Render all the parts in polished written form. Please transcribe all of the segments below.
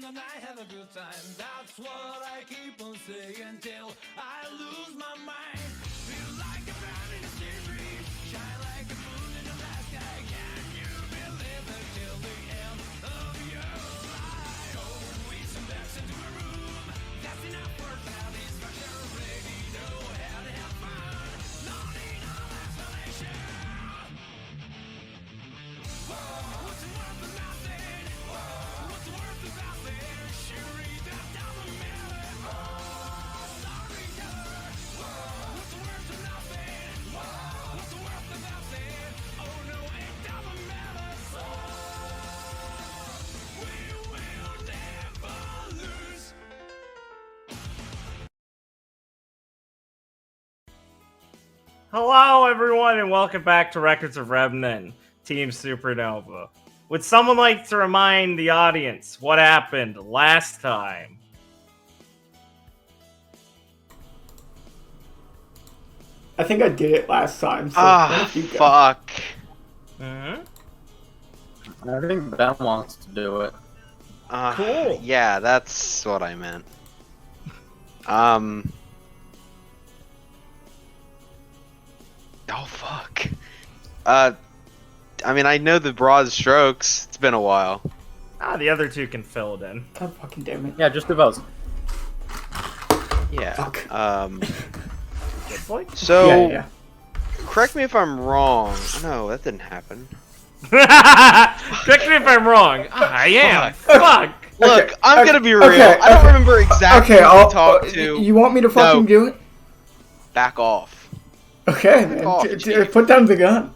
and I have a good time. That's what I keep on saying till I lose my mind. Feel like a man in a street, shine like a moon in the night sky. Can you believe it till the end of your life? Oh, we some backs into a room. That's enough for satisfaction. Ready, go ahead and have fun. No need no explanation. What's the worth of nothing? What's the worth of nothing? Sure, that doesn't matter. Storyteller. What's the worth of nothing? What's the worth of nothing? Oh no, it doesn't matter. So we will never lose. Hello, everyone, and welcome back to Records of Remnant, Team Supernova. Would someone like to remind the audience what happened last time? I think I did it last time. So what if you go? Fuck. Mm-hmm. I think Ben wants to do it. Cool. Yeah, that's what I meant. Oh fuck. I mean, I know the broad strokes. It's been a while. The other two can fill it in. God fucking damn it. Yeah, just do those. Yeah. Fuck. It's like... So, Yeah. correct me if I'm wrong. No, that didn't happen. Correct me if I'm wrong. I am. Fuck. Look, Okay, I'm gonna be real. okay, I don't okay. remember exactly Okay, who we talked to. you want me to fucking No. do it? Back off. Okay, man. off, Chief. Put down the gun.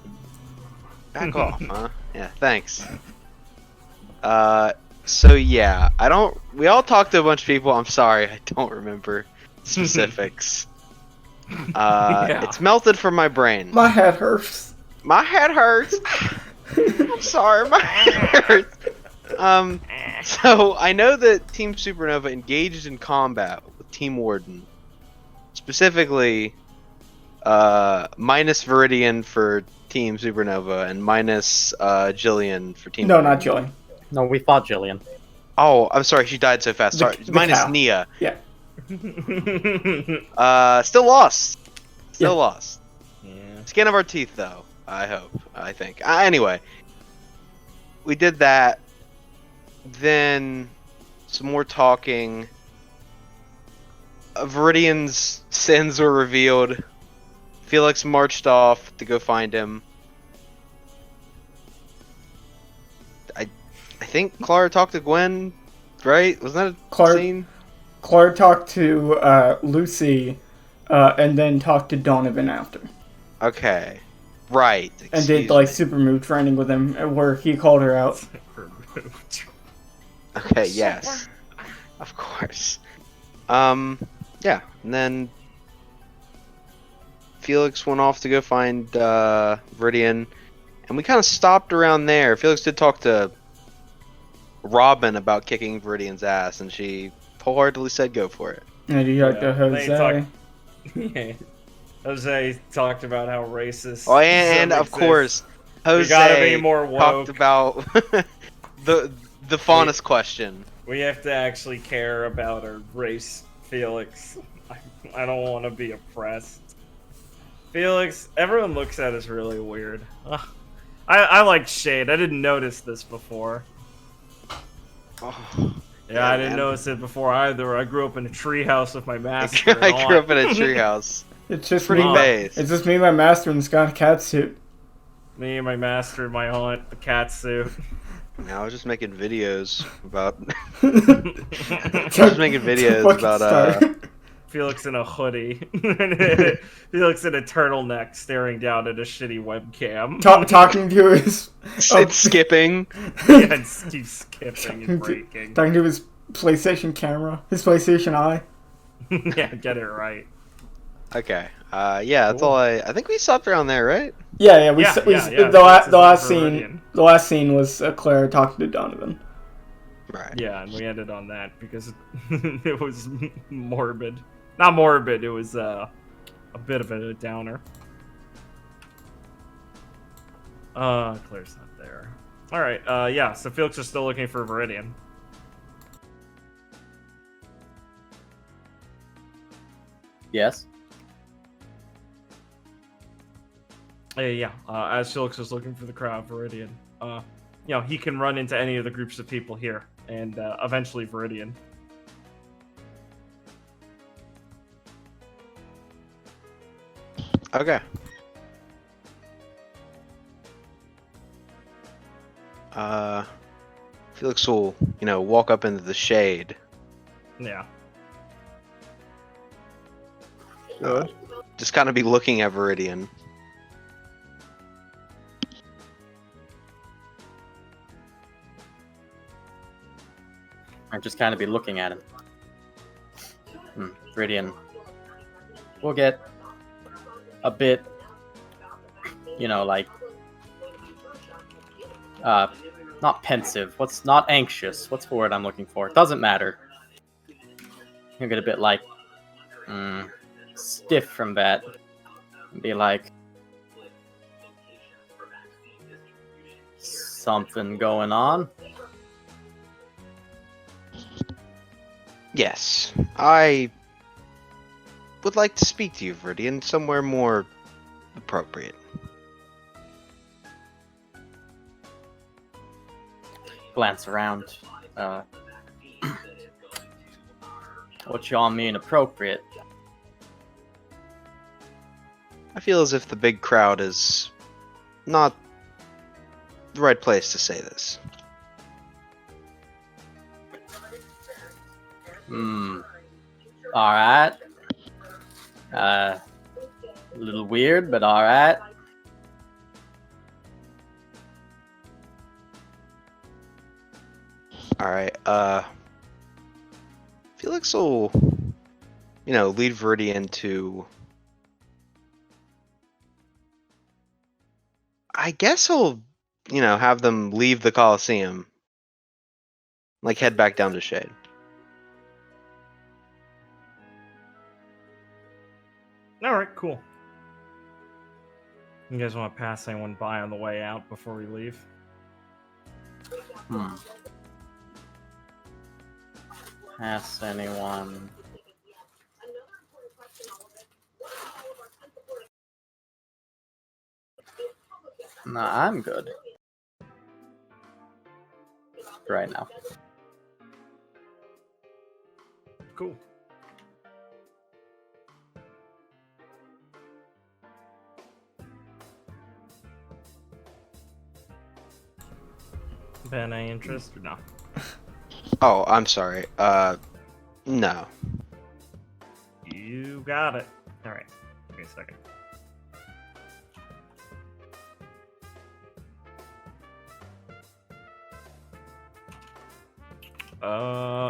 Back off, huh? Yeah, thanks. So yeah, we all talked to a bunch of people. I'm sorry, I don't remember specifics. Yeah. It's melted from my brain. My head hurts. My head hurts. I'm sorry, my head hurts. So I know that Team Supernova engaged in combat with Team Warden. Specifically, minus Viridian for Team Supernova and minus Jillian for Team No, Warden. not Jillian. No, we fought Jillian. Oh, I'm sorry, she died so fast. Sorry, The minus cow. Nia. Yeah. Still lost. Still Yeah. lost. Yeah. Skin of our teeth, though. I hope. I think. Anyway, we did that. Then some more talking. Viridian's sins were revealed. Felix marched off to go find him. I think Clara talked to Gwen, right? Wasn't that a Clara- scene? Clara talked to Lucy, and then talked to Donovan after. Okay. Right. And did, like, super move training with him, where he called her out. Okay, yes. Of course. Yeah. And then Felix went off to go find Viridian, and we kind of stopped around there. Felix did talk to Robin about kicking Viridian's ass, and she wholeheartedly said go for it. And you talked to Yeah, Jose. Yeah. Jose talked about how racist. Oh, and some of exist. course, We gotta Jose be more woke. talked about the faunus question. We have to actually care about our race, Felix. I don't want to be oppressed. Felix, everyone looks at us really weird. Ugh. I like shade. I didn't notice this before. Oh, Yeah, I didn't man. notice it before either. I grew up in a treehouse with my master. and I all. grew up in a treehouse. It's just Pretty me. base. It's just me, my master, and Scott a cat suit. Me and my master, my aunt, the cat suit. Now I was just making videos about. Just just making videos about Felix in a hoodie. Felix in a turtleneck staring down at a shitty webcam. talking to his it's skipping. Yeah, and keeps skipping and breaking. talking to his PlayStation camera, his PlayStation Eye. Yeah, get it right. Okay. Yeah, that's all I think we stopped around there, right? Yeah, we Yeah, we yeah, yeah, the Felix is last in scene. Viridian. The last scene was Claire talking to Donovan. Right. Yeah, and we ended on that because it was morbid. Not morbid, it was a bit of a downer. Claire's not there. Alright, yeah, so Felix is still looking for Viridian. Yes. As Felix is looking for the crowd, Viridian, he can run into any of the groups of people here, and eventually Viridian. Okay. Felix will, walk up into the shade. Yeah. Good. Just kind of be looking at Viridian. I'd just kind of be looking at him. Viridian. We'll get a bit, not pensive. Not anxious? What's the word I'm looking for? Doesn't matter. You'll get a bit stiff from that. And be like, something going on? Yes, I would like to speak to you, Viridian, somewhere more appropriate. Glance around. What y'all mean appropriate? I feel as if the big crowd is not the right place to say this. Alright. A little weird, but alright. Alright, Felix will, lead Viridian to... I guess he'll, have them leave the Coliseum. Head back down to Shade. Alright, cool. You guys want to pass anyone by on the way out before we leave? Pass anyone. Nah, I'm good. Right now. Cool. Ben, any interest or no? Oh, I'm sorry. No. You got it. Alright, give me a second.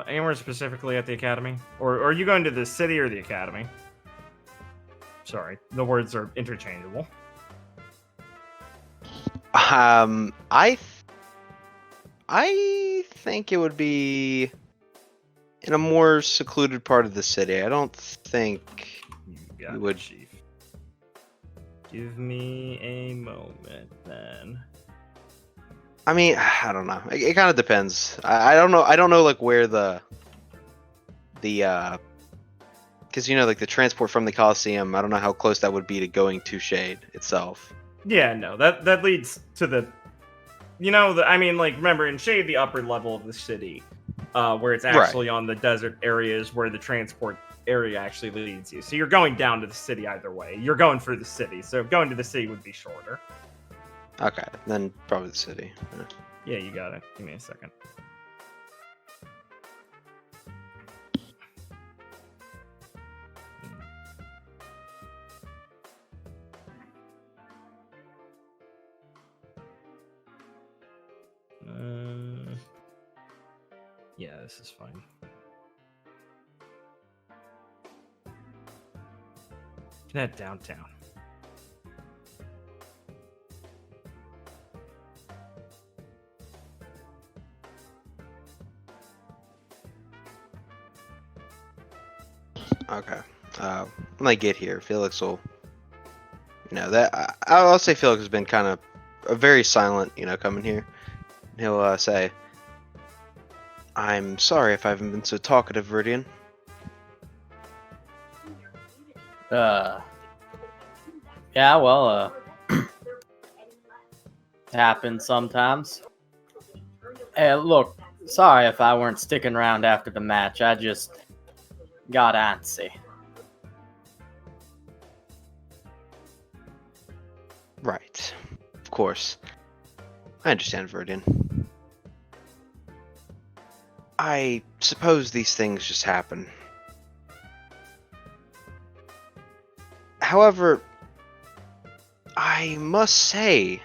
Anywhere specifically at the academy? Or are you going to the city or the academy? Sorry, the words are interchangeable. I think it would be in a more secluded part of the city. I don't think You got you it, would. Chief. Give me a moment, then. I mean, I don't know. It kind of depends. I don't know. I don't know where the because the transport from the Coliseum. I don't know how close that would be to going to Shade itself. Yeah, no, that leads to the, remember in Shade, the upper level of the city, where it's actually on the desert areas where the transport area actually leads you. So you're going down to the city either way. You're going through the city, so going to the city would be shorter. Okay, then probably the city. Yeah, you got it. Give me a second. Yeah, this is fine. Can head downtown. Okay. When I get here, Felix will, I'll say Felix has been kind of very silent, coming here. He'll say, "I'm sorry if I haven't been so talkative, Viridian." Yeah, well, happens sometimes. Hey, look, sorry if I weren't sticking around after the match. I just got antsy. Right. Of course. I understand, Verdian. I suppose these things just happen. However, I must say,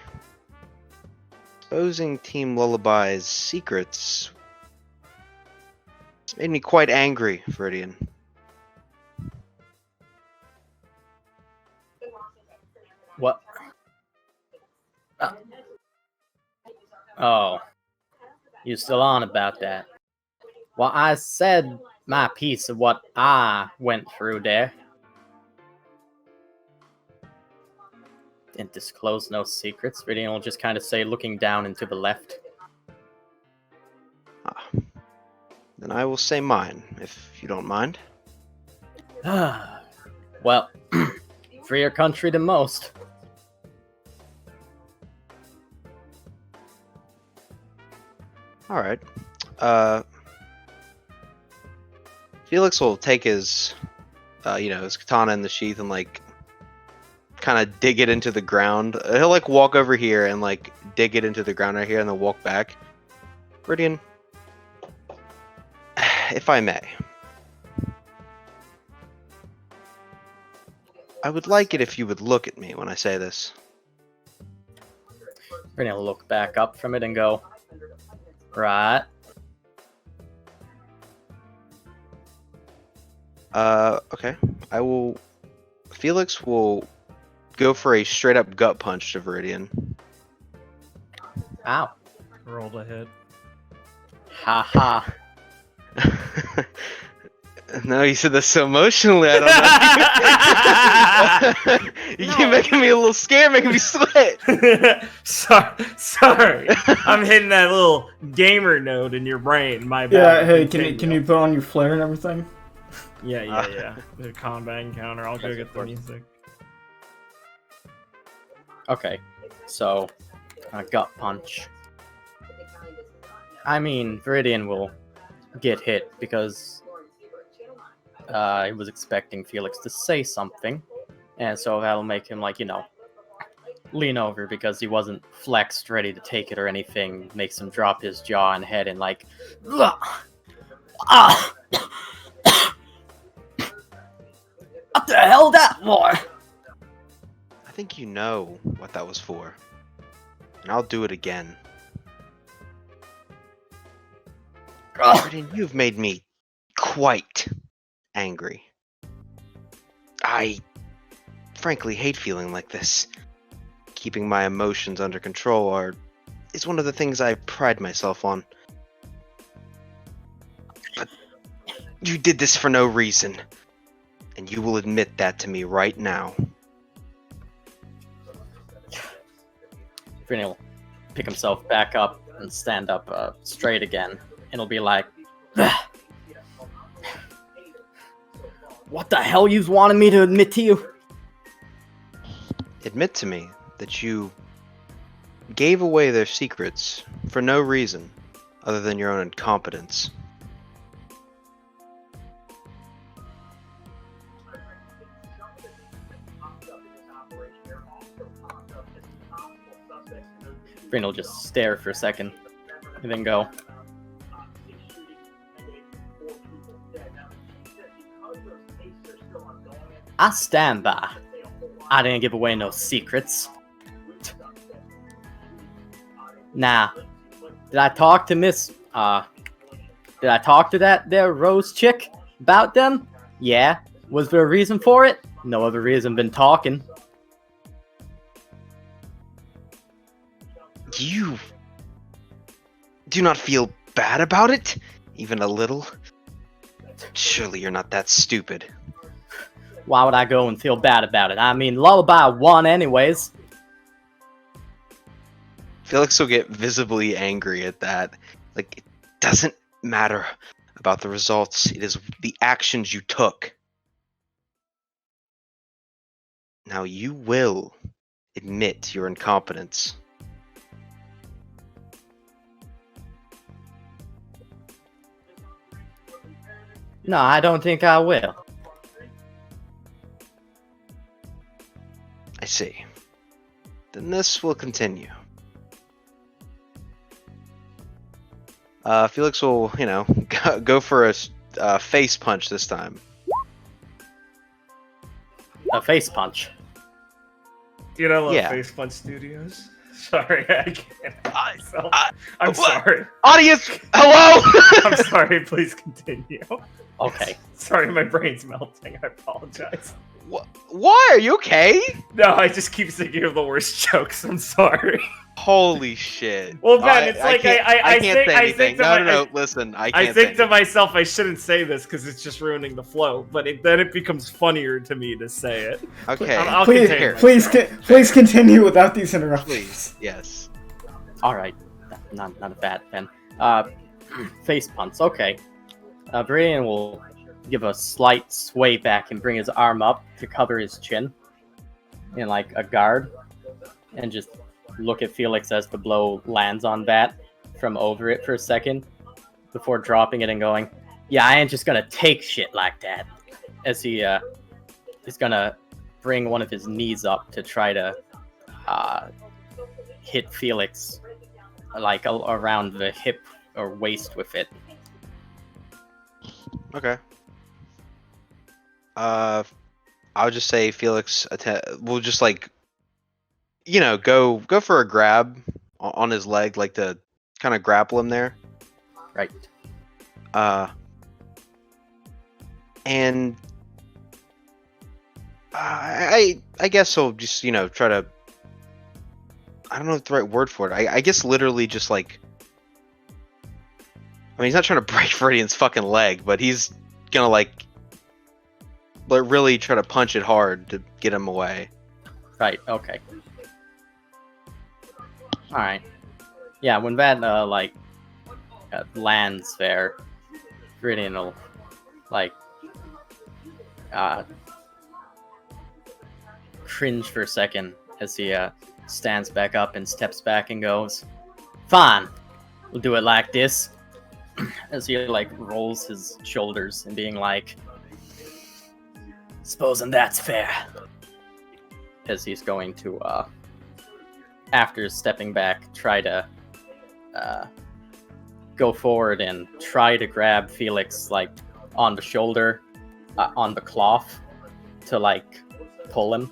exposing Team Lullaby's secrets made me quite angry, Veridian. What? Oh, you still on about that? Well, I said my piece of what I went through there. Didn't disclose no secrets. Viridian will just kind of say, looking down and to the left. Then I will say mine, if you don't mind. Well, freer country than most. Alright. Felix will take his, his katana in the sheath and, kind of dig it into the ground. He'll, walk over here and, dig it into the ground right here and then walk back. Viridian, if I may, I would like it if you would look at me when I say this. Viridian will look back up from it and go, right. Okay. Felix will go for a straight up gut punch to Viridian. Ow. Rolled a hit. Ha ha. No, you said this so emotionally, I don't know. You keep making me a little scared, making me sweat. Sorry. I'm hitting that little gamer node in your brain. My Yeah, bad. hey, can you put on your flare and everything? Yeah. The combat encounter. I'll go get the music. Okay, so a gut punch. I mean, Viridian will get hit because he was expecting Felix to say something, and so that'll make him, lean over because he wasn't flexed, ready to take it or anything. Makes him drop his jaw and head and what the hell that for? I think you know what that was for. And I'll do it again. Viridian, you've made me quite angry. I frankly hate feeling like this. Keeping my emotions under control is one of the things I pride myself on. But you did this for no reason. And you will admit that to me right now. Viridian will pick himself back up and stand up straight again. And he'll be like, what the hell you wanted me to admit to you? Admit to me that you gave away their secrets for no reason other than your own incompetence. Viridian will just stare for a second and then go, I stand by. I didn't give away no secrets. Nah. Did I talk to Did I talk to that there Rose chick about them? Yeah. Was there a reason for it? No other reason been talking. You do not feel bad about it? Even a little? Surely you're not that stupid. Why would I go and feel bad about it? I mean, Lullaby won anyways. Felix will get visibly angry at that. It doesn't matter about the results. It is the actions you took. Now you will admit your incompetence. No, I don't think I will. I see. Then this will continue. Felix will, go for a face punch this time. A face punch. Dude, I love Yeah. Face Punch Studios. Sorry, I can't help myself. I'm what? sorry. Audience, hello! I'm sorry, please continue. Okay. Sorry, my brain's melting. I apologize. Why? Are you okay? No, I just keep thinking of the worst jokes. I'm sorry. Holy shit. Well, Ben, it's like can't I say think anything. to No, listen, I can't say think to myself I shouldn't say this because it's just ruining the flow. But then it becomes funnier to me to say it. Okay. I'll Please, contain please continue without these interruptions. Please, yes. All right. Not a bad then. Face punch. Okay. Viridian will give a slight sway back and bring his arm up to cover his chin in like a guard, and just look at Felix as the blow lands on that from over it for a second before dropping it and going, "Yeah, I ain't just gonna take shit like that." As he is gonna bring one of his knees up to try to hit Felix like around the hip or waist with it. Okay. I'll just say Felix will just like, go for a grab on his leg, like to kind of grapple him there. Right. And I guess he'll just try to. I don't know what the right word for it. I guess literally just like. I mean, he's not trying to break Viridian's fucking leg, but he's gonna like really try to punch it hard to get him away. Right, okay. Alright. Yeah, when that, lands there, Viridian will, cringe for a second as he, stands back up and steps back and goes, "Fine, we'll do it like this." As he, rolls his shoulders and being like, "Supposing that's fair." As he's going to, after stepping back, try to go forward and try to grab Felix, on the shoulder, on the cloth, to, pull him.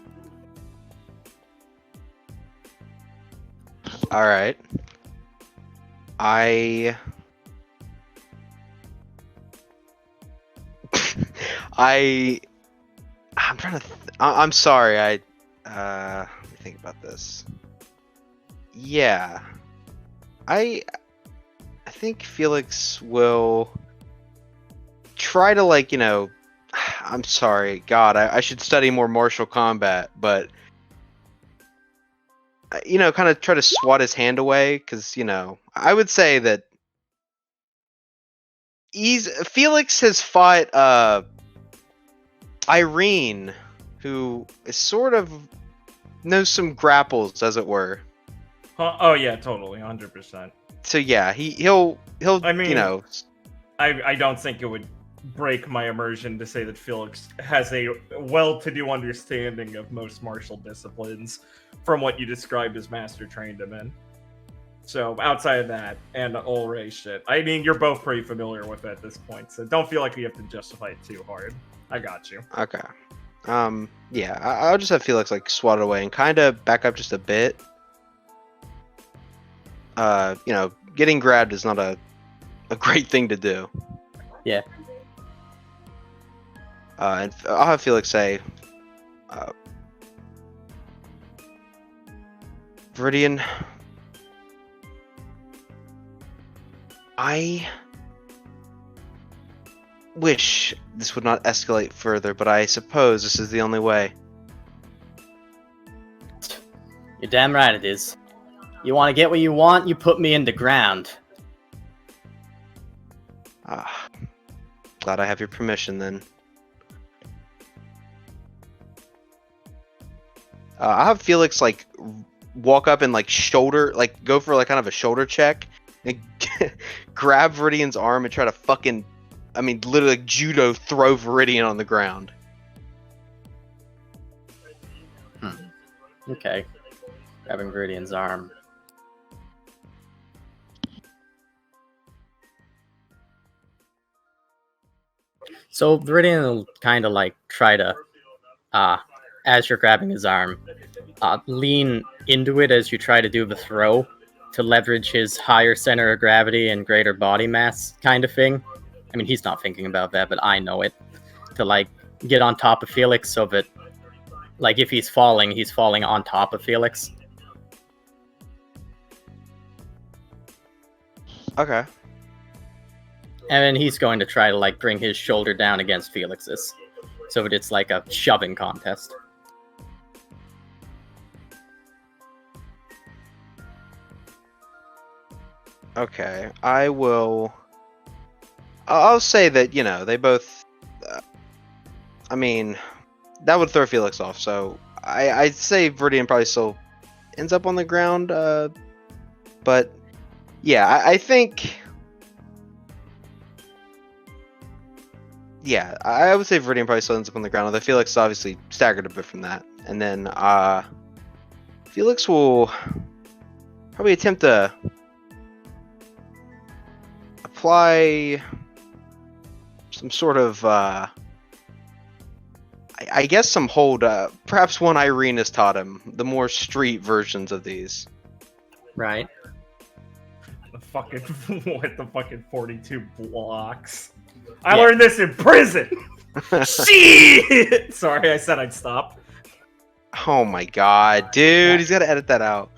Alright. I'm trying to. I'm sorry. Let me think about this. Yeah, I think Felix will try to I'm sorry, God. I should study more martial combat, but kind of try to swat his hand away because I would say that Felix has fought Irene, who is sort of knows some grapples, as it were. Oh yeah, totally, 100%. So yeah, he'll. I mean, I don't think it would break my immersion to say that Felix has a well-to-do understanding of most martial disciplines from what you described as Master trained him in. So outside of that and all Ray shit, I mean, you're both pretty familiar with it at this point, so don't feel like you have to justify it too hard. I got you. Okay. Yeah, I'll just have Felix swat it away and kind of back up just a bit. Getting grabbed is not a great thing to do. Yeah. And I'll have Felix say, Viridian, I wish this would not escalate further, but I suppose this is the only way. You're damn right it is. You want to get what you want, you put me in the ground. Glad I have your permission then. I'll have Felix like walk up and like go for like kind of a shoulder check and grab Viridian's arm and try to literally like judo throw Viridian on the ground. Okay. Grabbing Viridian's arm. So Viridian will kind of like try to, as you're grabbing his arm, lean into it as you try to do the throw to leverage his higher center of gravity and greater body mass kind of thing. I mean, he's not thinking about that, but I know it. To like get on top of Felix so that, like, if he's falling on top of Felix. Okay. And then he's going to try to like bring his shoulder down against Felix's, so that it's like a shoving contest. Okay, I'll say that, they both. That would throw Felix off. So I'd say Viridian probably still ends up on the ground. But yeah, I think. Yeah, I would say Viridian probably still ends up on the ground. Although Felix is obviously staggered a bit from that, and then Felix will probably attempt to apply some sort of, I guess some hold. Perhaps one Irene has taught him, the more street versions of these. Right. The fucking 42 blocks. I learned this in prison. Shit. Sorry, I said I'd stop. Oh my god, dude, he's got to edit that out.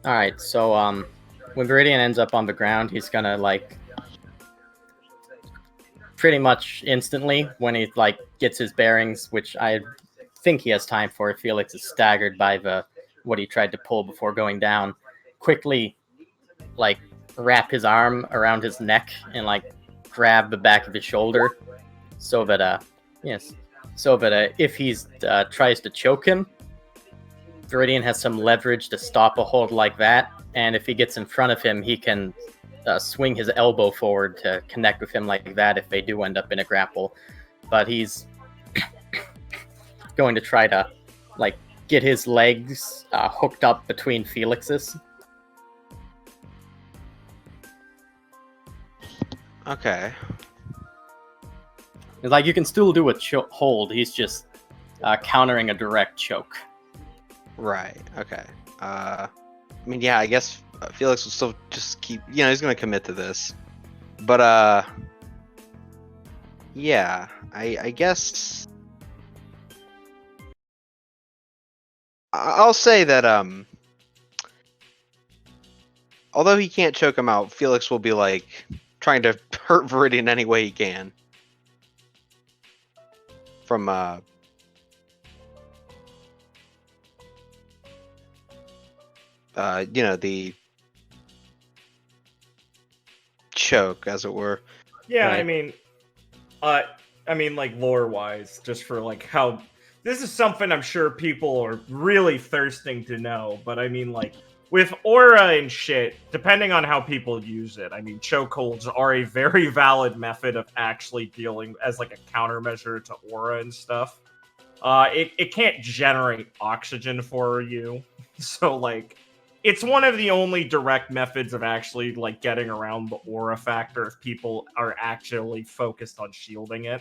All right, so when Viridian ends up on the ground, he's gonna like pretty much instantly when he like gets his bearings, which I think he has time for. Felix is staggered by what he tried to pull before going down. Quickly, like wrap his arm around his neck and like grab the back of his shoulder, so that if he's tries to choke him, Viridian has some leverage to stop a hold like that, and if he gets in front of him, he can swing his elbow forward to connect with him like that if they do end up in a grapple. But he's going to try to like get his legs hooked up between Felix's. Okay. It's like you can still do a hold, he's just countering a direct choke. Right. Okay. Yeah, I guess Felix will still just keep. He's gonna commit to this. But yeah, I guess I'll say that although he can't choke him out, Felix will be like trying to hurt Viridian any way he can. From the choke, as it were. Yeah, Right. like lore-wise, just for like how this is something I'm sure people are really thirsting to know. But I mean, like with aura and shit, depending on how people use it, chokeholds are a very valid method of actually dealing as like a countermeasure to aura and stuff. It can't generate oxygen for you, so like. It's one of the only direct methods of actually like getting around the aura factor if people are actually focused on shielding it.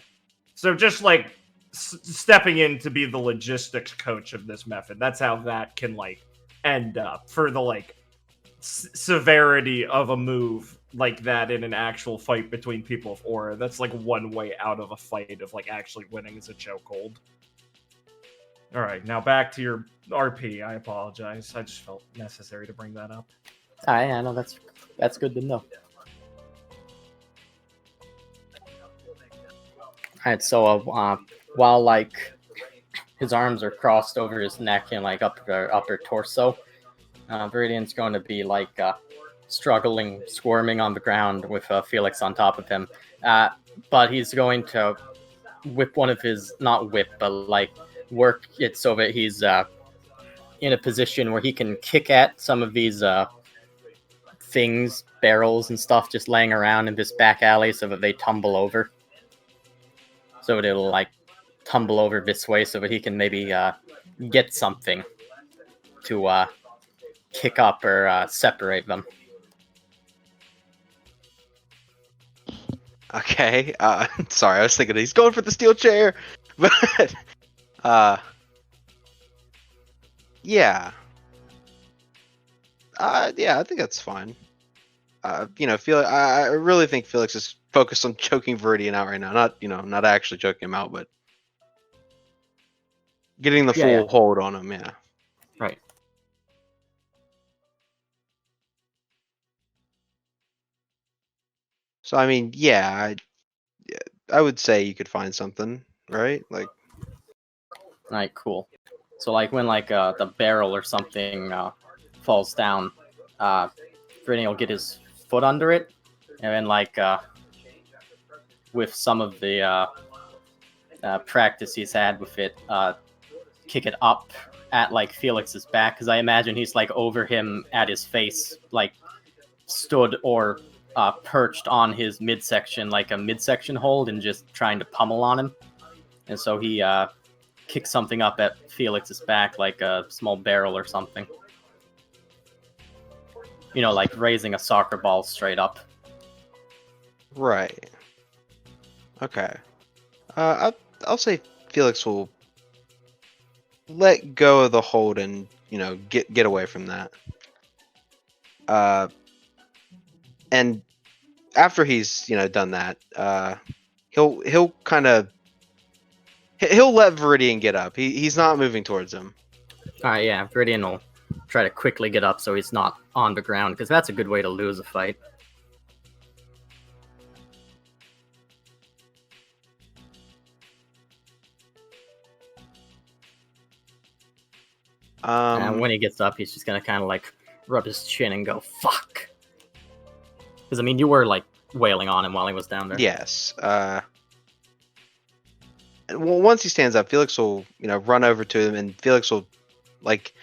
So just like stepping in to be the logistics coach of this method, that's how that can like end up for the like severity of a move like that in an actual fight between people with aura. That's like one way out of a fight of like actually winning as a chokehold. All right, now back to your RP. I apologize. I just felt necessary to bring that up. I know that's good to know. Alright, so while like his arms are crossed over his neck and like upper torso, Viridian's going to be like struggling, squirming on the ground with Felix on top of him. But he's going to whip one of his, not whip, but like work it so that he's in a position where he can kick at some of these things, barrels and stuff just laying around in this back alley so that they tumble over. So that it'll like tumble over this way so that he can maybe get something to kick up or separate them. Okay. Sorry, I was thinking he's going for the steel chair, but yeah. Yeah, I think that's fine. I really think Felix is focused on choking Viridian out right now. Not actually choking him out, but getting the full hold on him. Yeah. Right. So I mean, yeah, I would say you could find something, right? Like, Right, cool. So like when like the barrel or something falls down, Viridian will get his foot under it, and then like with some of the practice he's had with it, kick it up at like Felix's back, because I imagine he's like over him at his face, like stood or perched on his midsection, like a midsection hold, and just trying to pummel on him. And so he kicks something up at Felix's back, like a small barrel or something. You know, like raising a soccer ball straight up. right. Okay. I'll say Felix will let go of the hold and get away from that. And after he's done that, he'll kind of he'll let Viridian get up. He's not moving towards him. Alright, yeah, Viridian will try to quickly get up so he's not on the ground, because that's a good way to lose a fight. And when he gets up, he's just gonna kind of like rub his chin and go, fuck. Because, I mean, you were like wailing on him while he was down there. Yes. Well, once he stands up, Felix will run over to him, and Felix will like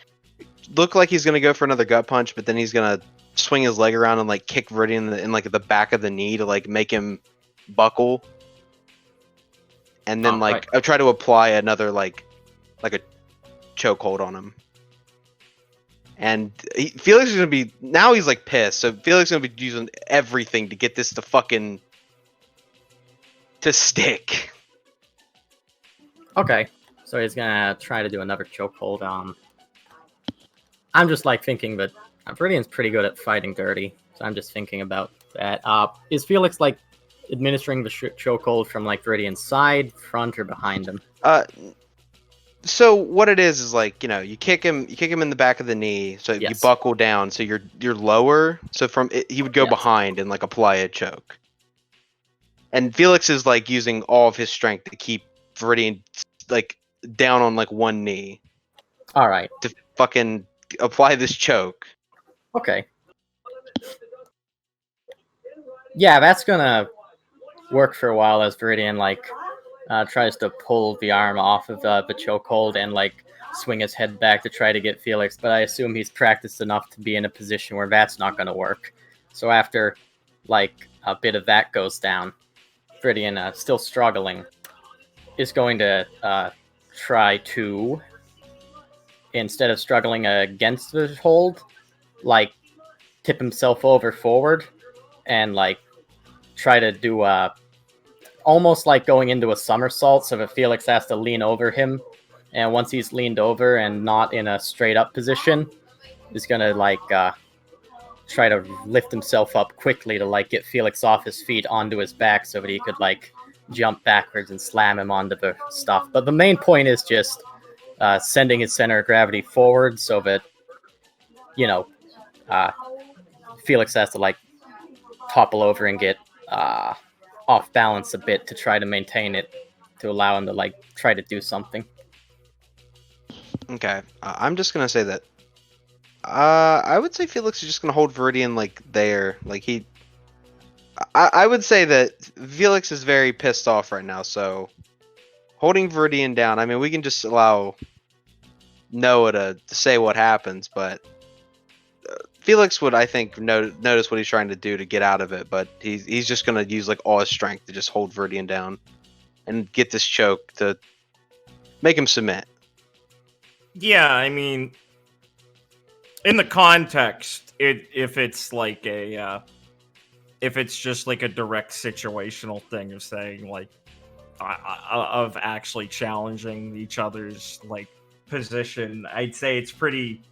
look like he's gonna go for another gut punch, but then he's gonna swing his leg around and like kick Viridian in like the back of the knee to like make him buckle, and then I'll try to apply another like a chokehold on him. And Felix is gonna be now. He's like pissed, so Felix is gonna be using everything to get this to stick. Okay, so he's gonna try to do another chokehold. I'm just like thinking that Viridian's pretty good at fighting dirty, so I'm just thinking about that. Is Felix like administering the chokehold from like Viridian's side, front, or behind him? So what it is like you kick him in the back of the knee, so you buckle down, so you're lower. So he would go behind and like apply a choke. And Felix is like using all of his strength to keep Viridian like down on like one knee. All right. To fucking apply this choke. Okay. Yeah, that's gonna work for a while as Viridian like tries to pull the arm off of the chokehold and like swing his head back to try to get Felix, but I assume he's practiced enough to be in a position where that's not going to work. So after like a bit of that goes down, Viridian, still struggling, is going to try to, instead of struggling against the hold, like tip himself over forward and like try to do almost like going into a somersault, so that Felix has to lean over him, and once he's leaned over and not in a straight up position, he's gonna like try to lift himself up quickly to like get Felix off his feet onto his back so that he could like jump backwards and slam him onto the stuff. But the main point is just sending his center of gravity forward so that Felix has to like topple over and get off balance a bit to try to maintain it, to allow him to like try to do something. Okay, I'm just gonna say that I would say Felix is just gonna hold Viridian like there, like I would say that Felix is very pissed off right now, so holding Viridian down, I mean, we can just allow Noah to say what happens, but Felix would, I think, notice what he's trying to do to get out of it, but he's just gonna use like all his strength to just hold Viridian down and get this choke to make him submit. Yeah, I mean, in the context, if it's like if it's just like a direct situational thing of saying like of actually challenging each other's like position, I'd say it's pretty.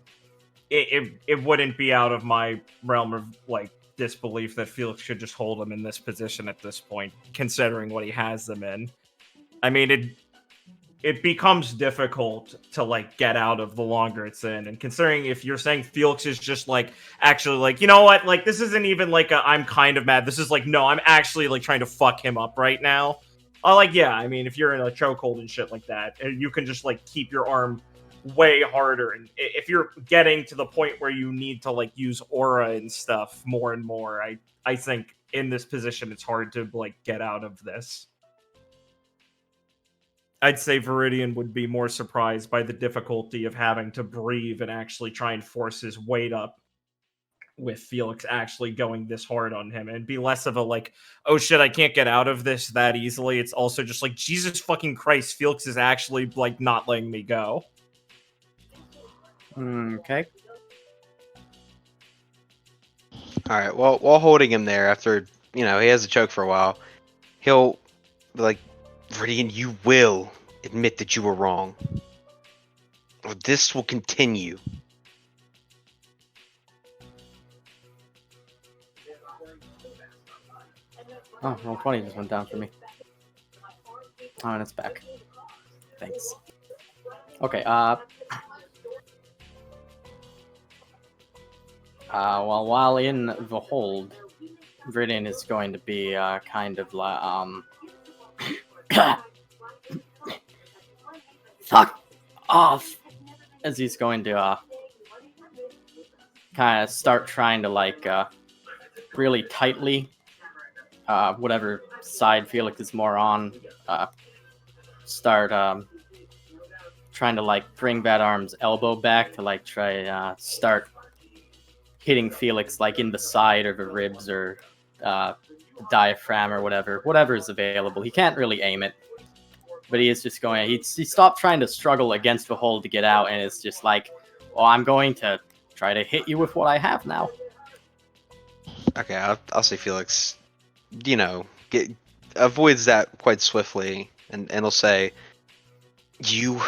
It wouldn't be out of my realm of like disbelief that Felix should just hold him in this position at this point, considering what he has them in. I mean, it becomes difficult to like get out of the longer it's in, and considering if you're saying Felix is just like actually like, you know what, like this isn't even like a I'm kind of mad, this is like, no, I'm actually like trying to fuck him up right now. Like, yeah, I mean, if you're in a chokehold and shit like that, and you can just like keep your arm way harder, and if you're getting to the point where you need to like use aura and stuff more and more, I think in this position it's hard to like get out of this. I'd say Viridian would be more surprised by the difficulty of having to breathe and actually try and force his weight up with Felix actually going this hard on him, and be less of a like, oh shit, I can't get out of this that easily. It's also just like, Jesus fucking Christ, Felix is actually like not letting me go. Okay. All right. Well, while holding him there, after he has a choke for a while, he'll be like, Viridian, you will admit that you were wrong, or this will continue. Oh, roll 20 just went down for me. Oh, and it's back. Thanks. Okay, well, while in the hold, Viridian is going to be, kind of like, fuck off! As he's going to, kind of start trying to, like, really tightly, whatever side Felix is more on, start, trying to, like, bring that arm's elbow back to, like, try, start hitting Felix, like, in the side or the ribs or, diaphragm or whatever is available. He can't really aim it, but he is just going, he stopped trying to struggle against the hold to get out, and it's just like, well, I'm going to try to hit you with what I have now. Okay, I'll say Felix, avoids that quite swiftly, and he'll say, do you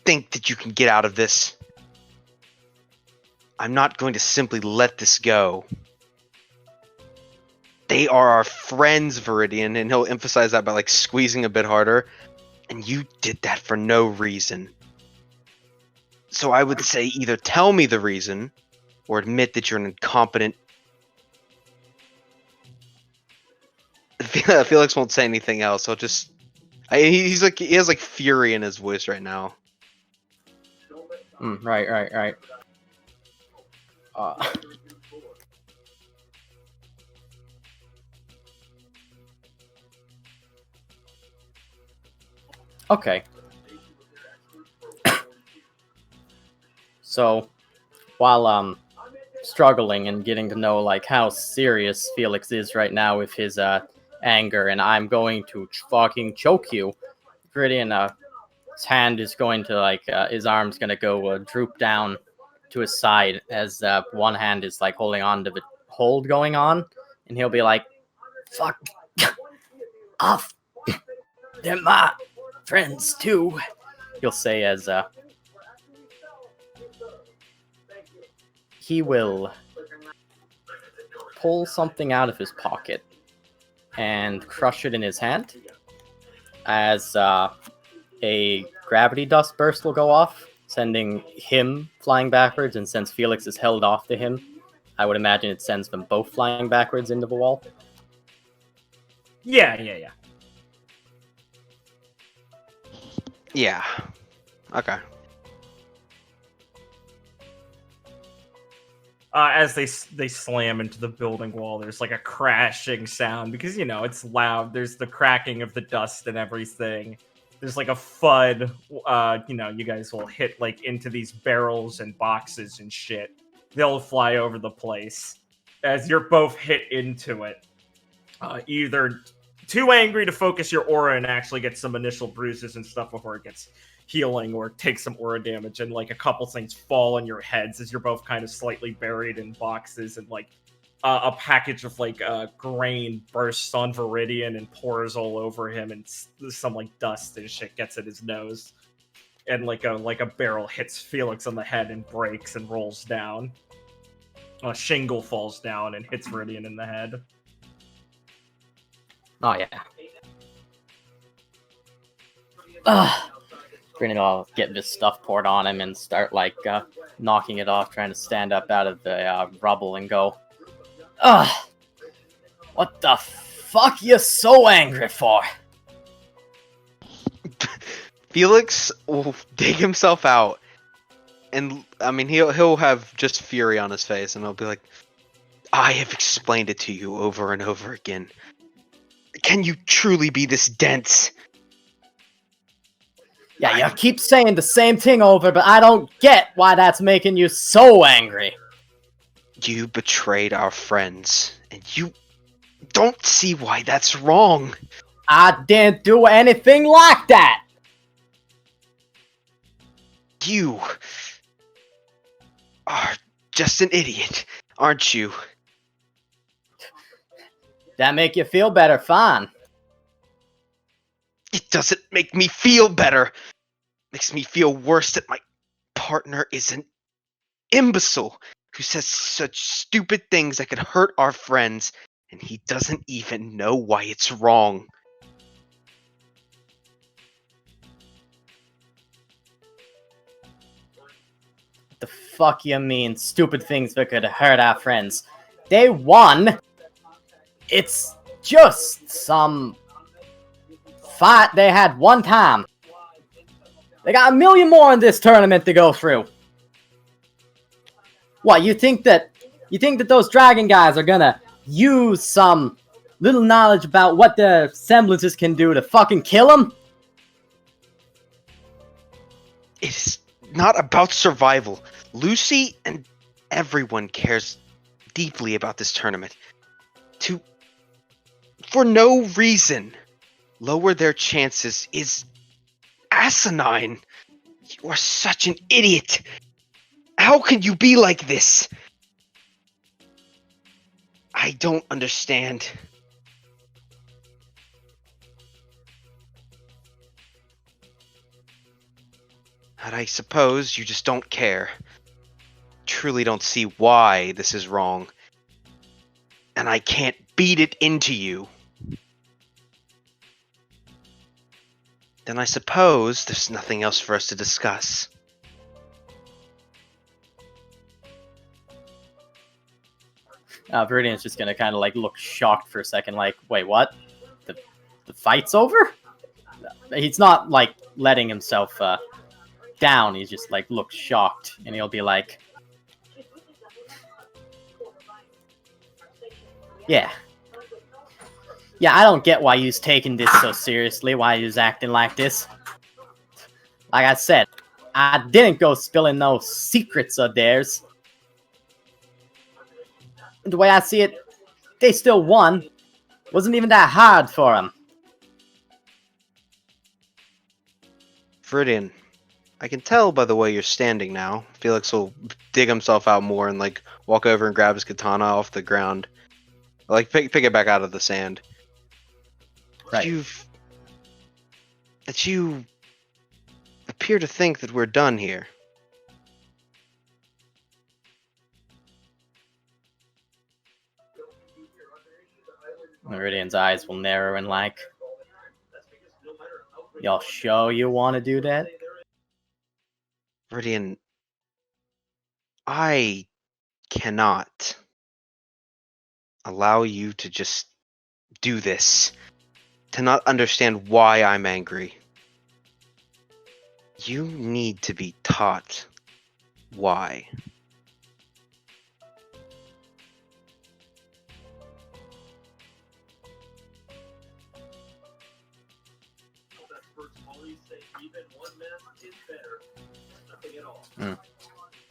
think that you can get out of this? I'm not going to simply let this go. They are our friends, Viridian, and he'll emphasize that by like squeezing a bit harder. And you did that for no reason. So I would say either tell me the reason, or admit that you're an incompetent. Felix won't say anything else. He'll just, he has like fury in his voice right now. Right. Okay. So, while struggling and getting to know like how serious Felix is right now with his anger, and I'm going to fucking choke you, Viridian, his hand is going to like his arm's gonna go droop down to his side as one hand is like holding on to the hold going on, and he'll be like, "Fuck off, they're my friends too," he'll say as he will pull something out of his pocket and crush it in his hand as a gravity dust burst will go off, sending him flying backwards, and since Felix is held off to him, I would imagine it sends them both flying backwards into the wall. Yeah. Yeah. Okay. As they slam into the building wall, there's like a crashing sound because it's loud. There's the cracking of the dust and everything, there's like a FUD. You guys will hit like into these barrels and boxes and shit. They'll fly over the place as you're both hit into it. Either too angry to focus your aura and actually get some initial bruises and stuff before it gets healing, or take some aura damage, and like a couple things fall on your heads as you're both kind of slightly buried in boxes, and like a package of like grain bursts on Viridian and pours all over him, and some like dust and shit gets in his nose, and like a barrel hits Felix on the head and breaks and rolls down. A shingle falls down and hits Viridian in the head. Oh yeah. Ugh. I'll get this stuff poured on him and start like knocking it off, trying to stand up out of the rubble and go, ugh! What the fuck you so angry for? Felix will dig himself out, and I mean he'll have just fury on his face, and he'll be like, "I have explained it to you over and over again. Can you truly be this dense?" Yeah, you keep saying the same thing over, but I don't get why that's making you so angry. You betrayed our friends, and you don't see why that's wrong. I didn't do anything like that! You are just an idiot, aren't you? That make you feel better? Fine. It doesn't make me feel better. It makes me feel worse that my partner is an imbecile who says such stupid things that could hurt our friends, and he doesn't even know why it's wrong. The fuck you mean, stupid things that could hurt our friends? They won! It's just some fight they had one time. They got 1 million more in this tournament to go through. What, you think that those dragon guys are gonna use some little knowledge about what the semblances can do to fucking kill them? It's not about survival. Lucy and everyone cares deeply about this tournament. For no reason, lower their chances is asinine. You are such an idiot. How can you be like this? I don't understand. But I suppose you just don't care. Truly don't see why this is wrong. And I can't beat it into you. Then I suppose there's nothing else for us to discuss. Viridian's just gonna kind of like look shocked for a second, like, wait, what? The fight's over? He's not like letting himself down. He's just like looks shocked, and he'll be like, yeah, I don't get why you's taking this so seriously. Why you's acting like this? Like I said, I didn't go spilling no secrets of theirs. The way I see it, they still won. Wasn't even that hard for them. Viridian, I can tell by the way you're standing now. Felix will dig himself out more and like walk over and grab his katana off the ground. Like pick it back out of the sand. Right. That you appear to think that we're done here. Viridian's eyes will narrow and like, y'all sure you want to do that? Viridian, I cannot allow you to just do this, to not understand why I'm angry. You need to be taught why.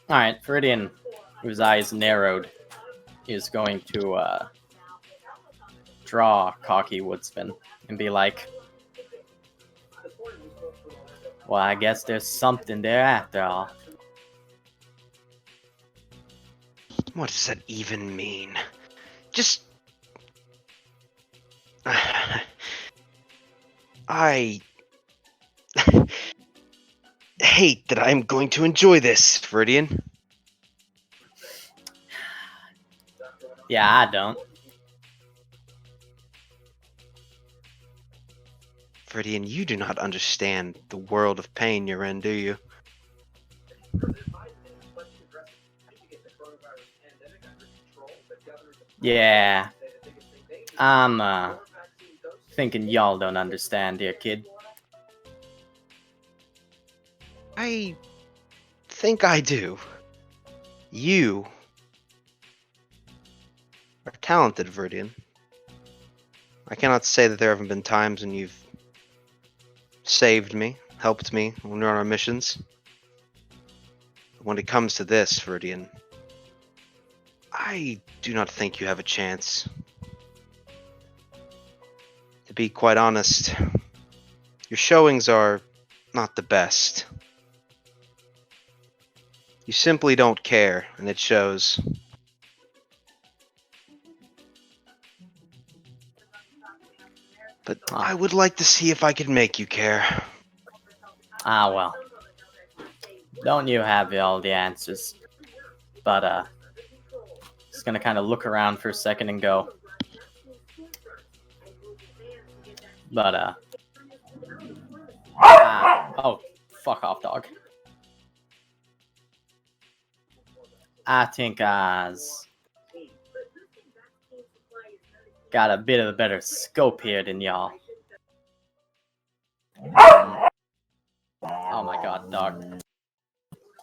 Alright, Viridian, whose eyes narrowed, is going to draw Cocky Woodsman and be like, well, I guess there's something there after all. What does that even mean? Just... I... hate that I'm going to enjoy this, Viridian. Yeah, I don't. Viridian, you do not understand the world of pain you're in, do you? Yeah. I'm thinking y'all don't understand here, kid. I think I do. You are talented, Viridian. I cannot say that there haven't been times when you've saved me, helped me when we're on our missions. But when it comes to this, Viridian, I do not think you have a chance. To be quite honest, your showings are not the best. You simply don't care, and it shows. But I would like to see if I could make you care. Ah, well. Don't you have all the answers? But, just gonna kind of look around for a second and go. But, oh, fuck off, dog. I think I's got a bit of a better scope here than y'all. Oh my god, dog.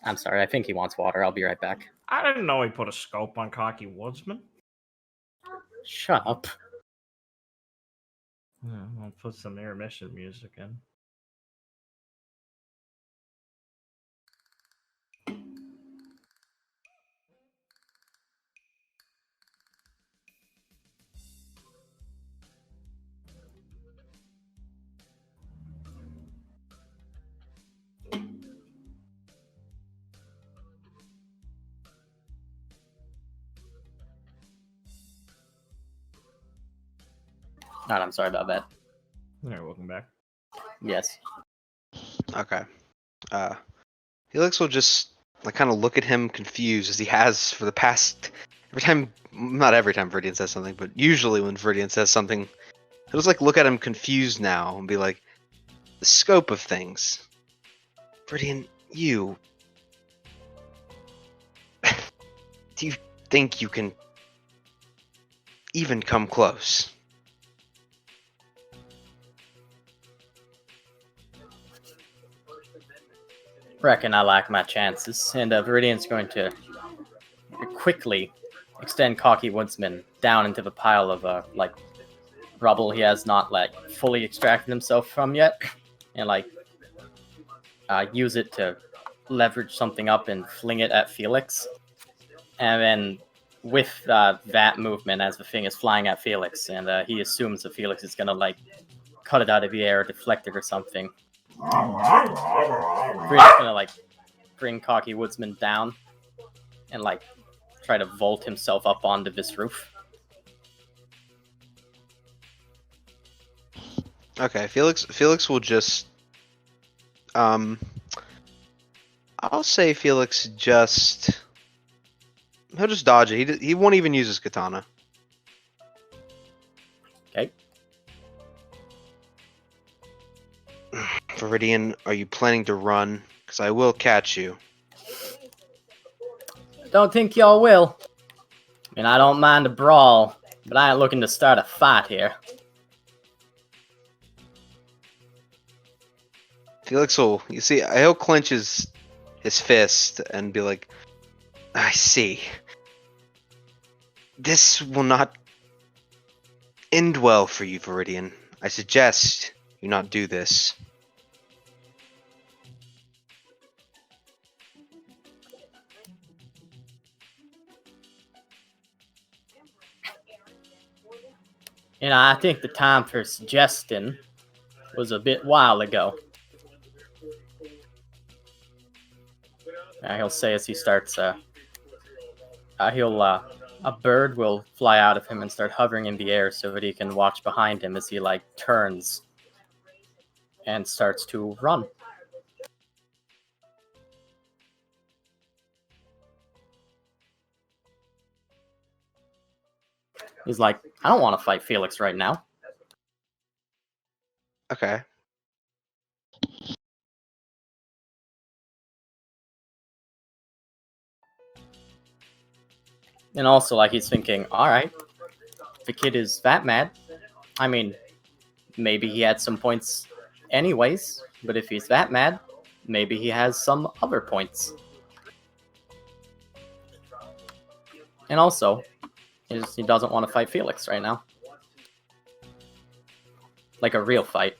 I'm sorry, I think he wants water. I'll be right back. I didn't know he put a scope on Cocky Woodsman. Shut up. I'll put some intermission music in. God, I'm sorry about that. Alright, welcome back. Yes. Okay. Felix will just like kind of look at him confused as he has for the past not every time Viridian says something, but usually when Viridian says something, he'll just like look at him confused now and be like, the scope of things. Viridian, you do you think you can even come close? Reckon I like my chances, and Viridian's going to quickly extend Cocky Woodsman down into the pile of like rubble he has not like fully extracted himself from yet, and like use it to leverage something up and fling it at Felix, and then with that movement as the thing is flying at Felix, and he assumes that Felix is gonna like cut it out of the air, deflect it or something. Viridian's gonna like bring Cocky Woodsman down and like try to vault himself up onto this roof. Okay, Felix will just I'll say Felix he'll just dodge it. He won't even use his katana. Okay. Viridian, are you planning to run? Because I will catch you. Don't think y'all will. I mean, I don't mind a brawl, but I ain't looking to start a fight here. Felix will, you see, he'll clench his fist and be like, I see. This will not end well for you, Viridian. I suggest you not do this. I think the time for suggesting was a bit while ago. He'll say as he starts, a bird will fly out of him and start hovering in the air so that he can watch behind him as he, like, turns and starts to run. He's like, I don't want to fight Felix right now. Okay. And also, like, he's thinking, alright, the kid is that mad. I mean, maybe he had some points anyways, but if he's that mad, maybe he has some other points. And also, he doesn't want to fight Felix right now. Like a real fight.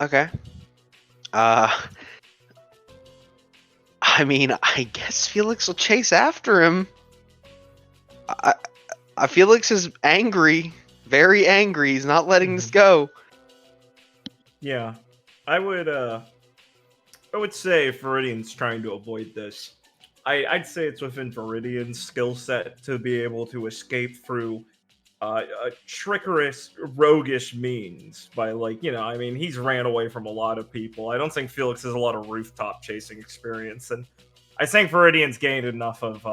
Okay. I mean, I guess Felix will chase after him. Felix is angry, very angry. He's not letting this go. Yeah, I would say Viridian's trying to avoid this. I'd say it's within Viridian's skill set to be able to escape through trickerous, roguish means by, like, I mean, he's ran away from a lot of people. I don't think Felix has a lot of rooftop chasing experience, and I think Viridian's gained enough of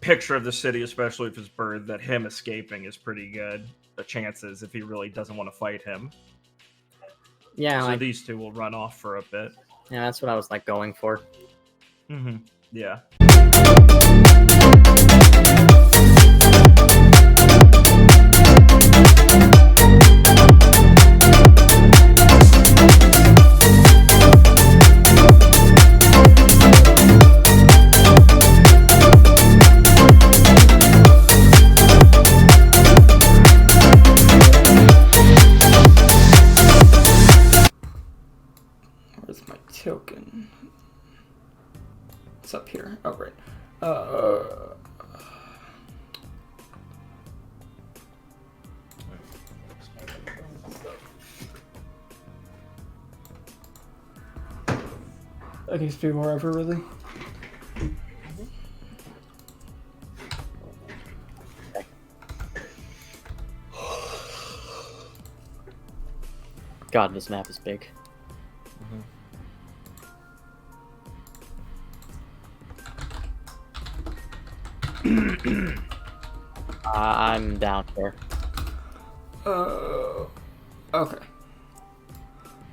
picture of the city, especially with his bird, that him escaping is pretty good. The chances, if he really doesn't want to fight him. Yeah, So like, these two will run off for a bit. yeah, that's what I was, like, going for. Mm-hmm. Yeah. Where's my token? It's up here. Oh, right. I can speak wherever, really. God, this map is big. I'm down here. Okay.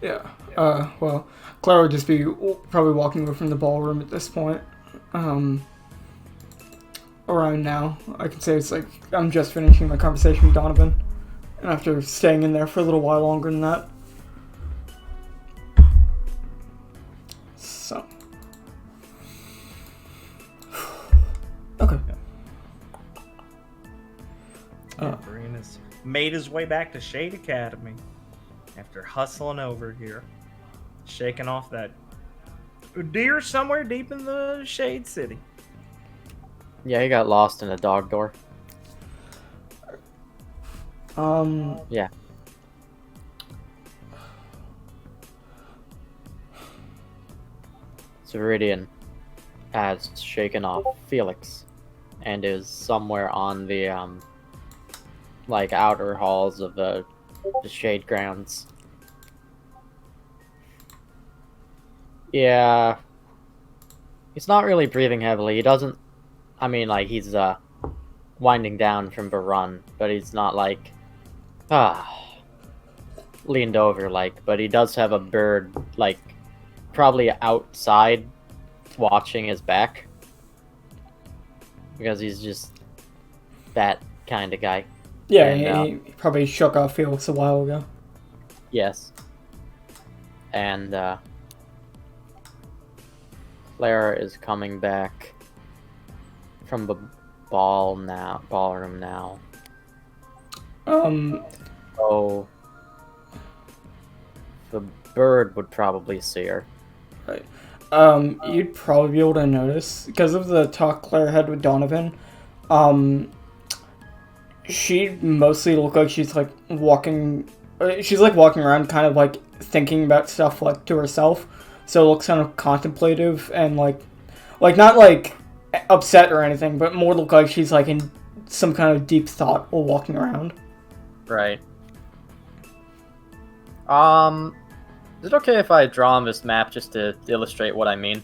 Yeah. Well, Clara would just be probably walking away from the ballroom at this point. Around now, I can say it's like I'm just finishing my conversation with Donovan, and after staying in there for a little while longer than that. So. Okay. Breen has made his way back to Shade Academy after hustling over here, shaking off that deer somewhere deep in the Shade City. Yeah, he got lost in a dog door. Yeah. Viridian has shaken off Felix and is somewhere on the like outer halls of the Shade Grounds. Yeah, he's not really breathing heavily. He doesn't. I mean, like, he's winding down from the run, but he's not like leaned over, like. But he does have a bird, like, probably outside watching his back, because he's just that kind of guy. Yeah, And, he probably shook off Felix a while ago. Yes. And Clara is coming back from the ballroom now. So the bird would probably see her. Right. You'd probably be able to notice because of the talk Claire had with Donovan. She mostly looked like she's like walking. She's like walking around, kind of like thinking about stuff like to herself. So it looks kind of contemplative and like not like upset or anything, but more look like she's like in some kind of deep thought while walking around. Right. Is it okay if I draw on this map just to illustrate what I mean?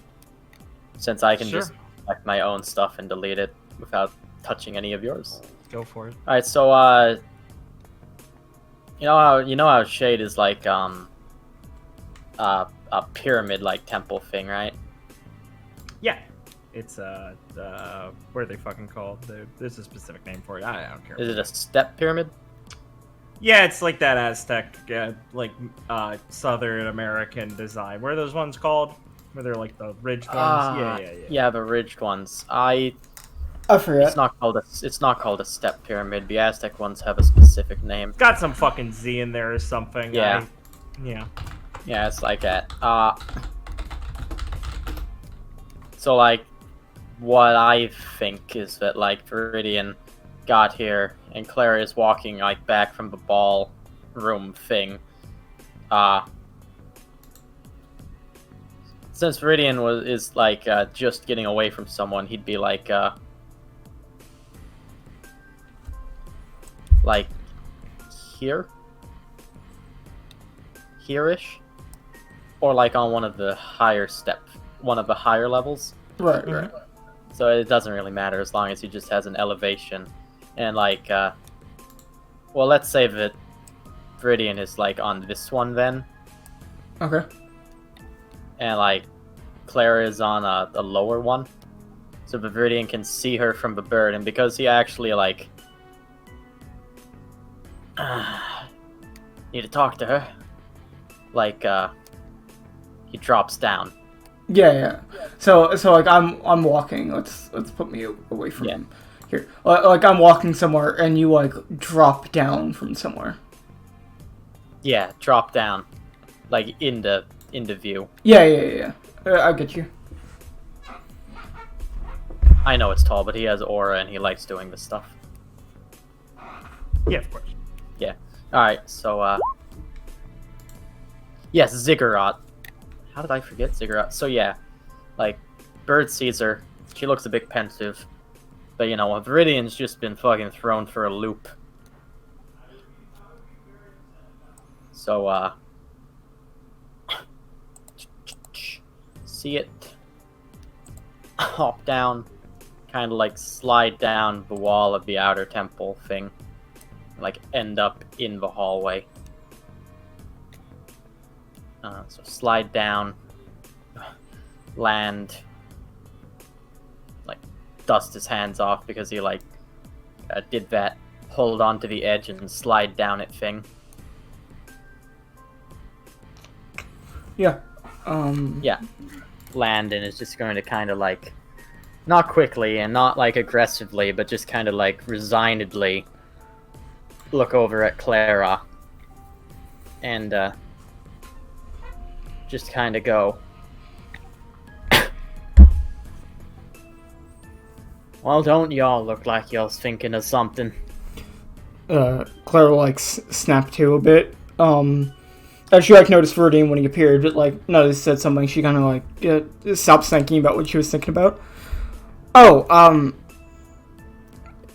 Since I can Sure. just select my own stuff and delete it without touching any of yours. Go for it. Alright, so you know how Shade is like a pyramid like temple thing, right? Yeah. It's what are they fucking called? There's a specific name for it. I don't care. Is it a step pyramid? Yeah, it's like that Aztec, Southern American design. What are those ones called? Where they're like the ridged ones? Yeah. Yeah, the ridged ones. I forget. It's not called a step pyramid. The Aztec ones have a specific name. It's got some fucking Z in there or something. Yeah. Yeah. Yeah, it's like that. So like, what I think is that like Viridian got here and Clara is walking like back from the ball room thing. Since Viridian is like just getting away from someone, he'd be like here, here-ish, or like on one of the higher levels. Right. So it doesn't really matter as long as he just has an elevation. And like, well, let's say that Viridian is like on this one then. Okay. And like, Clara is on a lower one. So the Viridian can see her from the bird. And because he actually like, need to talk to her. Like, he drops down. Yeah. So like I'm walking. Let's put me away from him here. Like I'm walking somewhere and you like drop down from somewhere. Yeah, drop down, like into view. Yeah. I get you. I know it's tall, but he has aura and he likes doing this stuff. Yeah, of course. Yeah. All right. So yes, Ziggurat. How did I forget Ziggurat? So yeah, like, Bird sees her. She looks a bit pensive. But, you know, Viridian's just been fucking thrown for a loop. So, see it? Hop down. Kind of, like, slide down the wall of the outer temple thing. Like, end up in the hallway. So slide down, land, like dust his hands off because he like did that hold onto the edge and slide down it thing. Yeah. Yeah, land and is just going to kind of like, not quickly and not like aggressively, but just kind of like resignedly look over at Clara and just kind of go, well, don't y'all look like y'all's thinking of something? Clara like snapped to a bit. She like noticed Viridian when he appeared, but like noticed said something. She kind of like stopped thinking about what she was thinking about. Oh,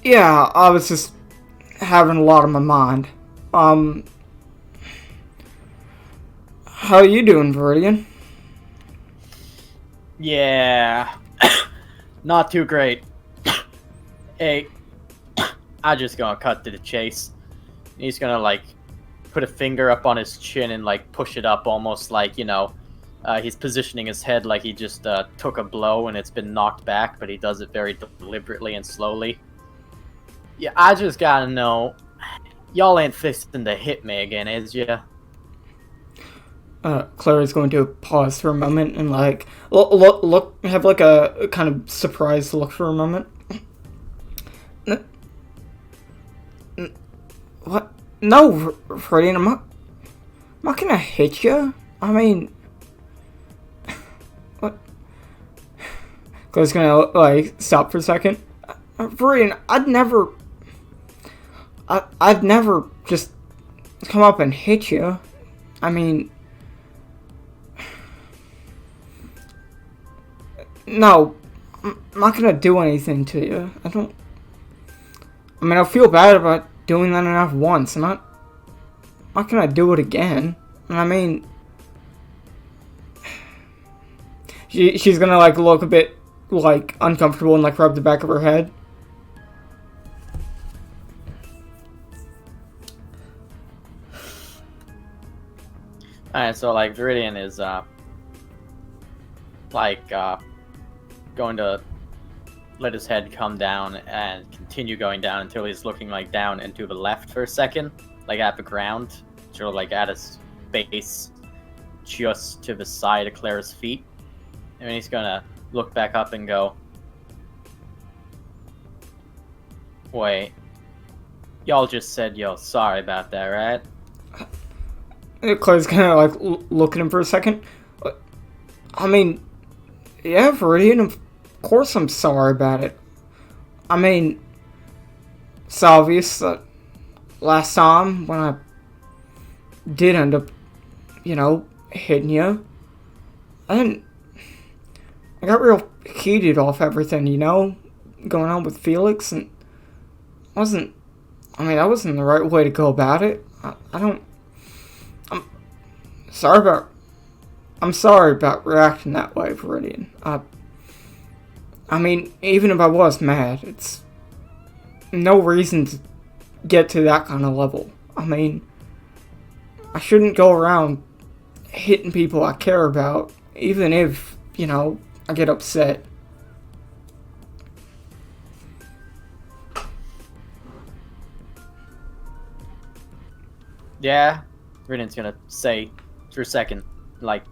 yeah, I was just having a lot on my mind. How you doing, Viridian? Yeah, not too great. Hey, I'm just gonna cut to the chase. He's gonna like put a finger up on his chin and like push it up, almost like, you know, he's positioning his head like he just took a blow and it's been knocked back, but he does it very deliberately and slowly. Yeah, I just gotta know, y'all ain't fisting to hit me again, is ya? Clara's going to pause for a moment and like look have like a kind of surprised look for a moment. What? No, Viridian, I'm not gonna hit you. I mean, what? Claire's gonna, like, stop for a second. Viridian, I'd never just come up and hit you. I mean... No, I'm not gonna do anything to you. I feel bad about doing that enough once. I'm not gonna do it again. And I mean... She's gonna, like, look a bit, like, uncomfortable and, like, rub the back of her head. Alright, so, like, Viridian is, going to let his head come down and continue going down until he's looking, like, down and to the left for a second, like, at the ground, sort of, like, at his base, just to the side of Clara's feet. And then he's gonna look back up and go, wait, y'all just said you're sorry about that, right? Claire's gonna, like, look at him for a second. I mean, yeah, Viridian, of course I'm sorry about it. I mean, it's obvious that last time when I did end up, hitting you, I got real heated off everything, going on with Felix, and that wasn't the right way to go about it. I'm sorry about reacting that way, Viridian. I mean, even if I was mad, it's no reason to get to that kind of level. I mean, I shouldn't go around hitting people I care about, even if, I get upset. Yeah, Viridian's gonna say for a second, like,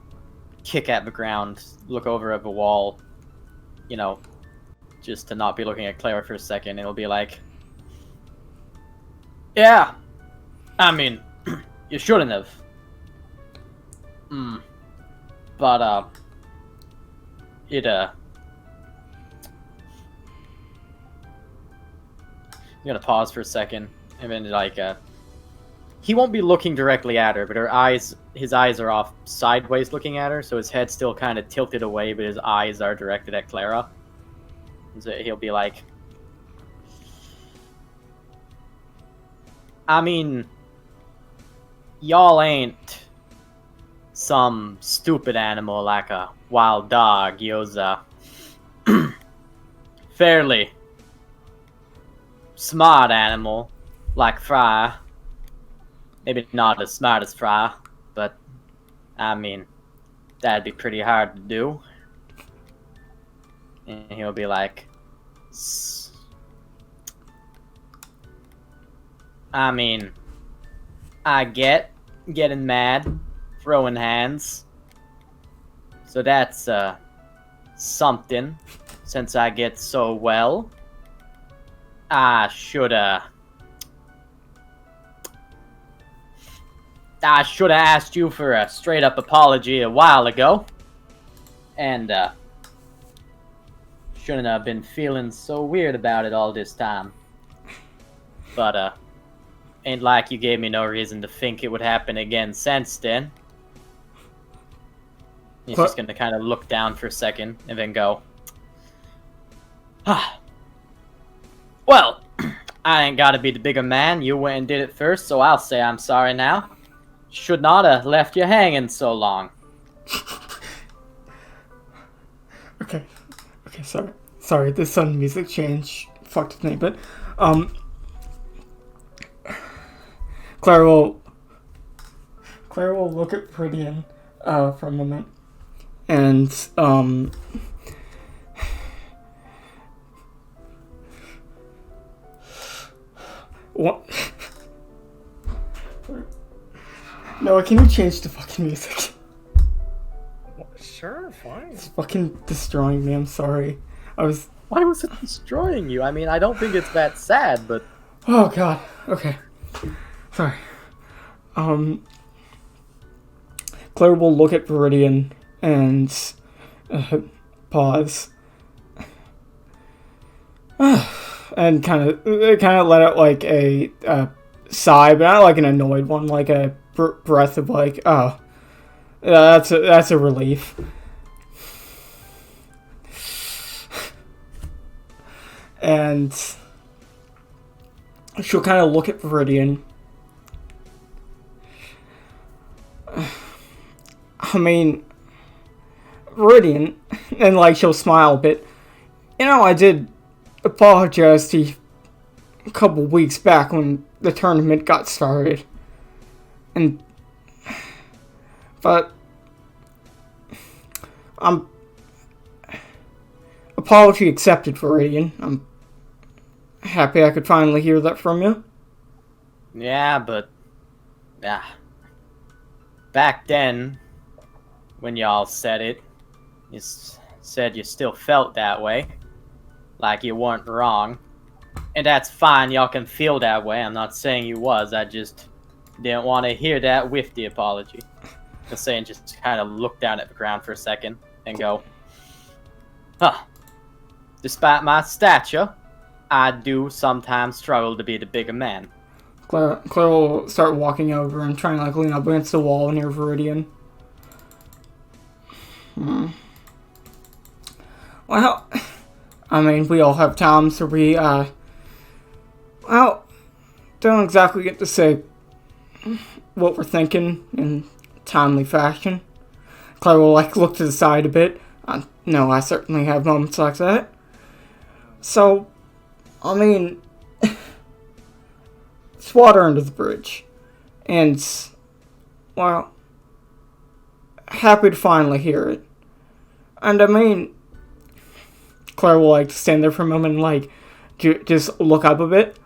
kick at the ground, look over at the wall, just to not be looking at Clara for a second, and it'll be like, yeah, I mean, you shouldn't have. But, you're gonna pause for a second, and then, like, he won't be looking directly at her, but his eyes are off sideways looking at her, so his head's still kind of tilted away, but his eyes are directed at Clara. So he'll be like, I mean, y'all ain't some stupid animal like a wild dog. Yo's a fairly smart animal like Fry. Maybe not as smart as Fry, but I mean, that'd be pretty hard to do. And he'll be like, I mean, I get getting mad, throwing hands. So that's something. Since I get so well, I should have asked you for a straight up apology a while ago. And shouldn't have been feeling so weird about it all this time. But ain't like you gave me no reason to think it would happen again since then. He's just gonna kind of look down for a second and then go, well, I ain't gotta be the bigger man. You went and did it first, so I'll say I'm sorry now. Should not have left you hanging so long. Okay, sorry, the sudden music change fucked with me, but, Clara will look at Viridian, for a moment, and, what? Noah, can you change the fucking music? Sure, fine. It's fucking destroying me, I'm sorry. Why was it destroying you? I mean, I don't think it's that sad, but... Oh, God. Okay. Sorry. Claire will look at Viridian and pause. And kind of let out like a sigh, but not like an annoyed one, like a breath of like, oh, yeah, that's a relief. And she'll kind of look at Viridian. I mean, Viridian, and like she'll smile a bit. You know, I did apologize to you a couple weeks back when the tournament got started. But apology accepted, Viridian. I'm happy I could finally hear that from you. Yeah, but back then, when y'all said it, you said you still felt that way, like you weren't wrong, and that's fine. Y'all can feel that way. I'm not saying you was. I just didn't want to hear that with the apology. The saying just kind of look down at the ground for a second and go, huh. Despite my stature, I do sometimes struggle to be the bigger man. Claire will start walking over and trying to like lean up against the wall near Viridian. Well, I mean, we all have times where we, don't exactly get to say what we're thinking in timely fashion. Claire will like look to the side a bit. No, I certainly have moments like that. So, I mean, it's water under the bridge. And, well, happy to finally hear it. And I mean, Claire will like stand there for a moment and like just look up a bit.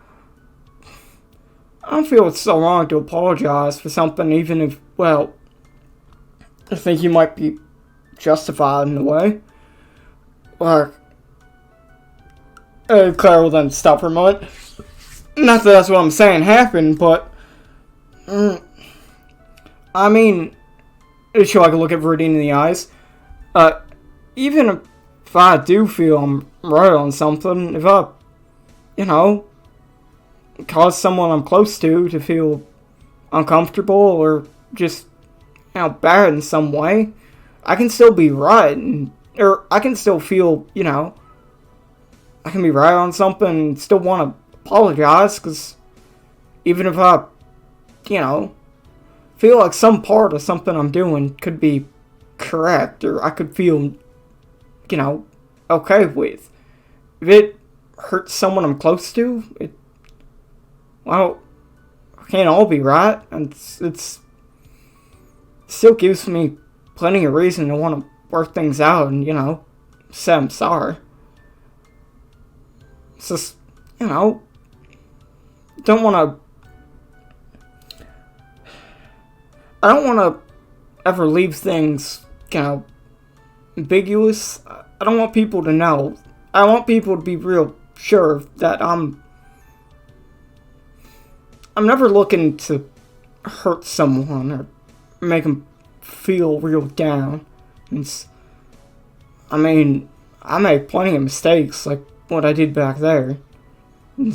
I don't feel it's so wrong to apologize for something, even if, well, I think you might be justified in a way. Like, Claire will then stop for a moment. Not that that's what I'm saying happened, but I mean, she'll like look at Viridian in the eyes. Even if I do feel I'm right on something, if I, you know, cause someone I'm close to feel uncomfortable or just, you know, bad in some way, I can still be right, or I can still feel, you know, I can be right on something and still want to apologize, because even if I, you know, feel like some part of something I'm doing could be correct, or I could feel, you know, okay with, if it hurts someone I'm close to, it can't all be right, and it's still gives me plenty of reason to want to work things out and, you know, say I'm sorry. It's just, you know, I don't want to ever leave things, you know, ambiguous. I don't want people to know. I want people to be real sure that I'm never looking to hurt someone or make them feel real down. I mean, I made plenty of mistakes, like what I did back there. I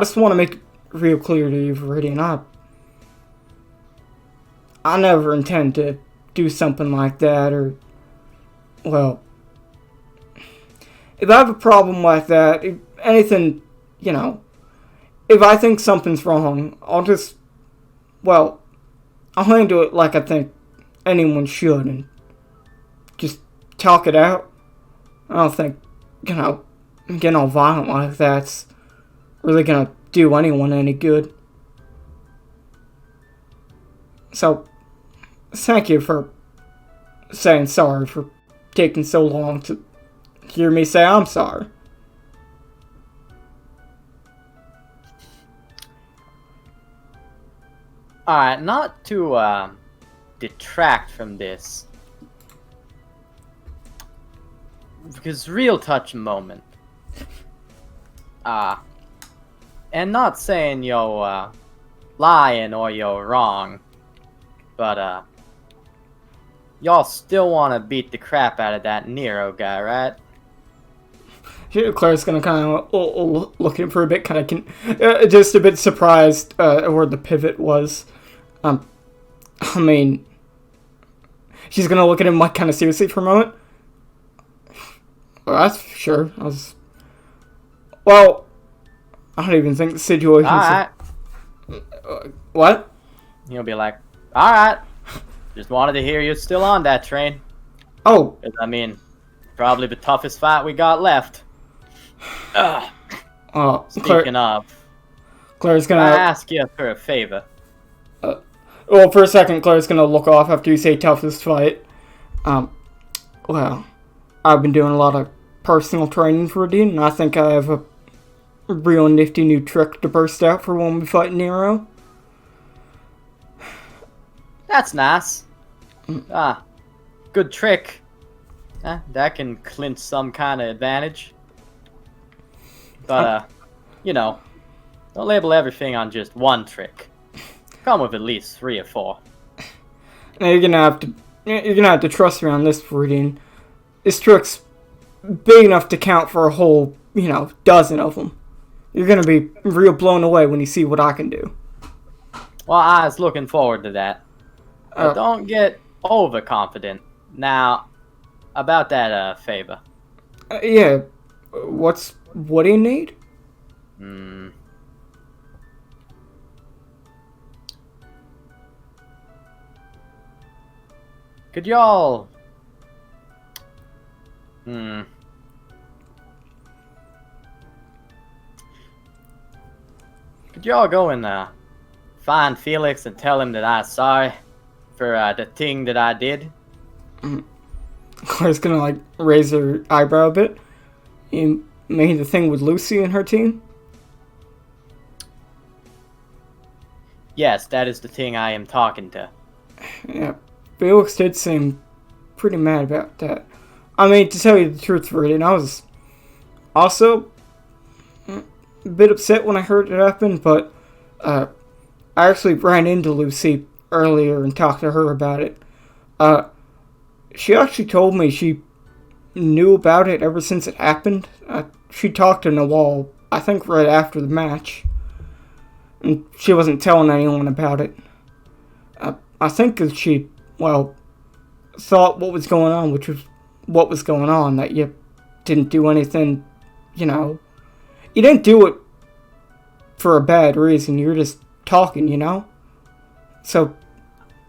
just want to make it real clear to you, Viridian, I never intend to do something like that, or, well, if I have a problem like that, if anything, you know, if I think something's wrong, I'll handle it like I think anyone should, and just talk it out. I don't think, you know, getting all violent like that's really gonna do anyone any good. So, thank you for saying sorry, for taking so long to hear me say I'm sorry. Alright, not to detract from this, because real touch moment. And not saying you're lying or you're wrong, but y'all still want to beat the crap out of that Nero guy, right? Claire's gonna kind of look at him for a bit, kind of just a bit surprised where the pivot was. I mean, she's gonna look at him like kind of seriously for a moment. Well, that's sure. Well, I don't even think the situation. Alright. What? He'll be like, alright. Just wanted to hear you're still on that train. Oh. 'Cause, I mean, probably the toughest fight we got left. Speaking of, Claire's can gonna I ask you for a favor? Well, for a second, Claire's gonna look off after you say toughest fight. Well, I've been doing a lot of personal training for Dean, and I think I have a real nifty new trick to burst out for when we fight Nero. That's nice. Good trick. That can clinch some kind of advantage. But, you know, don't label everything on just one trick. Come with at least 3 or 4. Now you're gonna have to trust me on this, Viridian. This trick's big enough to count for a whole, dozen of them. You're gonna be real blown away when you see what I can do. Well, I was looking forward to that. But don't get overconfident. Now, about that favor. Yeah. What do you need? Could y'all... Could y'all go and find Felix and tell him that I'm sorry for the thing that I did? Claire's gonna raise her eyebrow a bit. You mean the thing with Lucy and her team? Yes, that is the thing I am talking to. Yeah, Felix did seem pretty mad about that. I mean, to tell you the truth, Viridian, I was also a bit upset when I heard it happen, but I actually ran into Lucy earlier and talked to her about it. She actually told me she knew about it ever since it happened. She talked to Nawal, I think right after the match. And she wasn't telling anyone about it. I think that she, thought what was going on, which was what was going on, that you didn't do anything, You didn't do it for a bad reason, you were just talking, So...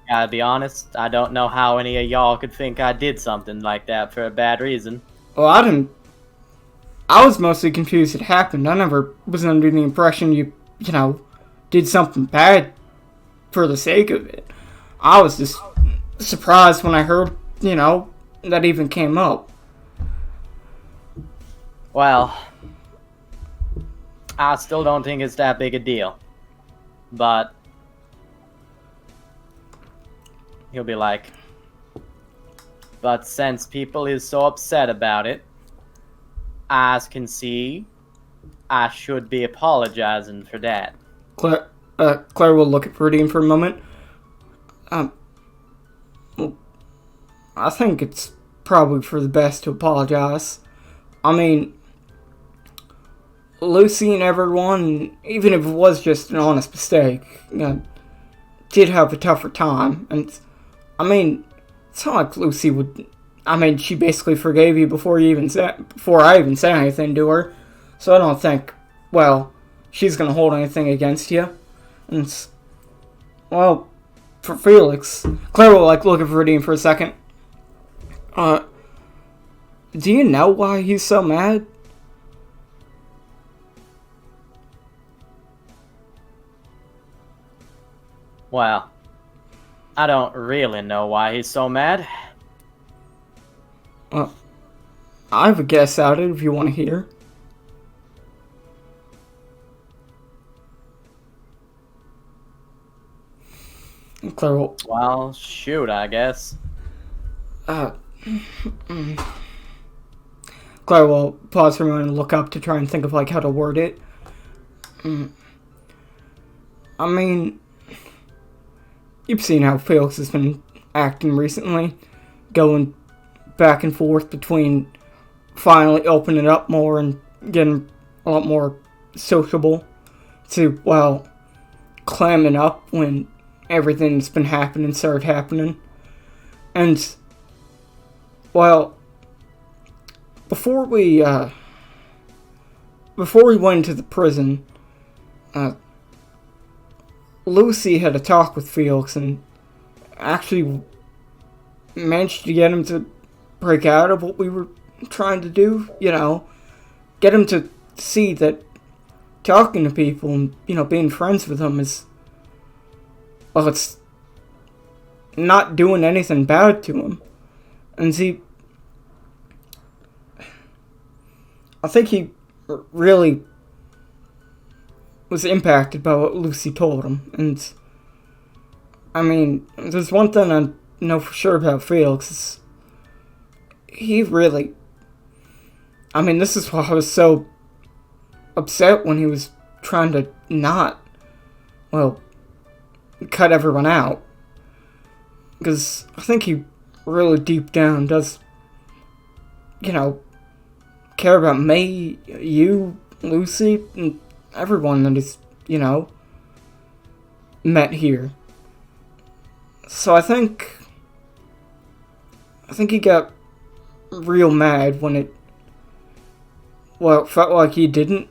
Gotta be honest, I don't know how any of y'all could think I did something like that for a bad reason. Well, I was mostly confused it happened. I never was under the impression you did something bad for the sake of it. I was just surprised when I heard, that even came up. Well, I still don't think it's that big a deal. But he'll be like, but since people is so upset about it, I can see I should be apologizing for that. Claire will look at Viridian for a moment. I think it's probably for the best to apologize. I mean, Lucy and everyone, even if it was just an honest mistake, did have a tougher time. And, it's not like Lucy would... she basically forgave you before I even said anything to her. So I don't think, she's gonna hold anything against you. And for Felix, Claire will look at Viridian for a second. Do you know why he's so mad? Well, I don't really know why he's so mad. I have a guess at it if you want to hear. Claire will... Well, shoot, I guess. Claire will pause for a moment and look up to try and think of how to word it. You've seen how Felix has been acting recently, going back and forth between finally opening up more and getting a lot more sociable to, well, clamming up when everything that's been happening started happening. And, well, before we went into the prison, Lucy had a talk with Felix and actually managed to get him to break out of what we were trying to do, get him to see that talking to people and, being friends with them is, well, it's not doing anything bad to him. And see, I think he really was impacted by what Lucy told him. And, I mean, there's one thing I know for sure about Felix, is he really, I mean, this is why I was so upset when he was trying to not, well, cut everyone out. Because I think he really deep down does, care about me, you, Lucy, and everyone that he's, met here. So I think he got real mad when it felt like he didn't,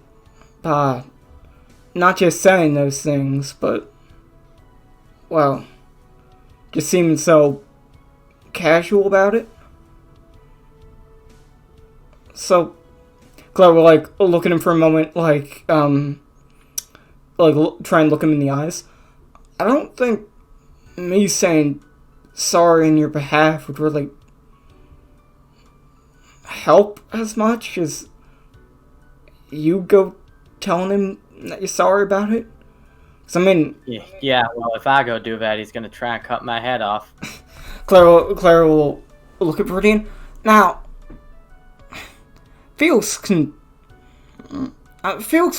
by not just saying those things, but, well, just seeming so casual about it. So, Clara, look at him for a moment, try and look him in the eyes. I don't think me saying sorry on your behalf would really help as much as you go telling him that you're sorry about it. 'Cause, I mean... Yeah, well, if I go do that, he's gonna try and cut my head off. Clara will look at Viridian. Now, Felix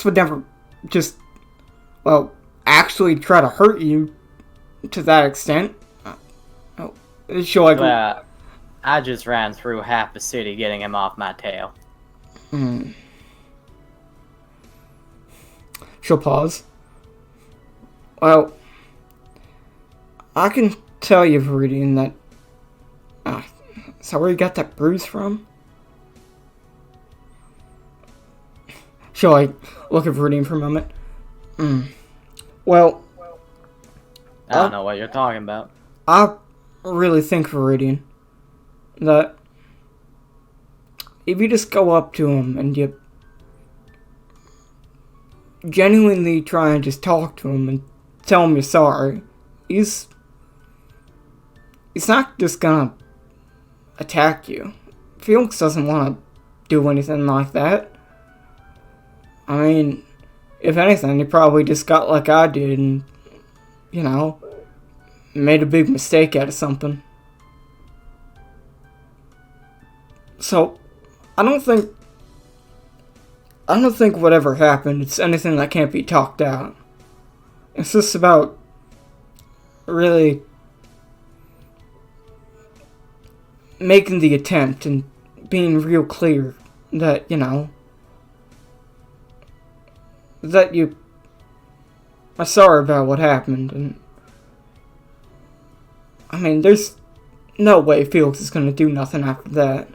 would never just, well, actually try to hurt you to that extent. She'll I just ran through half the city getting him off my tail. She'll pause. Well, I can tell you, Viridian, that... is that where you got that bruise from? She'll, look at Viridian for a moment. Well... I don't know what you're talking about. I really think, Viridian, that if you just go up to him and you genuinely try and just talk to him and tell him you're sorry, he's not just gonna attack you. Felix doesn't want to do anything like that. I mean, if anything, he probably just got like I did and, made a big mistake out of something. So, I don't think whatever happened, it's anything that can't be talked out. It's just about really making the attempt and being real clear that, that you are sorry about what happened. And I mean, there's no way Felix is going to do nothing after that.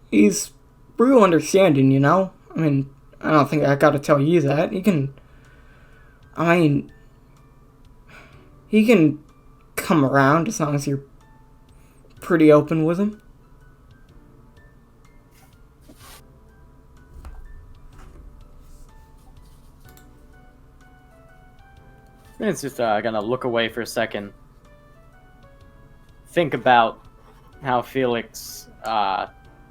He's real understanding, I mean, I don't think I gotta tell you that. He can come around as long as you're pretty open with him. It's just gonna look away for a second. Think about how Felix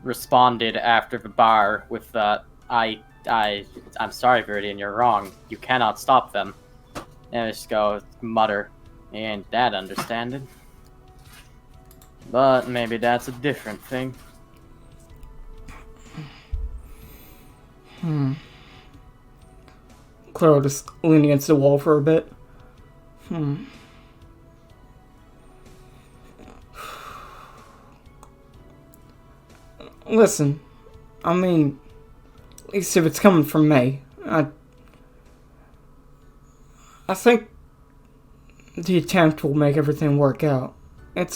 responded after the bar with I'm sorry, Viridian, you're wrong. You cannot stop them. And I just go mutter, ain't that understanding? But maybe that's a different thing. Clara just leaned against the wall for a bit. Listen, I mean, at least if it's coming from me, I think the attempt will make everything work out. And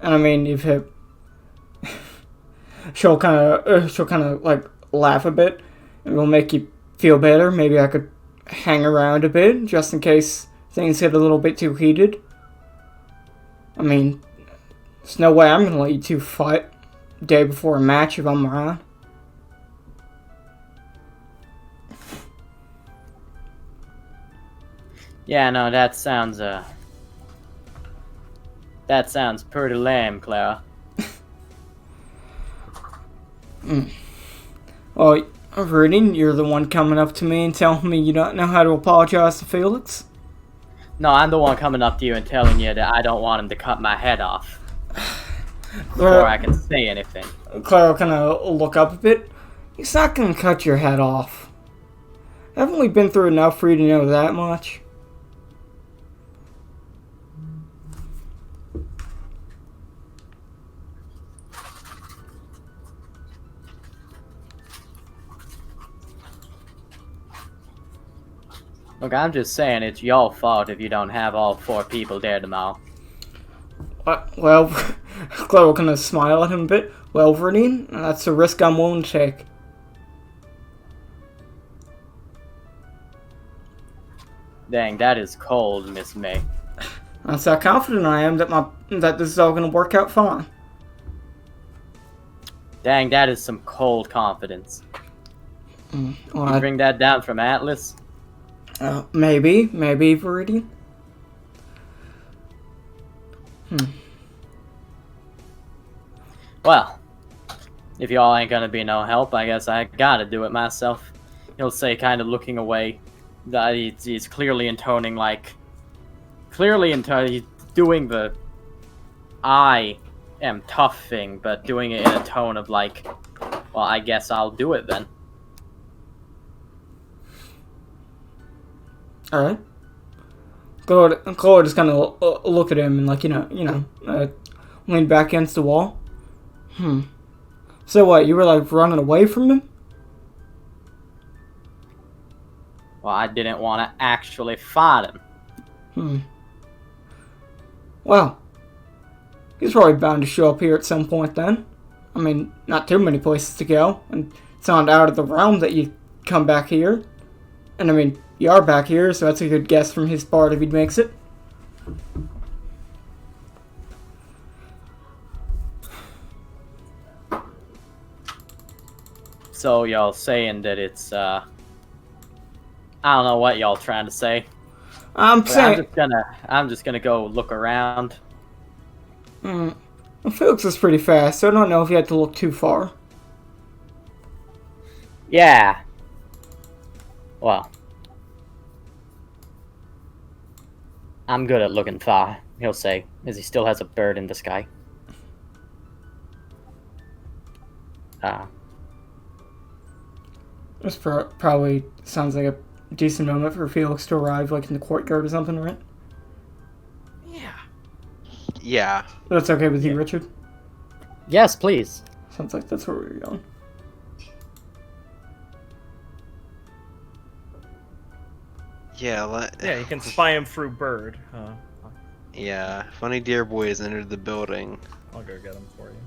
I mean, if it, she'll kind of like laugh a bit, and it'll make you feel better. Maybe I could hang around a bit just in case things get a little bit too heated. I mean, there's no way I'm gonna let you two fight day before a match if I'm around. Yeah, no, that sounds pretty lame, Clara. Well, Rudy, you're the one coming up to me and telling me you don't know how to apologize to Felix? No, I'm the one coming up to you and telling you that I don't want him to cut my head off before I can say anything. Clara kind of look up a bit. He's not gonna cut your head off. Haven't we been through enough for you to know that much? Look, I'm just saying it's your fault if you don't have all 4 people there tomorrow. Well, Clara will kind of smile at him a bit. Well, Verdine, that's a risk I'm willing to take. Dang, that is cold, Miss May. That's how confident I am that this is all going to work out fine. Dang, that is some cold confidence. Well, You bring that down from Atlas? maybe, Viridian. Well, if y'all ain't gonna be no help, I guess I gotta do it myself. He'll say, kind of looking away. That he's clearly intoning, he's doing the I am tough thing, but doing it in a tone of like, well, I guess I'll do it then. All right. Chloe just kind of look at him and lean back against the wall. So what? You were like running away from him? Well, I didn't want to actually fight him. Well, he's probably bound to show up here at some point then. I mean, not too many places to go, and it's not out of the realm that you come back here. And I mean, you are back here, so that's a good guess from his part if he makes it. So y'all saying that it's I don't know what y'all trying to say. I'm just gonna go look around. Well, Felix is pretty fast, so I don't know if you had to look too far. Yeah. Well, I'm good at looking far, he'll say, as he still has a bird in the sky. This probably sounds like a decent moment for Felix to arrive, like in the courtyard or something, right? Yeah. That's okay with you, Richard? Yes, please. Sounds like that's where we were going. Yeah, Yeah, you can spy him through bird. Yeah, Funny Dear Boy has entered the building. I'll go get him for you.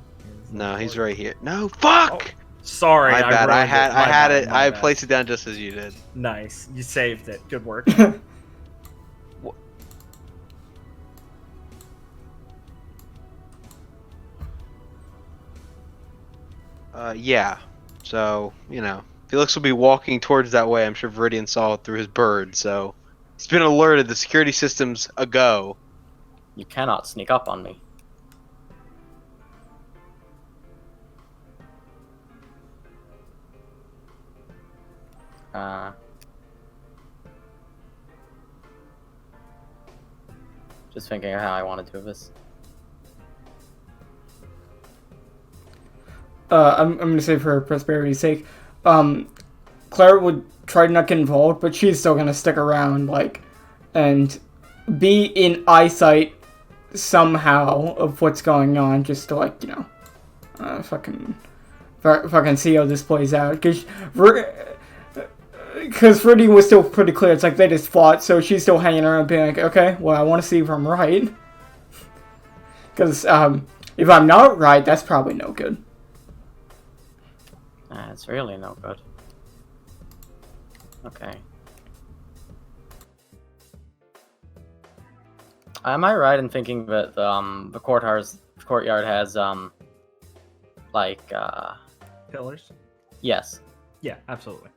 No, he's right here. No, fuck! Oh, sorry, My bad. I had it. My I bad. placed it down just as you did. Nice, you saved it. Good work. Yeah. So, Felix will be walking towards that way. I'm sure Viridian saw it through his bird, so he's been alerted. The security system's a go. You cannot sneak up on me. Just thinking of how I want to do this. I'm going to say for prosperity's sake, Clara would try to not get involved, but she's still going to stick around, and be in eyesight somehow of what's going on, just to like, fucking see how this plays out. Because Rudy was still pretty clear. It's like they just fought, so she's still hanging around being like, okay, well, I want to see if I'm right. Because if I'm not right, that's probably no good. It's really no good. Okay. Am I right in thinking that the courtyard has Pillars? yes. Yeah, absolutely.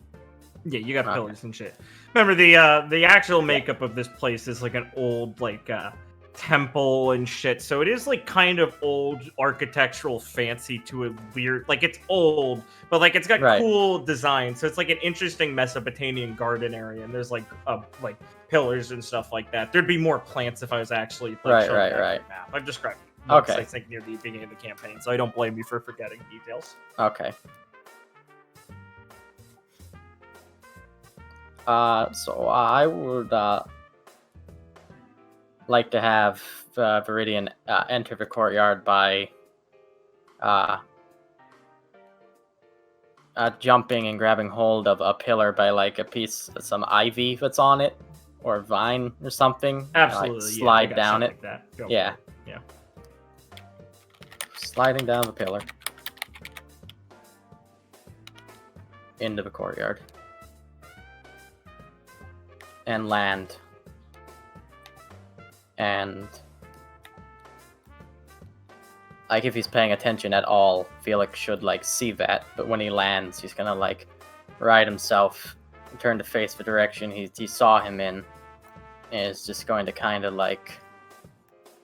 Yeah, you got Okay. pillars and shit. Remember, the actual makeup of this place is like an old temple and shit. So it is like kind of old architectural fancy to a weird, like it's old, but like it's got Right. cool design. So it's like an interesting Mesopotamian garden area, and there's like pillars and stuff like that. There'd be more plants if I was actually Right, showing right, that right. map. I've described it once, Okay. I think near the beginning of the campaign, so I don't blame you for forgetting details. Okay. So I would like to have Viridian enter the courtyard by jumping and grabbing hold of a pillar by like a piece of some ivy that's on it, or vine or something. Absolutely, Like, yeah, I slide got down shit it. like that. Go Yeah. for it. Yeah. Sliding down the pillar into the courtyard and land. And like if he's paying attention at all, Felix should like see that. But when he lands, he's gonna like right himself and turn to face the direction he saw him in, and is just going to kind of like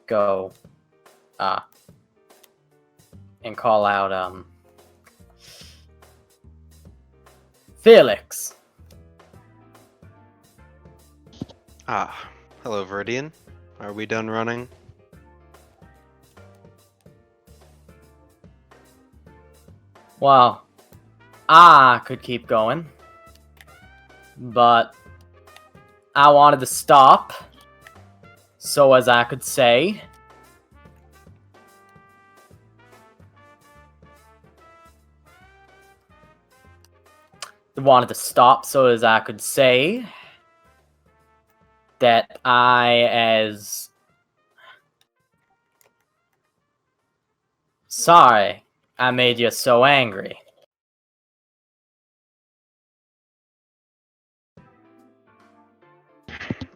go and call out Felix. Hello, Viridian. Are we done running? Well, I could keep going, but I wanted to stop so as I could say that sorry I made you so angry.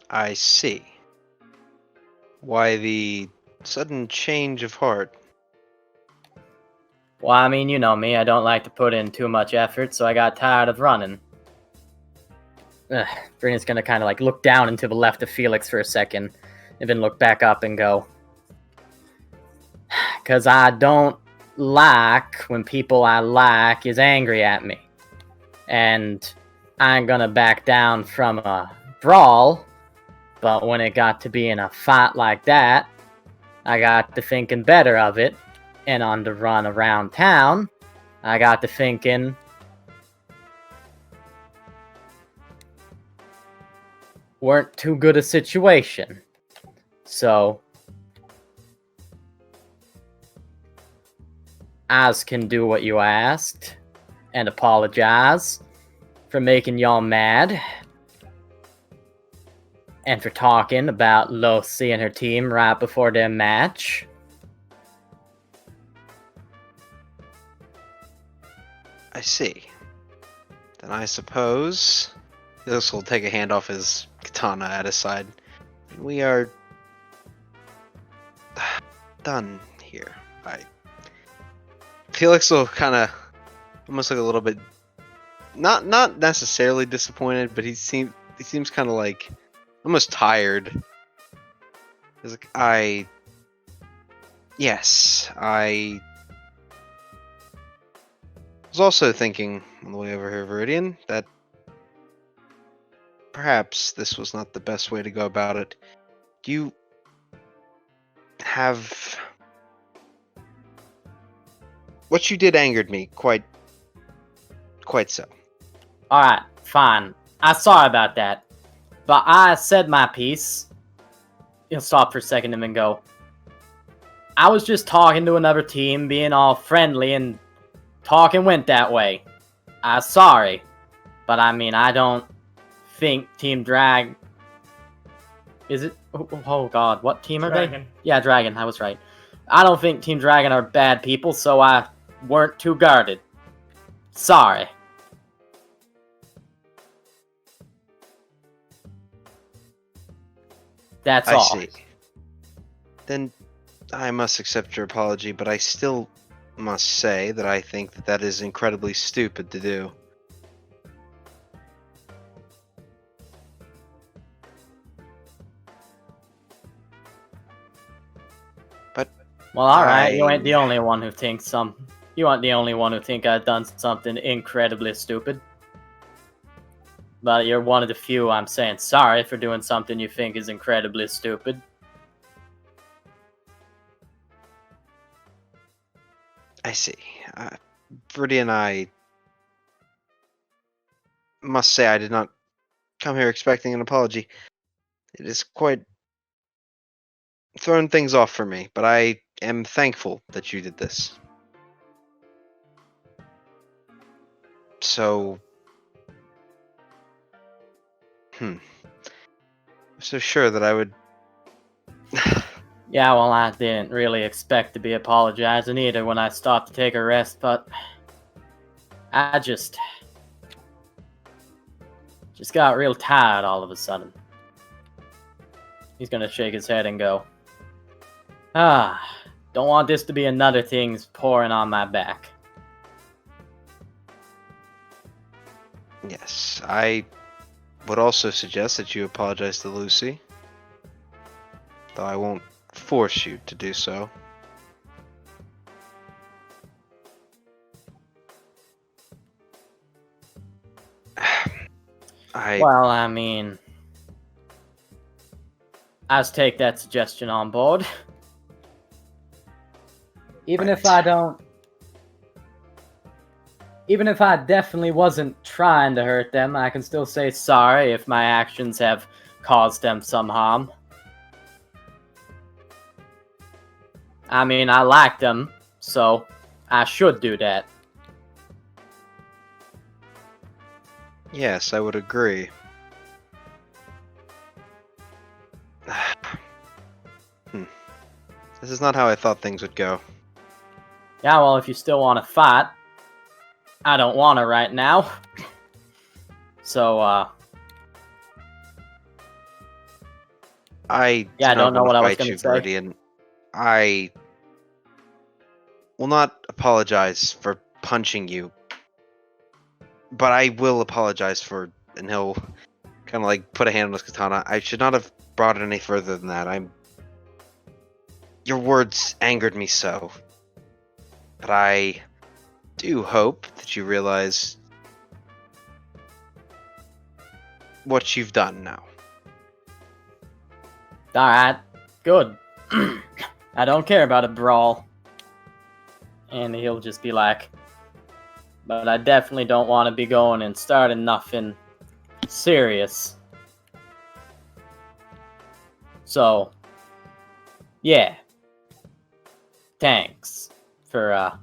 I see. Why the sudden change of heart? Well, I mean, you know me, I don't like to put in too much effort, so I got tired of running. Brina's gonna kind of like look down and to the left of Felix for a second, and then look back up and go, "'Cause I don't like when people I like is angry at me. And I ain't gonna back down from a brawl, but when it got to be in a fight like that, I got to thinking better of it, and on the run around town, I got to thinking, weren't too good a situation. So, Oz can do what you asked, and apologize for making y'all mad, and for talking about Lucy and her team right before their match. I see. Then I suppose this will take a hand off his katana at his side. We are done here. Felix will kind of almost like a little bit not necessarily disappointed, but he seems kind of like almost tired. He's like, I was also thinking on the way over here, Viridian, that perhaps this was not the best way to go about it. Do you have... What you did angered me, quite so. Alright, fine. I'm sorry about that. But I said my piece. He'll stop for a second and then go, I was just talking to another team, being all friendly, and talking went that way. I'm sorry. But I mean, I don't think Team Drag... Is it? Oh god, what team are they? Yeah, Dragon, I was right. I don't think Team Dragon are bad people, so I weren't too guarded. Sorry. That's all. I see. Then I must accept your apology, but I still must say that I think that that is incredibly stupid to do. But Well, alright, you ain't the only one who thinks You aren't the only one who think I've done something incredibly stupid. But you're one of the few I'm saying sorry for doing something you think is incredibly stupid. I see. Verdi and I must say I did not come here expecting an apology. It is quite thrown things off for me, but I am thankful that you did this. So... I'm so sure that I would... Yeah, well, I didn't really expect to be apologizing either when I stopped to take a rest, but... I just got real tired all of a sudden. He's gonna shake his head and go, don't want this to be another thing pouring on my back. Yes, I would also suggest that you apologize to Lucy. Though I won't force you to do so. Well, I mean, I'll take that suggestion on board. Even if I definitely wasn't trying to hurt them, I can still say sorry if my actions have caused them some harm. I mean, I like them, so I should do that. Yes, I would agree. This is not how I thought things would go. Yeah, well, if you still want to fight, I don't want to right now. So, I don't know what I was going to say. Birdie, and I will not apologize for punching you, but I will apologize for, and he'll kind of like put a hand on his katana. I should not have brought it any further than that. Your words angered me so, but I do hope that you realize what you've done now. Alright, good. I don't care about a brawl. And he'll just be like, but I definitely don't want to be going and starting nothing serious. So, yeah. Thanks for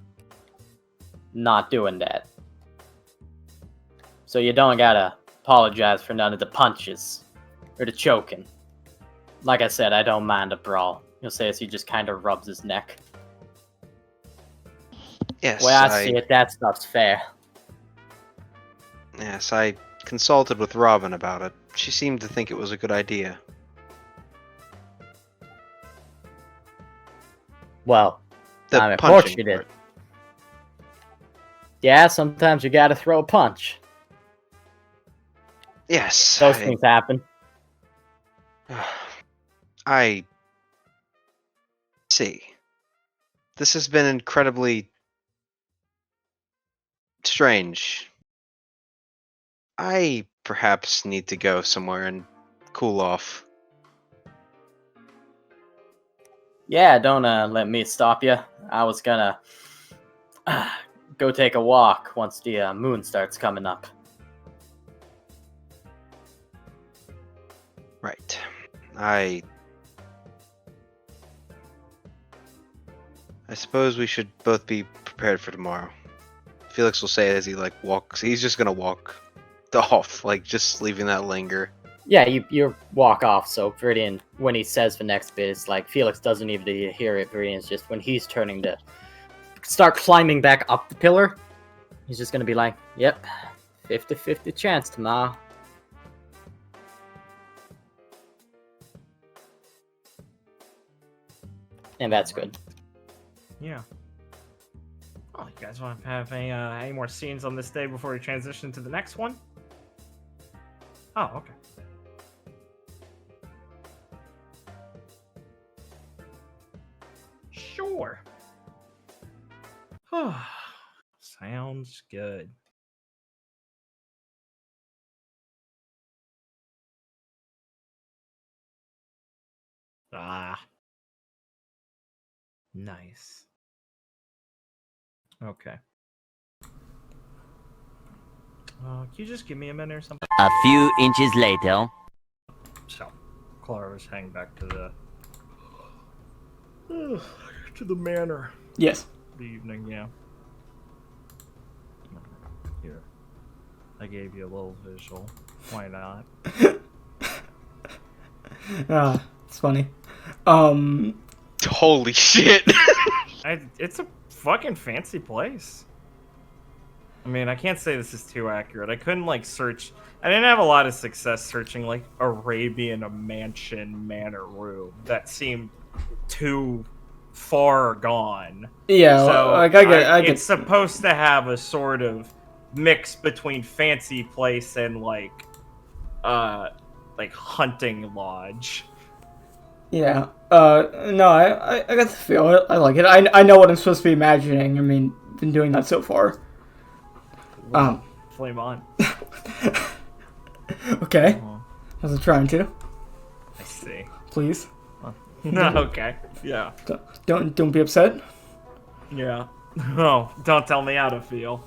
not doing that. So you don't gotta apologize for none of the punches or the choking. Like I said, I don't mind a brawl. You'll say as he just kind of rubs his neck. Yes, The way I see it, that stuff's fair. Yes, I consulted with Robin about it. She seemed to think it was a good idea. Well, The of punching course you did. part. Yeah, sometimes you gotta throw a punch. Yes. Those things happen. I see. This has been incredibly strange. I perhaps need to go somewhere and cool off. Yeah, don't let me stop you. I was gonna go take a walk once the moon starts coming up. Right. I I suppose we should both be prepared for tomorrow. Felix will say as he walks. He's just gonna walk off, just leaving that linger. Yeah, you walk off. So Viridian, when he says the next bit, it's like Felix doesn't even hear it. Viridian's just when he's turning to start climbing back up the pillar. He's just gonna be like, "Yep, 50-50 chance tomorrow." And that's good. Yeah. Oh, you guys want to have any more scenes on this day before we transition to the next one? Oh, okay. Sure. Sounds good. Ah. Nice. Okay. Can you just give me a minute or something? A few inches later. So, Clara's heading back to the manor. Yes. The evening, yeah. Here. I gave you a little visual. Why not? It's funny. Holy shit! It's a fucking fancy place. I mean, I can't say this is too accurate. I couldn't search. I didn't have a lot of success searching Arabian mansion manor room. That seemed too far gone. Yeah, So I get. it's supposed to have a sort of mix between fancy place and hunting lodge. Yeah. No, I got the feel. I like it. I know what I'm supposed to be imagining. I mean, been doing that so far. Flame on. Okay. I was trying to. I see. Please. No, okay. Yeah. Don't be upset. Yeah. Oh, don't tell me how to feel.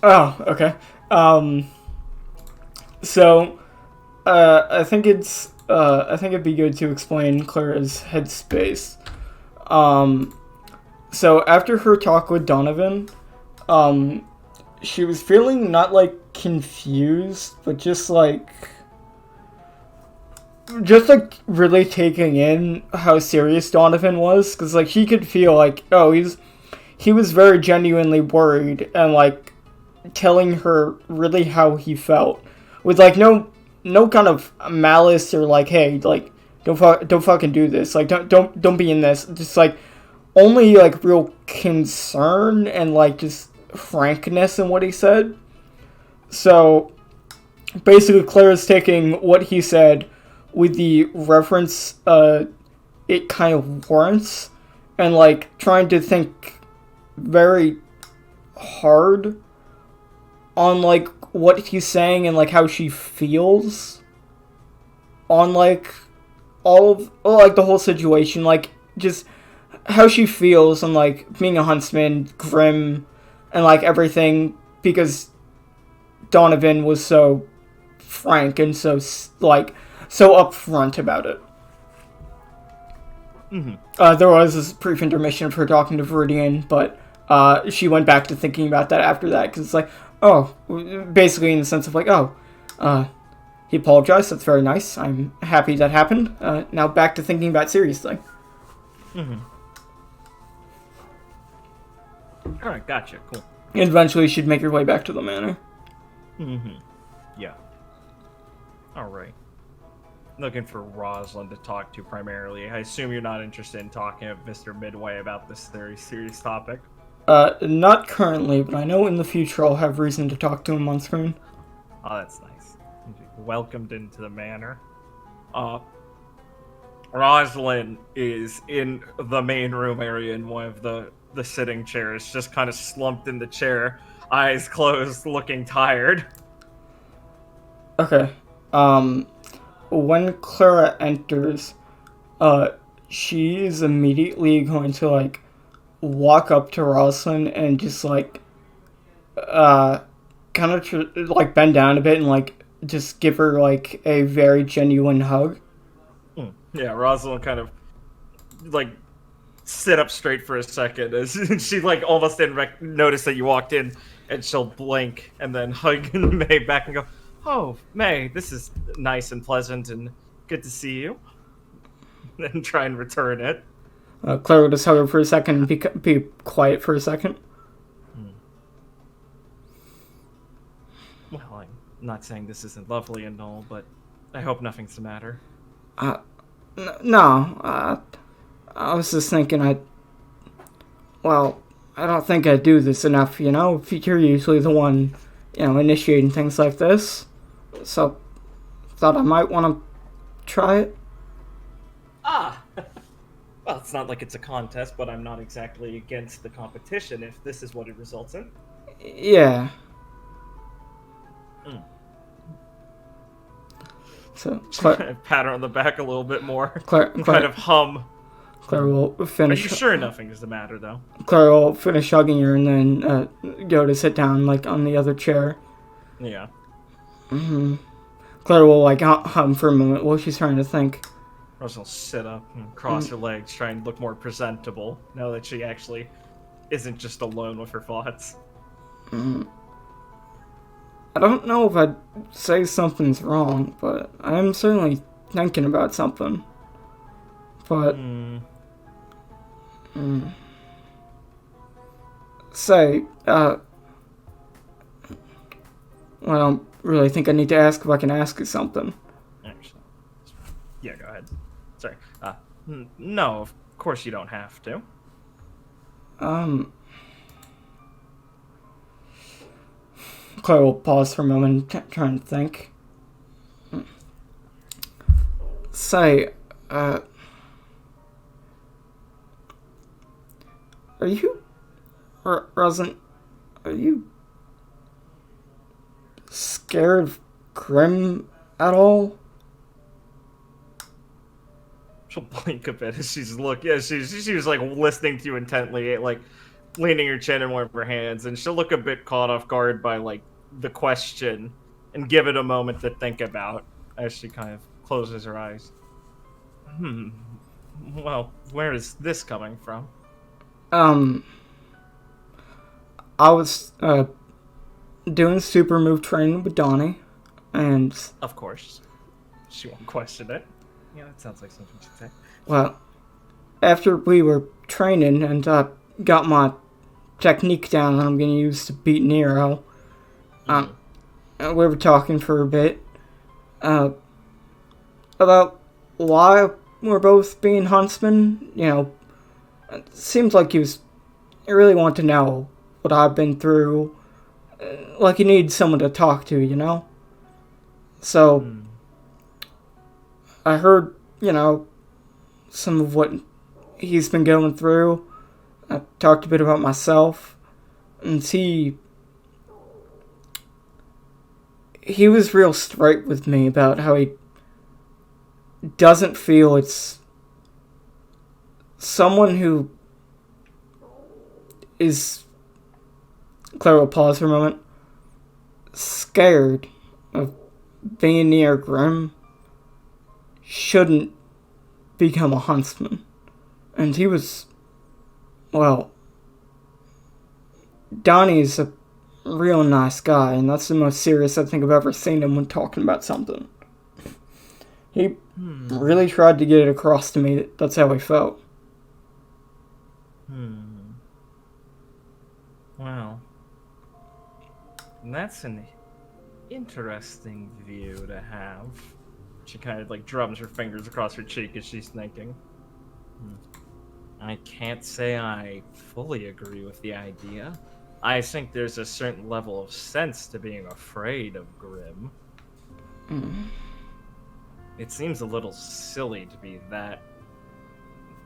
Oh, okay. So, I think it'd be good to explain Clara's headspace. So after her talk with Donovan, she was feeling not confused, but just really taking in how serious Donovan was, because she could feel he was very genuinely worried and telling her really how he felt with no kind of malice or hey, don't fucking do this, don't be in this, just only real concern and just frankness in what he said. So basically Clara's taking what he said with the reference it kind of warrants and trying to think very hard on what he's saying and how she feels on all of the whole situation, just how she feels and being a huntsman, grim, and everything, because Donovan was so frank and so upfront about it. Mm-hmm. There was this brief intermission of her talking to Viridian, but she went back to thinking about that after that, because it's basically in the sense of he apologized, that's very nice, I'm happy that happened, now back to thinking about serious thing. Mm-hmm. Alright, gotcha, cool. And eventually she'd make her way back to the manor. Mm-hmm. Yeah. Alright. Looking for Roselyn to talk to primarily. I assume you're not interested in talking with Mr. Midway about this very serious topic? Not currently, but I know in the future I'll have reason to talk to him on screen. Oh, that's nice. Welcomed into the manor. Roselyn is in the main room area in one of the sitting chairs, just kind of slumped in the chair, eyes closed, looking tired. Okay. When Clara enters, she is immediately going to, walk up to Roselyn and just, kind of, bend down a bit and, just give her, a very genuine hug. Yeah, Roselyn kind of, sit up straight for a second as she like almost didn't notice that you walked in, and she'll blink and then hug May back and go, "Oh, May, this is nice and pleasant and good to see you." And try and return it. Clara will just hug her for a second and be quiet for a second. Well, I'm not saying this isn't lovely and all, but I hope nothing's the matter. No, I was just thinking I don't think I do this enough, you know? You're usually the one, initiating things like this. So, thought I might want to try it. Ah! Well, it's not like it's a contest, but I'm not exactly against the competition if this is what it results in. Yeah. So, pat her on the back a little bit more. Claire, kind of hum. Clara will finish. Are you sure nothing is the matter, though? Clara will finish hugging her and then go to sit down, like, on the other chair. Yeah. Clara will, like, hum for a moment while she's trying to think. Rose will sit up and cross her legs, try and look more presentable, now that she actually isn't just alone with her thoughts. I don't know if I'd say something's wrong, but I'm certainly thinking about something. But, say, I don't really think I need to ask if I can ask you something. Actually, yeah, go ahead. Sorry. No, of course you don't have to. Claire will pause for a moment, trying to think. Say, are you, Roselyn, are you scared of Grim at all? She'll blink a bit as she's she was like listening to you intently, like leaning her chin in one of her hands, and she'll look a bit caught off guard by like the question and give it a moment to think about as she kind of closes her eyes. Well, where is this coming from? I was doing super move training with Donnie, and Of course. She won't question it. Yeah, that sounds like something she'd say. well, after we were training and got my technique down that I'm going to use to beat Nero, we were talking for a bit about why we're both being huntsmen. It seems like he really wanted to know what I've been through. Like he needs someone to talk to, So, I heard, some of what he's been going through. I talked a bit about myself, and he was real straight with me about how he doesn't feel it's someone who is, Clara will pause for a moment, scared of being near Grim shouldn't become a huntsman. And he was, well, Donnie's a real nice guy, and that's the most serious I think I've ever seen him when talking about something. He really tried to get it across to me that that's how he felt. Well, that's an interesting view to have. She kind of like drums her fingers across her cheek as she's thinking. I can't say I fully agree with the idea. I think there's a certain level of sense to being afraid of Grim. It seems a little silly to be that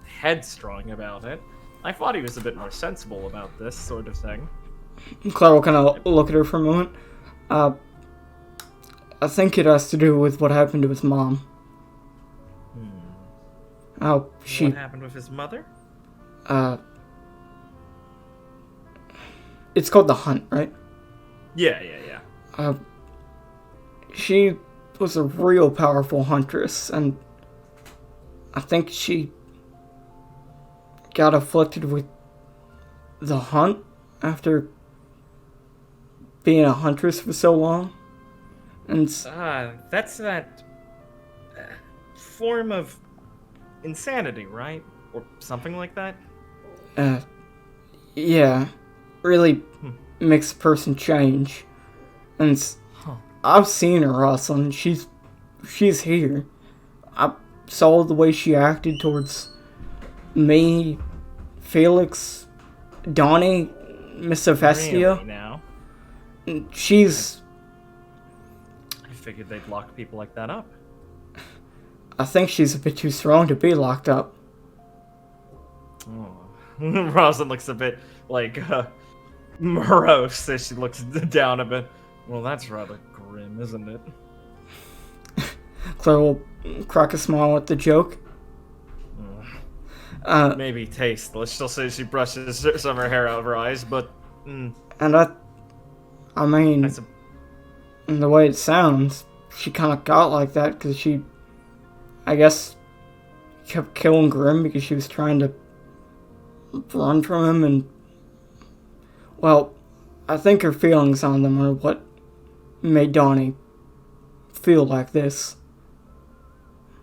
headstrong about it. I thought he was a bit more sensible about this sort of thing. Clara will kind of look at her for a moment. I think it has to do with what happened to his mom. How she... What happened with his mother? It's called The Hunt, right? Yeah. She was a real powerful huntress, and I think she got afflicted with the hunt after being a huntress for so long. And That's that form of insanity, right? Or something like that? Yeah, really makes a person change. And I've seen her, Roselyn. She's here. I saw the way she acted towards me, Felix, Donnie, Miss Hephaestia. Really now? She's... I figured they'd lock people like that up. I think she's a bit too strong to be locked up. Oh. Roselyn looks a bit, like, morose as she looks down a bit. Well, that's rather grim, isn't it? Claire will crack a smile at the joke. Maybe tasteless. She'll say she brushes some of her hair out of her eyes, but... And I mean, the way it sounds, she kind of got like that because she, I guess, kept killing Grimm because she was trying to run from him, and, well, I think her feelings on them are what made Donnie feel like this.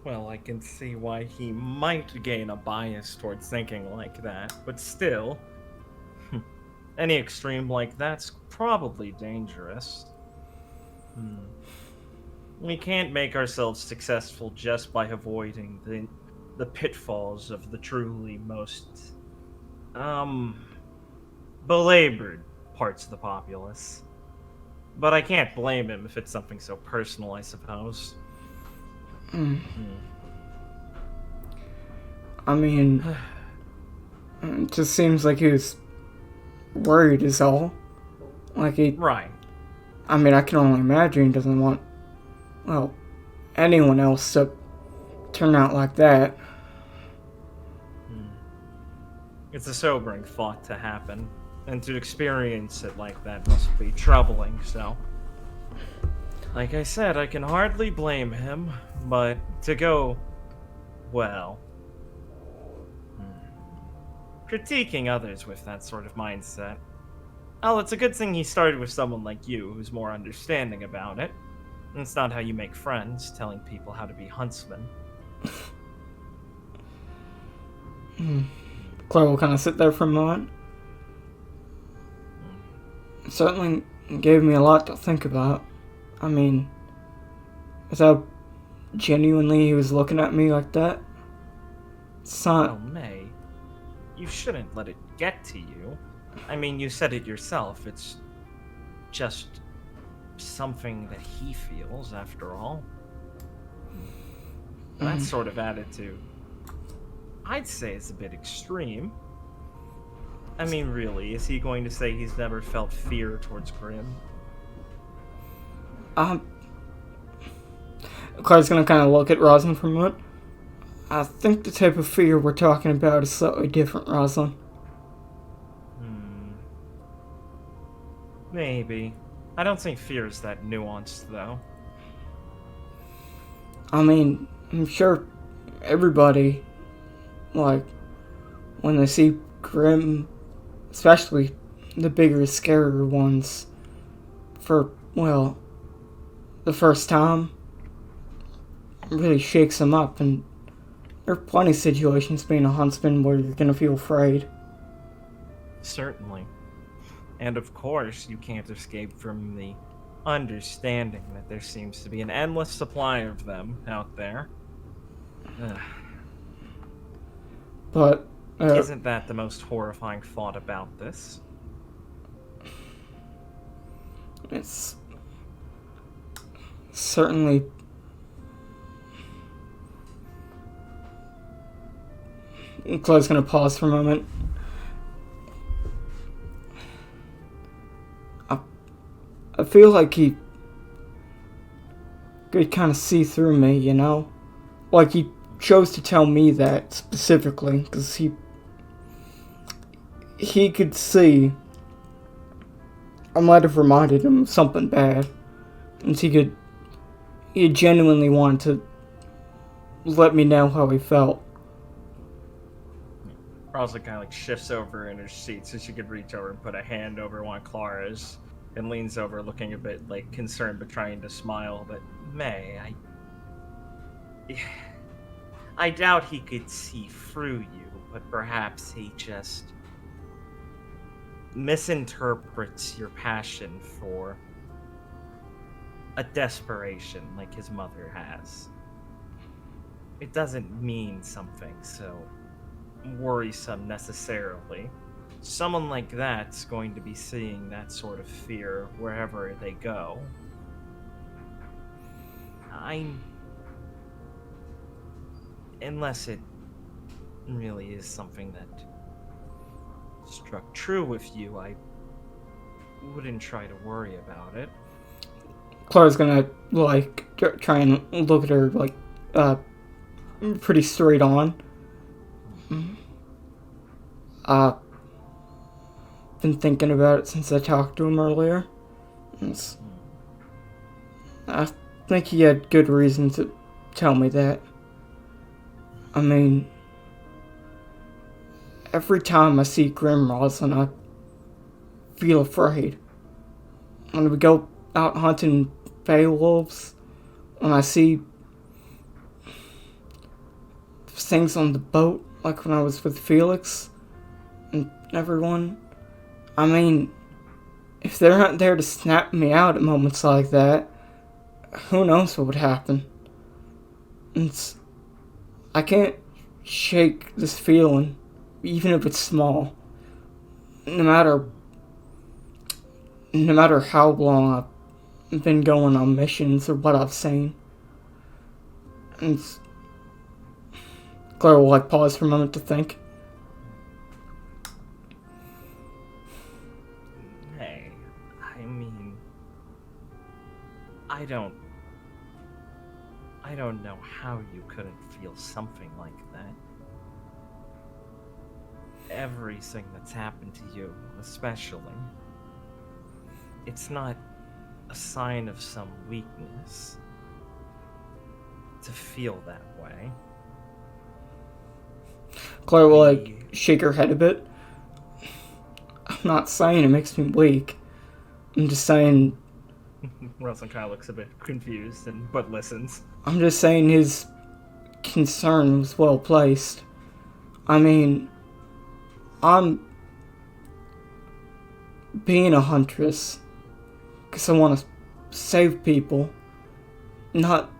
Well, I can see why he might gain a bias towards thinking like that, but still, any extreme like that's probably dangerous. We can't make ourselves successful just by avoiding the pitfalls of the truly most belabored parts of the populace. But I can't blame him if it's something so personal, I suppose. I mean, it just seems like he was worried is all. Like he... Right. I mean, I can only imagine he doesn't want, well, anyone else to turn out like that. It's a sobering thought to happen, and to experience it like that must be troubling, so... Like I said, I can hardly blame him, but to go, well... critiquing others with that sort of mindset... Well, it's a good thing he started with someone like you, who's more understanding about it. It's not how you make friends, telling people how to be huntsmen. Claire will kind of sit there for a moment. It certainly gave me a lot to think about. I mean, is how genuinely he was looking at me like that? It's not... Well, May, you shouldn't let it get to you. I mean, you said it yourself, it's just something that he feels, after all. That sort of attitude, I'd say it's a bit extreme. I mean, really, is he going to say he's never felt fear towards Grimm? Claire's gonna kind of look at Roselyn for a moment. I think the type of fear we're talking about is slightly different, Roselyn. Maybe. I don't think fear is that nuanced, though. I mean, I'm sure everybody, like, when they see Grimm, especially the bigger, scarier ones, for, well, the first time, it really shakes them up, and there are plenty of situations being a huntsman where you're gonna feel afraid. Certainly. And of course, you can't escape from the understanding that there seems to be an endless supply of them out there. But, isn't that the most horrifying thought about this? it's certainly... Chloe's gonna pause for a moment. I feel like he could kind of see through me, you know? Like he chose to tell me that specifically, because he could see I might have reminded him of something bad. And he genuinely wanted to let me know how he felt. Roselyn kind of like shifts over in her seat so she could reach over and put a hand over one of Clara's, and leans over, looking a bit like concerned but trying to smile. But May, I doubt he could see through you, but perhaps he just misinterprets your passion for a desperation like his mother has. It doesn't mean something so worrisome necessarily. Someone like that's going to be seeing that sort of fear wherever they go. Unless it really is something that struck true with you, I wouldn't try to worry about it. Clara's gonna, like, try and look at her, like, pretty straight on. Been thinking about it since I talked to him earlier. I think he had good reason to tell me that. I mean, every time I see Grim Roselyn, I feel afraid. When we go out hunting wolves, when I see things on the boat, like when I was with Felix and everyone, I mean, if they're not there to snap me out at moments like that, who knows what would happen. I can't shake this feeling, even if it's small. No matter how long I've been going on missions or what I've seen. And Clara will, like, pause for a moment to think. Hey, I mean, I don't know how you couldn't feel something like that. Everything that's happened to you, especially, it's not a sign of some weakness to feel that way. Clara will, like, shake her head a bit. I'm not saying it makes me weak. I'm just saying... Roselyn kind of looks a bit confused, but listens. I'm just saying his concern was well placed. I mean, I'm being a huntress because I want to save people, not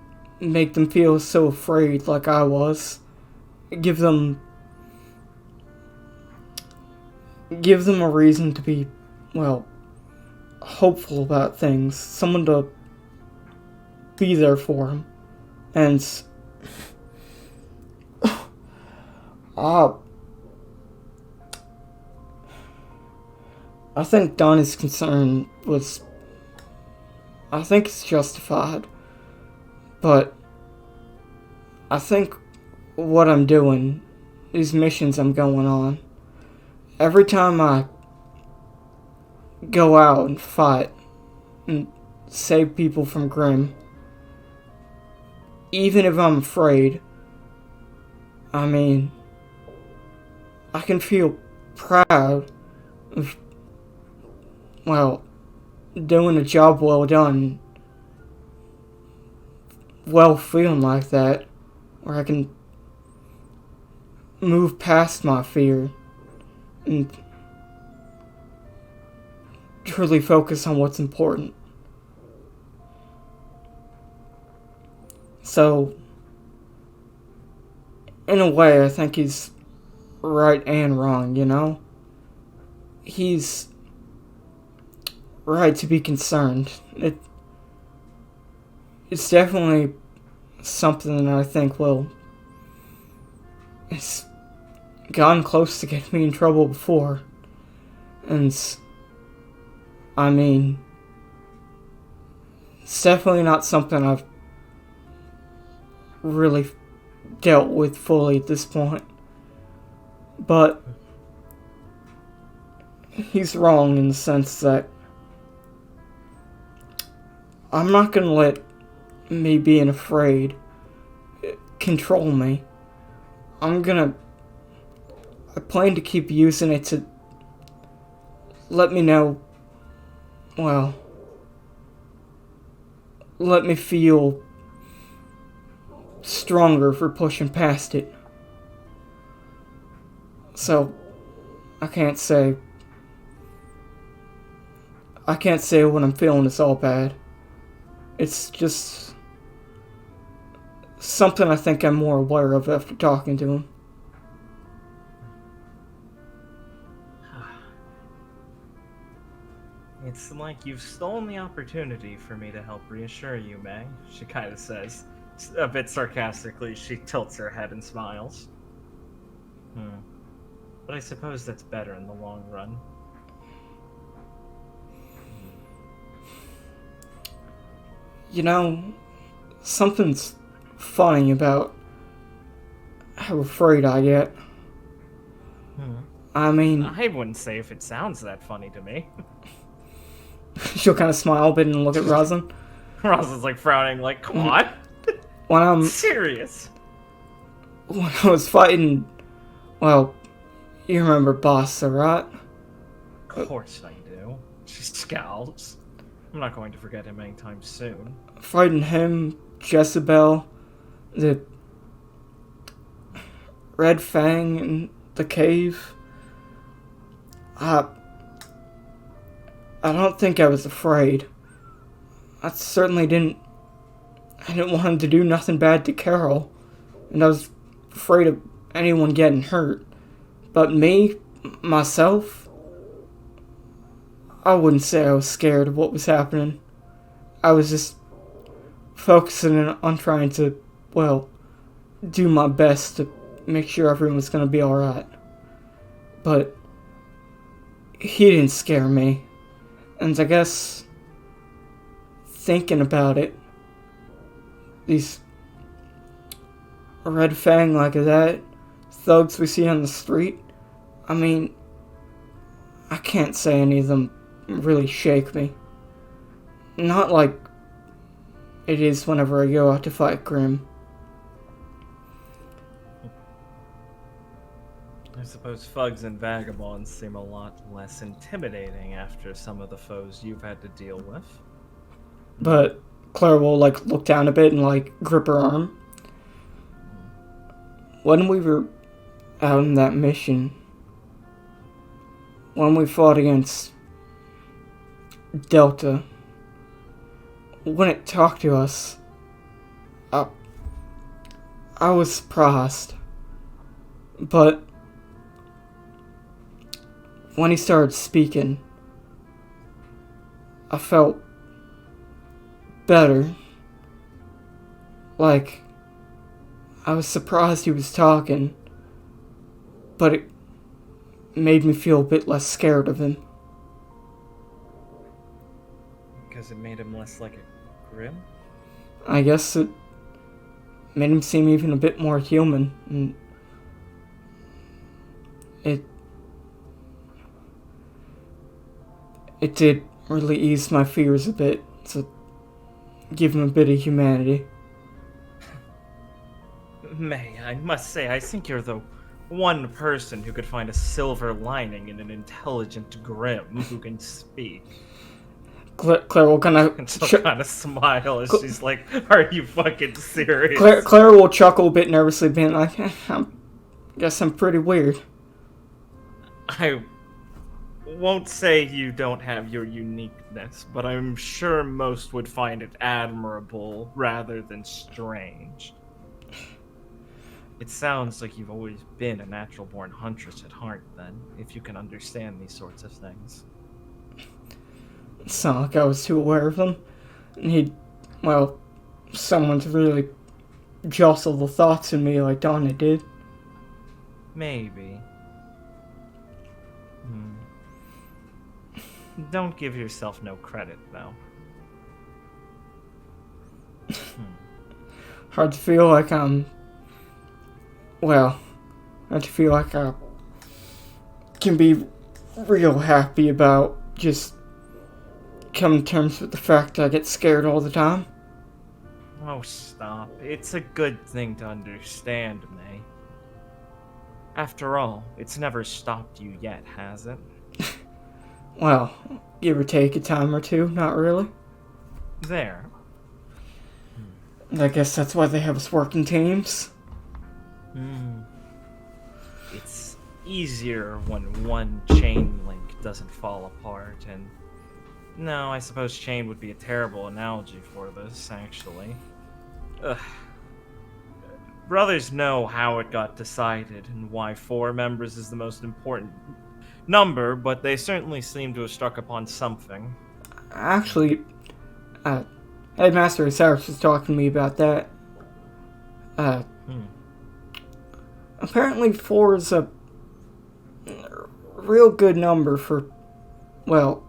make them feel so afraid like I was. Give them a reason to be, well, hopeful about things. Someone to be there for them. And I think Donnie's concern was, I think it's justified, but I think what I'm doing, these missions I'm going on, every time I go out and fight and save people from Grim, even if I'm afraid, I mean, I can feel proud of, well, doing a job well done, well feeling like that, where I can move past my fear and truly focus on what's important. So, in a way, I think he's right and wrong, you know? He's right to be concerned. It's definitely something that I think it's gotten close to getting me in trouble before. And, I mean, it's definitely not something I've really dealt with fully at this point. But he's wrong in the sense that I'm not gonna let me being afraid control me. I'm gonna I plan to keep using it to let me know, well, let me feel stronger for pushing past it. So, I can't say what I'm feeling is all bad. It's just something I think I'm more aware of after talking to him. It's like you've stolen the opportunity for me to help reassure you, May, she kind of says. A bit sarcastically, she tilts her head and smiles. But I suppose that's better in the long run. You know, something's funny about how afraid I get. I mean... I wouldn't say if it sounds that funny to me. She'll kind of smile a bit and look at Roselyn. Roselyn's like frowning, like, come on. When I'm serious. When I was fighting, well, you remember Bossa, right? Of course I do. She scowls. I'm not going to forget him anytime soon. Fighting him, Jezebel, the Red Fang in the cave. I don't think I was afraid. I didn't want him to do nothing bad to Carol. And I was afraid of anyone getting hurt. But me, myself, I wouldn't say I was scared of what was happening. I was just focusing on trying to, well, do my best to make sure everyone was going to be alright. But he didn't scare me. And I guess, thinking about it, these Red Fang like that, thugs we see on the street, I mean, I can't say any of them really shake me. Not like it is whenever I go out to fight Grim. I suppose thugs and vagabonds seem a lot less intimidating after some of the foes you've had to deal with. But Clara will, like, look down a bit and, like, grip her arm. When we were out in that mission, when we fought against Delta, when it talked to us, I was surprised. But when he started speaking, I felt better. Like, I was surprised he was talking, but it made me feel a bit less scared of him. Because it made him less like a Grim? I guess it made him seem even a bit more human, and it did really ease my fears a bit, to give him a bit of humanity. May, I must say, I think you're the one person who could find a silver lining in an intelligent Grim who can speak. Claire will kind of... And she'll kind of smile as she's like, are you fucking serious? Claire will chuckle a bit nervously, being like, I guess I'm pretty weird. I won't say you don't have your uniqueness, but I'm sure most would find it admirable rather than strange. It sounds like you've always been a natural-born huntress at heart, then, if you can understand these sorts of things. It's not like I was too aware of them. And someone to really jostle the thoughts in me like Donna did. Maybe. Don't give yourself no credit, though. Hard to feel like I can be real happy about just coming to terms with the fact that I get scared all the time. Oh, stop. It's a good thing to understand, May. After all, it's never stopped you yet, has it? Well, give or take a time or two, not really. There. I guess that's why they have us working teams. It's easier when one chain link doesn't fall apart, and... No, I suppose chain would be a terrible analogy for this, actually. Ugh. Brothers know how it got decided and why 4 members is the most important number, but they certainly seem to have struck upon something. Actually, Headmaster Osiris was talking to me about that. Apparently 4 is a real good number for, well,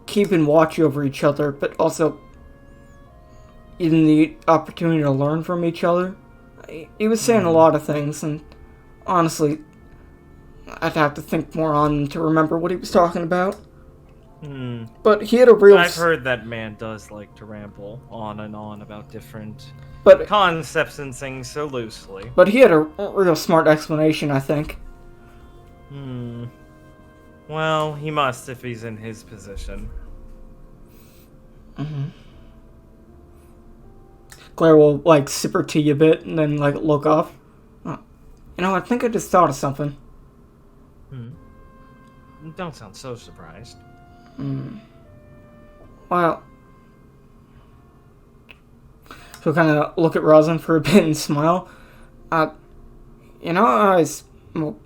keeping watch over each other, but also even the opportunity to learn from each other. He was saying a lot of things, and honestly, I'd have to think more on them to remember what he was talking about. But he had a real... I've heard that man does like to ramble on and on about different but concepts and things so loosely. But he had a real smart explanation, I think. Well, he must if he's in his position. Claire will, like, sip her tea a bit and then, like, look off. You know, I think I just thought of something. Don't sound so surprised. Well... She'll kind of look at Roselyn for a bit and smile. You know, well,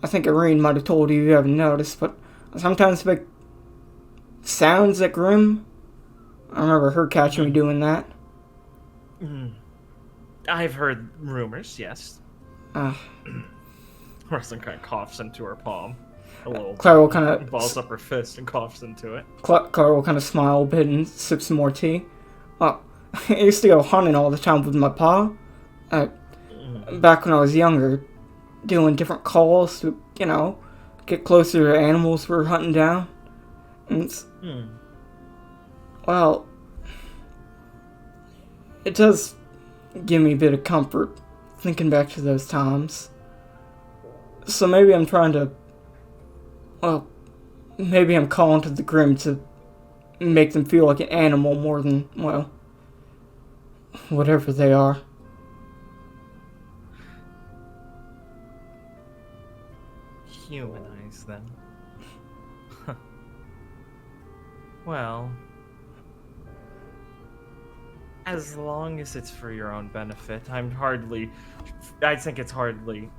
I think Irene might have told you haven't noticed, but I sometimes make sounds like Grim. I remember her catching me doing that. I've heard rumors, yes. Roselyn kind of coughs into her palm. A little. Clara will kind of balls up her fist and coughs into it. Clara will kind of smile a bit and sip some more tea. I used to go hunting all the time with my pa. Back when I was younger, doing different calls to, you know, get closer to animals we're hunting down. And well, it does give me a bit of comfort thinking back to those times. So maybe I'm trying to, well, maybe I'm calling to the Grim to make them feel like an animal more than, well, whatever they are. Humanize them. Well, as long as it's for your own benefit, I think it's hardly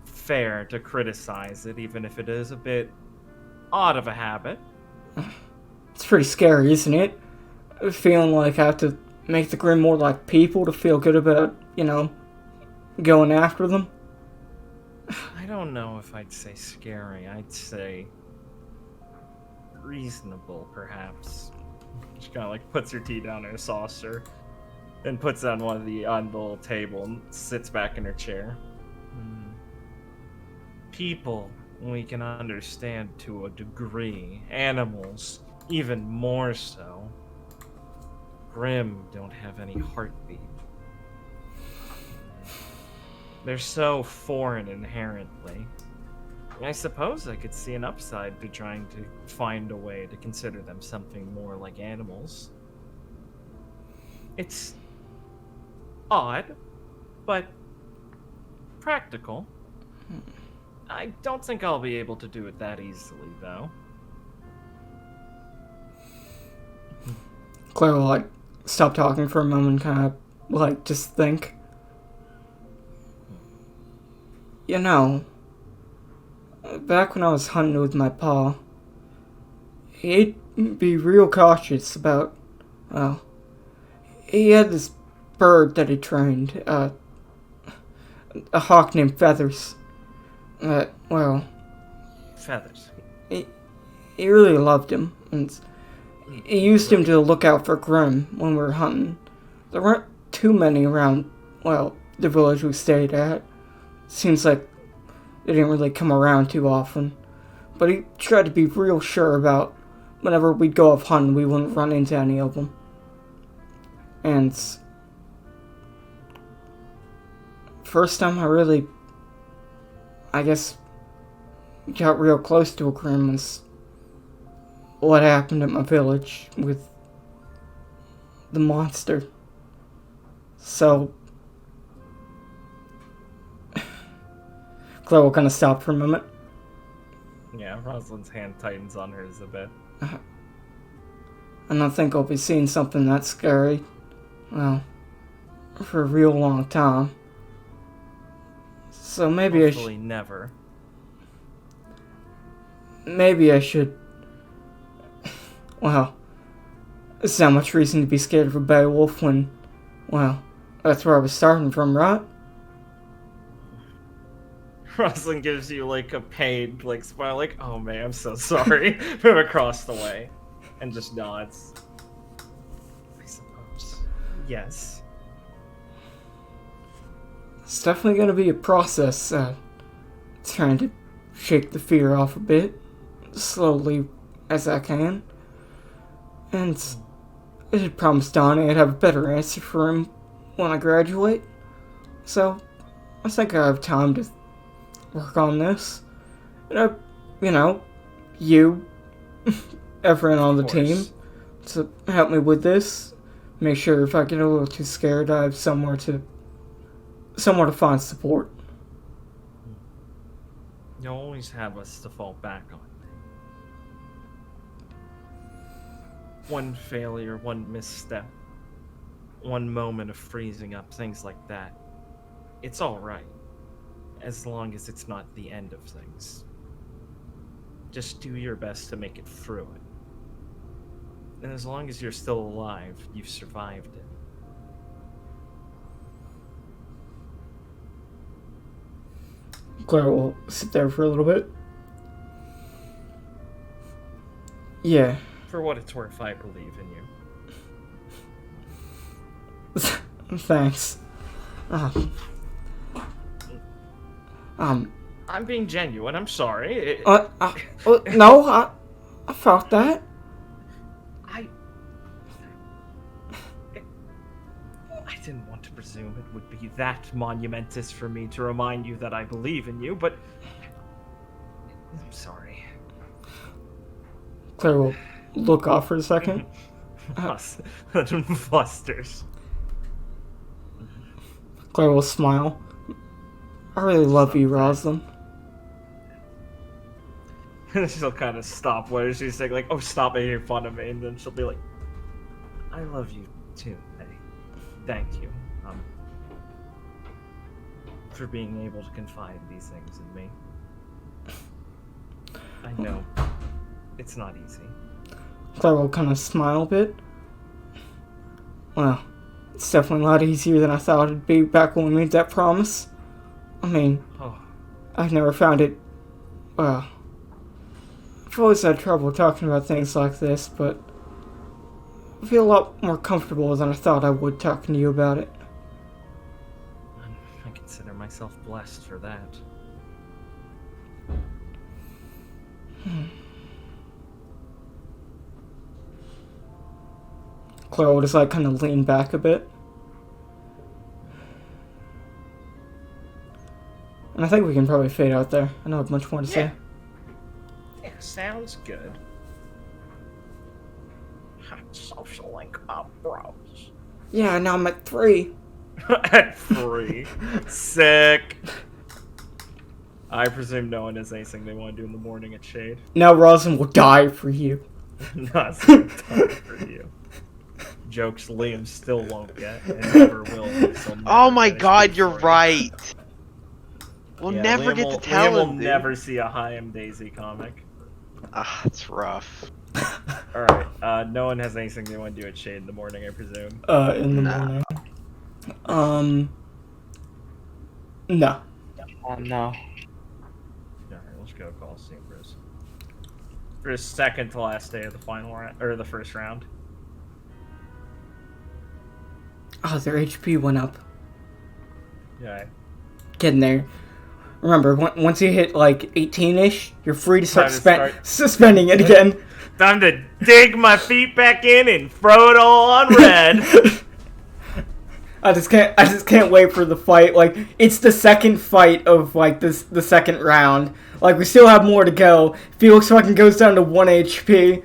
fair to criticize it, even if it is a bit odd of a habit. It's pretty scary, isn't it? Feeling like I have to make the Grim more like people to feel good about, you know, going after them. I don't know if I'd say scary. I'd say reasonable, perhaps. She kind of like puts her tea down in a saucer, then puts it on on the little table and sits back in her chair. People we can understand to a degree. Animals, even more so. Grim don't have any heartbeat. They're so foreign inherently. I suppose I could see an upside to trying to find a way to consider them something more like animals. It's odd, but practical. I don't think I'll be able to do it that easily, though. Claire will, like, stop talking for a moment and kind of, like, just think. You know, back when I was hunting with my pa, he'd be real cautious about, well, he had this bird that he trained, a hawk named Feathers. Well, Feathers. He really loved him, and he used him to look out for Grim when we were hunting. There weren't too many around, well, the village we stayed at. Seems like they didn't really come around too often. But he tried to be real sure about whenever we'd go off hunting, we wouldn't run into any of them. And first time I really I guess, got real close to agreeing was what happened at my village with the monster. So, Claire will kind of stop for a moment. Yeah, Rosalind's hand tightens on hers a bit. I don't think I'll be seeing something that scary, well, for a real long time. So maybe Hopefully never. Maybe I should... Well, there's not much reason to be scared of a Beowulf when, well, that's where I was starting from, right? Rosalind gives you like a pained like smile, like, "Oh man, I'm so sorry," from across the way, and just nods. I suppose. Yes. It's definitely gonna be a process, trying to shake the fear off a bit, slowly as I can. And I did promise Donnie I'd have a better answer for him when I graduate. So, I think I have time to work on this. And you, everyone on the team, to help me with this. Make sure if I get a little too scared, I have somewhere to find support. You'll always have us to fall back on. One failure, one misstep, one moment of freezing up, things like that. It's alright. As long as it's not the end of things. Just do your best to make it through it. And as long as you're still alive, you've survived it. Claire will sit there for a little bit. Yeah. For what it's worth, I believe in you. Thanks. I'm being genuine, I'm sorry. No, I felt that. I didn't want to presume it would be that monumentous for me to remind you that I believe in you, but I'm sorry. Claire will look off for a second. Flusters. Claire will smile. I really love you, Roslyn. She'll kind of stop where she's saying, like, "Oh, stop making fun of me," and then she'll be like, "I love you too, Eddie. Thank you, for being able to confide these things in me. I know it's not easy." Claire will kind of smile a bit. Well, it's definitely a lot easier than I thought it'd be back when we made that promise. I mean, I've never found it, well, I've always had trouble talking about things like this, but I feel a lot more comfortable than I thought I would talking to you about it. I consider myself blessed for that. Claire will just like kind of lean back a bit. And I think we can probably fade out there. I don't have much more to say. Yeah, sounds good. Social link up, bros. Yeah, now I'm at 3. At 3. Sick. I presume no one has anything they want to do in the morning at Shade. Now Roslyn will die for you. Not some time for you. Jokes Liam still won't get and never will. Oh my god, you're right. We'll never Liam get to will, tell Liam him. will Dude. never see a Hi Am Daisy comic. Ah, it's rough. Alright, no one has anything they want to do at Shade in the morning, I presume. In the morning. No. No. Alright, let's go Coliseum for his second to last day of the final round, or the first round. Oh, their HP went up. Yeah. Getting there. Remember, once you hit like 18-ish, you're free to start suspending it again. Time to dig my feet back in and throw it all on red. I just can't wait for the fight. Like, it's the second fight of like the second round. Like, we still have more to go. Felix fucking goes down to 1 HP.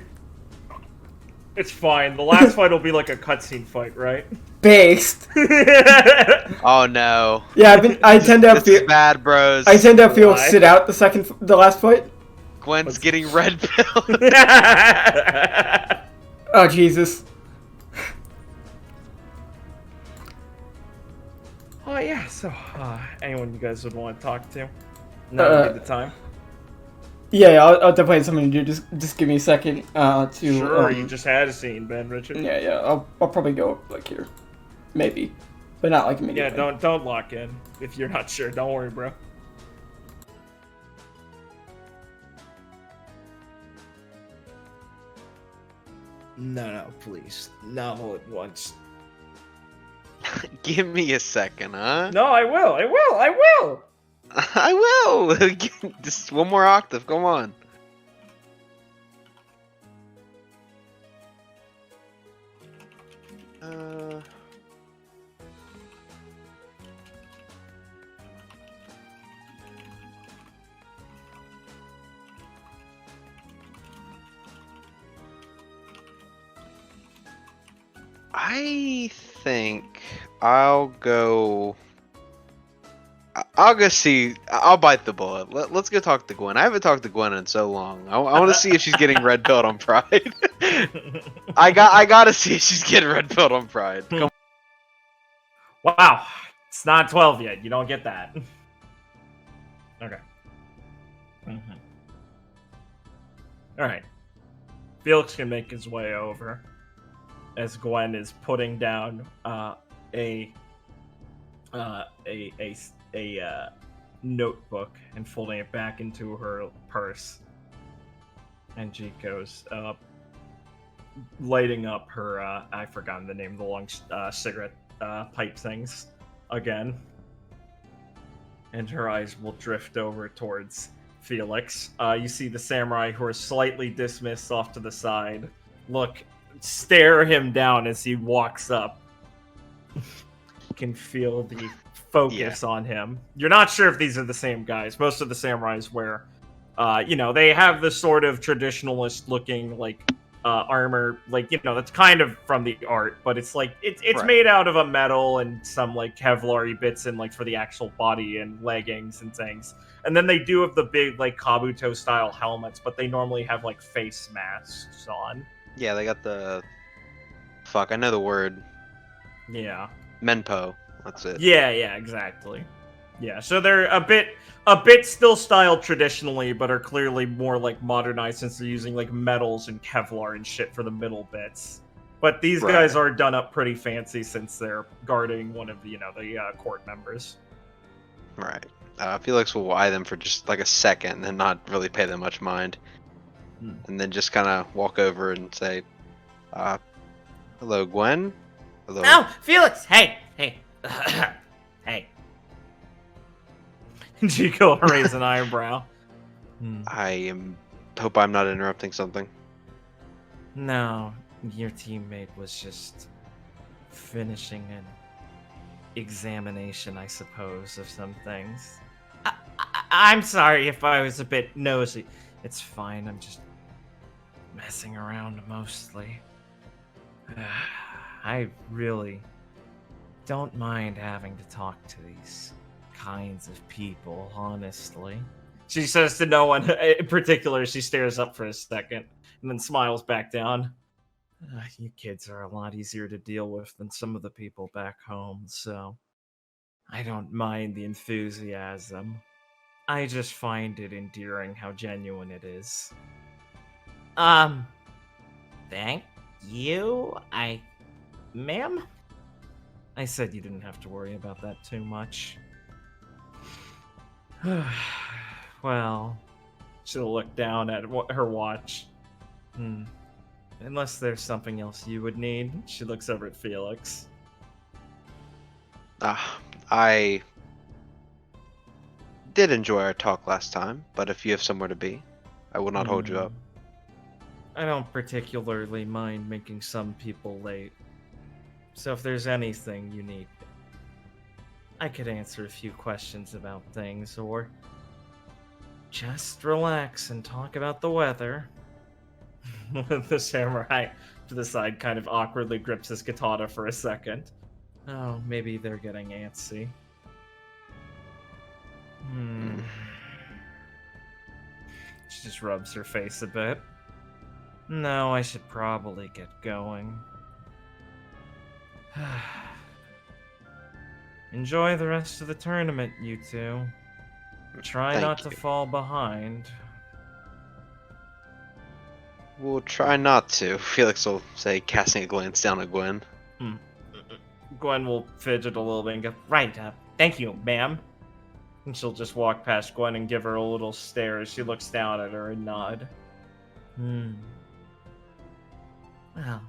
It's fine. The last fight will be like a cutscene fight, right? Based. Oh no. Yeah, I tend to have This is bad, bros. I tend to have Felix Why? sit out the last fight. Gwen's getting red pilled. Oh Jesus. Oh yeah, so anyone you guys would want to talk to? Now would be the time. Yeah, I'll definitely have something to do. Just give me a second to. Sure, you just had a scene, Ben Richard. Yeah. I'll probably go like here, maybe, but not like immediately. Yeah, don't lock in if you're not sure. Don't worry, bro. No, please, not all at once. Give me a second, huh? No, I will. I will. Just one more octave. Come on. I think I'll go. I'll go see. I'll bite the bullet. Let's go talk to Gwen. I haven't talked to Gwen in so long. I want to see if she's getting red pilled on Pride. I gotta see if she's getting red pilled on Pride. Come Wow, it's not 12 yet. You don't get that. Okay. All right. Felix can make his way over as Gwen is putting down a notebook and folding it back into her purse. And she goes lighting up her I've forgotten the name of the long cigarette pipe things again. And her eyes will drift over towards Felix. You see the samurai, who are slightly dismissed off to the side, stare him down as he walks up. You can feel the focus on him. You're not sure if these are the same guys. Most of the samurais wear, they have the sort of traditionalist looking, armor, that's kind of from the art, but it's it's made out of a metal and some Kevlar-y bits and for the actual body and leggings and things. And then they do have the big Kabuto style helmets, but they normally have face masks on. Yeah, they got the. Fuck, I know the word. Yeah. Menpo. That's it. Yeah, exactly. Yeah, so they're a bit still styled traditionally, but are clearly more modernized since they're using metals and Kevlar and shit for the middle bits. But these guys are done up pretty fancy since they're guarding one of the court members. Right. Felix will eye them for just a second and not really pay them much mind. And then just kind of walk over and say, hello, Gwen? Hello. Oh, Felix! Hey! Hey! Chico raise an eyebrow. Hope I'm not interrupting something. No, your teammate was just finishing an examination, I suppose, of some things. I'm sorry if I was a bit nosy. It's fine, I'm just messing around mostly. I really don't mind having to talk to these kinds of people, honestly. She says to no one in particular. She stares up for a second and then smiles back down. You kids are a lot easier to deal with than some of the people back home, so I don't mind the enthusiasm. I just find it endearing how genuine it is. Thank you? Ma'am? I said you didn't have to worry about that too much. Well, she'll look down at her watch. Unless there's something else you would need. She looks over at Felix. I did enjoy our talk last time, but if you have somewhere to be, I will not hold you up. I don't particularly mind making some people late. So if there's anything you need I could answer a few questions about things, or just relax and talk about the weather. The samurai to the side kind of awkwardly grips his katana for a second. Oh, maybe they're getting antsy. She just rubs her face a bit. No, I should probably get going. Enjoy the rest of the tournament, you two. Try Thank not to you. fall behind. We'll try not to. Felix will say, casting a glance down at Gwen. Gwen will fidget a little bit and go, right, thank you, ma'am. And she'll just walk past Gwen and give her a little stare as she looks down at her and nod. Well,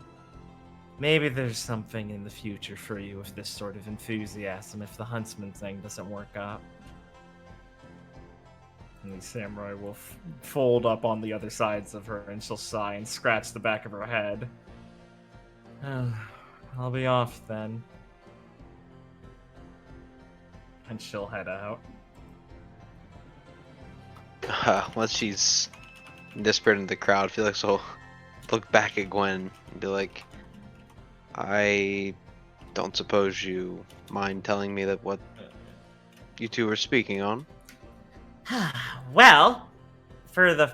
maybe there's something in the future for you with this sort of enthusiasm if the huntsman thing doesn't work out. And the samurai will fold up on the other sides of her, and she'll sigh and scratch the back of her head. I'll be off then. And she'll head out. Once she's disappeared into the crowd, Felix will look back at Gwen and be like, I don't suppose you mind telling me that what you two were speaking on? Well, for the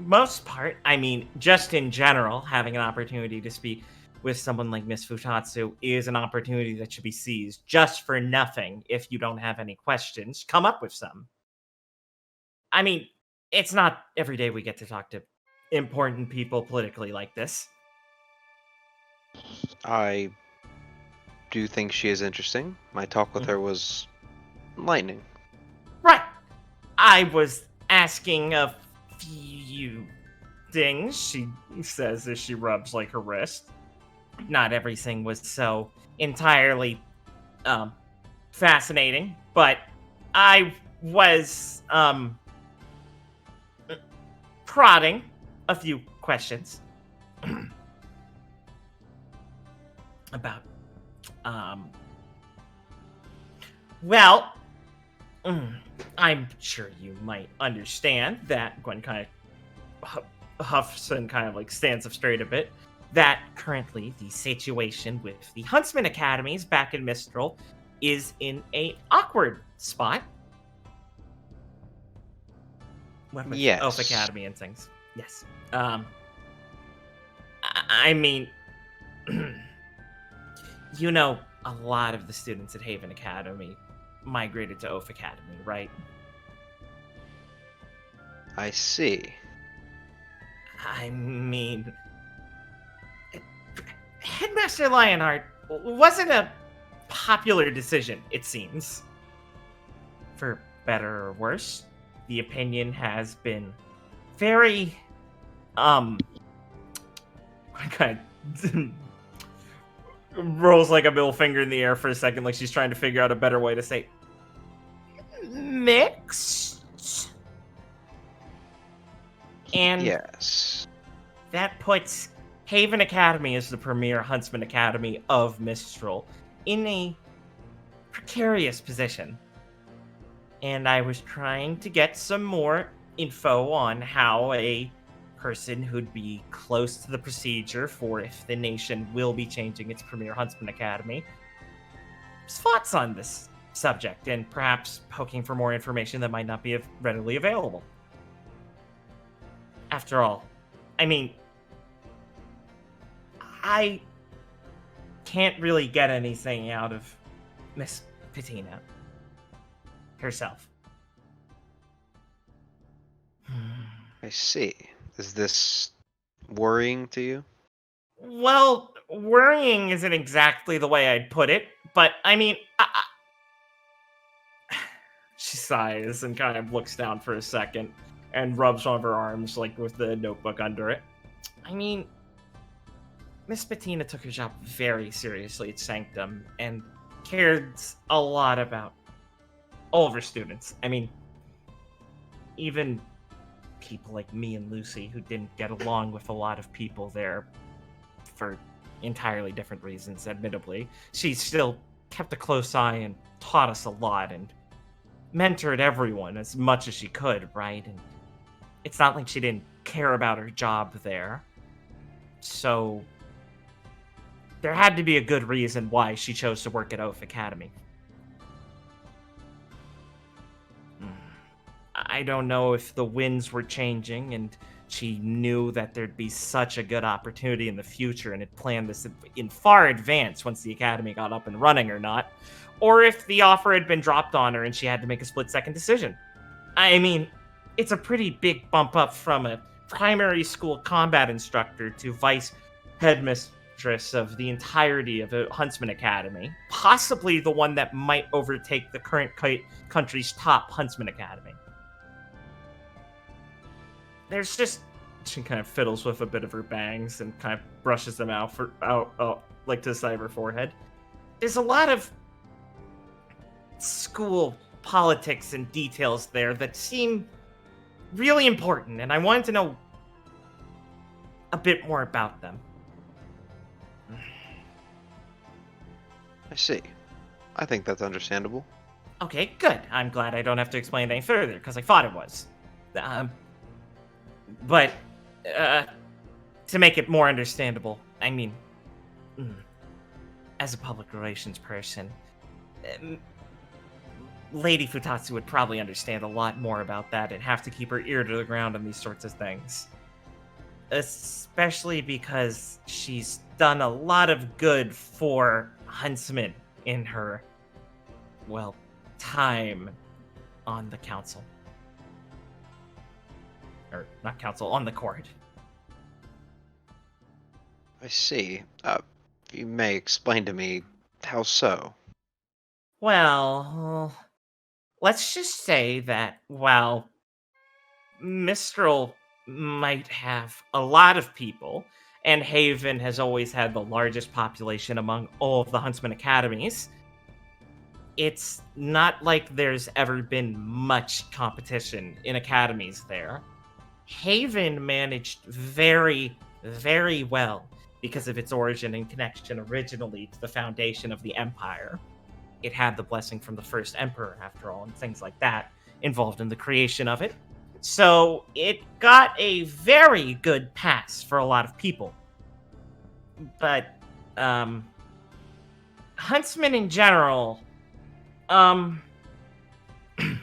most part, I mean, just in general, having an opportunity to speak with someone like Miss Futatsu is an opportunity that should be seized just for nothing. If you don't have any questions, come up with some. I mean, it's not every day we get to talk to important people politically like this. I do think she is interesting. My talk with her was enlightening. Right. I was asking a few things, she says as she rubs like her wrist. Not everything was so entirely fascinating, but I was prodding a few questions about well, I'm sure you might understand that Gwen kind of huffs and kind of like stands up straight a bit, that currently the situation with the Huntsman Academies back in Mistral is in a awkward spot. With Yes. Elf Academy and things. Yes. I mean, you know, a lot of the students at Haven Academy migrated to Oaf Academy, right? I see. I mean, Headmaster Lionheart wasn't a popular decision, it seems. For better or worse, the opinion has been very, kind of rolls like a middle finger in the air for a second, like she's trying to figure out a better way to say mixed. And Yes. that puts Haven Academy as the premier Huntsman Academy of Mistral in a precarious position. And I was trying to get some more info on how a person who'd be close to the procedure for if the nation will be changing its premier Huntsman Academy, thoughts on this subject, and perhaps poking for more information that might not be readily available. After all, I mean, I can't really get anything out of Miss Patina herself. I see. Is this worrying to you? Well, worrying isn't exactly the way I'd put it, but I mean, she sighs and kind of looks down for a second and rubs one of her arms, like with the notebook under it. I mean, Miss Patina took her job very seriously at Sanctum and cared a lot about all of her students. I mean, even people like me and Lucy who didn't get along with a lot of people there for entirely different reasons, admittedly. She still kept a close eye and taught us a lot and mentored everyone as much as she could, right? And it's not like she didn't care about her job there. So there had to be a good reason why she chose to work at Oath Academy. I don't know if the winds were changing and she knew that there'd be such a good opportunity in the future and had planned this in far advance once the academy got up and running or not, or if the offer had been dropped on her and she had to make a split-second decision. I mean, it's a pretty big bump up from a primary school combat instructor to vice headmistress of the entirety of the Huntsman Academy, possibly the one that might overtake the current country's top Huntsman Academy. There's just... She kind of fiddles with a bit of her bangs and kind of brushes them out like to the side of her forehead. There's a lot of school politics and details there that seem really important, and I wanted to know a bit more about them. I see. I think that's understandable. Okay, good. I'm glad I don't have to explain it any further, because I thought it was. But, to make it more understandable, I mean, as a public relations person, Lady Futatsu would probably understand a lot more about that and have to keep her ear to the ground on these sorts of things. Especially because she's done a lot of good for Huntsman in her, well, time on the council. Or, not council, on the court. I see. You may explain to me how so. Well, let's just say that while Mistral might have a lot of people, and Haven has always had the largest population among all of the Huntsman Academies, it's not like there's ever been much competition in academies there. Haven managed very, very well because of its origin and connection originally to the foundation of the Empire. It had the blessing from the first Emperor, after all, and things like that involved in the creation of it. So it got a very good pass for a lot of people. But, Huntsmen in general,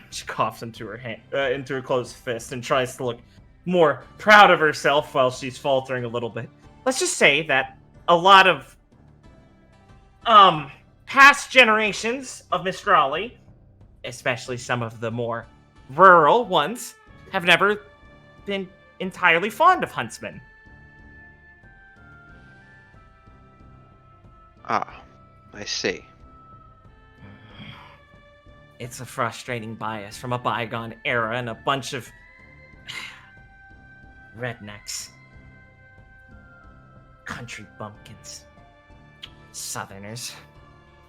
she coughs into her hand, into her closed fist and tries to look more proud of herself while she's faltering a little bit. Let's just say that a lot of past generations of Mistrali, especially some of the more rural ones, have never been entirely fond of Huntsmen. Ah, I see. It's a frustrating bias from a bygone era and a bunch of rednecks. Country bumpkins. Southerners.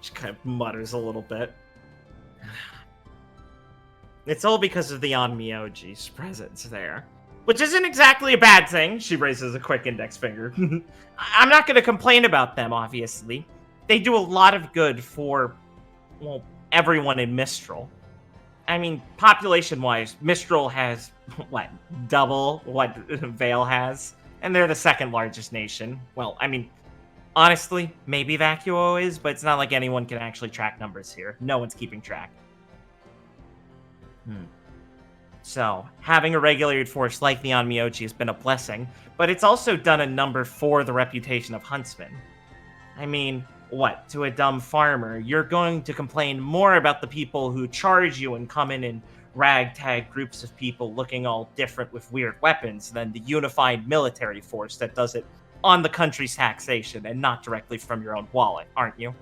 She kind of mutters a little bit. It's all because of the Onmyoji's presence there. Which isn't exactly a bad thing. She raises a quick index finger. I'm not going to complain about them, obviously. They do a lot of good for, well, everyone in Mistral. I mean, population-wise, Mistral has, what, double what Vale has? And they're the second largest nation. Well, I mean, honestly, maybe Vacuo is, but it's not like anyone can actually track numbers here. No one's keeping track. So, having a regulated force like the Onmyoji has been a blessing, but it's also done a number for the reputation of Huntsman. I mean, what, to a dumb farmer, you're going to complain more about the people who charge you and come in ragtag groups of people looking all different with weird weapons than the unified military force that does it on the country's taxation and not directly from your own wallet, aren't you?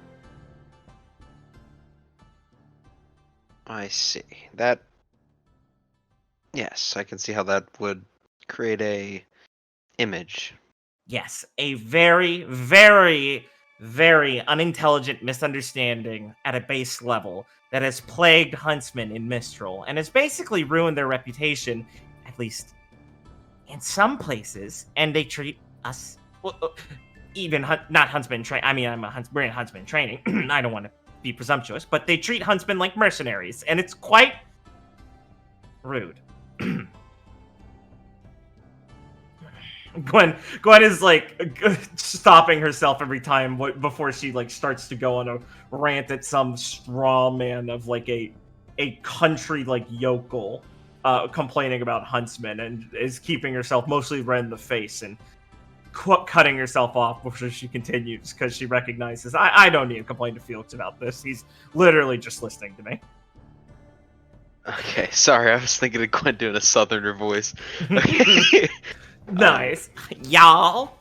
I see. That... Yes, I can see how that would create a image. Yes, a very, very, very unintelligent misunderstanding at a base level that has plagued Huntsmen in Mistral and has basically ruined their reputation, at least in some places, and they treat us, well, even not Huntsman training. I mean, we're in Huntsman training. I don't want to be presumptuous, but they treat huntsmen like mercenaries, and it's quite rude. Gwen is like stopping herself every time before she like starts to go on a rant at some straw man of like a country like yokel complaining about huntsmen, and is keeping herself mostly red in the face and cutting herself off before she continues because she recognizes I don't need to complain to Felix about this. He's literally just listening to me. Okay, sorry, I was thinking of Gwen doing a southerner voice. Okay. Nice. Y'all.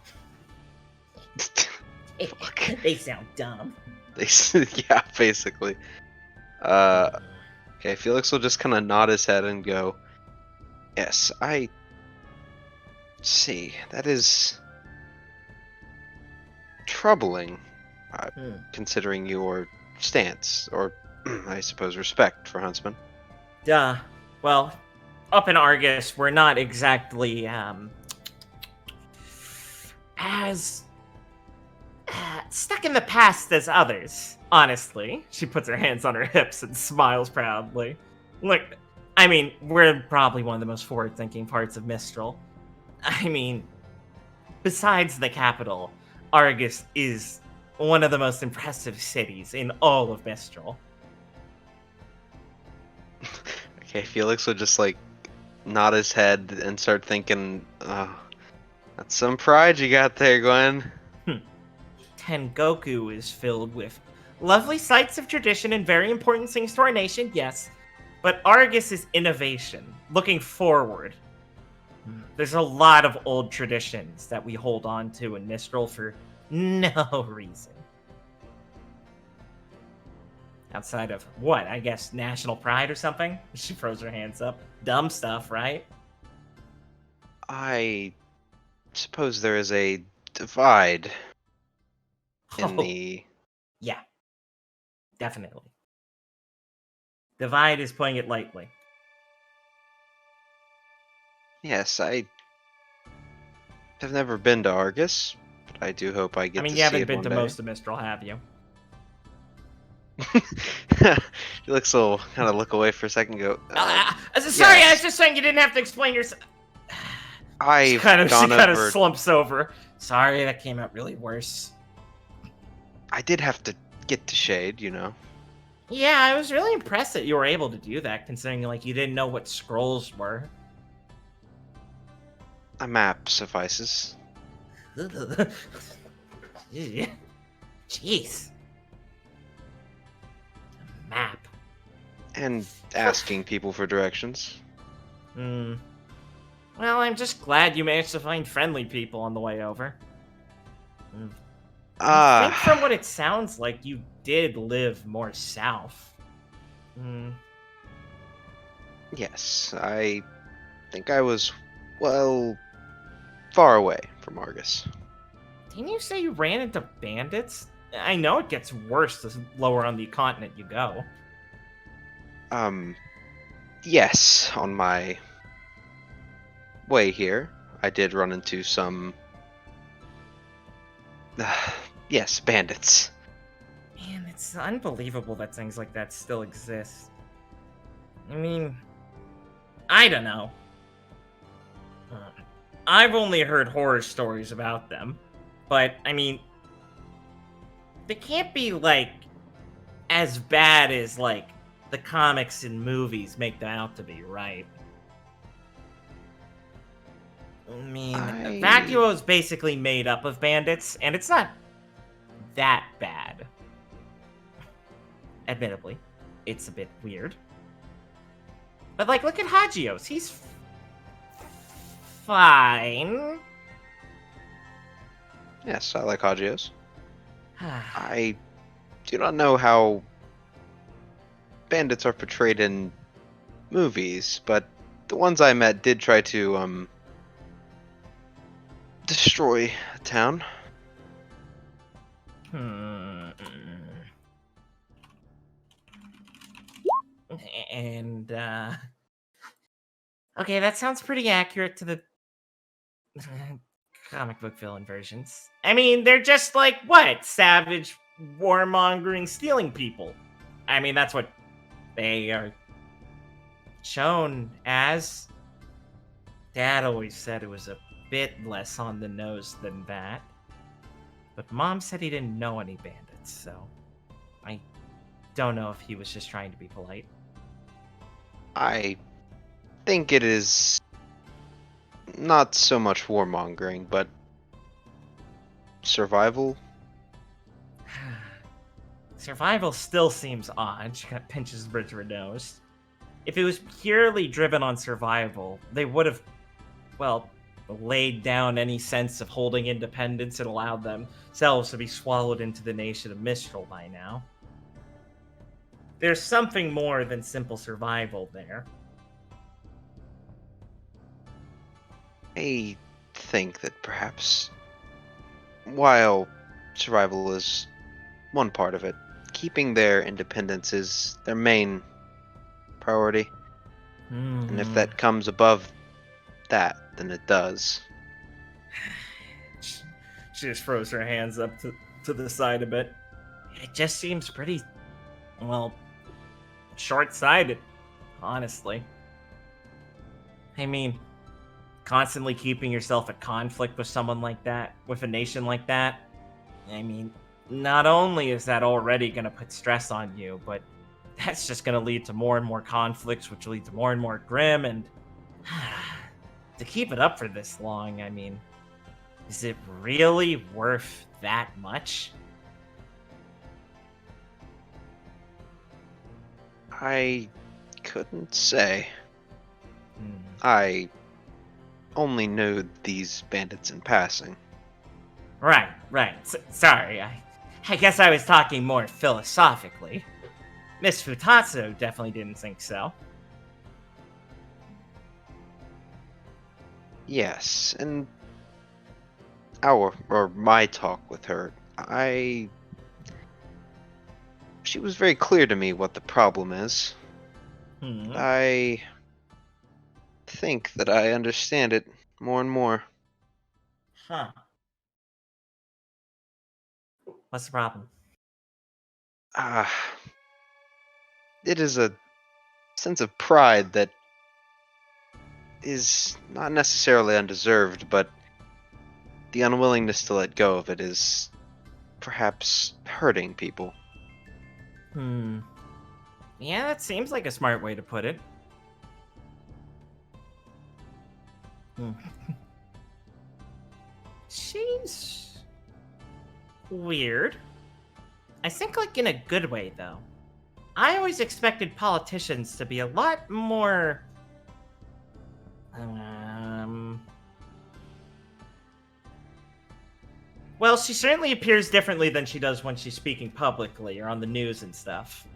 Fuck. They sound dumb. Yeah, basically. Okay, Felix will just kind of nod his head and go, yes, I see. That is troubling, considering your stance, or I suppose respect for huntsmen. Well, up in Argus, we're not exactly as stuck in the past as others, honestly. She puts her hands on her hips and smiles proudly. Look, I mean, we're probably one of the most forward-thinking parts of Mistral. I mean, besides the capital, Argus is one of the most impressive cities in all of Mistral. Okay, Felix will just like nod his head and start thinking, oh, that's some pride you got there, Gwen. Tengoku is filled with lovely sites of tradition and very important things to our nation, yes. But Argus is innovation, looking forward. There's a lot of old traditions that we hold on to in Mistral for no reason. Outside of, what, I guess national pride or something? She throws her hands up. Dumb stuff, right? I suppose there is a divide in the... Yeah. Definitely. Divide is putting it lightly. Yes, I have never been to Argus, but I do hope I get to see it one day. I mean, you haven't been to most of Mistral, have you? Felix will kind of look away for a second and go, sorry, yes. I was just saying you didn't have to explain yourself. She She kind of over... slumps over. Sorry, that came out really worse. I did have to get to Shade, you know. Yeah, I was really impressed that you were able to do that, considering like you didn't know what scrolls were. A map suffices. Jeez. A map. And asking people for directions. Well, I'm just glad you managed to find friendly people on the way over. I think from what it sounds like, you did live more south. Yes, I think I was, well, far away from Argus. Didn't you say you ran into bandits? I know it gets worse the lower on the continent you go. Yes, on my way here, I did run into some, yes, bandits. Man, it's unbelievable that things like that still exist. I mean, I don't know. I've only heard horror stories about them, but, I mean, they can't be, like, as bad as, like, the comics and movies make them out to be, right? I mean, Vacuo is basically made up of bandits, and it's not that bad. Admittedly, it's a bit weird. But, like, look at Hagios. He's fine. Yes, I like Hagios. I do not know how bandits are portrayed in movies, but the ones I met did try to, destroy a town. And, okay, that sounds pretty accurate to the comic book villain versions. I mean, they're just like, what? Savage warmongering, stealing people. I mean, that's what they are shown as. Dad always said it was a bit less on the nose than that. But Mom said he didn't know any bandits, so I don't know if he was just trying to be polite. I think it is not so much warmongering, but survival. Survival still seems odd. She kind of pinches the bridge of her nose. If it was purely driven on survival, they would have, well, laid down any sense of holding independence and allowed themselves to be swallowed into the nation of Mistral by now. There's something more than simple survival there. I think that perhaps, while survival is one part of it, keeping their independence is their main priority. And if that comes above that, then it does. She just throws her hands up to the side a bit. It just seems pretty, well, short-sighted, honestly. I mean, constantly keeping yourself at conflict with someone like that, with a nation like that, I mean, not only is that already going to put stress on you, but that's just going to lead to more and more conflicts, which lead to more and more grim, and to keep it up for this long, I mean, is it really worth that much? I couldn't say. I only knew these bandits in passing. Right. Sorry, I guess I was talking more philosophically. Miss Futatsu definitely didn't think so. Yes, and my talk with her, she was very clear to me what the problem is. I think that I understand it more and more. Huh. What's the problem? It is a sense of pride that is not necessarily undeserved, but the unwillingness to let go of it is perhaps hurting people. Yeah, that seems like a smart way to put it. She's weird. I think, like, in a good way, though. I always expected politicians to be a lot more... Well, she certainly appears differently than she does when she's speaking publicly or on the news and stuff.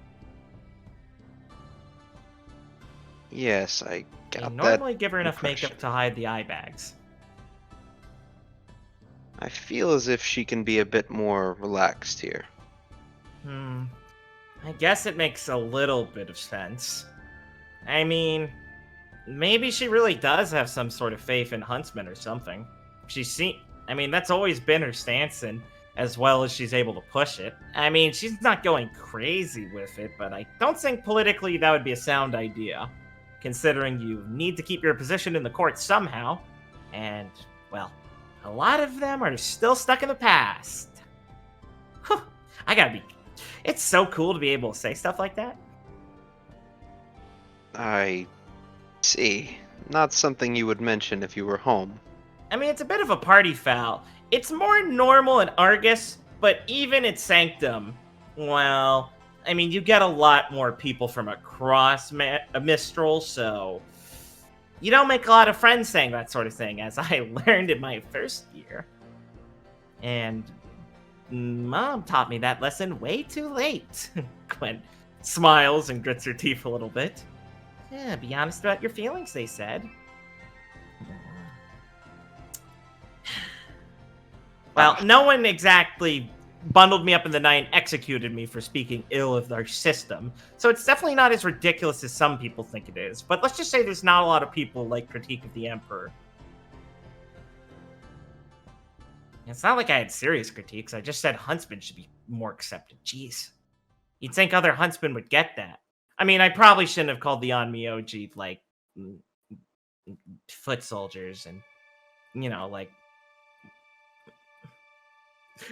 Yes, I They got that. normally give her enough impression. makeup to hide the eye bags. I feel as if she can be a bit more relaxed here. I guess it makes a little bit of sense. I mean, maybe she really does have some sort of faith in Huntsman or something. I mean, that's always been her stance, and as well as she's able to push it. I mean, she's not going crazy with it, but I don't think politically that would be a sound idea, considering you need to keep your position in the court somehow, and, well, a lot of them are still stuck in the past. Whew, it's so cool to be able to say stuff like that. I see. Not something you would mention if you were home. I mean, it's a bit of a party foul. It's more normal in Argus, but even at Sanctum, well, I mean, you get a lot more people from across Mistral, so you don't make a lot of friends saying that sort of thing, as I learned in my first year. And Mom taught me that lesson way too late. Gwen smiles and grits her teeth a little bit. Yeah, be honest about your feelings, they said. Well, no one exactly bundled me up in the night and executed me for speaking ill of their system, so it's definitely not as ridiculous as some people think it is. But let's just say there's not a lot of people like Critique of the Emperor. It's not like I had serious critiques. I just said huntsmen should be more accepted. Jeez. You'd think other huntsmen would get that. I mean, I probably shouldn't have called the Onmyoji, like, foot soldiers and, like...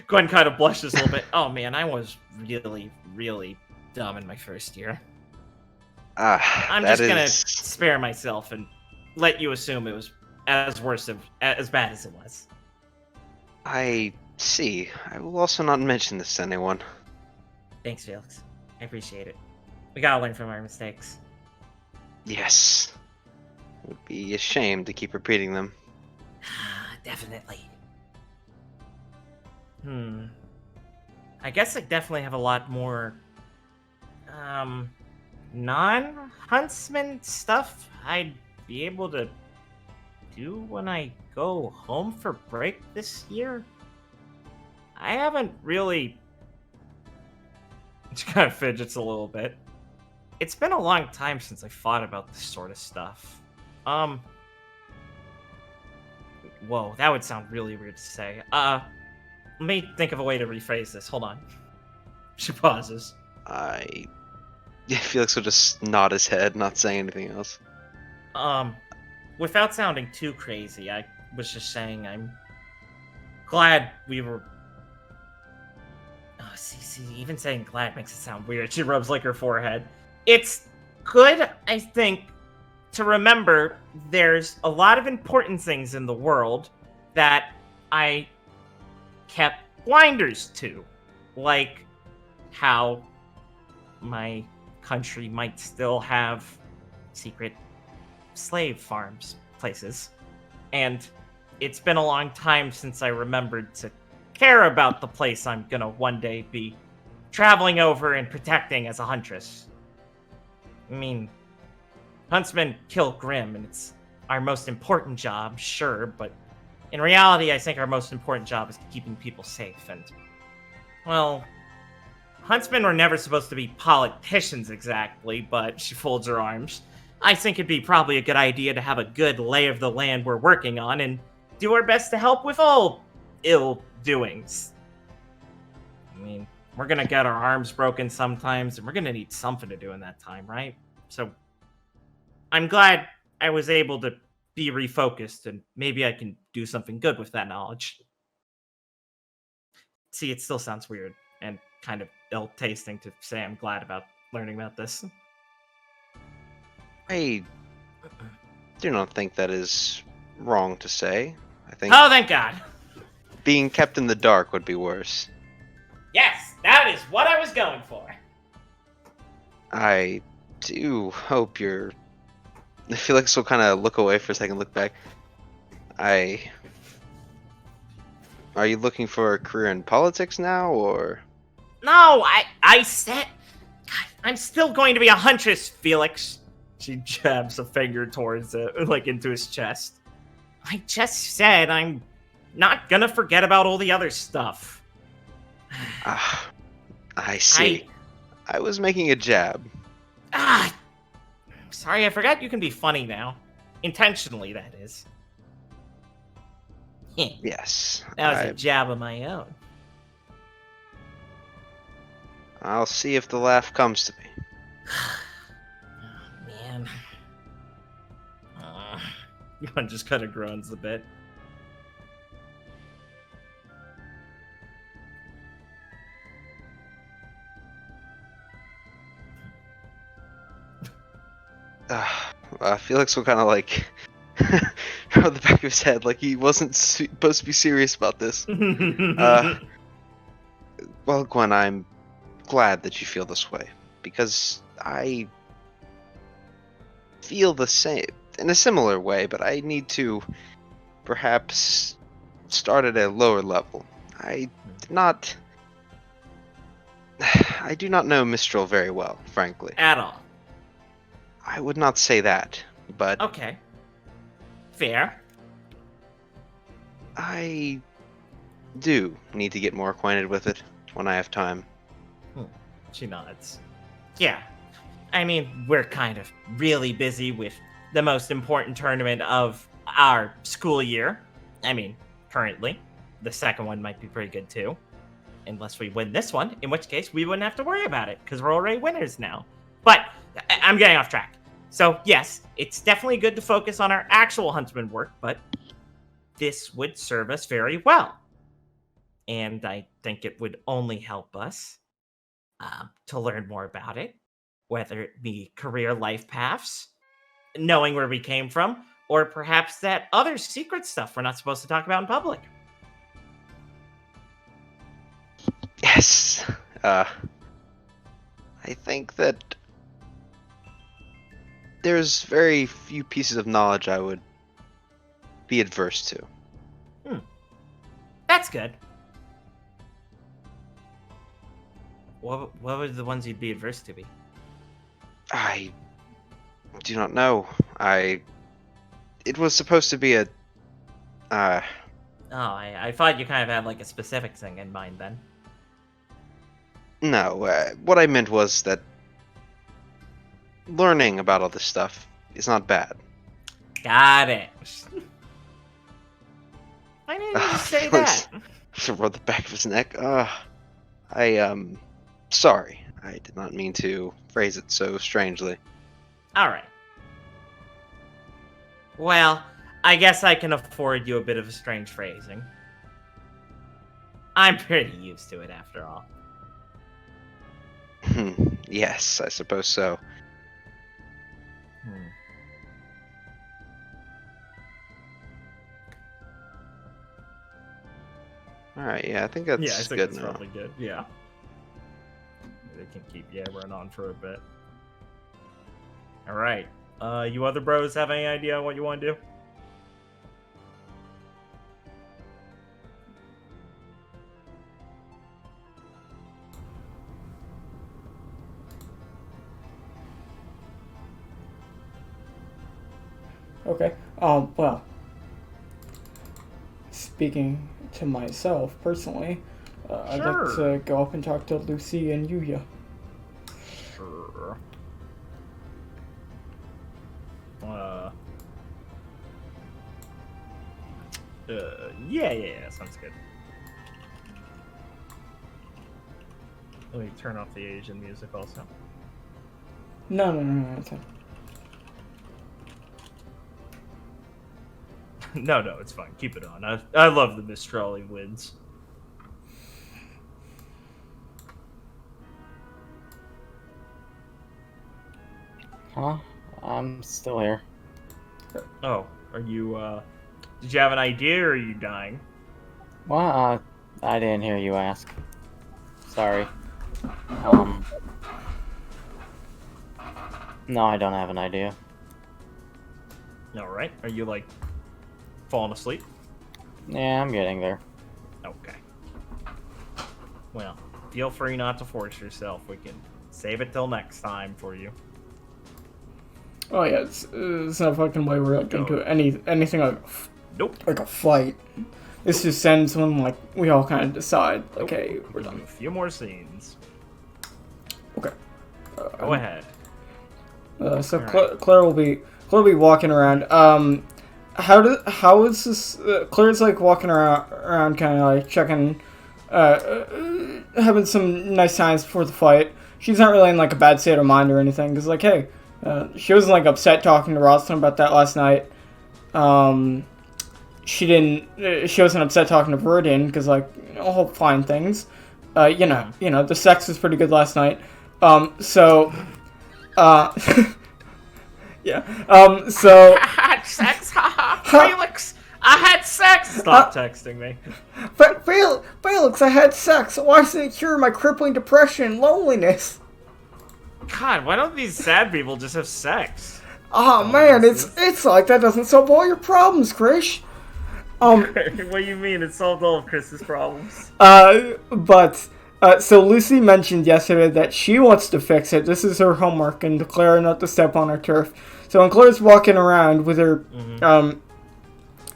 Gwen kind of blushes a little bit. Oh, man, I was really, really dumb in my first year. I'm just gonna spare myself and let you assume it was as bad as it was. I see. I will also not mention this to anyone. Thanks, Felix. I appreciate it. We gotta learn from our mistakes. Yes. It would be a shame to keep repeating them. Definitely. I guess I definitely have a lot more, non-huntsman stuff I'd be able to do when I go home for break this year. I haven't really... She kind of fidgets a little bit. It's been a long time since I thought about this sort of stuff. Whoa, that would sound really weird to say. Let me think of a way to rephrase this. Hold on. She pauses. Felix will just nod his head, not saying anything else. Without sounding too crazy, I was just saying I'm glad we were... Oh, see, even saying glad makes it sound weird. She rubs, like, her forehead. It's good, I think, to remember there's a lot of important things in the world that I kept blinders to. Like how my country might still have secret slave farms places. And it's been a long time since I remembered to care about the place I'm gonna one day be traveling over and protecting as a huntress. I mean, huntsmen kill Grimm, and it's our most important job, sure, but in reality, I think our most important job is keeping people safe, and, well, huntsmen were never supposed to be politicians exactly, but she folds her arms. I think it'd be probably a good idea to have a good lay of the land we're working on, and do our best to help with all ill doings. I mean, we're gonna get our arms broken sometimes, and we're gonna need something to do in that time, right? So, I'm glad I was able to be refocused, and maybe I can do something good with that knowledge. See, it still sounds weird, and kind of ill-tasting to say I'm glad about learning about this. I do not think that is wrong to say. I think Oh, thank God! being kept in the dark would be worse. Yes, that is what I was going for. I do hope you're... Felix will kind of look away for a second, look back. Are you looking for a career in politics now, or...? No, I said... God, I'm still going to be a huntress, Felix. She jabs a finger towards it, like into his chest. I just said I'm not gonna forget about all the other stuff. I see. I was making a jab. Sorry, I forgot you can be funny now. Intentionally, that is. Yes. That was a jab of my own. I'll see if the laugh comes to me. Oh, man. One just kind of groans a bit. Felix will kind of like rub the back of his head like he wasn't supposed to be serious about this. Well, Gwen, I'm glad that you feel this way, because I feel the same, in a similar way, but I need to perhaps start at a lower level. I do not know Mistral very well, frankly. At all. I would not say that, but... Okay. Fair. I do need to get more acquainted with it when I have time. She nods. Yeah. I mean, we're kind of really busy with the most important tournament of our school year. I mean, currently. the second one might be pretty good too. Unless we win this one, in which case we wouldn't have to worry about it, because we're already winners now. But I'm getting off track. So yes, it's definitely good to focus on our actual huntsman work, but this would serve us very well. And I think it would only help us to learn more about it, whether it be career life paths, knowing where we came from, or perhaps that other secret stuff we're not supposed to talk about in public. Yes. I think that there's very few pieces of knowledge I would be adverse to. That's good. What were the ones you'd be adverse to be? I do not know. It was supposed to be a... I thought you kind of had like a specific thing in mind then. No, what I meant was that learning about all this stuff is not bad. Got it. Why didn't you just say that? To rub the back of his neck. Sorry. I did not mean to phrase it so strangely. Alright. Well, I guess I can afford you a bit of a strange phrasing. I'm pretty used to it after all. Yes, I suppose so. Alright, yeah, I think that's Yeah, I think good that's now. probably good. Yeah. They can keep yammering on for a bit. Alright. You other bros have any idea what you want to do? Okay. Well, speaking to myself personally, I'd like to go up and talk to Lucy and Yuya. Sure. Yeah, sounds good. Let me turn off the Asian music also. No, it's fine. No, it's fine. Keep it on. I love the Mistrali wins. Huh? I'm still here. Oh, are you, did you have an idea or are you dying? Well, I didn't hear you ask. Sorry. No, I don't have an idea. Alright. Are you, like, falling asleep? Yeah, I'm getting there. Okay. Well, feel free not to force yourself. We can save it till next time for you. Oh yeah, it's no fucking way we're like into anything like Nope. like a fight. This just ends when like we all kind of decide, like, hey, we're done. A few more scenes. Okay. Go ahead. So Alright. Claire will be walking around. How is this? Claire's like walking around kind of like checking, having some nice times before the fight. She's not really in like a bad state of mind or anything. Because like, hey, she wasn't like upset talking to Roselyn about that last night. She wasn't upset talking to Verdin because like all fine things. You know, the sex was pretty good last night. Yeah. So. I had sex, Felix! I had sex! Stop texting me. Felix, I had sex. Why doesn't it cure my crippling depression and loneliness? God, why don't these sad people just have sex? Oh man, it's like that doesn't solve all your problems, Krish. What do you mean? It solved all of Chris's problems. So Lucy mentioned yesterday that she wants to fix it. This is her homework, and to Clara not to step on her turf. So when Clara's walking around with her,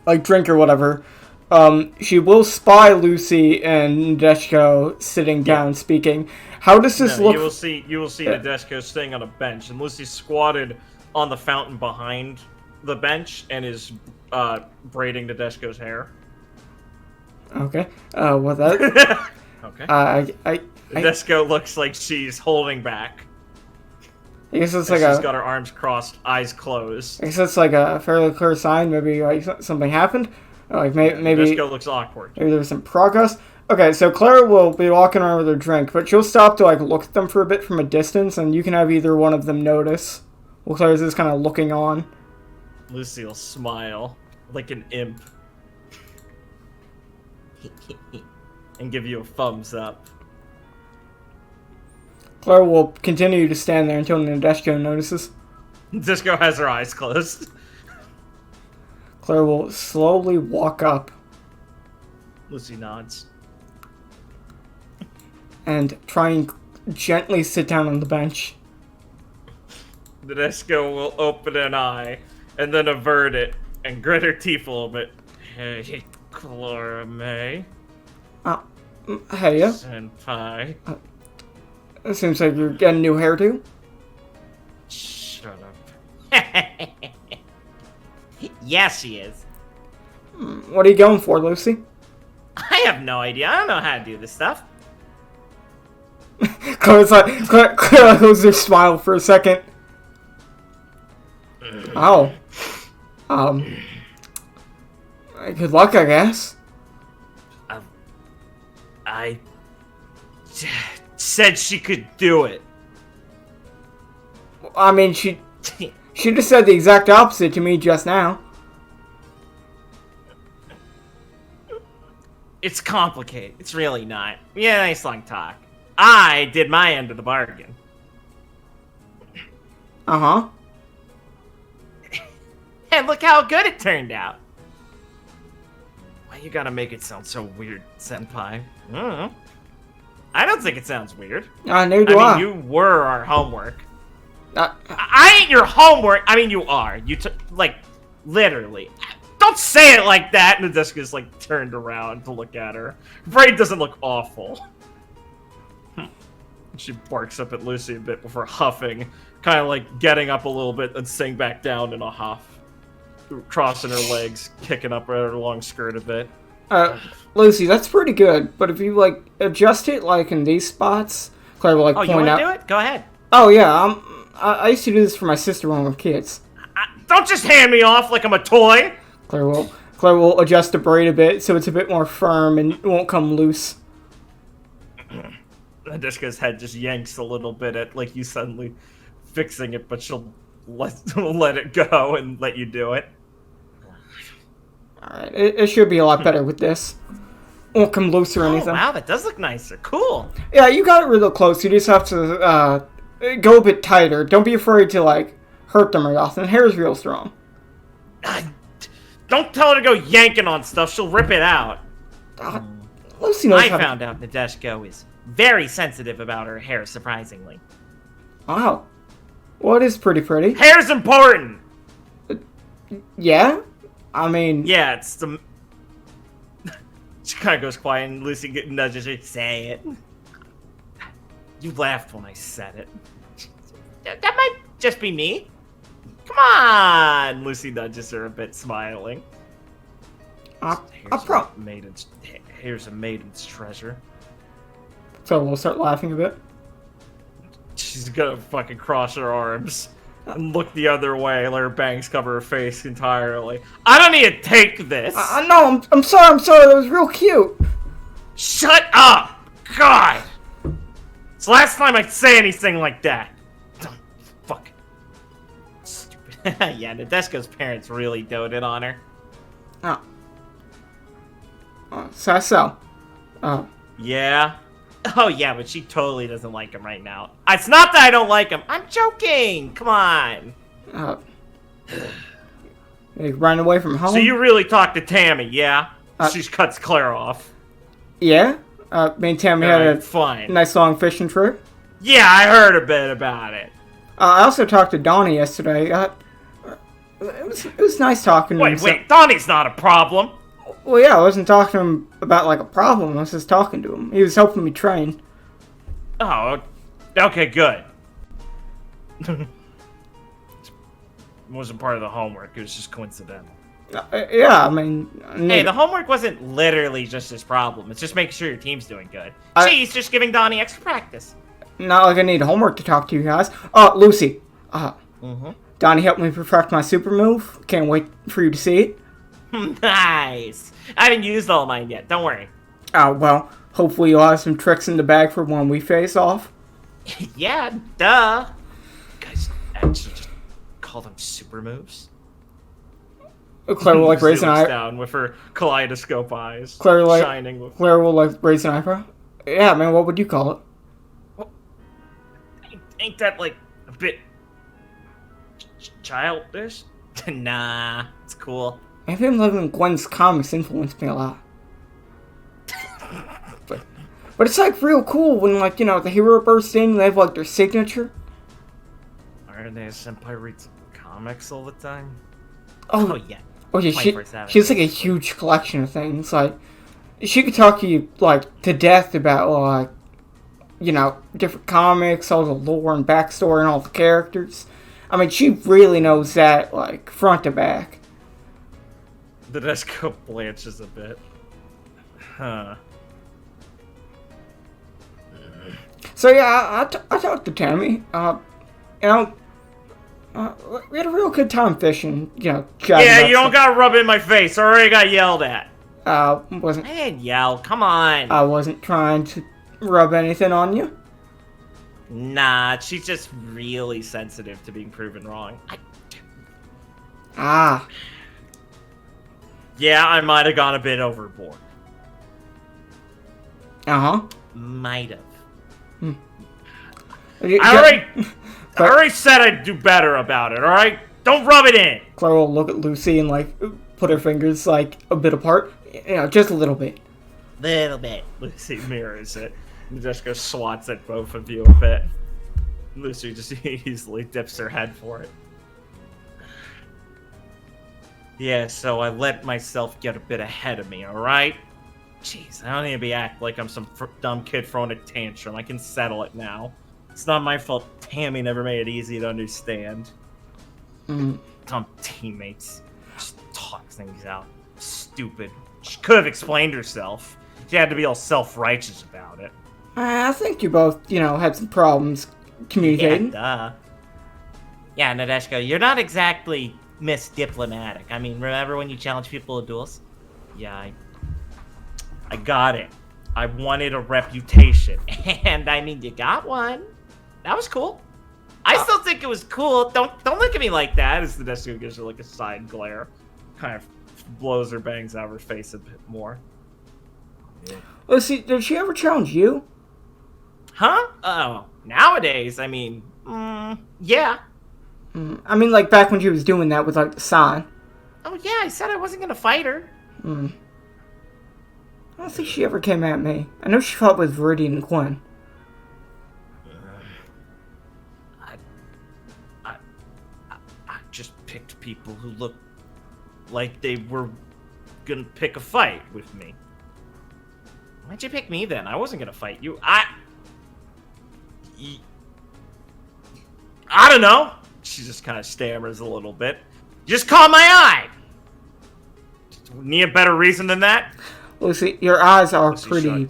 like, drink or whatever, she will spy Lucy and Nadeshko sitting down speaking. How does this look? You will see Nadeshko sitting on a bench, and Lucy's squatted on the fountain behind the bench and is braiding Nadeshko's hair. Okay. What that? Okay. I Nadeshko looks like she's holding back. guess it's She's like got her arms crossed, eyes closed. I guess it's like a fairly clear sign. Maybe like something happened. Like maybe Nadeshko looks awkward. maybe there's some progress. Okay, so Clara will be walking around with her drink, but she'll stop to like look at them for a bit from a distance, and you can have either one of them notice. Well, Clara's just kind of looking on. Lucy will smile like an imp and give you a thumbs up. Clara will continue to stand there until Nadeshko notices. Nadeshko has her eyes closed. Clara will slowly walk up Lucy nods. and try and gently sit down on the bench. Nadeshko will open an eye and then avert it and grit her teeth a little bit. Hey, Clara May. Hey, yeah. Senpai. It seems like you're getting a new hairdo. Shut up. Yes, she is. What are you going for, Lucy? I have no idea. I don't know how to do this stuff. Clara's like, Clara loses her smile for a second. Oh. Good luck, I guess. I said she could do it. I mean, she just said the exact opposite to me just now. It's complicated. It's really not. Yeah, nice long talk. I did my end of the bargain. Uh-huh. And look how good it turned out. Why you gotta make it sound so weird, Senpai? I don't think it sounds weird. Neither do I mean, you were our homework. Uh, I ain't your homework. I mean, you are. You took, like, literally. Don't say it like that. Nadeshko's, like, turned around to look at her. Her brain doesn't look awful. She barks up at Lucy a bit before huffing, kind of like getting up a little bit and sitting back down in a huff. Crossing her legs, kicking up her long skirt a bit. Lucy, that's pretty good, but if you, like, adjust it, like, in these spots, Claire will, like, Oh, point you want out... to do it? Go ahead. Oh, yeah, I used to do this for my sister when we were kids. Don't just hand me off like I'm a toy. Claire will adjust the braid a bit so it's a bit more firm and it won't come loose. Nadeshko's head just yanks a little bit at, like, you suddenly fixing it, but she'll let it go and let you do it. Alright, it should be a lot better with this. Won't come loose or anything. Oh, wow, that does look nicer. Cool. Yeah, you got it real close. You just have to go a bit tighter. Don't be afraid to, like, hurt them or nothing. Hair's real strong. Don't tell her to go yanking on stuff. She'll rip it out. Lucy knows I how found out Nadeshko is very sensitive about her hair, surprisingly. Wow. Well, it is pretty. Hair's important! Yeah? I mean... Yeah, it's the... She kind of goes quiet and Lucy nudges her. Say it. You laughed when I said it. That might just be me. Come on! Lucy nudges her a bit, smiling. Here's a maiden's treasure. So we'll start laughing a bit. She's gonna fucking cross her arms and look the other way, let her bangs cover her face entirely. I don't need to take this! No, I'm sorry, that was real cute. Shut up! God! It's the last time I'd say anything like that. Fuck. Stupid. Yeah, Nadeshko's parents really doted on her. So. Yeah? Oh yeah, but she totally doesn't like him right now. It's not that I don't like him. I'm joking. Come on. They ran away from home? So you really talked to Tammy, yeah? She cuts Claire off. Yeah? Me and Tammy had a fine. nice long fishing trip. Yeah, I heard a bit about it. I also talked to Donnie yesterday. It was nice talking to him. Wait, Donnie's not a problem. Well, yeah, I wasn't talking to him about, like, a problem. I was just talking to him. He was helping me train. Oh, okay, good. It wasn't part of the homework. It was just coincidental. Yeah, I mean... Hey, the homework wasn't literally just his problem. It's just making sure your team's doing good. She's just giving Donnie extra practice. Not like I need homework to talk to you guys. Lucy. Donnie helped me perfect my super move. Can't wait for you to see it. Nice. I haven't used all mine yet. Don't worry. Well, hopefully you'll have some tricks in the bag for when we face off. Yeah, duh. You guys actually just call them super moves? Claire will like raise an eye. Down with her kaleidoscope eyes. Claire will shining with... Claire will like raise an eyebrow. Yeah, man. What would you call it? Well, ain't that like a bit childish? Nah, it's cool. Maybe I'm living Gwen's comics influenced me a lot. But it's like real cool when like the hero bursts in and they have like their signature. Aren't they a senpai reads comics all the time? Oh yeah. Oh yeah, she has like a huge collection of things. Like, she could talk to you like to death about like, different comics, all the lore and backstory, and all the characters. I mean, she really knows that like front to back. The Desco blanches a bit. Huh. So yeah, I talked to Tammy. We had a real good time fishing, chatting Yeah, you don't stuff. gotta rub it in my face. I already got yelled at. Wasn't. I didn't yell. Come on. I wasn't trying to rub anything on you. Nah, she's just really sensitive to being proven wrong. Yeah, I might have gone a bit overboard. Might have. I already said I'd do better about it, alright? Don't rub it in! Clara will look at Lucy and, like, put her fingers, like, a bit apart. Just a little bit. Little bit. Lucy mirrors it. And Jessica swats at both of you a bit. Lucy just easily dips her head for it. Yeah, so I let myself get a bit ahead of me, alright? Jeez, I don't need to be acting like I'm some dumb kid throwing a tantrum. I can settle it now. It's not my fault Tammy never made it easy to understand. Dumb teammates. Just talk things out. Stupid. She could have explained herself. She had to be all self-righteous about it. I think you both, had some problems communicating. Yeah, duh. Yeah, Nadeshko, you're not exactly Miss Diplomatic. I mean, remember when you challenged people to duels? Yeah, I got it. I wanted a reputation. And, I mean, you got one. That was cool. I still think it was cool. Don't look at me like that. As the Nadeshko gives her, like, a side glare. Kind of blows her bangs out of her face a bit more. Yeah. Let's see, did she ever challenge you? Huh? Oh, nowadays, I mean, yeah. I mean, like, back when she was doing that with, like, the sign. Oh, yeah, I said I wasn't gonna fight her. I don't think she ever came at me. I know she fought with Viridian and Gwen. I just picked people who looked like they were gonna pick a fight with me. Why'd you pick me then? I wasn't gonna fight you. I don't know. She just kind of stammers a little bit. You just caught my eye. Need a better reason than that? Lucy, your eyes are Lucy pretty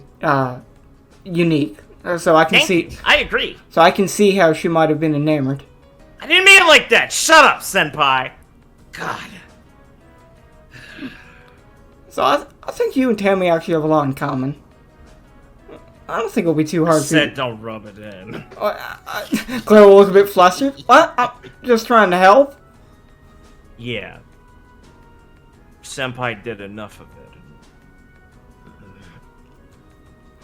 unique. So I can Thank see. you. I agree. So I can see how she might have been enamored. I didn't mean it like that. Shut up, senpai. God. So I think you and Tammy actually have a lot in common. I don't think it'll be too hard for you. Said don't rub it in. Claire will look a bit flustered. What? I'm just trying to help. Yeah. Senpai did enough of it.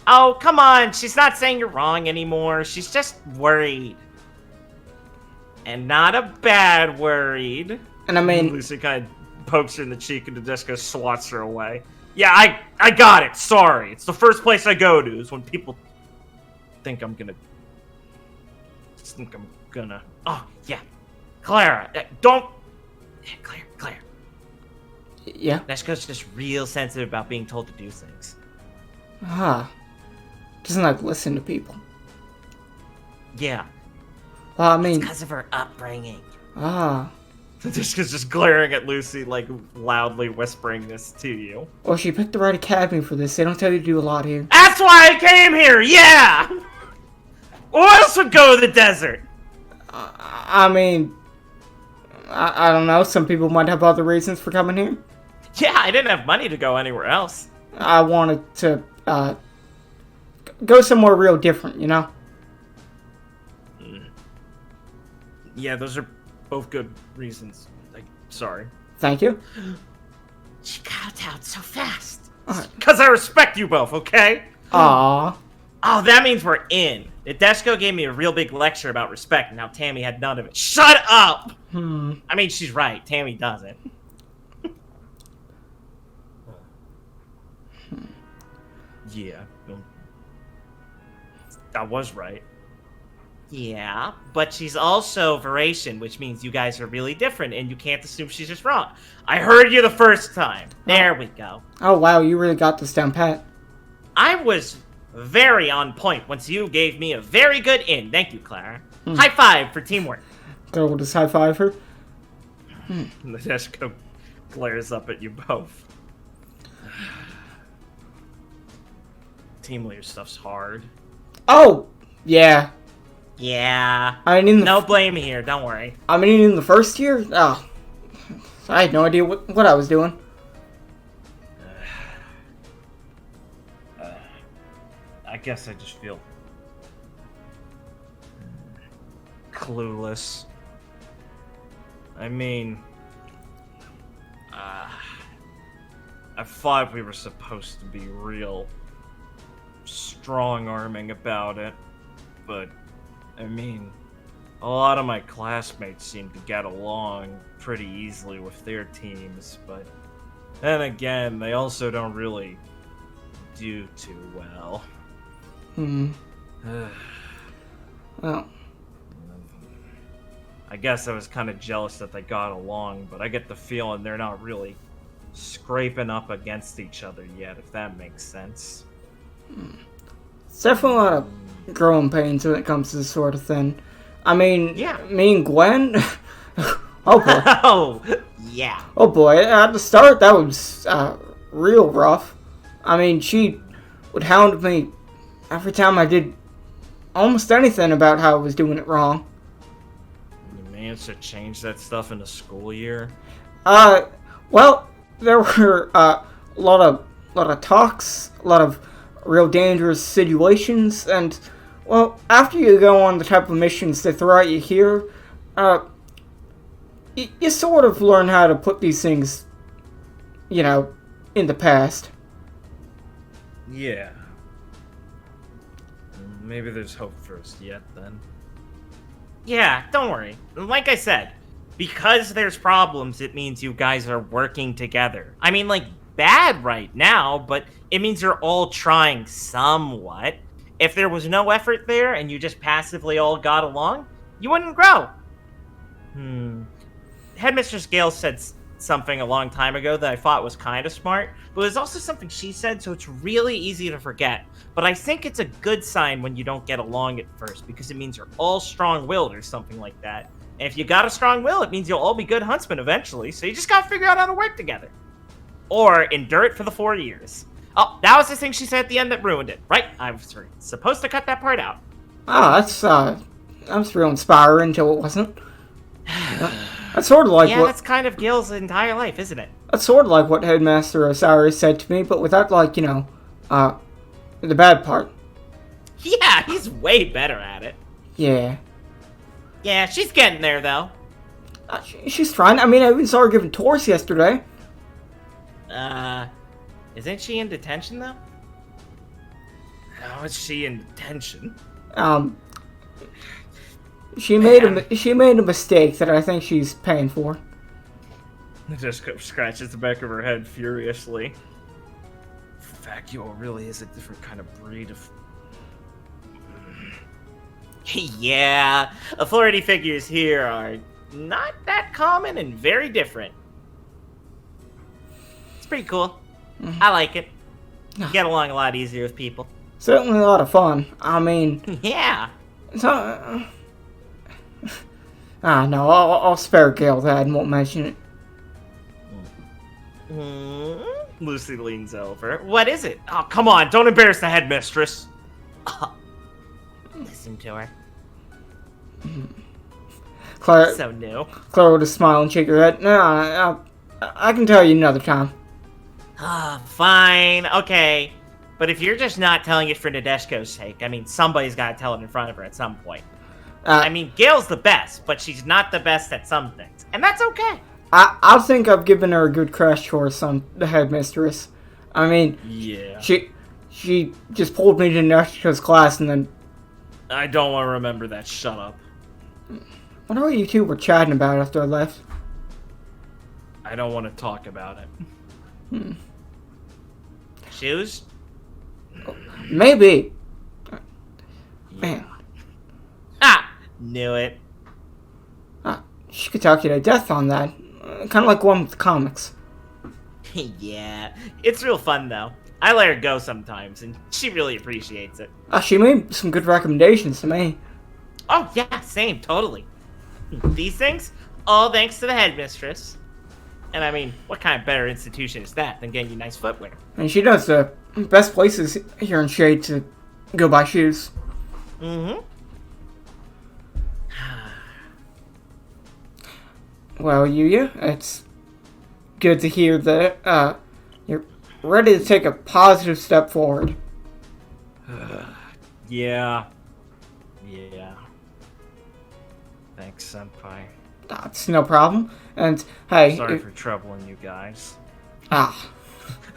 Oh, come on. She's not saying you're wrong anymore. She's just worried. And not a bad worried. And I mean, Lucy kind of pokes her in the cheek and Nadeshko swats her away. Yeah, I got it. Sorry. It's the first place I go to is when people think I'm gonna... Oh, yeah. Clara, don't... Claire. yeah. Nadeshko's just real sensitive about being told to do things. Doesn't like listen to people. Yeah. Well, I mean, It's because of her upbringing. Jessica's just glaring at Lucy, like, loudly whispering this to you. Well, she picked the right academy for this. They don't tell you to do a lot here. That's why I came here, yeah! Who else would go to the desert? I mean, I don't know. Some people might have other reasons for coming here. Yeah, I didn't have money to go anywhere else. I wanted to go somewhere real different, you know? Yeah, those are both good reasons. Sorry. Thank you. She got out so fast. Because I respect you both, okay? Aww. Oh, that means we're in. Nadeshko gave me a real big lecture about respect, and now Tammy had none of it. Shut up! I mean, she's right. Tammy doesn't. Yeah. I was right. Yeah, but she's also Varation, which means you guys are really different, and you can't assume she's just wrong. I heard you the first time. There we go. Oh, wow, you really got this down pat. I was very on point once you gave me a very good in. Thank you, Clara. High five for teamwork. Go just high five her. Nadeshko glares up at you both. Team leader stuff's hard. Oh, yeah. Yeah. I mean, No blame here, don't worry. I mean, in the first year, I had no idea what I was doing. I guess I just feel clueless. I mean, I thought we were supposed to be real strong-arming about it, but I mean, a lot of my classmates seem to get along pretty easily with their teams, but then again, they also don't really do too well. Well, I guess I was kind of jealous that they got along, but I get the feeling they're not really scraping up against each other yet, if that makes sense. it's definitely a lot of growing pains when it comes to this sort of thing. I mean, Yeah. me and Gwen. Oh boy. Oh, yeah. Oh boy. At the start, that was real rough. I mean, she would hound me every time I did almost anything about how I was doing it wrong. You managed to change that stuff in the school year? Well, there were a lot of talks, a lot of real dangerous situations, and well, after you go on the type of missions they throw at you here, you sort of learn how to put these things, you know, in the past. Yeah. Maybe there's hope for us yet, then. Yeah, don't worry. Like I said, because there's problems, it means you guys are working together. I mean, like, bad right now, but it means you're all trying somewhat. If there was no effort there and you just passively all got along, you wouldn't grow. Headmistress Gale said something a long time ago that I thought was kind of smart, but it was also something she said, so it's really easy to forget. But I think it's a good sign when you don't get along at first, because it means you're all strong-willed or something like that. And if you got a strong will, it means you'll all be good huntsmen eventually, so you just gotta figure out how to work together. Or endure it for the 4 years. Oh, that was the thing she said at the end that ruined it, right? I was supposed to cut that part out. Oh, that's real inspiring until it wasn't. That's sort of like Yeah, what that's kind of Gil's entire life, isn't it? that's sort of like what Headmaster Osiris said to me, but without like, you know, the bad part. Yeah, he's way better at it. Yeah. Yeah, she's getting there, though. She's trying. I mean, I even saw her giving tours yesterday. Isn't she in detention, though? How is she in detention? She made a mistake that I think she's paying for. Just scratches the back of her head furiously. Vacuole really is a different kind of breed of... Yeah, authority figures here are not that common and very different. It's pretty cool. I like it. You get along a lot easier with people. Certainly a lot of fun. I mean, Yeah. No, I'll spare Gale that and won't mention it. Lucy leans over. What is it? Oh, come on, don't embarrass the headmistress. Listen to her. Clara, So new. Clara will just smile and shake her head. No, I can tell you another time. Fine, okay. But if you're just not telling it for Nadeshko's sake, I mean, somebody's got to tell it in front of her at some point. I mean, Gail's the best, but she's not the best at some things. And that's okay. I think I've given her a good crash course on the headmistress. I mean, Yeah. She just pulled me to Nadeshko's class and then... I don't want to remember that. Shut up. What are you two were chatting about after I left? I don't want to talk about it. Shoes? Maybe. Man. Knew it. She could talk you to death on that. Kind of like one with the comics. Yeah. It's real fun, though. I let her go sometimes, and she really appreciates it. She made some good recommendations to me. Oh, yeah, same, totally. These things, all thanks to the headmistress. And I mean, what kind of better institution is that than getting you nice footwear? And she knows the best places here in Shade to go buy shoes. Mm-hmm. Well, Yuya, it's good to hear that you're ready to take a positive step forward. Yeah. Thanks, Senpai. That's no problem. And, hey... Sorry for troubling you guys.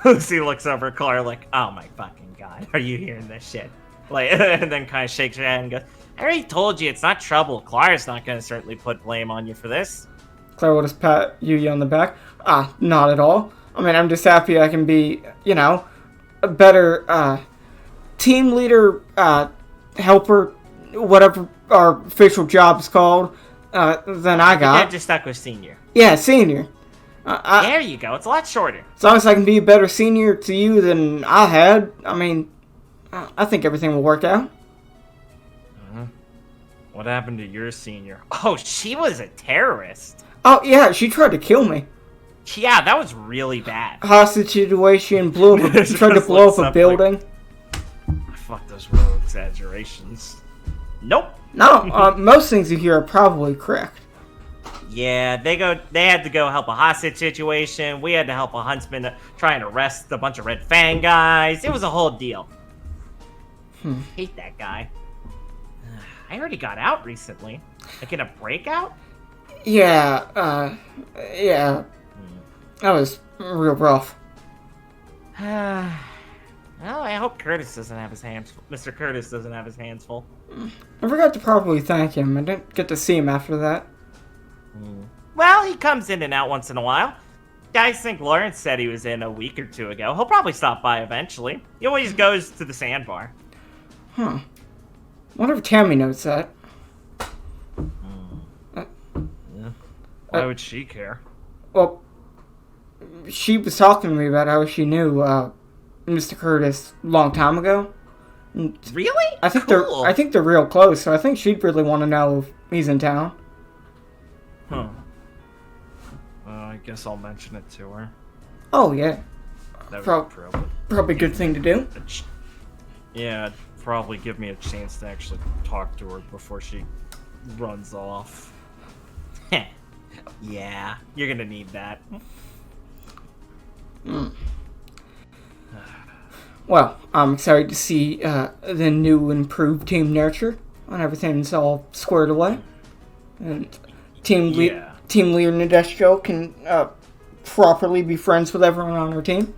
Lucy looks over at Clara like, oh my fucking god, are you hearing this shit? Like, and then kind of shakes her head and goes, I already told you, it's not trouble. Clara's not going to certainly put blame on you for this. Clara will just pat Yuya on the back. Not at all. I mean, I'm just happy I can be, a better, team leader, helper, whatever our official job is called, than I got. Yeah, just stuck with senior. Yeah, senior. There you go, it's a lot shorter. As long as I can be a better senior to you than I had, I mean, I think everything will work out. What happened to your senior? Oh, she was a terrorist. Oh, yeah, she tried to kill me. Yeah, that was really bad. Hostage situation, tried to blow up a building. Fuck those rogue exaggerations. Nope. No, most things you hear are probably correct. Yeah, they had to go help a hostage situation. We had to help a huntsman try and arrest a bunch of Red Fang guys. It was a whole deal. Hate that guy. I already got out recently. Like in a breakout? Yeah. That was real rough. Well, I hope Curtis doesn't have his hands full. Mr. Curtis doesn't have his hands full. I forgot to properly thank him. I didn't get to see him after that. Well, he comes in and out once in a while. Guys think Lawrence said he was in a week or two ago. He'll probably stop by eventually. He always goes to the sandbar. Wonder if Tammy knows that. Why would she care? Well, she was talking to me about how she knew Mr. Curtis a long time ago. Really? I think Cool. they're real close, so I think she'd really want to know if he's in town. I guess I'll mention it to her. Oh yeah, That would probably a good thing to do. Yeah, it'd probably give me a chance to actually talk to her before she runs off. Yeah, you're gonna need that. Well, I'm excited to see the new improved Team Nurture when everything's all squared away. And Team Leader Nadeshko can properly be friends with everyone on her team.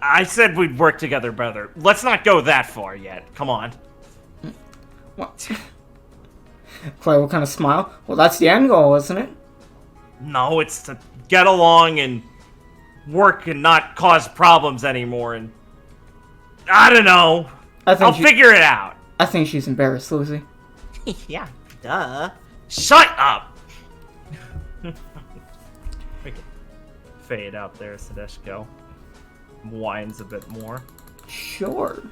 I said we'd work together, brother. Let's not go that far yet. Come on. What? Clay will kind of smile. Well, that's the end goal, isn't it? No, it's to get along and work and not cause problems anymore. And I don't know. I'll figure it out. I think she's embarrassed, Lucy. Yeah, duh. Shut up! We can fade out there, Sadeshko. Whines a bit more. Sure.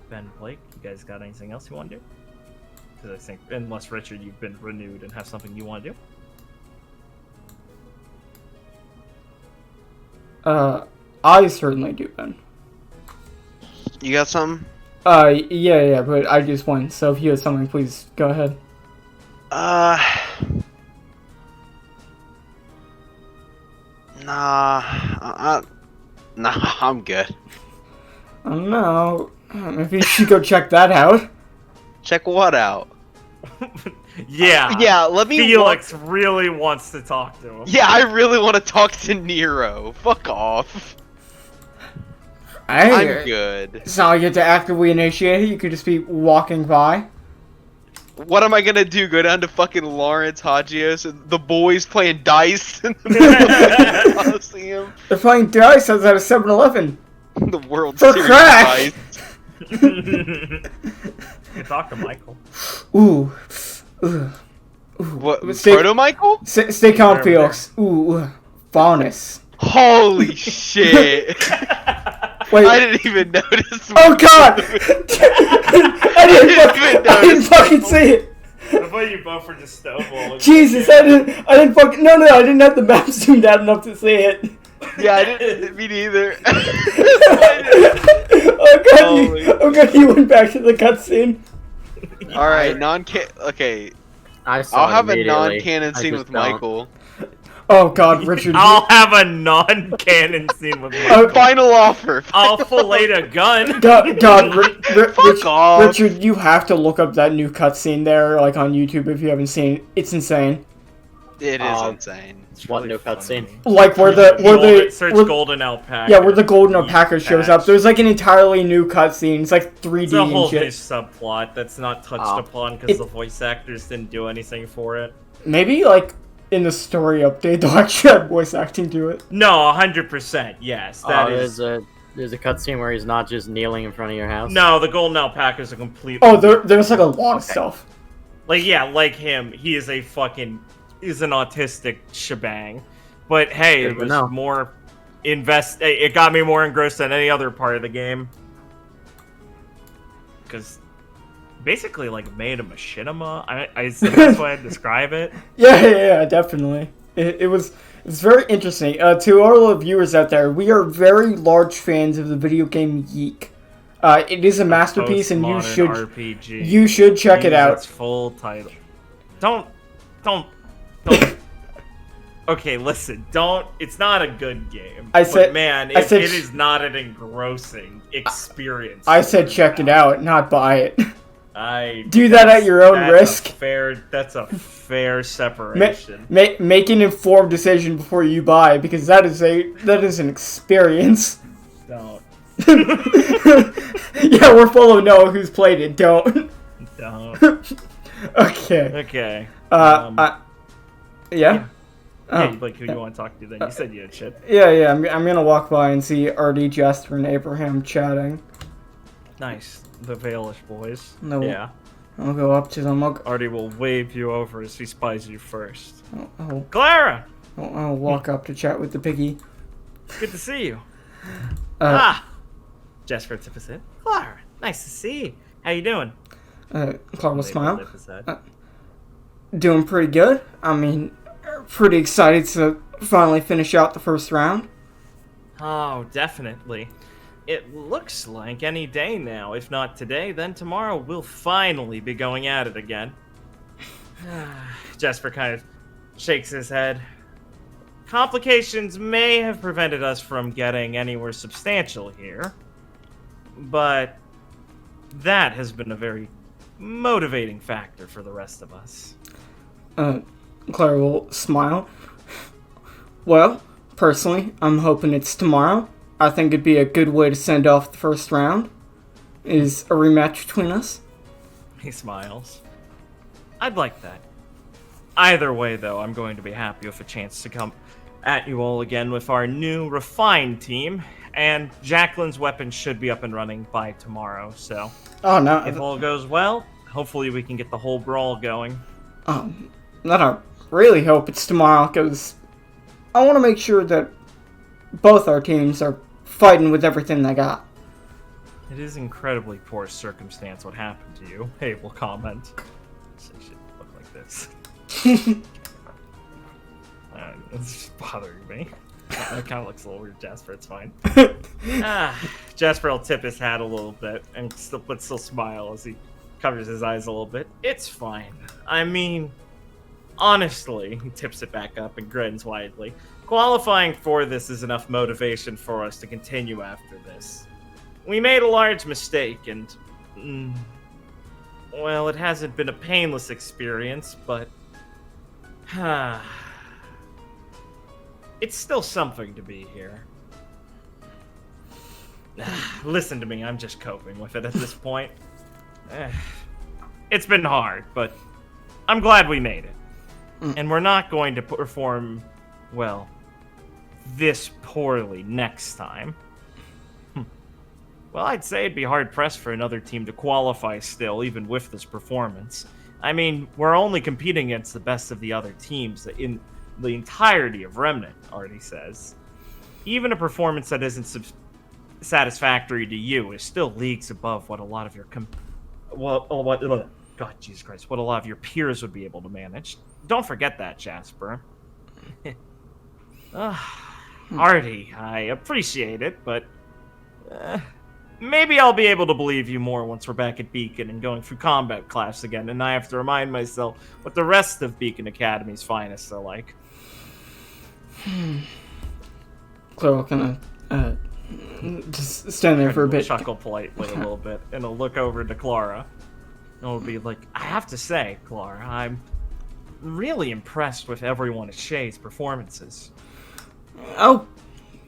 Ben, Blake, you guys got anything else you want to do? Because I think, unless Richard, you've been renewed and have something you want to do. I certainly do, Ben. You got something? Yeah, but I just won, so if you have something, please go ahead. Nah, I'm good. I don't know. Maybe you should go check that out. Check what out? Yeah. Let me. Felix really wants to talk to him. Yeah, I really want to talk to Nero. Fuck off. I'm good. It's not like you have to actively initiate it. You could just be walking by. What am I gonna do? Go down to fucking Lawrence Hagios and the boys playing dice in the middle of the Coliseum? They're playing dice outside of 7-Eleven. The World For Series crack! dice. You talk to Michael. Ooh. What? Stay- Proto Michael? Stay calm, Felix. Ooh. Bonus. Holy shit! Wait. I didn't even notice. Oh god! I didn't fucking see it! I thought you both were just stonewalling. Jesus, I didn't fucking. No, I didn't have the map zoomed out enough to see it. Yeah, I didn't. Me neither. Oh god, you went back to the cutscene. All right, Okay, I saw I'll it have a immediately. non-canon I scene just with don't. Michael. Oh god, Richard. I'll have a non-canon scene with Michael. Final offer. I'll fillet a gun. God, Fuck off. Richard, you have to look up that new cutscene there, like on YouTube if you haven't seen it. It's insane. It is insane. It's What new funny. cutscene? Like where Search where- golden alpaca. yeah, where the golden alpaca shows up. Patch. There's like an entirely new cutscene. It's like 3D It's a whole and shit. new subplot that's not touched Oh. upon because It- the voice actors didn't do anything for it. Maybe like in the story update they'll actually have voice acting to it. No, 100%. Yes, that is. There's a cutscene where he's not just kneeling in front of your house. No, the golden alpaca is a complete. Oh, there's like a lot of stuff. Like him, he is an autistic shebang. But hey, Good it to was know. more It got me more engrossed than any other part of the game. Because basically, like, made a machinima. Is the best way to describe it. Yeah, definitely. It's very interesting. To all the viewers out there, we are very large fans of the video game Yeek. It is a masterpiece, and Postmodern RPG. you should check it Use out. Its full title. Don't. Okay, listen. Don't. It's not a good game. I said- but man, I said- it is not an engrossing experience. I said check it out, not buy it. I Do that at your own risk. That's a fair separation. Make an informed decision before you buy, because that is an experience. Don't. Yeah, we're full of Noah who's played it. Don't. Okay. Okay. Yeah. Oh. Yeah, like who you want to talk to then? You said you had shit. Yeah. I'm gonna walk by and see RD, Jasper, and Abraham chatting. Nice. The Valish boys. No. Yeah. I'll go up to them. Artie will wave you over as he spies you first. I'll Clara! walk up to chat with the piggy. Good to see you. Jasper tip his head. Clara, nice to see you. How you doing? Clara will smile. Tip his head. Doing pretty good. I mean, pretty excited to finally finish out the first round. Oh, definitely. It looks like any day now. If not today, then tomorrow we'll finally be going at it again. Jasper kind of shakes his head. Complications may have prevented us from getting anywhere substantial here, but that has been a very motivating factor for the rest of us. Clara will smile. Well, personally, I'm hoping it's tomorrow. I think it'd be a good way to send off the first round. Is a rematch between us. He smiles. I'd like that. Either way, though, I'm going to be happy with a chance to come at you all again with our new refined team, and Jacqueline's weapon should be up and running by tomorrow, so Oh no! if all goes well, hopefully we can get the whole brawl going. Then I really hope it's tomorrow, because I want to make sure that both our teams are fighting with everything they got. It is incredibly poor circumstance what happened to you, Hay will comment. They should look like this. It's bothering me. It kind of looks a little weird, Jasper. It's fine. Jasper will tip his hat a little bit and still smile as he covers his eyes a little bit. It's fine. I mean, honestly, he tips it back up and grins widely. Qualifying for this is enough motivation for us to continue after this. We made a large mistake, and well, it hasn't been a painless experience, but it's still something to be here. Listen to me, I'm just coping with it at this point. It's been hard, but I'm glad we made it. And we're not going to perform, well, this poorly next time. Well, I'd say it'd be hard-pressed for another team to qualify still, even with this performance. I mean, we're only competing against the best of the other teams in the entirety of Remnant, Artie says. Even a performance that isn't satisfactory to you is still leagues above what a lot of your what a lot of your peers would be able to manage. Don't forget that, Jasper. Artie, I appreciate it, but maybe I'll be able to believe you more once we're back at Beacon and going through combat class again, and I have to remind myself what the rest of Beacon Academy's finest are like. Chloe can just stand there for a bit. Chuckle politely a little bit, and I'll look over to Clara. And I'll be like, I have to say, Clara, I'm really impressed with everyone at Shay's performances. Oh,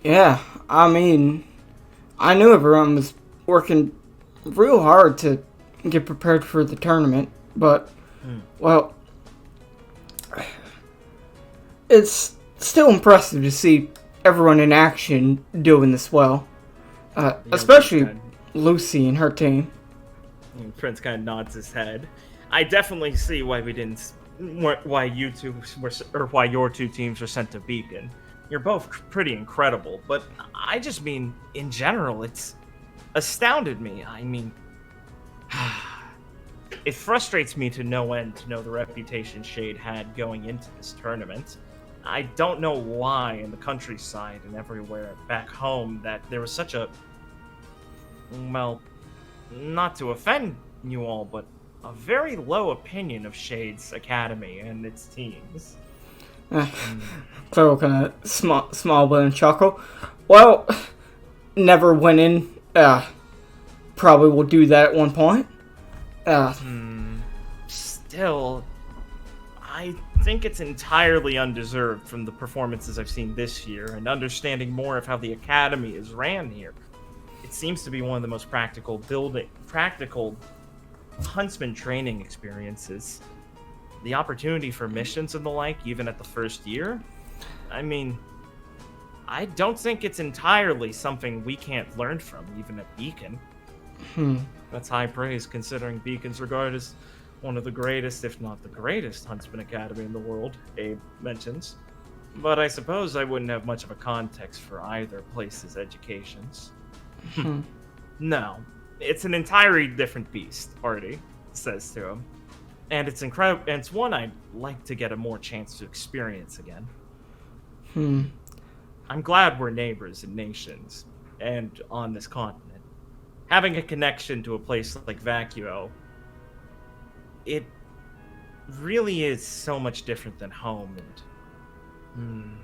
yeah. I mean, I knew everyone was working real hard to get prepared for the tournament, but, well, it's still impressive to see everyone in action doing this well. Especially Lucy and her team. And Prince kind of nods his head. I definitely see why why your two teams were sent to Beacon. You're both pretty incredible, but I just mean, in general, it's astounded me. I mean, it frustrates me to no end to know the reputation Shade had going into this tournament. I don't know why in the countryside and everywhere back home that there was such a, well, not to offend you all, but a very low opinion of Shade's Academy and its teams. Clara kind of smile but and chuckle. Well, never winning. Probably will do that at one point. Still, I think it's entirely undeserved from the performances I've seen this year, and understanding more of how the Academy is ran here. It seems to be one of the most practical huntsman training experiences. The opportunity for missions and the like, even at the first year? I mean, I don't think it's entirely something we can't learn from, even at Beacon. That's high praise, considering Beacon's regarded as one of the greatest, if not the greatest, huntsman academy in the world, Abe mentions. But I suppose I wouldn't have much of a context for either place's educations. No, it's an entirely different beast, Artie says to him. And it's incredible, and it's one I'd like to get a more chance to experience again. I'm glad we're neighbors and nations, and on this continent. Having a connection to a place like Vacuo, it really is so much different than home, and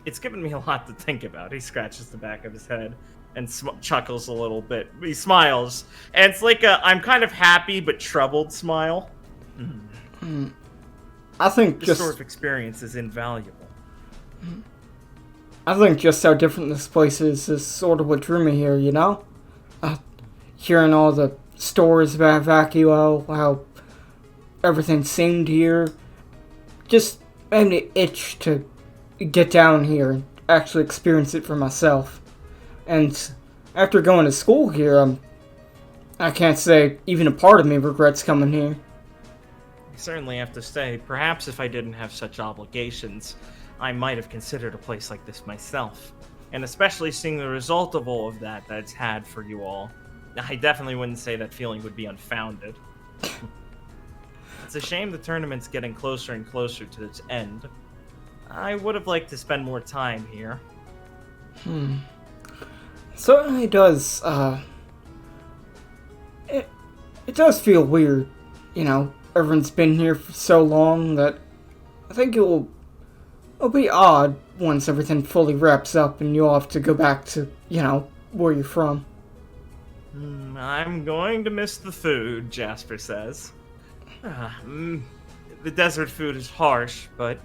it's given me a lot to think about. He scratches the back of his head and chuckles a little bit. He smiles, and it's like a I'm kind of happy but troubled smile. I think this sort of experience is invaluable. I think just how different this place is sort of what drew me here, you know? Hearing all the stories about Vacuo, how everything seemed here, just made me itch to get down here and actually experience it for myself. And after going to school here, I can't say even a part of me regrets coming here. I certainly have to say, perhaps if I didn't have such obligations, I might have considered a place like this myself. And especially seeing the result of all of that it's had for you all, I definitely wouldn't say that feeling would be unfounded. It's a shame the tournament's getting closer and closer to its end. I would have liked to spend more time here. Certainly does, it does feel weird, you know. Everyone's been here for so long that I think it'll be odd once everything fully wraps up and you'll have to go back to, you know, where you're from. I'm going to miss the food, Jasper says. The desert food is harsh, but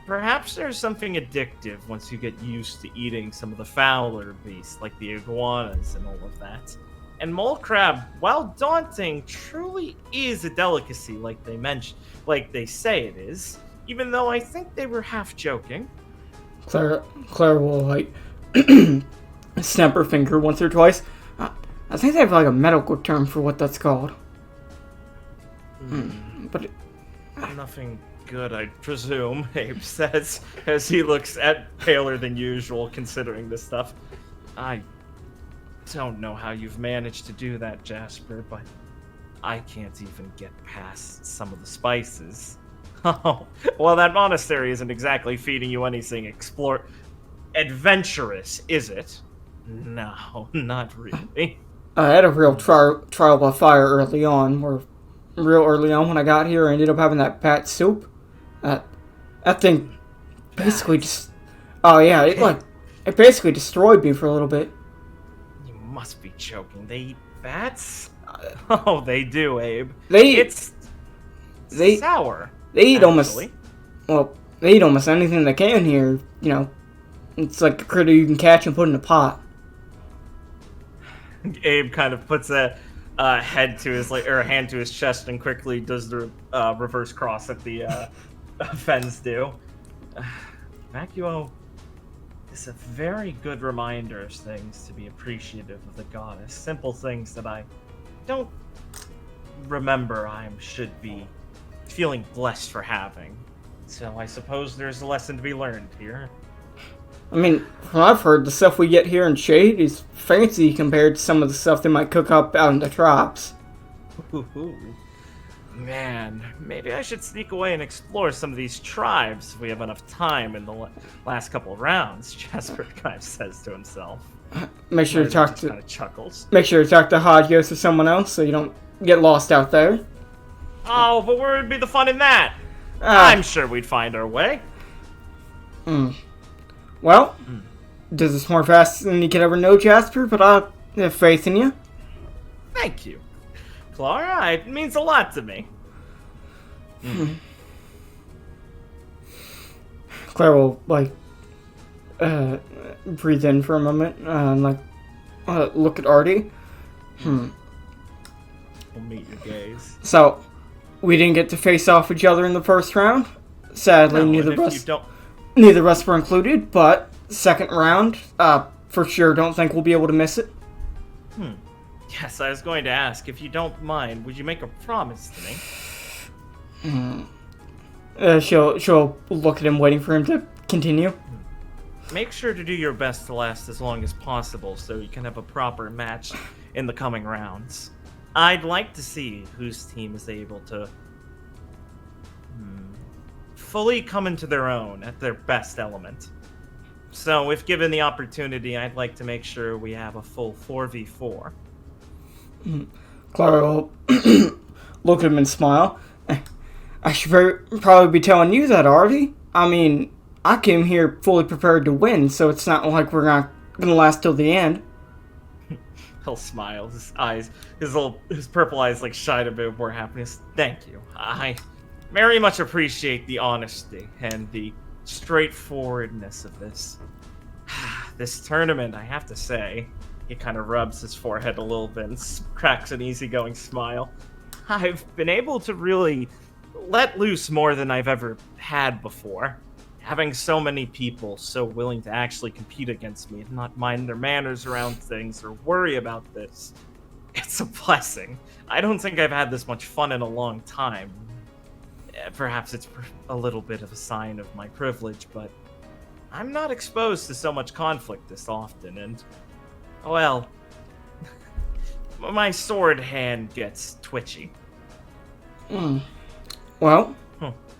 perhaps there's something addictive once you get used to eating some of the fouler beasts, like the iguanas and all of that. And mole crab, while daunting, truly is a delicacy, like they say it is. Even though I think they were half joking. Clara will, like, snap her finger once or twice. I think they have, like, a medical term for what that's called. But Nothing good, I presume, Abe says, as he looks paler than usual, considering this stuff. I don't know how you've managed to do that, Jasper, but I can't even get past some of the spices. Oh, well, that monastery isn't exactly feeding you anything adventurous, is it? No, not really. I had a real trial by fire early on, when I got here, I ended up having that pat soup. That thing basically just... Oh, yeah, it basically destroyed me for a little bit. You must be joking. They eat bats? Oh, they do, Abe. It's sour. They eat actually. They eat almost anything they can here, you know. It's like a critter you can catch and put in a pot. Abe kind of puts a hand to his chest and quickly does the reverse cross that the Fens do. Vacuo is a very good reminder of things to be appreciative of the goddess. Simple things that I don't remember I should be feeling blessed for having. So I suppose there's a lesson to be learned here. I mean, from what I've heard, the stuff we get here in Shade is fancy compared to some of the stuff they might cook up out in the traps. Ooh. Man, maybe I should sneak away and explore some of these tribes if we have enough time in the last couple of rounds, Jasper kind of says to himself. Make sure to talk to... kind of chuckles. Make sure to talk to Hagios or someone else so you don't get lost out there. Oh, but where would be the fun in that? I'm sure we'd find our way. Well, does this more fast than you could ever know, Jasper, but I have faith in you. Thank you, Clara. It means a lot to me. Clara will, breathe in for a moment, and, look at Artie. We'll meet your gaze. So, we didn't get to face off each other in the first round. Sadly, neither of us were included, but second round, for sure don't think we'll be able to miss it. Yes, I was going to ask, if you don't mind, would you make a promise to me? She'll look at him, waiting for him to continue. Make sure to do your best to last as long as possible so you can have a proper match in the coming rounds. I'd like to see whose team is able to fully come into their own at their best element. So, if given the opportunity, I'd like to make sure we have a full 4v4. Clara will look at him and smile. I should probably be telling you that, Artie. I mean, I came here fully prepared to win, so it's not like we're not gonna last till the end. He'll smile. His eyes, his purple eyes, shine a bit more happiness. Thank you. I very much appreciate the honesty and the straightforwardness of this. This tournament, I have to say, he kind of rubs his forehead a little bit and cracks an easygoing smile. I've been able to really let loose more than I've ever had before. Having so many people so willing to actually compete against me and not mind their manners around things or worry about this, it's a blessing. I don't think I've had this much fun in a long time. Perhaps it's a little bit of a sign of my privilege, but I'm not exposed to so much conflict this often, and, well, my sword hand gets twitchy. Well,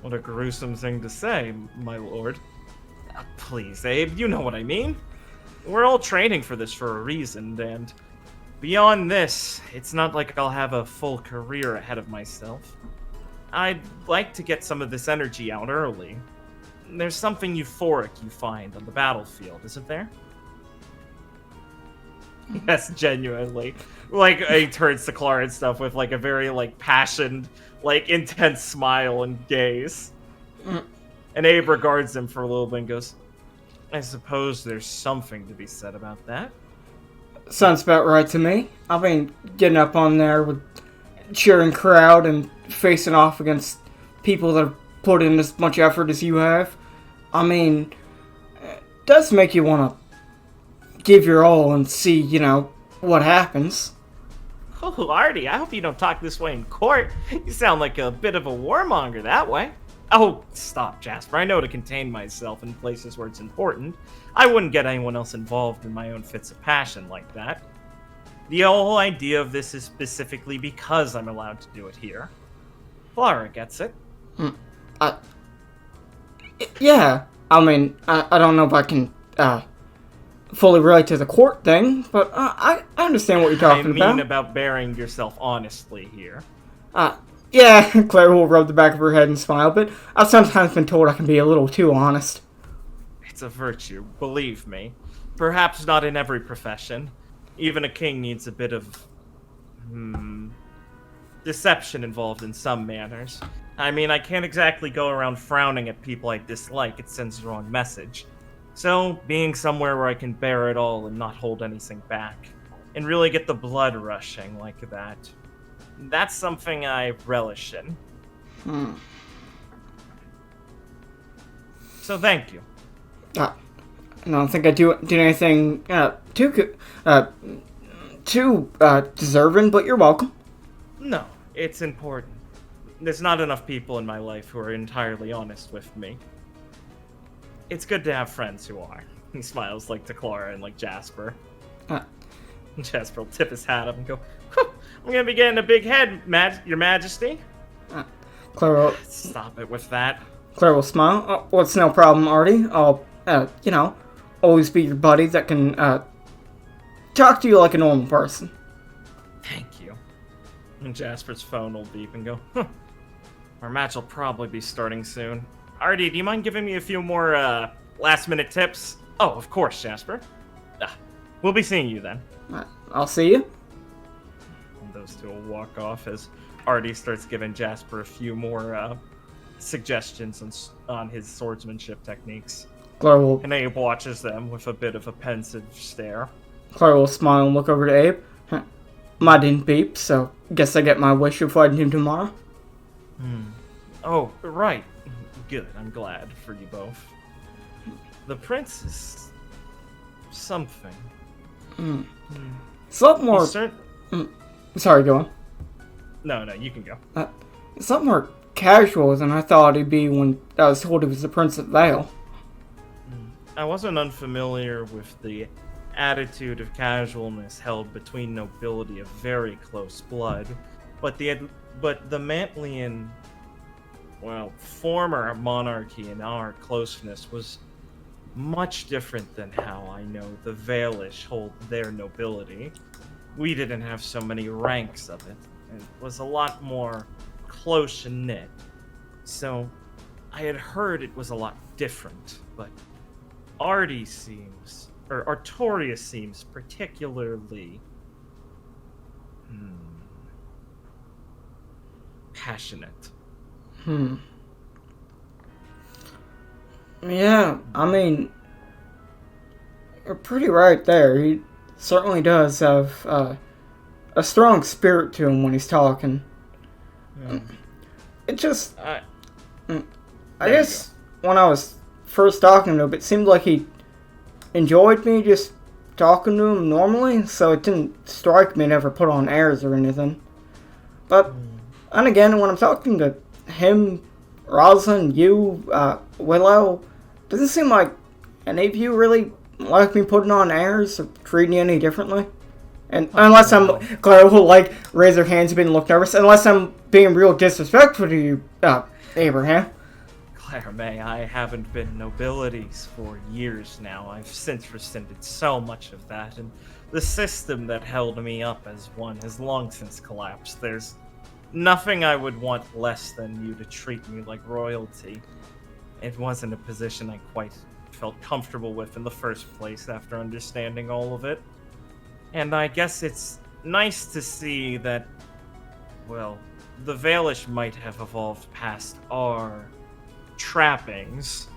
What a gruesome thing to say, my lord. Please, Abe, you know what I mean. We're all training for this for a reason, and beyond this, it's not like I'll have a full career ahead of myself. I'd like to get some of this energy out early. There's something euphoric you find on the battlefield, isn't there? Yes, genuinely. Like, he turns to Clara and stuff with, like, a very, like, passionate, like, intense smile and gaze. And Abe regards him for a little bit and goes, I suppose there's something to be said about that. sounds about right to me. I mean, getting up on there with cheering crowd and facing off against people that have put in as much effort as you have. I mean, it does make you want to give your all and see, what happens. Oh, Artie, I hope you don't talk this way in court. You sound like a bit of a warmonger that way. Oh, stop, Jasper. I know to contain myself in places where it's important. I wouldn't get anyone else involved in my own fits of passion like that. The whole idea of this is specifically because I'm allowed to do it here. Clara gets it. Yeah, I mean, I don't know if I can fully relate to the court thing, but I understand what you're talking about bearing yourself honestly here. Yeah, Claire will rub the back of her head and smile, but I've sometimes been told I can be a little too honest. It's a virtue, believe me. Perhaps not in every profession. Even a king needs a bit of deception involved in some manners. I mean, I can't exactly go around frowning at people I dislike. It sends the wrong message. So, being somewhere where I can bear it all and not hold anything back, and really get the blood rushing like that, that's something I relish in. So thank you. I don't think I do anything too deserving, but you're welcome. No, it's important. There's not enough people in my life who are entirely honest with me. It's good to have friends who are. He smiles like to Clara and like Jasper. Jasper will tip his hat up and go, I'm gonna be getting a big head, Your Majesty. Clara, stop it with that. Clara will smile. Well, it's no problem, Artie. I'll, always be your buddy that can talk to you like a normal person. Thank you. And Jasper's phone will beep and go, our match will probably be starting soon. Artie, do you mind giving me a few more last-minute tips? Oh, of course, Jasper. We'll be seeing you then. I'll see you. And those two will walk off as Artie starts giving Jasper a few more suggestions on his swordsmanship techniques. And Abe watches them with a bit of a pensive stare. Clara will smile and look over to Abe. Mine didn't beep, so guess I get my wish of fighting him tomorrow. Oh, right. Good, I'm glad for you both. The prince is something. It's a lot more... Sorry, go on. No, you can go. It's a lot more casual than I thought he'd be when I was told he was the Prince of Vale. I wasn't unfamiliar with the attitude of casualness held between nobility of very close blood, but the Mantlian, former monarchy and our closeness was much different than how I know the Valish hold their nobility. We didn't have so many ranks of it. It was a lot more close-knit. So, I had heard it was a lot different, but Artorius seems particularly passionate. Yeah, I mean, you're pretty right there. He certainly does have a strong spirit to him when he's talking. It just... I guess when I was first talking to him, it seemed like he enjoyed me just talking to him normally, so it didn't strike me to ever put on airs or anything. But, and again, when I'm talking to him, Roselyn, you, Willow, doesn't seem like any of you really like me putting on airs or treating you any differently. And unless Clara will, like, raise her hands a bit and look nervous. Unless I'm being real disrespectful to you, Abraham. Claire May, I haven't been nobilities for years now. I've since rescinded so much of that, and the system that held me up as one has long since collapsed. There's nothing I would want less than you to treat me like royalty. It wasn't a position I quite felt comfortable with in the first place after understanding all of it. And I guess it's nice to see that, well, the Valish might have evolved past our trappings,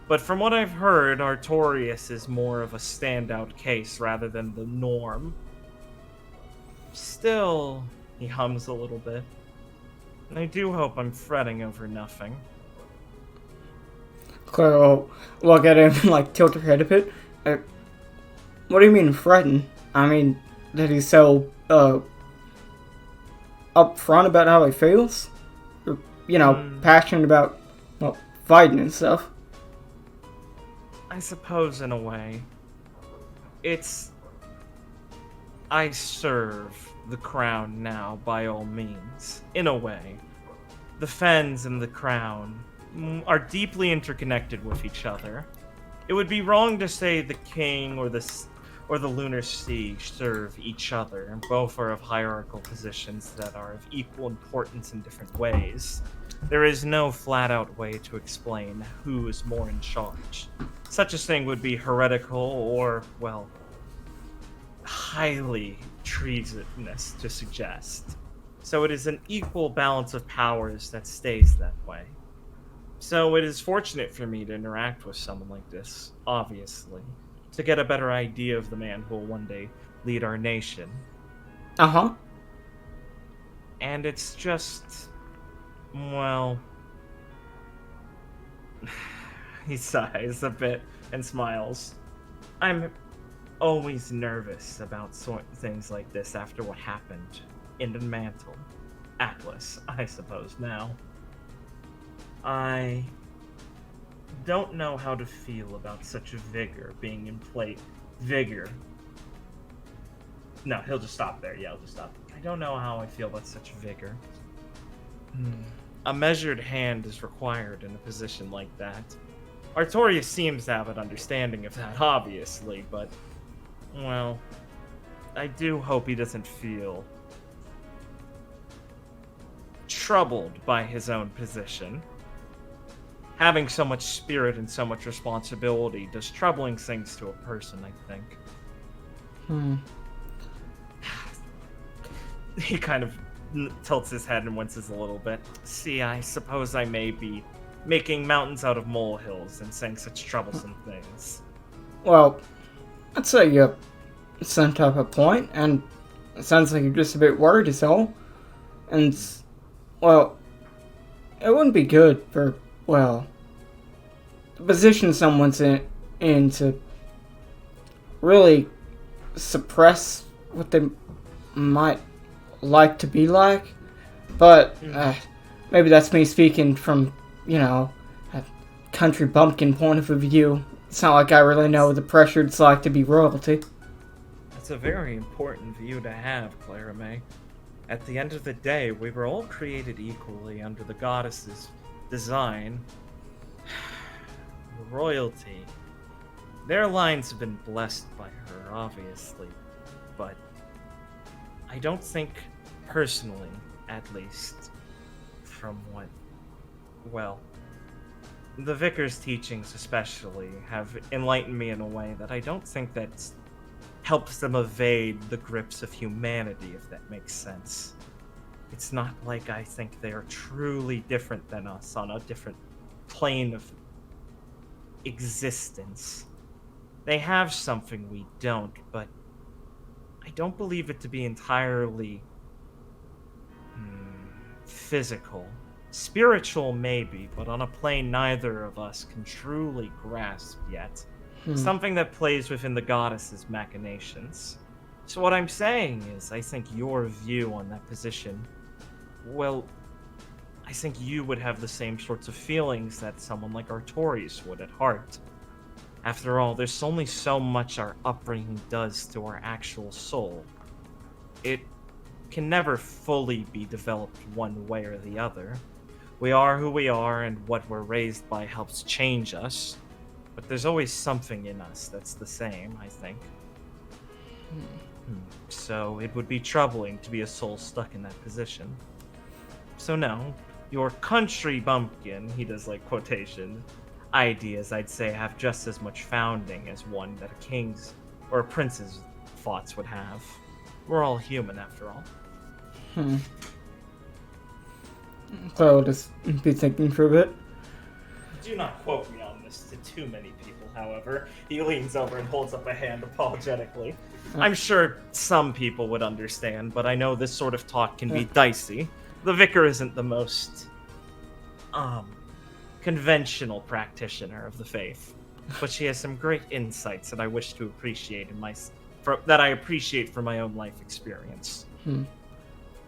but from what I've heard, Artorias is more of a standout case rather than the norm. Still, he hums a little bit. I do hope I'm fretting over nothing. Clara will look at him and, like, tilt her head a bit. What do you mean fretting? I mean, that he's so, upfront about how he feels? Or, passionate about, well, fighting and stuff. I suppose in a way. I serve the crown now, by all means. In a way. The Fens and the crown are deeply interconnected with each other. It would be wrong to say the king or the lunar siege serve each other, and both are of hierarchical positions that are of equal importance in different ways. There is no flat-out way to explain who is more in charge. Such a thing would be heretical or, well, highly treasonous to suggest. So it is an equal balance of powers that stays that way. So it is fortunate for me to interact with someone like this, obviously, to get a better idea of the man who will one day lead our nation. Uh-huh. And it's just, well... He sighs a bit and smiles. I'm always nervous about things like this after what happened in the Mantle. Atlas, I suppose, now. I don't know how to feel about such a vigor being in play. Vigor. No, he'll just stop there. Yeah, he'll just stop. I don't know how I feel about such vigor. A measured hand is required in a position like that. Artorias seems to have an understanding of that, obviously, but, well, I do hope he doesn't feel troubled by his own position. Having so much spirit and so much responsibility does troubling things to a person, I think. He kind of tilts his head and winces a little bit. See, I suppose I may be making mountains out of molehills and saying such troublesome things. Well, I'd say you sent up a point, and it sounds like you're just a bit worried is all. And, well, it wouldn't be good for, well, the position someone's in to really suppress what they might like to be like. But, maybe that's me speaking from, a country bumpkin point of view. It's not like I really know the pressure it's like to be royalty. That's a very important view to have, Clara May. At the end of the day, we were all created equally under the goddess's design. Royalty. Their lines have been blessed by her, obviously, but I don't think, personally, at least, from what, well, the Vicar's teachings especially have enlightened me in a way that I don't think that helps them evade the grips of humanity, if that makes sense. It's not like I think they are truly different than us on a different plane of existence. They have something we don't, but I don't believe it to be entirely physical. Spiritual, maybe, but on a plane neither of us can truly grasp yet. Something that plays within the goddess's machinations. So what I'm saying is, I think your view on that position, well, I think you would have the same sorts of feelings that someone like Artorias would at heart. After all, there's only so much our upbringing does to our actual soul. it can never fully be developed one way or the other. We are who we are, and what we're raised by helps change us. But there's always something in us that's the same, I think. So it would be troubling to be a soul stuck in that position. So no, your country bumpkin, he does like quotation, ideas I'd say have just as much founding as one that a king's or a prince's thoughts would have. We're all human after all. So I'll just be thinking for a bit. Do not quote me on this to too many people, however. He leans over and holds up a hand apologetically. I'm sure some people would understand, but I know this sort of talk can be dicey. The vicar isn't the most, conventional practitioner of the faith, but she has some great insights that I wish to appreciate that I appreciate from my own life experience.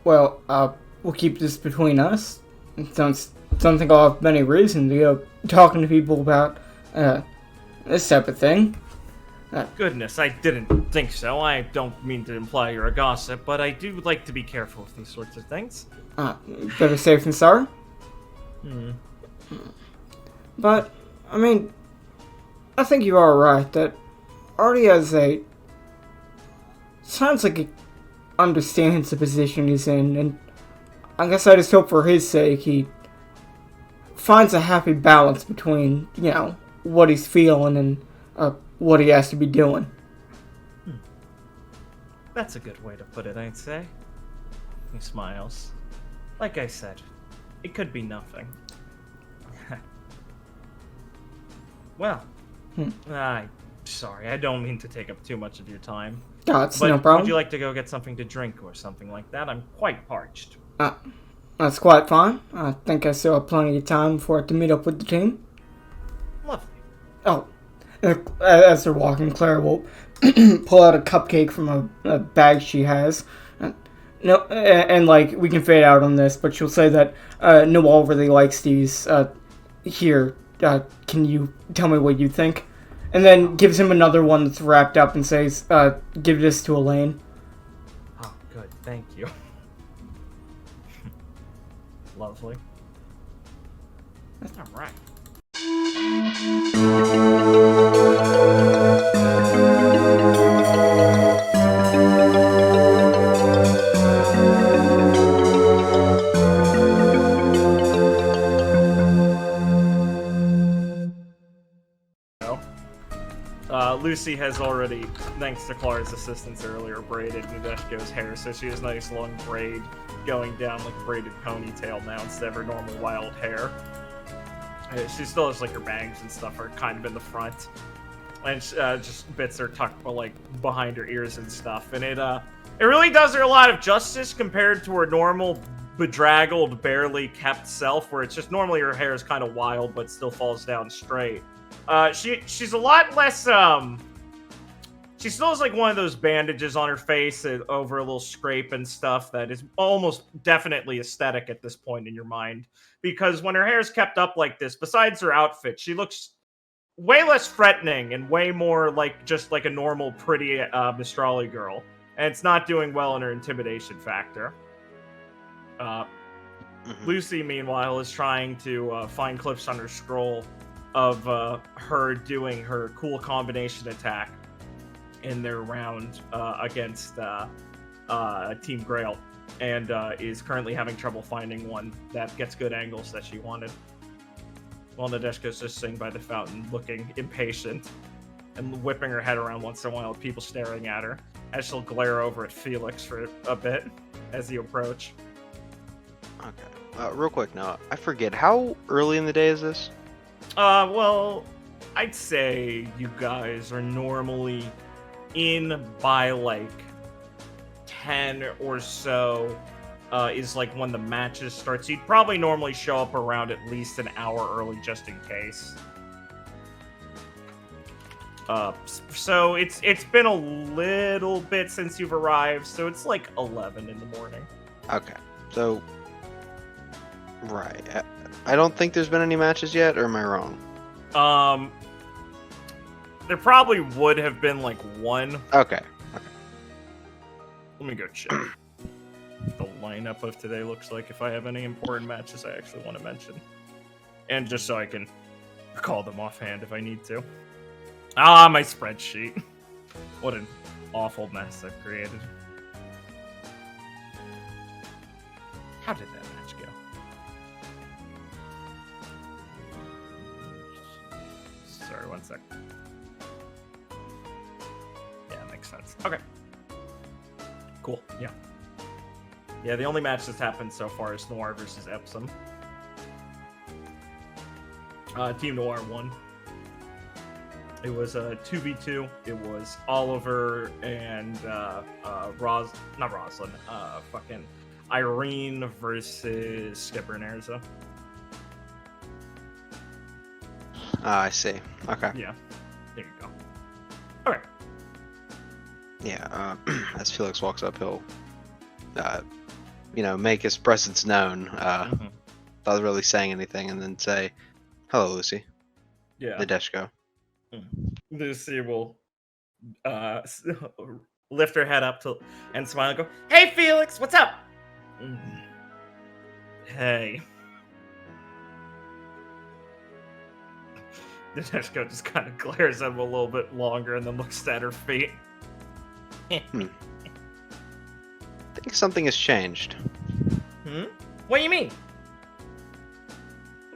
Well, we'll keep this between us. Don't think I'll have many reason to go talking to people about this type of thing. Goodness, I didn't think so. I don't mean to imply you're a gossip, but I do like to be careful with these sorts of things. Better safe than sorry. But, I mean, I think you are right that Artie sounds like he understands the position he's in, and I guess I just hope for his sake he finds a happy balance between, what he's feeling and what he has to be doing. That's a good way to put it, I'd say. He smiles. Like I said, it could be nothing. Well, I'm sorry, I don't mean to take up too much of your time. It's But no problem. would you like to go get something to drink or something like that? I'm quite parched. That's quite fine. I think I still have plenty of time before I have to meet up with the team. Lovely. Oh, as they're walking, Clara will pull out a cupcake from a bag she has. And we can fade out on this, but she'll say that Noel really likes these. Here, can you tell me what you think? And then gives him another one that's wrapped up and says, give this to Elaine. Oh, good. Thank you. Lovely. All right. Lucy has already, thanks to Clara's assistance earlier, braided Nadeshko's hair, so she has a nice long braid going down like a braided ponytail now instead of her normal wild hair. She still has her bangs and stuff are kind of in the front, and just bits are tucked behind her ears and stuff. And it really does her a lot of justice compared to her normal bedraggled, barely kept self, where it's just normally her hair is kind of wild but still falls down straight. She's a lot less, she still has one of those bandages on her face over a little scrape and stuff that is almost definitely aesthetic at this point in your mind. Because when her hair is kept up like this, besides her outfit, she looks way less threatening and way more just like a normal, pretty Mistrali girl. And it's not doing well in her intimidation factor. Lucy, meanwhile, is trying to find clips on her scroll of her doing her cool combination attack in their round against Team Grail, and is currently having trouble finding one that gets good angles that she wanted. While Nadeshko's just sitting by the fountain, looking impatient, and whipping her head around once in a while with people staring at her, as she'll glare over at Felix for a bit as you approach. Okay. Real quick now, I forget, how early in the day is this? Well, I'd say you guys are normally in by 10 or so, is when the matches start. So you'd probably normally show up around at least an hour early just in case. So it's been a little bit since you've arrived, so it's 11 in the morning. Okay, so right. I don't think there's been any matches yet, or am I wrong? There probably would have been one. Okay. Let me go check. The lineup of today looks like if I have any important matches I actually want to mention. And just so I can recall them offhand if I need to. Ah, my spreadsheet. What an awful mess I've created. How did that match go? Sorry, one sec. Yeah, makes sense. Okay. Cool, yeah. Yeah, the only match that's happened so far is Noir versus Epsom. Team Noir won. It was a 2v2. It was Oliver and not Roselyn, fucking Irene versus Skipper and Erza. I see. Okay. Yeah. There you go. Alright. Yeah, as Felix walks up, he'll, make his presence known, without really saying anything, and then say, "Hello, Lucy." Yeah. The Deshko. Lucy will lift her head up and smile and go, "Hey, Felix, what's up?" Hey. The Deshko just kind of glares at him a little bit longer and then looks at her feet. I think something has changed. What do you mean?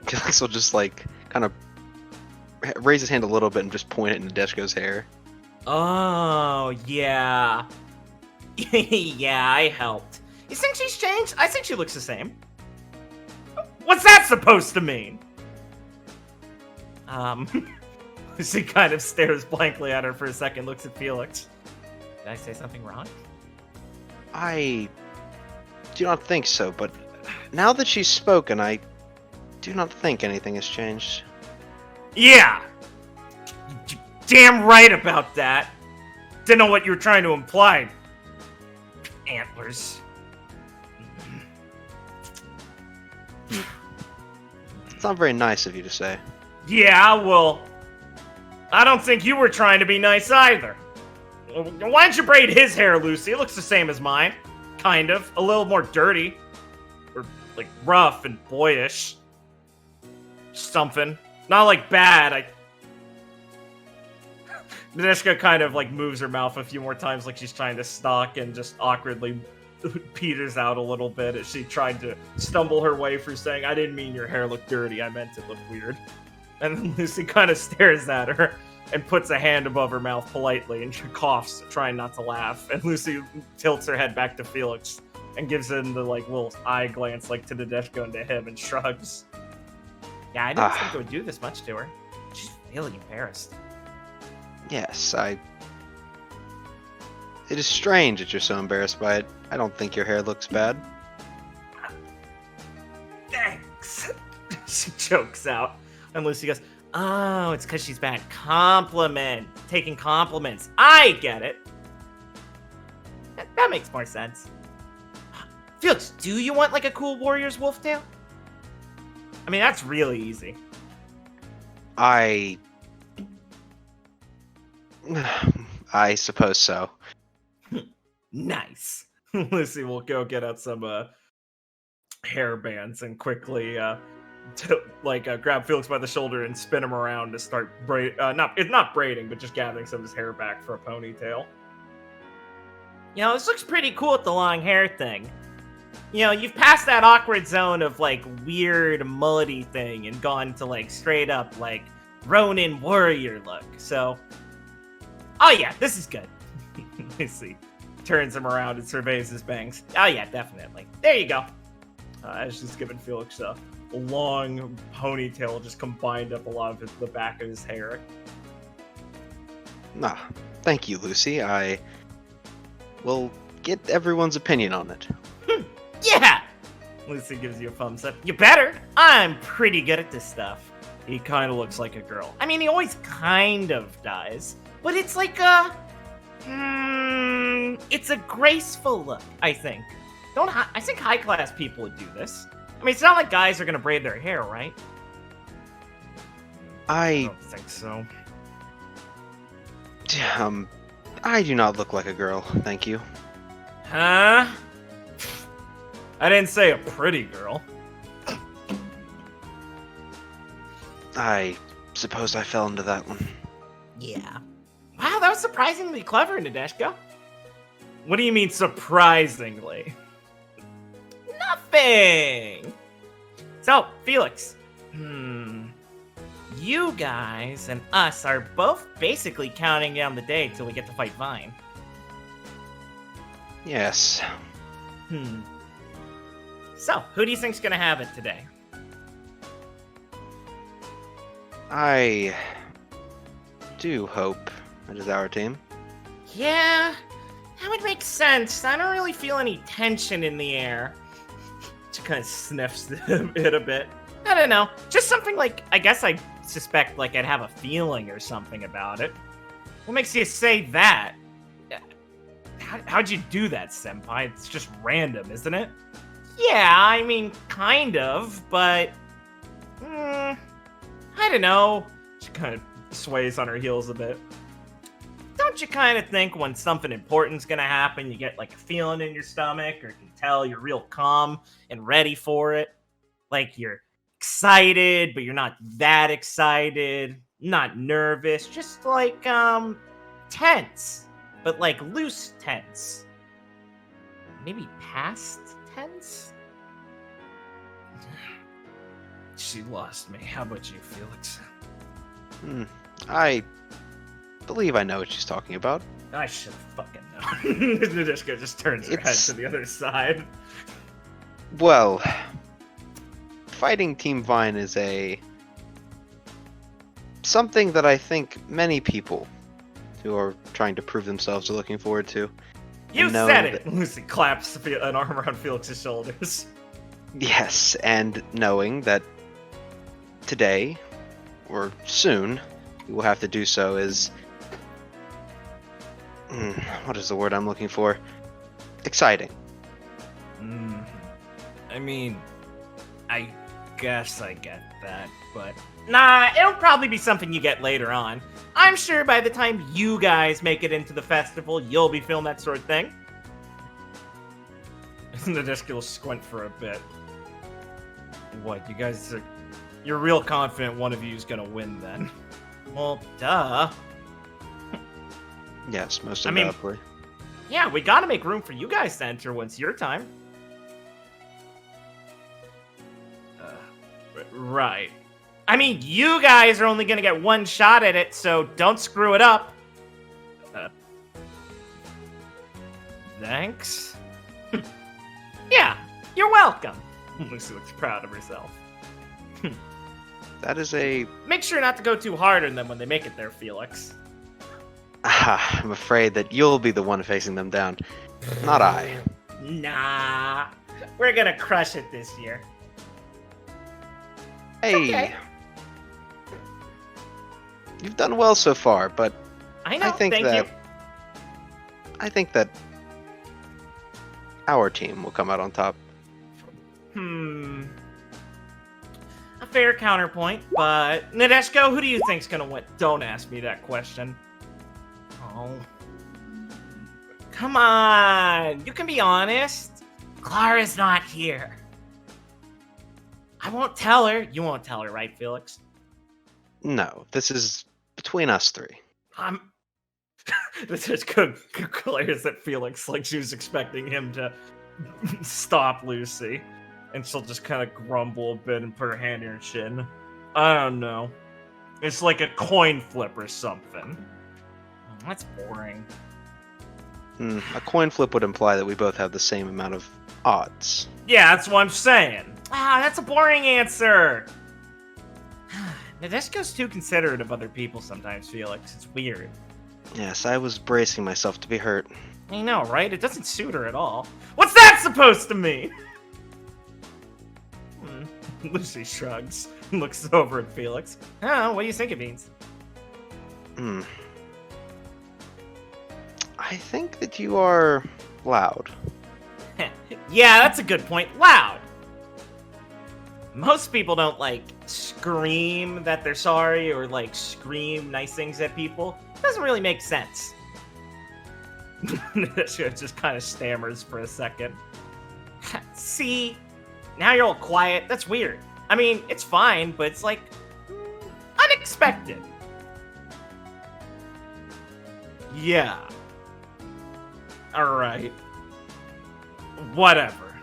Felix will just kind of raise his hand a little bit and just point it in Deshko's hair. Oh, yeah. Yeah, I helped. You think she's changed? I think she looks the same. What's that supposed to mean? She kind of stares blankly at her for a second, looks at Felix. Did I say something wrong? I do not think so, but now that she's spoken, I do not think anything has changed. Yeah! Damn right about that! Didn't know what you were trying to imply. Antlers. It's not very nice of you to say. Yeah, well, I don't think you were trying to be nice either. Why don't you braid his hair, Lucy? It looks the same as mine. Kind of. A little more dirty. Or, rough and boyish. Something. Not, bad. Nadeshka kind of, moves her mouth a few more times like she's trying to stalk and just awkwardly peters out a little bit as she tried to stumble her way through saying, "I didn't mean your hair looked dirty. I meant it looked weird." And then Lucy kind of stares at her and puts a hand above her mouth politely, and she coughs, trying not to laugh. And Lucy tilts her head back to Felix and gives him the little eye glance to Nadeshko and to him and shrugs. Yeah, I didn't think it would do this much to her. She's really embarrassed. Yes, It is strange that you're so embarrassed by it. I don't think your hair looks bad. Thanks. She chokes out. And Lucy goes, "Oh, it's because she's bad. Taking compliments. I get it." That makes more sense. Felix, do you want a cool warrior's wolf tail? I mean, that's really easy. I suppose so. Nice. Lucy will go get out some hair bands and quickly grab Felix by the shoulder and spin him around to start not braiding, but just gathering some of his hair back for a ponytail. This looks pretty cool with the long hair thing. You've passed that awkward zone of weird mullety thing and gone to straight up Ronin warrior look. So, oh yeah, this is good. Lucy turns him around and surveys his bangs. Oh yeah, definitely. There you go. As she's giving Felix a long ponytail, just combined up a lot of the back of his hair. Thank you, Lucy. I will get everyone's opinion on it. Yeah! Lucy gives you a thumbs up. You better. I'm pretty good at this stuff. He kind of looks like a girl. I mean, he always kind of does. But it's it's a graceful look, I think. I think high-class people would do this. I mean, it's not like guys are gonna braid their hair, right? I don't think so. I do not look like a girl, thank you. Huh? I didn't say a pretty girl. I suppose I fell into that one. Yeah. Wow, that was surprisingly clever, Nadeshko. What do you mean, surprisingly? Nothing! So, Felix. You guys and us are both basically counting down the day till we get to fight Vine. Yes. So, who do you think's gonna have it today? I do hope it is our team. Yeah, that would make sense. I don't really feel any tension in the air. She kind of sniffs it a bit. I don't know. Just something like, I guess I suspect like I'd have a feeling or something about it. What makes you say that? How'd you do that, Senpai? It's just random, isn't it? Yeah, I mean, kind of, but... I don't know. She kind of sways on her heels a bit. Don't you kind of think when something important's gonna happen, you get like a feeling in your stomach, or you can tell you're real calm and ready for it? Like you're excited, but you're not that excited, not nervous, just like, tense, but like loose tense. Maybe past tense? She lost me. How about you, Felix? I believe I know what she's talking about. I should fucking know. Nadeshko just turns her head to the other side. Well, fighting Team Vine is something that I think many people who are trying to prove themselves are looking forward to. You And know said it! that- Lucy claps an arm around Felix's shoulders. Yes, and knowing that today, or soon, we will have to do so is... what is the word I'm looking for? Exciting. I mean, I guess I get that, but... Nah, it'll probably be something you get later on. I'm sure by the time you guys make it into the festival, you'll be feeling that sort of thing. Nadeshko will squint for a bit. What, you guys are... You're real confident one of you is gonna win, then? Well, duh. Yes, most I mean- undoubtedly. Yeah, we gotta make room for you guys to enter when it's your time. Right. I mean, you guys are only gonna get one shot at it, so don't screw it up. Thanks? Yeah, you're welcome. Lucy looks proud of herself. That is a... Make sure not to go too hard on them when they make it there, Felix. I'm afraid that you'll be the one facing them down, not I. Nah, we're gonna crush it this year. Hey, okay. You've done well so far, but I know, I think thank that you. I think that our team will come out on top. A fair counterpoint, but Nadeshko, who do you think's gonna win? Don't ask me that question. Oh. Come on, you can be honest. Clara's not here. I won't tell her. You won't tell her, right, Felix? No, this is between us three. This just glares at Felix like she was expecting him to stop Lucy. And she'll just kind of grumble a bit and put her hand in her chin. I don't know. It's like a coin flip or something. Oh, that's boring. A coin flip would imply that we both have the same amount of odds. Yeah, that's what I'm saying. Ah, that's a boring answer. Nadeshko's too considerate of other people sometimes, Felix. It's weird. Yes, I was bracing myself to be hurt. I know, right? It doesn't suit her at all. What's that supposed to mean? Lucy shrugs and looks over at Felix. Oh, what do you think it means? I think that you are loud. Yeah, that's a good point. Loud. Most people don't, like, scream that they're sorry or, like, scream nice things at people. It doesn't really make sense. She just kind of stammers for a second. See, now you're all quiet. That's weird. I mean, it's fine, but it's like unexpected. Yeah. All right. Whatever.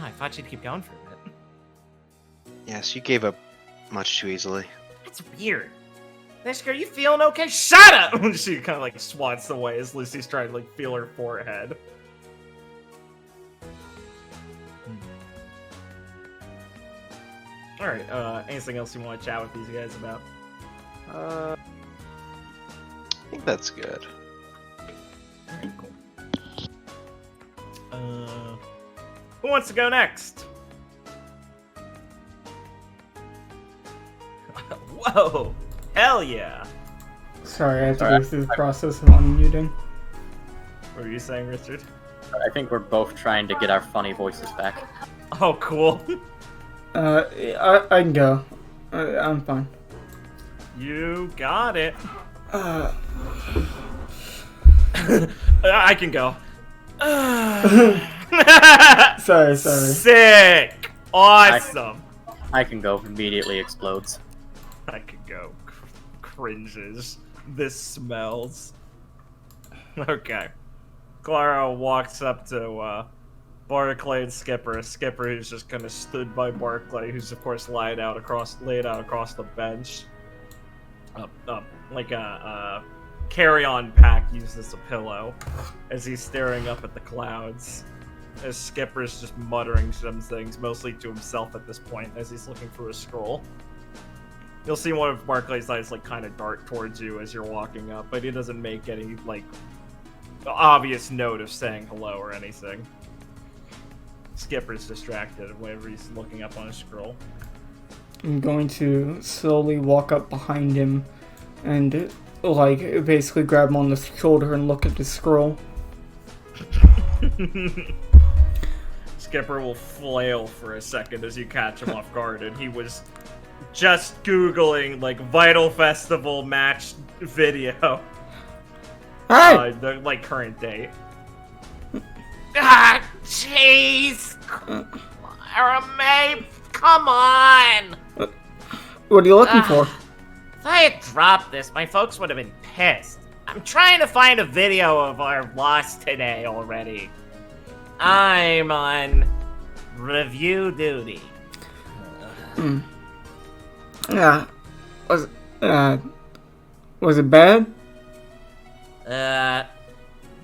I thought you'd keep going for a bit. Yes, you gave up much too easily. That's weird. Neshka, are you feeling okay? Shut up! She kind of like swats away as Lucy's trying to like feel her forehead. Alright, anything else you want to chat with these guys about? I think that's good. Alright, cool. Who wants to go next? Whoa! Hell yeah! Sorry, I have to go through the process of unmuting. What were you saying, Richard? I think we're both trying to get our funny voices back. Oh, cool. I can go. I'm fine. You got it. I can go. Sorry. Sick! Awesome! I can go. Immediately explodes. I could go. Cringes. This smells. Okay. Clara walks up to Barclay and Skipper. Skipper who's just kind of stood by Barclay, who's of course laid out across the bench. Like a carry-on pack used as a pillow, as he's staring up at the clouds. As Skipper's just muttering some things, mostly to himself at this point, as he's looking through a scroll. You'll see one of Barclay's eyes like kind of dart towards you as you're walking up, but he doesn't make any like obvious note of saying hello or anything. Skipper's distracted whenever he's looking up on a scroll. I'm going to slowly walk up behind him and like basically grab him on the shoulder and look at the scroll. Skipper will flail for a second as you catch him off guard, and he was just Googling like Vytal Festival match video. Hey! The like current date. Ah, jeez! May, come on! What are you looking for? If I had dropped this, my folks would have been pissed. I'm trying to find a video of our loss today already. I'm on review duty. Yeah. Was it bad?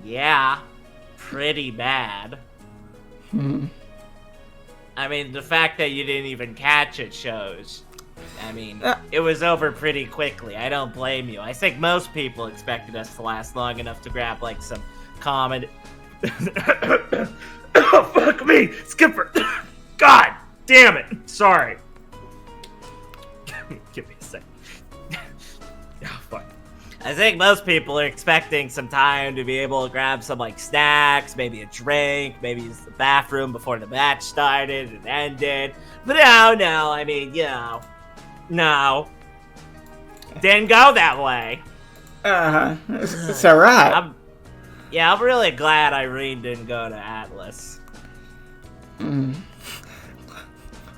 Yeah. Pretty bad. I mean, the fact that you didn't even catch it shows. I mean, it was over pretty quickly. I don't blame you. I think most people expected us to last long enough to grab, like, some common... Oh, fuck me! Skipper! God damn it! Sorry. Give me a second. Oh, fuck. I think most people are expecting some time to be able to grab some, like, snacks, maybe a drink, maybe use the bathroom before the match started and ended. But no, I mean, you know, no. Didn't go that way. It's alright. I'm really glad Irene didn't go to Atlas.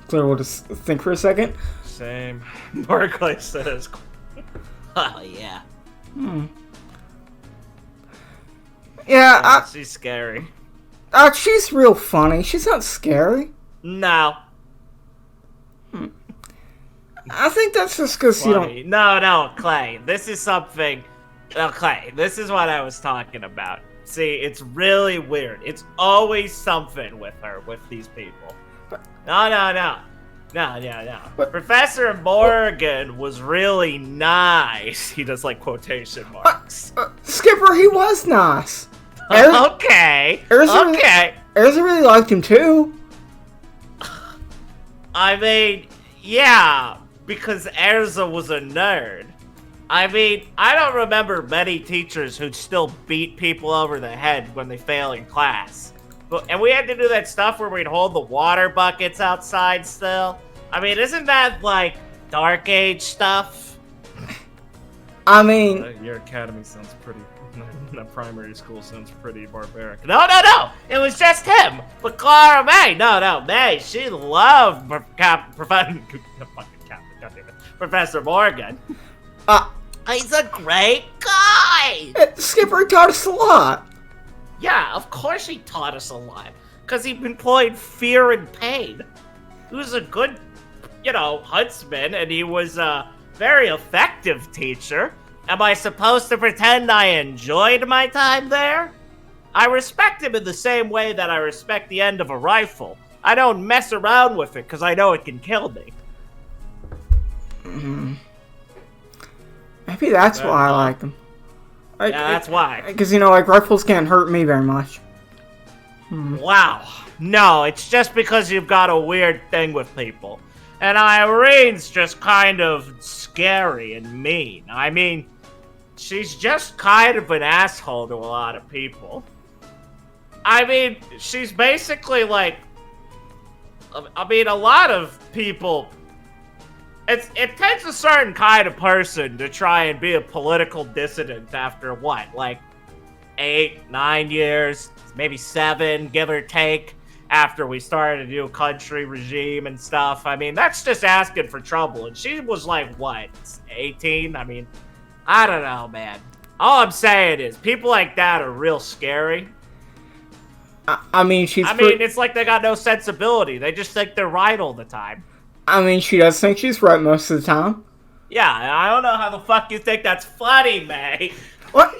Claire will just think for a second. Same. Barclay says. Oh, yeah. Yeah, She's scary. she's real funny. She's not scary. No. I think that's just because you don't... Funny. No, Clay. This is something... Clay, this is what I was talking about. See, it's really weird. It's always something with her, with these people. No. But- Professor Morgan was really nice. He does, like, quotation marks. Skipper, he was nice. Okay. Erza really liked him too. I mean, yeah, because Erza was a nerd. I mean, I don't remember many teachers who'd still beat people over the head when they fail in class. And we had to do that stuff where we'd hold the water buckets outside still. I mean, isn't that, like, Dark Age stuff? I mean, Your academy sounds pretty The primary school sounds pretty barbaric. No! It was just him! But Clara May! No, May, she loved Professor Morgan. He's a great guy! Skipper taught us a lot. Yeah, of course he taught us a lot. Because he employed fear and pain. He was a good, huntsman, and he was a very effective teacher. Am I supposed to pretend I enjoyed my time there? I respect him in the same way that I respect the end of a rifle. I don't mess around with it because I know it can kill me. Maybe that's why I like them. Yeah, that's why. Because, rifles can't hurt me very much. Wow. No, it's just because you've got a weird thing with people. And Irene's just kind of scary and mean. I mean, she's just kind of an asshole to a lot of people. I mean, she's basically like... a lot of people... It takes a certain kind of person to try and be a political dissident after what? 8, 9 years, maybe 7, give or take, after we started a new country regime and stuff. I mean, that's just asking for trouble. And she was 18? I mean, I don't know, man. All I'm saying is, people like that are real scary. It's like they got no sensibility. They just think they're right all the time. She does think she's right most of the time. Yeah, I don't know how the fuck you think that's funny, May. What?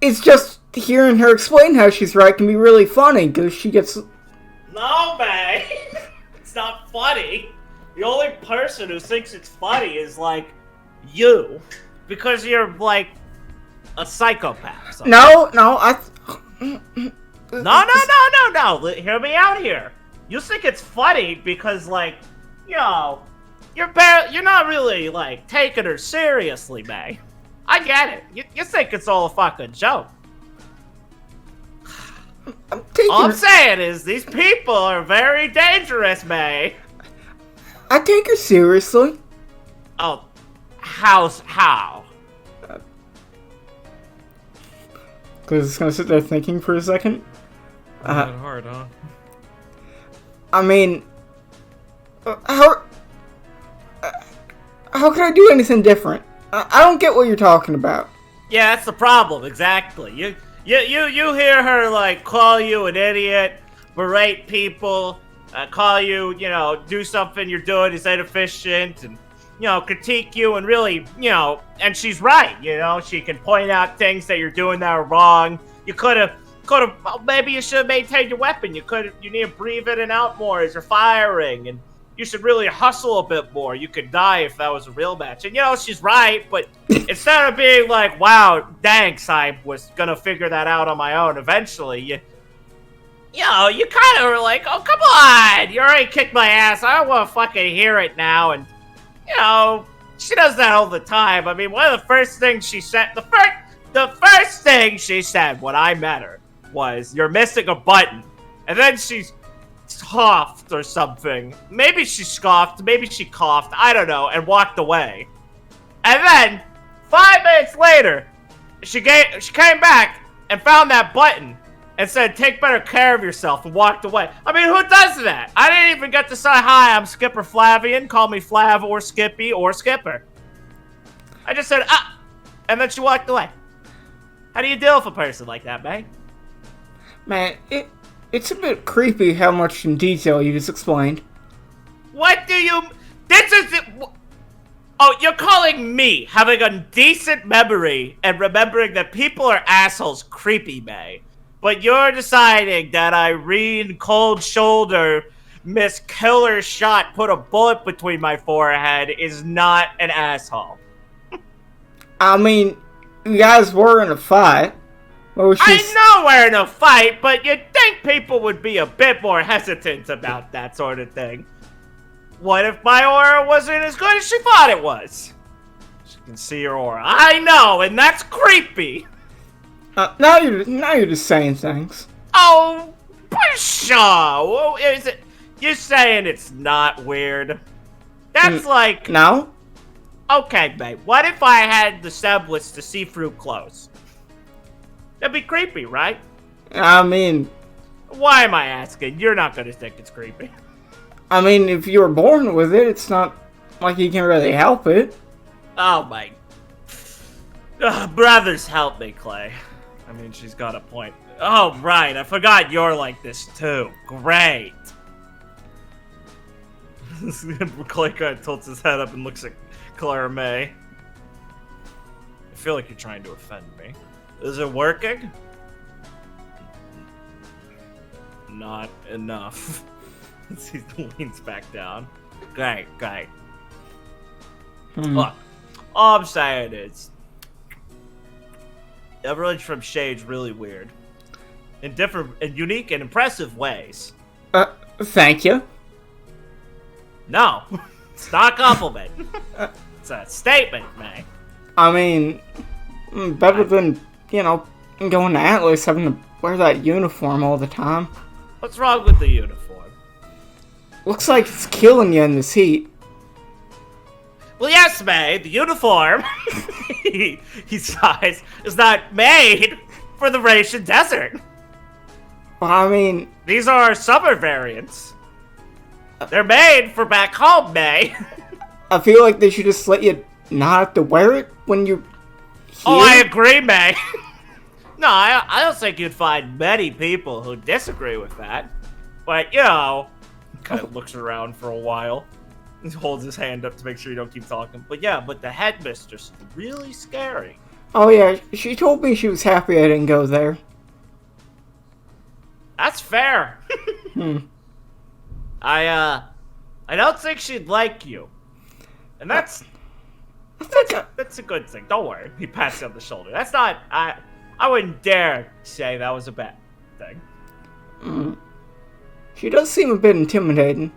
It's just hearing her explain how she's right can be really funny, because she gets... No, May! It's not funny. The only person who thinks it's funny is, you. Because you're, a psychopath. No. No. Hear me out here. You think it's funny because, you're not really, taking her seriously, May. I get it. You think it's all a fucking joke. All I'm saying is, these people are very dangerous, May. I take her seriously. Oh, how? Because it's gonna sit there thinking for a second. Hard, huh? How can I do anything different? I don't get what you're talking about. Yeah, that's the problem, exactly. You hear her, call you an idiot, berate people, call you, do something you're doing is inefficient, and, critique you, and really, and she's right, she can point out things that you're doing that are wrong. You maybe you should have maintained your weapon. You need to breathe in and out more as you're firing, and you should really hustle a bit more. You could die if that was a real match. And, she's right, but instead of being wow, thanks, I was gonna figure that out on my own eventually, you kind of were oh, come on! You already kicked my ass. I don't want to fucking hear it now. And, she does that all the time. I mean, one of the first things she said, the first thing she said when I met her was, "You're missing a button." And then she coughed or something. Maybe she scoffed, maybe she coughed, I don't know, and walked away. And then, 5 minutes later, she came back and found that button and said, "Take better care of yourself," and walked away. I mean, who does that? I didn't even get to say, "Hi, I'm Skipper Flavian. Call me Flav or Skippy or Skipper." I just said, and then she walked away. How do you deal with a person like that, May? Man, it's a bit creepy how much in detail you just explained. What do you... This is... Oh, you're calling me having a decent memory and remembering that people are assholes creepy, May. But you're deciding that Irene Cold Shoulder, Miss Killer Shot, put a bullet between my forehead is not an asshole. I mean, you guys were in a fight. I know we're in a fight, but you'd think people would be a bit more hesitant about that sort of thing. What if my aura wasn't as good as she thought it was? She can see your aura. I know, and that's creepy. Now you're just saying things. Oh, pshaw! Is it? You're saying it's not weird? That's No? Okay, babe. What if I had the semblance to see through clothes? That'd be creepy, right? I mean, Why am I asking? You're not gonna think it's creepy. if you were born with it, it's not like you can really help it. Oh my... brothers help me, Clay. I mean, she's got a point. Oh, right, I forgot you're like this too. Great. Clay kind of tilts his head up and looks at Clara May. I feel like you're trying to offend me. Is it working? Not enough. He leans back down. Great. Look, all I'm saying is, everyone's from Shade's really weird. In different, and unique and impressive ways. Thank you. No, it's not a compliment. It's a statement, May. Better than, going to Atlas, having to wear that uniform all the time. What's wrong with the uniform? Looks like it's killing you in this heat. Well, yes, May, the uniform, he sighs, is not made for the Rhaetian desert. Well, These are summer variants. They're made for back home, May. I feel like they should just let you not have to wear it when you're here. Oh, I agree, May. No, I don't think you'd find many people who disagree with that. But, kind of looks around for a while. He holds his hand up to make sure you don't keep talking. But the headmistress is really scary. Oh yeah, she told me she was happy I didn't go there. That's fair. I don't think she'd like you. And that's a good thing. Don't worry. He pats you on the shoulder. That's not... I wouldn't dare say that was a bad thing. She does seem a bit intimidating.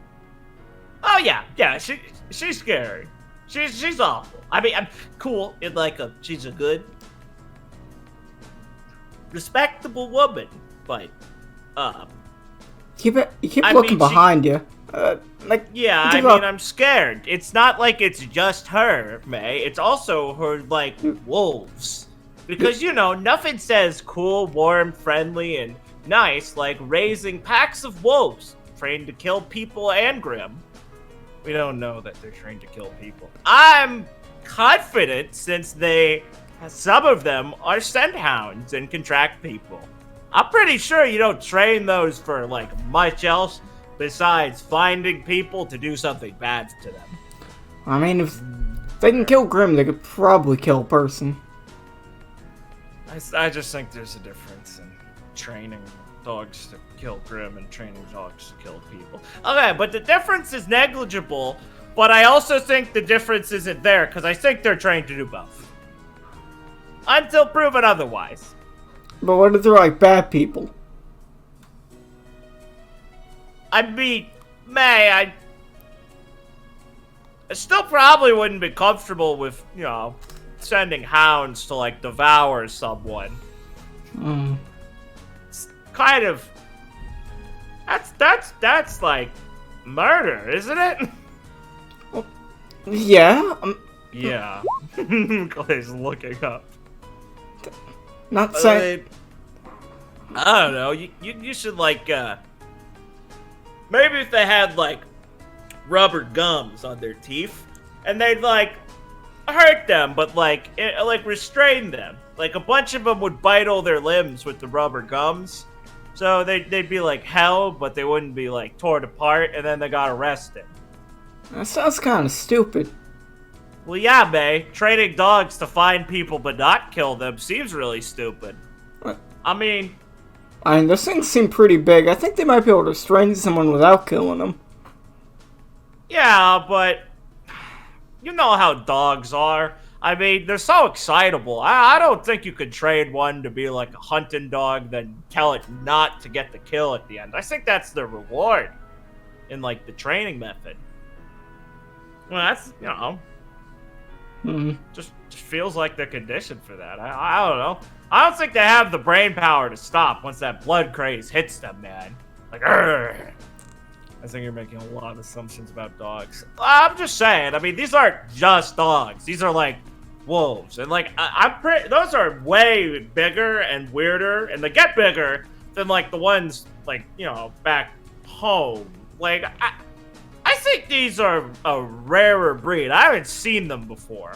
Oh yeah, she's scary. She's awful. I'm cool in she's a good, respectable woman, but you keep looking behind you. I'm scared. It's not like it's just her, May. It's also her wolves, because nothing says cool, warm, friendly, and nice like raising packs of wolves trained to kill people and Grim. We don't know that they're trained to kill people. I'm confident since some of them are scent hounds and can track people. I'm pretty sure you don't train those for much else besides finding people to do something bad to them. If they can kill Grim, they could probably kill a person. I just think there's a difference in training dogs to kill Grim and training dogs to kill people. Okay, but the difference is negligible, but I also think the difference isn't there, because I think they're trained to do both. Until proven otherwise. But what if they're bad people? May, I still probably wouldn't be comfortable with, sending hounds to, devour someone. It's kind of... That's murder, isn't it? Yeah. Yeah. Clay's looking up. Not saying... I don't know, you should, maybe if they had, rubber gums on their teeth, and they'd, hurt them, but, restrain them. A bunch of them would bite all their limbs with the rubber gums, so they'd be, held, but they wouldn't be, torn apart, and then they got arrested. That sounds kind of stupid. Well, yeah, May. Training dogs to find people but not kill them seems really stupid. What? Those things seem pretty big. I think they might be able to restrain someone without killing them. Yeah, but... You know how dogs are. They're so excitable. I don't think you could train one to be a hunting dog, then tell it not to get the kill at the end. I think that's the reward in, the training method. Well, that's, just feels like they're conditioned for that. I don't know. I don't think they have the brain power to stop once that blood craze hits them, man. Urgh. I think you're making a lot of assumptions about dogs. I'm just saying, these aren't just dogs. These are, wolves, and like I'm pretty. Those are way bigger and weirder, and they get bigger than like the ones like back home. Like I think these are a rarer breed. I haven't seen them before.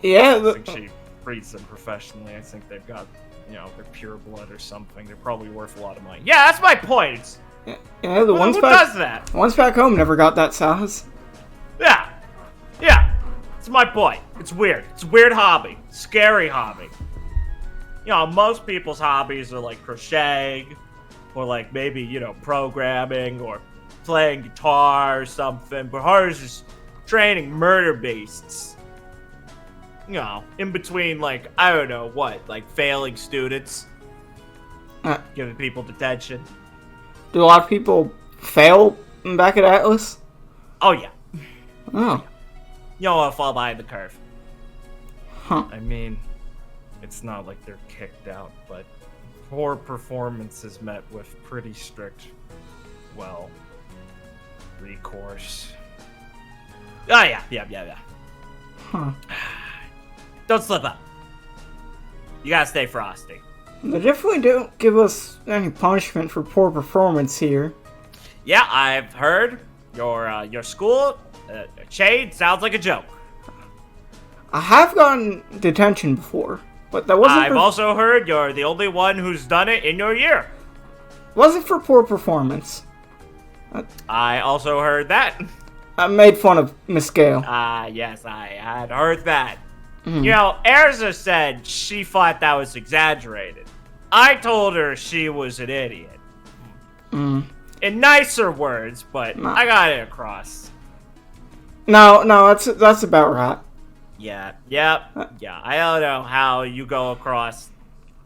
Yeah. I think she breeds them professionally. I think they've got they're pure blood or something. They're probably worth a lot of money. Yeah, that's my point. It's, yeah, the ones who back, does that? The ones back home never got that size. Yeah. That's my point. It's weird. It's a weird hobby. Scary hobby. Most people's hobbies are like crocheting, or like maybe, programming, or playing guitar or something. But hers is training murder beasts. In between, like, I don't know what, like failing students. Giving people detention. Do a lot of people fail back at Atlas? Oh, yeah. Oh. You don't want to fall behind the curve. Huh. I mean, it's not like they're kicked out, but poor performance is met with pretty strict, recourse. Oh, yeah. Huh. Don't slip up. You gotta stay frosty. They definitely don't give us any punishment for poor performance here. Yeah, I've heard your school Shade sounds like a joke. I have gotten detention before, but that wasn't. I've also heard you're the only one who's done it in your year. Wasn't for poor performance. I also heard that. I made fun of Miss Gale. Yes, I had heard that. Erza said she thought that was exaggerated. I told her she was an idiot. In nicer words, but I got it across. No, that's about right. Yeah. I don't know how you go across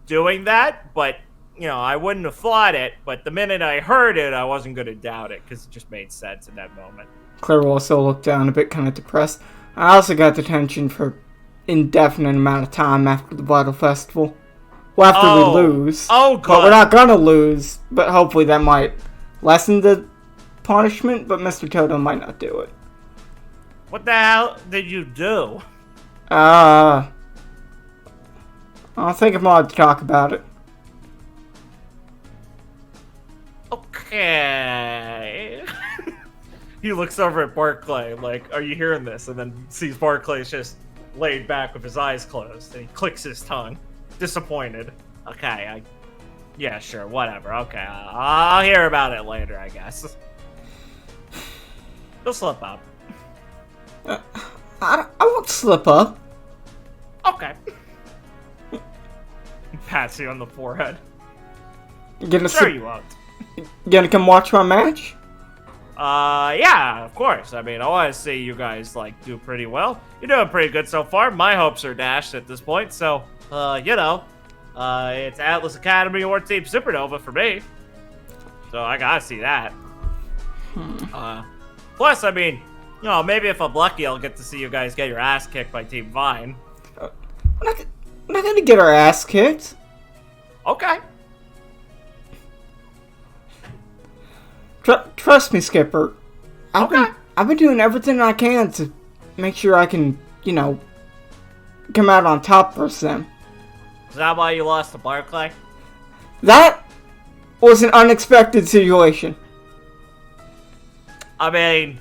doing that, but, I wouldn't have thought it, but the minute I heard it, I wasn't going to doubt it, because it just made sense in that moment. Claire also looked down a bit kind of depressed. I also got detention for indefinite amount of time after the Vytal Festival. Well, after we lose. Oh, good. But we're not gonna lose, but hopefully that might lessen the punishment, but Mr. Toto might not do it. What the hell did you do? I think I'm allowed to talk about it. Okay. He looks over at Barclay, like, are you hearing this? And then sees Barclay's just laid back with his eyes closed, and he clicks his tongue. Disappointed. Okay, yeah, sure, whatever. Okay, I'll hear about it later, I guess. You'll slip up. I won't slip up. Okay. Pats you on the forehead. Sure you won't. Gonna come watch my match? Yeah, of course. I mean, I want to see you guys, do pretty well. You're doing pretty good so far. My hopes are dashed at this point, so, it's Atlas Academy or Team Supernova for me. So I gotta see that. Plus, I mean, maybe if I'm lucky, I'll get to see you guys get your ass kicked by Team Vine. We're not gonna get our ass kicked. Okay. Trust me, Skipper. I've been doing everything I can to make sure I can, come out on top versus them. Is that why you lost to Barclay? That was an unexpected situation. I mean,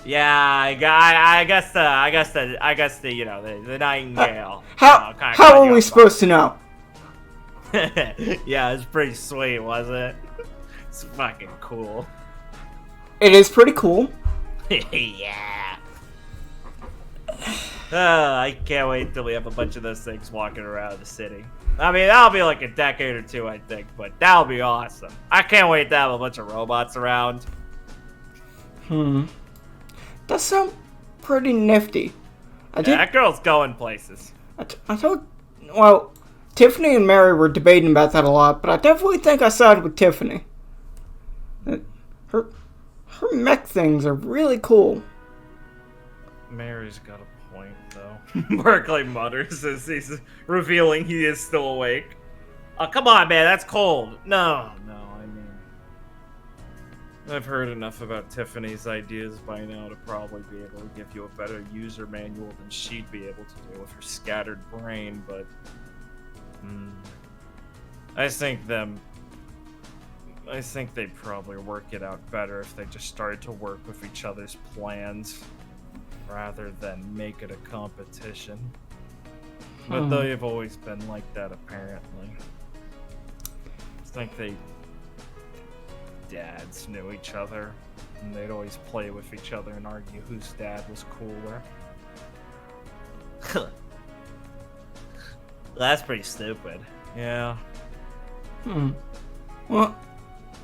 yeah, I guess the the Nightingale. How are we supposed to know? Yeah, it's pretty sweet, wasn't it? It's fucking cool. It is pretty cool. Yeah. I can't wait till we have a bunch of those things walking around the city. I mean, that'll be like a decade or two, I think, but that'll be awesome. I can't wait to have a bunch of robots around. That sounds pretty nifty. That girl's going places. Well, Tiffany and Mary were debating about that a lot, but I definitely think I sided with Tiffany. Her mech things are really cool. Mary's got a point, though. Barclay mutters as he's revealing he is still awake. Oh, come on, man, that's cold. No, I mean... I've heard enough about Tiffany's ideas by now to probably be able to give you a better user manual than she'd be able to do with her scattered brain, but... I think they'd probably work it out better if they just started to work with each other's plans, rather than make it a competition. But they've always been like that, apparently. I think dads knew each other, and they'd always play with each other and argue whose dad was cooler. That's pretty stupid. Yeah. Well,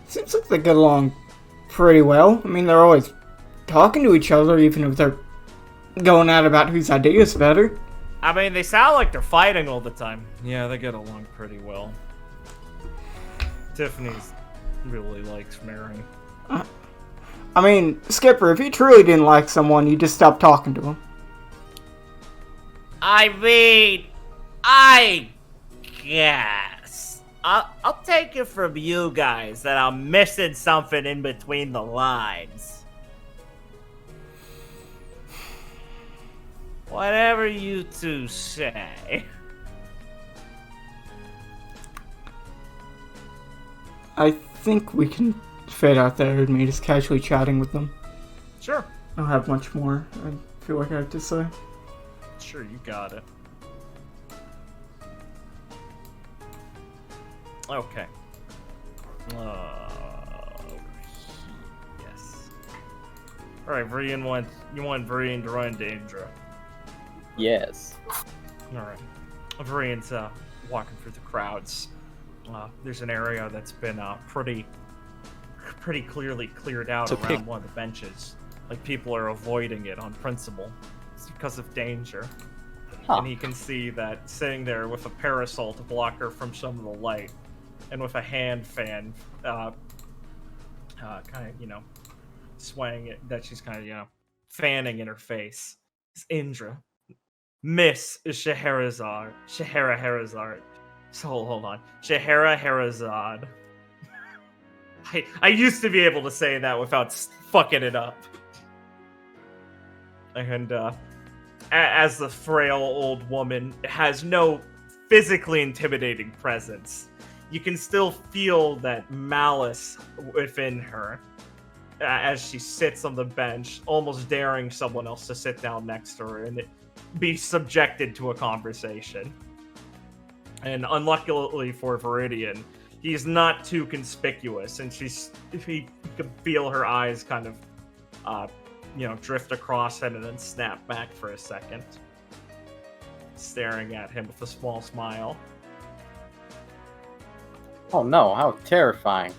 seems like they get along pretty well. I mean, they're always talking to each other, even if they're going at about whose idea is better. I mean, they sound like they're fighting all the time. Yeah, they get along pretty well. Tiffany's really likes Mary. I mean, Skipper, if you truly didn't like someone, you just stop talking to them. I mean, I guess. I'll take it from you guys that I'm missing something in between the lines. Whatever you two say. I think we can fade out there and me just casually chatting with them. Sure. I don't have much more I feel like I have to say. Sure, you got it. Okay. Yes. Alright, Vrian you want Vrian to run danger. Yes. Alright. Vrian's walking through the crowds. There's an area that's been pretty clearly cleared out around one of the benches. Like, people are avoiding it on principle. It's because of danger. Huh. And he can see that sitting there with a parasol to block her from some of the light, and with a hand fan, kind of, swaying it, that she's kind of, fanning in her face. It's Indra. Miss Scheherazade. So, hold on. Scheherazade. I used to be able to say that without fucking it up. And, as the frail old woman has no physically intimidating presence, you can still feel that malice within her as she sits on the bench, almost daring someone else to sit down next to her and be subjected to a conversation. And unluckily for Viridian, he's not too conspicuous, and he can feel her eyes kind of, drift across him and then snap back for a second, staring at him with a small smile. Oh no, how terrifying.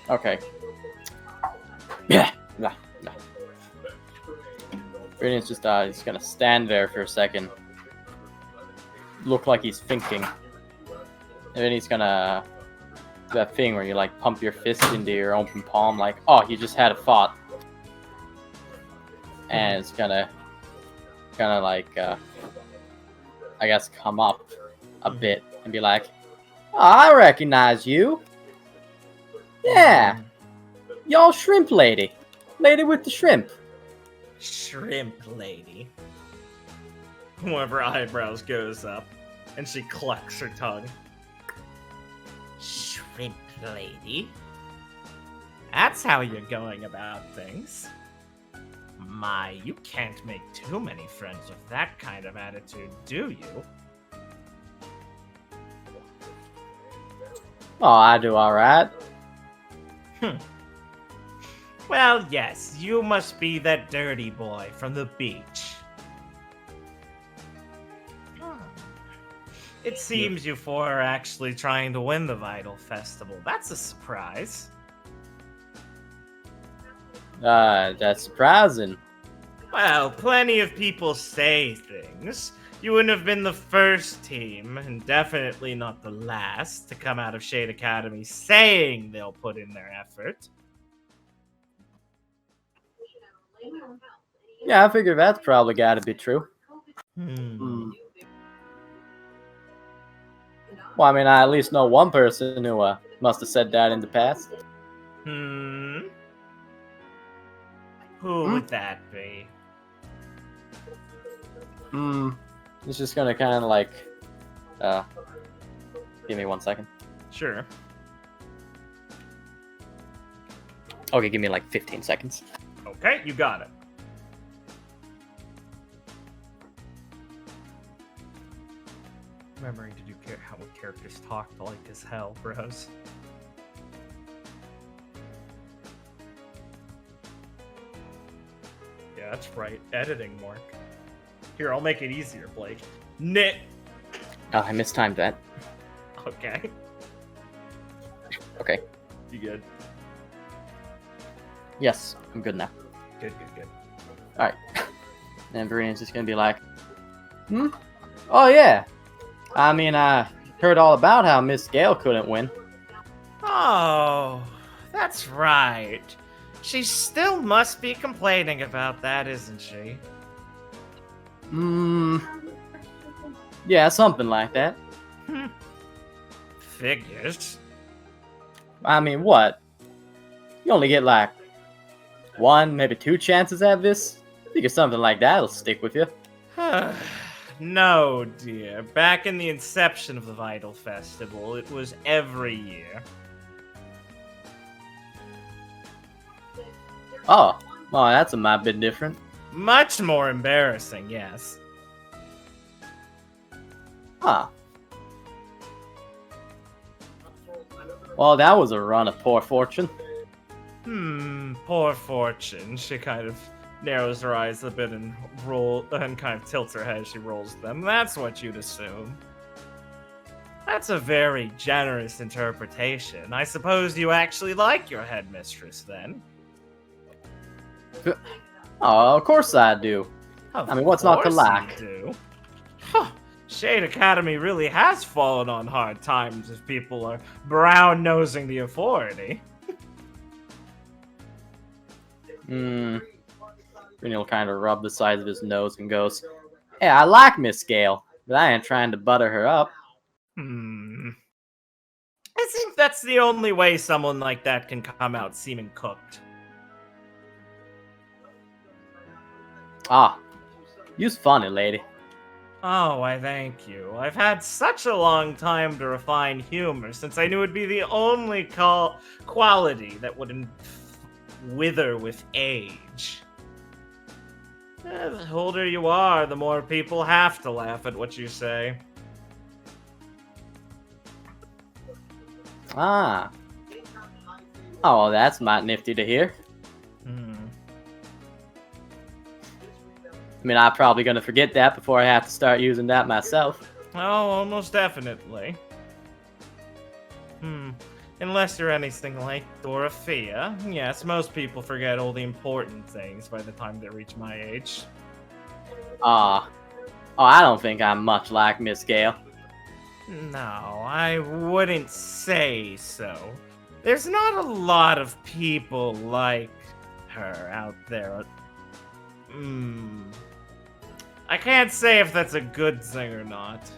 Okay. Yeah. Nah. Brilliant's just he's gonna stand there for a second. Look like he's thinking. And then he's gonna do that thing where you like pump your fist into your open palm like, oh, you just had a thought. And it's gonna like I guess come up a bit and be like, oh, I recognize you. Yeah. Y'all shrimp lady. Lady with the shrimp. Shrimp lady. One of her eyebrows goes up, and she clucks her tongue. Shrimp lady? That's how you're going about things. My, you can't make too many friends with that kind of attitude, do you? Oh, I do alright. Well, yes, you must be that dirty boy from the beach. It seems you four are actually trying to win the Vytal Festival. That's a surprise. That's surprising. Well, plenty of people say things. You wouldn't have been the first team, and definitely not the last, to come out of Shade Academy saying they'll put in their effort. Yeah, I figure that's probably gotta be true. Well, I mean, I at least know one person who must have said that in the past. Who would that be? It's just gonna kind of like, give me 1 second. Sure. Okay, give me like 15 seconds. Okay, you got it. Remembering to do how characters talk like as hell, bros. Yeah, that's right. Editing, Mark. Here, I'll make it easier, Blake. Knit. Oh, I mistimed that. Okay. Okay. You good? Yes, I'm good now. Good. Alright. And Viridian's just gonna be like, Oh, yeah. I mean, I heard all about how Miss Gale couldn't win. Oh, that's right. She still must be complaining about that, isn't she? Yeah, something like that. Figures. I mean, what? You only get like 1, maybe 2 chances at this? Figure something like that'll stick with you. No, dear. Back in the inception of the Vytal Festival, it was every year. Oh, well, that's a might bit different. Much more embarrassing, yes. Huh. Well, that was a run of poor fortune. Poor fortune. She kind of narrows her eyes a bit and kind of tilts her head as she rolls them. That's what you'd assume. That's a very generous interpretation. I suppose you actually like your headmistress, then? Oh, of course I do. Of I mean, what's not to course like? you do. Huh. Shade Academy really has fallen on hard times if people are brown-nosing the authority. He'll kind of rub the sides of his nose and goes, Hey, I like Miss Gale, but I ain't trying to butter her up. I think that's the only way someone like that can come out seeming cooked. Ah, you's funny, lady. Oh, I thank you. I've had such a long time to refine humor since I knew it'd be the only quality that wouldn't wither with age. The older you are, the more people have to laugh at what you say. Ah. Oh, well, that's mighty nifty to hear. I mean, I'm probably gonna forget that before I have to start using that myself. Oh, almost definitely. Unless you're anything like Dorothea. Yes, most people forget all the important things by the time they reach my age. Oh, I don't think I'm much like Miss Gale. No, I wouldn't say so. There's not a lot of people like her out there. I can't say if that's a good thing or not.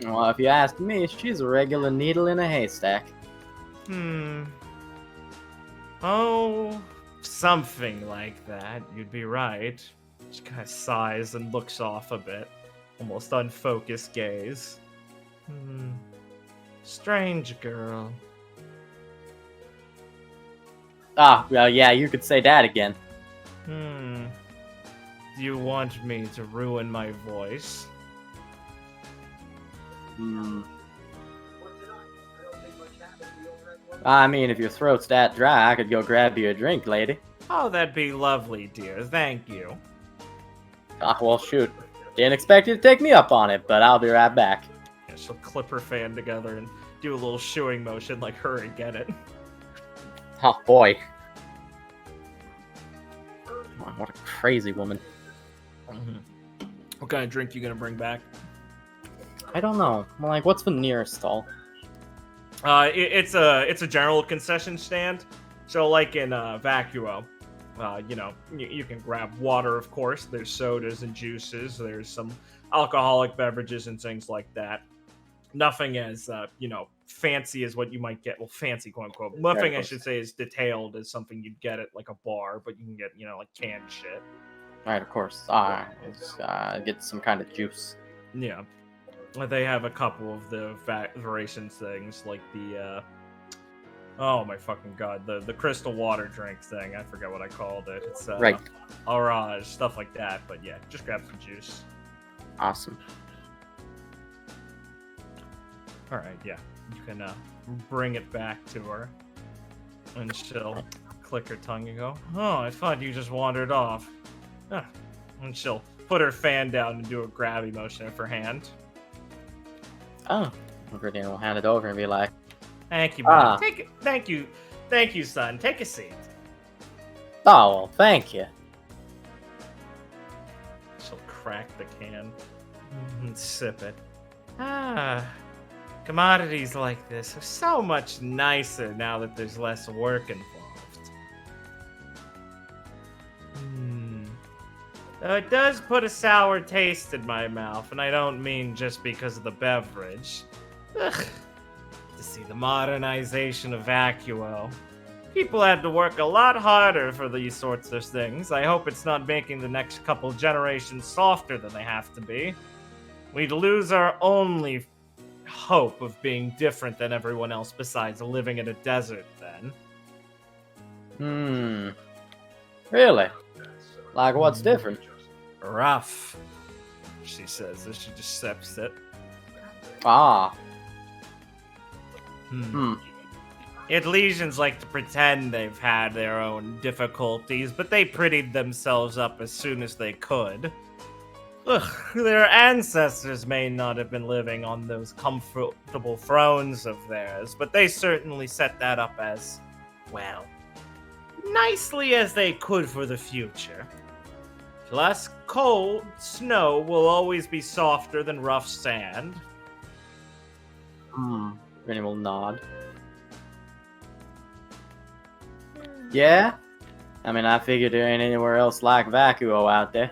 Well, if you ask me, she's a regular needle in a haystack. Oh, something like that. You'd be right. She kind of sighs and looks off a bit. Almost unfocused gaze. Strange girl. Ah, well, yeah, you could say that again. Do you want me to ruin my voice? I mean, if your throat's that dry, I could go grab you a drink, lady. Oh, that'd be lovely, dear. Thank you. Ah, well, shoot. Didn't expect you to take me up on it, but I'll be right back. Yeah, she'll clip her fan together and do a little shooing motion like, hurry, get it. Oh, boy. What a crazy woman. What kind of drink you gonna bring back? I don't know. Like, what's the nearest stall? It's a general concession stand. So like in Vacuo, you can grab water, of course. There's sodas and juices. There's some alcoholic beverages and things like that. Nothing as fancy as what you might get. Well, fancy quote unquote. Nothing I should say is detailed as something you'd get at like a bar, but you can get like canned shit. Right, of course. Let's get some kind of juice. Yeah, they have a couple of the variations things like the oh my fucking god, the crystal water drink thing. I forget what I called it. It's Right. Orage, stuff like that. But yeah, just grab some juice. Awesome. All right, yeah, you can bring it back to her, and she'll click her tongue and go, "Oh, I thought you just wandered off." And she'll put her fan down and do a grabby motion of her hand. Oh, Gridina will hand it over and be like, Thank you, man. Take it. Thank you, son. Take a seat. "Oh, well, thank you." She'll crack the can and sip it. Commodities like this are so much nicer now that there's less work involved. Though it does put a sour taste in my mouth, and I don't mean just because of the beverage. Ugh. To see the modernization of Vacuo. People had to work a lot harder for these sorts of things. I hope it's not making the next couple generations softer than they have to be. We'd lose our only hope of being different than everyone else besides living in a desert then. Really? Like what's different? Rough, she says as she just sips it. Legions like to pretend they've had their own difficulties, but they prettied themselves up as soon as they could. Their ancestors may not have been living on those comfortable thrones of theirs, but they certainly set that up as, well, nicely as they could for the future. Plus, cold snow will always be softer than rough sand. Gridina will nod. Yeah? I mean, I figured there ain't anywhere else like Vacuo out there.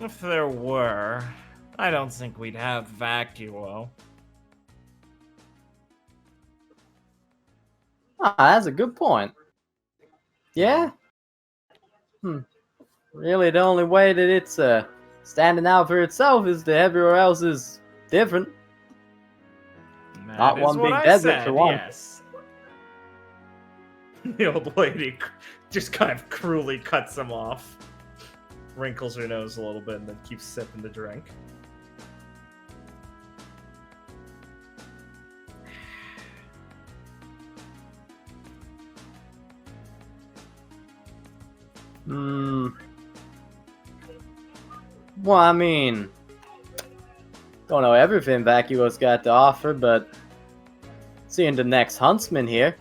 If there were, I don't think we'd have Vacuo. That's a good point. Yeah? Really, the only way that it's standing out for itself is that everywhere else is different. Not one big desert for one. Yes. The old lady just kind of cruelly cuts him off, wrinkles her nose a little bit, and then keeps sipping the drink. Well, I mean, don't know everything Vacuo's got to offer, but seeing the next huntsman here,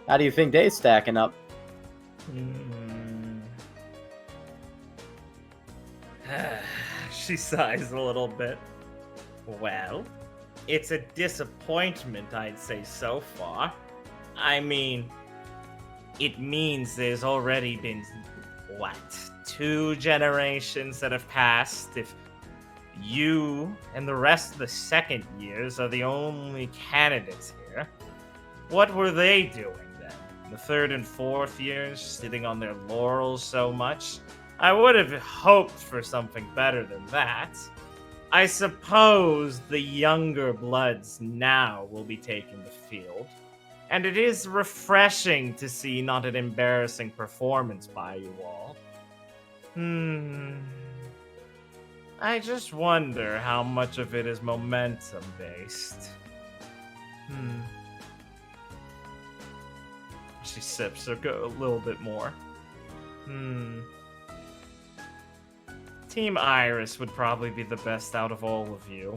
how do you think they stacking up? She sighs a little bit. Well, it's a disappointment, I'd say, so far. I mean, it means there's already been, 2 generations that have passed. If you and the rest of the second years are the only candidates here, what were they doing then? The third and fourth years, sitting on their laurels so much? I would have hoped for something better than that. I suppose the younger bloods now will be taking the field, and it is refreshing to see not an embarrassing performance by you all. I just wonder how much of it is momentum-based. She sips a little bit more. Team Iris would probably be the best out of all of you.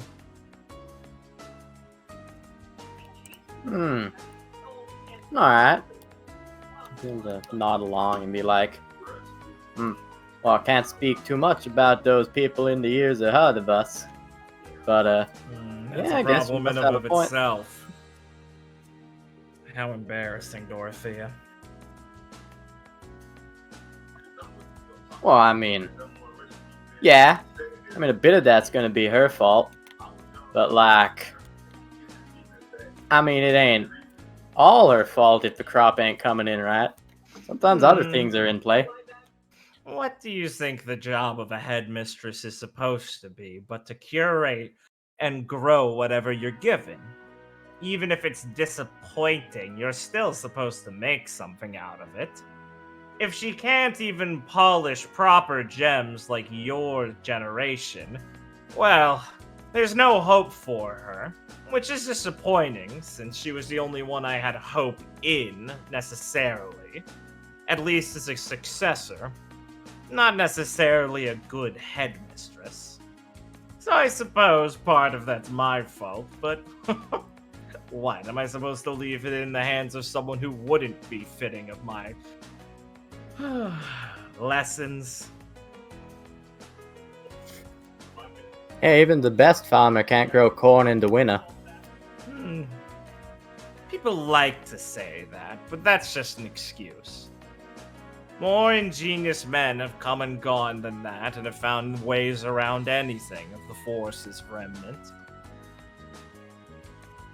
Alright. He'll nod along and be like, well, I can't speak too much about those people in the years ahead of us. But, that's yeah, a I guess problem we in must and have of a point. itself. How embarrassing, Dorothea. Well, I mean, yeah. I mean, a bit of that's gonna be her fault, but like, I mean, it ain't all her fault if the crop ain't coming in right. Sometimes other things are in play. What do you think the job of a headmistress is supposed to be but to curate and grow whatever you're given? Even if it's disappointing, you're still supposed to make something out of it. If she can't even polish proper gems like your generation, well, there's no hope for her, which is disappointing since she was the only one I had hope in, necessarily. At least as a successor. Not necessarily a good headmistress. So I suppose part of that's my fault, but what? Am I supposed to leave it in the hands of someone who wouldn't be fitting of my lessons? Hey, even the best farmer can't grow corn in the winter. People like to say that, but that's just an excuse. More ingenious men have come and gone than that, and have found ways around anything of the Force's remnant.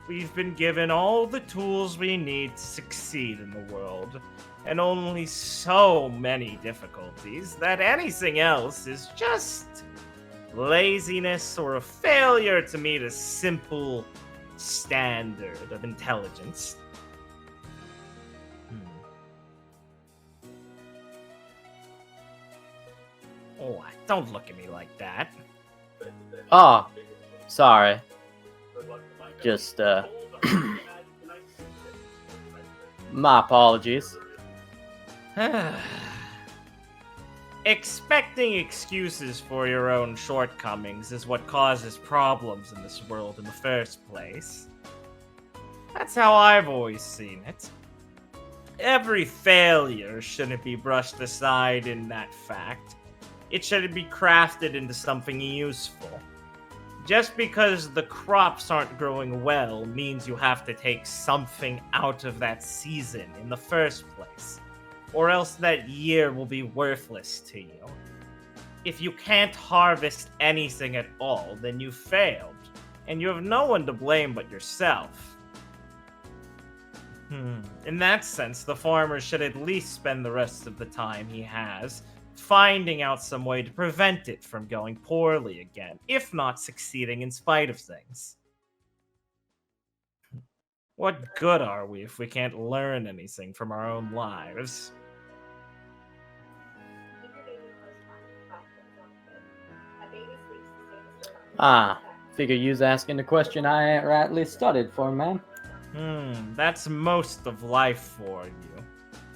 We've been given all the tools we need to succeed in the world, and only so many difficulties that anything else is just laziness or a failure to meet a simple standard of intelligence. Oh, don't look at me like that. Oh, sorry. Just, my apologies. Expecting excuses for your own shortcomings is what causes problems in this world in the first place. That's how I've always seen it. Every failure shouldn't be brushed aside in that fact. It should be crafted into something useful. Just because the crops aren't growing well means you have to take something out of that season in the first place, or else that year will be worthless to you. If you can't harvest anything at all, then you failed, and you have no one to blame but yourself. In that sense, the farmer should at least spend the rest of the time he has finding out some way to prevent it from going poorly again, if not succeeding in spite of things. What good are we if we can't learn anything from our own lives? Figure you's asking the question I ain't rightly studied for, man. That's most of life for you.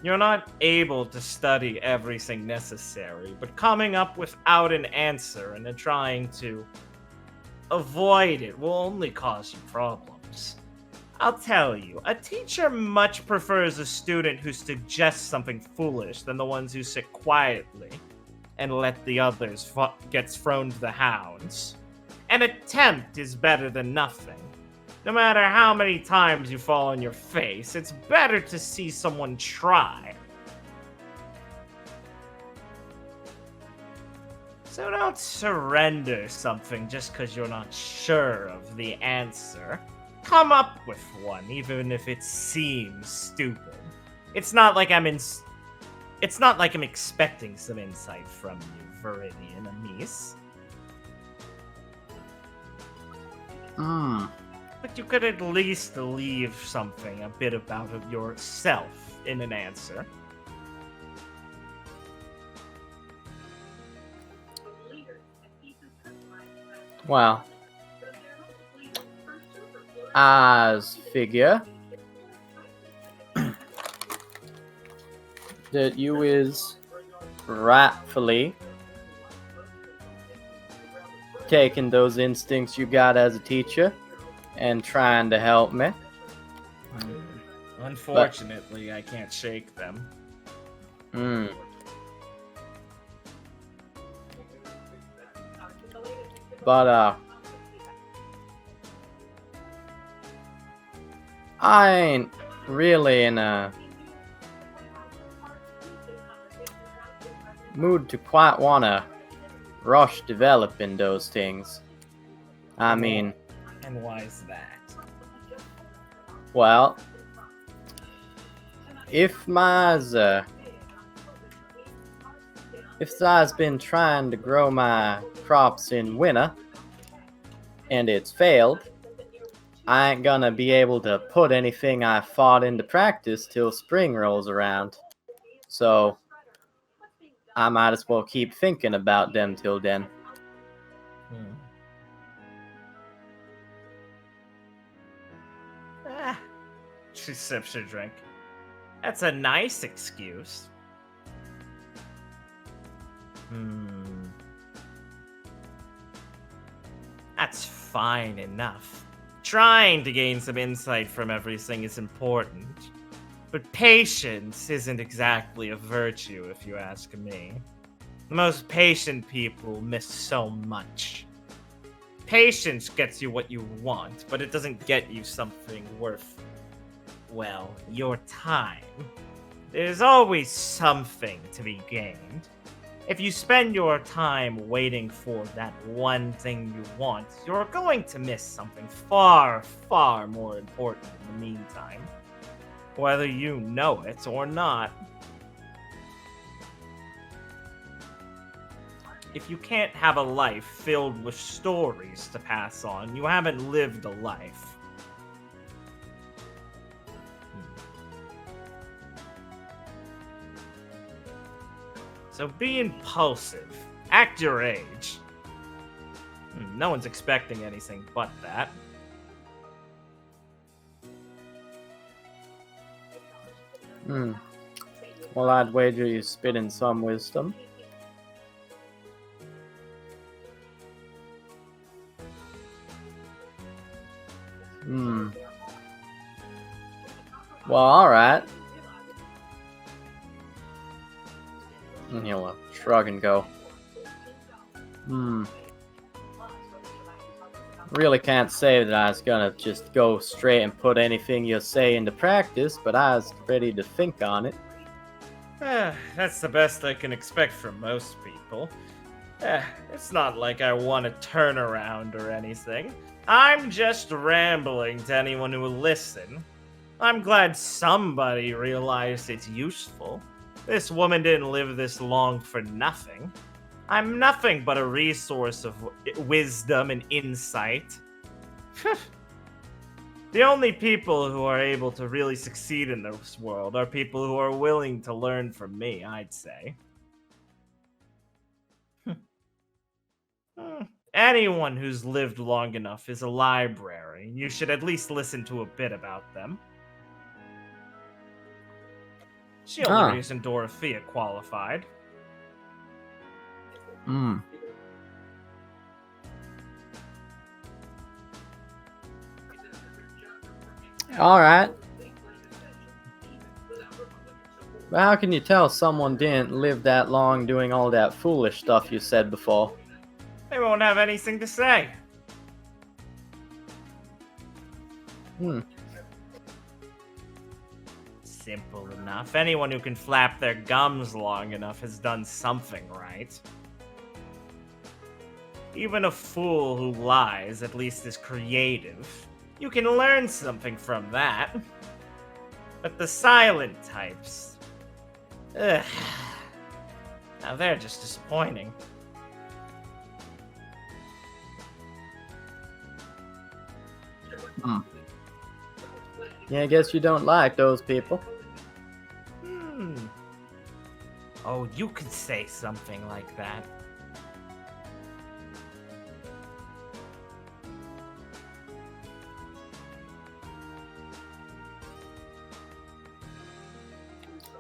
You're not able to study everything necessary, but coming up without an answer and then trying to avoid it will only cause you problems. I'll tell you, a teacher much prefers a student who suggests something foolish than the ones who sit quietly and let the others get thrown to the hounds. An attempt is better than nothing. No matter how many times you fall on your face, it's better to see someone try. So don't surrender something just because you're not sure of the answer. Come up with one, even if it seems stupid. It's not like I'm expecting some insight from you, Viridian Amis. But you could at least leave something a bit about yourself in an answer. Well, I figure that you is rightfully taking those instincts you got as a teacher and trying to help me. Unfortunately, I can't shake them. But, I ain't really in a mood to quite wanna rush developing those things. I mean, And why is that? well, if I've been trying to grow my crops in winter and it's failed, I ain't gonna be able to put anything I fought into practice till spring rolls around. So I might as well keep thinking about them till then. Hmm. Ah. She sips her drink. That's a nice excuse. That's fine enough. Trying to gain some insight from everything is important. But patience isn't exactly a virtue, if you ask me. The most patient people miss so much. Patience gets you what you want, but it doesn't get you something worth, well, your time. There's always something to be gained. If you spend your time waiting for that one thing you want, you're going to miss something far, far more important in the meantime. Whether you know it or not. If you can't have a life filled with stories to pass on, you haven't lived a life. So be impulsive. Act your age. No one's expecting anything but that. Well, I'd wager you spit in some wisdom. Well, alright. And he'll shrug and go. Really can't say that I was gonna just go straight and put anything you say into practice, but I was ready to think on it. That's the best I can expect from most people. It's not like I want to turn around or anything. I'm just rambling to anyone who will listen. I'm glad somebody realized it's useful. This woman didn't live this long for nothing. I'm nothing but a resource of wisdom and insight. The only people who are able to really succeed in this world are people who are willing to learn from me, I'd say. Anyone who's lived long enough is a library. You should at least listen to a bit about them. She only reason Dorothea qualified. Alright. But how can you tell someone didn't live that long doing all that foolish stuff you said before? They won't have anything to say. Simple enough. Anyone who can flap their gums long enough has done something right. Even a fool who lies at least is creative. You can learn something from that. But the silent types... Ugh. Now they're just disappointing. Yeah, I guess you don't like those people. Oh, you could say something like that.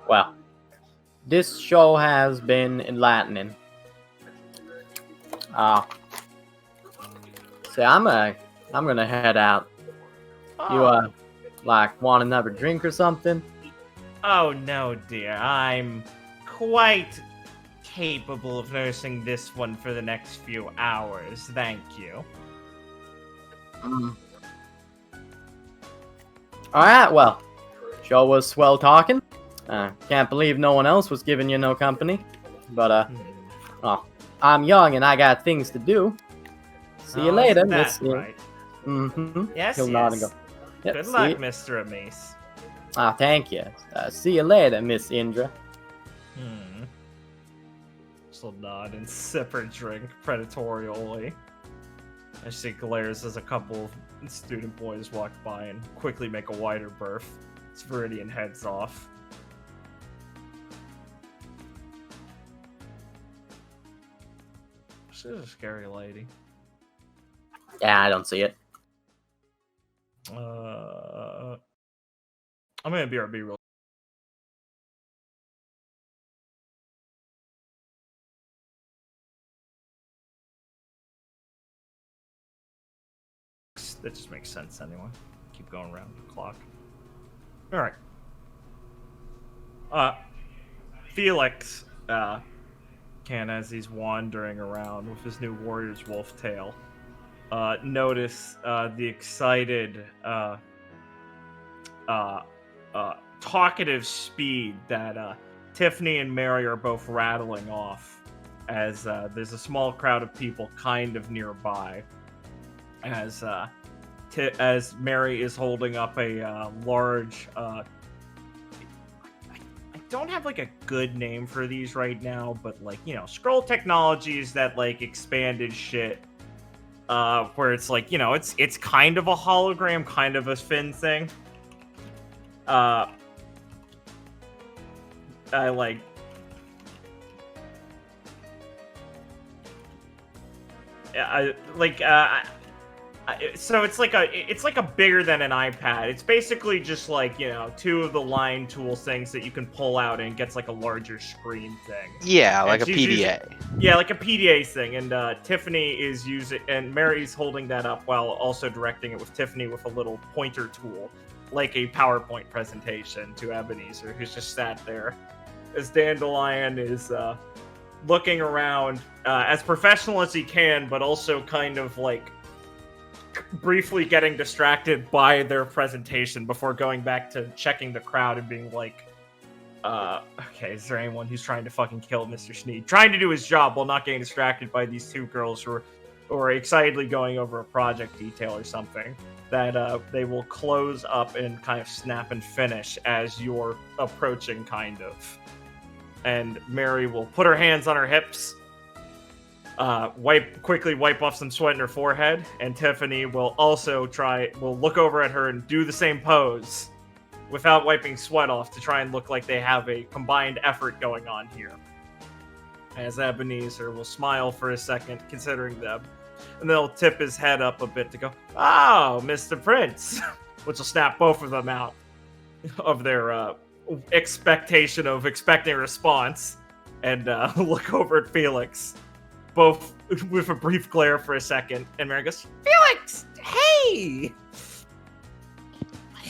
Well, this show has been enlightening. So I'm gonna head out. You want another drink or something? Oh no, dear. I'm quite capable of nursing this one for the next few hours. Thank you. Alright, well, show was swell talking. Can't believe no one else was giving you no company. But, I'm young and I got things to do. See you Oh, later, isn't Miss. that right? Mm-hmm. Yes, He'll nod and yes. go. Yep, Good see luck, you. Mr. Amis. Ah, thank you. See you later, Miss Indra. She'll nod and sip her drink predatorially as she glares as a couple of student boys walk by and quickly make a wider berth. Viridian heads off. She's a scary lady. Yeah, I don't see it. I'm gonna BRB real. That just makes sense anyway. Keep going around the clock. All right. Felix can, as he's wandering around with his new warrior's wolf tail, notice the excited, talkative speed that Tiffany and Mary are both rattling off, as there's a small crowd of people kind of nearby, as Mary is holding up a large. I don't have like a good name for these right now, but like, you know, scroll technologies that like expanded shit. Where it's like, you know, it's kind of a hologram, kind of a spin thing. I like. So it's like a bigger than an iPad. It's basically just like, you know, two of the line tool things that you can pull out and it gets like a larger screen thing. Yeah, like a she's PDA. Yeah, like a PDA thing. And Tiffany is using, and Mary's holding that up while also directing it with Tiffany with a little pointer tool, like a PowerPoint presentation to Ebenezer, who's just sat there. As Dandelion is looking around as professional as he can, but also kind of like briefly getting distracted by their presentation before going back to checking the crowd and being like, okay, is there anyone who's trying to fucking kill Mr. Schneed? Trying to do his job while not getting distracted by these two girls who are excitedly going over a project detail or something that they will close up and kind of snap and finish as you're approaching, kind of. And Mary will put her hands on her hips, quickly wipe off some sweat in her forehead, and Tiffany will also will look over at her and do the same pose without wiping sweat off to try and look like they have a combined effort going on here. As Ebenezer will smile for a second, considering them, and then he'll tip his head up a bit to go, "Oh, Mr. Prince," which will snap both of them out of their expecting a response, and look over at Felix, both with a brief glare for a second, and Mary goes, "Felix, hey!"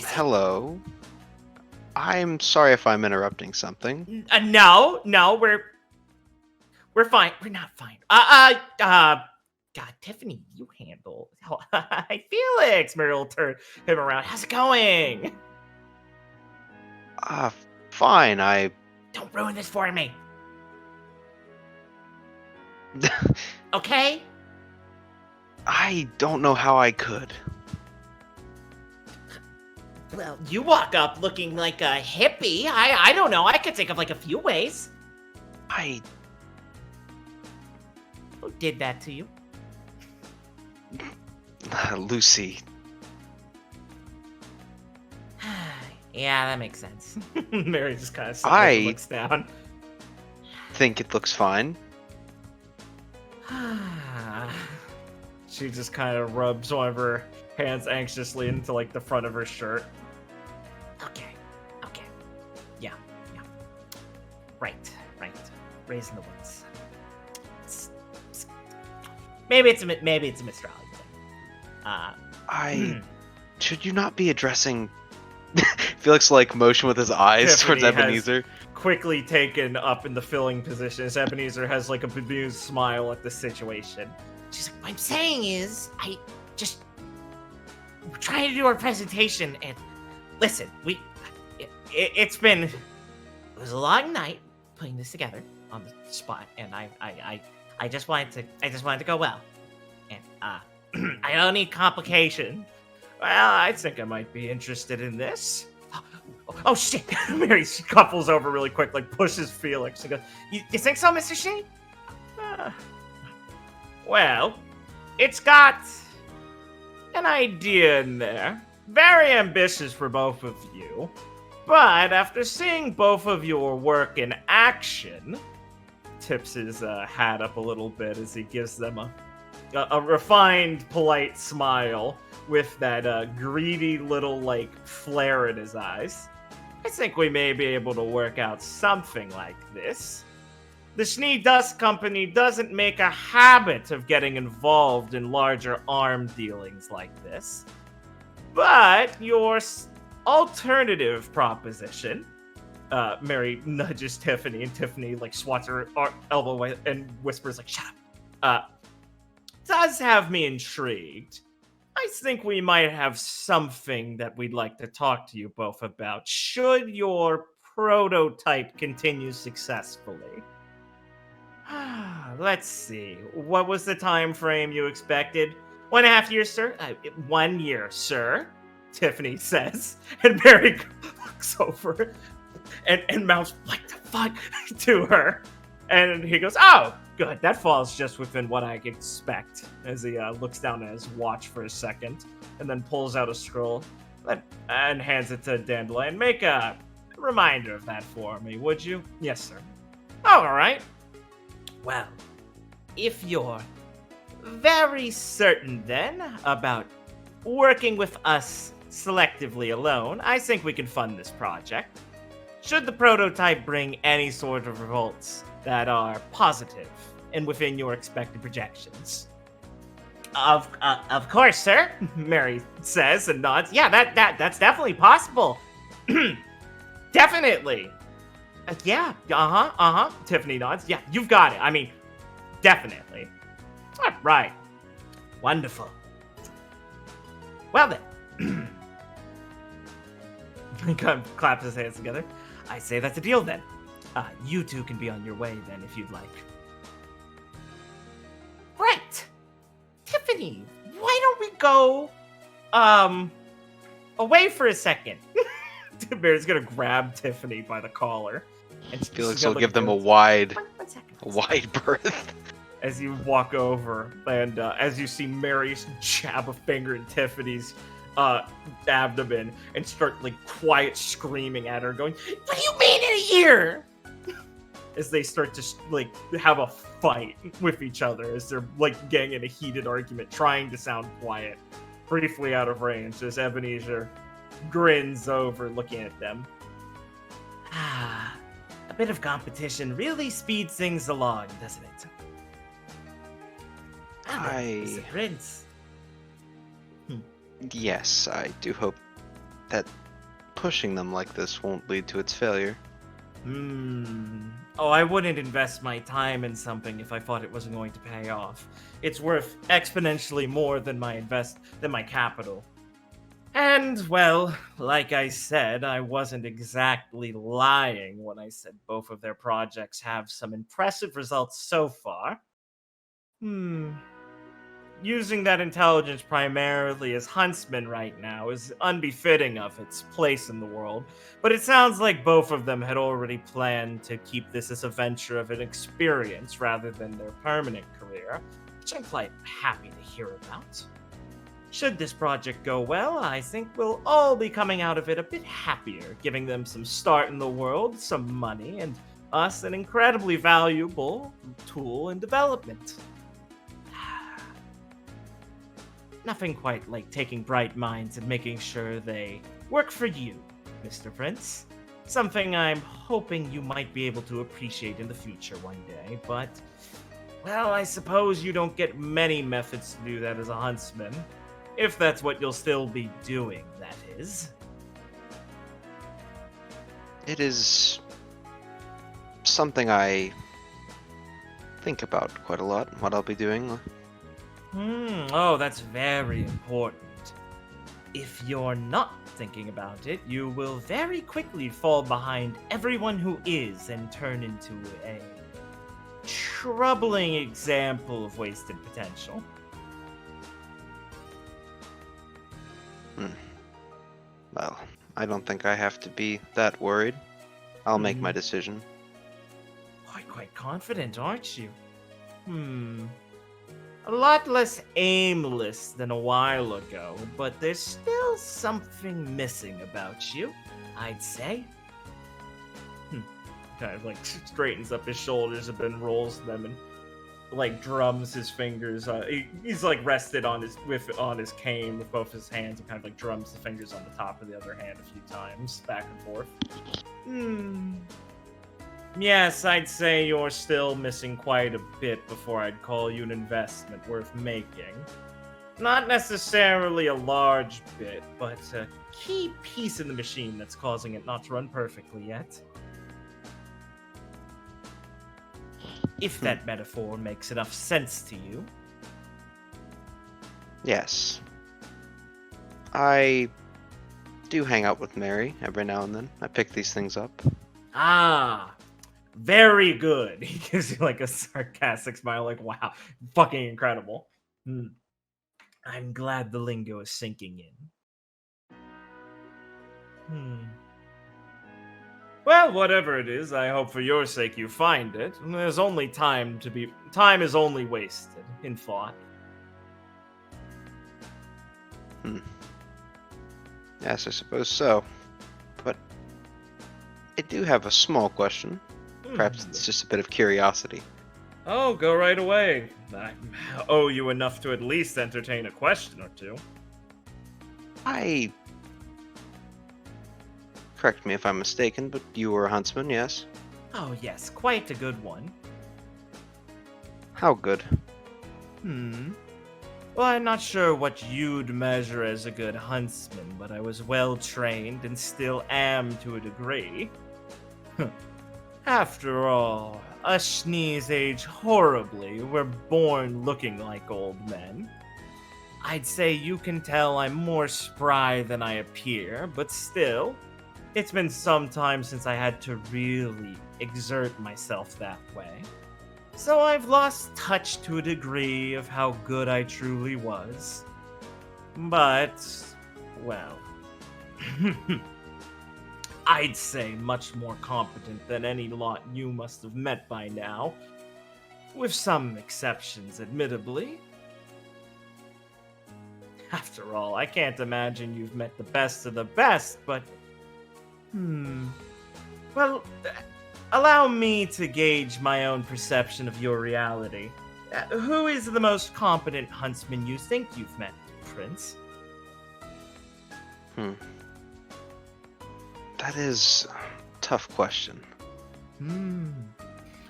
Hello. I'm sorry if I'm interrupting something. No, we're fine. We're not fine. God, Tiffany, you handle. Hi, Felix. Mary will turn him around. How's it going? Fine. I Don't ruin this for me. Okay? I don't know how I could. Well, you walk up looking like a hippie. I don't know. I could think of like a few ways. Who did that to you? Lucy. Yeah, that makes sense. Mary just kind of looks down. Think it looks fine. She just kind of rubs one of her hands anxiously into like the front of her shirt. Okay. Yeah. Right. Raising the woods. Maybe it's a mistrality thing. Should you not be addressing Felix like motion with his eyes Tiffany towards Ebenezer? Quickly taken up in the filling position as Ebenezer has like a bemused smile at the situation. She's like, what I'm saying is, we're trying to do our presentation, and listen, it was a long night putting this together on the spot, and I I just wanted to go well. And, I don't need complication. Well, I think I might be interested in this. Oh, shit! Mary scuffles over really quick, like pushes Felix and goes, You think so, Mr. Sheen? Well, it's got an idea in there. Very ambitious for both of you. But after seeing both of your work in action, tips his hat up a little bit as he gives them a refined, polite smile with that greedy little, like, flare in his eyes. I think we may be able to work out something like this. The Schnee Dust Company doesn't make a habit of getting involved in larger arms dealings like this. But your alternative proposition, Mary nudges Tiffany, and Tiffany, like, swats her elbow away and whispers, like, shut up, does have me intrigued. I think we might have something that we'd like to talk to you both about, should your prototype continue successfully. Let's see. What was the time frame you expected? 1.5 years, sir? 1 year, sir, Tiffany says. And Mary looks over and mouths, like the fuck, to her. And he goes, oh, good. That falls just within what I expect. As he looks down at his watch for a second, and then pulls out a scroll and hands it to Dandelion. Make a reminder of that for me, would you? Yes, sir. All right. Well, if you're very certain then about working with us selectively alone, I think we can fund this project. Should the prototype bring any sort of results that are positive and within your expected projections. Of course, sir, Mary says and nods. Yeah, that's definitely possible. Definitely. Yeah, Tiffany nods. Yeah, you've got it. I mean, definitely. Right. Wonderful. Well then. He kind of claps his hands together. I say that's a deal then. You two can be on your way then if you'd like. Right. Tiffany, why don't we go, away for a second? Mary's gonna grab Tiffany by the collar. And Felix will give them a wide berth. As you walk over, and as you see Mary jab a finger in Tiffany's abdomen and start, like, quiet screaming at her, going, what do you mean in a year? As they start to, like, have a fight with each other, as they're, like, getting in a heated argument, trying to sound quiet, briefly out of range, as Ebenezer grins over, looking at them. A bit of competition really speeds things along, doesn't it? Mr. Prince. Yes, I do hope that pushing them like this won't lead to its failure. Oh, I wouldn't invest my time in something if I thought it wasn't going to pay off. It's worth exponentially more than my capital. And, well, like I said, I wasn't exactly lying when I said both of their projects have some impressive results so far. Using that intelligence primarily as huntsmen right now is unbefitting of its place in the world, but it sounds like both of them had already planned to keep this as a venture of an experience rather than their permanent career, which I'm quite happy to hear about. Should this project go well, I think we'll all be coming out of it a bit happier, giving them some start in the world, some money, and us an incredibly valuable tool in development. Nothing quite like taking bright minds and making sure they work for you, Mr. Prince. Something I'm hoping you might be able to appreciate in the future one day, but, well, I suppose you don't get many methods to do that as a huntsman. If that's what you'll still be doing, that is. It is something I think about quite a lot, what I'll be doing. Oh, that's very important. If you're not thinking about it, you will very quickly fall behind everyone who is and turn into a troubling example of wasted potential. Well, I don't think I have to be that worried. I'll make my decision. Quite confident, aren't you? A lot less aimless than a while ago, but there's still something missing about you, I'd say. Kind of like straightens up his shoulders a bit and rolls them and like drums his fingers. He's like rested on his cane with both his hands and kind of like drums the fingers on the top of the other hand a few times, back and forth. Yes, I'd say you're still missing quite a bit before I'd call you an investment worth making. Not necessarily a large bit, but a key piece in the machine that's causing it not to run perfectly yet. If that metaphor makes enough sense to you. Yes. I do hang out with Mary every now and then. I pick these things up. Ah, very good. He gives you like a sarcastic smile, like, wow, fucking incredible. I'm glad the lingo is sinking in. Well, whatever it is, I hope for your sake you find it. There's only time is only wasted in thought. Yes, I suppose so. But I do have a small question. Perhaps it's just a bit of curiosity. Oh, go right away. I owe you enough to at least entertain a question or two. Correct me if I'm mistaken, but you were a huntsman, yes? Oh, yes, quite a good one. How good? Well, I'm not sure what you'd measure as a good huntsman, but I was well trained and still am to a degree. After all, us Shnees age horribly. We're born looking like old men. I'd say you can tell I'm more spry than I appear, but still, it's been some time since I had to really exert myself that way. So I've lost touch to a degree of how good I truly was. But, well, I'd say much more competent than any lot you must have met by now. With some exceptions, admittedly. After all, I can't imagine you've met the best of the best, but... Well, allow me to gauge my own perception of your reality. Who is the most competent huntsman you think you've met, Prince? That is a tough question.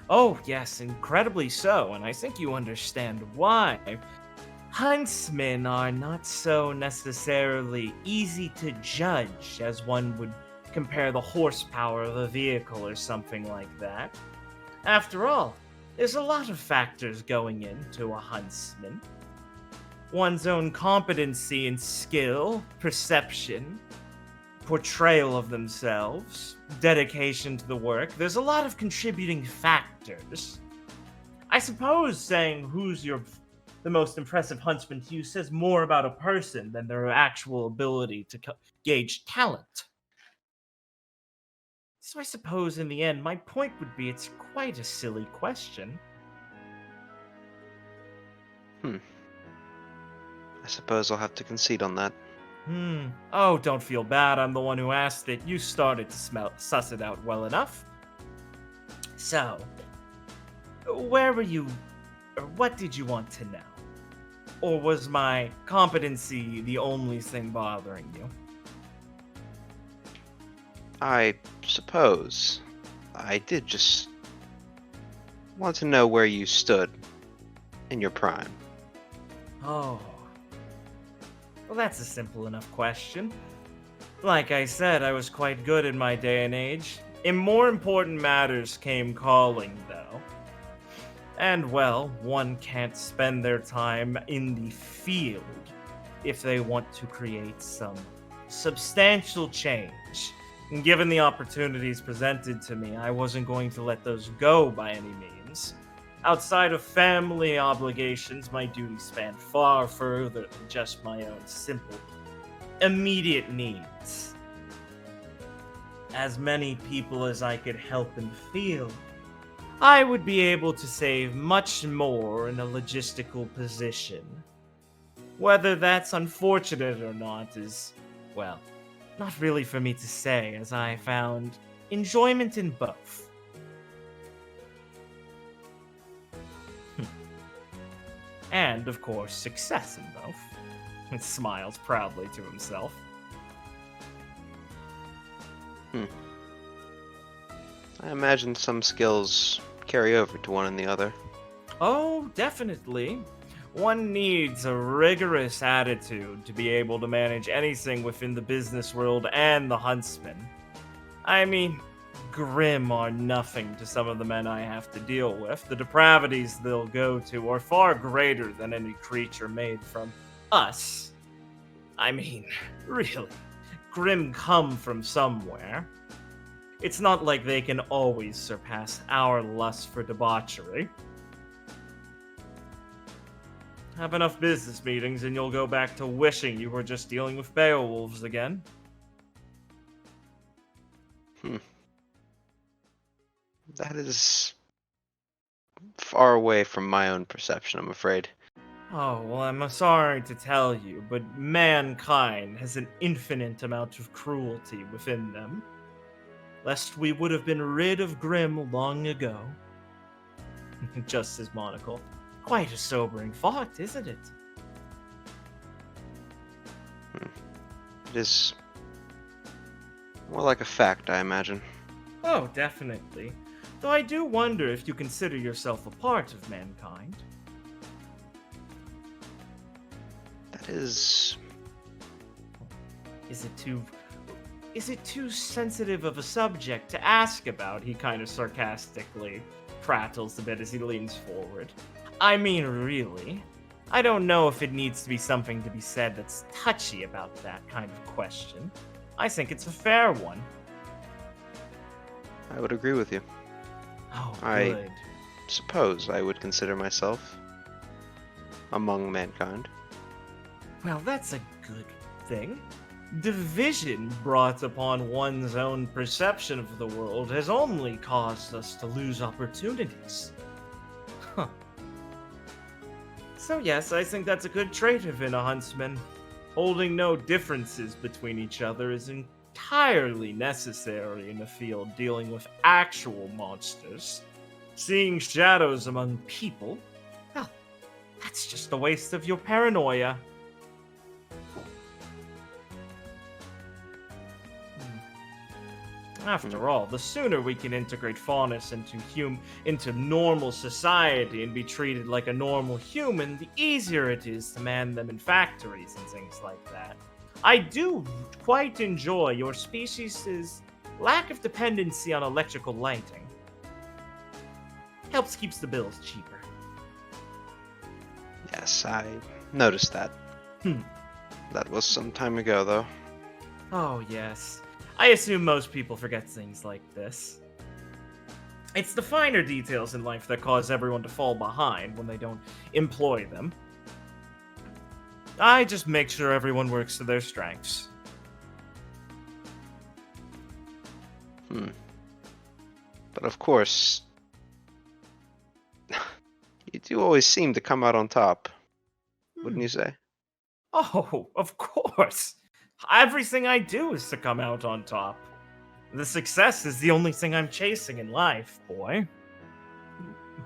Oh, yes, incredibly so, and I think you understand why. Huntsmen are not so necessarily easy to judge as one would compare the horsepower of a vehicle or something like that. After all, there's a lot of factors going into a huntsman. One's own competency and skill, perception, portrayal of themselves, dedication to the work. There's a lot of contributing factors. I suppose saying who's the most impressive huntsman to you says more about a person than their actual ability to gauge talent. So I suppose in the end, my point would be it's quite a silly question. I suppose I'll have to concede on that. Oh, don't feel bad. I'm the one who asked it. You started to suss it out well enough. So, where were you, or what did you want to know? Or was my competency the only thing bothering you? I suppose I did just want to know where you stood in your prime. Oh. Well, that's a simple enough question. Like I said, I was quite good in my day and age. In more important matters came calling, though. And, well, one can't spend their time in the field if they want to create some substantial change. And given the opportunities presented to me, I wasn't going to let those go by any means. Outside of family obligations, my duties span far further than just my own simple, immediate needs. As many people as I could help and feel, I would be able to save much more in a logistical position. Whether that's unfortunate or not is, well, not really for me to say, as I found enjoyment in both. And, of course, success in both. He smiles proudly to himself. I imagine some skills carry over to one and the other. Oh, definitely. One needs a rigorous attitude to be able to manage anything within the business world and the huntsman. I mean, Grimm are nothing to some of the men I have to deal with. The depravities they'll go to are far greater than any creature made from us. I mean, really, Grimm come from somewhere. It's not like they can always surpass our lust for debauchery. Have enough business meetings and you'll go back to wishing you were just dealing with Beowulfs again. That is far away from my own perception, I'm afraid. Oh, well, I'm sorry to tell you, but mankind has an infinite amount of cruelty within them. Lest we would have been rid of Grimm long ago. Just his monocle. Quite a sobering thought, isn't it? It is more like a fact, I imagine. Oh, definitely. Though I do wonder if you consider yourself a part of mankind. That is... Is it too sensitive of a subject to ask about? He kind of sarcastically prattles a bit as he leans forward. I mean, really? I don't know if it needs to be something to be said that's touchy about that kind of question. I think it's a fair one. I would agree with you. Oh, I- good. Suppose I would consider myself among mankind. Well, that's a good thing. Division brought upon one's own perception of the world has only caused us to lose opportunities. Huh. So yes, I think that's a good trait within a huntsman. Holding no differences between each other is entirely necessary in a field dealing with actual monsters. Seeing shadows among people, well, that's just a waste of your paranoia. After all, the sooner we can integrate Faunus into normal society and be treated like a normal human, the easier it is to man them in factories and things like that. I do quite enjoy your species' lack of dependency on electrical lighting. Helps keeps the bills cheaper. Yes, I noticed that. That was some time ago, though. Oh, yes. I assume most people forget things like this. It's the finer details in life that cause everyone to fall behind when they don't employ them. I just make sure everyone works to their strengths. But of course, you do always seem to come out on top, wouldn't you say? Oh, of course. Everything I do is to come out on top. The success is the only thing I'm chasing in life, boy.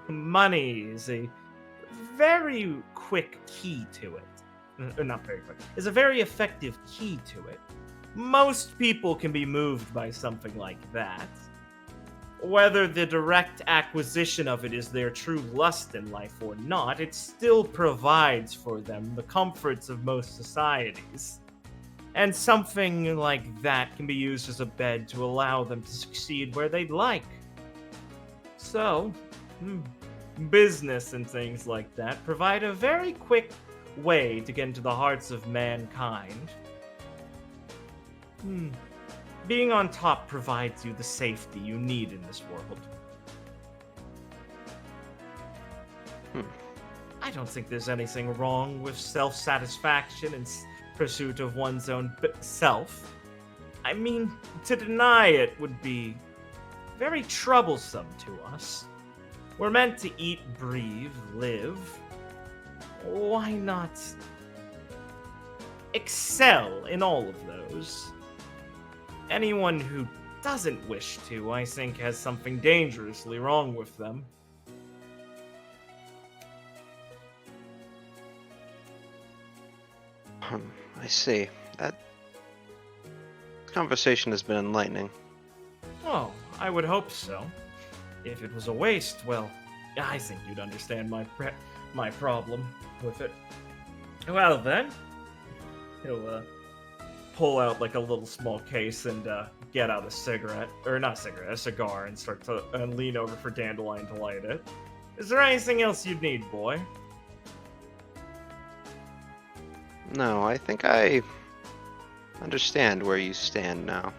Money is a very quick key to it. Not very quick. Is a very effective key to it. Most people can be moved by something like that. Whether the direct acquisition of it is their true lust in life or not, it still provides for them the comforts of most societies. And something like that can be used as a bed to allow them to succeed where they'd like. So, business and things like that provide a very quick way to get into the hearts of mankind. Being on top provides you the safety you need in this world. I don't think there's anything wrong with self-satisfaction and pursuit of one's own self. I mean, to deny it would be very troublesome to us. We're meant to eat, breathe, live. Why not excel in all of those? Anyone who doesn't wish to, I think, has something dangerously wrong with them. I see. That conversation has been enlightening. Oh, I would hope so. If it was a waste, well, I think you'd understand my problem with it. Well then, he'll pull out like a little small case and get out a cigarette, or not cigarette, a cigar, and start to lean over for Dandelion to light it. Is there anything else you'd need, boy? No, I think I understand where you stand now.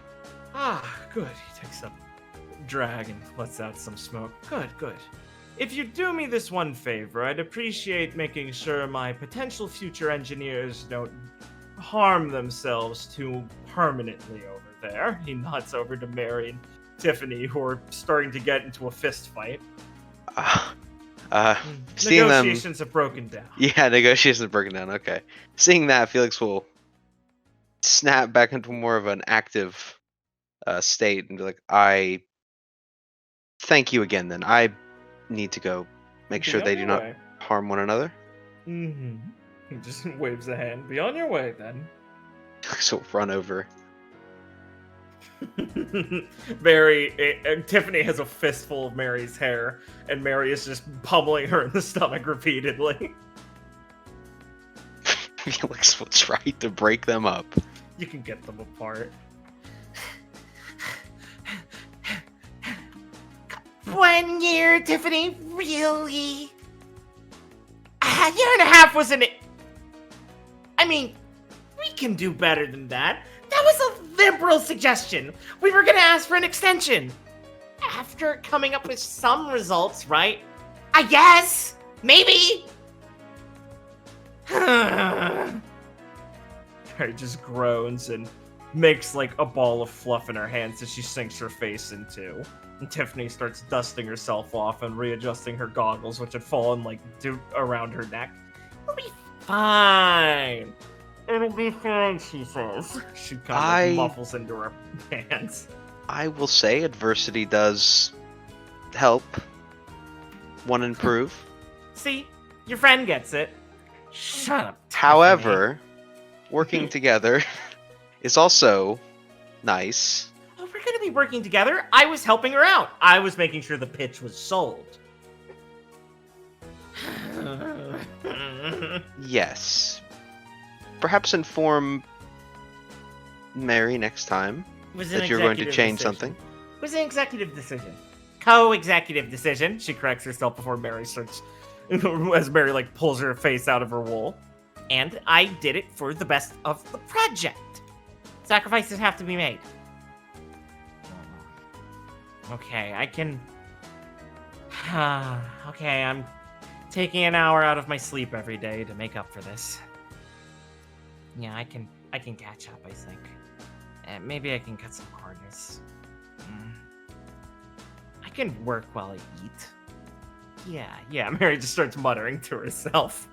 Ah, good. He takes a drag and lets out some smoke. Good, good. If you'd do me this one favor, I'd appreciate making sure my potential future engineers don't harm themselves too permanently over there. He nods over to Mary and Tiffany, who are starting to get into a fist fight. Seeing them... Negotiations have broken down. Yeah, negotiations have broken down, okay. Seeing that, Felix will snap back into more of an active state and be like, I thank you again then. I need to go make sure they do not harm one another. Mm-hmm. He just waves a hand. Be on your way then. So run over. Tiffany has a fistful of Mary's hair, and Mary is just pummeling her in the stomach repeatedly. Felix will try to break them up. You can get them apart. 1 year, Tiffany? Really? A year and a half wasn't it? I mean, we can do better than that. That was a liberal suggestion. We were gonna ask for an extension. After coming up with some results, right? I guess. Maybe. Mary just groans and makes like a ball of fluff in her hands as she sinks her face into. And Tiffany starts dusting herself off and readjusting her goggles, which had fallen like around her neck. It'll be fine. It'll be fine, she says. She kind of muffles into her pants. I will say adversity does help one improve. See? Your friend gets it. Shut up, Tiffany. However, working together is also nice. Oh, we're gonna be working together. I was helping her out. I was making sure the pitch was sold. Yes. Perhaps inform Mary next time that you're going to change something. It was an executive decision. Co-executive decision. She corrects herself before Mary starts, as Mary like pulls her face out of her wool. And I did it for the best of the project. Sacrifices have to be made. Okay, I can... okay, I'm taking an hour out of my sleep every day to make up for this. Yeah, I can catch up, I think. Maybe I can cut some corners. I can work while I eat. Yeah, Mary just starts muttering to herself.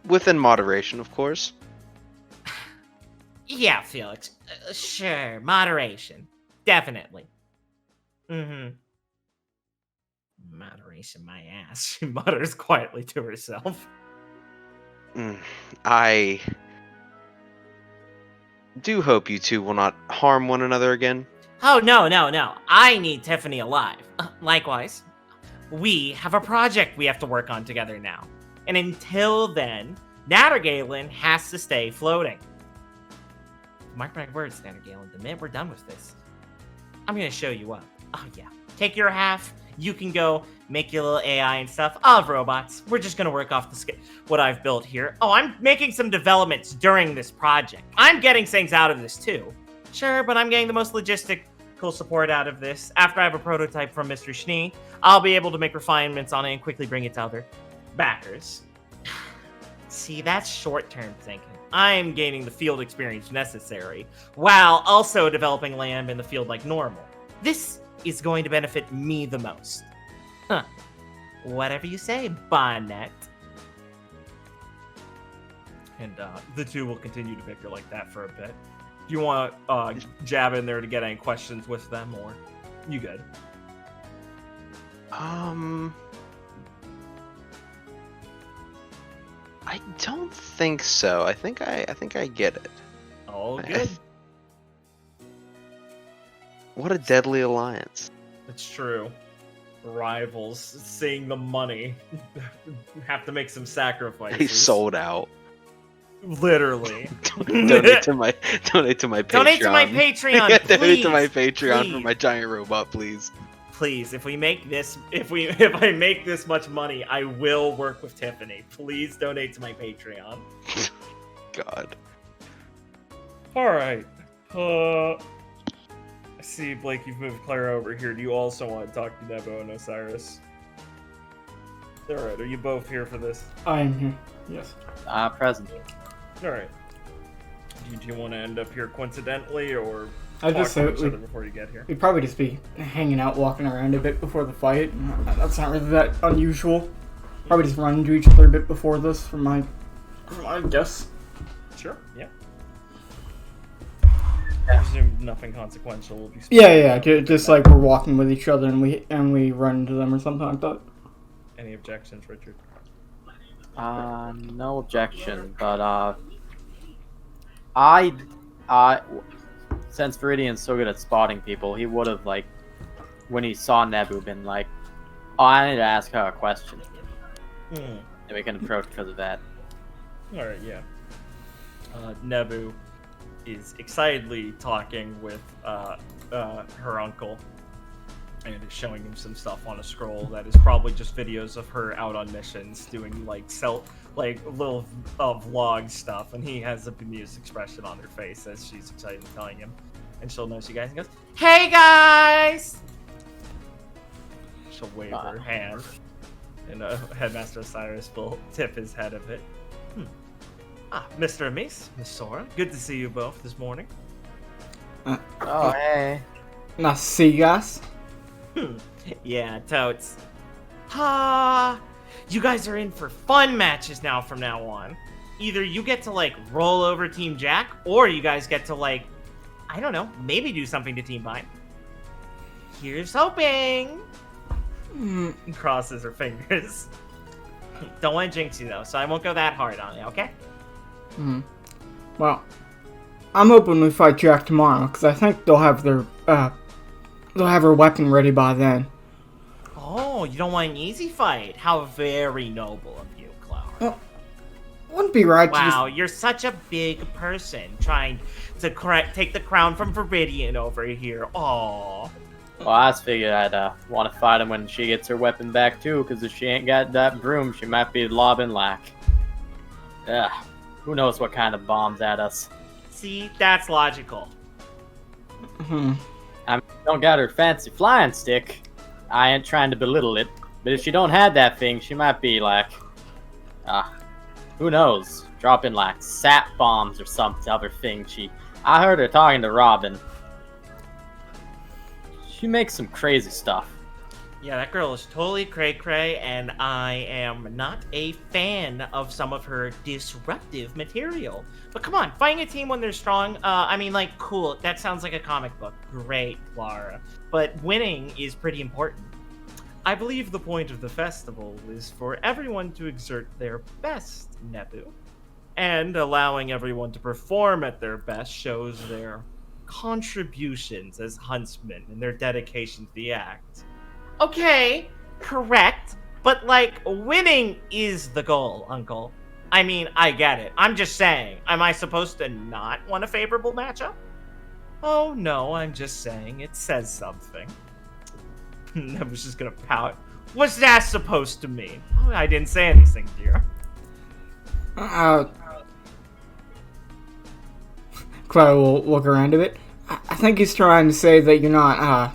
Within moderation, of course. Yeah, Felix. Sure, moderation. Definitely. Moderation, my ass. She mutters quietly to herself. I do hope you two will not harm one another again. Oh, no. I need Tiffany alive. Likewise. We have a project we have to work on together now. And until then, Nattergalen has to stay floating. Mark my words, Nattergalen. The minute we're done with this, I'm going to show you up. Oh, yeah. Take your half. You can go make your little AI and stuff. I'll have robots. We're just going to work off what I've built here. Oh, I'm making some developments during this project. I'm getting things out of this, too. Sure, but I'm getting the most logistical logistical support out of this. After I have a prototype from Mr. Schnee, I'll be able to make refinements on it and quickly bring it to other backers. See, that's short-term thinking. I'm gaining the field experience necessary, while also developing land in the field like normal. This is going to benefit me the most. Huh. Whatever you say, Bonnet. And the two will continue to bicker like that for a bit. Do you want to jab in there to get any questions with them, or you good? I don't think so. I think I get it. All good. What a deadly alliance. It's true. Rivals, seeing the money, have to make some sacrifices. They sold out. Literally. Donate to my Patreon. Donate to my Patreon, please. Donate to my Patreon Please. for my giant robot, please. Please, if I make this much money, I will work with Tiffany. Please donate to my Patreon. God. Alright. I see, Blake, you've moved Clara over here. Do you also want to talk to Nebo and Osiris? Alright, are you both here for this? I am here. Yes. Present. Alright. Do you want to end up here coincidentally, or I talk just to said each other before you get here? we'd probably just be hanging out, walking around a bit before the fight. That's not really that unusual. Probably just run into each other a bit before this, from my guess. Sure, yeah. I presume nothing consequential will be Yeah. Just like we're walking with each other and we run into them or something like that. Any objections, Richard? No objection, but I since Viridian's so good at spotting people, he would have, like, when he saw Nebu, been like, "Oh, I need to ask her a question," and we can approach because of that. All right, yeah. Nebu is excitedly talking with her uncle, and is showing him some stuff on a scroll that is probably just videos of her out on missions doing like little vlog stuff, and he has a bemused expression on her face as she's excitedly telling him, and she'll notice you guys and goes, Hey guys! she'll wave her hand, and Headmaster Osiris will tip his head a bit. Mr. Amis, Miss Sora, good to see you both this morning. Oh, hey. Nice to see you guys. Yeah, totes. You guys are in for fun matches now from now on. Either you get to, like, roll over Team Jack, or you guys get to, like, I don't know, maybe do something to Team Vine. Here's hoping. Crosses her fingers. Don't want to jinx you, though, so I won't go that hard on you, okay? Well, I'm hoping we fight Jack tomorrow, because I think they'll have her weapon ready by then. Oh, you don't want an easy fight? How very noble of you, Clara. Well, wouldn't be right to Wow, you're such a big person trying to take the crown from Viridian over here. Aww. Well, I just figured I'd want to fight him when she gets her weapon back too, because if she ain't got that broom, she might be lobbing lack. Ugh. Who knows what kind of bombs at us? See, that's logical. I mean, don't got her fancy flying stick. I ain't trying to belittle it, but if she don't have that thing, she might be like, who knows? Dropping like sap bombs or some other thing. I heard her talking to Robin. She makes some crazy stuff. Yeah, that girl is totally cray-cray, and I am not a fan of some of her disruptive material. But come on, fighting a team when they're strong, cool, that sounds like a comic book. Great, Clara. But winning is pretty important. I believe the point of the festival is for everyone to exert their best, Nebu. And allowing everyone to perform at their best shows their contributions as huntsmen and their dedication to the act. Okay, correct, but, like, winning is the goal, Uncle. I mean, I get it. I'm just saying, am I supposed to not want a favorable matchup? Oh, no, I'm just saying it says something. I was just gonna pout. What's that supposed to mean? Oh, I didn't say anything, dear. Clara will look around a bit. I think he's trying to say that you're not,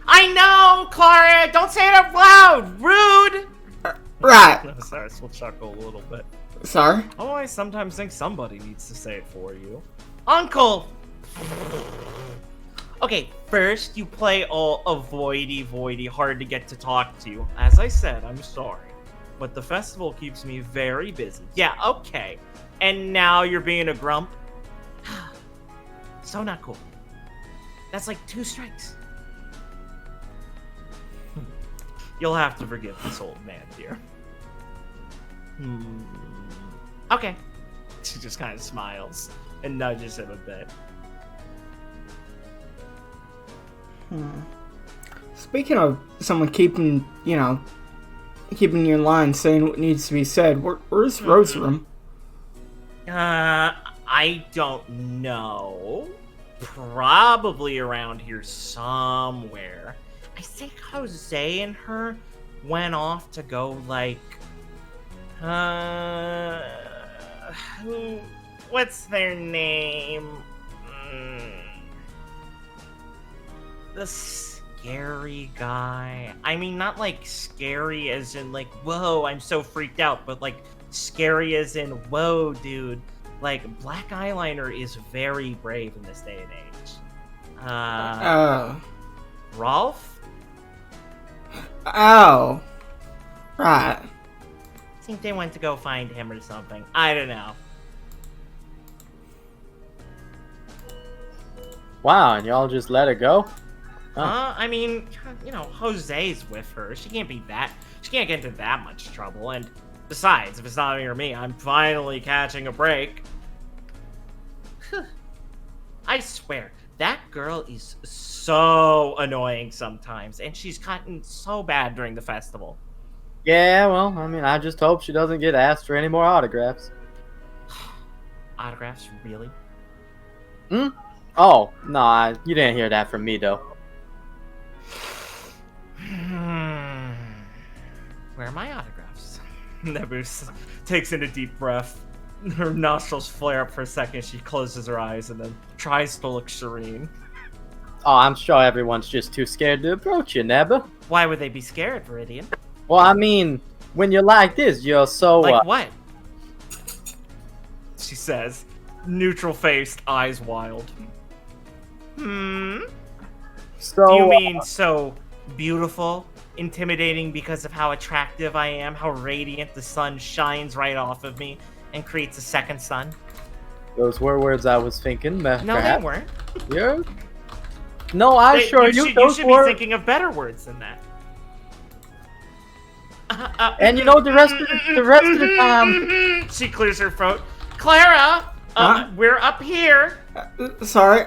I know, Clara! Don't say it out loud! Rude! right. Osiris will chuckle a little bit. Sorry? Oh, I sometimes think somebody needs to say it for you. Uncle! Okay, first you play all avoidy, hard to get to talk to you. As I said, I'm sorry, but the festival keeps me very busy. Yeah, okay. And now you're being a grump? So not cool. That's like 2 strikes. You'll have to forgive this old man, dear. Okay. She just kind of smiles and nudges him a bit. Speaking of someone keeping you in line, saying what needs to be said, where's Rose Room? I don't know. Probably around here somewhere. I think Jose and her went off to go, like, what's their name? The scary guy. I mean, not like scary as in like, whoa, I'm so freaked out, but like scary as in, whoa, dude. Like, black eyeliner is very brave in this day and age. Rolf? Oh. Right. I think they went to go find him or something. I don't know. Wow, and y'all just let it go? I mean, Jose's with her. She can't get into that much trouble. And besides, if it's not me or me, I'm finally catching a break. I swear, that girl is so annoying sometimes, and she's gotten so bad during the festival. Yeah, well, I mean, I just hope she doesn't get asked for any more autographs. Autographs, really? Oh, no, you didn't hear that from me, though. Where are my autographs? Nebu takes in a deep breath. Her nostrils flare up for a second. She closes her eyes and then tries to look serene. Oh, I'm sure everyone's just too scared to approach you, Nebu. Why would they be scared, Viridian? Well, I mean, when you're like this, you're so, Like what? She says, neutral-faced, eyes wild. So, Do you mean so beautiful, intimidating because of how attractive I am, how radiant the sun shines right off of me and creates a second sun? those were words I was thinking. No, perhaps. they weren't. You're... No, I assure you, you those should were... be thinking of better words than that. And you know, the rest of the time... She clears her throat. Clara, Huh? we're up here. Sorry,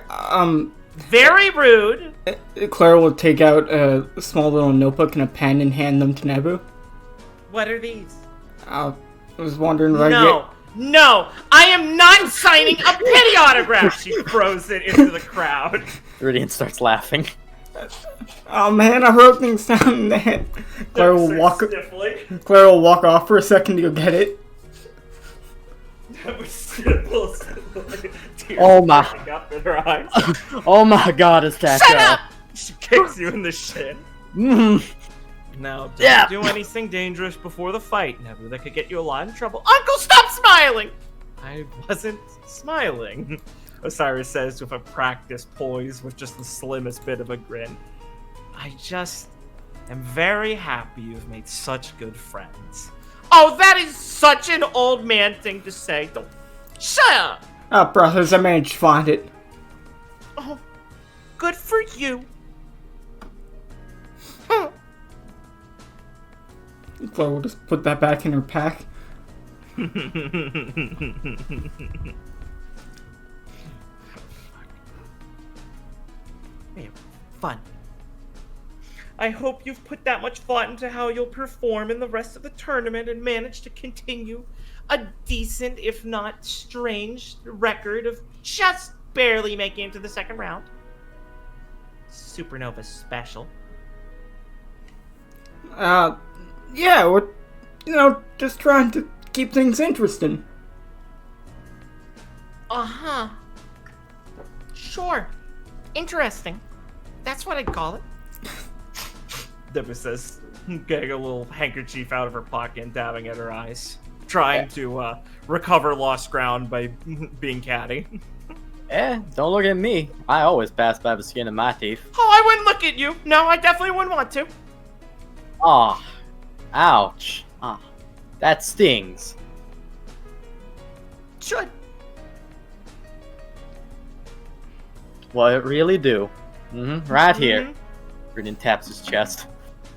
Very rude. Clara will take out a small little notebook and a pen and hand them to Nebu. What are these? I was wondering if I No, I am not signing a pity autograph. She throws it into the crowd. Radiant starts laughing. Oh man, I wrote things down in there. Clara will walk off for a second to go get it. Oh my. Up in her eyes. Oh my god, is that Shut up! She kicks you in the shin. Mm. Now, don't Yeah. do anything dangerous before the fight, Nebu. That could get you a lot in trouble. Uncle, stop smiling! I wasn't smiling, Osiris says with a practiced poise with just the slimmest bit of a grin. I just am very happy you've made such good friends. Oh, that is such an old man thing to say. Don't... Shut up! Oh, brothers, I managed to find it. Oh, good for you. Clara will just put that back in her pack. Man, fun. I hope you've put that much thought into how you'll perform in the rest of the tournament and manage to continue a decent, if not strange, record of just barely making it to the second round. Supernova special. Yeah, we're, just trying to keep things interesting. Uh-huh. Sure. Interesting. That's what I'd call it. Nemesis getting a little handkerchief out of her pocket and dabbing at her eyes, trying to recover lost ground by being catty. Don't look at me. I always pass by the skin of my teeth. Oh, I wouldn't look at you. No, I definitely wouldn't want to. Ah, ouch. Ah, that stings. Should. Well, it really do. Right here. Renan taps his chest.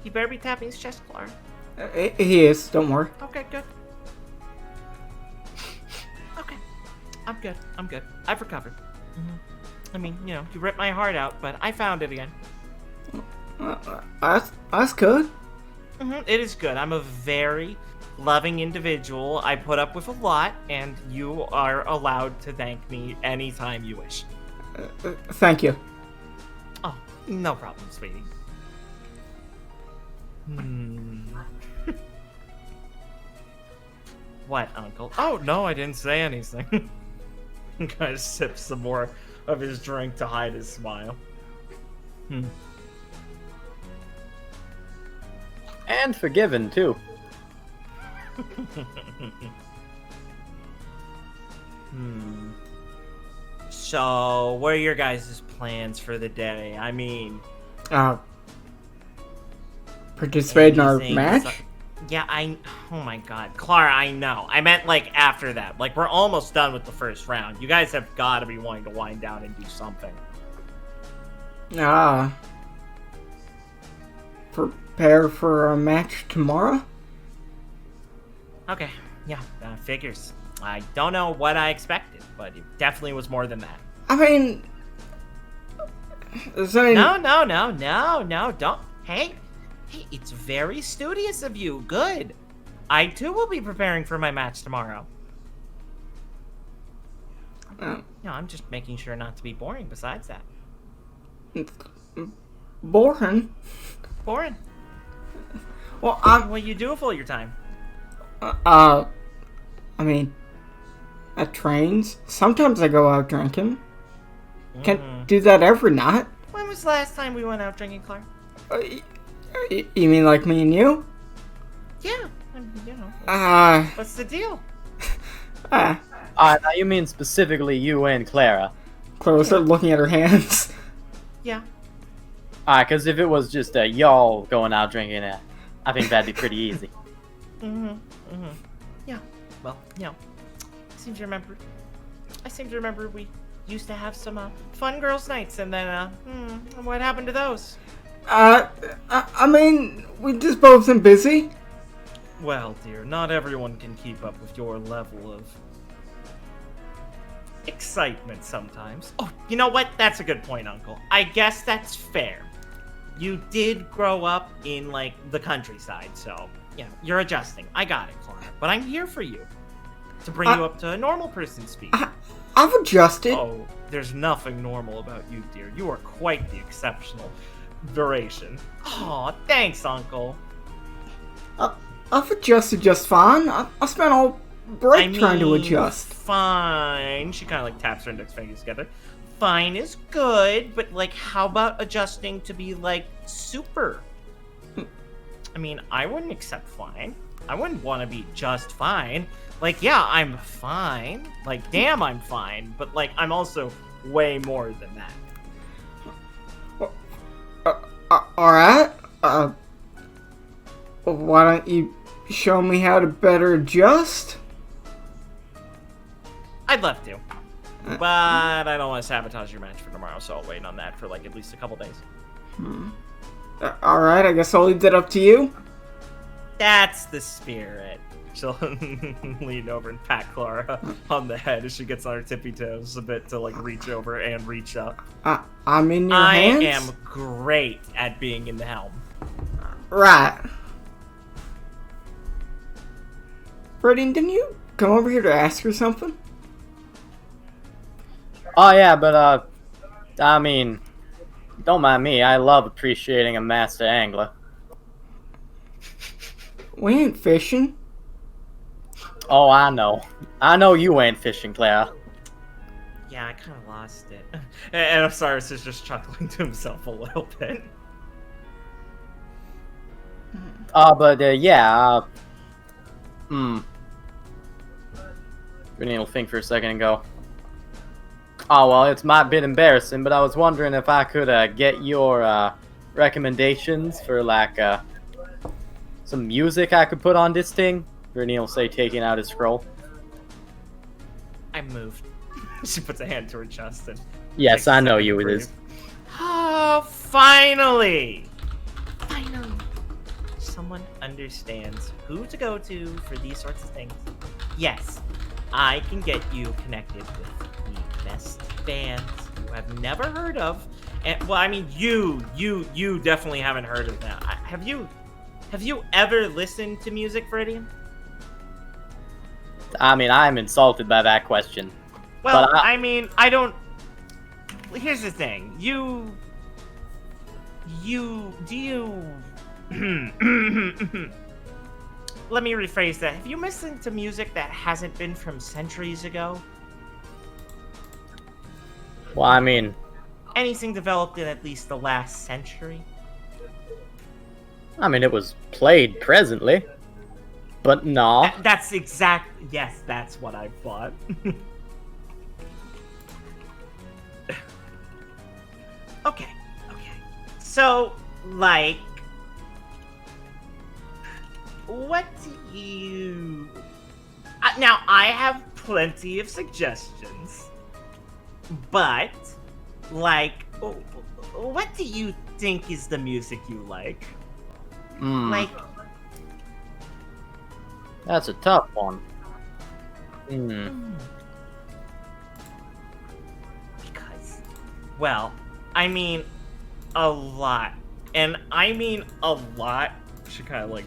He better be tapping his chest, Clara. He is. Don't worry. Okay, good. Okay. I'm good. I'm good. I've recovered. I mean, you know, you ripped my heart out, but I found it again. That's good. It is good. I'm a very loving individual. I put up with a lot, and you are allowed to thank me anytime you wish. Thank you. Oh, no problem, sweetie. What, Uncle? Oh, no, I didn't say anything. Kind of sips some more of his drink to hide his smile. And forgiven, too. So, what are your guys' plans for the day? I mean... Participate in our anything match? Yeah, oh my god. Clara, I know. I meant, like, after that. Like, we're almost done with the first round. You guys have got to be wanting to wind down and do something. Prepare for a match tomorrow? Okay, yeah, figures. I don't know what I expected, but it definitely was more than that. I mean... No, don't. Hey, it's very studious of you. Good. I, too, will be preparing for my match tomorrow. Oh. No, I'm just making sure not to be boring besides that. Boring? Boring? Well, What you do with all your time? I mean, at trains, sometimes I go out drinking. Can't do that every night. When was the last time we went out drinking, Clark? You mean like me and you? Yeah, I mean, you know. What's the deal? Now you mean specifically you and Clara. Clara started looking at her hands. Yeah. Because if it was just y'all going out drinking, I think that'd be pretty easy. Yeah. Well, you know, I seem to remember we used to have some fun girls' nights, and then what happened to those? I mean, we just both been busy. Well, dear, not everyone can keep up with your level of excitement sometimes. Oh, you know what? That's a good point, Uncle. I guess that's fair. You did grow up in, like, the countryside, so, yeah, you're adjusting. I got it, Clara. But I'm here for you. To bring you up to a normal person speed. I've adjusted. Oh, there's nothing normal about you, dear. You are quite the exceptional variation. Aw, thanks, Uncle. I've adjusted just fine. I spent all break trying to adjust. Fine. She kind of, like, taps her index fingers together. Fine is good, but, like, how about adjusting to be, like, super? I mean, I wouldn't accept fine. I wouldn't want to be just fine. Like, yeah, I'm fine. Like, damn, I'm fine. But, like, I'm also way more than that. Alright. Why don't you show me how to better adjust? I'd love to. But I don't want to sabotage your match for tomorrow, so I'll wait on that for, like, at least a couple days. Alright, I guess I'll leave that up to you. That's the spirit. She'll lean over and pat Clara on the head as she gets on her tippy toes a bit to, like, reach over and reach up. I'm in your hands? I am great at being in the helm. Right. Brittany, didn't you come over here to ask her something? Oh yeah, but I mean, don't mind me. I love appreciating a master angler. We ain't fishing. Oh, I know. I know you ain't fishing, Clara. Yeah, I kind of lost it. And Osiris is just chuckling to himself a little bit. Renee will think for a second and go, oh, well, it's might be embarrassing, but I was wondering if I could get your recommendations for, like, some music I could put on this thing. Renee will say, taking out his scroll. I moved. She puts a hand to her chest and... Yes, I know you it is. Oh, finally! Finally. Someone understands who to go to for these sorts of things. Yes, I can get you connected with the best bands you have never heard of. And, well, I mean, you definitely haven't heard of them. Have you ever listened to music, Viridian? I mean, I'm insulted by that question. Well, I mean, I don't... Here's the thing. Let me rephrase that. Have you listened to music that hasn't been from centuries ago? Well, I mean... Anything developed in at least the last century? I mean, it was played presently. But no. That's exact... Yes, that's what I thought. Okay. So, like... What do you... Now, I have plenty of suggestions. But, like, what do you think is the music you like? Like... That's a tough one. Because, well, I mean, a lot. And I mean a lot. She kind of, like,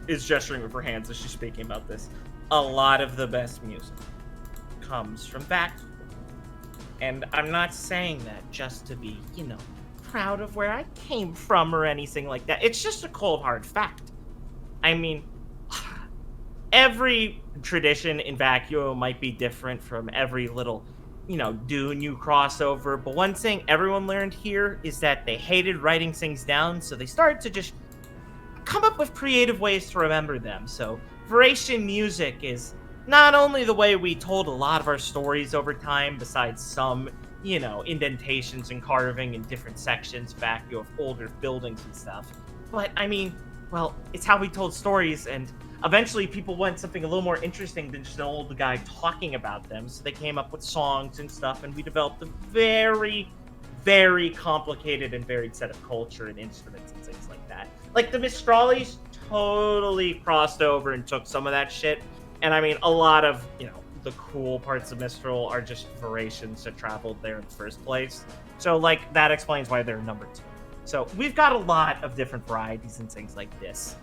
is gesturing with her hands as she's speaking about this. A lot of the best music comes from back. And I'm not saying that just to be, proud of where I came from or anything like that. It's just a cold, hard fact. I mean, every tradition in Vacuo might be different from every little, dune you cross over. But one thing everyone learned here is that they hated writing things down, so they started to just come up with creative ways to remember them. So Varation music is not only the way we told a lot of our stories over time, besides some, indentations and carving in different sections back of older buildings and stuff, but I mean, well, it's how we told stories, and eventually people want something a little more interesting than just an old guy talking about them, so they came up with songs and stuff, and we developed a very, very complicated and varied set of culture and instruments and things like that. Like, the Mistralis totally crossed over and took some of that shit, and I mean, a lot of, the cool parts of Mistral are just Varations that traveled there in the first place. So, like, that explains why they're number 2. So, we've got a lot of different varieties and things like this.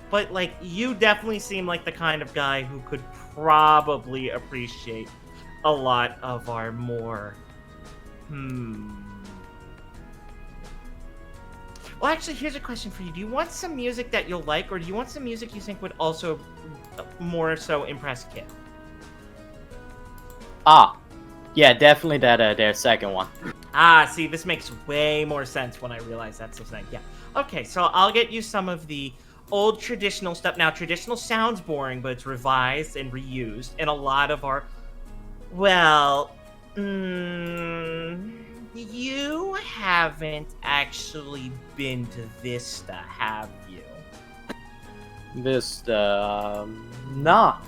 But, like, you definitely seem like the kind of guy who could probably appreciate a lot of our more... Well, actually, here's a question for you. Do you want some music that you'll like, or do you want some music you think would also more so impress Kit? Yeah, definitely that their second one. See, this makes way more sense when I realize that's the thing. Yeah. Okay, so I'll get you some of the old traditional stuff. Now, traditional sounds boring, but it's revised and reused, and a lot of our... Well, you haven't actually been to Vista, have you? Vista, nah.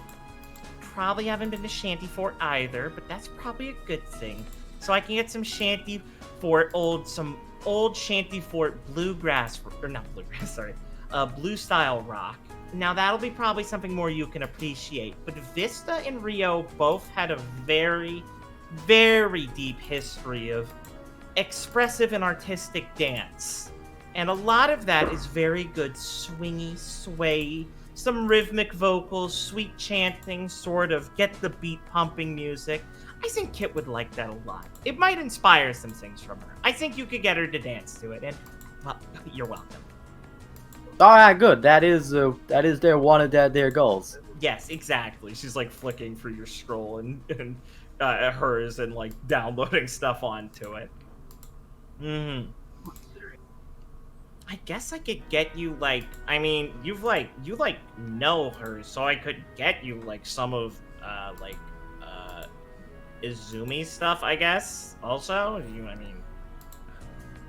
Probably haven't been to Shanty Fort either, but that's probably a good thing. So I can get some Shanty Fort, some old Shanty Fort bluegrass, or not bluegrass, sorry, blue style rock. Now that'll be probably something more you can appreciate. But Vista and Rio both had a very, very deep history of expressive and artistic dance. And a lot of that is very good swingy, sway, some rhythmic vocals, sweet chanting, sort of get the beat pumping music. I think Kit would like that a lot. It might inspire some things from her. I think you could get her to dance to it, and, well, you're welcome. Alright, good. That is their one of their goals. Yes, exactly. She's like flicking through your scroll and hers and like downloading stuff onto it. I guess I could get you like, I mean, you know her, so I could get you like some of Izumi's stuff, I guess. Also, I mean,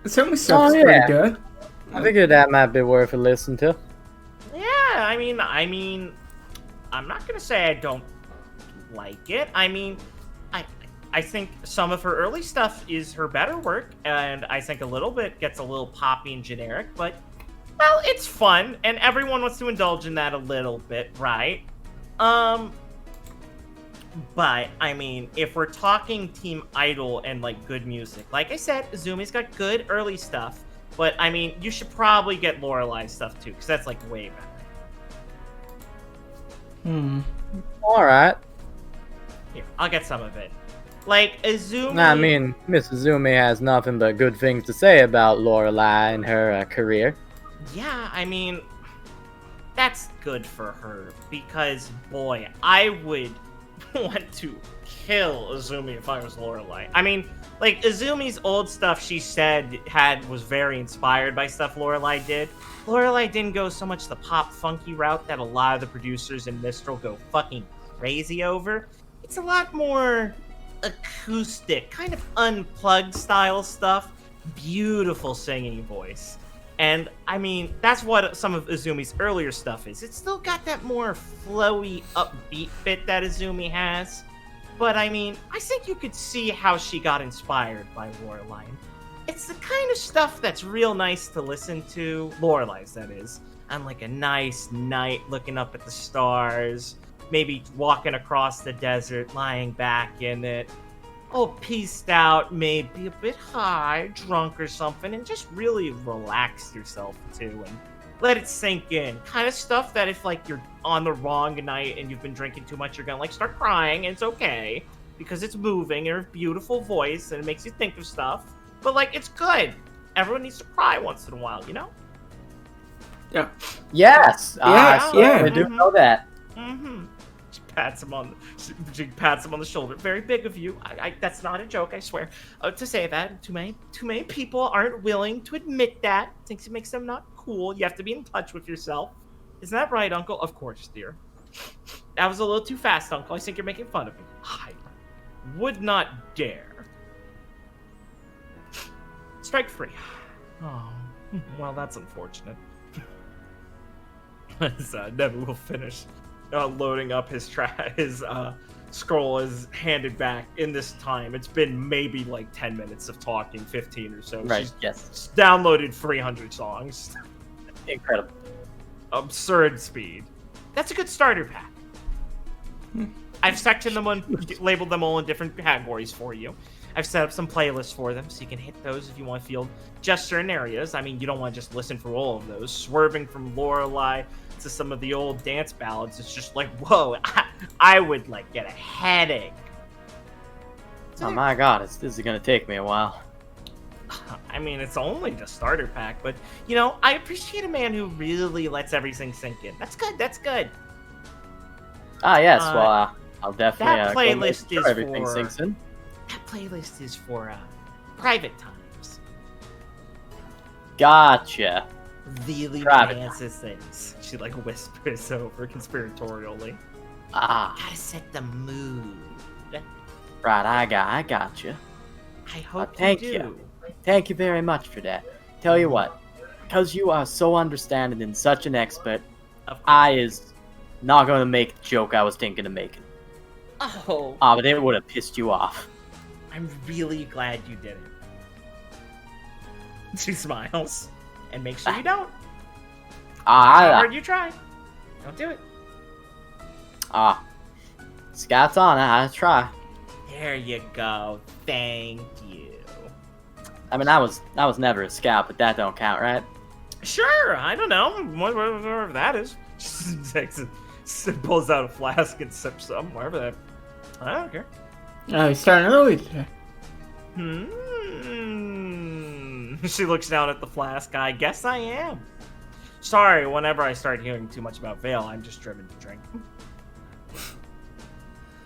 Some stuff's pretty good. I figured that might be worth a listen to. yeah. I mean, I'm not gonna say I don't like it. I mean, I think some of her early stuff is her better work, and I think a little bit gets a little poppy and generic, but, well, it's fun, and everyone wants to indulge in that a little bit, right? But, I mean, if we're talking Team Idol and, like, good music, like I said, Izumi's got good early stuff, but, I mean, you should probably get Lorelai's stuff, too, because that's, like, way better. Alright. Here, I'll get some of it. Like, Izumi... I mean, Miss Izumi has nothing but good things to say about Lorelai and her career. Yeah, I mean, that's good for her, because, boy, I would want to kill Izumi if I was Lorelai. I mean, like, Izumi's old stuff she said was very inspired by stuff Lorelai did. Lorelai didn't go so much the pop funky route that a lot of the producers in Mistral go fucking crazy over. It's a lot more acoustic, kind of unplugged style stuff. Beautiful singing voice. And, I mean, that's what some of Izumi's earlier stuff is. It's still got that more flowy, upbeat bit that Izumi has. But, I mean, I think you could see how she got inspired by Lorelai. It's the kind of stuff that's real nice to listen to, Lorelai's that is, on like a nice night looking up at the stars, maybe walking across the desert, lying back in it, all pieced out, maybe a bit high, drunk or something, and just really relax yourself too and let it sink in. Kind of stuff that if like you're on the wrong night and you've been drinking too much, you're gonna like start crying, and it's okay because it's moving and a beautiful voice and it makes you think of stuff. But like it's good. Everyone needs to cry once in a while, you know? Yeah. Yes! Yeah. I do know that. She pats him on the shoulder. Very big of you. I that's not a joke, I swear. To say that, too many people aren't willing to admit that. Thinks it makes them not cool. You have to be in touch with yourself. Isn't that right, Uncle? Of course, dear. That was a little too fast, Uncle. I think you're making fun of me. I would not dare. Strike 3. Oh, well, that's unfortunate. As Neville will finish loading up his scroll is handed back. In this time, it's been maybe like 10 minutes of talking, 15 or so. Right, She's yes. downloaded 300 songs. Incredible. Absurd speed. That's a good starter pack. I've sectioned them labeled them all in different categories for you. I've set up some playlists for them, so you can hit those if you want to feel just certain areas. I mean, you don't want to just listen for all of those. Swerving from Lorelai to some of the old dance ballads, it's just like, whoa, I would, like, get a headache. Oh my god, this is gonna take me a while. I mean, it's only the starter pack, but, you know, I appreciate a man who really lets everything sink in. That's good. Ah, yes, well, I'll definitely that go make playlist sure is everything for- sinks in. That playlist is for private times. Gotcha. Really Private enhances things. She like whispers over conspiratorially. Ah, Gotta set the mood. right, I gotcha. I hope Thank you do. Thank you very much for that. Tell you what, because you are so understanding and such an expert, Of course. I is not gonna make the joke I was thinking of making. Oh, Ah, but it would have pissed you off. I'm really glad you did it. She smiles and makes sure you don't. How hard you try. Don't do it. Scout's on, I try. There you go. Thank you. I mean, I was never a scout, but that don't count, right? Sure, I don't know. Whatever that is. Pulls out a flask and sips some, whatever that. I don't care. He's starting early today. She looks down at the flask. I guess I am. Sorry, whenever I start hearing too much about Vale, I'm just driven to drink.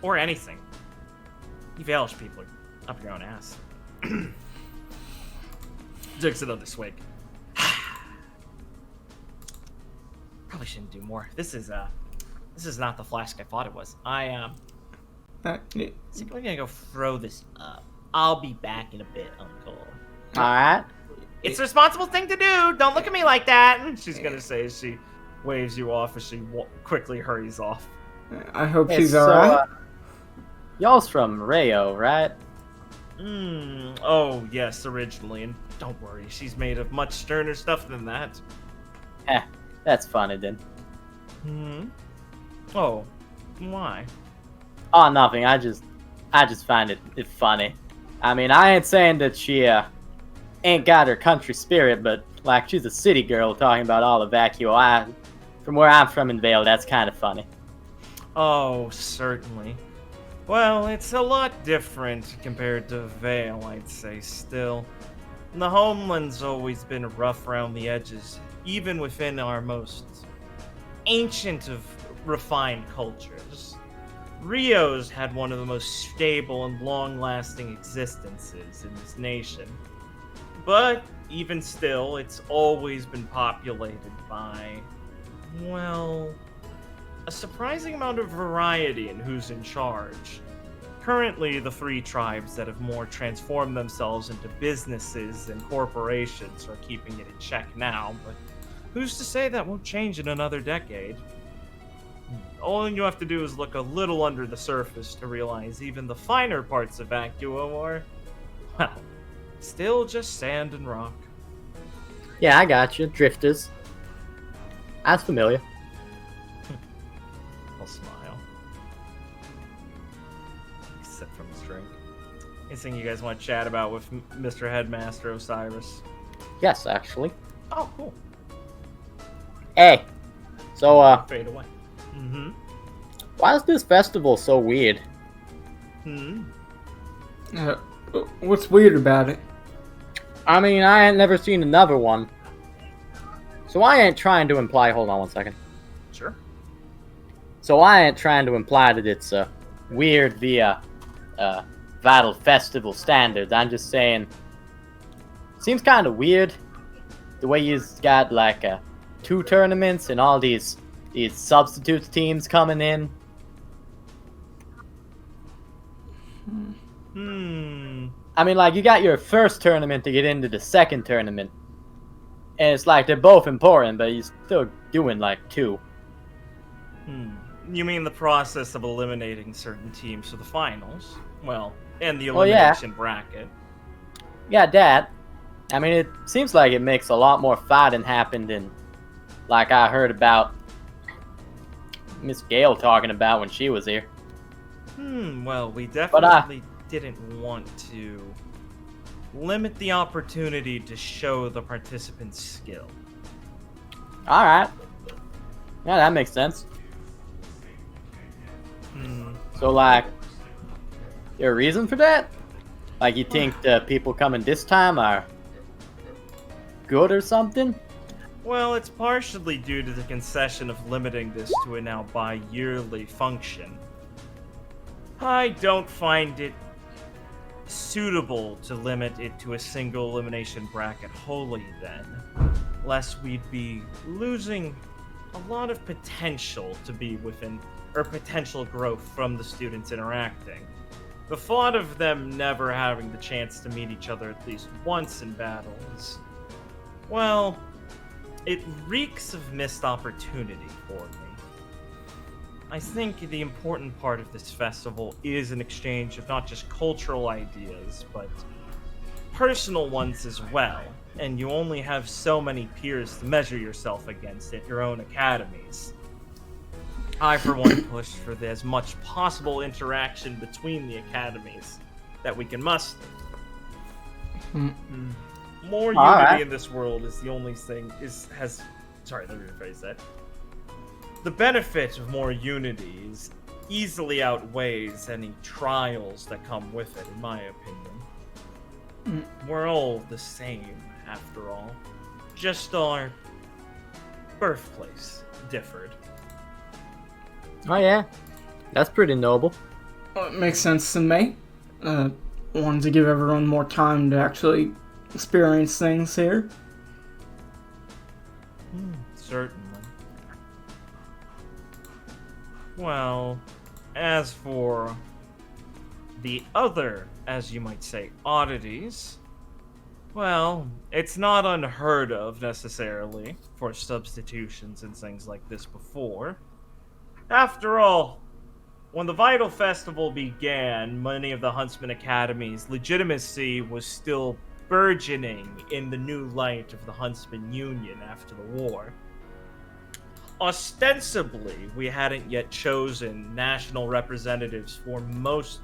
Or anything. You Valish people are up your own ass. Takes another swig. Probably shouldn't do more. This is not the flask I thought it was. I think we're gonna go throw this up. I'll be back in a bit, Uncle. Alright. It's the responsible thing to do. Don't look at me like that. She's gonna say as she waves you off as she quickly hurries off. I hope Hey, she's so, alright. Y'all's from Rayo, right? Oh, yes, originally. And don't worry, she's made of much sterner stuff than that. That's funny then. Oh, why? Oh, nothing. I just find it funny. I mean, I ain't saying that she ain't got her country spirit, but like she's a city girl talking about all the vacuo. From where I'm from in Vale, that's kind of funny. Oh, certainly. Well, it's a lot different compared to Vale, I'd say, still. The homeland's always been rough around the edges, even within our most ancient of refined cultures. Rio's had one of the most stable and long-lasting existences in this nation. But, even still, it's always been populated by, well, a surprising amount of variety in who's in charge. Currently, the three tribes that have more transformed themselves into businesses and corporations are keeping it in check now, but who's to say that won't change in another decade? All you have to do is look a little under the surface to realize even the finer parts of Vacuo are, well, still just sand and rock. Yeah, I got you. Drifters. That's familiar. I'll smile. Sip from his drink. Anything you guys want to chat about with Mr. Headmaster Osiris? Yes, actually. Oh, cool. Hey. So, Fade away. why is this festival so weird? What's weird about it? I mean, I ain't never seen another one. So I ain't trying to imply... Hold on one second. Sure. So I ain't trying to imply that it's weird via Vytal Festival standards. I'm just saying... Seems kind of weird. The way you've got, like, 2 tournaments and all these substitute teams coming in. I mean, like, you got your first tournament to get into the second tournament. And it's like, they're both important, but you're still doing, like, 2. You mean the process of eliminating certain teams for the finals? Well, and the Well, yeah. elimination bracket. Yeah, that. I mean, it seems like it makes a lot more fighting happen than, like, I heard about Miss Gale talking about when she was here. Well, we definitely didn't want to limit the opportunity to show the participants' skill. Alright. Yeah, that makes sense. So, like, there a reason for that? Like, you think the people coming this time are good or something? Well, it's partially due to the concession of limiting this to a now bi-yearly function. I don't find it suitable to limit it to a single elimination bracket wholly then, lest we'd be losing a lot of potential to be within, or potential growth from the students interacting. The thought of them never having the chance to meet each other at least once in battle is, well, it reeks of missed opportunity for me. I think the important part of this festival is an exchange of not just cultural ideas, but personal ones as well, and you only have so many peers to measure yourself against at your own academies. I, for one, push for as much possible interaction between the academies that we can muster. More unity in this world is the only thing sorry, let me rephrase that. The benefit of more unity easily outweighs any trials that come with it, in my opinion. We're all the same, after all. Just our birthplace differed. Oh, yeah. That's pretty noble. It makes sense to me. wanted to give everyone more time to actually experience things here. Certainly. Well, as for the other, as you might say, oddities, well, it's not unheard of necessarily for substitutions and things like this before. After all, when the Vytal Festival began, many of the Huntsman Academy's legitimacy was still burgeoning in the new light of the Huntsman Union after the war. Ostensibly, we hadn't yet chosen national representatives for most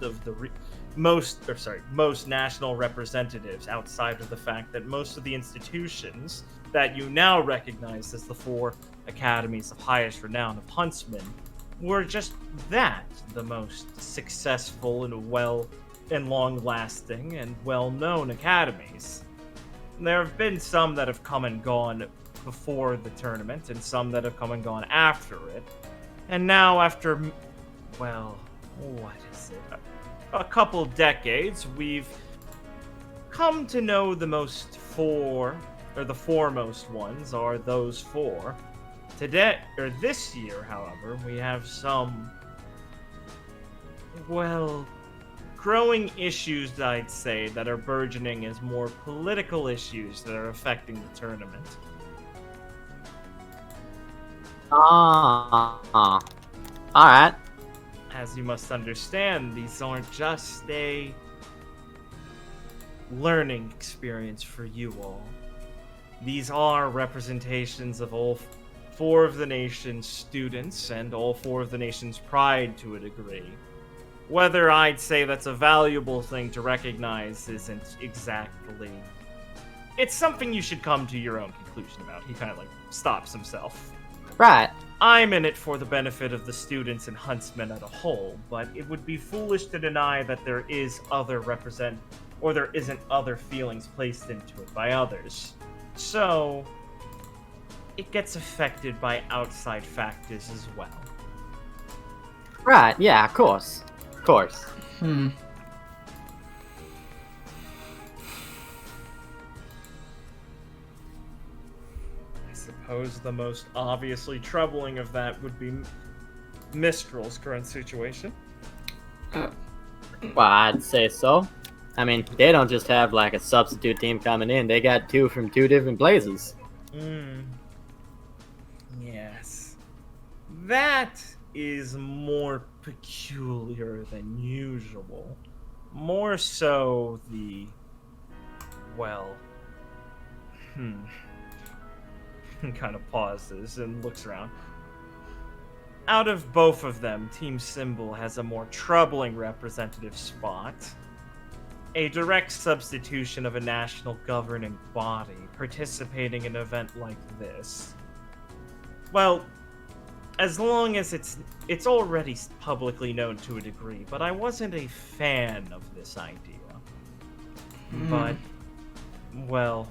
national representatives, outside of the fact that most of the institutions that you now recognize as the 4 academies of highest renown of huntsmen were just that, the most successful and long-lasting and well-known academies. There have been some that have come and gone before the tournament, and some that have come and gone after it. And now, after, well, what is it? A couple decades, we've come to know the foremost ones are those 4. This year, however, we have some, well, growing issues, I'd say, that are burgeoning as more political issues that are affecting the tournament. Alright. As you must understand, these aren't just a learning experience for you all. These are representations of all 4 of the nation's students and all 4 of the nation's pride to a degree. Whether I'd say that's a valuable thing to recognize isn't exactly... It's something you should come to your own conclusion about. He kind of stops himself. Right. I'm in it for the benefit of the students and huntsmen as a whole, but it would be foolish to deny that there isn't other feelings placed into it by others. So, it gets affected by outside factors as well. Right, yeah, of course. Of course. I suppose the most obviously troubling of that would be Mistral's current situation. Well, I'd say so. I mean, they don't just have a substitute team coming in, they got 2 from 2 different places. Yes. That is more peculiar than usual. More so kind of pauses and looks around. Out of both of them, Team Symbol has a more troubling representative spot. A direct substitution of a national governing body participating in an event like this. Well, as long as it's already publicly known to a degree, but I wasn't a fan of this idea. But, well,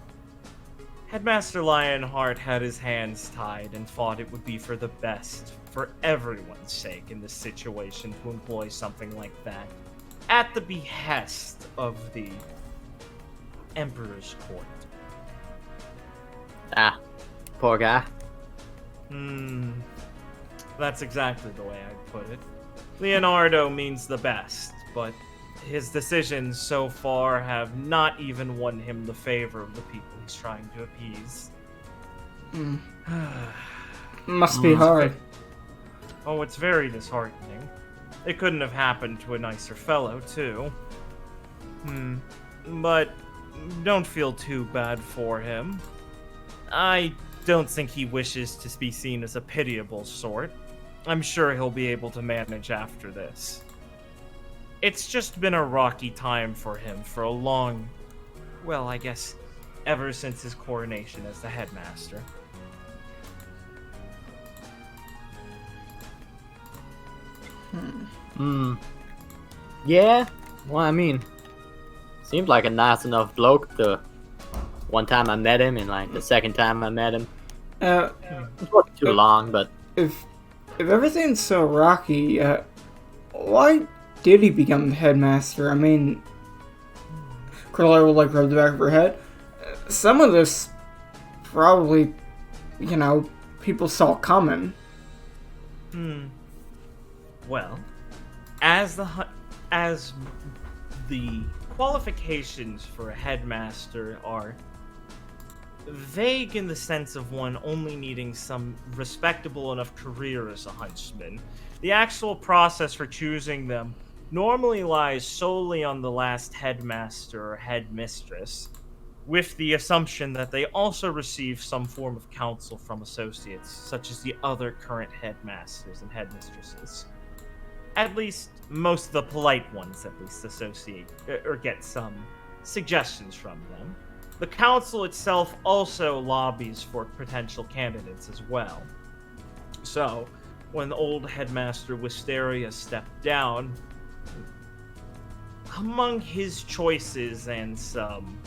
Headmaster Lionheart had his hands tied and thought it would be for the best, for everyone's sake in this situation, to employ something like that, at the behest of the Emperor's Court. Ah, poor guy. That's exactly the way I'd put it. Leonardo means the best, but his decisions so far have not even won him the favor of the people he's trying to appease. Must be hard. Oh, it's very disheartening. It couldn't have happened to a nicer fellow, too. But don't feel too bad for him. I don't think he wishes to be seen as a pitiable sort. I'm sure he'll be able to manage after this. It's just been a rocky time for him for a long... well, I guess ever since his coronation as the headmaster. Yeah? Well, I mean, seemed like a nice enough bloke the one time I met him and the second time I met him. It wasn't too long, but... If everything's so rocky, why did he become the headmaster? I mean, Carla would like rub the back of her head. Some of this probably, people saw coming. Well, as the qualifications for a headmaster are vague in the sense of one only needing some respectable enough career as a huntsman, the actual process for choosing them normally lies solely on the last headmaster or headmistress, with the assumption that they also receive some form of counsel from associates, such as the other current headmasters and headmistresses. At least, most of the polite ones at least associate or get some suggestions from them. The council itself also lobbies for potential candidates as well. So, when old Headmaster Wisteria stepped down, among his choices and some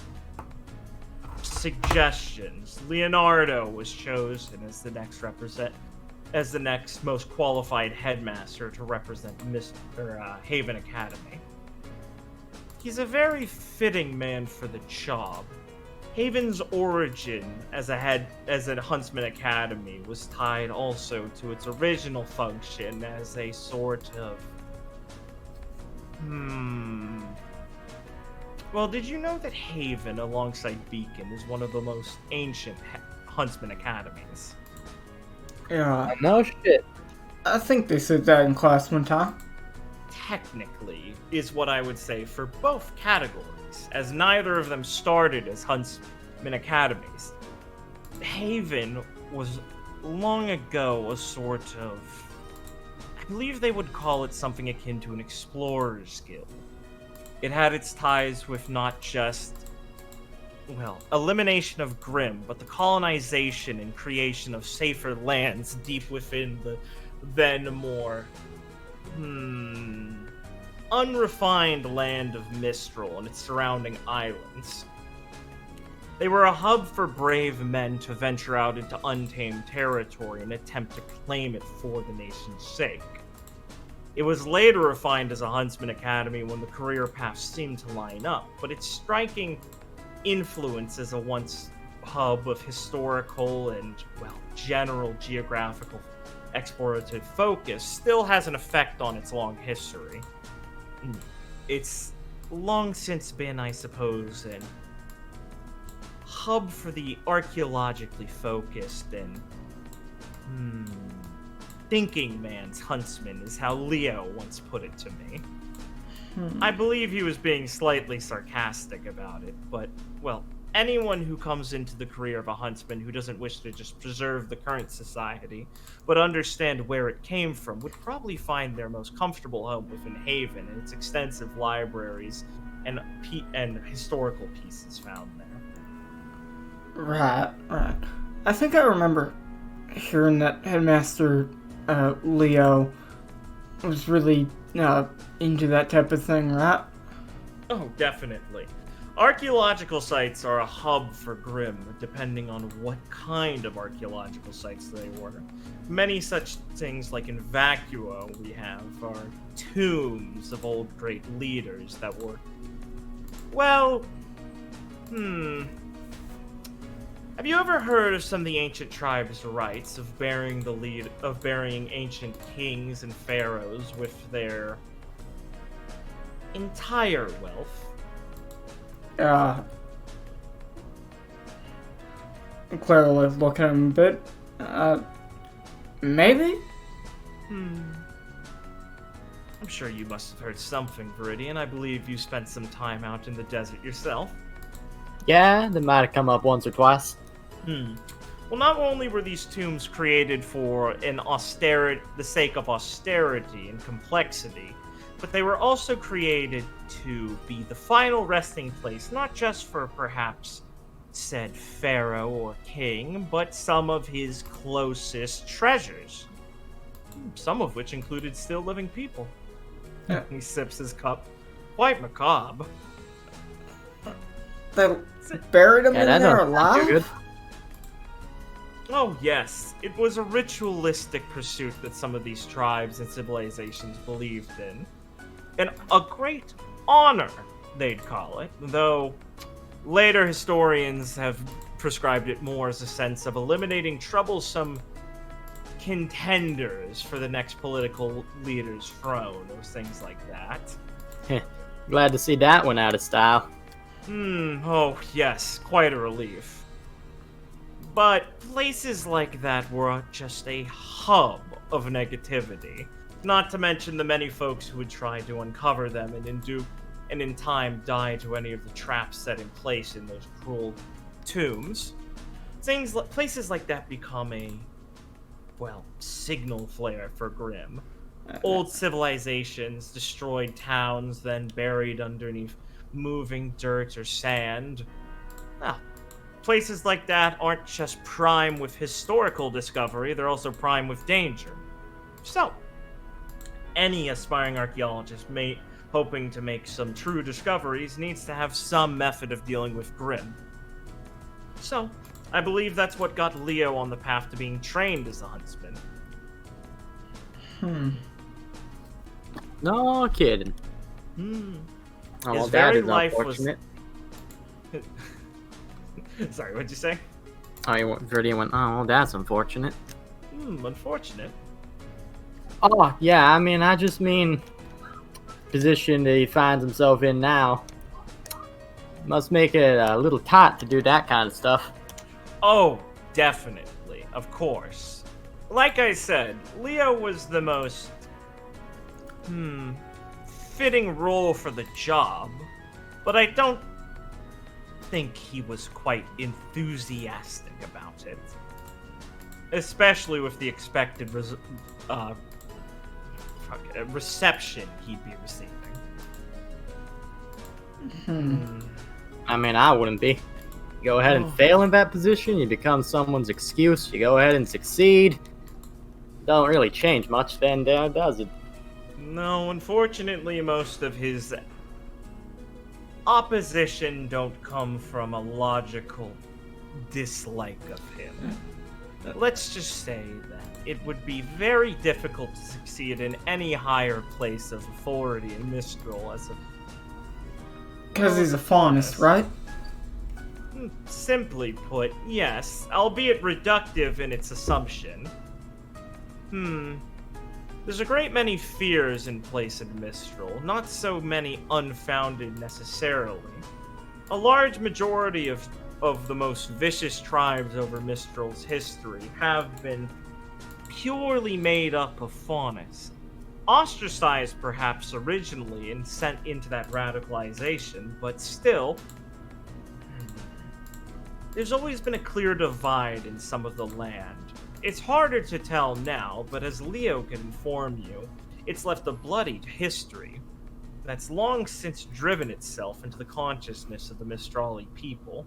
suggestions, Leonardo was chosen as the next most qualified headmaster to represent Haven Academy. He's a very fitting man for the job. Haven's origin as a Huntsman Academy was tied also to its original function as a sort of... Well, did you know that Haven, alongside Beacon, is one of the most ancient Huntsman Academies? Yeah, No shit. I think they said that in class one time. Technically, is what I would say for both categories, as neither of them started as Huntsman Academies. Haven was long ago a sort of... I believe they would call it something akin to an explorer's guild. It had its ties with not just, elimination of Grimm, but the colonization and creation of safer lands deep within the then more unrefined land of Mistral and its surrounding islands. They were a hub for brave men to venture out into untamed territory and attempt to claim it for the nation's sake. It was later refined as a Huntsman Academy when the career paths seemed to line up, but its striking influence as a once hub of historical and, general geographical explorative focus still has an effect on its long history. It's long since been, I suppose, an hub for the archaeologically focused and thinking man's huntsman is how Leo once put it to me. I believe he was being slightly sarcastic about it, but, anyone who comes into the career of a huntsman who doesn't wish to just preserve the current society, but understand where it came from, would probably find their most comfortable home within Haven and its extensive libraries and historical pieces found there. Right. I think I remember hearing that Headmaster Leo was really into that type of thing, right? Oh, definitely. Archaeological sites are a hub for Grimm, depending on what kind of archaeological sites they were. Many such things like in Vacuo we have are tombs of old great leaders that were... Have you ever heard of some of the ancient tribes' rites of burying ancient kings and pharaohs with their entire wealth? Clara was looking at him a bit. Maybe? I'm sure you must have heard something, Viridian. I believe you spent some time out in the desert yourself. Yeah, they might have come up once or twice. Well, not only were these tombs created for the sake of austerity and complexity, but they were also created to be the final resting place, not just for perhaps said pharaoh or king, but some of his closest treasures. Some of which included still living people. He sips his cup. Quite macabre. They buried him in there alive? Good. Oh yes, it was a ritualistic pursuit that some of these tribes and civilizations believed in. and a great honor, they'd call it, though later historians have prescribed it more as a sense of eliminating troublesome contenders for the next political leader's throne, or things like that. Glad to see that one out of style. Oh yes, quite a relief. But places like that were just a hub of negativity, not to mention the many folks who would try to uncover them and in time die to any of the traps set in place in those cruel tombs. Places like that become a, well, signal flare for Grimm. Old civilizations, destroyed towns, then buried underneath moving dirt or sand. Places like that aren't just prime with historical discovery, they're also prime with danger. So, any aspiring archaeologist hoping to make some true discoveries needs to have some method of dealing with Grimm. So, I believe that's what got Leo on the path to being trained as a huntsman. No kidding. Oh, Oh, His well, that very is life was- unfortunate. Sorry, what'd you say? Oh, you already went, oh, well, that's unfortunate. Unfortunate. Oh, yeah, I mean, I just mean position that he finds himself in now. Must make it a little tight to do that kind of stuff. Oh, definitely. Of course. Like I said, Leo was the most fitting role for the job, but I don't think he was quite enthusiastic about it. Especially with the expected reception he'd be receiving. I mean, I wouldn't be. You go ahead and fail in that position, you become someone's excuse, you go ahead and succeed. Don't really change much then, does it? No, unfortunately, most of his opposition don't come from a logical dislike of him. Let's just say that it would be very difficult to succeed in any higher place of authority in Mistral as a... Because he's a faunist, right? Simply put, yes, albeit reductive in its assumption. There's a great many fears in place in Mistral, not so many unfounded necessarily. A large majority of the most vicious tribes over Mistral's history have been purely made up of faunists. Ostracized perhaps originally and sent into that radicalization, but still, there's always been a clear divide in some of the land. It's harder to tell now, but as Leo can inform you, it's left a bloodied history that's long since driven itself into the consciousness of the Mistrali people.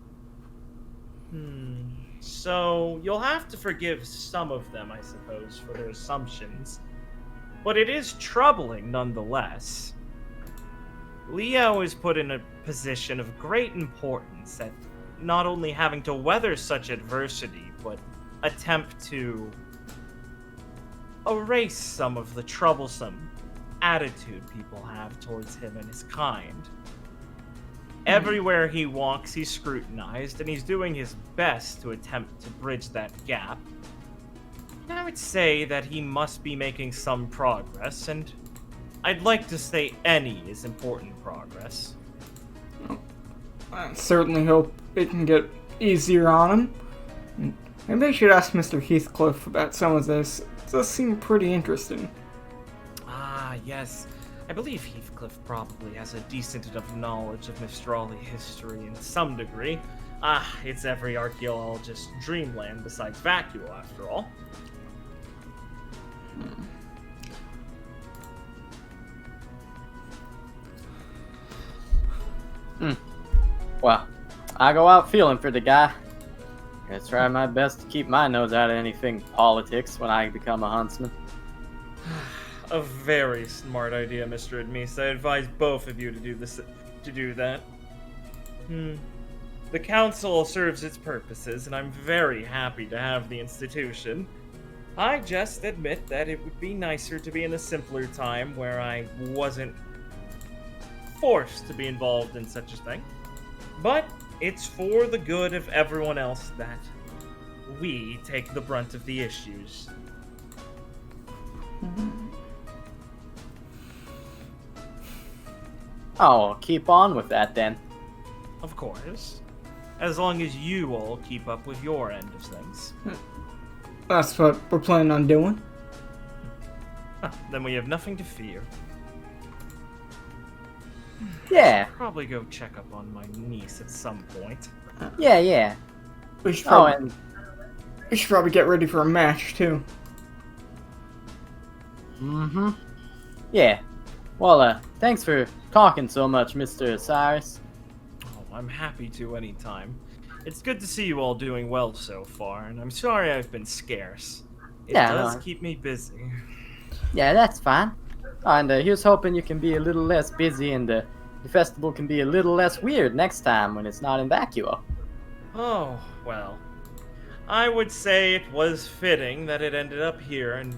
So, you'll have to forgive some of them, I suppose, for their assumptions. But it is troubling nonetheless. Leo is put in a position of great importance at not only having to weather such adversity, but attempt to erase some of the troublesome attitude people have towards him and his kind. Everywhere he walks, he's scrutinized, and he's doing his best to attempt to bridge that gap. And I would say that he must be making some progress, and I'd like to say any is important progress. I certainly hope it can get easier on him. Maybe I should ask Mr. Heathcliff about some of this. It does seem pretty interesting. Ah, yes. I believe Heathcliff probably has a decent enough knowledge of Mistrali history in some degree. It's every archaeologist's dreamland besides Vacuo, after all. Well, I go out feeling for the guy. I try my best to keep my nose out of anything politics when I become a huntsman. A very smart idea, Mr. Admis. I advise both of you to do that. The council serves its purposes, and I'm very happy to have the institution. I just admit that it would be nicer to be in a simpler time where I wasn't forced to be involved in such a thing. But it's for the good of everyone else that we take the brunt of the issues. Oh, keep on with that then. Of course. As long as you all keep up with your end of things. That's what we're planning on doing. Then we have nothing to fear. Yeah, Probably go check up on my niece at some point. yeah. We should Oh, probably, and we should probably get ready for a match too. yeah. Well, thanks for talking so much, Mr. Cyrus. Oh, I'm happy to anytime. It's good to see you all doing well so far, and I'm sorry I've been scarce. It Yeah, does no. keep me busy. Yeah, that's fine. And here's hoping you can be a little less busy and the festival can be a little less weird next time when it's not in Vacuo. Oh, well. I would say it was fitting that it ended up here, and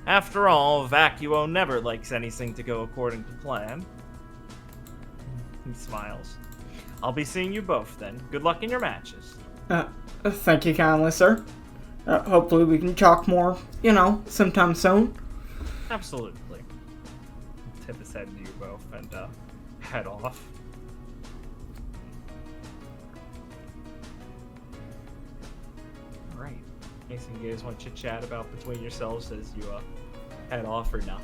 after all, Vacuo never likes anything to go according to plan. He smiles. I'll be seeing you both then. Good luck in your matches. Thank you kindly, sir. Hopefully we can talk more, sometime soon. Absolutely. Tip his head to you both and head off. Alright. Anything you guys want to chit chat about between yourselves as you head off or no?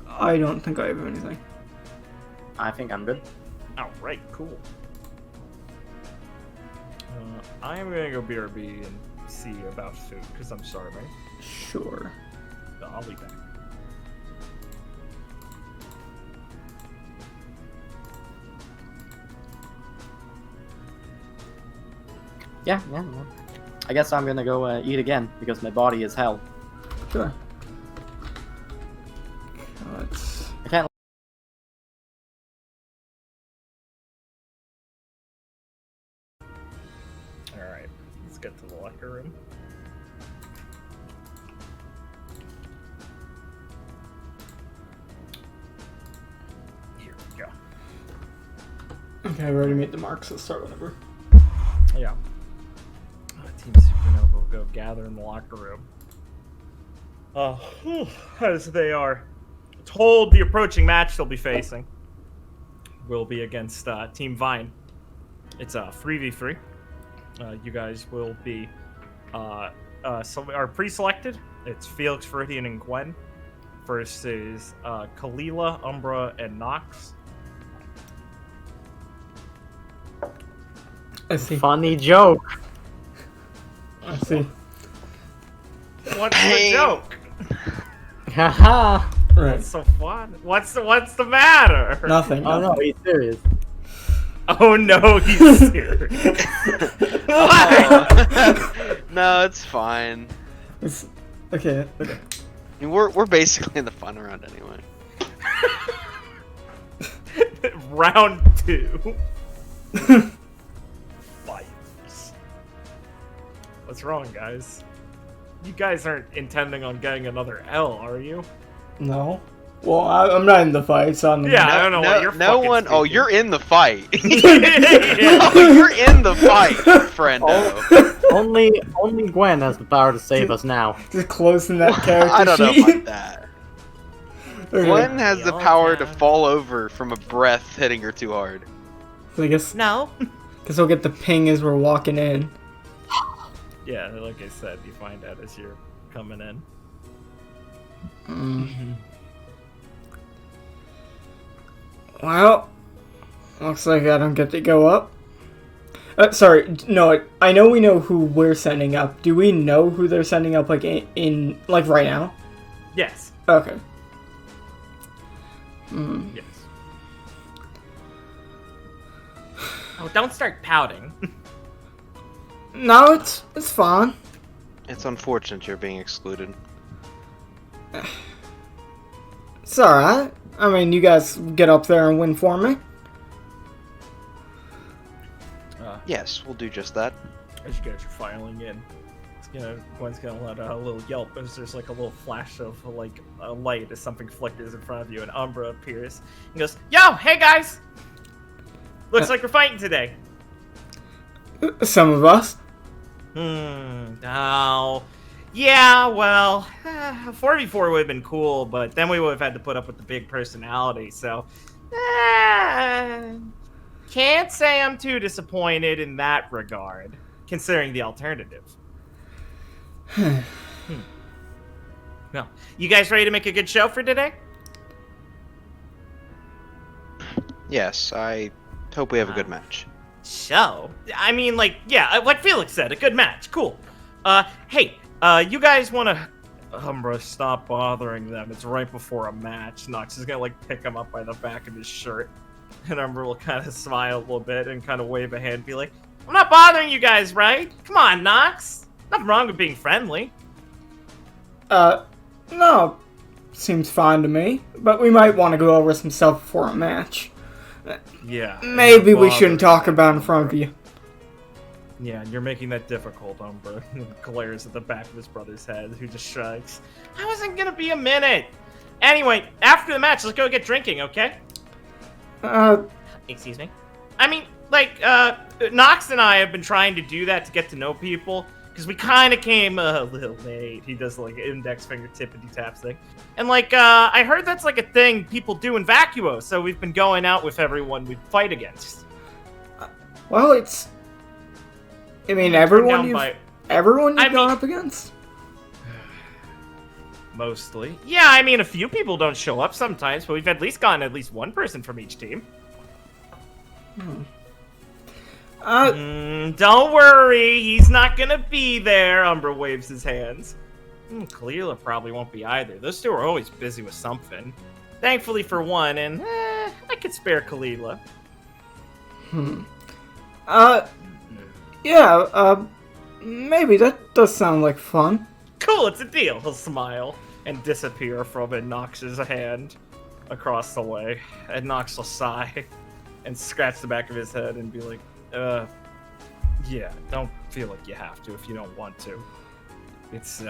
I don't think I have anything. I think I'm good. Alright, cool. I am gonna go BRB and see about food because I'm starving. Sure. So I'll be back. Yeah. I guess I'm gonna go eat again because my body is hell. Sure. Let's... I can't. Alright, let's get to the locker room. Here we go. Okay, ready to meet the marks. Let's start whenever. Yeah. Team Supernova will go gather in the locker room. As they are told the approaching match they'll be facing will be against Team Vine. It's a 3v3. You guys will be are pre-selected. It's Felix, Viridian, and Gwen versus Kalila, Umbra, and Nox. I see. Funny joke. I see. What's the joke? Haha. Right. What's so fun? What's the matter? Nothing. Oh no, he's serious. Oh no, he's serious. No, it's fine. It's... Okay. I mean, we're basically in the fun round anyway. Round 2. Fights. What's wrong, guys? You guys aren't intending on getting another L, are you? No. Well, I'm not in the fight, so I'm... Yeah, I don't know what you're no fucking one. Oh, speaking. you're in the fight. Yeah. Oh, you're in the fight, friendo. Only Gwen has the power to save us now. Just closing that character I don't know sheet. about that. Okay. Gwen has the Y'all power to can. fall over from a breath hitting her too hard. So I guess No. we'll get the ping as we're walking in. Yeah, like I said, you find out as you're coming in. Well, looks like I don't get to go up. Sorry, no, I know we know who we're sending up. Do we know who they're sending up, like, in like, right now? Yes. Okay. Yes. Oh, don't start pouting. No, it's fine. It's unfortunate you're being excluded. It's alright. I mean, you guys get up there and win for me. Yes, we'll do just that. As you guys are filing in, Gwen's gonna let out a little yelp as there's like a little flash of like a light as something flickers in front of you, and Umbra appears and goes, "Yo, hey guys! Looks like we're fighting today." Some of us. Oh. Yeah, well, a 4v4 would have been cool, but then we would have had to put up with the big personality, so... can't say I'm too disappointed in that regard, considering the alternative. Well, you guys ready to make a good show for today? Yes, I hope we have a good match. Show? I mean, like, yeah, like Felix said, a good match. Cool. Hey, you guys want to... Umbra, stop bothering them. It's right before a match. Nox is gonna, like, pick him up by the back of his shirt. And Umbra will kind of smile a little bit and kind of wave a hand and be like, "I'm not bothering you guys, right? Come on, Nox. Nothing wrong with being friendly." No. Seems fine to me. But we might want to go over some stuff before a match. Yeah. Maybe we shouldn't talk about in front of you. Yeah, you're making that difficult, Umbra. Glares at the back of his brother's head, who just shrugs. I wasn't gonna be a minute. Anyway, after the match, let's go get drinking, okay? Excuse me? I mean, like, Nox and I have been trying to do that to get to know people, because we kind of came a little late. He does, like, index finger tippity taps thing. And, like, I heard that's, like, a thing people do in Vacuo, so we've been going out with everyone we fight against. Well, it's... I mean, everyone you've gone up against? Mostly. Yeah, I mean, a few people don't show up sometimes, but we've at least gotten at least one person from each team. Don't worry, he's not gonna be there. Umbra waves his hands. Kalila probably won't be either. Those two are always busy with something. Thankfully for one, and I could spare Kalila. Yeah, maybe that does sound like fun. Cool, it's a deal. He'll smile and disappear from Nox's hand across the way. And Nox will sigh and scratch the back of his head and be like, yeah, don't feel like you have to if you don't want to. It's,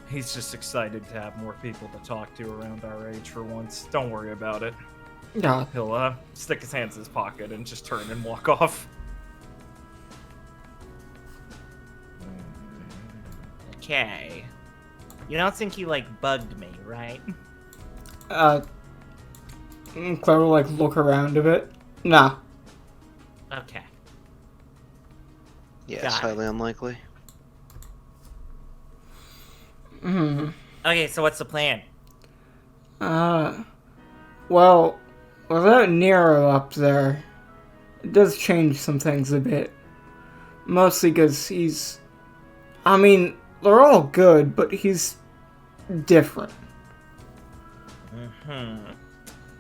he's just excited to have more people to talk to around our age for once. Don't worry about it. Yeah. He'll, stick his hands in his pocket and just turn and walk off. Okay. You don't think he, like, bugged me, right? Clara will, like, look around a bit. Nah. Okay. Yes, highly unlikely. Okay, so what's the plan? Well, without Nero up there, it does change some things a bit. Mostly because he's... I mean, they're all good, but he's different.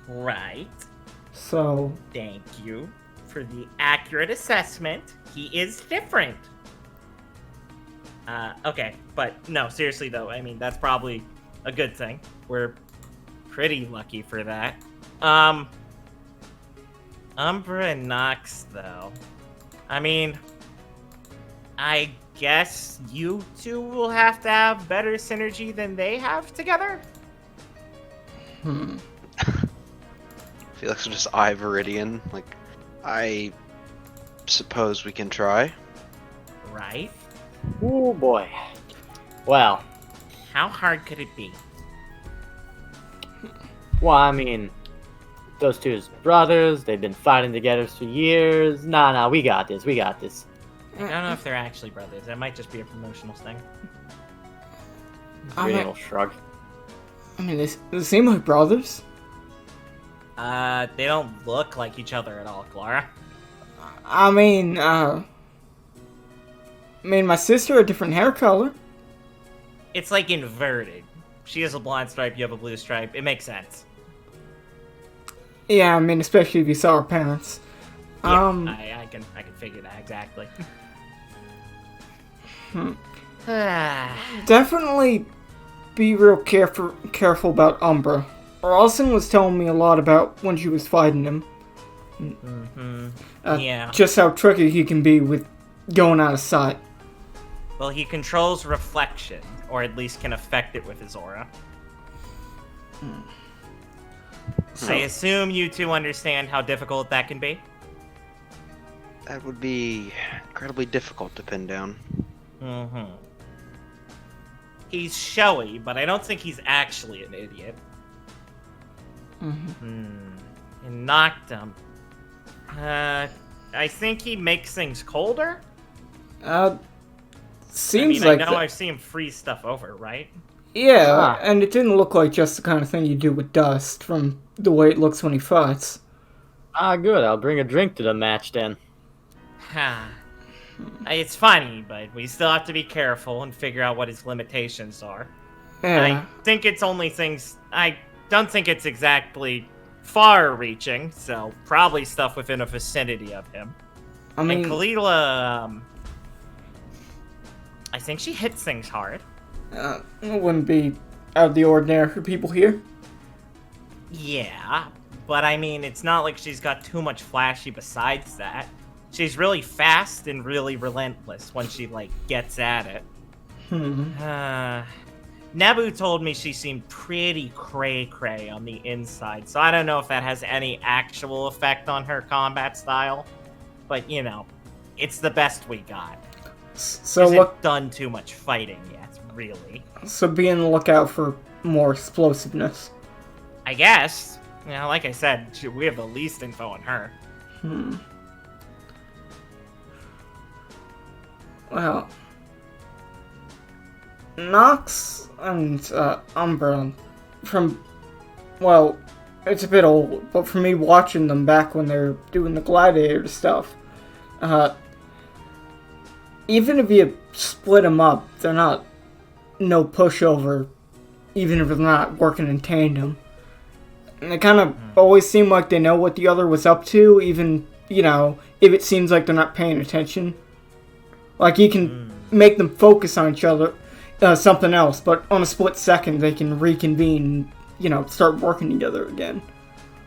Right. So... Thank you for the accurate assessment. He is different. Okay, but no, seriously though, I mean, that's probably a good thing. We're pretty lucky for that. Umbra and Nox, though. I mean, I guess you two will have to have better synergy than they have together? Felix will just eye Viridian, like, I suppose we can try. Right? Oh boy. Well, How hard could it be? well, I mean, those two is brothers. They've been fighting together for years. Nah, we got this. We got this. I don't know if they're actually brothers. That might just be a promotional thing. Viridian will shrug. I mean, they seem like brothers. They don't look like each other at all, Clara. I mean, my sister a different hair color. It's like inverted. She has a blonde stripe, you have a blue stripe. It makes sense. Yeah, I mean, especially if you saw her parents. Yeah, I can figure that exactly. Definitely be real careful about Umbra. Roselyn was telling me a lot about when she was fighting him. Yeah. Just how tricky he can be with going out of sight. Well, he controls reflection, or at least can affect it with his aura. I assume you two understand how difficult that can be? That would be incredibly difficult to pin down. Mm-hmm. He's showy, but I don't think he's actually an idiot. And knocked him. I think he makes things colder? Seems I like know I've seen him freeze stuff over, right? Yeah, and it didn't look like just the kind of thing you do with dust from the way it looks when he fights. Ah, good. I'll bring a drink to the match then. It's funny, but we still have to be careful and figure out what his limitations are. Yeah. I think it's only things... I don't think it's exactly far-reaching, so probably stuff within a vicinity of him. I mean, And Kalila, I think she hits things hard. it wouldn't be out of the ordinary for people here. Yeah, but I mean, it's not like she's got too much flashy besides that. She's really fast and really relentless when she, like, gets at it. Nebu told me she seemed pretty cray-cray on the inside, so I don't know if that has any actual effect on her combat style. But, you know, it's the best we got. So Hasn't done too much fighting yet, really. So be on the lookout for more explosiveness. I guess. You know, like I said, we have the least info on her. Well, Nox and Umbra, well, it's a bit old, but for me watching them back when they're doing the gladiator stuff, even if you split them up, they're not no pushover, even if they're not working in tandem. And they kind of always seem like they know what the other was up to, even, you know, if it seems like they're not paying attention. Like, you can make them focus on each other, something else, but on a split second they can reconvene and, you know, start working together again.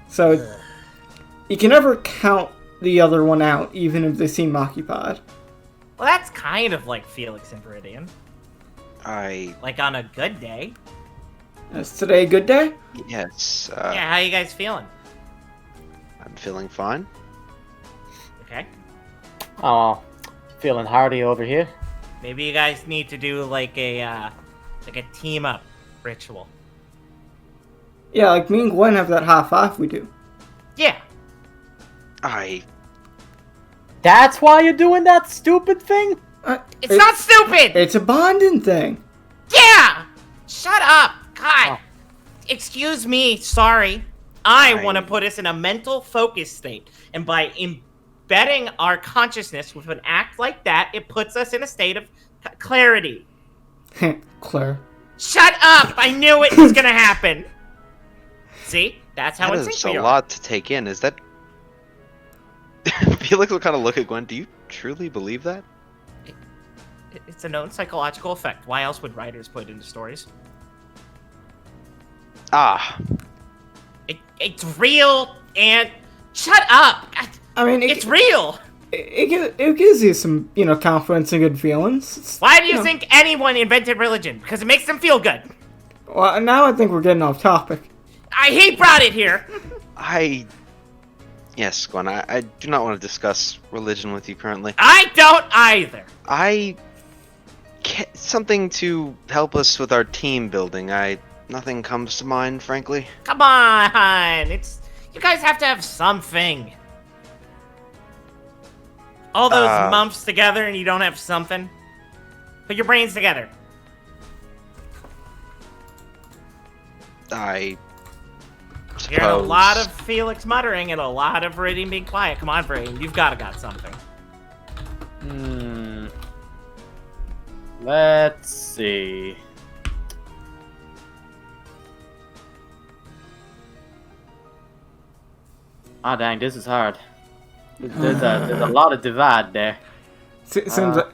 So, you can never count the other one out, even if they seem occupied. Well, that's kind of like Felix and Viridian. Like on a good day. Is today a good day? Yes. Yeah, how you guys feeling? I'm feeling fine. Okay. Oh, feeling hearty over here. Maybe you guys need to do like a team up ritual. Yeah, like me and Gwen have that high five we do. Yeah. That's why you're doing that stupid thing? It's not stupid! It's a bonding thing. Yeah! Shut up! God! Excuse me, sorry. I want to put us in a mental focus state. And by embedding our consciousness with an act like that, it puts us in a state of clarity. Claire. Shut up! I knew it was gonna happen! See? That's how it's That is a lot to take in. Is that... Felix will kind of look at Gwen. Do you truly believe that? It's a known psychological effect. Why else would writers put it into stories? It's real, and... Shut up! I mean, it's real! It gives you some, you know, confidence and good feelings. Why do you think anyone invented religion? Because it makes them feel good. Well, now I think we're getting off topic. He brought it here! Yes, Gwen, I do not want to discuss religion with you currently. I don't either! Something to help us with our team building. Nothing comes to mind, frankly. Come on! You guys have to have something. All those months together and you don't have something? Put your brains together. Hearing a lot of Felix muttering and a lot of Viridian being quiet. Come on, Viridian, you've got something. Let's see. Ah, dang, this is hard. There's a lot of divide there.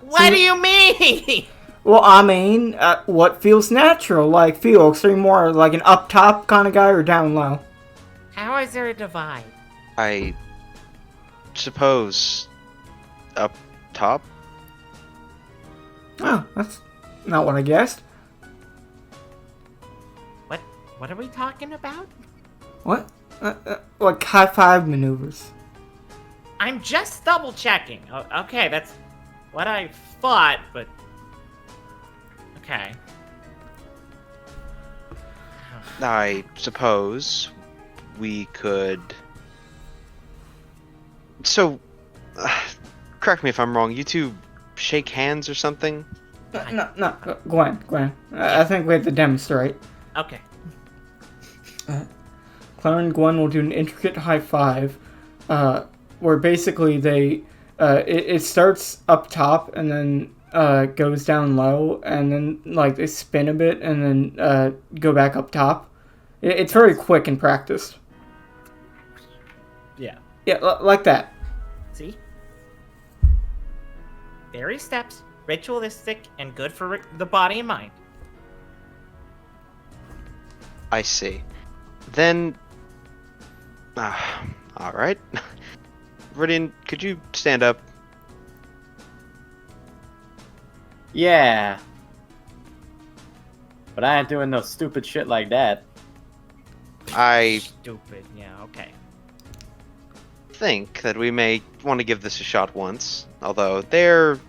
What do you mean? Well, I mean, what feels natural? Like, Felix, are you more like an up top kind of guy or down low? How is there a divide? I suppose up top. Oh, that's not what I guessed. What are we talking about? What? Like high five maneuvers. I'm just double checking. Okay, that's what I thought, but okay. I suppose we could. So, correct me if I'm wrong. You two shake hands or something? No, Gwen. I think we have to demonstrate. Okay. Clara and Gwen will do an intricate high five, where basically it starts up top and then goes down low, and then like they spin a bit and then go back up top. It's very quick and practiced. Yeah. Yeah, like that. See? Very steps, ritualistic, and good for the body and mind. I see. Then, all right. Viridian, could you stand up? Yeah. But I ain't doing no stupid shit like that. I Stupid. Yeah. Okay. think that we may want to give this a shot once, although their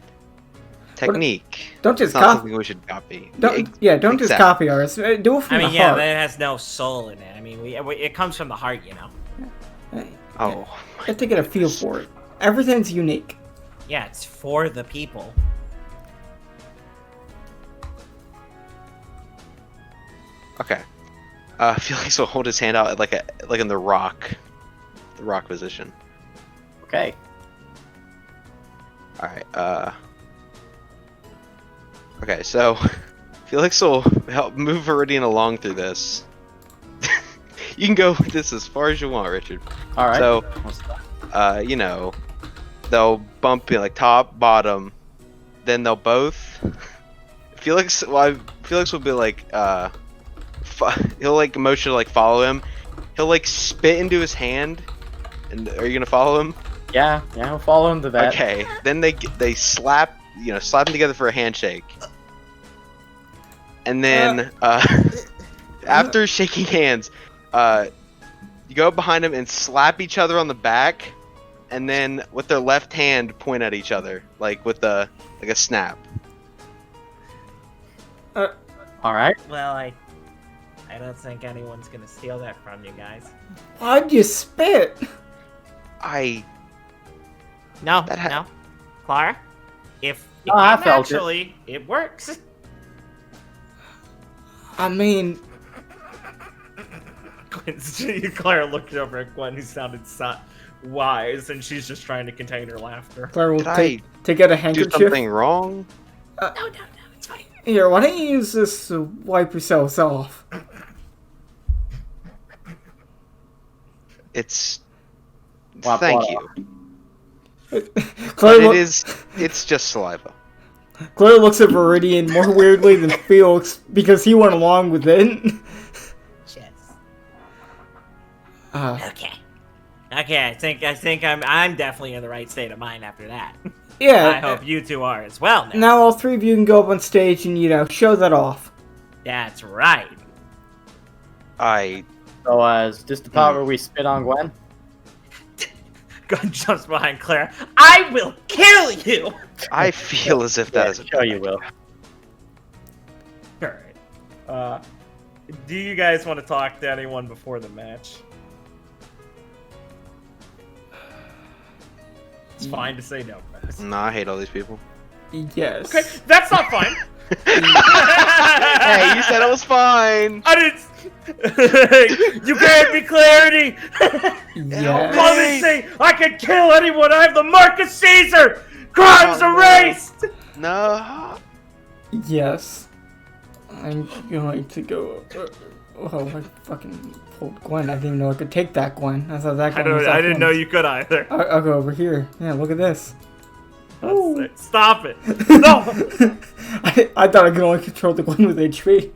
technique Don't just is not copy. something we should copy. Don't just Exactly. copy ours. Do it from I mean, the yeah, heart. that has no soul in it. I mean, it comes from the heart, you know. Oh, You have to get a feel for it. Everything's unique. Yeah, it's for the people. okay. Felix will hold his hand out like in the rock position. Okay. All right. Okay, so Felix will help move Viridian along through this. You can go with this as far as you want, Richard. All right. So, you know, they'll bump you like top, bottom, then they'll both. Felix will be like, he'll like motion to like follow him. He'll like spit into his hand. And are you gonna follow him? Yeah, I'll follow him to that. Okay. Then they slap them together for a handshake. And then after shaking hands, you go behind them and slap each other on the back, and then with their left hand point at each other, like with a snap. All right. Well, I don't think anyone's gonna steal that from you guys. Why'd you spit? No, That no, Clara. If No, I you felt it. naturally, it works. I mean, Clara looked over at Gwen, who sounded wise, and she's just trying to contain her laughter. Clara will Did I take out a do handkerchief. something wrong? No, it's fine. Here, why don't you use this to wipe yourselves off? It's Wah, thank wah. you. Clara, But it's just saliva. Clara looks at Viridian more weirdly than Felix because he went along with it. Yes. Uh, Okay. I think I'm definitely in the right state of mind after that. yeah. I hope you two are as well now. Now all three of you can go up on stage and, show that off. That's right. So, is this the part where we spit on Gwen? Gun jumps behind Clara. I will kill you! I feel as if that is a Sure you will. Alright. Do you guys want to talk to anyone before the match? It's fine to say no, guys. No, I hate all these people. Yes. Okay, that's not fine! Hey, you said it was fine. I didn't. You gave me clarity. Yes. Clemency, I can kill anyone. I have the mark of Caesar. Crimes Oh, no. erased. No. Yes. I'm going to go. Oh, I fucking pulled Gwen. I didn't even know I could take that Gwen. I thought that Gwen was I off didn't know limits. you could either. I'll go over here. Yeah, look at this. Oh. Stop it. No. I thought I could only control the Gwen with HP.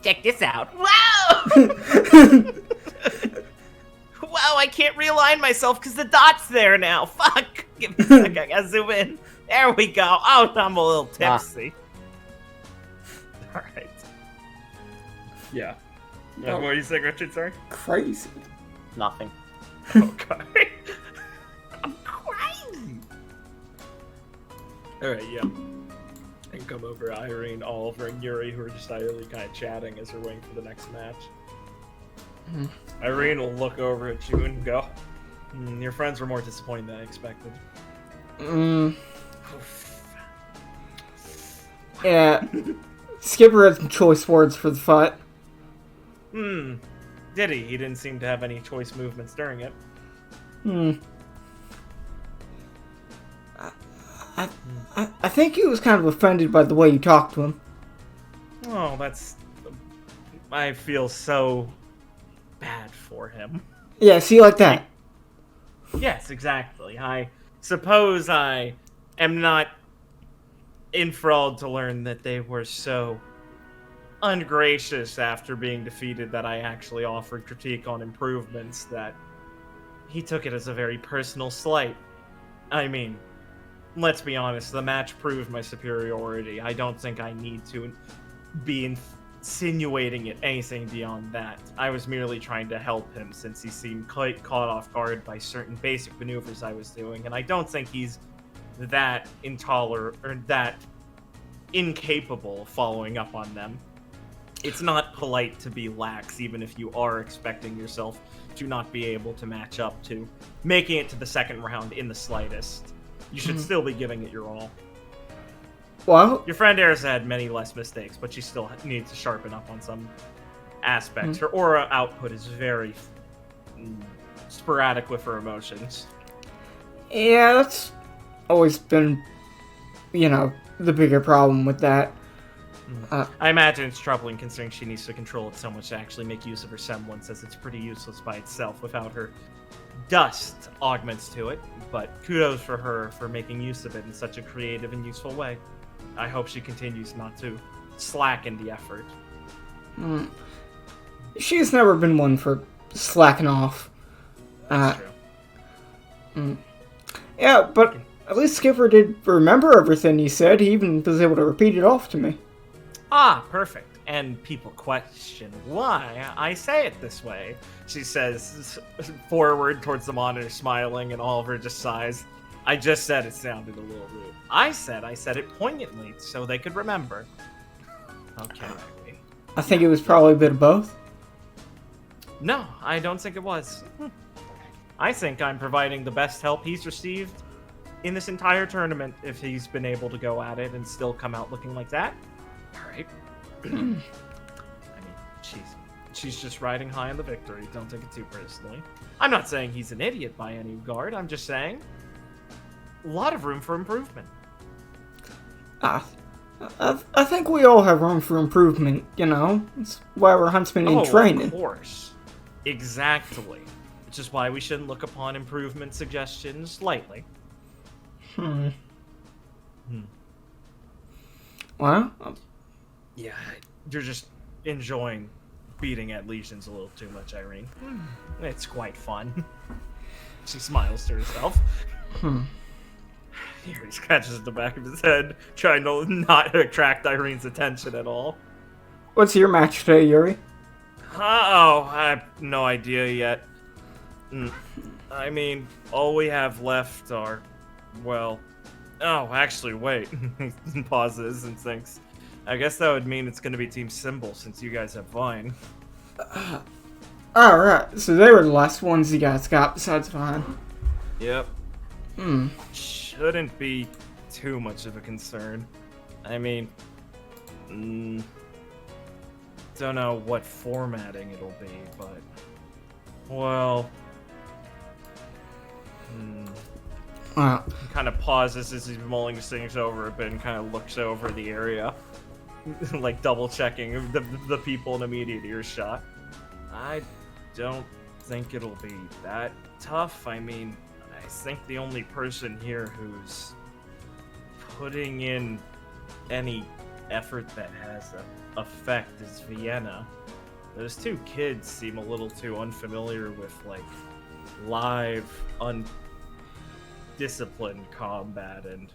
Check this out. Wow! Wow, I can't realign myself because the dot's there now. Fuck! Give me a sec, I gotta zoom in. There we go. Oh, I'm a little tipsy. All right. Yeah. Oh. What are you saying, Richard? Sorry. Crazy. Nothing. Okay. I'm crazy. All right. Yeah. And come over, Irene, Oliver, and Yuri, who are just idly kind of chatting as they're waiting for the next match. Irene will look over at you and go, "Your friends were more disappointed than I expected." Yeah. Skipper had some choice words for the fight. Did he? He didn't seem to have any choice movements during it. I think he was kind of offended by the way you talked to him. Oh, I feel so bad for him. Yeah, see, like that. Yes, exactly. I suppose I am not enthralled to learn that they were so ungracious after being defeated that I actually offered critique on improvements, that he took it as a very personal slight. I mean, let's be honest, the match proved my superiority. I don't think I need to be insinuating it anything beyond that. I was merely trying to help him since he seemed quite caught off guard by certain basic maneuvers I was doing, and I don't think he's that intolerant or that incapable of following up on them. It's not polite to be lax, even if you are expecting yourself to not be able to match up to making it to the second round in the slightest. You should still be giving it your all. Well, Your friend Erza had many less mistakes, but she still needs to sharpen up on some aspects. Her aura output is very sporadic with her emotions. yeah, that's always been, the bigger problem with that. I imagine it's troubling considering she needs to control it so much to actually make use of her semblance, as it's pretty useless by itself without her dust augments to it. But kudos for her for making use of it in such a creative and useful way. I hope she continues not to slacken the effort. She's never been one for slacking off. That's true. Yeah, but at least Skipper did remember everything he said. He even was able to repeat it off to me. Ah, perfect. And people question why I say it this way. She says forward towards the monitor, smiling, and Oliver just sighs. I just said it sounded a little rude. I said it poignantly so they could remember. Okay. I think it was probably a bit of both. No, I don't think it was. I think I'm providing the best help he's received in this entire tournament if he's been able to go at it and still come out looking like that. Alright. I mean, she's just riding high on the victory. Don't take it too personally. I'm not saying he's an idiot by any regard. I'm just saying a lot of room for improvement. I think we all have room for improvement, It's why we're huntsmen in training. Of course. Exactly. Which is why we shouldn't look upon improvement suggestions lightly. Well, Yeah, you're just enjoying beating at legions a little too much, Irene. It's quite fun. She smiles to herself. Here he scratches at the back of his head, trying to not attract Irene's attention at all. what's your match today, Yuri? Oh, I have no idea yet. I mean, all we have left are, well... Oh, actually, wait. Pauses and thinks. I guess that would mean it's going to be Team Symbol since you guys have Vine. Alright, so they were the last ones you guys got besides Vine. Yep. Shouldn't be too much of a concern. I mean, don't know what formatting it'll be, but... Well... Wow. He kind of pauses as he's mulling things over a bit and kind of looks over the area. Like double checking the people in immediate earshot. I don't think it'll be that tough. I mean, I think the only person here who's putting in any effort that has an effect is Vienna. Those two kids seem a little too unfamiliar with, like, live, undisciplined combat, and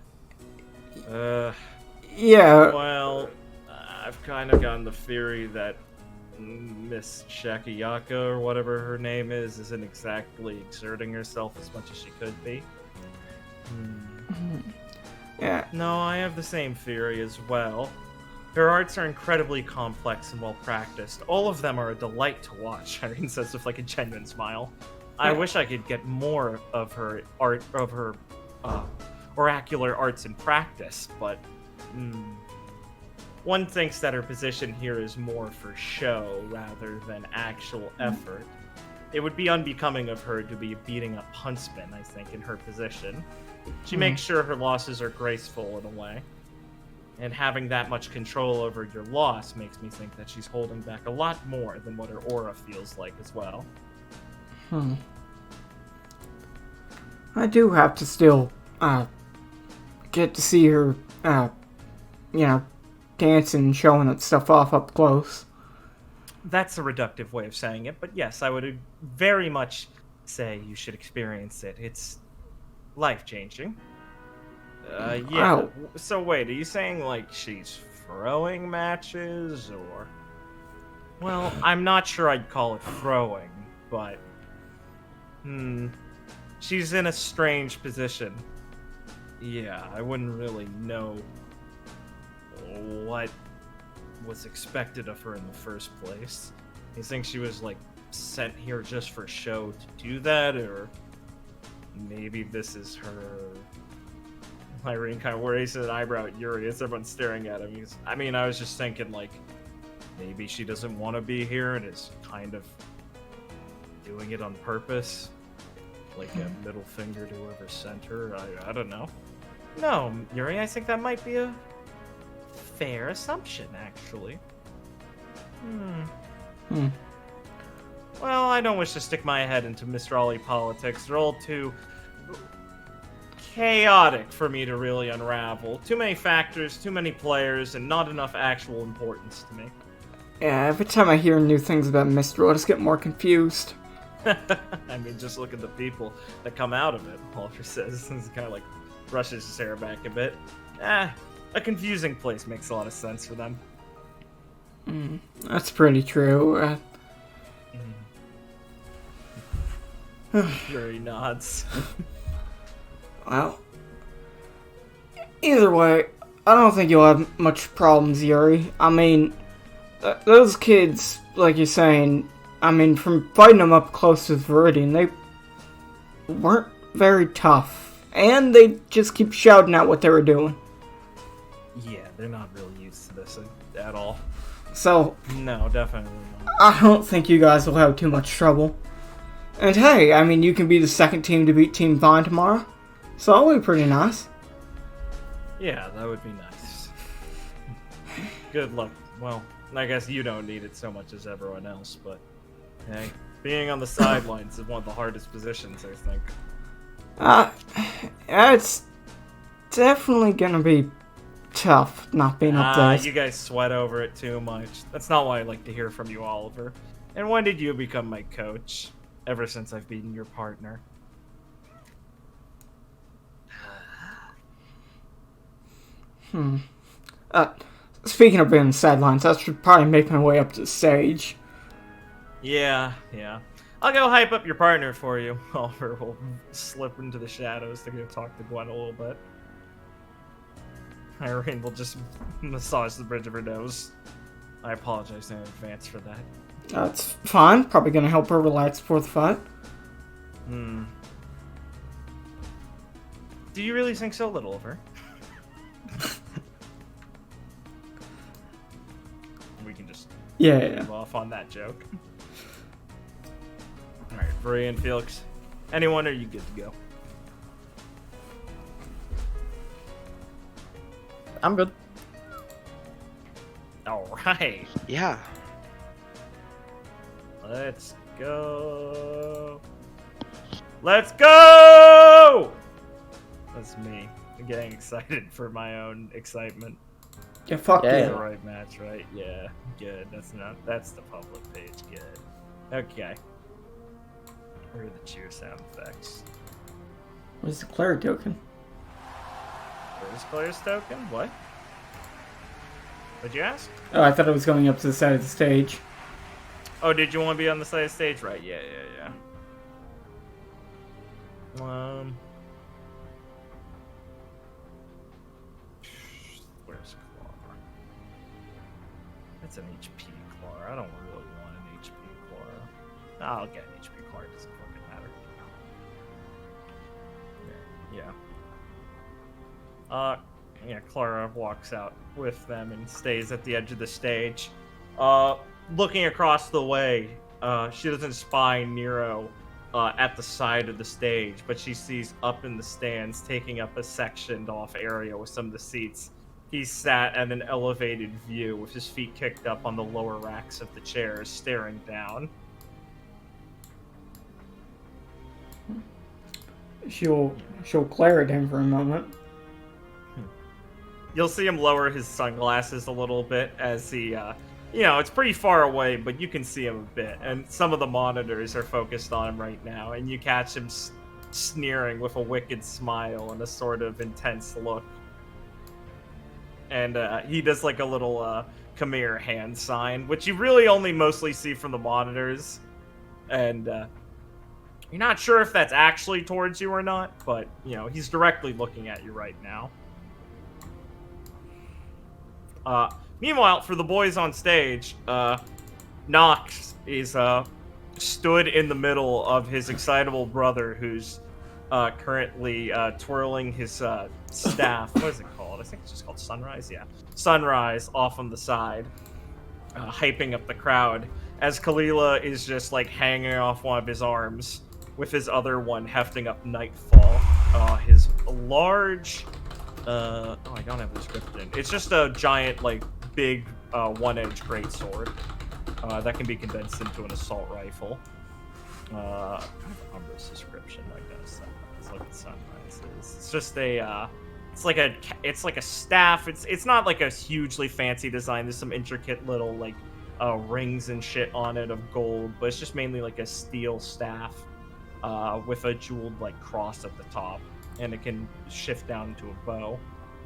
Yeah. Well, I've kind of gotten the theory that Miss Shakiyaka, or whatever her name is, isn't exactly exerting herself as much as she could be. Yeah. No, I have the same theory as well. Her arts are incredibly complex and well practiced. All of them are a delight to watch, Irene says with like a genuine smile. I wish I could get more of her art, of her oracular arts in practice, but one thinks that her position here is more for show rather than actual effort. It would be unbecoming of her to be beating up huntsmen, I think, in her position. She makes sure her losses are graceful in a way. And having that much control over your loss makes me think that she's holding back a lot more than what her aura feels like as well. I do have to still, get to see her, dancing and showing that stuff off up close. That's a reductive way of saying it, but yes, I would very much say you should experience it. It's life-changing. Yeah. Wow. So wait, are you saying, like, she's throwing matches, or... Well, I'm not sure I'd call it throwing, but... She's in a strange position. Yeah, I wouldn't really know what was expected of her in the first place. You think she was, like, sent here just for show to do that, or... Maybe this is her... Irene kind of raises an eyebrow at Yuri as everyone's staring at him. I was just thinking, like, maybe she doesn't want to be here and is kind of doing it on purpose. Like a middle finger to whoever sent her. I don't know. No, Yuri, I think that might be a fair assumption, actually. Well, I don't wish to stick my head into Mistrali politics. They're all too chaotic for me to really unravel. Too many factors, too many players, and not enough actual importance to me. Yeah, every time I hear new things about Mistral, I just get more confused. I mean, just look at the people that come out of it, Walter says. He kind of like brushes his hair back a bit. A confusing place makes a lot of sense for them. That's pretty true. Yuri nods. Well, either way, I don't think you'll have much problems, Yuri. I mean, those kids, like you're saying, from fighting them up close with Viridian, they weren't very tough. And they just keep shouting out what they were doing. Yeah, they're not really used to this at all. So, No, definitely not. I don't think you guys will have too much trouble. And hey, you can be the second team to beat Team Vine tomorrow. So that'll be pretty nice. Yeah, that would be nice. Good luck. Well, I guess you don't need it so much as everyone else, but hey, being on the sidelines is one of the hardest positions, I think. It's definitely gonna be tough not being up there. You guys sweat over it too much. That's not why I like to hear from you, Oliver. And when did you become my coach? Ever since I've beaten your partner. Speaking of being on the sidelines, I should probably make my way up to the stage. Yeah. I'll go hype up your partner for you. Oliver will slip into the shadows to go talk to Gwen a little bit. Irene will just massage the bridge of her nose. I apologize in advance for that. That's fine. Probably gonna help her relax before the fight. Do you really think so, little Oliver? We can just move off on that joke. Alright, Bri and Felix. Anyone, are you good to go? I'm good. Alright. Yeah. Let's go. Let's go! That's me. I'm getting excited for my own excitement. Yeah, fuck Yeah. The you. right match, right? Yeah, good. That's the public page. Good. Okay. Where are the cheer sound effects? What's the Clara token? Where's Claire's token? What? What'd you ask? Oh, I thought it was going up to the side of the stage. Oh, did you want to be on the side of the stage? Right, yeah. Where's Clara? That's an HP Clara. I don't really want an HP Clara. I'll get an HP Clara. It doesn't fucking matter. Yeah, Clara walks out with them and stays at the edge of the stage. Looking across the way, she doesn't spy Nero at the side of the stage, but she sees up in the stands, taking up a sectioned off area with some of the seats. He's sat at an elevated view with his feet kicked up on the lower racks of the chairs, staring down. She'll glare at him for a moment. You'll see him lower his sunglasses a little bit as he, it's pretty far away, but you can see him a bit. And some of the monitors are focused on him right now, and you catch him sneering with a wicked smile and a sort of intense look. And he does like a little come here hand sign, which you really only mostly see from the monitors. And you're not sure if that's actually towards you or not, but, he's directly looking at you right now. Meanwhile, for the boys on stage, Nox is stood in the middle of his excitable brother, who's currently twirling his staff. What is it called? I think it's just called Sunrise. Yeah, Sunrise off on the side, hyping up the crowd. As Kalila is just like hanging off one of his arms, with his other one hefting up Nightfall. His large. I don't have the description. It's just a giant, like, big one-edged greatsword that can be condensed into an assault rifle. I have Umbra's description. I guess that's like what Sunrise is. It's just a, it's like a staff. It's not like a hugely fancy design. There's some intricate little like rings and shit on it of gold, but it's just mainly like a steel staff with a jeweled like cross at the top. And it can shift down into a bow.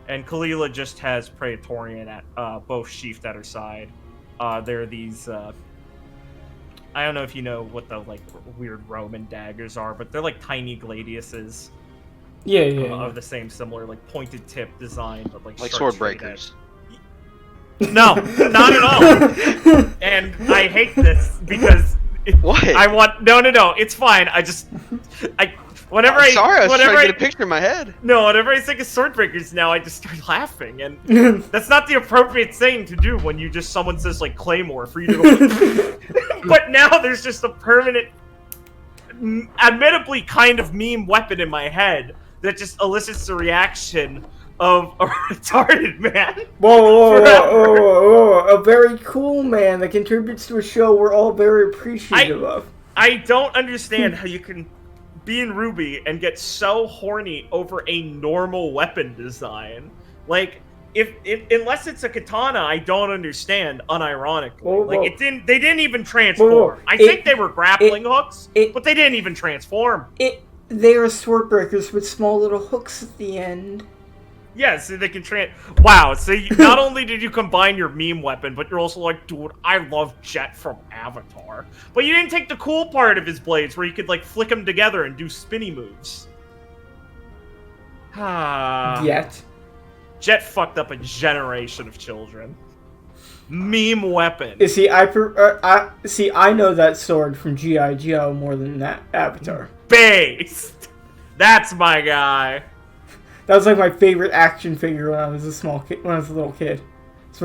And Kalila just has Praetorian at both sheathed at her side. There are these I don't know if you know what the like weird Roman daggers are, but they're like tiny gladiuses. Yeah. Of the same similar like pointed tip design, but like sword breakers. No, not at all. And I hate this because what? No, it's fine. Whenever I was trying to get a picture in my head. No, whenever I think of sword breakers now, I just start laughing, and that's not the appropriate thing to do when someone says like Claymore for you to go. But now there's just a permanent, admittably kind of meme weapon in my head that just elicits the reaction of a retarded man. Whoa. A very cool man that contributes to a show we're all very appreciative of. I don't understand how you can be in RWBY and get so horny over a normal weapon design. Like, unless it's a katana, I don't understand, unironically. They didn't even transform. I think they were grappling hooks, but they didn't even transform. They are sword breakers with small little hooks at the end. Yeah, so they can Wow, so not only did you combine your meme weapon, but you're also like, dude, I love Jet from Avatar. But you didn't take the cool part of his blades, where you could, like, flick them together and do spinny moves. Yet. Jet fucked up a generation of children. Meme weapon. You see, I know that sword from G.I. Joe more than that Avatar. Based! That's my guy. That was like my favorite action figure when I was a little kid. It's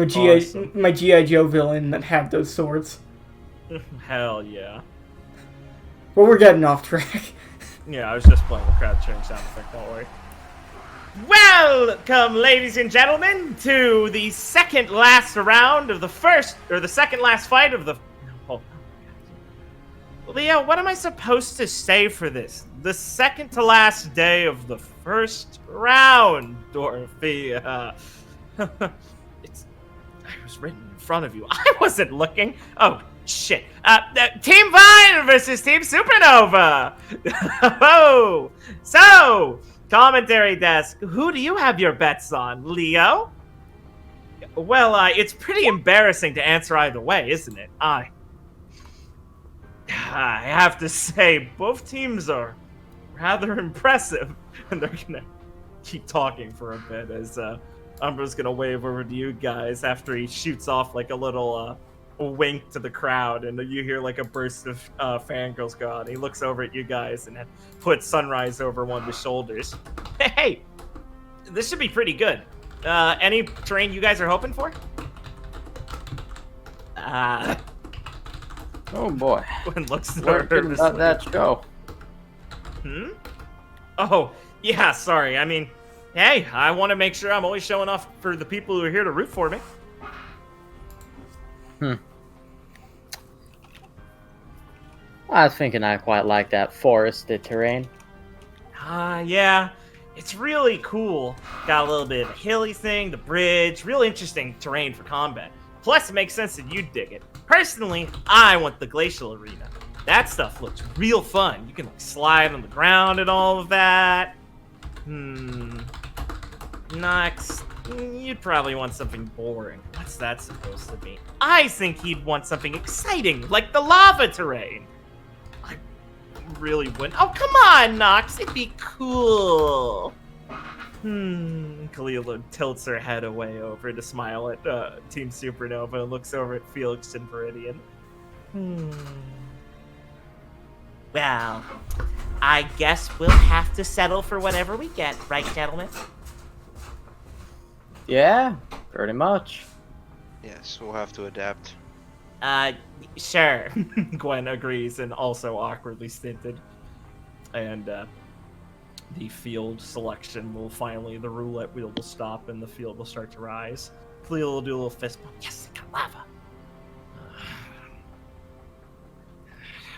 my G.I. Joe villain that had those swords. Hell yeah. But we're getting off track. Yeah, I was just playing the crowd cheering sound effect, don't worry. Welcome, ladies and gentlemen, to the second last round of the second last fight of the... Oh. Leo, what am I supposed to say for this? The second to last day of the first round, Dorothea. I was written in front of you. I wasn't looking. Oh, shit. Team Vine versus Team Supernova. Oh, so, Commentary desk. Who do you have your bets on, Leo? Well, it's pretty embarrassing to answer either way, isn't it? I have to say, both teams are rather impressive, and they're gonna keep talking for a bit as Umbra's gonna wave over to you guys after he shoots off like a little wink to the crowd, and you hear like a burst of fangirls go on. He looks over at you guys and puts Sunrise over one of his shoulders. Hey, this should be pretty good. Any terrain you guys are hoping for? Oh boy. Gwen looks Where did nervous. that go? Oh, yeah, sorry. I mean, hey, I want to make sure I'm always showing off for the people who are here to root for me. I was thinking I quite like that forested terrain. Yeah. It's really cool. Got a little bit of a hilly thing, the bridge, real interesting terrain for combat. Plus, it makes sense that you'd dig it. Personally, I want the glacial arena. That stuff looks real fun. You can like slide on the ground and all of that. Nox, you'd probably want something boring. What's that supposed to be? I think he'd want something exciting, like the lava terrain. I really wouldn't. Oh, come on, Nox. It'd be cool. Kalila tilts her head away over to smile at Team Supernova and looks over at Felix and Viridian. Well, I guess we'll have to settle for whatever we get, right, gentlemen? Yeah, pretty much. Yes, we'll have to adapt. Sure. Gwen agrees and also awkwardly stinted. And, the field selection will finally, the roulette wheel will stop and the field will start to rise. Cleo will do a little fist bump. Yes, I got lava.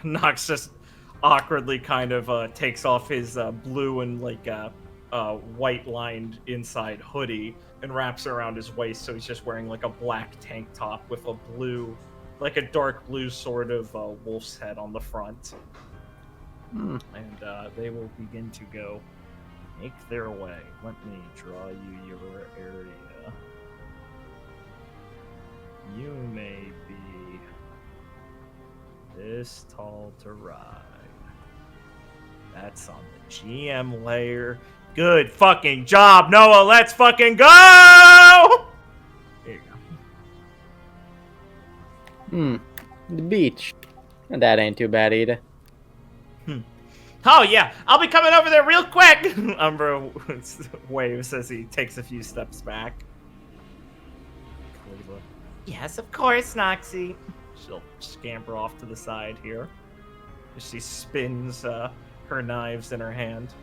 Nox just awkwardly kind of takes off his blue and like white lined inside hoodie and wraps it around his waist, so he's just wearing like a black tank top with a blue, like a dark blue sort of wolf's head on the front. And they will begin to go make their way. Let me draw you your area. You may be this tall to ride. That's on the GM layer. Good fucking job, Noah. Let's fucking go! There you go. The beach. That ain't too bad either. Oh, yeah, I'll be coming over there real quick! Umbra waves as he takes a few steps back. Cleva. Yes, of course, Noxie. She'll scamper off to the side here. She spins her knives in her hand.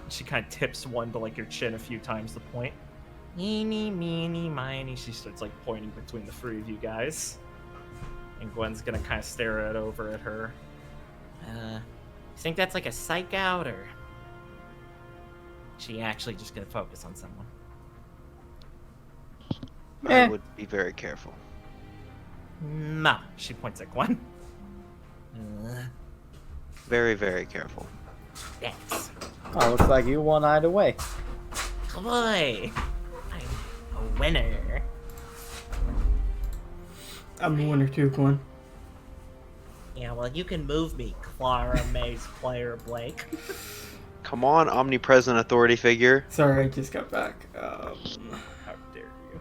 She kind of tips one to like your chin a few times to point. Eeny, meeny, miny. She starts like pointing between the three of you guys. And Gwen's gonna kind of stare over at her. You think that's like a psych out, or she actually just gonna focus on someone? I would be very careful. No, she points at Gwen. Very, very careful. Thanks. Oh, looks like you won either way. Boy, I'm a winner. I'm a winner too, Gwen. Yeah, well, you can move me, Clara May's player Blake. Come on, omnipresent authority figure. Sorry, I just got back. How dare you?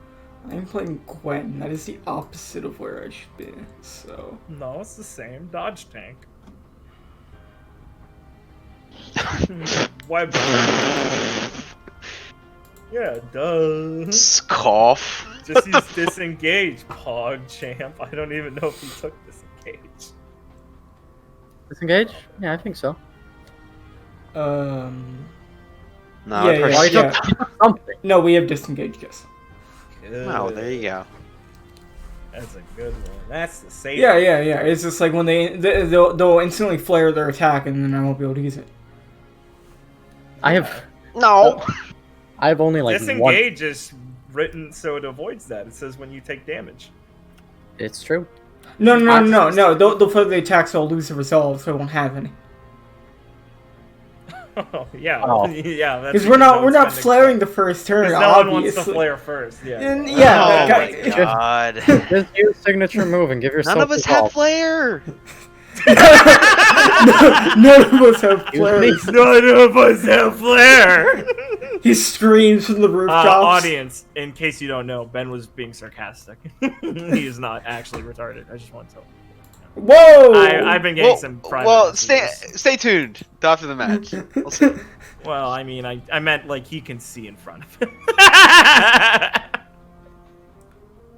I'm playing Gwen. That is the opposite of where I should be, so... No, it's the same. Dodge tank. Web. Yeah, duh. Scoff. Just use disengage, Pog champ. I don't even know if he took disengage. Disengage? Yeah, I think so. No, Yeah, Oh, he yeah. took something. No, we have disengaged, yes. Good. Oh, there you go. That's a good one. That's the safe. Yeah. It's just like when they'll instantly flare their attack, and then I won't be able to use it. I have No. I've only like one. Disengage is written so it avoids that. It says when you take damage. It's true. No. They'll flare the attack, so I'll lose the resolve, so I won't have any. Oh, yeah. Oh. Yeah, that's Because we're not flaring the first turn, Because no one wants to obviously. flare first, yeah. And, yeah, Oh that my guy- god. Just use signature move and give yourself None of us resolve. have flare. None of us have Excuse me? flares. None of us have flare! He screams from the rooftops. Audience, in case you don't know, Ben was being sarcastic. He is not actually retarded. I just want to tell you. Whoa! I've been getting some private messages. stay tuned till after the match. We'll see. Well, I mean, I meant like he can see in front of him.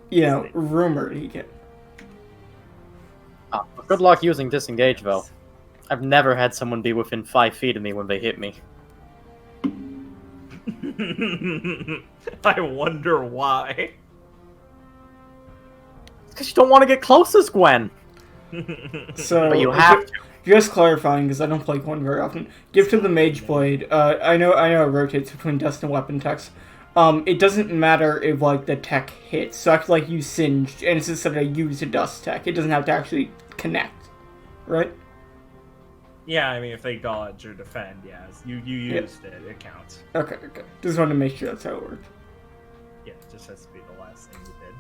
You know, rumored he can. Oh, good luck using disengage, though. I've never had someone be within 5 feet of me when they hit me. I wonder why. Because you don't want to get closest, Gwen. So, But you have to. just clarifying, because I don't play Gwen very often. Give to the Mage Blade. I know it rotates between dust and weapon techs. It doesn't matter if like the tech hits. So I could like use Singed, and it's instead of use a dust tech. It doesn't have to actually connect, right? Yeah, I mean, if they dodge or defend, yes, you used it. It counts. Okay. Just wanted to make sure that's how it worked. Yeah, it just has to be the last thing you did.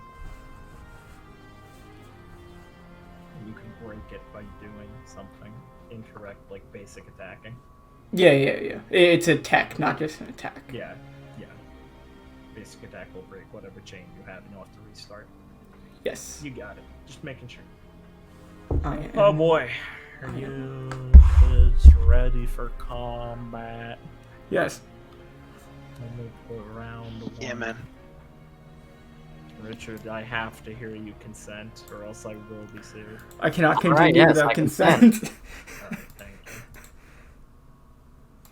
And you can break it by doing something incorrect, like basic attacking. Yeah. It's a tech, not just an attack. Yeah. Basic attack will break whatever chain you have, and you'll have to restart. Yes. You got it. Just making sure. I am. Oh boy. Are you kids ready for combat? Yes. Let me put around the Yeah, one. man. Richard, I have to hear you consent, or else I will be sued. I cannot All continue right, yes, without I consent. Alright, thank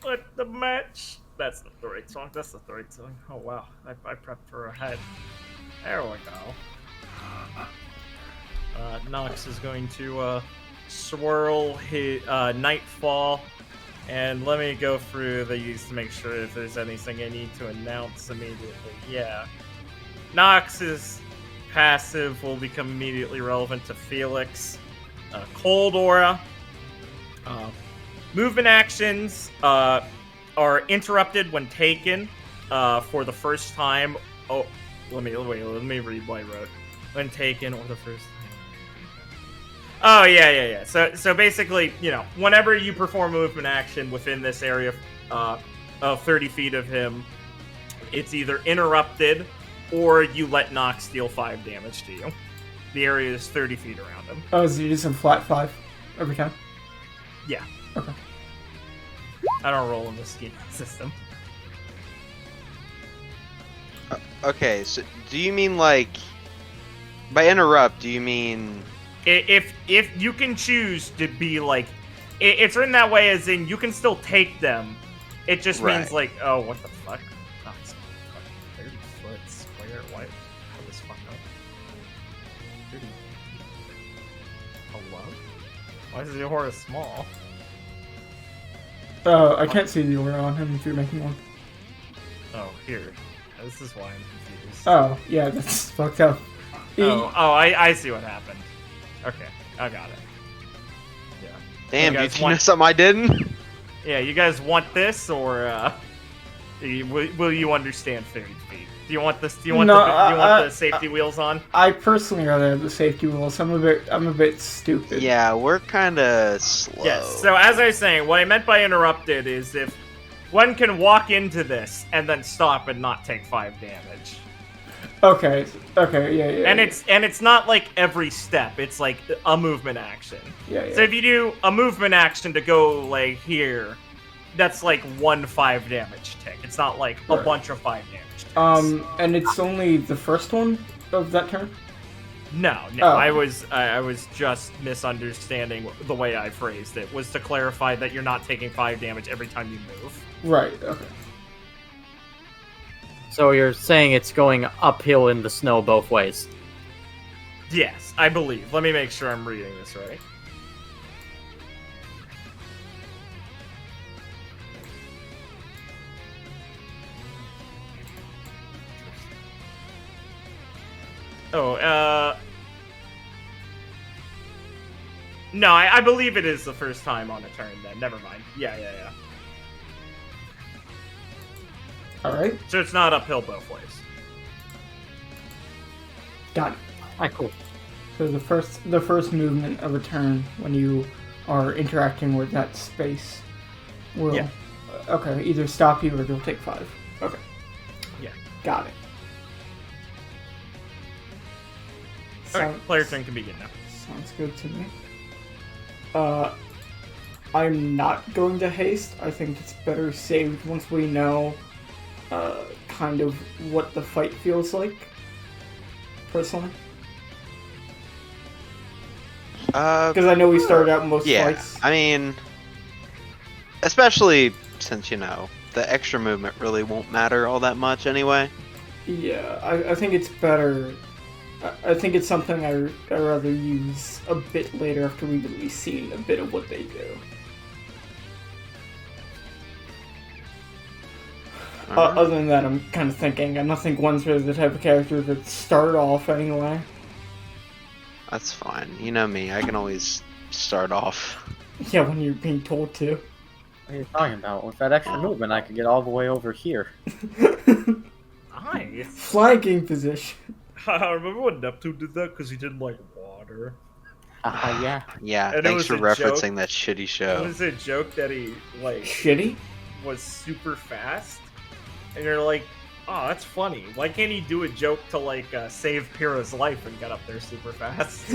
you. Let the match. That's not the right song. That's not the right song. Oh wow, I prepped for a head. There we go. Nox is going to swirl his Nightfall, and let me go through these to make sure if there's anything I need to announce immediately. Yeah, Nox's passive will become immediately relevant to Felix. Cold Aura. Movement actions are interrupted when taken for the first time. Oh, let me read what I wrote. When taken or the first time. Oh yeah. So basically, you know, whenever you perform a movement action within this area of 30 feet of him, it's either interrupted or you let Nox deal 5 damage to you. The area is 30 feet around him. Oh, so you just a flat 5 every time? Yeah. Okay. I don't roll in this scheme system. Okay, so do you mean like by interrupt? Do you mean If you can choose to be like, it's written that way as in you can still take them. It just means Right. like, oh, what the fuck? Oh, it's fucking 30 foot square. Why? How this fuck up? 30. Hello? Why is the aura small? I can't see the aura on him if you're making one. Oh, here. This is why I'm confused. Oh, yeah, that's fucked up. I see what happened. Okay, I got it. Yeah. damn? You Did guys you know want- something I didn't? Yeah, you guys want this, or will you understand 30 feet? Do you want this? Do you want the safety wheels on? I personally rather have the safety rules. I'm a bit stupid. Yeah, we're kind of slow. Yes. So as I was saying, what I meant by interrupted is if one can walk into this and then stop and not take 5 damage. Okay, yeah. And it's not like every step. It's like a movement action. Yeah. So if you do a movement action to go like here, that's like 1 5 damage tick. It's not like a Right. bunch of 5 damage ticks. And it's only the first one of that turn? No. Oh. I was just misunderstanding the way I phrased it. Was to clarify that you're not taking 5 damage every time you move. Right, okay. So you're saying it's going uphill in the snow both ways? Yes, I believe. Let me make sure I'm reading this right. Oh, no, I believe it is the first time on a turn then. Never mind. Yeah. Alright, So it's not uphill both ways. got it. Alright, cool. So the first movement of a turn when you are interacting with that space will Yeah. Okay, either stop you or you'll take 5. Okay. Yeah. Got it. Okay, Sounds- player turn can begin now. Sounds good to me. I'm not going to haste. I think it's better saved once we know kind of what the fight feels like. Personally. Because I know we started out most Yeah, fights. I mean, especially since, you know, the extra movement really won't matter all that much anyway. Yeah, I think it's better. I think it's something I'd rather use a bit later after we've at least seen a bit of what they do. Other than that, I'm kind of thinking, I don't think one's really the type of character that start off anyway. That's fine. You know me, I can always start off. Yeah, when you're being told to. What are you talking about? With that extra movement, I could get all the way over here. Nice. Flanking position. I remember when Neptune did that because he didn't like water. Yeah. Yeah, And it thanks was for a joke. referencing that shitty It show. was a joke that he like Shitty? was super fast, and you're like, oh, that's funny. Why can't he do a joke to like save Pyrrha's life and get up there super fast?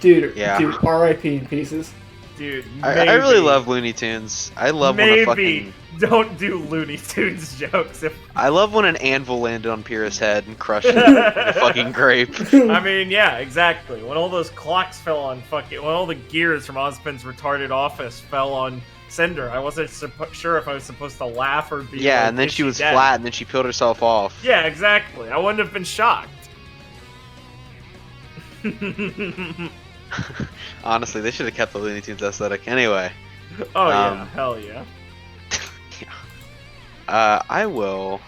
Dude, Yeah. dude, RIP in pieces. Dude, I really maybe- love Looney Tunes. I love when a Maybe fucking don't do Looney Tunes jokes. If I love when an anvil landed on Pyrrha's head and crushed it like a fucking grape. I mean, yeah, exactly. When all those clocks fell on when all the gears from Ozpin's retarded office fell on Cinder, I wasn't sure if I was supposed to laugh or be. Yeah, like, and then is she was dead? flat, and then she peeled herself off. Yeah, exactly. I wouldn't have been shocked. Honestly, they should have kept the Looney Tunes aesthetic. Anyway, Oh yeah, Um, hell yeah. I will.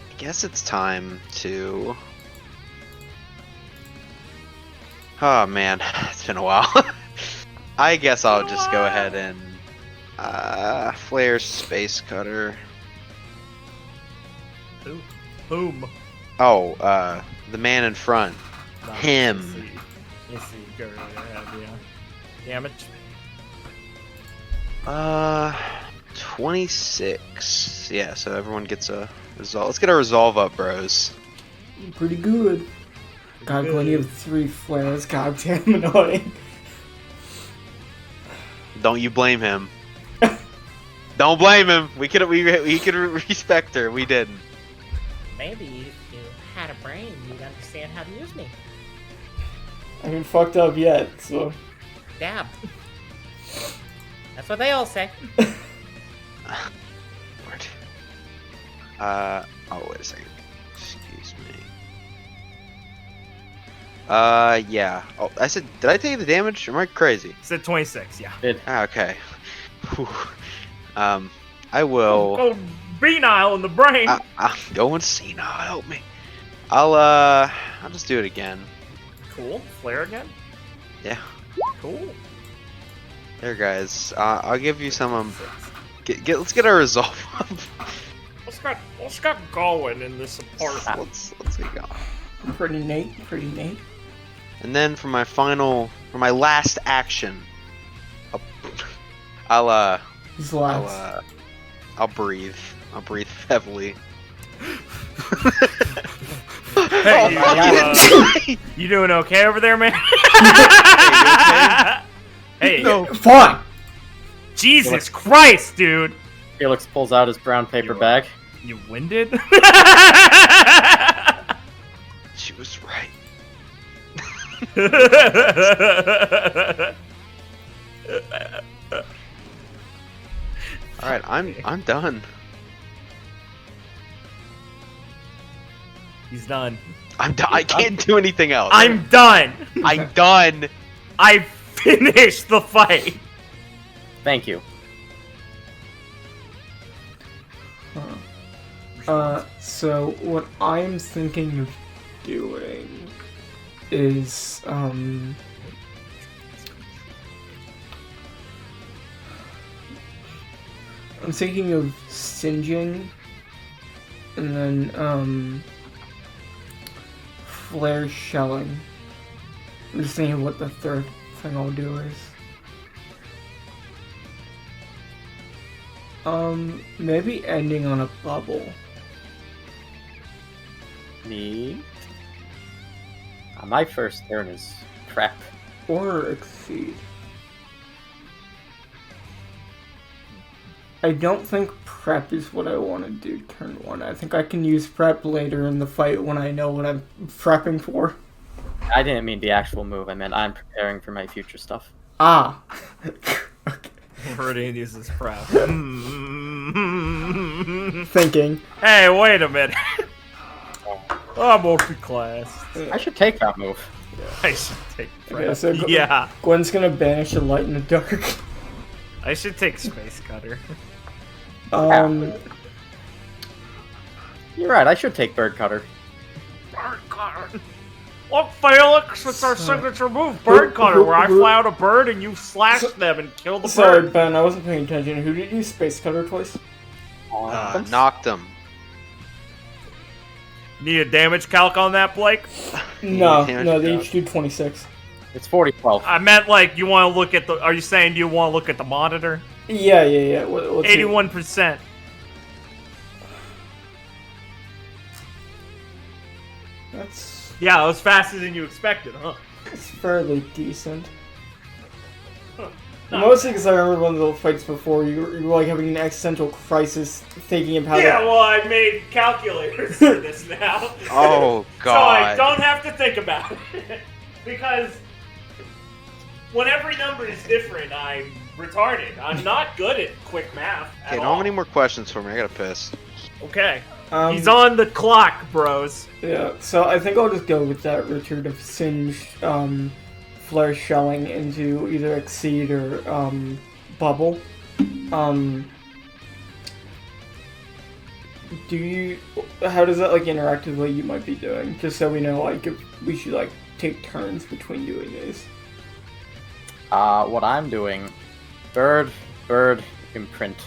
I guess it's time to. Oh man, it's been a while. I guess I'll just go ahead and flare Space Cutter. Whom? Oh, the man in front. Him. Let's see. Go right ahead. Yeah. Damage. 26. Yeah, so everyone gets a resolve. Let's get a resolve up, bros. Pretty good. God, when you have 3 flares, goddamn annoying. Don't you blame him. Don't blame him. We could respect her. We didn't. Maybe if you had a brain, you'd understand how to use me. I haven't fucked up yet, so. Dab. That's what they all say. Lord. Oh, wait a second. Excuse me. Yeah. Oh, I said, did I take the damage? Am I crazy? Said 26. Yeah. Okay. Whew. I will. Go penile in the brain. I'm going senile. Help me. I'll just do it again. Cool. Flare again. Yeah. Cool. There, guys. I'll give you some. Let's get our resolve up. Let's get going in this apartment. Let's get going. Pretty neat, pretty neat. And then for my last action, I'll These lads. I'll breathe. I'll breathe heavily. Hey, you doing okay over there, man? Hey, No. Fine! Jesus Christ, dude! Felix pulls out his brown paper bag. You winded? She was right. All right, I'm done. He's done. I'm done. I can't do anything else. I'm done! I'm done. I finished the fight! Thank you. So what I'm thinking of doing is, I'm thinking of singeing, and then flare shelling. I'm just thinking of what the third thing I'll do is. Maybe ending on a bubble. Me? My first turn is prep. Or exceed. I don't think prep is what I want to do turn 1. I think I can use prep later in the fight when I know what I'm prepping for. I didn't mean the actual move. I meant I'm preparing for my future stuff. Ah. Meridian uses prep. Thinking. Hey, wait a minute. I'm multi-classed. I should take that move. I should take prep. Okay, so Yeah. Gwen's gonna banish the light in the dark. I should take Space Cutter. You're right, I should take Bird Cutter. Bird Cutter. Look, Felix, it's our signature move, Bird Cutter, where I fly out a bird and you slash them and kill the Sorry, bird. Ben, I wasn't paying attention. Who did you Space Cutter twice? Knocked him. Need a damage calc on that, Blake? No, damage they job. each do 26. It's 40-12. I meant like you want to look at the. Are you saying do you want to look at the monitor? Yeah. What's 81%. That's Yeah, it was faster than you expected, huh? fairly decent. Mostly because I remember one of the fights before, you were like having an existential crisis thinking of how Yeah, to... well, I made calculators for this now. Oh So I god. don't have to think about it. Because when every number is different, I'm retarded. I'm not good at quick math. Okay, don't have any more questions for me. I gotta piss. Okay. He's on the clock, bros. Yeah, so I think I'll just go with that Richard of Singe, flare shelling into either Exceed or, Bubble. How does that, like, interact with what you might be doing? Just so we know, like, if we should, like, take turns between doing these. What I'm doing, bird, imprint.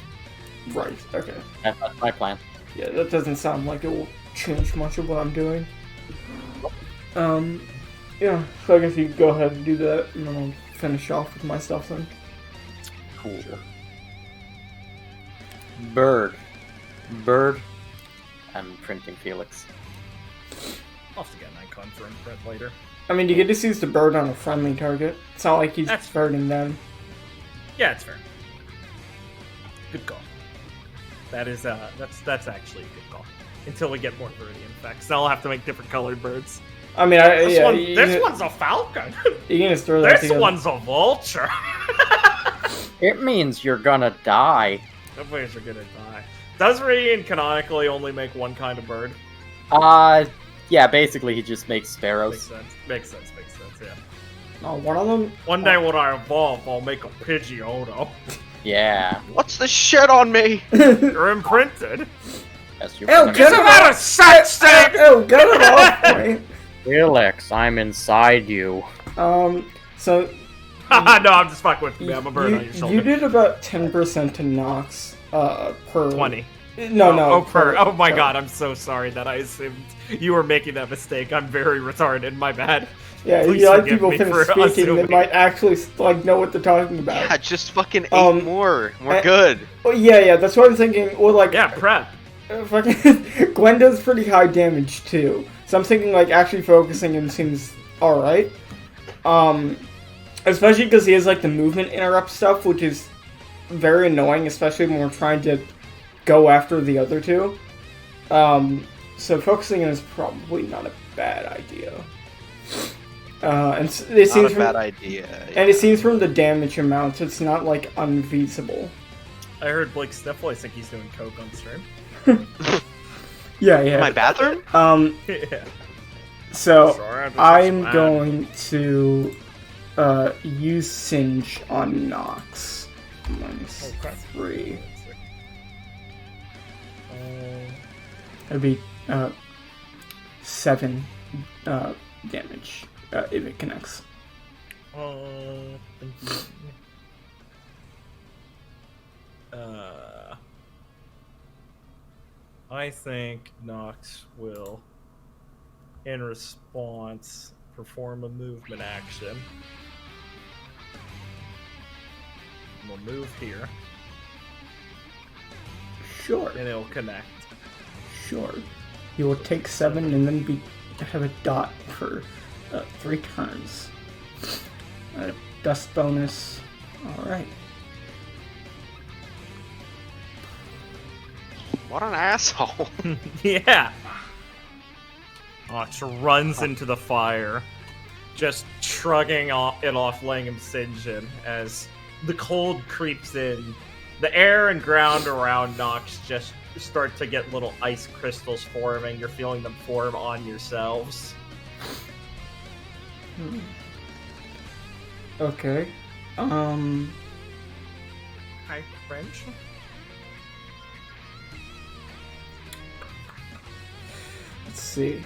Right, okay. That's my plan. Yeah, that doesn't sound like it will change much of what I'm doing. Yeah, so I guess you go ahead and do that, and then I'll finish off with my stuff then. Cool. Bird. I'm printing Felix. I'll have to get an icon for imprint later. I mean, you get to use the bird on a friendly target. It's not like he's That's- birding them. Yeah, it's fair. Good call. That is that's actually a good call. Until we get more Meridian effects, then I'll have to make different colored birds. I mean, This one's a falcon. You can just throw that This together. one's a vulture. It means you're gonna die. Nobody's are gonna die. Does Meridian canonically only make one kind of bird? Yeah, basically he just makes sparrows. Makes sense, yeah. Oh, one of them. One day when I evolve, I'll make a Pidgeotto. Yeah. What's the shit on me? You're imprinted. That's your Ew, plan. get Isn't that a sex thing? Oh, get it off me. Felix, I'm inside you. So No, I'm just fucking with you. I'm a bird on your shoulder. you did about 10% to Nox per 20. No. Oh my god, I'm so sorry that I assumed you were making that mistake. I'm very retarded, my bad. Yeah, Please you let forgive people me finish for speaking. They assuming. might actually like know what they're talking about. Yeah, just fucking 8 more. We're good. Oh, yeah, that's what I'm thinking. Or like, Yeah, prep. fucking Gwen does pretty high damage too. So I'm thinking like actually focusing him seems all right. Especially because he has like the movement interrupt stuff, which is very annoying, especially when we're trying to go after the other two. So focusing him is probably not a bad idea. And it seems Not a bad idea. And it seems from the damage amount, it's not like unfeasible. I heard Blake Stifle. I think he's doing coke on stream. Yeah. My bathroom? Yeah. So Sorry, I'm just I'm mad. going to use Singe on Nox. Minus Okay. 3. It'd be 7 damage if it connects. I think Nox will, in response, perform a movement action. We'll move here, Sure. and it'll connect. Sure. You will take 7 and then have a dot for 3 turns. Dust bonus. Alright. What an asshole. Yeah. Nox runs into the fire, just shrugging it off, letting him singe in as the cold creeps in. The air and ground around Nox just start to get little ice crystals forming. You're feeling them form on yourselves. Okay. Hi, French. Let's see.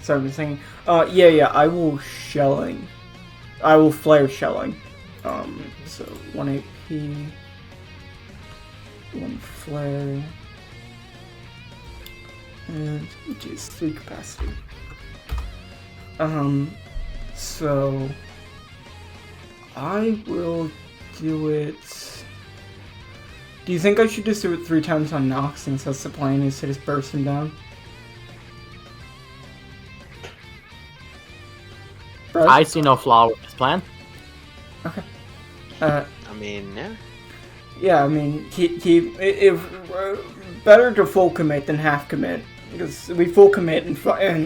Sorry, I'm thinking. Yeah, I will shelling. I will flare shelling. So 1 AP, 1 flare, and which is 3 capacity. So I will do it. Do you think I should just do it 3 times on Nox since that's the plan is to just burst him down? Right? I see no flaw with this plan. Okay. I mean, yeah. Yeah, I mean, better to full commit than half commit. Because we full commit and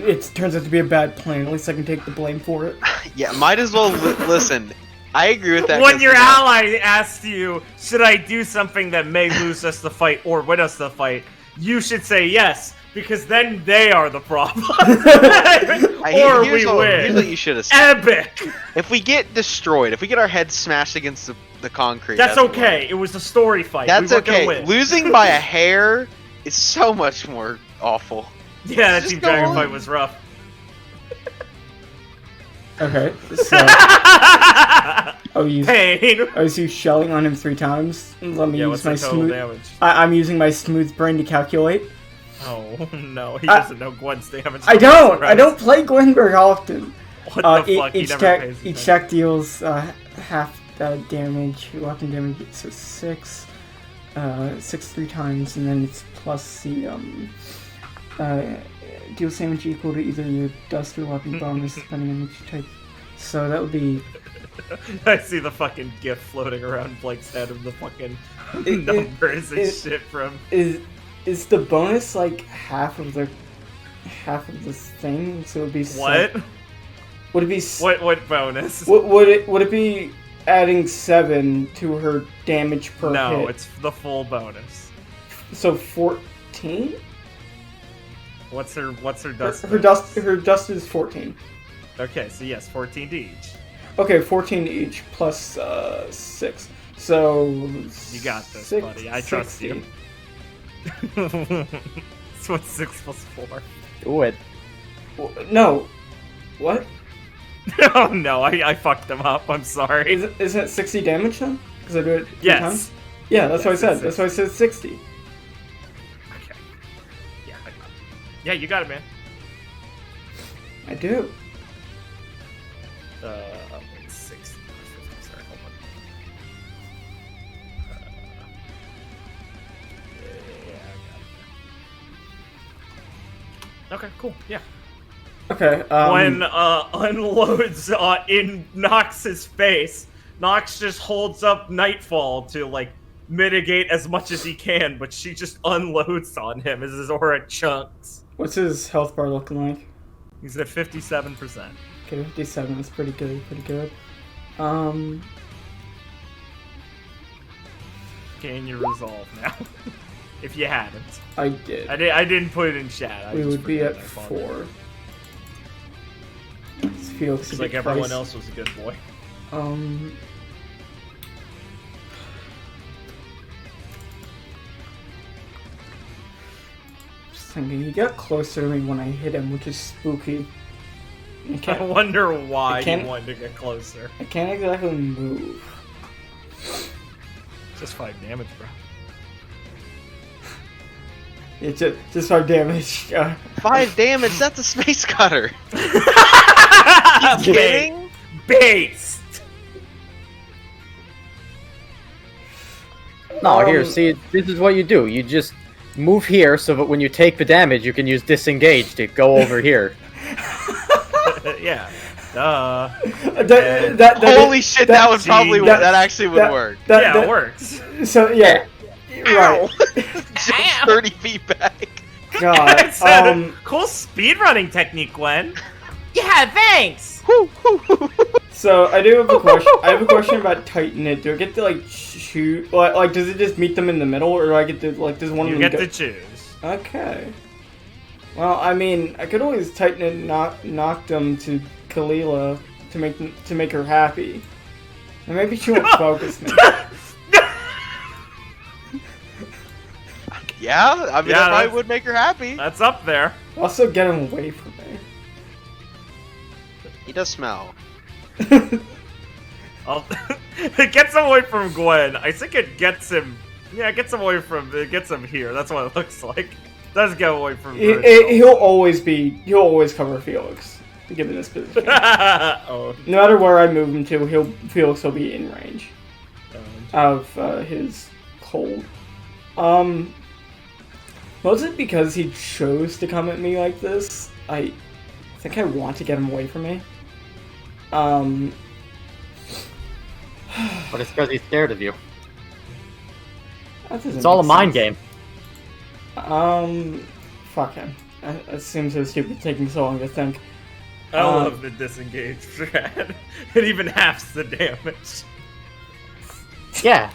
it turns out to be a bad plan. At least I can take the blame for it. Yeah, might as well listen. I agree with that. When 'cause, your you know, ally asks you, should I do something that may lose us the fight or win us the fight, you should say yes, because then they are the problem. Or here's we what, win. Here's what you should have said. Epic! If we get destroyed, if we get our heads smashed against the concrete, That's what okay. It was a story fight. That's we weren't okay. Gonna win. Losing by a hair is so much more awful. Yeah, that Just Team go Dragon on. fight was rough. Okay, so Pain. I was shelling on him 3 times. Let me Yeah, use what's my the total smooth. damage? I'm using my smooth brain to calculate. Oh no, he doesn't know Gwen's damage. I don't play Gwen very often. What the fuck? He Each never tech, pays each attention. tech deals half damage, weapon damage, so 6. 6 3 times, and then it's plus the deals damage equal to either your dust or weapon bonus, depending on which type. So that would be. I see the fucking gif floating around Blake's head of the fucking It- numbers and it- shit from. Is the bonus like half of the thing? So it would be What? Would it be What bonus? Would it be adding 7 to her damage per No, hit? it's the full bonus. So 14. What's her dust? Her dust is 14. Okay, so yes, 14 to each. Okay, 14 each plus 6. So You got this, buddy. I trust you. It's what 6 plus 4. Do it. No. What? Oh no, I fucked them up. I'm sorry. Isn't it 60 damage then? Because I do it 3 Yes. times? Yeah, that's what I Yes, said. it's That's why I said 60. Okay. Yeah, I got it. Yeah, you got it, man. I do. It's 60. Sorry, hold on. Yeah, I got it. Okay, cool. Yeah. Okay. When unloads in Nox's face, Nox just holds up Nightfall to like mitigate as much as he can, but she just unloads on him as his aura chunks. What's his health bar looking like? He's at 57%. Okay, 57. That's pretty good. Pretty good. Gain your resolve now. If you hadn't. I did. I didn't put it in chat. I We just would be forgot. at I apologize. 4. Felix It's like everyone else was a good boy. Just thinking, he got closer to me when I hit him, which is spooky. I wonder why you wanted to get closer. I can't exactly move. Just 5 damage, bro. It's just 5 damage. 5 damage. That's a space cutter. You kidding? Based. No, here, see, this is what you do. You just move here so that when you take the damage, you can use disengage to go over here. Yeah. Duh. Holy shit, that would probably work. That actually would work. It works. So, yeah. Right. Just 30 feet back. God. It's a cool speedrunning technique, Gwen. Yeah, thanks. So I do have a question. I have a question about Titan It. Do I get to like shoot? Like, does it just meet them in the middle, or do I get to like? Does one of them get go? to choose? Okay. Well, I mean, I could always Titan It, knock them to Kalila to make her happy. And maybe she won't focus me. Yeah, I mean, that probably would make her happy. That's up there. Also, get him away from me. He does smell. It gets him away from Gwen. I think it gets him. Yeah, it gets him away from. It gets him here. That's what it looks like. It does get away from. He'll always cover Felix, given this position. Oh. No matter where I move him to, Felix will be in range of his cold. Mostly because he chose to come at me like this. I think I want to get him away from me. But it's because he's scared of you. That doesn't It's all a make mind sense. game. Fuck him. It seems so stupid taking so long to think. I love the disengage strat. It even halves the damage. Yeah.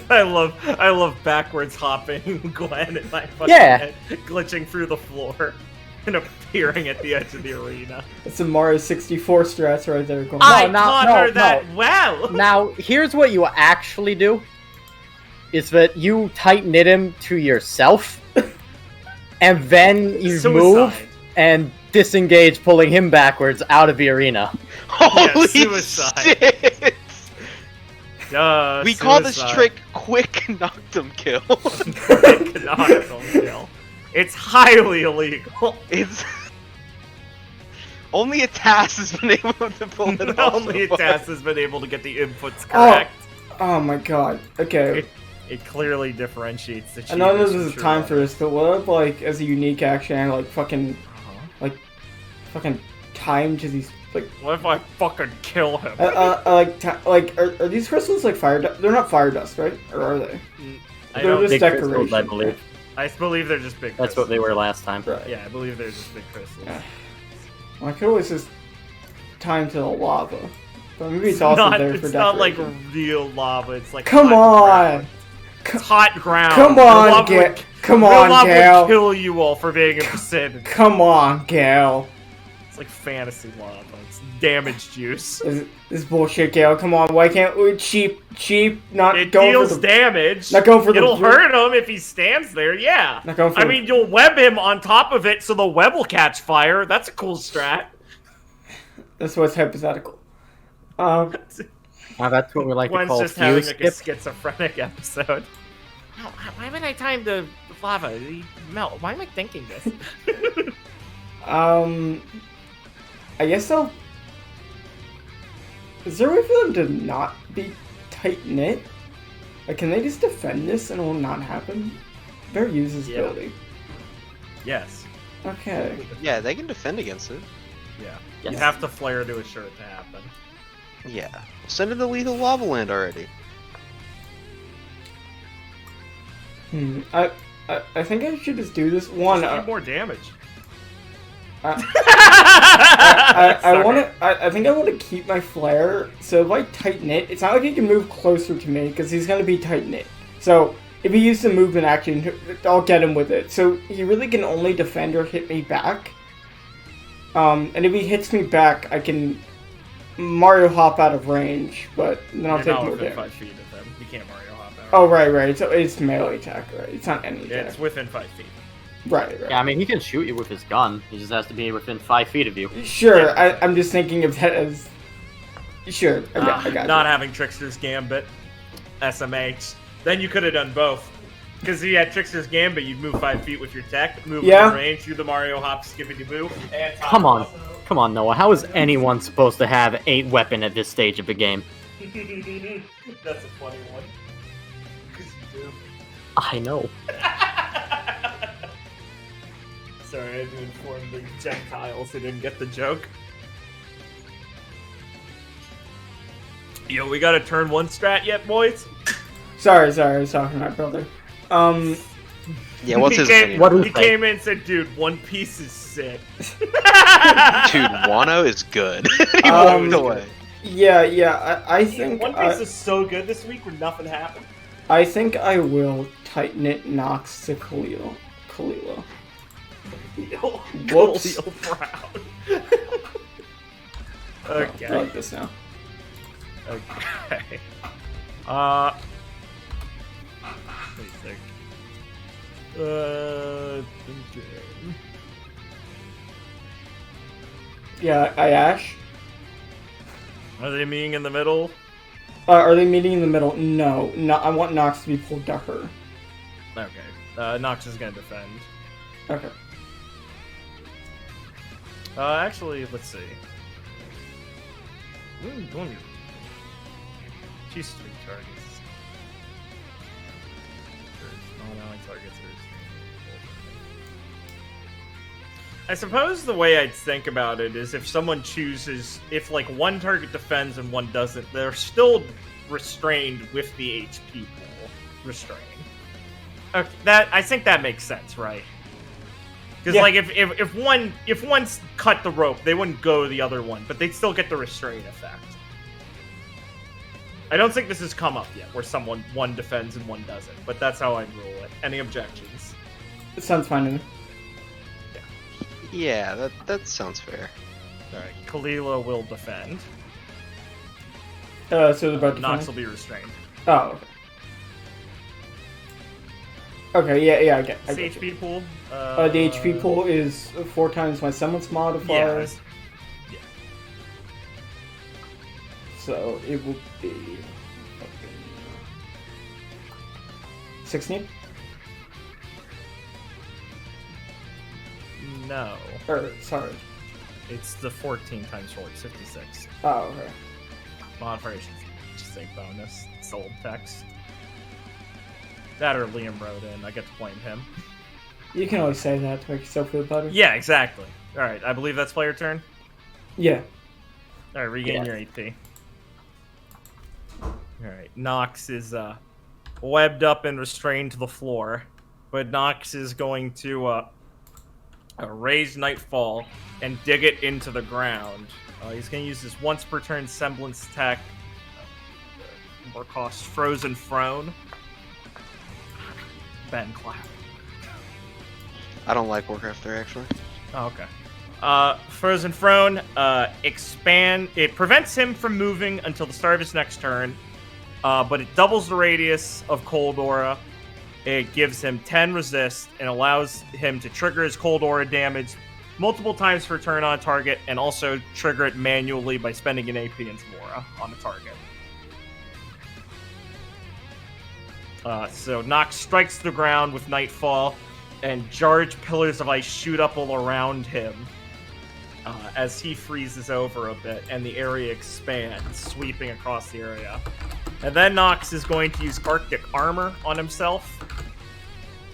I love backwards hopping Gwen in my fucking head, glitching through the floor and appearing at the edge of the arena. It's some Mario 64 strats right there. Going, I taught her that well. Now, here's what you actually do. Is that you tighten it him to yourself, and then you move and disengage, pulling him backwards out of the arena. Holy suicide. shit! We call this suicide. trick Quick Knock'em Kill. Quick Knock'em Kill. It's highly illegal. It's only a TAS has been able to pull it off. Only a TAS has been able to get the inputs correct. Oh my god. Okay. It clearly differentiates the I know cheaters this is from time true for this, but what if, like, as a unique action, I, like, fucking time to these, like... What if I fucking kill him? Are these crystals, like, fire dust? They're not fire dust, right? Or are they? I They're don't just Big crystals, decoration. I believe. I believe they're just big That's crystals. what they were last time. Right. Yeah, I believe they're just big crystals. Yeah. Well, I could always just time to the lava. But maybe it's also there for It's not like decoration. real lava, it's like Come hot on! ground. It's hot ground. Come Real on, lava would- come real on, lava Gal. would kill you all for being interested. Come on, Gal. It's like fantasy lava. It's damage juice. This is bullshit, Gal. Come on, why can't we cheap, not It going deals for the... damage. Not going for the... It'll hurt him if he stands there, yeah. Not going for I the- mean, you'll web him on top of it so the web will catch fire. That's a cool strat. That's what's hypothetical. That's what we like to Gwen's call just having fuse like a skip. schizophrenic episode. Why would I time the lava? He melt. Why am I thinking this? I guess I'll... Is there a way for them to not be tight-knit? Like, can they just defend this and it will not happen? Better use this ability. Yes. Okay. Yeah, they can defend against it. Yeah. Yes. You have to flare to assure it to happen. Yeah. Send in the lethal lava land already. I think I should just do this. One, Just need more damage. I think I want to keep my flare. So if I tighten it, it's not like he can move closer to me because he's gonna be tight knit. So if he uses the movement action, I'll get him with it. So he really can only defend or hit me back. And if he hits me back, I can Mario hop out of range, but then I'll You're take not more within damage. 5 feet of them. You can't Mario hop out. Oh right. So it's melee attack, right? It's not any Yeah, attack. it's within 5 feet. Right. Yeah, I mean, he can shoot you with his gun. He just has to be within 5 feet of you. Sure, I'm just thinking of that as... Sure, I got Not you. having Trickster's Gambit, SMH. Then you could have done both. Because he had Trickster's Gambit, you'd move 5 feet with your tech, move in range, do the Mario Hop, skippity boo, and Come on, Noah. How is anyone supposed to have 8 weapon at this stage of the game? That's a funny one. Because you do. I know. Sorry, I had to inform the Gentiles who didn't get the joke. Yo, we got a turn 1 strat yet, boys? Sorry, I was talking to my brother. Yeah, what's his opinion? He came in and said, dude, One Piece is sick. Dude, Wano is good. He walked away. Yeah, I think... One Piece is so good this week where nothing happened. I think I will tighten it Nox to Kalila. Whoops. Khalil Brown. Okay. I like this now. Okay. What do you think? Okay. Yeah, I Ash. Are they meeting in the middle? Are they meeting in the middle? No, I want Nox to be pulled to her. Okay. Nox is gonna defend. Okay. Actually, let's see. She's 3 targets. I suppose the way I'd think about it is if someone chooses, if like one target defends and one doesn't, they're still restrained with the HP pool restraining. Okay, I think that makes sense, right? Because like if one's cut the rope, they wouldn't go the other one, but they'd still get the restraint effect. I don't think this has come up yet, where one defends and one doesn't, but that's how I'd rule it. Any objections? It sounds fine to me. Yeah, that sounds fair. Alright, Kalila will defend. So they're both Nox will defending? be restrained. Oh, okay. Yeah, I get What's the it. HP pool? The HP pool is 4 times my summons modifier. Yeah. So it will be 16? No. Or, sorry. It's the 14 times 4, it's 56. Oh, okay. Modifiers just say bonus. It's old text. That or Liam wrote in. I get to blame him. You can always say that to make yourself feel better. Yeah, exactly. Alright, I believe that's player turn. Yeah. Alright, regain your AP. Alright, Nox is webbed up and restrained to the floor. But Nox is going to raise Nightfall and dig it into the ground. He's going to use his once per turn semblance tech. More cost Frozen Throne. Ben Cloud. I don't like Warcraft 3, actually. Oh, okay. Frozen Throne, expand. It prevents him from moving until the start of his next turn, but it doubles the radius of Cold Aura. It gives him 10 resist and allows him to trigger his Cold Aura damage multiple times per turn on a target, and also trigger it manually by spending an AP into Aura on a target. So Nox strikes the ground with Nightfall, and jarred pillars of ice shoot up all around him as he freezes over a bit, and the area expands, sweeping across the area. And then Nox is going to use Arctic Armor on himself,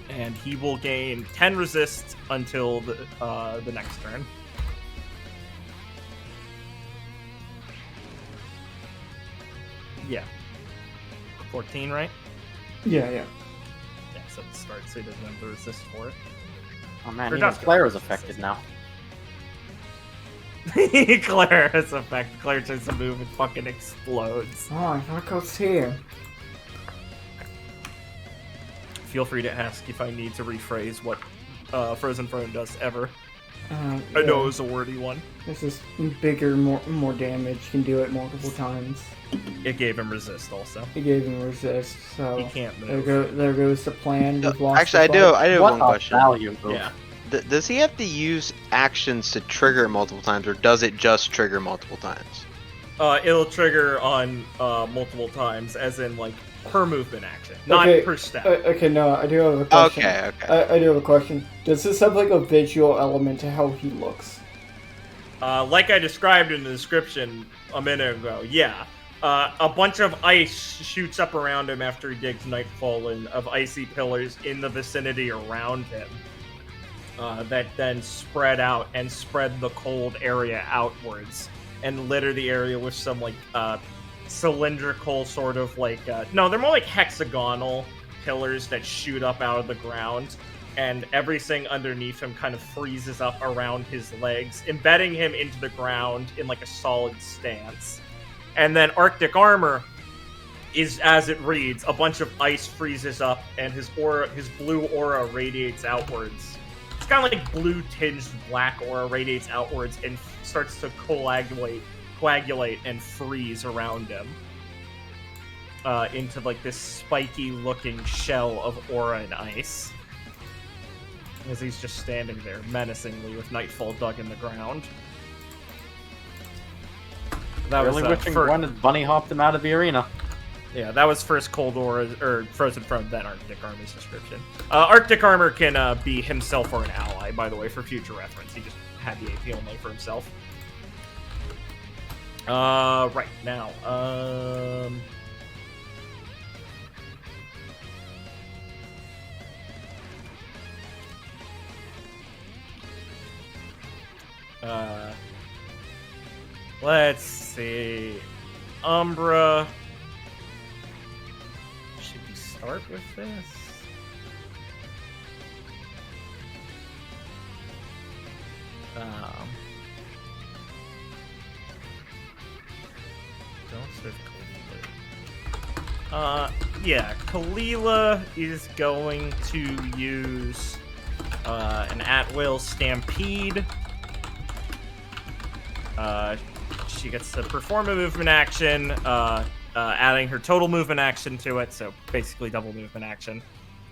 and he will gain 10 resist until the next turn. Yeah. 14, right? Yeah. Yeah, so it starts, so he doesn't have the resist for it. Oh man, Or even not Claire is resist. affected now. Claire has effect. Claire tries to move and fucking explodes. Oh, I gotta go see him. Feel free to ask if I need to rephrase what Frozen Throne does ever. I know it was a wordy one. This is bigger, more damage. Can do it multiple times. It gave him resist also. It gave him resist, so He can't move. there goes the plan. We've lost Actually, the I do have What one a question. value move. Yeah. Does he have to use actions to trigger it multiple times, or does it just trigger multiple times? It'll trigger on multiple times, as in like per movement action, not Okay, per step. Okay, no, I do have a question. Okay. I do have a question. Does this have like a visual element to how he looks? Like I described in the description a minute ago, yeah. A bunch of ice shoots up around him after he digs Nightfall in, of icy pillars in the vicinity around him. That then spread out and spread the cold area outwards and litter the area with some like cylindrical sort of like no, they're more like hexagonal pillars that shoot up out of the ground, and everything underneath him kind of freezes up around his legs, embedding him into the ground in like a solid stance. And then Arctic armor is, as it reads, a bunch of ice freezes up and his blue aura radiates outwards. It's kind of like blue tinged black aura radiates outwards and starts to coagulate and freeze around him into like this spiky looking shell of aura and ice, as he's just standing there menacingly with Nightfall dug in the ground. That Really was wishing one had bunny hopped him out of the arena. yeah, that was first Cold Aura or Frozen Throne, then Arctic Armor's description. Arctic Armor can be himself or an ally, by the way, for future reference. He just had the AP only for himself. Right now, let's see. Umbra. Should we start with this? Don't serve Kalila. Yeah, Kalila is going to use an at-will Stampede. She gets to perform a movement action, adding her total movement action to it, so basically double movement action.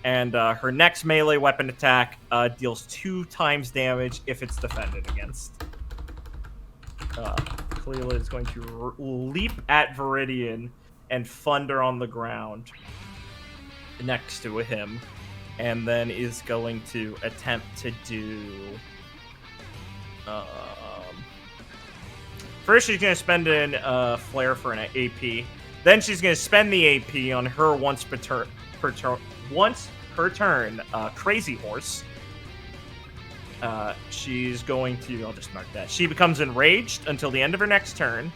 And her next melee weapon attack deals 2 times damage if it's defended against. Kalila is going to leap at Viridian and thunder on the ground next to him, and then is going to attempt to do... First, she's going to spend an flare for an AP. Then she's going to spend the AP on her once per turn, Crazy Horse. She's going to... I'll just mark that. She becomes enraged until the end of her next turn.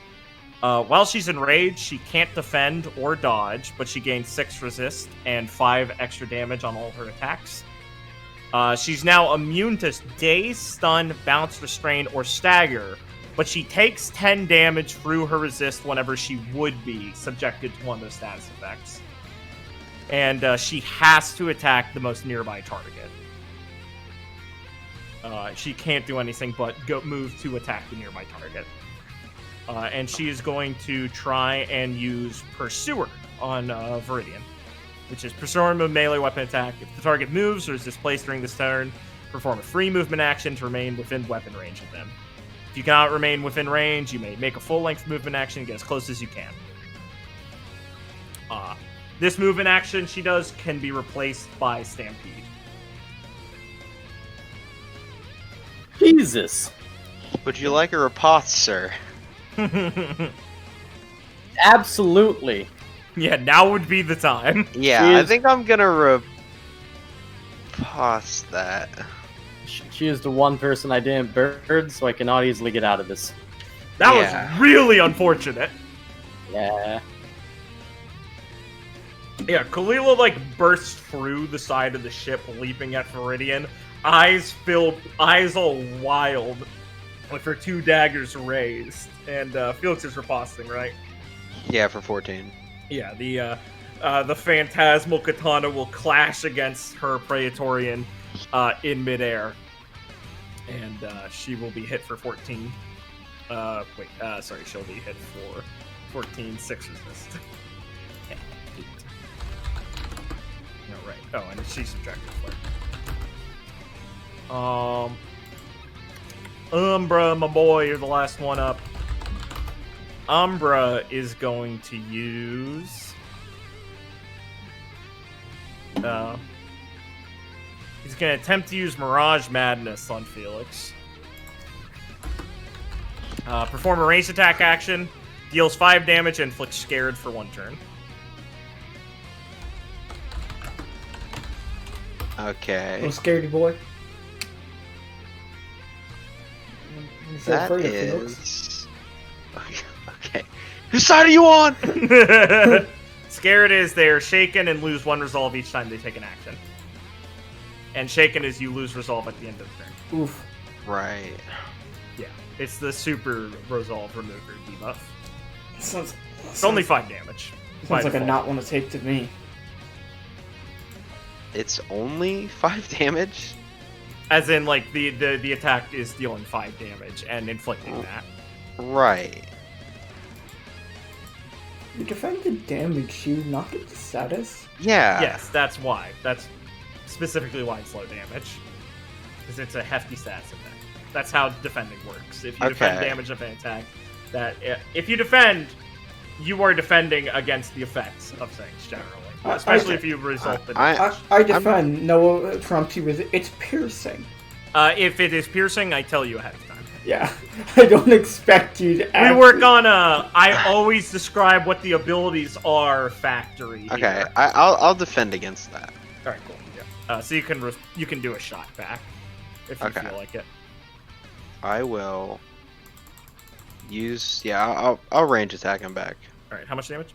While she's enraged, she can't defend or dodge, but she gains 6 resist and 5 extra damage on all her attacks. She's now immune to daze, stun, bounce, restrain, or stagger, but she takes 10 damage through her resist whenever she would be subjected to one of those status effects. And she has to attack the most nearby target. She can't do anything but move to attack the nearby target. And she is going to try and use Pursuer on Viridian, which is perform a melee weapon attack. If the target moves or is displaced during this turn, perform a free movement action to remain within weapon range of them. If you cannot remain within range, you may make a full-length movement action and get as close as you can. This movement action she does can be replaced by Stampede. Jesus. Would you like a riposte, sir? Absolutely. Yeah, now would be the time. Yeah, She I is- think I'm gonna riposte that. She is the one person I didn't bird, so I cannot easily get out of this. That Yeah. was really unfortunate. Yeah. Yeah, Kalila, like, bursts through the side of the ship, leaping at Viridian. Eyes all wild, with her 2 daggers raised. And Felix is riposting, right? Yeah, for 14. Yeah, the phantasmal katana will clash against her Praetorian in midair. And she will be hit for 14. Sorry, she'll be hit for 14, 6 resist. 8. No, right. Oh, and she's subtracted flare. Umbra, my boy, you're the last one up. Umbra is going to use... he's going to attempt to use Mirage Madness on Felix. Perform a ranged attack action. Deals 5 damage and inflicts Scared for 1 turn. Okay. Oh, scaredy boy. He's so That afraid of Felix. is... Okay. Whose side are you on? Scared is they're shaken and lose 1 resolve each time they take an action. And shaken is you lose resolve at the end of the turn. Oof. Right. Yeah, it's the super resolve remover debuff. Sounds, It's only 5 damage. sounds like a default. not want to take to me. It's only 5 damage? As in, like, the attack is dealing 5 damage and inflicting that. Right. You defend the damage, you not get the status? Yeah. Yes, that's why. That's specifically why it's low damage. Because it's a hefty stats effect. That's how defending works. If you defend Okay. damage of an attack, if you defend, you are defending against the effects of things generally. Especially if you result the damage. I defend. Noah trumps you with it's piercing. If it is piercing, I tell you ahead of time. Yeah, I don't expect you to. We work on I always describe what the abilities are factory. Okay, here. I'll defend against that. All right, cool. Yeah. So you can do a shot back if you Okay. feel like it. I will use... Yeah, I'll range attack him back. All right, how much damage?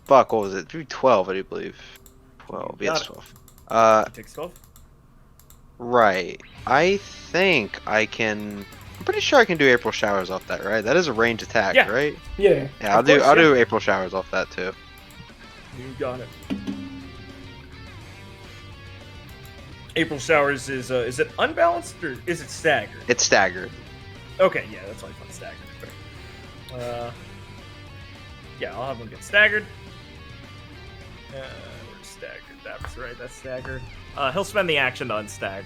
Fuck, what was it? 12, I do believe. 12, You yes, got 12. It takes 12. Right. I think I can... I'm pretty sure I can do April Showers off that, right? That is a range attack, Yeah. right? Yeah. Yeah, I'll Of course, I'll yeah. do April Showers off that too. You got it. April Showers is it unbalanced or is it staggered? It's staggered. Okay, yeah, that's why I thought staggered. Yeah, I'll have them get staggered. Where's staggered? That's right, that's staggered. He'll spend the action to unstagger.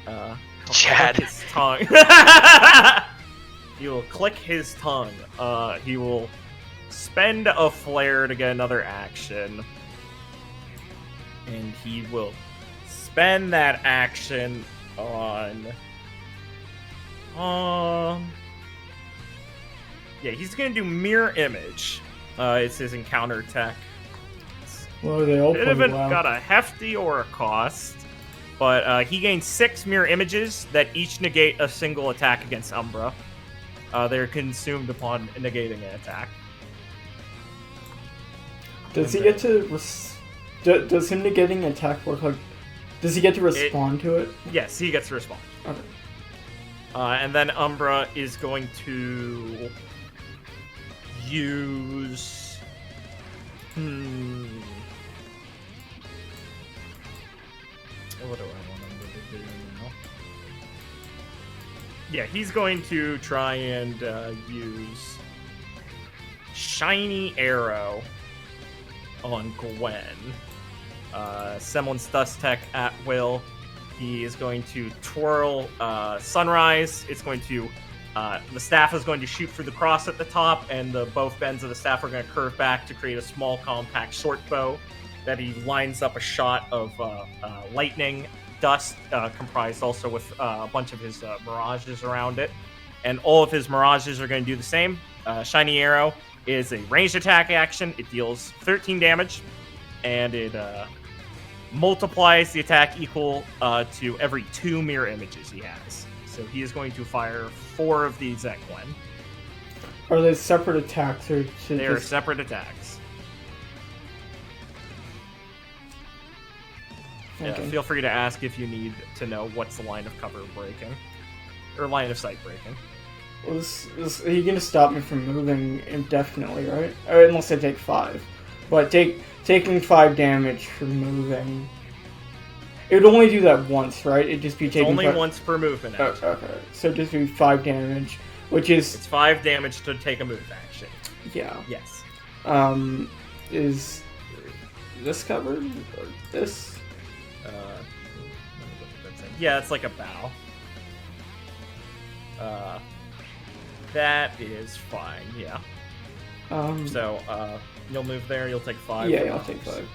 He'll Chad. click his tongue. He will click his tongue. He will spend a flare to get another action. And he will spend that action on... yeah, he's gonna do Mirror Image. It's his encounter tech. Well, they all Could play have well. got a hefty or a cost, but he gains 6 mirror images that each negate a single attack against Umbra. They're consumed upon negating an attack. Does he get to? Does him negating attack work like? Does he get to respond to it? Yes, he gets to respond. Okay. And then Umbra is going to use. What do I want him to do now? Yeah, he's going to try and use Shiny Arrow on Gwen. Semblance Dust Tech at will. He is going to twirl Sunrise. It's going to the staff is going to shoot through the cross at the top, and both bends of the staff are going to curve back to create a small, compact short bow that he lines up a shot of lightning dust, comprised also with a bunch of his mirages around it. And all of his mirages are going to do the same. Shiny Arrow is a ranged attack action. It deals 13 damage, and it multiplies the attack equal to every 2 mirror images he has. So he is going to fire 4 of these at Gwen. Are they separate attacks or should They are just... separate attacks. Okay. Feel free to ask if you need to know what's the line of cover breaking. Or line of sight breaking. Well, he's gonna stop me from moving indefinitely, right? Or unless I take 5. But taking 5 damage from moving. It would only do that once, right? It'd just be It's taking only once per movement Oh, action. okay. So just be 5 damage, which is It's 5 damage to take a move action. yeah. Yes. Is this covered or this? Yeah, it's like a bow. That is fine. Yeah. So you'll move there. You'll take 5. Yeah, I'll take 5.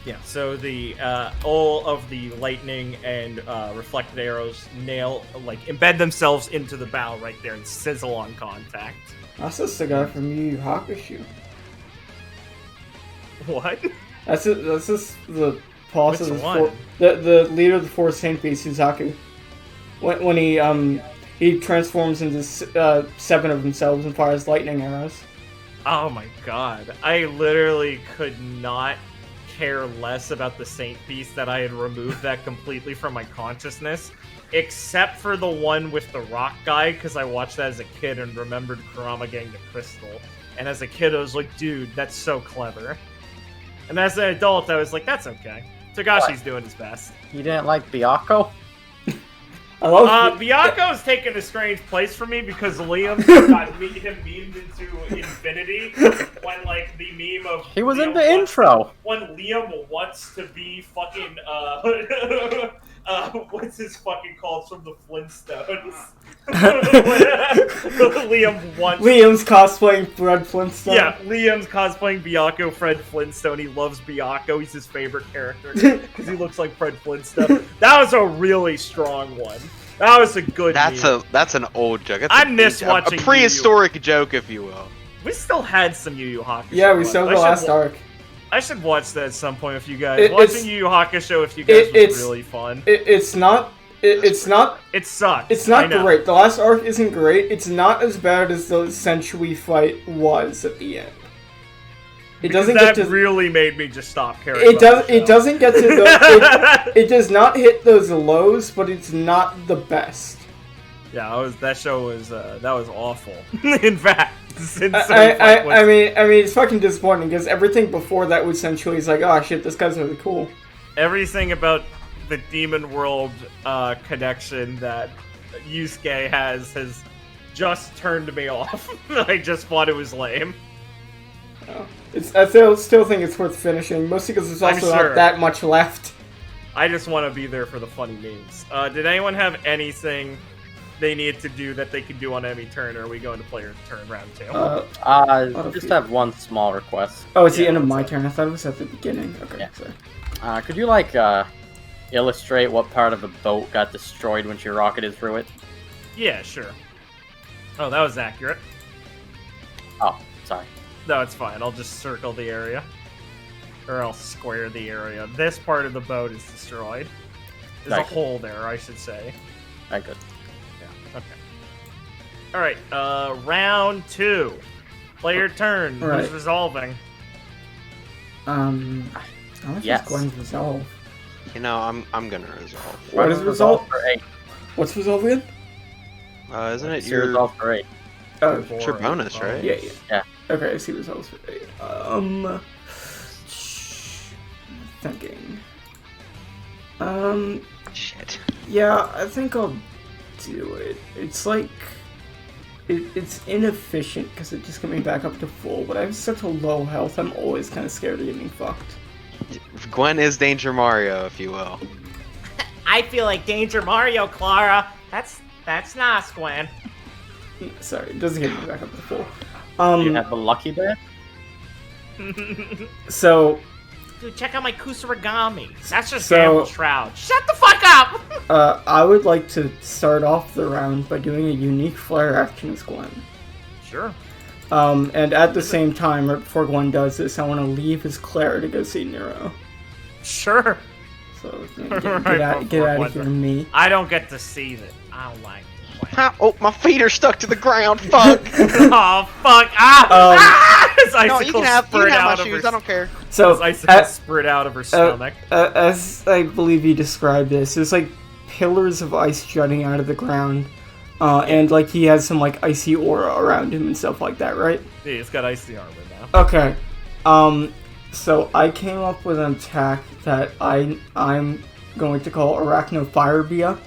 Yeah, so the all of the lightning and reflected arrows embed themselves into the bow right there and sizzle on contact. That's just the guy from Yu Yu Hakusho. What? That's just the boss Which of one? the leader of the Four Saint Beast, Suzaku. When he transforms into 7 of themselves and fires lightning arrows. Oh my god. I literally could not care less about the Saint Beast that I had removed that completely from my consciousness, except for the one with the rock guy, because I watched that as a kid and remembered Kurama getting the crystal. And as a kid, I was like, dude, that's so clever. And as an adult, I was like, that's okay. Togashi's doing his best. You didn't like Byakko? I love Byaku's taken a strange place for me because Liam got him memed into infinity when, like, the meme of... He was in Liam the intro. When Liam wants to be fucking, what's his fucking called from the Flintstones? Liam's cosplaying Fred Flintstone. Yeah, Liam's cosplaying Byakko, Fred Flintstone. He loves Byakko. He's his favorite character because he looks like Fred Flintstone. That was a really strong one. That was a good meme. That's an old joke. That's I miss watching a prehistoric joke, if you will. We still had some Yu Yu Hakusho. Yeah, we still have the last arc. I should watch that at some point with you guys. It's- Watching Yu Yu Hakusho with you guys was really fun. It's not. It's not. It sucks. It's I not know. great. The last arc isn't great. It's not as bad as the Senshui fight was at the end. It Because doesn't that get to. really made me just stop caring. It about does. the It show. doesn't get to the. It does not hit those lows, but it's not the best. Yeah, that show was that was awful. In fact, I mean, it's fucking disappointing because everything before that was Senshui is like, oh shit, this guy's really cool. everything about the Demon World connection that Yusuke has just turned me off. I just thought it was lame. I still think it's worth finishing, mostly because there's also sure. not that much left. I just want to be there for the funny memes. Did anyone have anything they needed to do that they could do on any turn, or are we going to player turn round 2? Just have one small request. Oh, it's the end of my turn. I thought it was at the beginning. Okay, Yeah. sorry. Could you, illustrate what part of the boat got destroyed when she rocketed through it? Yeah, sure. Oh, that was accurate. Oh, sorry. No, it's fine. I'll just circle the area. Or I'll square the area. This part of the boat is destroyed. There's a Okay. hole there, I should say. Alright, good. Yeah, okay. Alright, round 2. Player turn. Right. Who's resolving? How much Yes. is Gwen's resolve? You know, I'm gonna resolve. What is resolve? For 8. What's resolve again? Isn't it It's your resolve for 8. Oh, it's your bonus, right? yeah. Yeah. Okay, I see resolves for 8. Thinking. Shit. Yeah, I think I'll do it. It's like... It's inefficient because it just got me back up to full, but I have such a low health, I'm always kind of scared of getting fucked. Gwen is Danger Mario, if you will. I feel like Danger Mario, Clara. That's nice, Gwen. Sorry, it doesn't get me back up to full. You have the lucky bit? So, Dude, check out my Kusarigami. That's just So- Gamble Shroud. Shut the fuck up! I would like to start off the round by doing a unique flare action as Gwen. Sure. And at the same time, right before Gwen does this, I want to leave as Clara to go see Nero. Sure. So, get Right out before of Gwen here, does. me. I don't get to see that. I don't like Gwen. Ha! Oh, my feet are stuck to the ground. Fuck. Oh, fuck. Ah! As No, you icicles can have spurt my out of shoes. her- I don't care. So, As icicles spurt out of her stomach. as I believe you described this, there's like pillars of ice jutting out of the ground. And like he has some like icy aura around him and stuff like that, right? Yeah, he's got icy armor now. Okay. So I came up with an attack that I'm going to call Arachnophobia.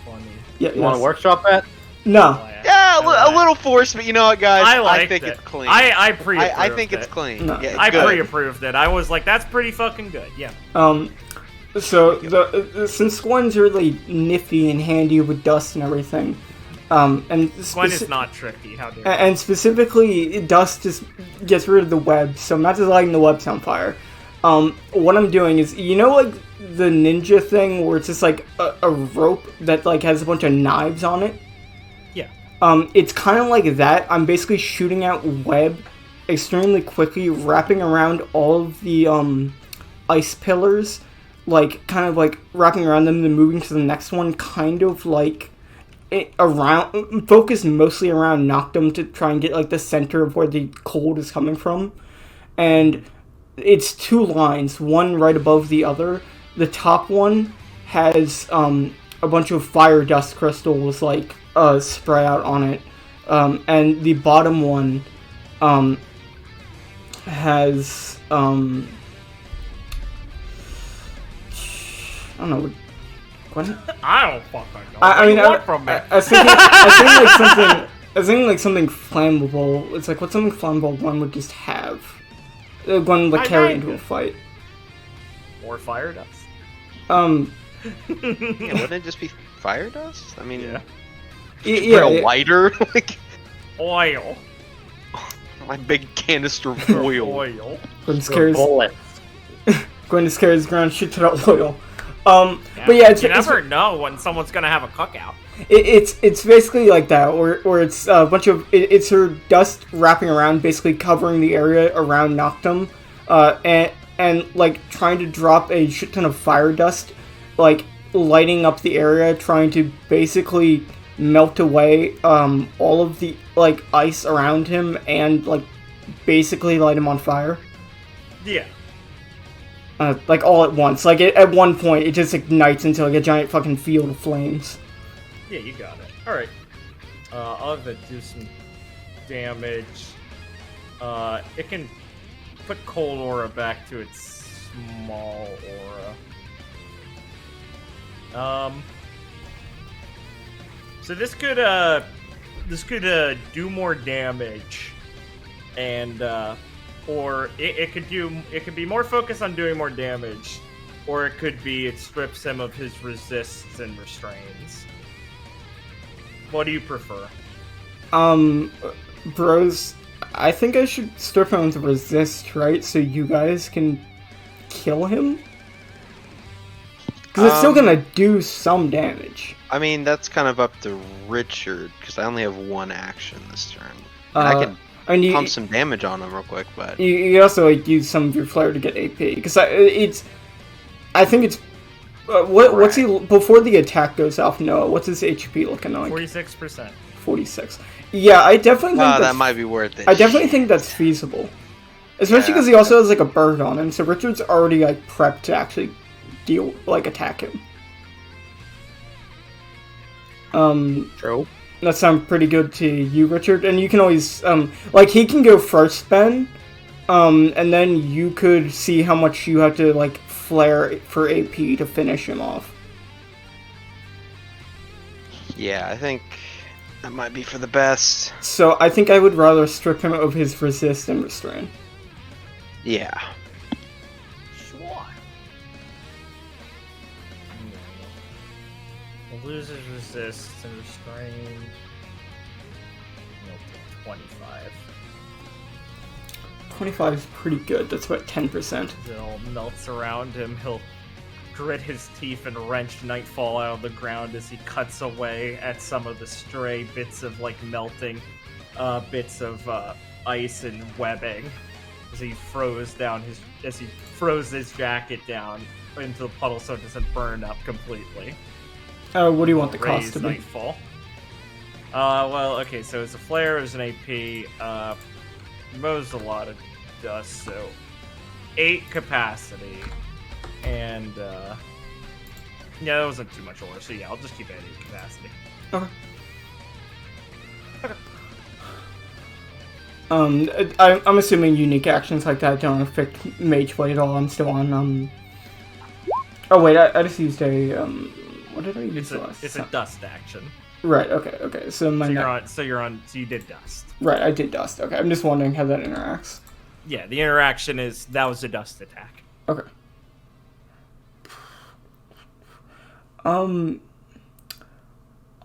Funny. Yeah, You want to yes. workshop that? No. Yeah, a little forced, but you know what, guys? I liked think it. it's clean. I pre-approved I think it. it's clean. No. Yeah, it's I good. pre-approved it. I was like, that's pretty fucking good. Yeah. So since Gwen's really nifty and handy with dust and everything, and Gwen is not tricky. How dare you. and specifically dust just gets rid of the web, so I'm not just lighting the webs on fire. What I'm doing is, you know, like the ninja thing where it's just like a rope that like has a bunch of knives on it. Yeah. It's kind of like that. I'm basically shooting out web extremely quickly, wrapping around all of the ice pillars, like kind of like wrapping around them, then moving to the next one, kind of like focused mostly around Noctum to try and get like the center of where the cold is coming from. And it's two lines, one right above the other. The top one has a bunch of fire dust crystals like spray out on it, and the bottom one has I don't know. I don't fucking know. I What mean, do you want from me? I was thinking like something flammable. It's like, what's something flammable Gwen would just have? Gwen would like, carry into a fight. More fire dust. Yeah, wouldn't it just be fire dust? I mean, Yeah. Yeah, a lighter, like Oil. my big canister of oil. Oil. Gwen just carries Bullet. Gwen just carries ground shit to the oil. Yeah. But yeah, it's you never know when someone's gonna have a cookout. It's basically like that, or it's a bunch of it's her dust wrapping around, basically covering the area around Noctum, and like trying to drop a shit ton of fire dust, like lighting up the area, trying to basically melt away all of the like ice around him and like basically light him on fire. Yeah. Like all at once. Like at one point, it just ignites into like a giant fucking field of flames. Yeah, you got it. Alright. I'll have it do some damage. It can put cold aura back to its small aura. So this could do more damage, and or it could be more focused on doing more damage, or it could be it strips him of his resists and restrains. What do you prefer? Bros, I think I should strip him with resist, right? So you guys can kill him? Because it's still gonna do some damage. I mean, that's kind of up to Richard, because I only have one action this turn. And I can pump some damage on him real quick, but... You also like use some of your flare to get AP, because I think it's... what's he... Before the attack goes off, Noah, what's his HP looking like? 46%. 46. Yeah, I definitely think that might be worth it. I definitely think that's feasible. Especially because he also has like a bird on him, so Richard's already like prepped to actually attack him. True. That sounds pretty good to you, Richard. And you can always like he can go first, Ben. And then you could see how much you have to like flare for AP to finish him off. Yeah, I think that might be for the best. So I think I would rather strip him of his resist and restrain. Yeah. Sure. Loses resist and restrain. 25. 25 is pretty good. That's about 10%. It all melts around him. He'll grit his teeth and wrench Nightfall out of the ground as he cuts away at some of the stray bits of like melting bits of ice and webbing as he froze his jacket down into the puddle so it doesn't burn up completely. What do you want the cost Raise to be? Nightfall. Well, okay, so it's a flare, it's an AP, mows a lot of dust, so 8 capacity, and yeah, that wasn't too much ore, so yeah, I'll just keep it at 8 capacity. Okay. I'm assuming unique actions like that don't affect Mage Blade at all. I'm still on, Oh wait, I just used a, what did I use last? It's a dust action. Right, okay. So So you did dust. Right, I did dust. Okay, I'm just wondering how that interacts. Yeah, the interaction is that was a dust attack. Okay.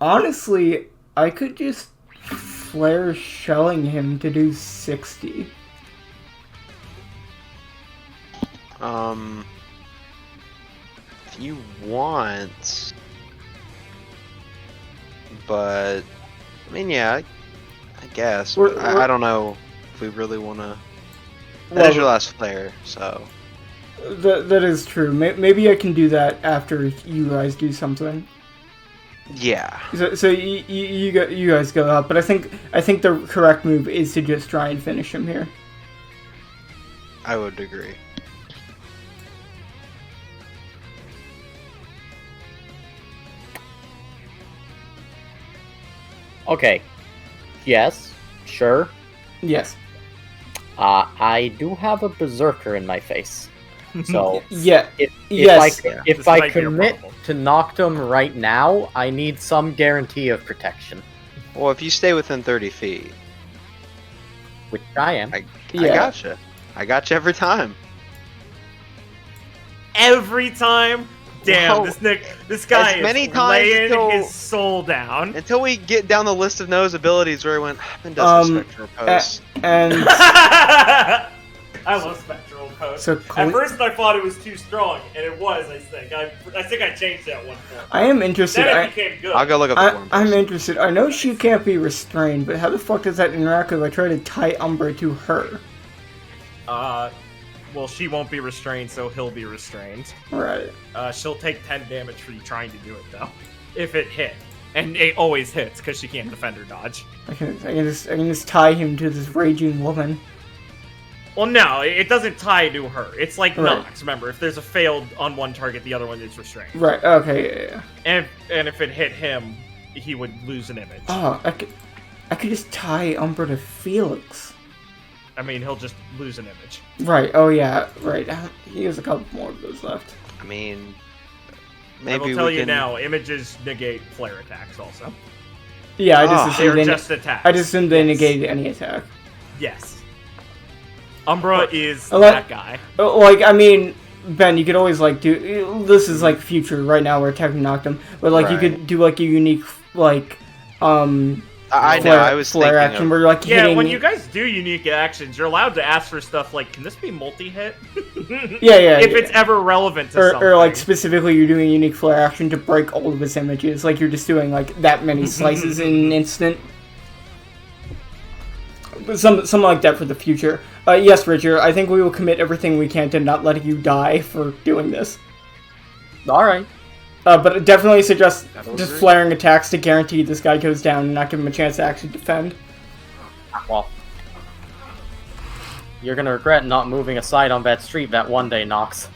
Honestly, I could just flare shelling him to do 60. If you want, but I mean, yeah, I guess. But I don't know if we really want to. That is your last flare, so. That is true. Maybe I can do that after you guys do something. Yeah. So you guys go up, but I think the correct move is to just try and finish him here. I would agree. Okay. Yes. Sure. Yes. I do have a berserker in my face. So Yeah. if This I might be a commit problem. to Noctum right now, I need some guarantee of protection, Well, if you stay within 30 feet, which I am. I Yeah. gotcha. I gotcha every time. Every time. Damn, Well, this guy as many is times laying till- his soul down. Until we get down the list of Noah's abilities where he went, I've been does spectral post. And I love spectral post. So At first, I thought it was too strong, and it was. I think I changed it at one point. I am interested. Then it became good. I'll go look up the form. I'm interested. I know she can't be restrained, but how the fuck does that interact if I try to tie Umbra to her? Well, she won't be restrained, so he'll be restrained. Right. She'll take 10 damage for you trying to do it, though, if it hit. And it always hits because she can't defend or dodge. I can just tie him to this raging woman. Well, no, it doesn't tie to her. It's like Right. Nox. Remember, if there's a failed on one target, the other one is restrained. Right. Okay. Yeah. And if it hit him, he would lose an image. Oh, I could just tie Umbra to Felix. I mean, he'll just lose an image. Right. Oh yeah. Right. He has a couple more of those left. I mean, I maybe will tell we you can... now, images negate flare attacks also. Yeah. I just They're assumed just attacks. I just assumed they Yes. negated any attack. Yes. Umbra is like- that guy. Like, I mean, Ben, you could always, like, do... This is, like, future. Right now, we're attacking Noctum. But, like, you Right. could do, like, a unique, like, I know, I was flare thinking action of... where, like, Yeah, hitting... when you guys do unique actions, you're allowed to ask for stuff like, can this be multi-hit? Yeah, If it's ever relevant to something. or, like, specifically you're doing a unique flare action to break all of his images. Like, you're just doing, like, that many slices in an instant. Something like that for the future. Yes, Richard, I think we will commit everything we can to not letting you die for doing this. Alright. But definitely suggest That'll just agree. flaring attacks to guarantee this guy goes down and not give him a chance to actually defend. Well, you're gonna regret not moving aside on that street that one day, Nox.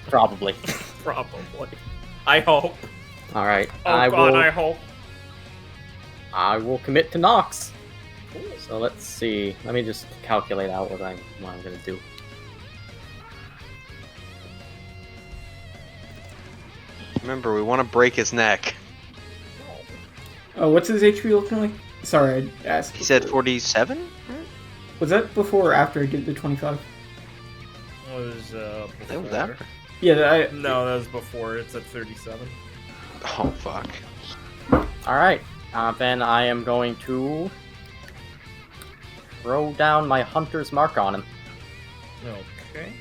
Probably. Probably. I hope. Alright. Oh I god, will I hope. I will commit to Nox. So let's see. Let me just calculate out what I'm gonna do. Remember, we want to break his neck. Oh, what's his HP looking like? Sorry, I asked. He said before. 47? Was that before or after I did the 25? It was, That was that? Yeah, No, that was before. It's at 37. Oh, fuck. Alright. Then I am going to throw down my hunter's mark on him. Okay.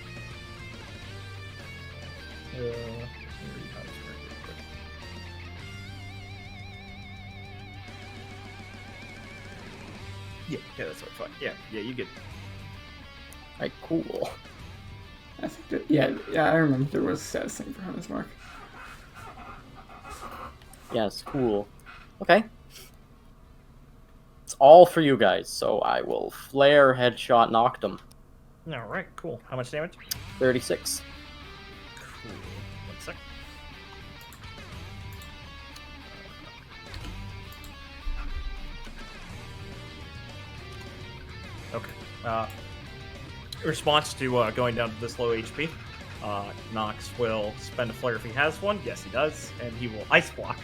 Yeah, that's what I thought. Yeah, you get. Alright, cool. I think that, yeah, I remember there was a status thing for Hunter's Mark. Yes, cool. Okay. It's all for you guys, so I will flare headshot Noctum. Alright, cool. How much damage? 36. Cool. 1 sec. Okay. In response to going down to this low HP, Nox will spend a flare if he has one. Yes, he does, and he will ice block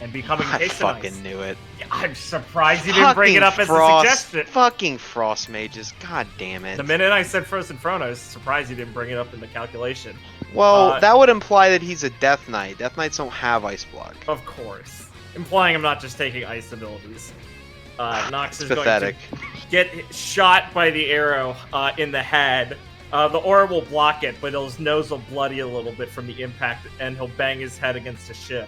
and become I encased in ice. fucking knew it. Yeah, I'm surprised you didn't bring it up as a suggestion. Fucking frost mages. God damn it. The minute I said Frozen Throne, I was surprised you didn't bring it up in the calculation. Well, that would imply that he's a Death Knight. Death Knights don't have ice block. Of course. Implying I'm not just taking ice abilities. Nox is Pathetic. going to get shot by the arrow in the head. The aura will block it, but his nose will bloody a little bit from the impact, and he'll bang his head against a ship.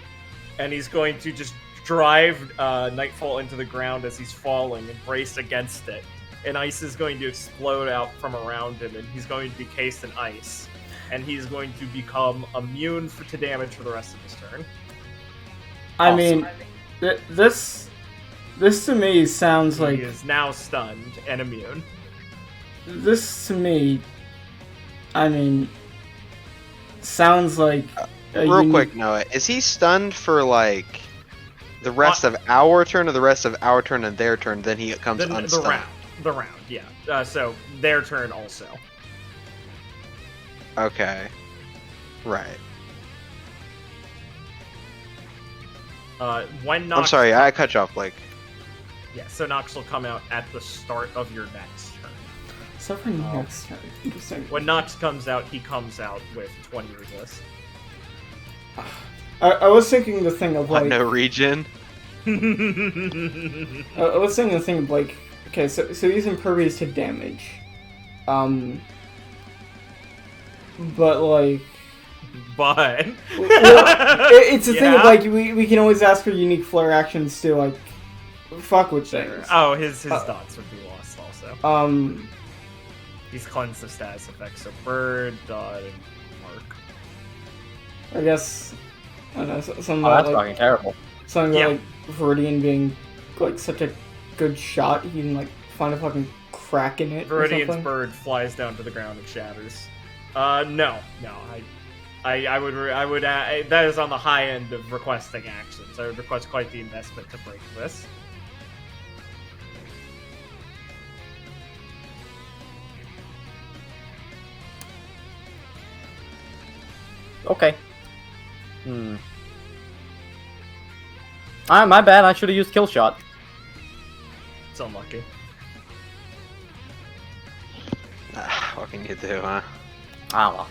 And he's going to just drive Nightfall into the ground as he's falling and brace against it. And ice is going to explode out from around him, and he's going to be cased in ice. And he's going to become immune to damage for the rest of his turn. I mean, this to me sounds like... He is now stunned and immune. This to me, I mean, sounds like... Real quick, Noah, is he stunned for, like, the rest of our turn or the rest of our turn and their turn, then he comes unstunned? The round, yeah. So, their turn also. Okay. Right. When Nox... I'm sorry, I cut you off, like... Yeah, so Nox will come out at the start of your next turn. So for next turn, interesting. When Nox comes out, he comes out with 20 resist. I was thinking the thing of like... no regen? I was thinking the thing of like... Okay, so he's impervious to damage. But like... But... well, it's a thing of like, we can always ask for unique flare actions to like... Fuck which things. Oh, his dots would be lost also. He's cleansed of status effects, so Bird, Dot, and Mark. I guess... I don't know, something that's like... fucking terrible. Something like Viridian being like such a good shot, he can like find a fucking crack in it. Viridian's bird flies down to the ground and shatters. No. I would. That is on the high end of requesting actions. I would request quite the investment to break this. Okay. My bad. I should have used kill shot. It's unlucky. What can you do, huh? Ah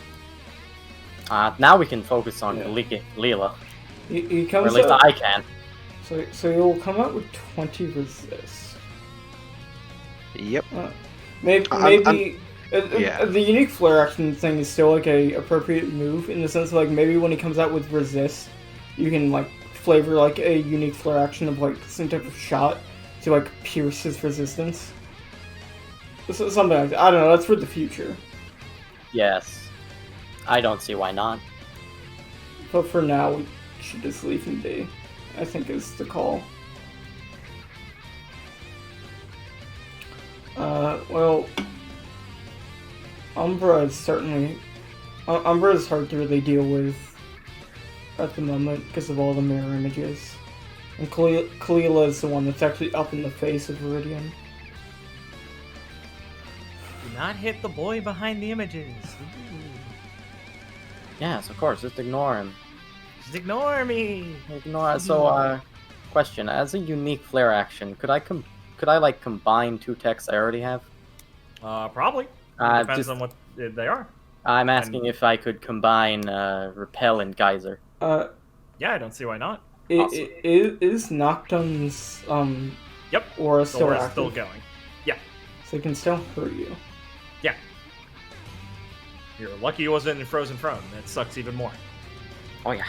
well. Now we can focus on Leela. He Or comes at least out, I can. So he'll come out with 20 resist. Yep. Maybe yeah. the unique flare action thing is still like a appropriate move in the sense of like maybe when he comes out with resist, you can like flavor like a unique flare action of like some type of shot to like pierce his resistance. So, something like that. I don't know. That's for the future. Yes. I don't see why not. But for now, we should just leave him be. I think is the call. Well, Umbra is certainly... Umbra is hard to really deal with at the moment because of all the mirror images. And Kalila is the one that's actually up in the face of Viridian. Do not hit the boy behind the images. Ooh. Yes, of course. Just ignore him. Just ignore me. Ignore. So, question: as a unique flare action, could I like combine two texts I already have? Probably. Depends on what they are. I'm asking if I could combine Repel and Geyser. Yeah, I don't see why not. Awesome. Is Noctum's Yep. aura still Aura's active? still going. Yeah. So it can still hurt you. Yeah. You're lucky it wasn't in Frozen Throne. That sucks even more. Oh yeah.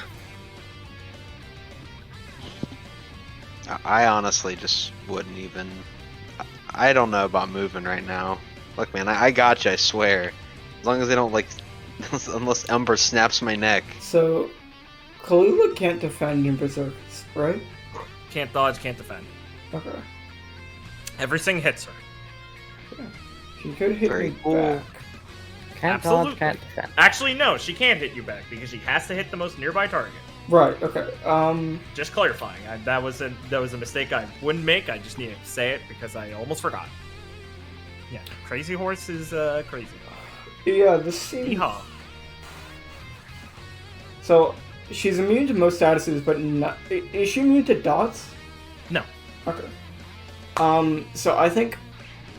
I honestly just wouldn't even... I don't know about moving right now. Look, man, I got you, I swear. As long as they don't, like... unless Ember snaps my neck. So, Kalila can't defend in Berserk, right? Can't dodge, can't defend. Okay. Everything hits her. Okay. She could hit Very me cool. back. Can't Absolutely. dodge, can't defend. Actually, no, she can't hit you back because she has to hit the most nearby target. Right, okay. Just clarifying. That was a mistake I wouldn't make. I just needed to say it because I almost forgot. Yeah, Crazy Horse is crazy. Yeah, this seems... Yeehaw. So, she's immune to most statuses, but not... Is she immune to dots? No. Okay. So I think,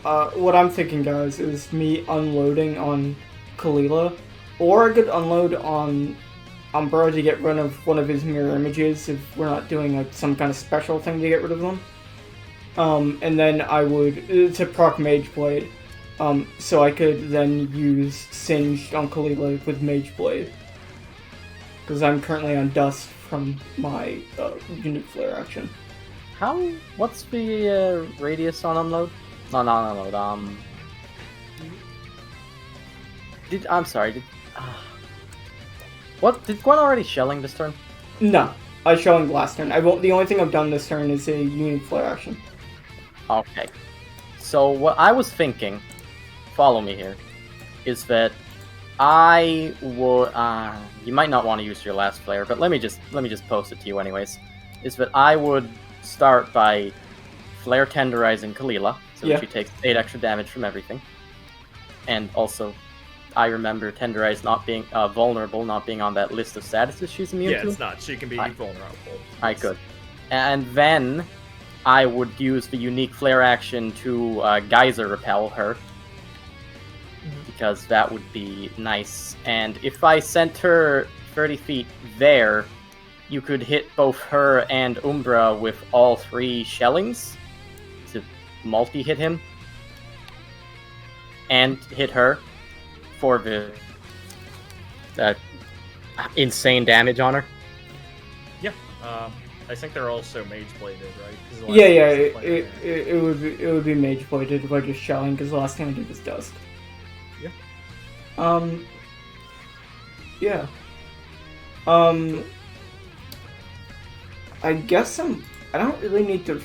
what I'm thinking, guys, is me unloading on Kalila, or I could unload on Umbra to get rid of one of his mirror images if we're not doing, like, some kind of special thing to get rid of them. And then I would, to proc Mage Blade, so I could then use Singed on Kalila with Mage Blade. Because I'm currently on Dust from my, Unique Flare action. What's the radius on unload? No, not unload. I'm sorry. What did Gwen already shelling this turn? No, I showing last turn. The only thing I've done this turn is a Unique Flare action. Okay. So what I was thinking, follow me here, is that I would. You might not want to use your last flare, but let me just post it to you anyways. Is that I would start by flare tenderizing Kalila, so that she takes 8 extra damage from everything, and also I remember tenderize not being vulnerable, not being on that list of statuses she's immune to. Yeah, it's not. She can be vulnerable. I could, and then I would use the unique flare action to geyser repel her. Because that would be nice. And if I sent her 30 feet there, you could hit both her and Umbra with all 3 shellings to multi-hit him. And hit her for the insane damage on her. Yeah, I think they're also Mage Bladed, right? 'Cause the last Yeah, time I played it would be Mage Bladed if I just shelling, because the last time I did was Dust. Yeah. Yeah. I guess I don't really need to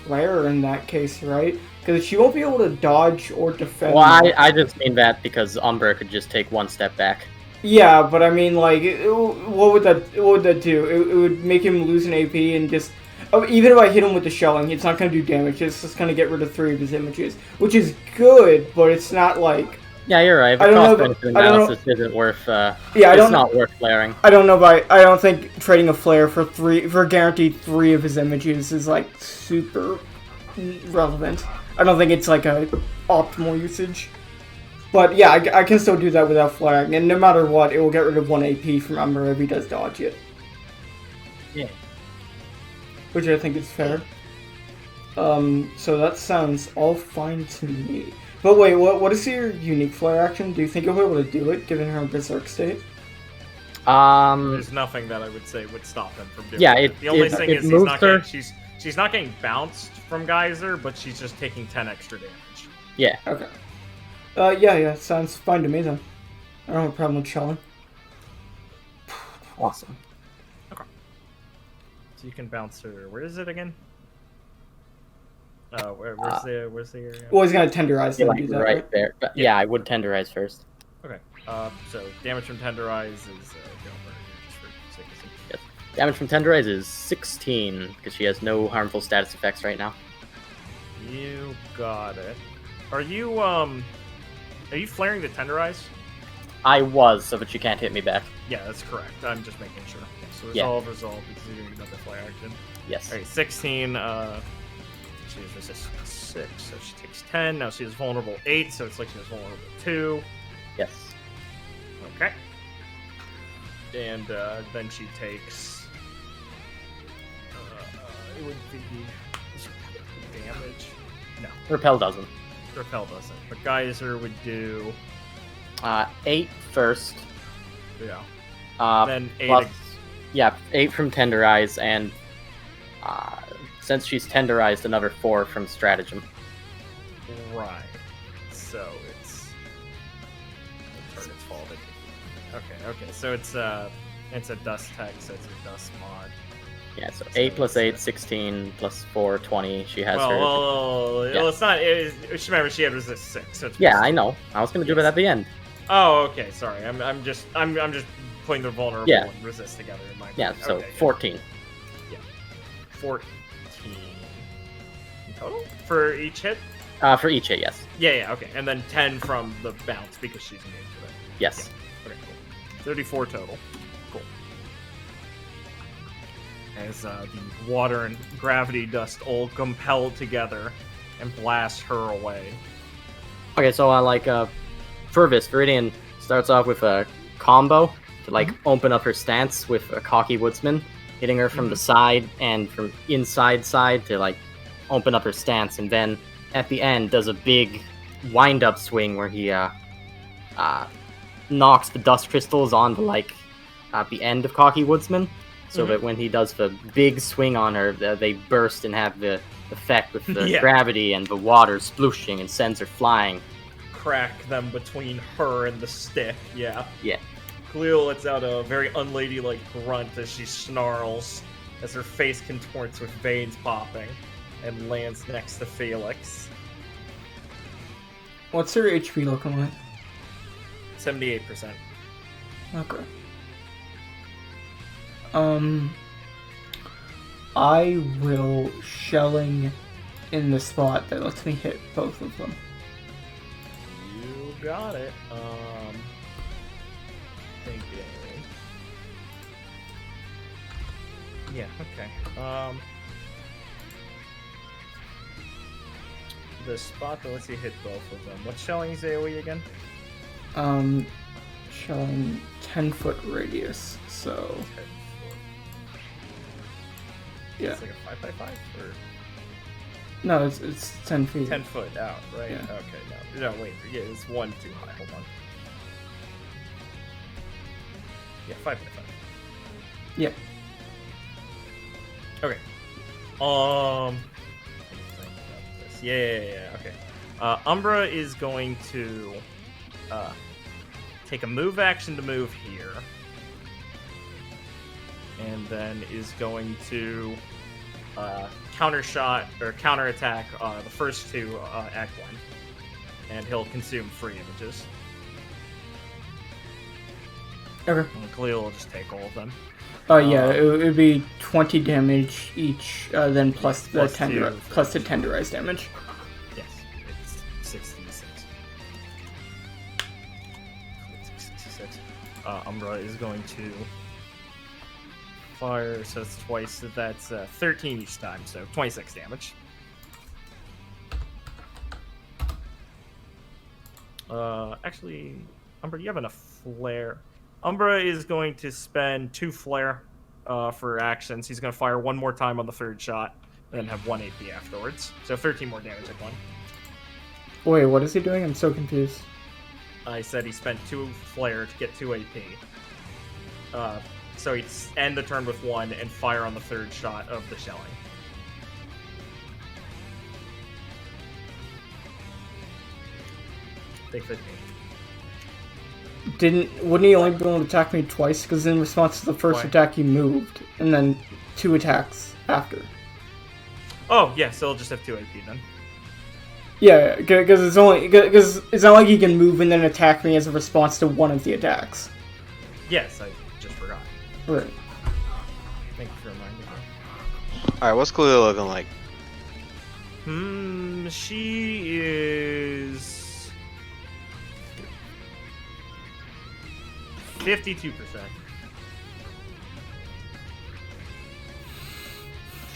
flare in that case, right? Because she won't be able to dodge or defend. Well, I just mean that because Umbra could just take 1 step back. Yeah, but I mean, like, what would that do? It would make him lose an AP and just... Oh, even if I hit him with the shelling, it's not going to do damage. It's just going to get rid of 3 of his images, which is good, but it's not like... Yeah, you're right. The cost-benefit analysis isn't worth. It's not worth flaring. I don't know, but I don't think trading a flare for guaranteed 3 of his images is like super relevant. I don't think it's like a optimal usage. But yeah, I can still do that without flaring, and no matter what, it will get rid of 1 AP from Umber if he does dodge it. Yeah. Which I think is fair. So that sounds all fine to me. But wait, what is your unique flare action? Do you think you'll be able to do it, given her berserk state? There's nothing that I would say would stop him from doing it. The only thing is she's not getting bounced from Geyser, but she's just taking 10 extra damage. Yeah. Okay. Yeah, sounds fine to me then. I don't have a problem with shelling. Awesome. Okay. So you can bounce her. Where is it again? Where's the area? Well, he's gonna tenderize Yeah, and do that, right? there. But yeah, I would tenderize first. Okay. So damage from tenderize is just for sake of Yes. Damage from tenderize is 16 because she has no harmful status effects right now. You got it. Are you flaring the tenderize? I was, so that she can't hit me back. Yeah, that's correct. I'm just making sure. Okay, so resolve because you're doing another flare action. Yes. Alright, 16, she has resist 6, so she takes 10. Now she is vulnerable 8, so it's like she is vulnerable 2. Yes. Okay. And then she takes... it would be... damage? No. Repel doesn't. Repel doesn't. But Geyser would do... 8 first. Yeah. Then 8... Plus, 8 from tenderize, and since she's tenderized, another 4 from stratagem. Right. So it's faulted. Okay. So it's a dust tech, so it's a dust mod. Yeah, so 8 plus 8, 16 plus 4, 20. She has her. Well, it's not. Remember, she had resist 6. So it's I know. I was gonna do it at the end. Oh, okay. Sorry. I'm just putting the vulnerable and resist together in my mind. Yeah. So okay, 14. Yeah. 14 in total for each hit. For each hit, yes. Yeah, okay. And then 10 from the bounce because she's immune to it. Yes. Okay, cool. 34 total. Cool. As the water and gravity dust all compel together and blast her away. Okay, so Fervis, Viridian starts off with a combo to open up her stance with a cocky woodsman, hitting her from the side and from inside to open up her stance, and then at the end does a big wind up swing where he knocks the dust crystals onto the end of cocky woodsman, so that when he does the big swing on her, they burst and have the effect with the gravity and the water splooshing and sends her flying. Crack them between her and the stick, yeah. Yeah. Cleo lets out a very unladylike grunt as she snarls, as her face contorts with veins popping, and lands next to Felix. What's her HP looking like? 78%. Okay. I will shelling in the spot that lets me hit both of them. You got it. Thinking. Yeah, okay. The spot that lets you hit both of them. What's Shelling's AoE again? Shelling 10-foot radius, so 10 foot. yeah. It's like a 5x5 or No, it's 10 feet. 10 foot out, right? Yeah. Okay, no, wait, yeah, it's one too high. Hold on. Yeah, 5x5. Yeah. Okay. Yeah. Okay. Umbra is going to take a move action to move here, and then is going to counter shot or counter attack the first two Act 1, and he'll consume 3 images. Okay. And Khalil will just take all of them. Yeah, it would be 20 damage each, then plus the plus two plus the tenderized damage. Yes, it's 66. 66. Umbra is going to fire, so it's twice. So that's 13 each time, so 26 damage. Actually, Umbra, do you have enough flare? Umbra is going to spend 2 flare for actions. He's going to fire 1 more time on the 3rd shot, and then have 1 AP afterwards. So 13 more damage at 1. Wait, what is he doing? I'm so confused. I said he spent 2 flare to get 2 AP. So he'd end the turn with 1 and fire on the 3rd shot of the shelling. Take 15. Wouldn't he only be able to attack me twice? Because in response to the first Why? attack, he moved, and then 2 attacks after. Oh, yeah, so he'll just have 2 AP then. Yeah, because it's not like he can move and then attack me as a response to one of the attacks. Yes, I just forgot. Right. Thank you for reminding me. Alright, what's Khalil looking like? She is 52%.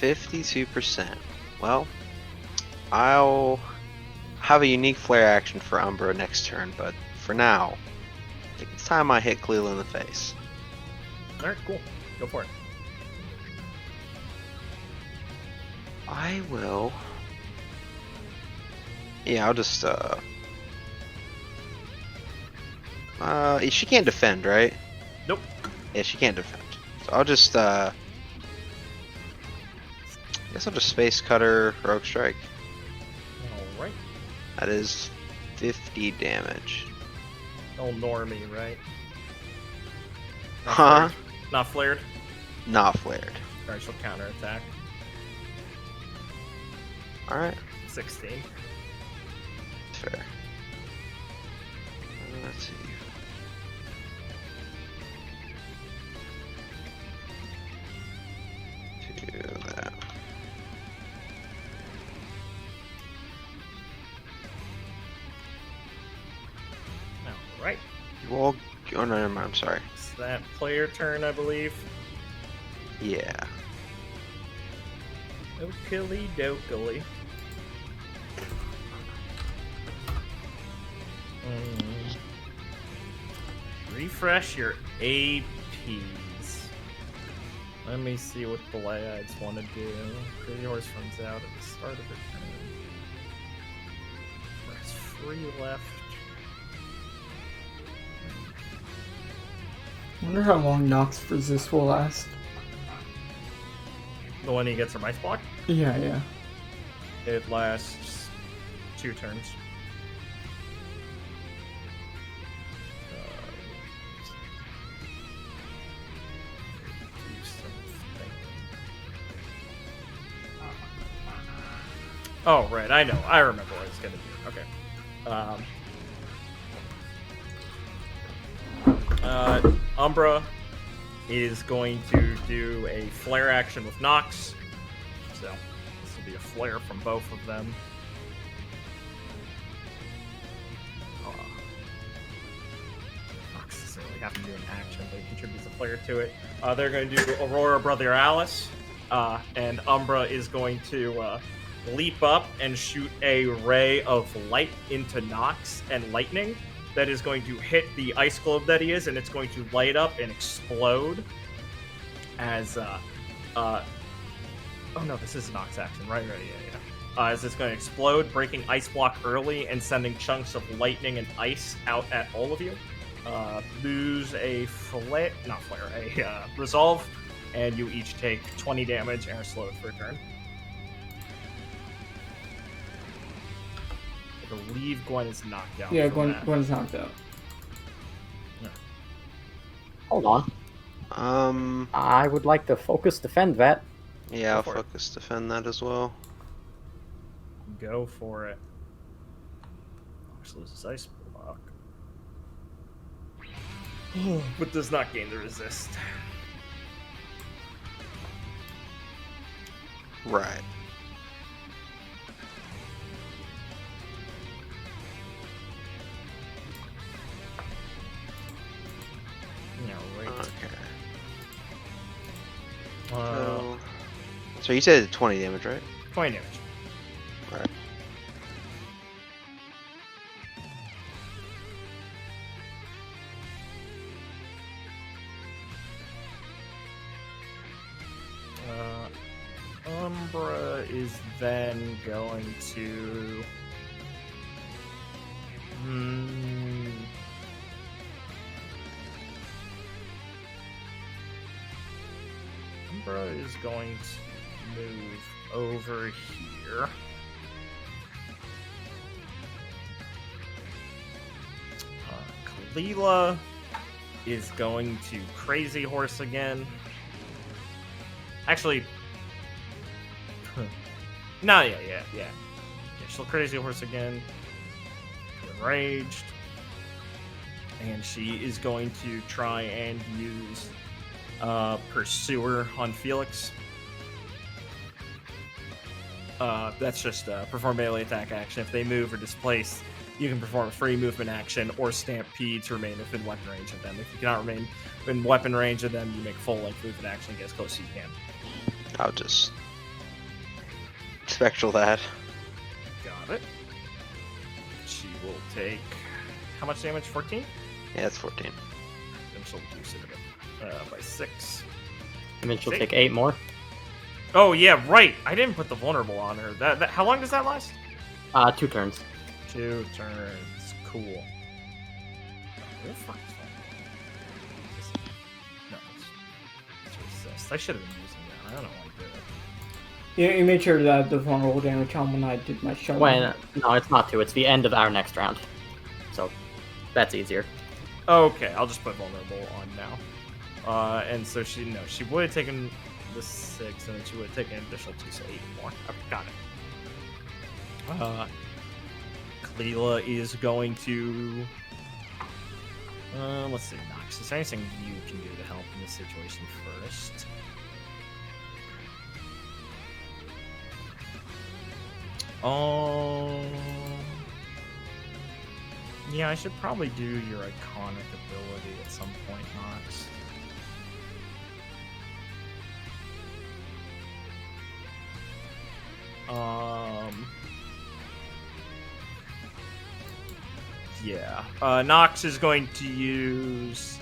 52%. Well, I'll have a unique flare action for Umbra next turn, but for now, I think it's time I hit Khalil in the face. Alright, cool. Go for it. I will. Yeah, I'll just she can't defend, right? Nope. Yeah, she can't defend. So I'll just I guess I'll just Space Cutter Rogue Strike. Alright. That is 50 damage. Oh, normie, right? Not Huh? flared? Not flared? Not flared. Alright, she'll counterattack. Alright, 16. fair. Let's see. Do that. no, never mind. I'm sorry. It's that player turn, I believe. Yeah. Okily dokily. Refresh your APs. Let me see what the lads want to do. Crazy Horse runs out at the start of her turn. There's 3 left. I wonder how long Nox resist will last. The one he gets from Ice Block? Yeah. It lasts 2 turns. Oh, right, I know. I remember what I was going to do. Okay. Umbra is going to do a flare action with Nox. So, this will be a flare from both of them. Nox doesn't really have to do an action, but he contributes a flare to it. They're going to do Aurora Brother Alice. And Umbra is going to leap up and shoot a ray of light into Nox and lightning that is going to hit the ice globe that he is, and it's going to light up and explode as oh no, this is Nox action, right, yeah. As it's going to explode, breaking ice block early and sending chunks of lightning and ice out at all of you. Lose a resolve, and you each take 20 damage and are slowed for a turn. I believe Gwen is knocked out. Yeah, Gwen's knocked out. Yeah. Hold on. I would like to focus defend that. Yeah, I'll focus defend that as well. Go for it. Nox loses ice block. But does not gain the resist. Right. Yeah, right. Okay. So you said 20 damage, right? 20 damage. Alright. Umbra is then going to... Umbra is going to move over here. Kalila is going to Crazy Horse again. Actually, no, yeah. She'll Crazy Horse again. Enraged. And she is going to try and use Pursuer on Felix. That's just perform melee attack action. If they move or displace, you can perform a free movement action or Stampede to remain within weapon range of them. If you cannot remain within weapon range of them, you make full length movement action and get as close as you can. I'll just spectral that. Got it. She will take how much damage? 14? Yeah, it's 14. Then she'll reduce it by 6. And then she'll take 8 more. Oh yeah, right. I didn't put the vulnerable on her. That how long does that last? 2 turns. 2 turns. Cool. Where the fuck is that? No, it's resist. I should have been using that. I don't know why I did it. Yeah, you made sure that the vulnerable damage on when I did my show. Well, no, it's not 2. It's the end of our next round. So, that's easier. Okay, I'll just put vulnerable on now. And so she would have taken the 6, and then she would have taken an additional 2, so 8 more. Okay, got it. Kalila is going to... let's see, Nox. Is there anything you can do to help in this situation first? Yeah, I should probably do your iconic ability at some point, Nox. Yeah. Nox is going to use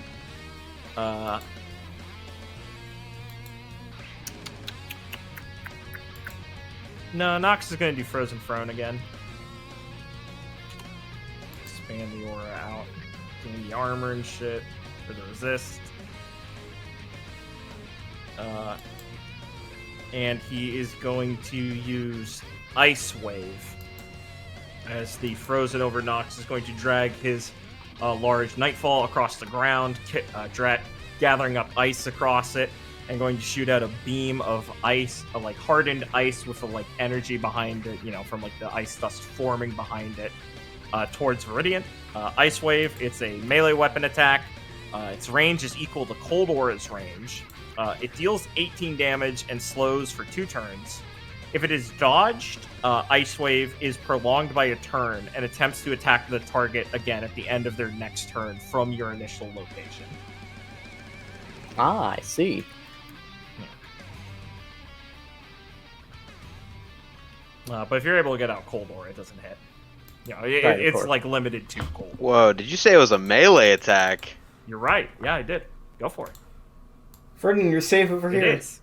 No, Nox is going to do Frozen Throne again. Expand the aura out. Gain the armor and shit for the resist. And he is going to use Ice Wave. As the Frozen over Nox is going to drag his large Nightfall across the ground, gathering up ice across it, and going to shoot out a beam of ice, like hardened ice with a like energy behind it, from like the ice dust forming behind it, towards Viridian. Ice Wave, it's a melee weapon attack. Its range is equal to Cold Aura's range. It deals 18 damage and slows for 2 turns. If it is dodged, Ice Wave is prolonged by a turn and attempts to attack the target again at the end of their next turn from your initial location. Ah, I see. But if you're able to get out Cold Aura, it doesn't hit. Right, It's like limited to Cold Aura. Whoa, did you say it was a melee attack? You're right. Yeah, I did. Go for it. Ferdinand, you're safe over It here. is.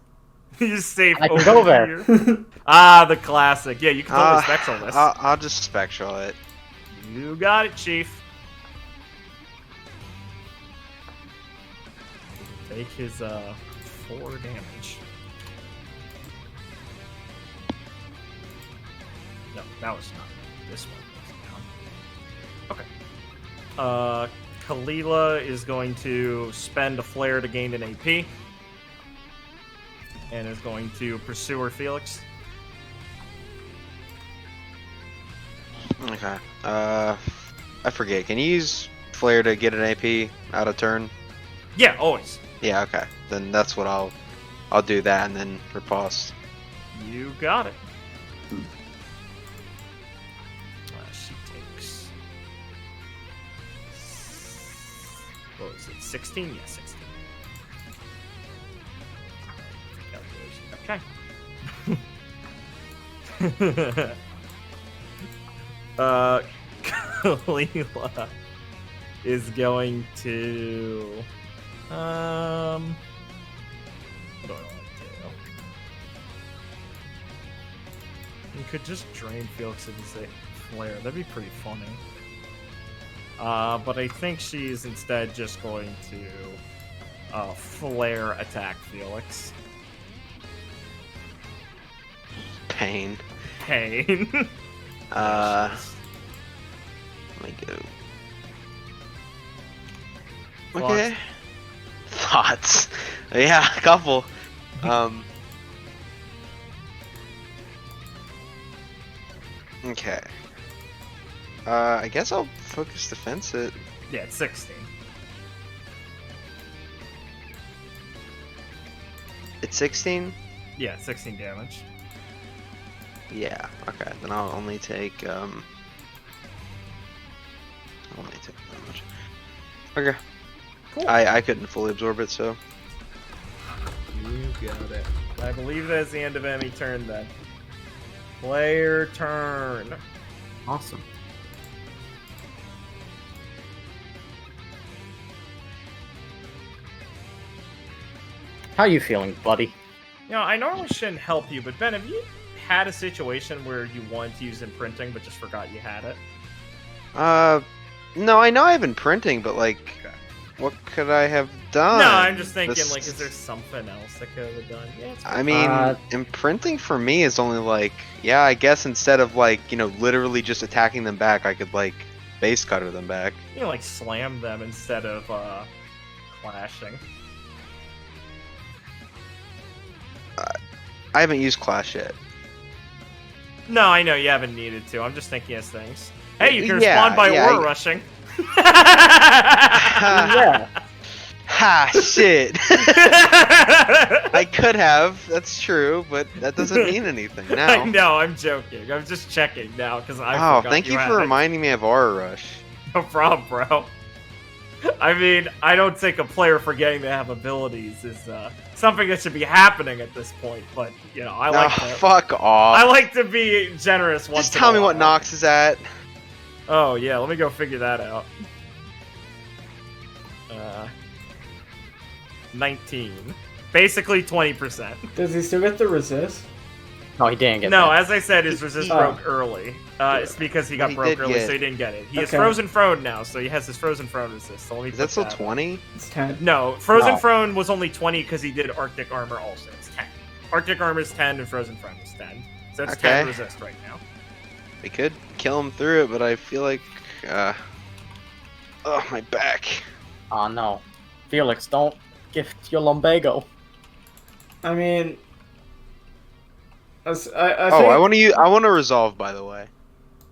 You're safe I can over go there. here. The classic. Yeah, you can totally spectral this. I'll just spectral it. You got it, Chief. Take his 4 damage. No, that was not this one. Okay. Kalila is going to spend a flare to gain an AP. And is going to pursue her Felix. Okay. I forget. Can you use flare to get an AP out of turn? Yeah, always. Yeah. Okay. Then that's what I'll do that and then riposte. You got it. She takes. What was it? 16? Yeah, 16. Okay. Kalila is going to what do I want to do? You could just drain Felix if it's a flare. That'd be pretty funny. But I think she's instead just going to flare attack Felix. Pain. Pain. Let me go. Okay. Thoughts? Yeah, a couple. Okay. I guess I'll focus defense it. Yeah, it's 16. It's 16? Yeah, 16 damage. Yeah, okay. Then I'll only take I'll only take that much. Okay. Cool. I couldn't fully absorb it, so. You got it. I believe that's the end of any turn then. Player turn. Awesome. How you feeling, buddy? I normally shouldn't help you, but Ben, have you had a situation where you wanted to use imprinting but just forgot you had it? No, I know I've been printing, but like, Okay. what could I have done? No, I'm just thinking, This- like, is there something else that could have done? Yeah, it's fine. I mean, imprinting for me is only like, yeah, I guess instead of like, literally just attacking them back, I could like base cutter them back. You know, like, slam them instead of, clashing. I haven't used Clash yet. No, I know you haven't needed to. I'm just thinking of things. Hey, you can Yeah, respond by yeah, aura rushing. Yeah. Ha, shit. I could have, that's true, but that doesn't mean anything I now. know, I'm joking. I'm just checking now because I Oh, forgot thank you had for it. reminding me of Aura Rush. No problem, bro. I mean, I don't think a player forgetting to have abilities is something that should be happening at this point. But you know, I like to. Fuck off. I like to be generous once. Just tell in a me what while. Nox is at. Oh yeah, let me go figure that out. 19. Basically 20%. Does he still get the resist? No, he didn't get No, that. as I said, his resist Oh. broke early. It's because he got He broke did early, get- so he didn't get it. He is Okay. frozen prone now, so he has his frozen prone resist. So let me Is put that still that. 20? It's 10. No, frozen No. prone was only 20 because he did Arctic armor also. It's 10. Arctic armor is 10 and frozen prone is 10. So that's 10 Okay. resist right now. We could kill him through it, but I feel like, oh, my back. Oh no. Felix, don't gift your lumbago. I mean, I think, I want to resolve, by the way.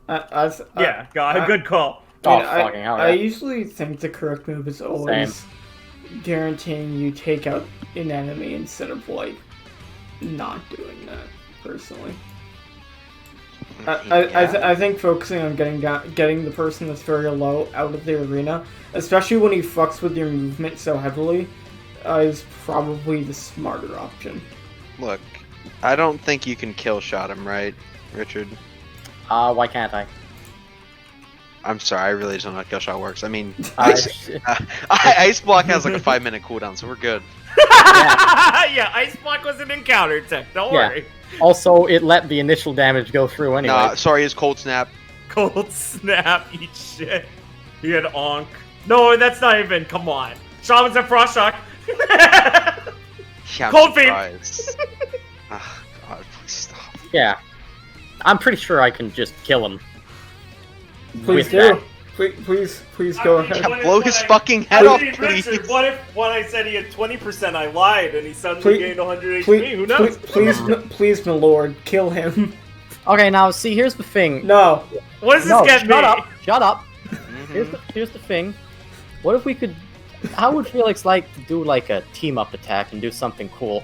Yeah, good call. Oh, I fucking hell, I yeah. usually think the correct move is always guaranteeing you take out an enemy instead of like not doing that. Personally, I think focusing on getting the person that's very low out of the arena, especially when he fucks with your movement so heavily, is probably the smarter option. Look, I don't think you can kill shot him, right, Richard? Why can't I? I'm sorry, I really just don't know how kill shot works. I mean, I- Ice Block has like a 5-minute cooldown, so we're good. Yeah, Ice Block was an encounter tech. Don't Yeah. worry. Also, it let the initial damage go through anyway. Nah, sorry, his Cold Snap. Cold Snap, eat shit. He had Onk. No, that's not even. Come on. Shaman's at Frost Shock. Yeah, I'm Cold Feet. surprised. Ah, God, please stop. Yeah. I'm pretty sure I can just kill him. Please With do. that. Please go ahead. Yeah, blow his fucking head off, please. Richard, what if when I said he had 20%, I lied and he suddenly Please- gained 100 HP? Who knows? Please, my lord, kill him. Okay, now see, here's the thing. No. What does this No, get shut me? up. Shut up. Mhm. Here's the thing. What if we could... How would Felix like to do like a team-up attack and do something cool?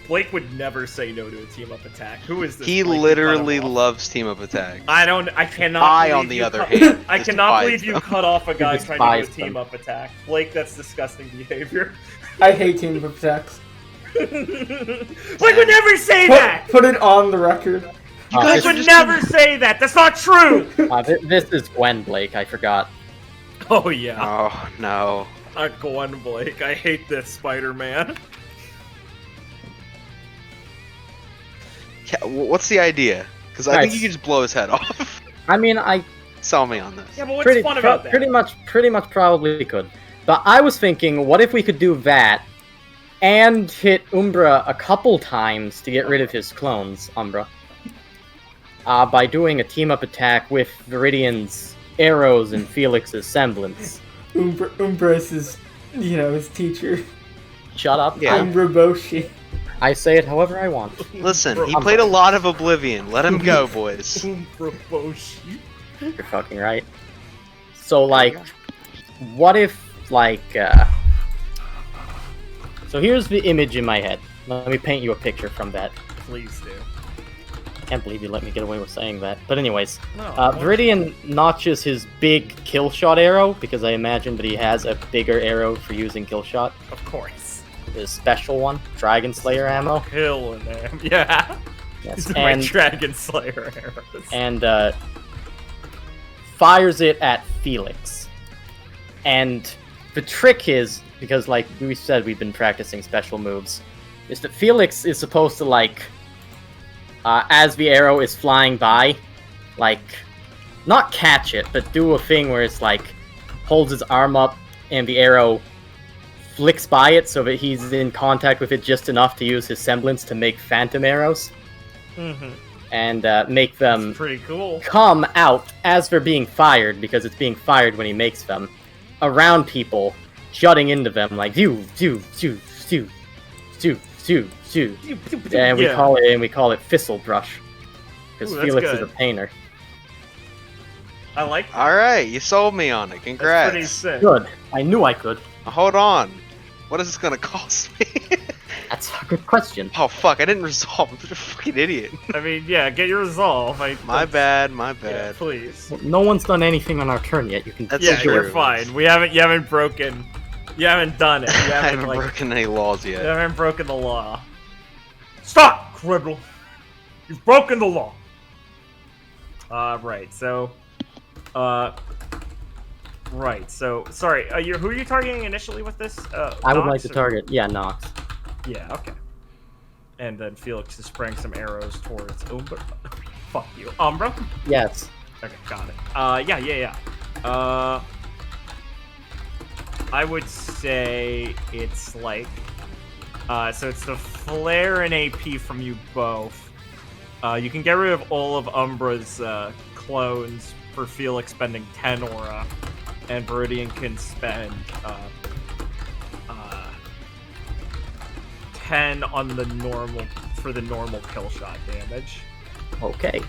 Blake would never say no to a team-up attack. Who is this? He Blake? You literally cut him off. loves team up attack. I cannot. I, believe on the you other cut- hand, I cannot despise believe you them. cut off a guy trying to despise do a them. team-up attack. Blake, that's disgusting behavior. I hate team up attacks. Blake would never say that. Put it on the record. Blake This, would never say that. That's not true. this is Gwen, Blake, I forgot. Oh yeah, Oh, no. Gwen Blake. I hate this Spider-Man. Yeah, what's the idea? Because I think you can just blow his head off. I mean, I Sell me on this. Yeah, but what's fun about that? pretty much probably could. But I was thinking, what if we could do that and hit Umbra a couple times to get rid of his clones, Umbra? By doing a team-up attack with Viridian's arrows and Felix's semblance. Umbra is his, his teacher. Shut up. Yeah. Umbra Boshi. I say it however I want. Listen, he played a lot of Oblivion. Let him go, boys. You're fucking right. So, like, what if, like, So here's the image in my head. Let me paint you a picture from that. Please do. I can't believe you let me get away with saying that. But anyways, No. Viridian notches his big kill shot arrow, because I imagine that he has a bigger arrow for using kill shot. Of course. His special one, Dragon Slayer ammo. Killing him. Yeah. Yes, These are my Dragon Slayer arrows. and fires it at Felix. And the trick is, because like we said, we've been practicing special moves, is that Felix is supposed to, like, as the arrow is flying by, like, not catch it, but do a thing where it's like, holds his arm up and the arrow flicks by it so that he's in contact with it just enough to use his semblance to make phantom arrows. Mm-hmm. And make them Pretty cool. come out as they're being fired, because it's being fired when he makes them, around people, jutting into them like do. And we call it Thistle Brush, because Ooh, that's Felix is good. a painter. I like that. Alright, you sold me on it. That's Congrats. pretty sick. Good. I knew I could. Hold on. What is this gonna cost me? That's a good question. Oh fuck! I didn't resolve. I'm such a fucking idiot. I mean, yeah, get your resolve. My bad. My Yeah, bad. please. Well, no one's done anything on our turn yet. You can. That's Yeah, true. you're fine. You haven't broken. You haven't done it. You I haven't, haven't like, broken any laws you yet. haven't broken the law. Stop, criminal! You've broken the law. Right. So, right. So, sorry. Who are you targeting initially with this? I would Nox, like to or- target. Yeah, Nox. Yeah. Okay. And then Felix is spraying some arrows towards Umbra. Fuck you, Umbra. Yes. Okay, got it. Yeah. I would say it's like, so it's the flare and AP from you both. You can get rid of all of Umbra's clones for Felix spending 10 aura, and Viridian can spend 10 on the normal for the normal kill shot damage. Okay.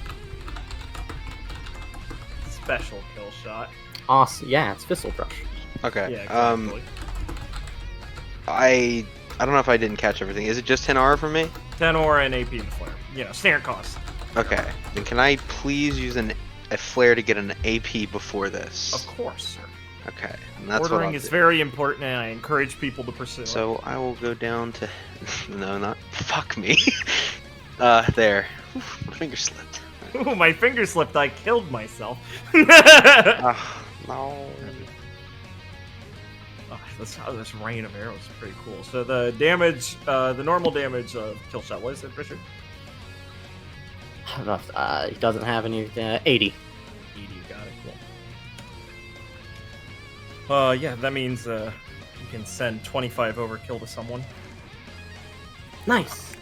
Special kill shot. Awesome. Yeah, it's Fissile Crush. Okay. Yeah. Exactly. I don't know if I didn't catch everything. Is it just 10 aura for me? 10 aura and AP and flare. Standard cost. Okay. Then can I please use a flare to get an AP before this? Of course, sir. Okay. And that's what Ordering I'll is do. very important, and I encourage people to pursue it. So I will go down to. No, not. Fuck me. There. Oof, my finger slipped. Ooh, my finger slipped. I killed myself. No. This rain of arrows is pretty cool. So the damage, the normal damage of kill shot, what is it, Richard? He doesn't have any. 80. 80, got it. Cool. Yeah, that means you can send 25 overkill to someone. Nice.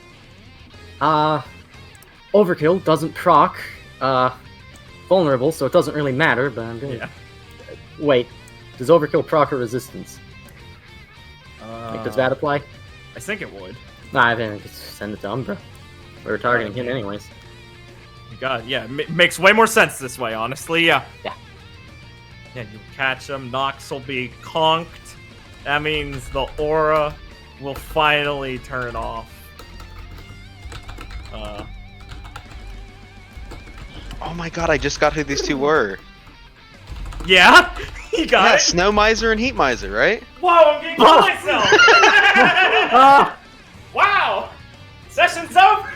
Overkill doesn't proc. Vulnerable, so it doesn't really matter. But I'm gonna. Yeah. Wait. Does overkill proc or resistance? Does that apply? I think it would. Nah, I think just send it to Umbra. We were targeting him anyways. God, yeah, makes way more sense this way, honestly. Yeah. Yeah. Yeah, you catch him. Nox will be conked. That means the aura will finally turn off. Oh my god! I just got who these two were. Yeah, you got Yeah, it. Snow Miser and Heat Miser, right? Whoa, I'm getting kill myself. Wow, session's over.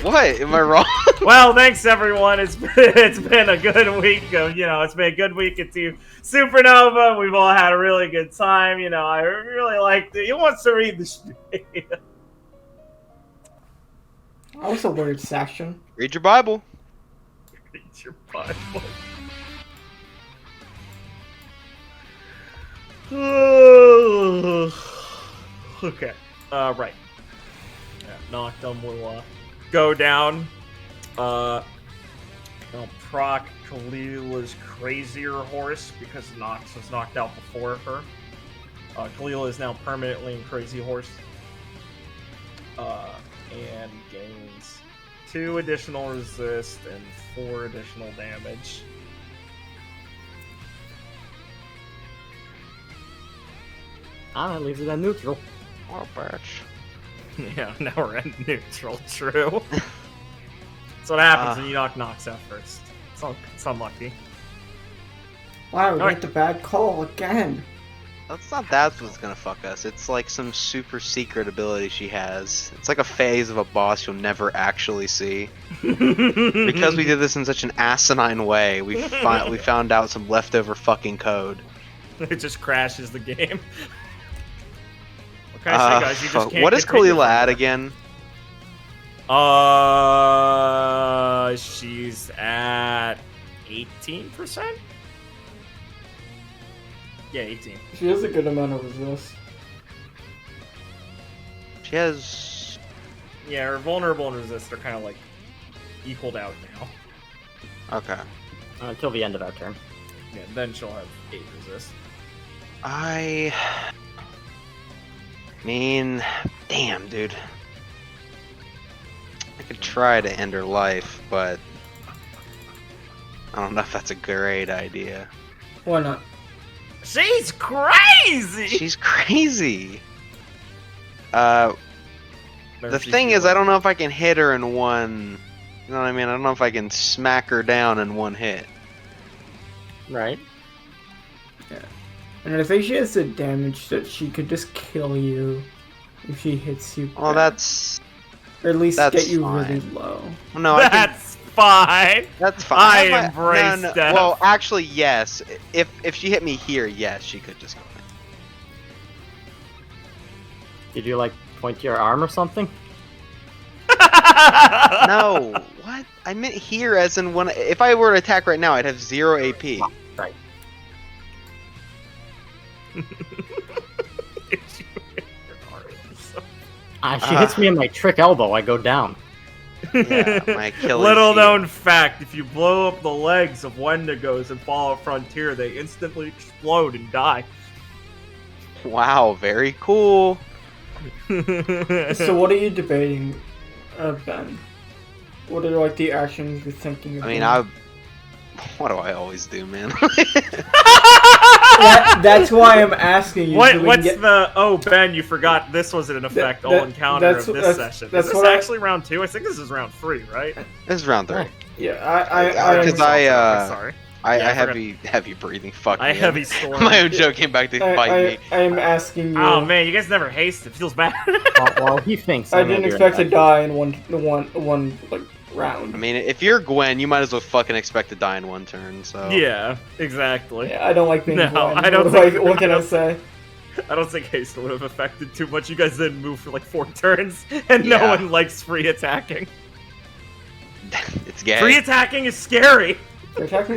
What? Am I wrong? Well, thanks everyone. It's been a good week of it's been a good week at Team Supernova. We've all had a really good time. I really liked it. Who wants to read the stream? That was a weird section. Read your Bible. Read your Bible. Okay. Right. Yeah, Noctum will go down. I'll proc Kalila's crazier horse because Nox was knocked out before her. Kalila is now permanently in crazy horse. And gains 2 additional resist and 4 additional damage. That leaves it at neutral. Oh, bitch. Yeah, now we're at neutral, true. That's what happens when you knock Nox out first. It's unlucky. Wow, we Alright. got the bad call again. That's what's gonna fuck us. It's like some super secret ability she has. It's like a phase of a boss you'll never actually see. Because we did this in such an asinine way, we found out some leftover fucking code. It just crashes the game. What can I say, guys? You just can't what is get rid of Kalila her. at again? She's at 18%? Yeah, 18. She has a good amount of resist. She has. Yeah, her vulnerable and resist are kind of like equaled out now. Okay. Until the end of our turn. Yeah, then she'll have 8 resist. I mean, damn, dude. I could try to end her life, but I don't know if that's a great idea. Why not? She's crazy. She's crazy. The thing is, I don't know if I can hit her in one. You know what I mean? I don't know if I can smack her down in one hit. Right? And I think she has the damage that she could just kill you if she hits you. Well, back. Or at least that's get you fine. really low. Well, no, I can, That's fine. that's fine. I have embrace death. Well, actually, yes. If she hit me here, yes, she could just kill me. Did you like point your arm or something? No, what? I meant here, as in when. If I were to attack right now, I'd have 0 AP. Right. She hits me in my trick elbow, I go down. Yeah, my Achilles Little heel. known fact, if you blow up the legs of Wendigos and Fallout Frontier, they instantly explode and die. Wow, very cool. So what are you debating, Ben? What are like the actions you're thinking of? I mean, doing? what do I always do, man? That's why I'm asking you. What's the... Oh, Ben, you forgot this was an effect all encounter of this session. That's Is this what actually round 2? I think this is round 3, right? This is round 3. Yeah, Because Sorry. I Yeah, I heavy breathing. Fuck I me. heavy storm. My own joke came back to bite me. I am asking you. Oh man, you guys never haste. It feels bad. Well, he thinks. I didn't expect to die in one like round. I mean, if you're Gwen, you might as well fucking expect to die in one turn. So Yeah, exactly. Yeah, I don't like being No, blind. I don't What can I say? I don't think haste would have affected too much. You guys didn't move for like 4 turns, and no Yeah. one likes free attacking. it's gay. Free attacking is scary. Attacking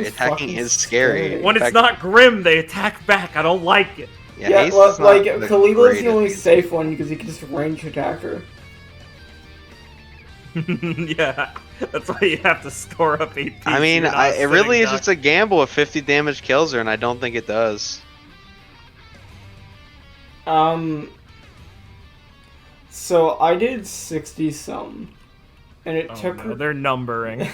is scary. When In it's fact- not grim, they attack back. I don't like it. Yeah, haste well, is not like the Kalila's the only greatest. safe one because he can just range attack her. Yeah, that's why you have to store up AP. I mean, so you're not it really sitting is duck. just a gamble if 50 damage kills her, and I don't think it does. So I did 60 some, and it Oh, took no, her. they're numbering.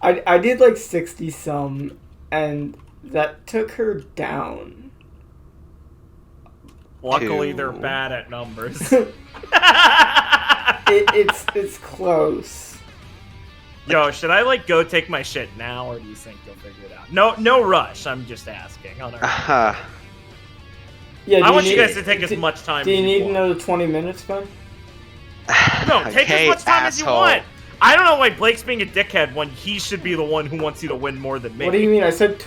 I did like 60 some, and that took her down. Luckily, Two. they're bad at numbers. It's close. Yo, should I like go take my shit now, or do you think you'll figure it out? No rush. I'm just asking. On our... Yeah, I do want you need- guys to take as much time. Do you as need want. another 20 minutes, Ben? No, take Okay, as much time as you asshole. want. I don't know why Blake's being a dickhead when he should be the one who wants you to win more than me. What do you mean? I said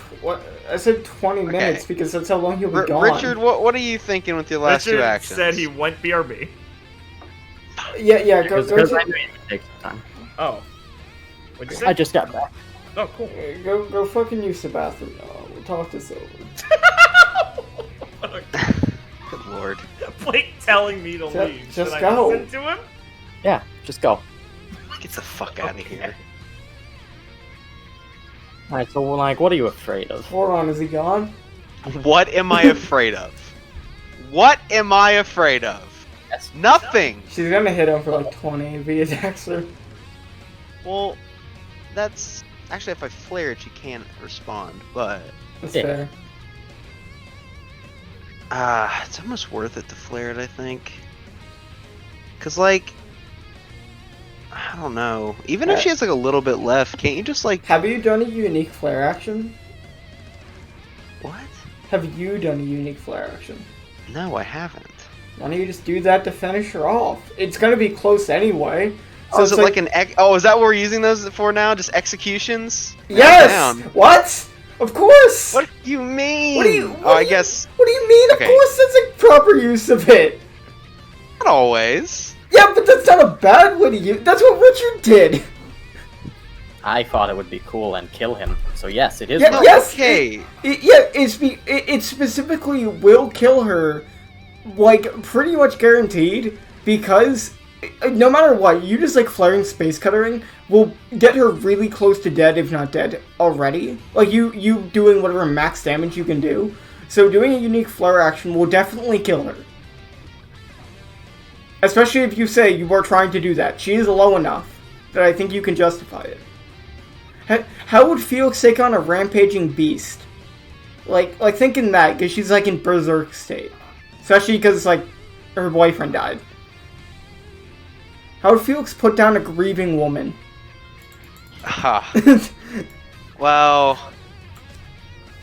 20 minutes because that's how long he'll be gone. Richard, what are you thinking with your last Richard two actions? said he went BRB. Yeah, go Because I to, knew it would take some time. Oh. What'd you say? I just got back. Oh, cool. go fucking use the bathroom. We'll talk this over. Good lord. Blake telling me to leave. just Should go. I listen to him? Yeah, just go. Get the fuck out of here. Alright, so like, what are you afraid of? Hold on, is he gone? What am I afraid of? What am I afraid of? Yes. Nothing! She's gonna hit him for like 20 if he attacks her. Well, that's... Actually, if I flare it, she can't respond, but... That's Yeah. fair. It's almost worth it to flare it, I think. Cause, like... I don't know. Even if she has, like, a little bit left, can't you just, like... Have you done a unique flare action? What? Have you done a unique flare action? No, I haven't. Why don't you just do that to finish her off? It's gonna be close anyway. So is it's it like an... Oh, is that what we're using those for now? Just executions? Yes! Down. What? Of course! What do you mean? What do you- Oh, I guess... What do you mean? Okay. Of course that's a proper use of it! Not always. Yeah, but that's not a bad way to use. That's what Richard did! I thought it would be cool and kill him. So yes, it is. Yeah, not. yes! Okay. It specifically will kill her, like, pretty much guaranteed, because no matter what, you just, like, flaring space cuttering will get her really close to dead, if not dead, already. Like, you doing whatever max damage you can do. So doing a unique flare action will definitely kill her. Especially if you say you are trying to do that. She is low enough that I think you can justify it. How would Felix take on a rampaging beast? Like thinking that, because she's, like, in berserk state. Especially because, like, her boyfriend died. How would Felix put down a grieving woman? Well,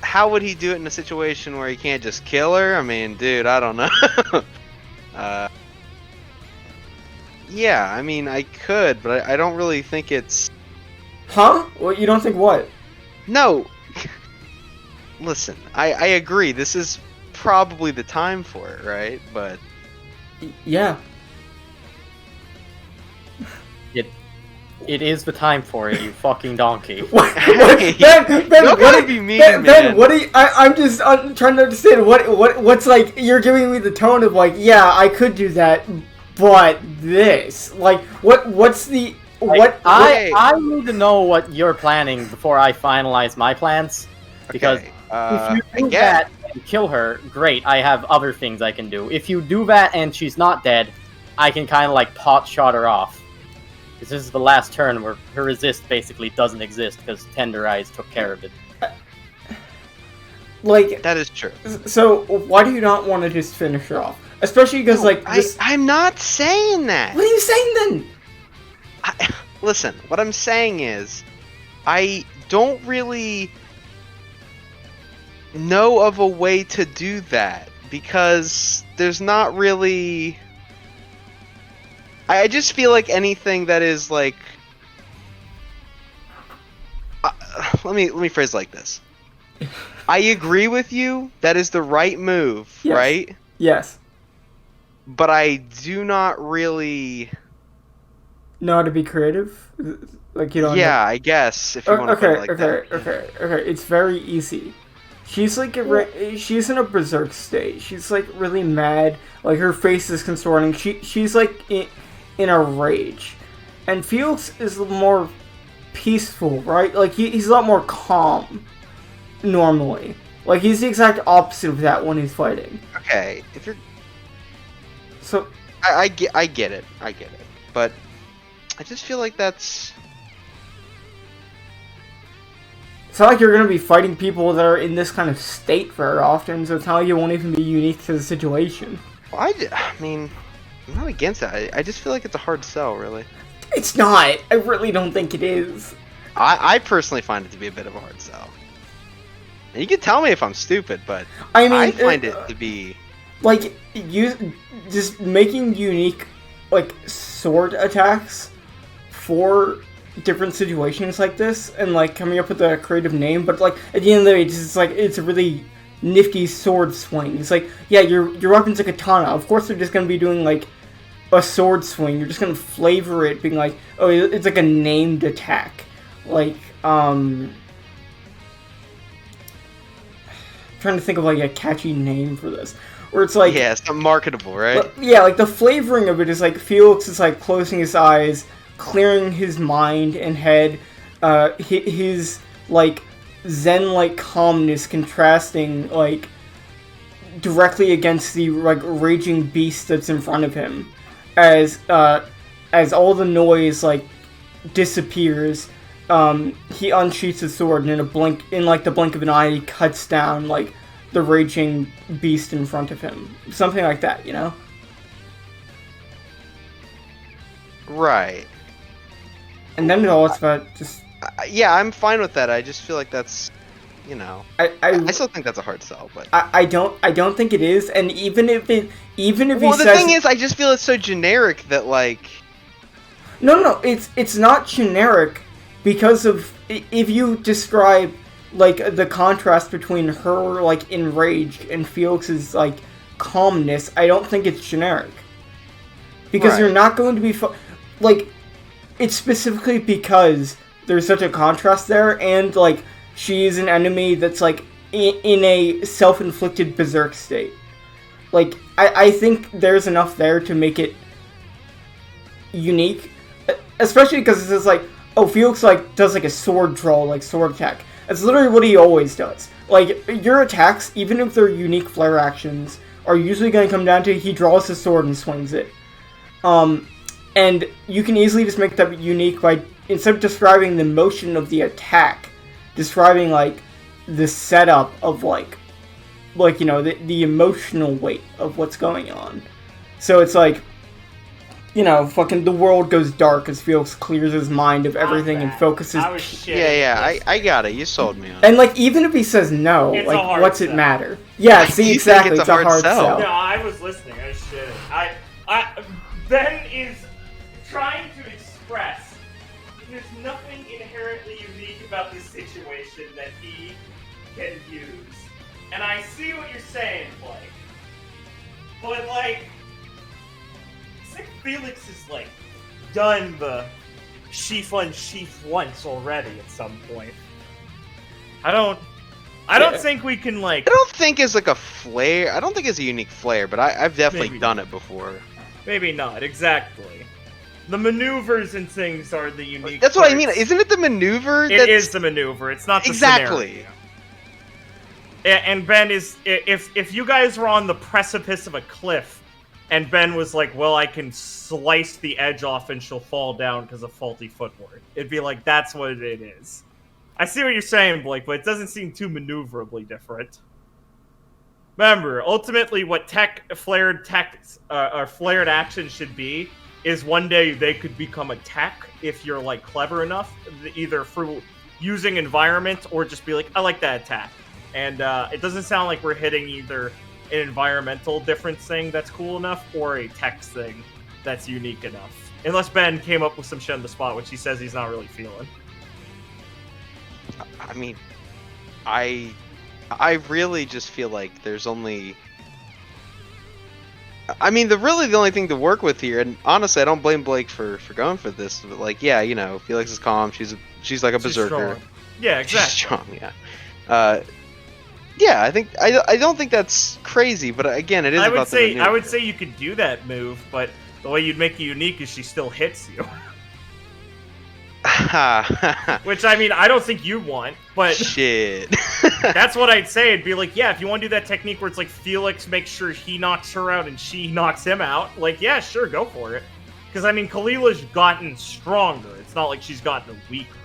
how would he do it in a situation where he can't just kill her? I mean, dude, I don't know. Yeah, I mean, I could, but I don't really think it's... Huh? Well, you don't think what? No! Listen, I agree, this is probably the time for it, right? But... Yeah. It is the time for it, you fucking donkey. Hey, Ben, don't gotta be mean, man. Ben, what are you, I'm just trying to understand what's like, you're giving me the tone of like, yeah, I could do that, but this, like, what's the, what, I need to know what you're planning before I finalize my plans, because Okay, if you do I that and kill her, great, I have other things I can do. If you do that and she's not dead, I can kind of like pot shot her off. This is the last turn where her resist basically doesn't exist because Tender Eyes took care of it. like, that is true. so why do you not want to just finish her off? Especially because, like, this... I'm not saying that! What are you saying then? Listen, what I'm saying is, I don't really know of a way to do that, because there's not really... I just feel like anything that is like... let me phrase it like this. I agree with you, that is the right move, Yes. right? Yes. But I do not really... Know how to be creative? Like, you don't... Yeah, I guess, if you want to put it like that. Okay. It's very easy. She's like she's in a berserk state. She's like really mad. Like her face is contorting. She's like in a rage, and Felix is more peaceful, right? Like he's a lot more calm normally. Like he's the exact opposite of that when he's fighting. Okay, if you're... So I get it, but I just feel like that's... it's not like you're gonna be fighting people that are in this kind of state very often, so it's not like it won't even be unique to the situation. Well, I mean, I'm not against that. I just feel like it's a hard sell, really. It's not. I really don't think it is. I personally find it to be a bit of a hard sell. And you can tell me if I'm stupid, but I mean, I find it to be... like, just making unique, like, sword attacks for different situations like this, and, like, coming up with a creative name, but, like, at the end of the day, it's a really nifty sword swing. It's like, yeah, your weapon's a katana. Of course they're just gonna be doing, like, a sword swing. You're just gonna flavor it, being like, oh, it's like a named attack. Like, trying to think of, like, a catchy name for this. Where it's like... yeah, it's not marketable, right? Yeah, like, the flavoring of it is, like, Felix is, like, closing his eyes, clearing his mind and head, his, like, zen-like calmness contrasting, like, directly against the, like, raging beast that's in front of him. As all the noise, like, disappears, he unsheaths his sword, and in the blink of an eye, he cuts down, like, the raging beast in front of him. Something like that, you know? Right. And then it's about just... yeah, I'm fine with that. I just feel like that's, you know... I still think that's a hard sell, but... I don't think it is, and even if he well, says... the thing is, I just feel it's so generic that, like... No, it's not generic, because of... If you describe, like, the contrast between her, like, enraged and Felix's, like, calmness, I don't think it's generic. Because right. You're not going to be... like, it's specifically because there's such a contrast there, and, like, she is an enemy that's, like, in a self-inflicted berserk state. Like, I think there's enough there to make it unique. Especially because it's just like, oh, Felix, like, does, like, a sword draw, like, sword attack. That's literally what he always does. Like, your attacks, even if they're unique flare actions, are usually going to come down to he draws his sword and swings it. And you can easily just make that unique by, instead of describing the motion of the attack, describing, like, the setup of like you know, the emotional weight of what's going on. So it's like, you know, fucking the world goes dark as Felix clears his mind of everything and focuses. I got it. You sold me on it. And like, even if he says no, It's a like, hard what's sell. it matter? Yeah, see, You exactly, think it's a hard sell. No, I was listening. I was shitting. Ben is trying to express there's nothing inherently unique about this situation that he can use. And I see what you're saying, Blake. But, like, it's like Felix has, like, done the sheaf unsheaf once already at some point. I don't think we can, like... I don't think it's like a flair. I don't think it's a unique flair, but I've definitely Maybe done it before. Maybe not, exactly. The maneuvers and things are the unique That's what I mean. parts. Isn't it the maneuver? It is the maneuver. It's not the exactly. scenario. And Ben is... If you guys were on the precipice of a cliff, and Ben was like, well, I can slice the edge off and she'll fall down because of faulty footwork. It'd be like, that's what it is. I see what you're saying, Blake, but it doesn't seem too maneuverably different. Remember, ultimately what flared action should be is one day they could become a tech if you're, like, clever enough, either through using environment or just be like, I like that attack. And it doesn't sound like we're hitting either an environmental difference thing that's cool enough or a text thing that's unique enough. Unless Ben came up with some shit on the spot, which he says he's not really feeling. I mean, I really just feel like there's only... I mean, the only thing to work with here, and honestly, I don't blame Blake for going for this, but like, yeah, you know, Felix is calm, she's like a berserker. Strong. Yeah, exactly. She's strong, yeah. Yeah, I don't think that's crazy, but again, it is about the maneuver. I would say you could do that move, but the way you'd make it unique is she still hits you. Which, I mean, I don't think you want, but... Shit. That's what I'd say. It'd be like, yeah, if you want to do that technique where it's like Felix makes sure he knocks her out and she knocks him out, like, yeah, sure, go for it. Because, I mean, Kalila's gotten stronger. It's not like she's gotten weaker.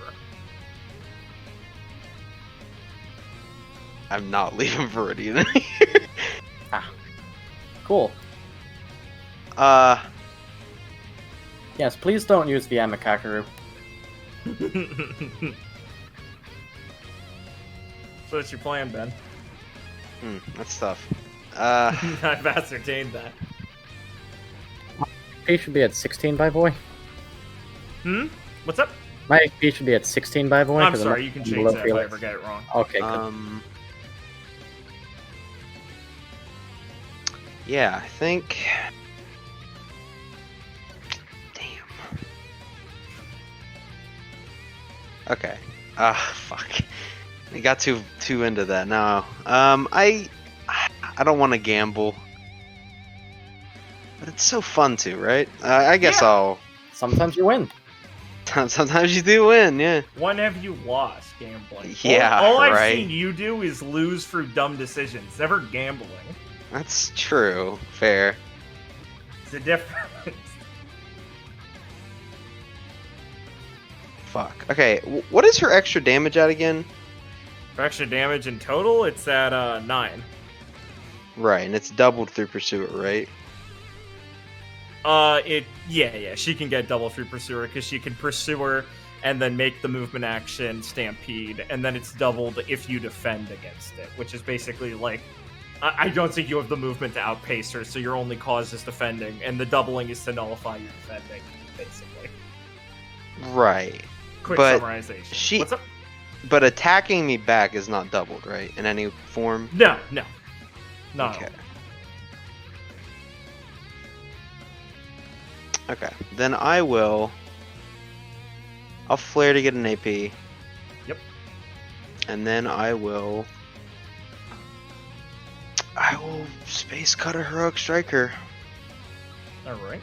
I'm not leaving Viridian in here. Cool. Yes, please don't use the Amakakaru. So what's your plan, Ben? That's tough. I've ascertained that. HP should be at 16 by boy. What's up? My HP should be at 16 by boy. I'm sorry, you can change that if I ever get it wrong. Okay, good. Yeah, I think... Damn. Okay. Fuck. I got too into that. No. I don't want to gamble. But it's so fun to, right? I guess I'll... Sometimes you win. Sometimes you do win, yeah. When have you lost gambling? Yeah, all I've right. seen you do is lose through dumb decisions, never gambling. That's true. Fair. It's a difference. Fuck. Okay, what is her extra damage at again? For extra damage in total, it's at 9. Right, and it's doubled through Pursuer, right? Yeah, she can get double through Pursuer because she can Pursuer and then make the movement action Stampede, and then it's doubled if you defend against it, which is basically like, I don't think you have the movement to outpace her, so your only cause is defending, and the doubling is to nullify your defending, basically. Right. Quick but summarization. What's up? But attacking me back is not doubled, right? In any form? No. Okay. Okay, then I'll flare to get an AP. Yep. And then I will space cut a heroic striker. Alright.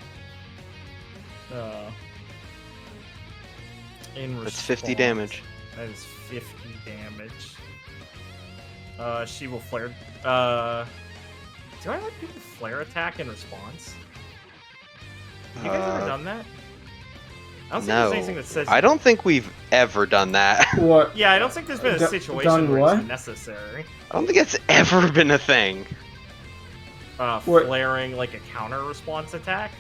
That's 50 damage. That is 50 damage. She will flare. Do I let people flare attack in response? Have you guys ever done that? I don't think No, there's anything that says. I don't think we've ever done that. What? Yeah, I don't think there's been a Done situation where what? it's necessary. I don't think it's ever been a thing. What? Flaring like a counter response attack.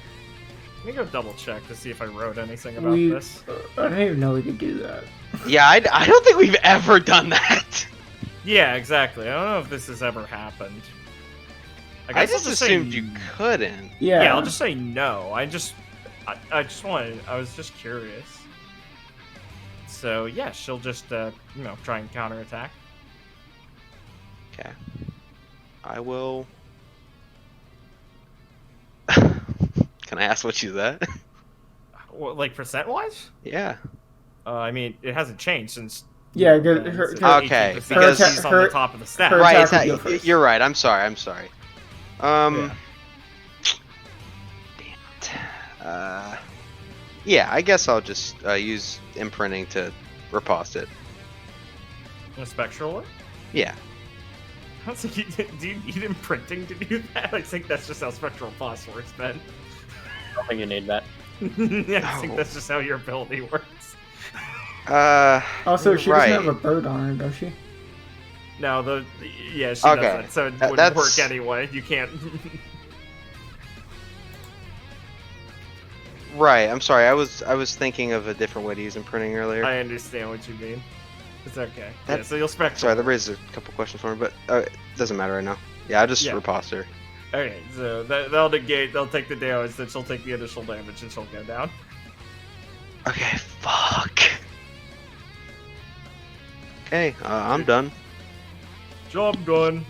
Let me go double check to see if I wrote anything about We, this. I didn't even know we could do that. Yeah, I don't think we've ever done that. Yeah, exactly. I don't know if this has ever happened. I guess I'll just say assumed you couldn't. Yeah. Yeah, I'll just say no. I was just curious. So yeah, she'll just try and counterattack. Okay. I will. Can I ask what she's at? Well, like percent wise? Yeah. I mean, it hasn't changed since. Yeah, then, her- it's her- Okay, 18% because she's on the her- top of the stack. her Right. attack would go first. You're right. I'm sorry. Yeah. Yeah, I guess I'll just use imprinting to riposte it. A spectral one? Yeah. I don't think do you need imprinting to do that? I think that's just how spectral boss works, Ben. I don't think you need that. Yeah, I think Oh. that's just how your ability works. Also, she right. doesn't have a bird on her, does she? No, she Okay, doesn't, so it wouldn't that's- work anyway. You can't. Right. I'm sorry. I was thinking of a different way to use imprinting earlier. I understand what you mean. It's okay. That- Yeah, so you'll spectral. Sorry, that raises a couple questions for me, but it doesn't matter right now. Yeah, I'll just Yeah. riposte her. Okay, so they'll negate. They'll take the damage. Then she'll take the additional damage, and she'll go down. Okay. Fuck. Okay. I'm done. Job done.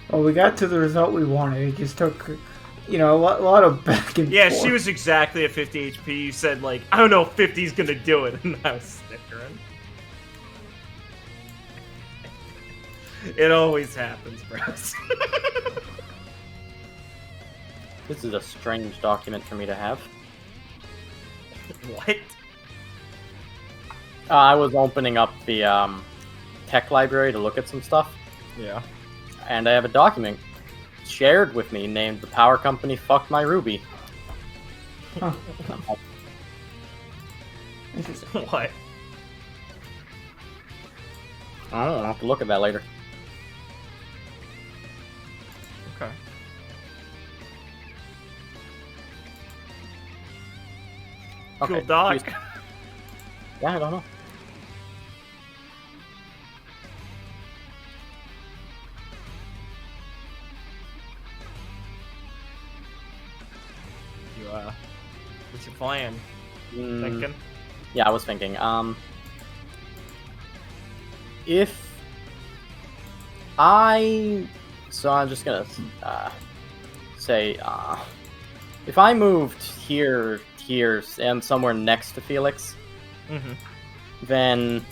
Well, we got to the result we wanted. It just took, a lot of back and Yeah, forth. she was exactly at 50 HP. You said like, I don't know if 50's gonna do it, and I was snickering. It always happens, bros. This is a strange document for me to have. What? I was opening up the tech library to look at some stuff, Yeah. and I have a document shared with me named "The Power Company Fucked My Ruby." Huh. Interesting. What? I don't know. I'll have to look at that later. Okay. Okay. Cool dog. please- Yeah, I don't know. What's your plan? Mm, Thinking? Yeah, I was thinking. If I'm just gonna say, if I moved here, and somewhere next to Felix, Mm-hmm. then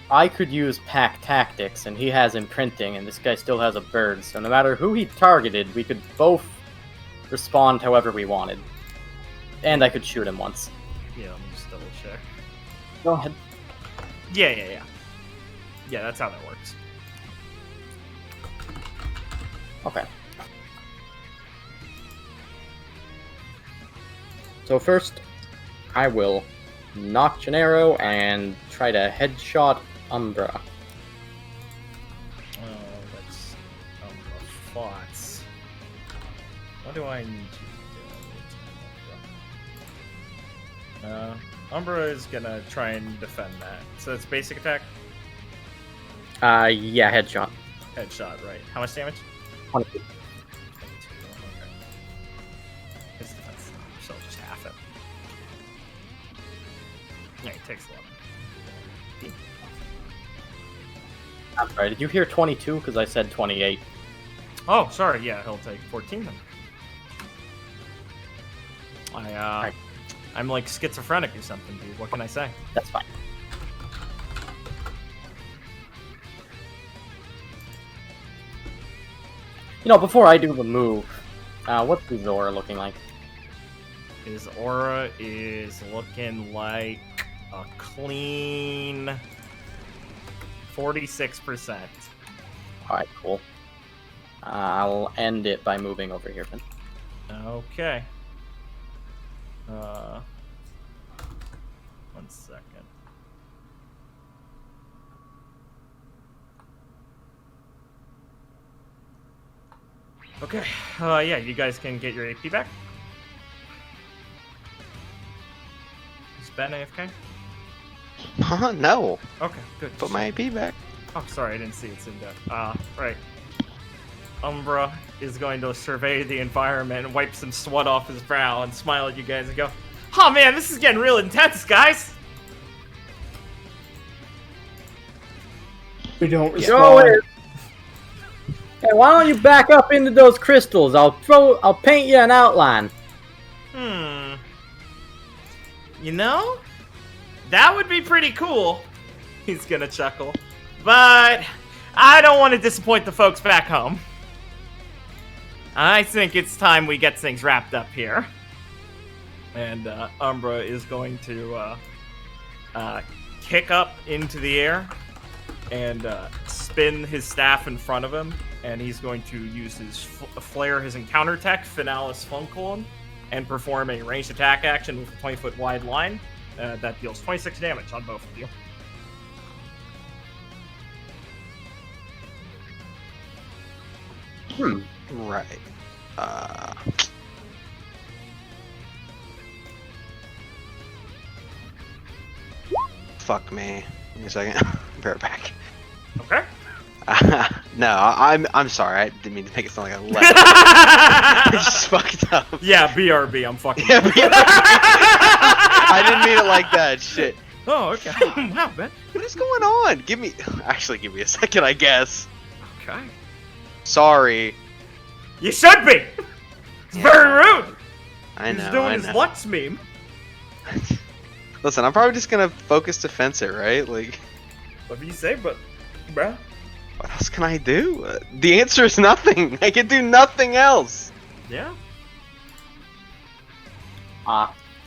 I could use pack tactics, and he has imprinting, and this guy still has a bird. So no matter who he targeted, we could both respond however we wanted, and I could shoot him once. Yeah, let me just double check. Go ahead. Yeah. Yeah, that's how that works. Okay. So first, I will knock Gennaro and try to headshot Umbra. Let's thoughts. What do I need you to do? Umbra is gonna try and defend that. So it's basic attack, Yeah, headshot. headshot, right? How much damage? 22. 22. Okay. His defense, so I'll just half it. Yeah, he takes 11. I'm sorry, did you hear 22? Because I said 28. Oh, sorry. Yeah, he'll take 14 then. I'm like schizophrenic or something, dude. What can I say? That's fine. Before I do the move, what's the Zora looking like? His aura is looking like a clean 46%. Alright, cool. I'll end it by moving over here then. Okay. 1 second. Okay. Yeah, you guys can get your AP back. Is Ben AFK? Huh? No. Okay, good. Put my AP back. Oh, sorry, I didn't see it's in deck. Right. Umbra is going to survey the environment and wipe some sweat off his brow and smile at you guys and go, "Oh man, this is getting real intense, guys." We don't Go respond. it. Hey, why don't you back up into those crystals? I'll paint you an outline. You know, that would be pretty cool. He's gonna chuckle. But I don't want to disappoint the folks back home. I think it's time we get things wrapped up here. And Umbra is going to kick up into the air and spin his staff in front of him. And he's going to use his flare, his encounter tech, Finalis Funkolum, and perform a ranged attack action with a 20-foot wide line that deals 26 damage on both of you. Right. Fuck me. Give me a second. Be right back. Okay. No, I'm sorry. I didn't mean to make it sound like I left. I just fucked up. Yeah, BRB. I'm fucking. Yeah, I didn't mean it like that. Shit. Oh, okay. Wow, man. What is going on? Give me a second, I guess. Okay. Sorry. You should be. It's very rude. I know. He's doing I his know. Lux meme. Listen, I'm probably just gonna focus defense it, right? Like, Whatever you say, but, bruh. what else can I do? The answer is nothing. I can do nothing else. Yeah.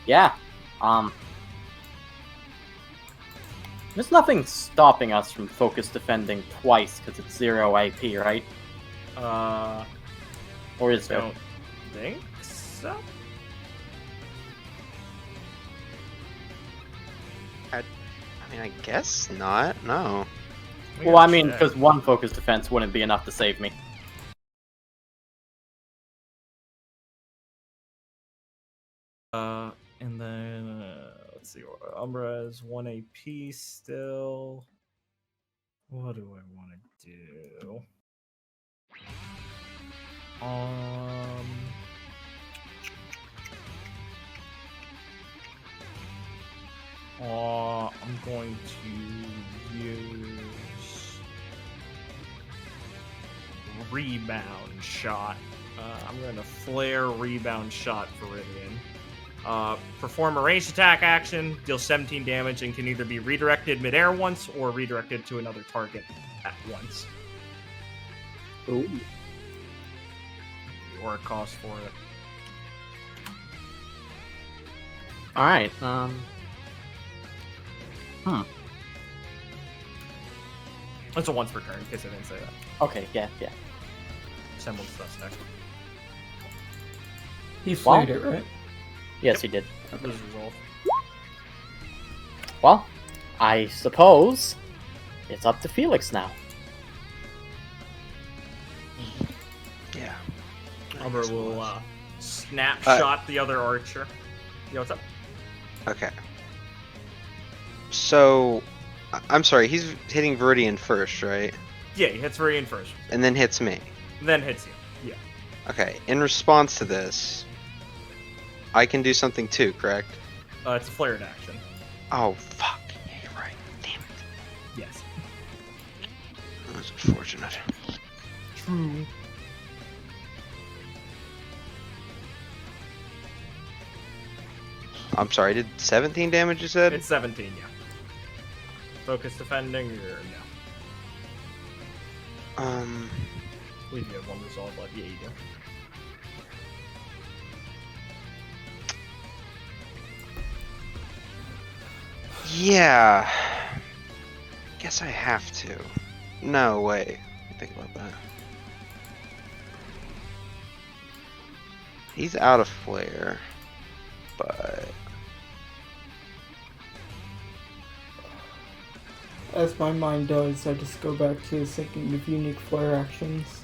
Yeah. There's nothing stopping us from focus defending twice because it's 0 AP, right? Or is there? Don't think so. I mean, I guess not. No. Well, I mean, because one focus defense wouldn't be enough to save me. And then let's see. Umbra is 1 AP still. What do I want to do? I'm going to use rebound shot. I'm going to flare rebound shot Viridian. Perform a ranged attack action, deal 17 damage, and can either be redirected midair once or redirected to another target at once. Ooh. Or a cost for it. Alright, That's a once per turn, in case I didn't say that. Okay, yeah. Semblance suspect. He flayed it, right? Yes, he did. This is resolved. Well, I suppose it's up to Felix now. Yeah. Umbra will snapshot the other archer. Yo, what's up? Okay. So, I'm sorry. He's hitting Viridian first, right? Yeah, he hits Viridian first, And then hits me. then hits you. Yeah. Okay. In response to this, I can do something too, correct? It's a flared action. Oh, fuck. Yeah, you're right. Damn it. Yes. That was unfortunate. True. I'm sorry, I did 17 damage, you said? It's 17, yeah. Focus defending, or no? I believe you have one resolve left. Yeah, you do. Yeah. Guess I have to. No, wait. Let me think about that. He's out of flare, but As my mind does, I just go back to thinking of unique flare actions.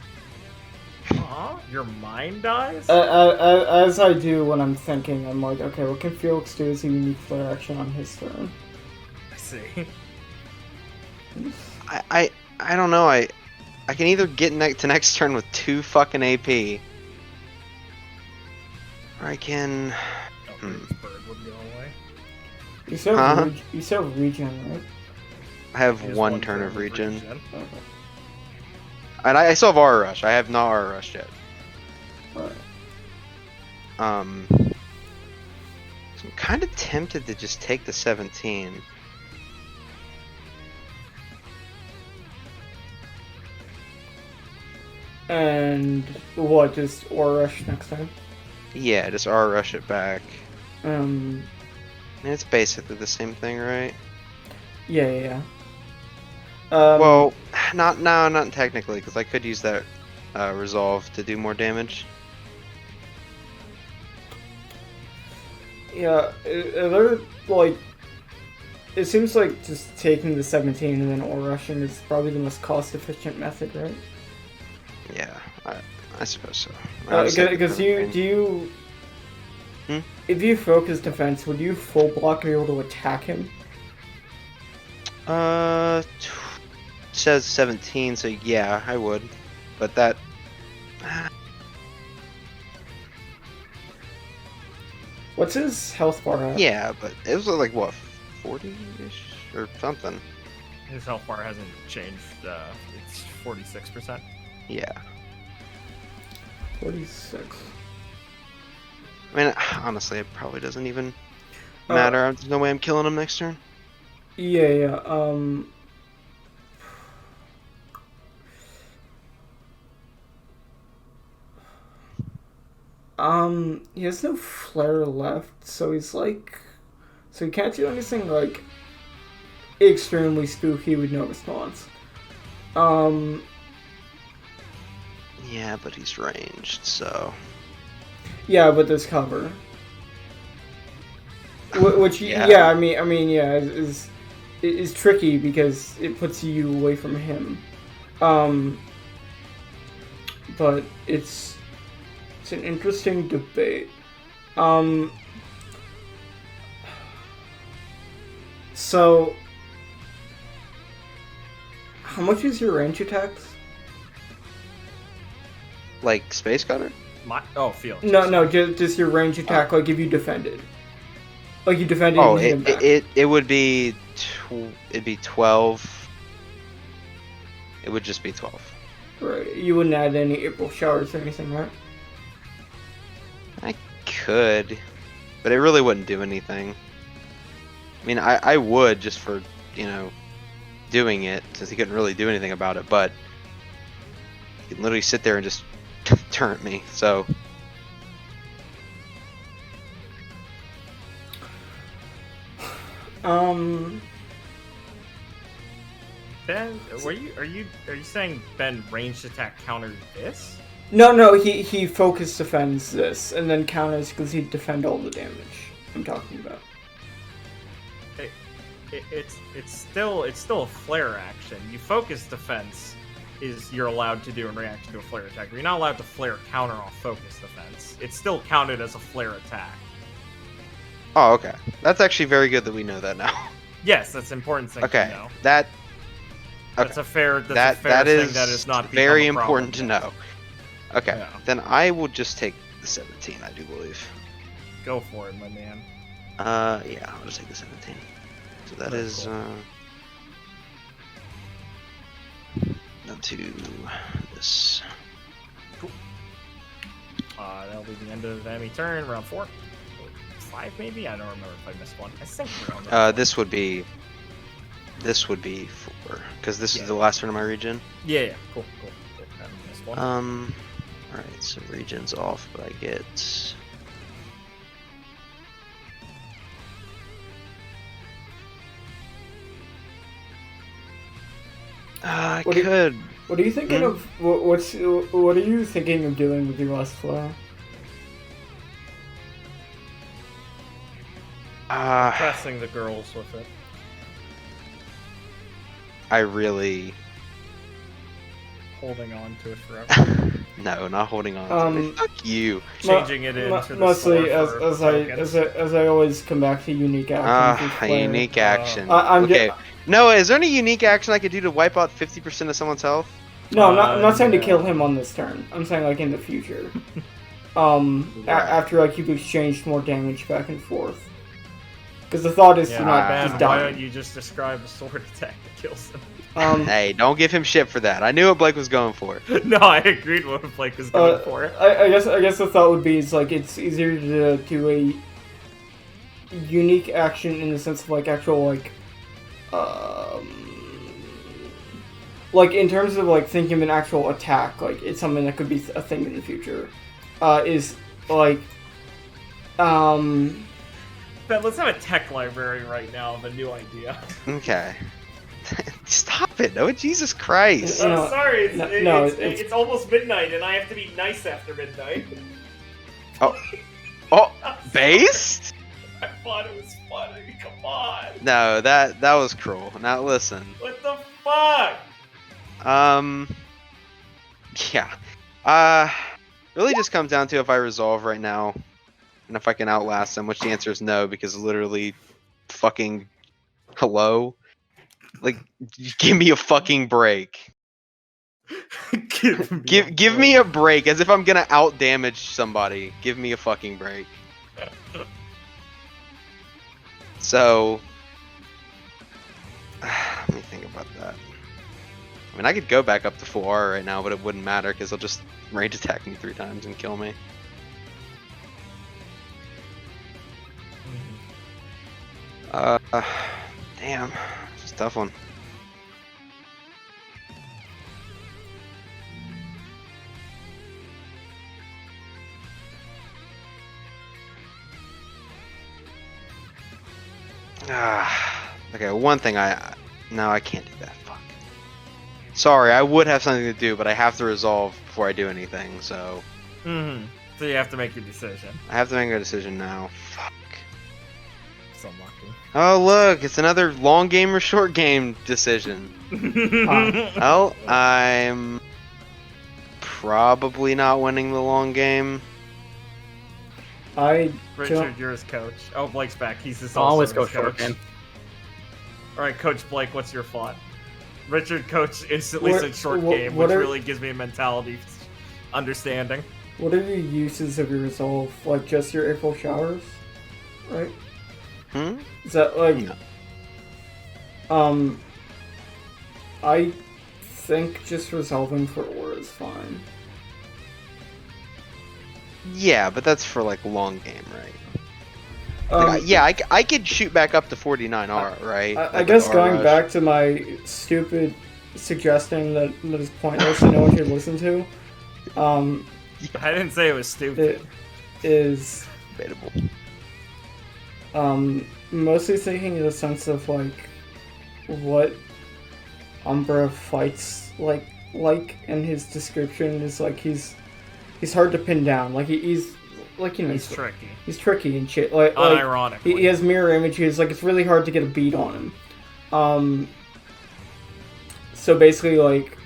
Aw, your mind dies? As I do when I'm thinking, I'm like, okay, what can Felix do as a unique flare action on his turn? I see. I don't know. I can either get to next turn with 2 fucking AP, or I can. Oh, this bird would go away. You still have, you still have regen, right? I have He has one turn of regen. Okay. And I still have Aura Rush. I have not Aura Rush yet. Alright. So I'm kind of tempted to just take the 17. And what, just Aura Rush next time? Yeah, just Aura Rush it back. Um, I mean, it's basically the same thing, right? yeah. Well, not technically, because I could use that resolve to do more damage. Yeah, they're, like, it seems like just taking the 17 and then Aura Rushing is probably the most cost-efficient method, right? Yeah, I suppose so. Because if you focus defense, would you full block and be able to attack him? Says 17, so yeah, I would. But that. What's his health bar at? Yeah, but it was like what, 40-ish or something. His health bar hasn't changed. It's 46%. Yeah. 46. I mean, honestly, it probably doesn't even matter. There's no way I'm killing him next turn. Yeah. He has no flare left, so he's like, so he can't do anything like extremely spooky with no response. Yeah, but he's ranged, so. Yeah, but there's cover. Which Yeah. I mean, is tricky because it puts you away from him. But it's an interesting debate. So how much is your range attacks? Like Space Gunner? Felix. No, just your range attack. Like if you defended, like you defended. Oh, and hit him back. it would be it'd be 12. It would just be 12. Right. You wouldn't add any April showers or anything, right? I could, but it really wouldn't do anything. I mean, I would just for, doing it, since he couldn't really do anything about it, but he can literally sit there and just turn at me, so. Ben, are you saying Ben ranged attack countered this? No, he focus defends this, and then counters because he'd defend all the damage I'm talking about. It's still a flare action. You focus defense is you're allowed to do in reaction to a flare attack. You're not allowed to flare counter off focus defense. It's still counted as a flare attack. Oh, okay. That's actually very good that we know that now. Yes, that's an important thing Okay, to know. that's a fair thing that is not very become a problem important to yet. know. Okay, Yeah. then I will just take the 17, I do believe. Go for it, my man. Yeah, I'll just take the 17. So that Very is, cool. Up to this. That'll be the end of the enemy turn, round 4. 5 maybe? I don't remember if I missed one. I think we're on round 4. This would be 4, because this is the last turn of my region. Yeah, cool. I haven't missed one. Alright, so region's off, but I get... I What do you- could. What are you thinking of? What are you thinking of doing with your last flare? Pressing the girls with it. I really Holding on to it forever. no, not holding on to it. Fuck you. Changing it into the mostly store as for I tokens. as I always come back to unique actions. with A Claire. unique action. I'm okay. Noah, is there any unique action I could do to wipe out 50% of someone's health? No, I'm not saying to no. kill him on this turn. I'm saying like in the future. After like you've exchanged more damage back and forth. Because the thought is Yeah, to not Ben, just why die. don't you just describe a sword attack that kills him? Hey, don't give him shit for that. I knew what Blake was going for. No, I agreed with what Blake was going for. I guess the thought would be is like it's easier to do a unique action in the sense of like actual like in terms of like thinking of an actual attack, like it's something that could be a thing in the future. Is like Ben, let's have a tech library right now of a new idea. Okay. Stop it, Noah. Jesus Christ. You know, I'm sorry, it's- it's almost midnight and I have to be nice after midnight. Oh, based? I thought it was funny, come on. No, that was cruel. Now listen. What the fuck? Yeah. Really just comes down to if I resolve right now and if I can outlast them, which the answer is no, because literally fucking hello? Like, give me a fucking break. Give me a break, as if I'm gonna out damage somebody. Give me a fucking break. So let me think about that. I mean, I could go back up to full R right now, but it wouldn't matter because he'll just range attack me 3 times and kill me. Damn, it's a tough one. Okay, one thing no, I can't do that. Fuck. Sorry, I would have something to do, but I have to resolve before I do anything, so... So you have to make your decision. I have to make a decision now. Fuck. So lucky. Oh, look, it's another long game or short game decision. Well, I'm probably not winning the long game. Richard, you're his coach. Oh, Blake's back. He's his I'll always his go short game. Alright, Coach Blake, what's your thought? Richard, coach, instantly What- said short what- game, what which are- really gives me a mentality understanding. What are your uses of your resolve? Like just your April showers, right? Is that like? No. I think just resolving for aura is fine. Yeah, but that's for like long game, right? Like, I could shoot back up to 49R, right? I Like, guess with going R-Rush. back to my stupid suggesting that is pointless and no one should listen to, I didn't say it was stupid. it is Debatable. mostly thinking in the sense of like what Umbra fights like and his description is like he's hard to pin down. Like he's like, you know, He's tricky. He's tricky and shit. Like Unironically. he has mirror images. Like it's really hard to get a beat on him. So basically, like,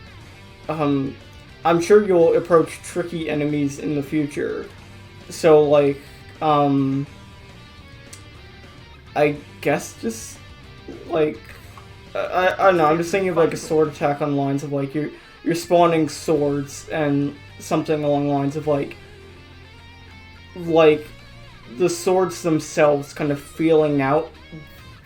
I'm sure you'll approach tricky enemies in the future. So like, I guess just like I don't know. I'm just thinking of like a sword attack on lines of like you're spawning swords and something along the lines of like the swords themselves kind of feeling out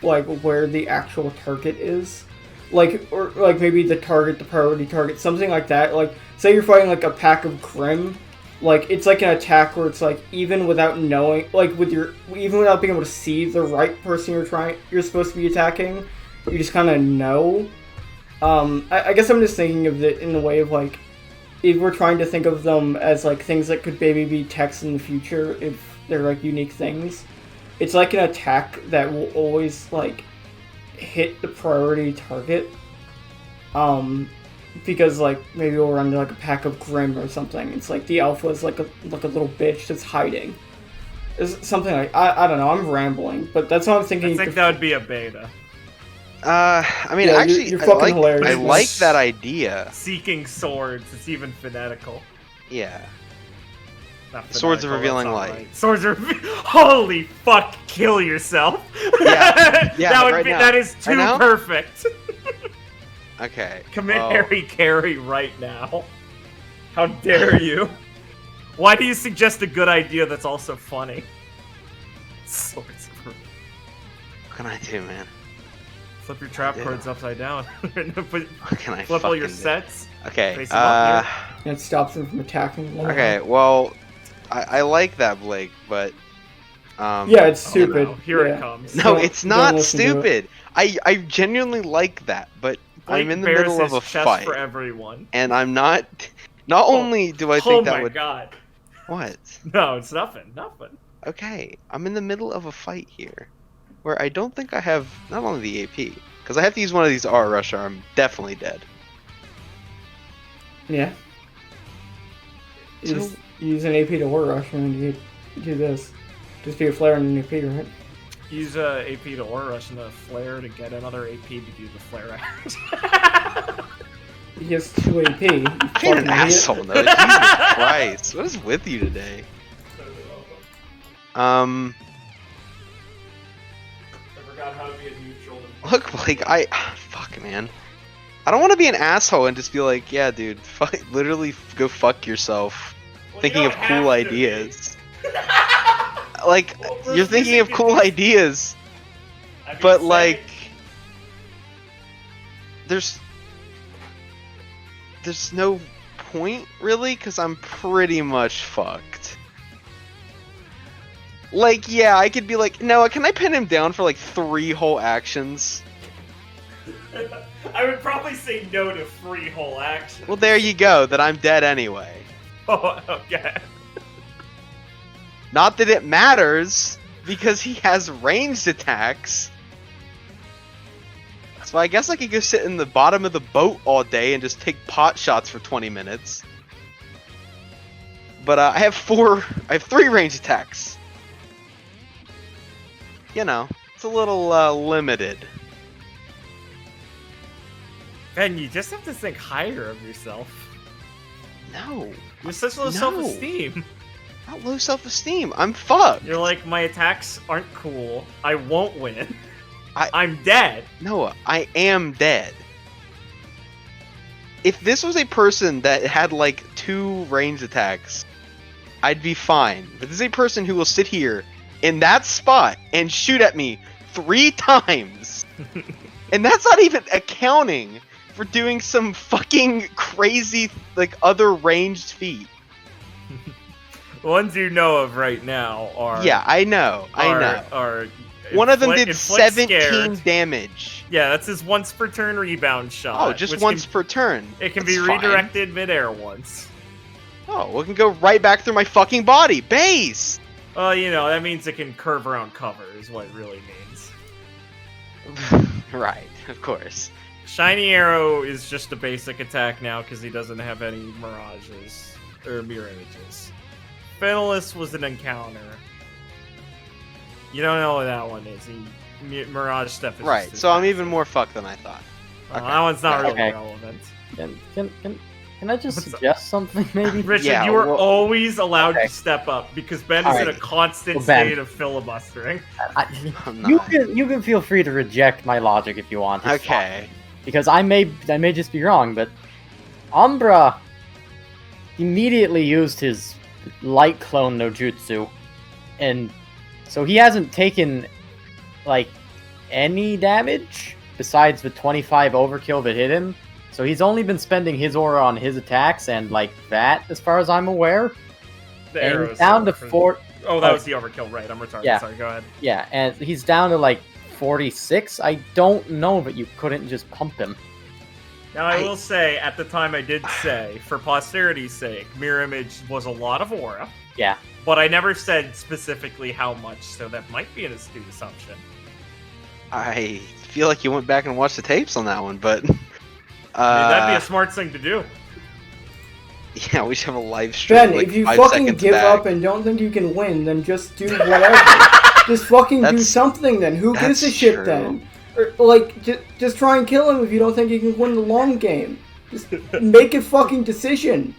like where the actual target is, like, or like maybe the priority target, something like that. Like say you're fighting like a pack of Grim, like it's like an attack where it's like even without knowing, like even without being able to see the right person you're supposed to be attacking, you just kind of know. I guess I'm just thinking of it in the way of like, if we're trying to think of them as like things that could maybe be text in the future, if they're like unique things, it's like an attack that will always like hit the priority target. Because like maybe we'll run into like a pack of Grim or something. It's like the alpha is like a little bitch that's hiding. It's something like I don't know. I'm rambling, but that's what I'm thinking. I think that would be a beta. I mean, Yeah, actually, you're I fucking like hilarious. that idea. Seeking swords. It's even phonetical. Yeah. Not Swords of phonetical, Revealing that's not Light. right. Swords of Holy fuck! Kill yourself. Yeah, that would right be. now. That is too Right now? perfect. Okay. Commit well, Harry Carey right now. How dare you? Why do you suggest a good idea that's also funny? Swords of What can I do, man? Flip your trap Yeah. cards upside down. What can I Flip all your fucking do? sets. Okay. Face 'em up And it stops them from attacking. Okay. Well, I like that, Blake, but Yeah, it's Oh, stupid. no. Here Yeah. it comes. no, Don't- it's don't not listen to it. stupid. I genuinely like that, but I'm Blake in the bears middle of his a chest fight, for everyone. and I'm not. Not only do I Oh think that my would. god. What? No, it's nothing. Nothing. Okay, I'm in the middle of a fight here, where I don't think I have not only the AP, because I have to use one of these R Rush, or I'm definitely dead. Yeah. You So- just use an AP to war rush and then you do this. Just be a flare and an AP, right? Use a AP to Aura Rush and a Flare to get another AP to do the Flare act. He has 2 AP. You Being fucking an idiot. asshole, though. Jesus Christ, what is with you today? I forgot how to be a neutral. Look, Blake, fuck, man. I don't want to be an asshole and just be like, yeah, dude, literally go fuck yourself, Well, you thinking don't of have cool to be. ideas. Like, Well, you're Bruce, thinking you of think cool it- ideas, I mean, but say- like, there's no point really, because I'm pretty much fucked. Like, yeah, I could be like, no, can I pin him down for like 3 whole actions? I would probably say no to free whole action. Well, there you go, that I'm dead anyway. Oh, okay. Not that it matters, because he has ranged attacks. So I guess I could go sit in the bottom of the boat all day and just take pot shots for 20 minutes. But I have 3 ranged attacks. You know, it's a little limited. Ben, you just have to think higher of yourself. No, You're such low No. self-esteem. not low self-esteem. I'm fucked. You're like, my attacks aren't cool. I won't win. I- I'm dead. Noah, I am dead. If this was a person that had like 2 ranged attacks, I'd be fine. But this is a person who will sit here in that spot and shoot at me 3 times. And that's not even accounting for doing some fucking crazy, like, other ranged feat. The ones you know of right now are... Yeah, I know. Are One of them inflict- did inflict 17 scared. damage. Yeah, that's his once per turn rebound shot. Oh, just which once can- per turn. It can That's be fine. redirected midair once. Oh, well, it can go right back through my fucking body. Base! Well, you know, that means it can curve around cover, is what it really means. Right, of course. Shiny Arrow is just a basic attack now because he doesn't have any mirages or mirror images. Fenelus was an encounter. You don't know what that one is. Mirage Step is Right, just so I'm attack. even more fucked than I thought. That one's not really Okay. relevant. Can I just What's up? suggest something, maybe? Richard, Yeah, you are well- always allowed Okay. to step up because Ben is All in a right. constant Well, Ben. state of filibustering. I'm You not. can feel free to reject my logic if you want. It's fine. Okay. Because I may just be wrong, but Umbra immediately used his light clone no jutsu, and so he hasn't taken like any damage besides the 25 overkill that hit him. So he's only been spending his aura on his attacks and like that, as far as I'm aware. The And arrows he's down to are- 4. Oh, that was the overkill, right? I'm retarded. Yeah. Sorry, go ahead. Yeah, and he's down to like 46. I don't know, but you couldn't just pump him. Now, I will say, at the time I did say, for posterity's sake, Mirror Image was a lot of aura. Yeah. But I never said specifically how much, so that might be an astute assumption. I feel like you went back and watched the tapes on that one, but... I mean, that'd be a smart thing to do. Yeah, we should have a live stream. Ben, like if you 5 fucking seconds give back. up and don't think you can win, then just do whatever. Just fucking do That's- something then. Who gives a that's shit true. then? Or, like, just try and kill him if you don't think you can win the long game. Just make a fucking decision.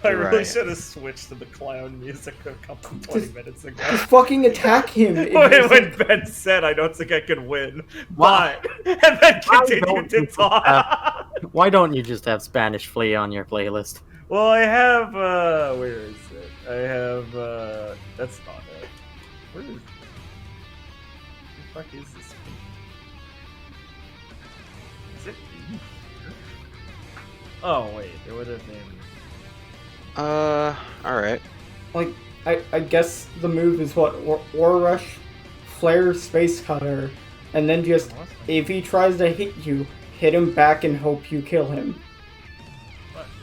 I really Right. should have switched to the clown music a couple 20 minutes ago. Just fucking attack him. if you when think- Ben said, "I don't think I could win," but and then continued to talk. Why don't you just have Spanish Flea on your playlist? Well, I have. Where is it? I have. That's not it. Where is it? What the fuck is this? Is it? Oh wait, it would have been. Alright. Like, I guess the move is what? War Rush, Flare, Space Cutter, and then just, if he tries to hit you, hit him back and hope you kill him.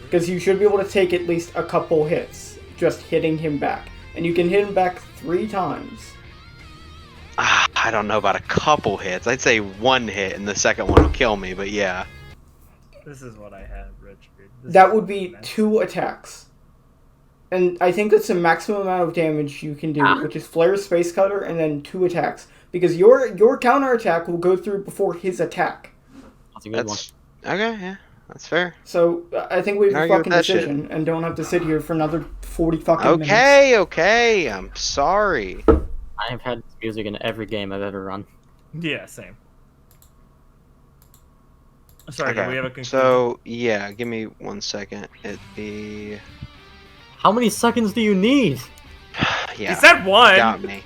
Because you should be able to take at least a couple hits, just hitting him back. And you can hit him back 3 times. I don't know about a couple hits. I'd say 1 hit and the second one will kill me, but yeah. This is what I have, Richard. That would be 2 attacks. And I think that's the maximum amount of damage you can do, which is Flare, Space Cutter, and then 2 attacks. Because your counterattack will go through before his attack. That's a good one. Okay, yeah. That's fair. So, I think we have a Argue with fucking that shit. decision, and don't have to sit here for another 40 fucking minutes. Okay, I'm sorry. I have had this music in every game I've ever run. Yeah, same. Sorry, Okay. do we have a conclusion? So, yeah, give me 1 second. It'd be... How many seconds do you need? Yeah, He said 1. got me.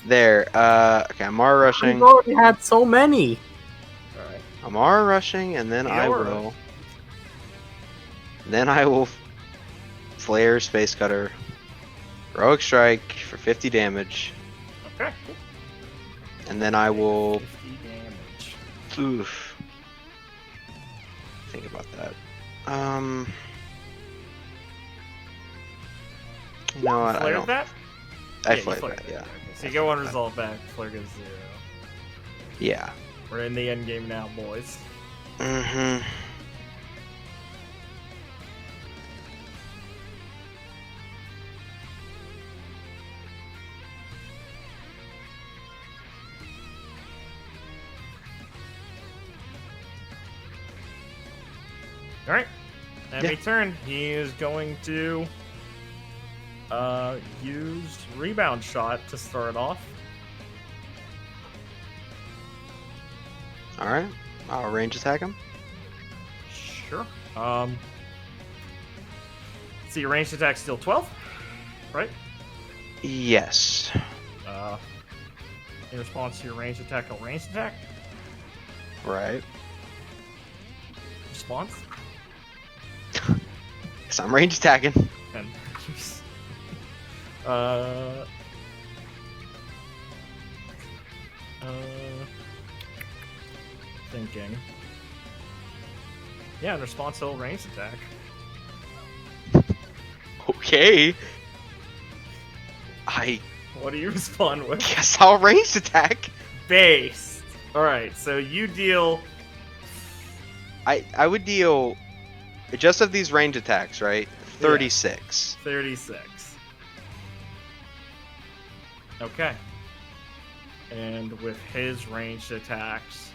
There, okay, I'm R rushing. I've already had so many. Alright. I'm R rushing, and then I You're will... Then I will Flare, Space Cutter, Heroic Strike for 50 damage, Okay. and then I will... 50 damage. Oof. Think about that. You know what? I Flared don't. that? I you flared flared that. it. Yeah. Okay. So you get 1 resolve back. Flare gives 0. Yeah. We're in the end game now, boys. Mm-hmm. Alright. Enemy Yeah. turn. He is going to use rebound shot to start off. All right. I'll range attack him. Sure. So your ranged attack's still 12, right? Yes. In response to your ranged attack, a ranged attack. Right. Response. Yes, I'm range attacking. And thinking. Yeah, in response to a ranged attack. Okay. I What do you respond with? guess I'll range attack. Based. Alright, so you deal. I would deal just of these range attacks, right? 36. 36. Okay. And with his ranged attacks,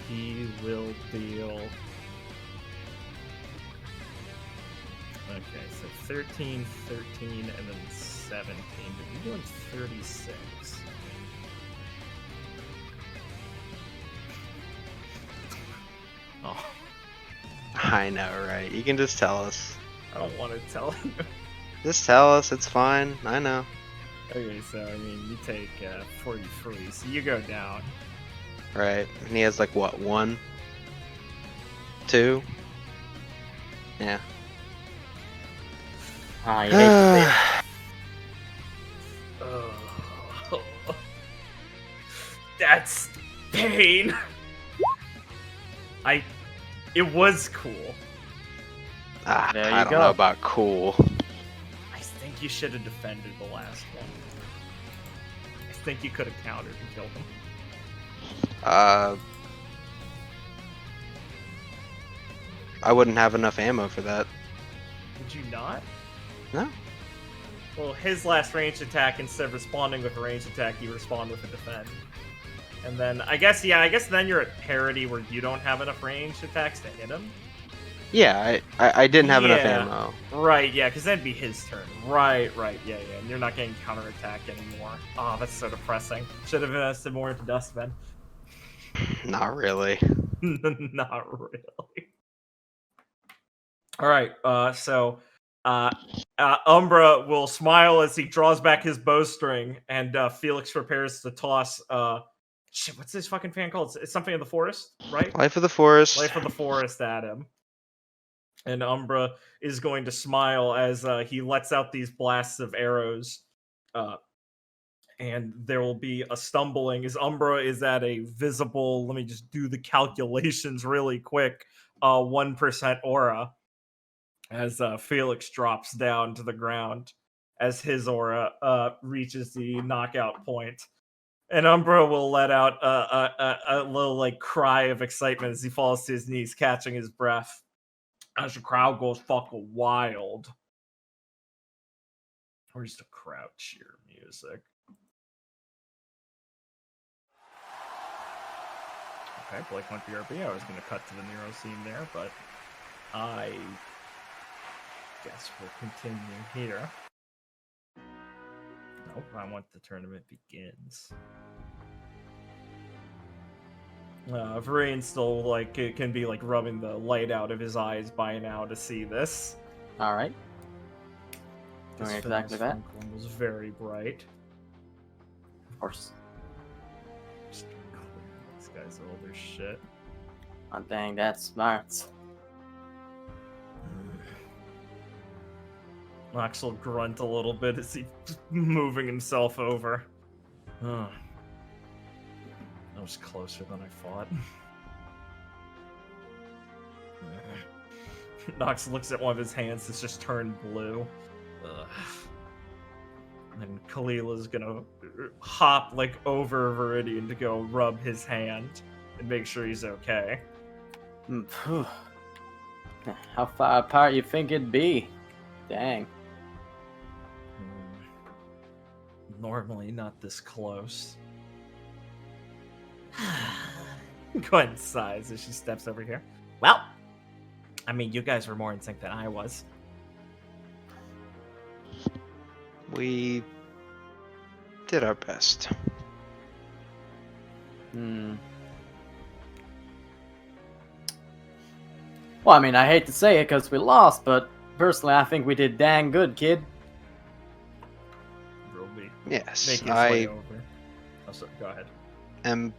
he will deal. Okay, so 13, 13, and then 17. But you're doing 36. Oh, I know, right? You can just tell us. I don't want to tell you. Just tell us. It's fine. I know. Okay, so I mean, you take 43, so you go down. Right. And he has like what? 1, 2. Yeah. I hate to say it. Oh, that's pain. It was cool. There you I don't go. know about cool. I think you should have defended the last one. I think you could have countered and killed him. I wouldn't have enough ammo for that. Would you not? No. Well, his last ranged attack, instead of responding with a ranged attack, you respond with a defend. And then I guess then you're at parity where you don't have enough ranged attacks to hit him. Yeah, I didn't have enough Yeah. ammo. Right, yeah, because that'd be his turn. Right, yeah. And you're not getting counterattack anymore. Oh, that's so depressing. Should have invested more into Dustman. Not really. Not really. All right, so Umbra will smile as he draws back his bowstring, and Felix prepares to toss. Shit, what's this fucking fan called? It's something in the forest, right? Life of the Forest. Life of the Forest at him. And Umbra is going to smile as he lets out these blasts of arrows. And there will be a stumbling as Umbra is at a visible, let me just do the calculations really quick, 1% aura. As Felix drops down to the ground as his aura reaches the knockout point. And Umbra will let out a little like cry of excitement as he falls to his knees, catching his breath. As the crowd goes fucking wild. Where's the crowd cheer music? Okay, Blake went BRB. I was going to cut to the Nero scene there, but I guess we'll continue here. Nope, I want the tournament begins. Vrain still like it can be like rubbing the light out of his eyes by now to see this. All right. This Doing exactly that. one was very bright. Of course. Just clear these guys all their shit. Oh, dang, that's smart. Nox will grunt a little bit as he's moving himself over. Oh. That was closer than I thought. Nox looks at one of his hands that's just turned blue. Ugh. And then Kalila's gonna hop like over Viridian to go rub his hand and make sure he's okay. How far apart you think it'd be? Dang. Normally not this close. Gwen sighs as she steps over here. Well, I mean, you guys were more in sync than I was. We did our best. Well, I mean, I hate to say it because we lost, but personally, I think we did dang good, kid. Yes, Make his I way over. Oh, sorry, go ahead. am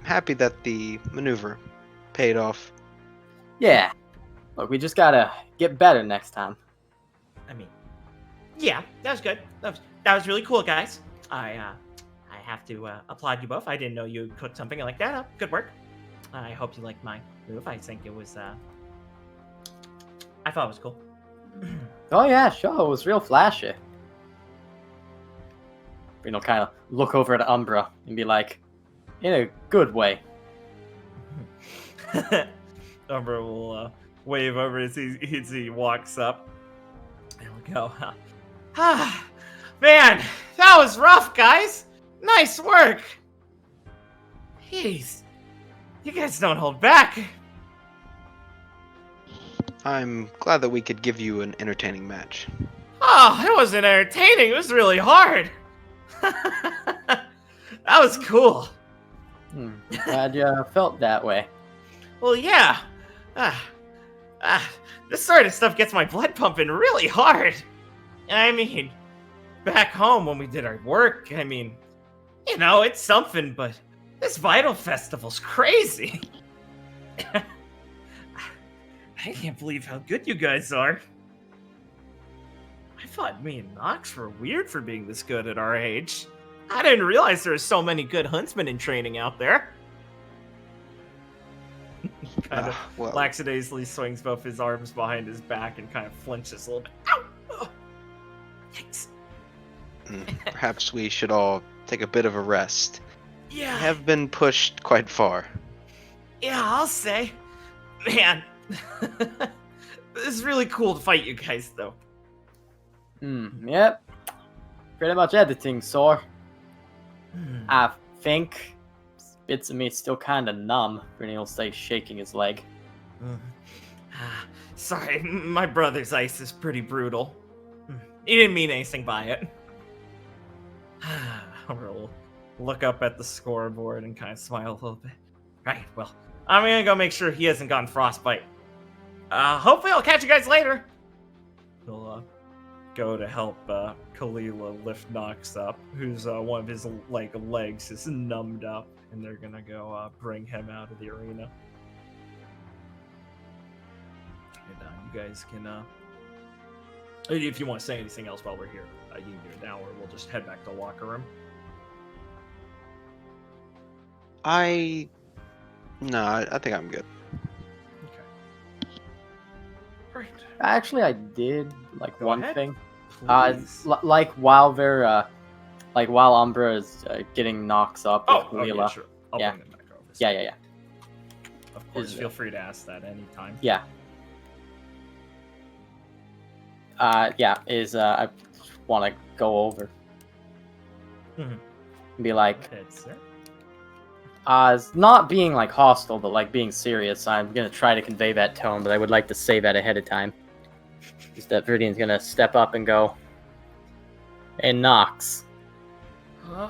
happy that the maneuver paid off. Yeah. Look, we just gotta get better next time. I mean, yeah, that was good. That was really cool, guys. I have to applaud you both. I didn't know you cooked something like that up. Good work. I hope you liked my move. I think it was. I thought it was cool. Oh yeah, sure, it was real flashy. You know, kind of look over at Umbra and be like, in a good way. Umbra will wave over as he walks up. There we go. Man, that was rough, guys. Nice work. Jeez, you guys don't hold back. I'm glad that we could give you an entertaining match. Oh, it wasn't entertaining. It was really hard. That was cool. Glad you felt that way. Well, yeah. This sort of stuff gets my blood pumping really hard. And I mean, back home when we did our work, I mean, you know, it's something, but this Vytal Festival's crazy. I can't believe how good you guys are. I thought me and Nox were weird for being this good at our age. I didn't realize there were so many good huntsmen in training out there. Kind of well. lackadaisically swings both his arms behind his back and kind of flinches a little bit. Ow! Oh. Yikes. Perhaps we should all take a bit of a rest. Yeah. We have been pushed quite far. Yeah, I'll say. Man. This is really cool to fight you guys, though. Yep. Pretty much editing, sore. I think bits of me still kind of numb. Brittany will stay shaking his leg. Sorry, my brother's ice is pretty brutal. He didn't mean anything by it. We'll look up at the scoreboard and kind of smile a little bit. Right, well, I'm gonna go make sure he hasn't gotten frostbite. Hopefully I'll catch you guys later. He'll go to help Kalila lift Nox up, who's one of his legs is numbed up, and they're gonna go bring him out of the arena. And you guys can, if you want to say anything else while we're here, you can do it now, or we'll just head back to the locker room. No, I think I'm good. Okay. Right. Actually, I did Go one ahead. thing. Please. While they're while Umbra is getting Nox up with Okay, Kalila. sure. I'll Yeah. bring them back over. Yeah. Of course, Is- feel free to ask that anytime. Yeah. I want to go over. Mhm. Be like, That's it. it's not being hostile, but being serious. I'm gonna try to convey that tone, but I would like to say that ahead of time. Just that Viridian's gonna step up and go, "Hey, Nox, Huh?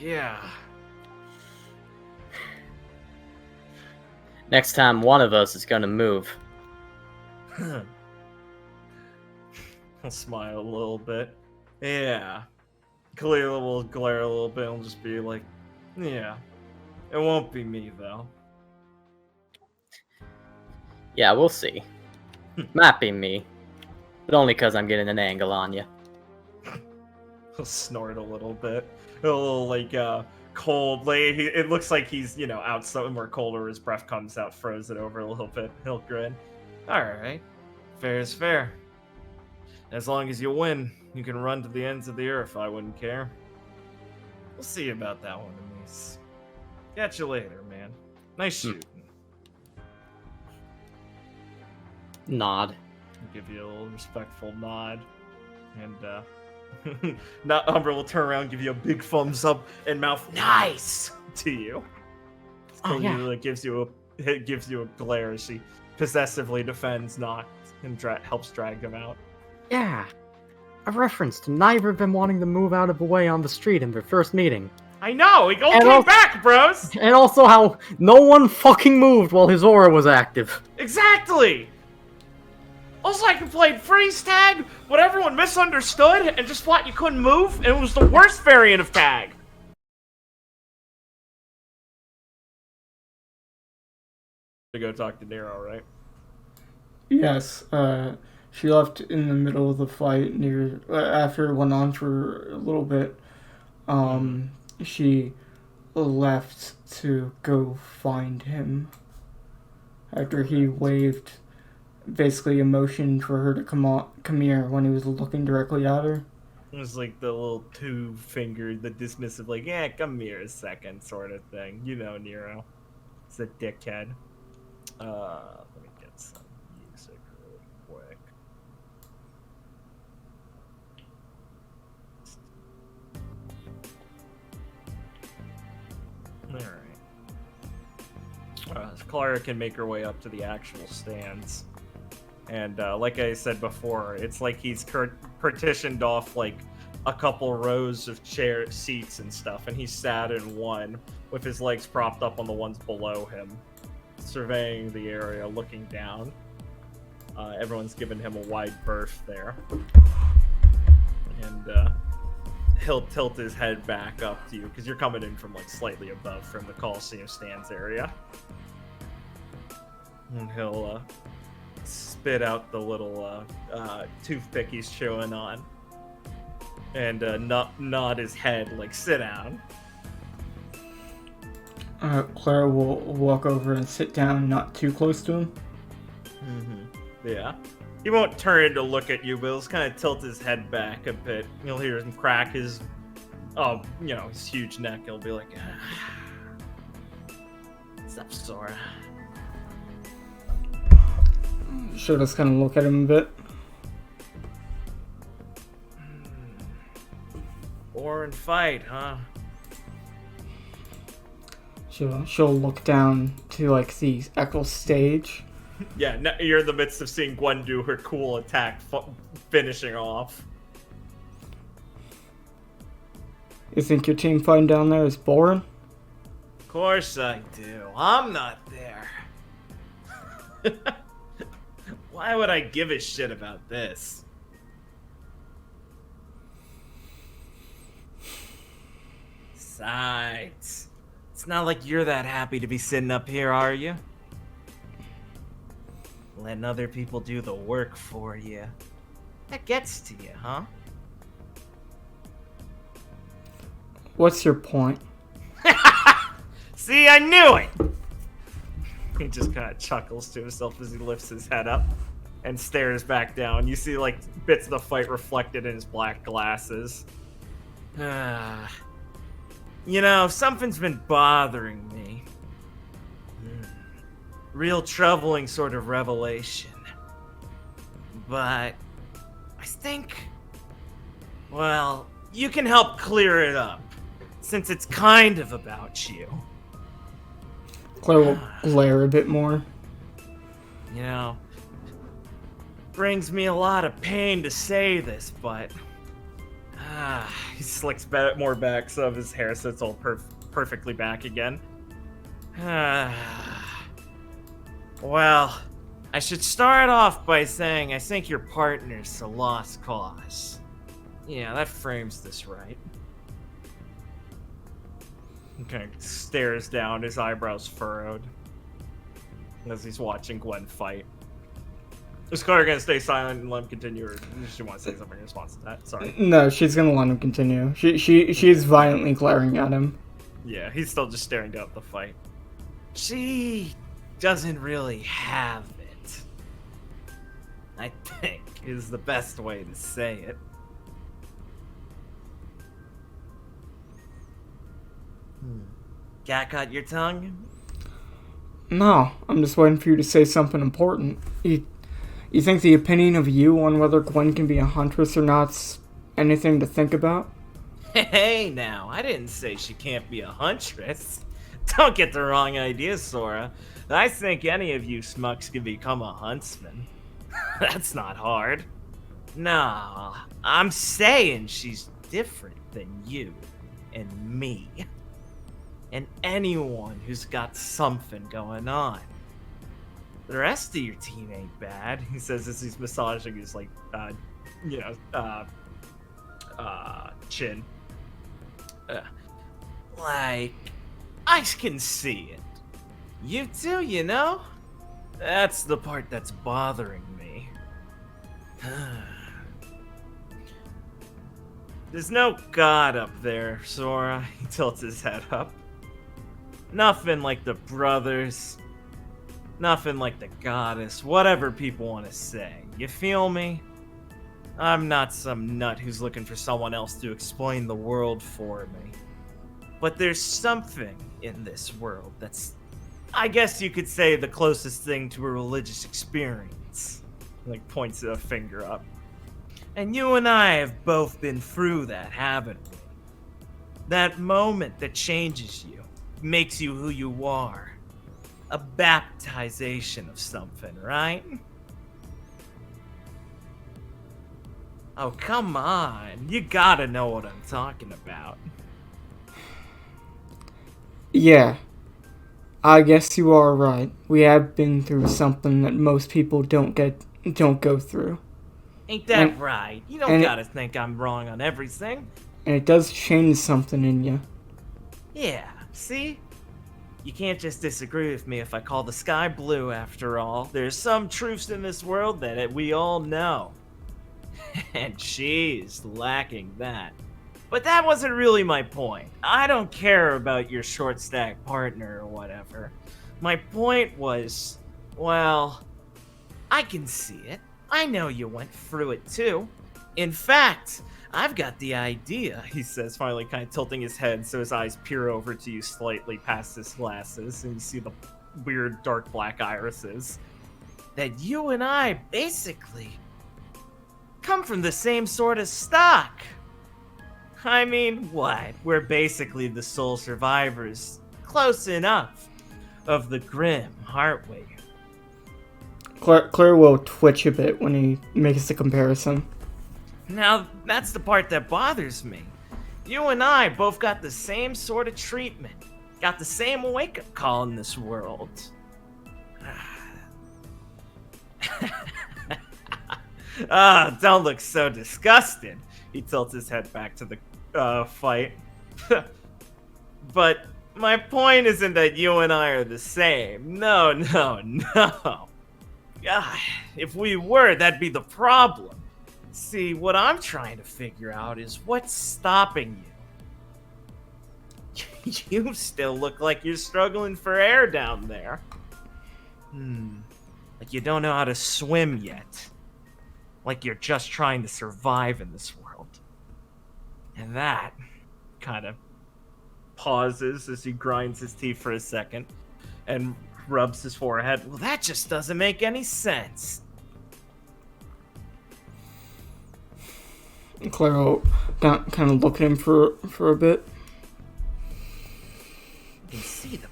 Yeah. next time one of us is gonna move, I'll smile a little bit. Yeah. Kalila will glare a little bit and just be like, yeah. It won't be me, though. yeah, we'll see. Might be me, but only because I'm getting an angle on you." He'll snort a little bit. A little, cold. It looks like he's, out somewhere colder. His breath comes out frozen over a little bit. He'll grin. Alright. Fair is fair. As long as you win, you can run to the ends of the earth. I wouldn't care. We'll see about that one, Denise. Catch you later, man. Nice shooting. Nod. I'll give you a little respectful nod. And, Umbra will turn around, give you a big thumbs up, and mouth nice to you. Oh, yeah. Kalila gives you a glare as she possessively defends Nox and helps drag him out. Yeah, a reference to neither of them wanting to move out of the way on the street in their first meeting. I know! He all And came also- back, bros! And also how no one fucking moved while his aura was active. Exactly! Also, I can play freeze tag, but everyone misunderstood and just thought you couldn't move, and it was the worst variant of tag. To go talk to Nero, right? Yes, she left in the middle of the fight after it went on for a little bit. She left to go find him after he waved basically a motion for her to come here when he was looking directly at her. It was like the little two-fingered, the dismissive, yeah, come here a second sort of thing. You know Nero. It's a dickhead. Let me get some music really quick. Alright. Clara can make her way up to the actual stands. And like I said before, it's like he's partitioned off a couple rows of seats and stuff, and he's sat in one with his legs propped up on the ones below him, surveying the area, looking down. Everyone's given him a wide berth there. And he'll tilt his head back up to you, because you're coming in from slightly above from the Coliseum stands area. And he'll spit out the little toothpick he's chewing on. And nod his head, sit down. Clara will walk over and sit down, not too close to him. Mm-hmm. Yeah. He won't turn to look at you, but he'll kind of tilt his head back a bit. You'll hear him crack his huge neck. He'll be like, what's up, Sora? She'll just kind of look at him a bit. War and fight, huh? She'll look down to like the actual stage. Yeah, you're in the midst of seeing Gwen do her cool attack, finishing off. You think your team fighting down there is boring? Of course I do. I'm not there. Why would I give a shit about this? Besides, it's not like you're that happy to be sitting up here, are you? Letting other people do the work for you. That gets to you, huh? What's your point? See, I knew it! He just kind of chuckles to himself as he lifts his head up and stares back down. You see, like, bits of the fight reflected in his black glasses. You know, something's been bothering me. Real troubling sort of revelation. But I think, well, you can help clear it up, since it's kind of about you. Claire will glare a bit more. You know, brings me a lot of pain to say this, but He slicks more back so his hair sits all perfectly back again. Well, I should start off by saying I think your partner's a lost cause. Yeah, that frames this right. Okay, stares down, his eyebrows furrowed, as he's watching Gwen fight. Is Clara gonna stay silent and let him continue, or does she want to say something in response to that? Sorry. No, she's gonna let him continue. She's violently glaring at him. Yeah, he's still just staring down at the fight. She doesn't really have it, I think, is the best way to say it. Got your tongue? No, I'm just waiting for you to say something important. You think the opinion of you on whether Gwen can be a huntress or not's anything to think about? Hey now, I didn't say she can't be a huntress. Don't get the wrong idea, Sora. I think any of you smucks can become a huntsman. That's not hard. No, I'm saying she's different than you and me. And anyone who's got something going on. The rest of your team ain't bad, he says as he's massaging his, like, chin. Like, I can see it. You too, you know? That's the part that's bothering me. There's no god up there, Sora. He tilts his head up. Nothing like the brothers. Nothing like the goddess. Whatever people want to say. You feel me? I'm not some nut who's looking for someone else to explain the world for me. But there's something in this world that's, I guess you could say, the closest thing to a religious experience. Like, points a finger up. And you and I have both been through that, haven't we? That moment that changes you, makes you who you are. A baptization of something, right? Oh, come on. You gotta know what I'm talking about. Yeah. I guess you are right. We have been through something that most people don't go through. Ain't that right? You don't gotta think I'm wrong on everything. And it does change something in you. Yeah, see? You can't just disagree with me if I call the sky blue, after all. There's some truths in this world that we all know. And she's lacking that. But that wasn't really my point. I don't care about your short stack partner or whatever. My point was, well, I can see it. I know you went through it too. In fact, I've got the idea, he says, finally kind of tilting his head so his eyes peer over to you slightly past his glasses, and you see the weird dark black irises, that you and I basically come from the same sort of stock. I mean, what? We're basically the sole survivors, close enough of the Grim, aren't we? Claire will twitch a bit when he makes the comparison. Now, that's the part that bothers me. You and I both got the same sort of treatment. Got the same wake-up call in this world. Don't look so disgusted. He tilts his head back to the fight. But my point isn't that you and I are the same. No. God, if we were, that'd be the problem. See, what I'm trying to figure out is what's stopping you. You still look like you're struggling for air down there. Like you don't know how to swim yet. Like you're just trying to survive in this world. And that kind of pauses as he grinds his teeth for a second and rubs his forehead. Well, that just doesn't make any sense. Claire will kind of look at him for a bit. You can see the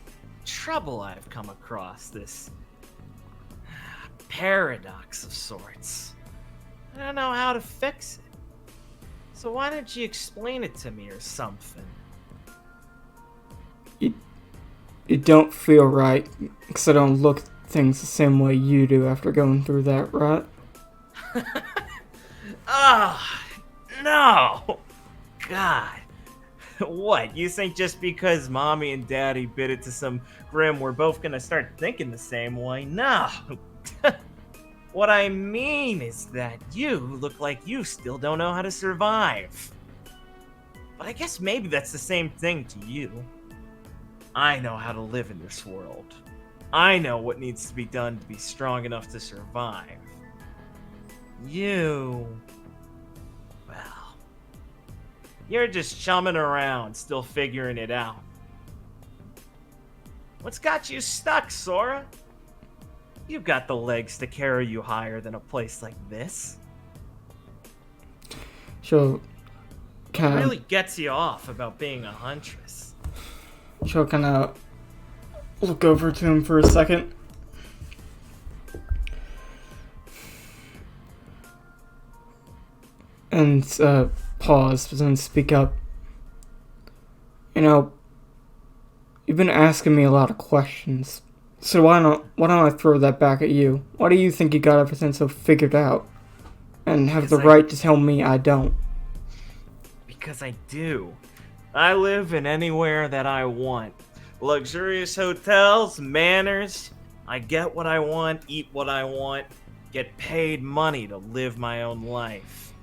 trouble I've come across, this paradox of sorts. I don't know how to fix it. So why don't you explain it to me or something? You don't feel right, because I don't look at things the same way you do after going through that, right? No! God. What, you think just because Mommy and Daddy bid it to some Grim, we're both gonna start thinking the same way? No! What I mean is that you look like you still don't know how to survive. But I guess maybe that's the same thing to you. I know how to live in this world. I know what needs to be done to be strong enough to survive. You... well... you're just chumming around, still figuring it out. What's got you stuck, Sora? You've got the legs to carry you higher than a place like this. She'll It kind of... really gets you off about being a huntress. She'll kind of look over to him for a second. And pause, but then speak up. You know, you've been asking me a lot of questions. So why don't I throw that back at you? Why do you think you got everything so figured out? And have the right to tell me I don't? Because I do. I live in anywhere that I want. Luxurious hotels, manors. I get what I want, eat what I want, get paid money to live my own life.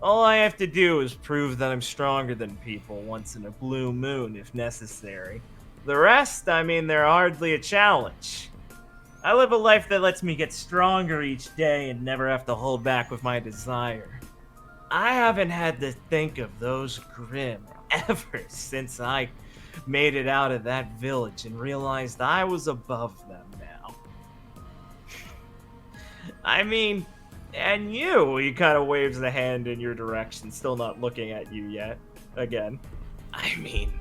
All I have to do is prove that I'm stronger than people once in a blue moon if necessary. The rest, I mean, they're hardly a challenge. I live a life that lets me get stronger each day and never have to hold back with my desire. I haven't had to think of those Grim ever since I made it out of that village and realized I was above them now. I mean, and you, he kind of waves a hand in your direction, still not looking at you yet. Again. I mean,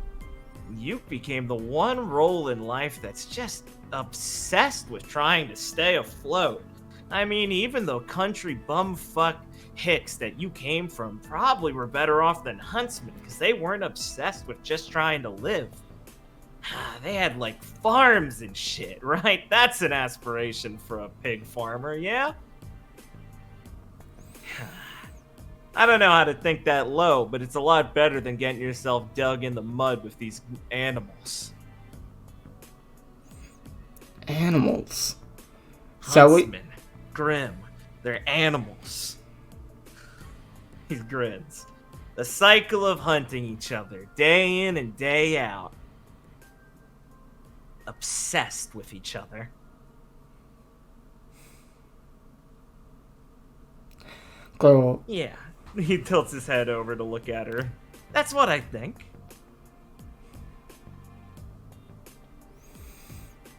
you became the one role in life that's just obsessed with trying to stay afloat. I mean, even though country bumfuck hicks that you came from probably were better off than huntsmen because they weren't obsessed with just trying to live. They had like farms and shit, right? That's an aspiration for a pig farmer, yeah? I don't know how to think that low, but it's a lot better than getting yourself dug in the mud with these animals. Animals? Huntsmen. Grim. They're animals. He grins. The cycle of hunting each other, day in and day out. Obsessed with each other. Girl. Yeah. He tilts his head over to look at her. That's what I think.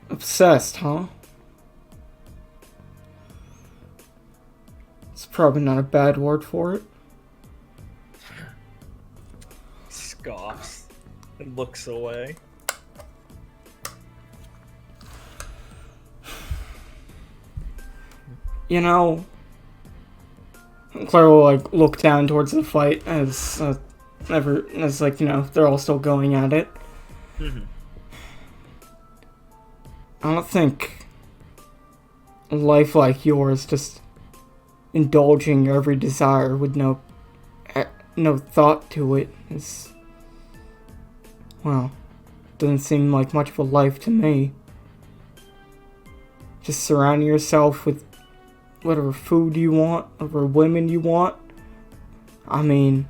Obsessed, huh? It's probably not a bad word for it. Scoffs and looks away. you know, Clara will like look down towards the fight as like, you know, they're all still going at it. Mm-hmm. I don't think a life like yours, just indulging your every desire with no thought to it, is, well, doesn't seem like much of a life to me. Just surrounding yourself with whatever food you want, whatever women you want. I mean,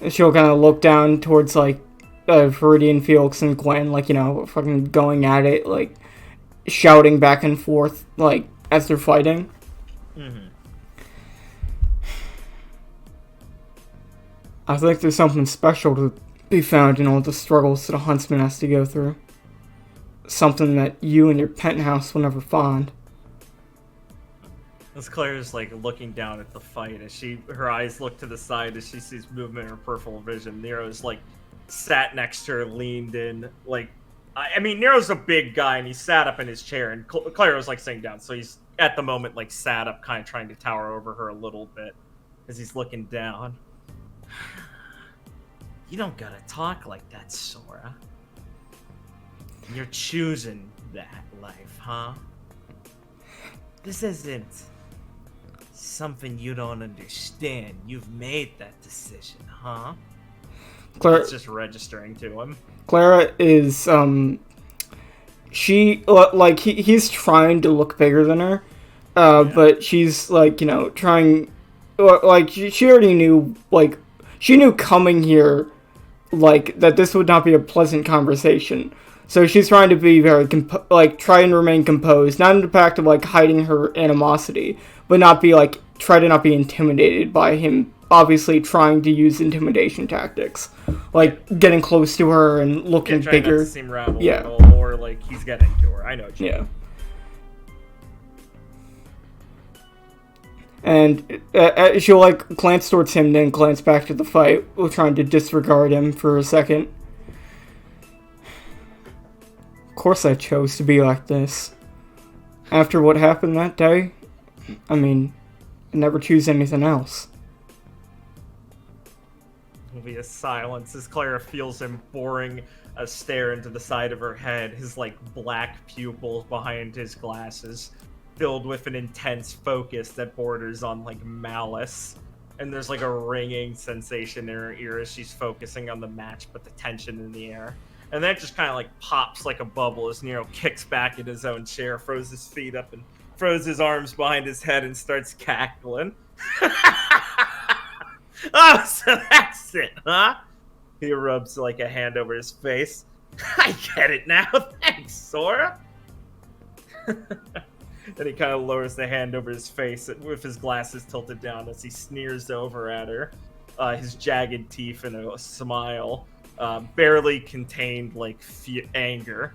she'll kind of look down towards, like, Viridian, Felix, and Gwen, like, you know, fucking going at it, like, shouting back and forth, like, as they're fighting. Mm-hmm. I think there's something special to be found in all the struggles that a huntsman has to go through. Something that you and your penthouse will never find. As Claire's like looking down at the fight, as her eyes look to the side as she sees movement in her peripheral vision, Nero's like sat next to her, leaned in, like, I mean, Nero's a big guy and he sat up in his chair, and Claire was like sitting down, so he's at the moment like sat up, kind of trying to tower over her a little bit as he's looking down. You don't gotta talk like that, Sora. You're choosing that life, huh? This isn't something you don't understand. You've made that decision, huh? Clara, It's just registering to him. Clara is, she, like, he's trying to look bigger than her, but she's, like, you know, trying, like, she already knew, like, she knew coming here, like, that this would not be a pleasant conversation. So she's trying to be very, try and remain composed, not in the fact of, like, hiding her animosity, but not be, like, try to not be intimidated by him, obviously trying to use intimidation tactics. Like, getting close to her and looking trying bigger. Not to seem rattled, Yeah. or like he's getting to her. I know what you mean. And she'll, like, glance towards him, then glance back to the fight, trying to disregard him for a second. Of course I chose to be like this. After what happened that day, I mean, I never choose anything else. There'll be a silence as Clara feels him boring a stare into the side of her head, his, like, black pupils behind his glasses, filled with an intense focus that borders on, like, malice. And there's, like, a ringing sensation in her ear as she's focusing on the match, but the tension in the air. And then it just kind of, like, pops like a bubble as Nero kicks back in his own chair, throws his feet up, and throws his arms behind his head and starts cackling. Oh, so that's it, huh? He rubs, like, a hand over his face. I get it now. Thanks, Sora. Then he kind of lowers the hand over his face with his glasses tilted down as he sneers over at her, his jagged teeth in a smile, barely contained, like, anger.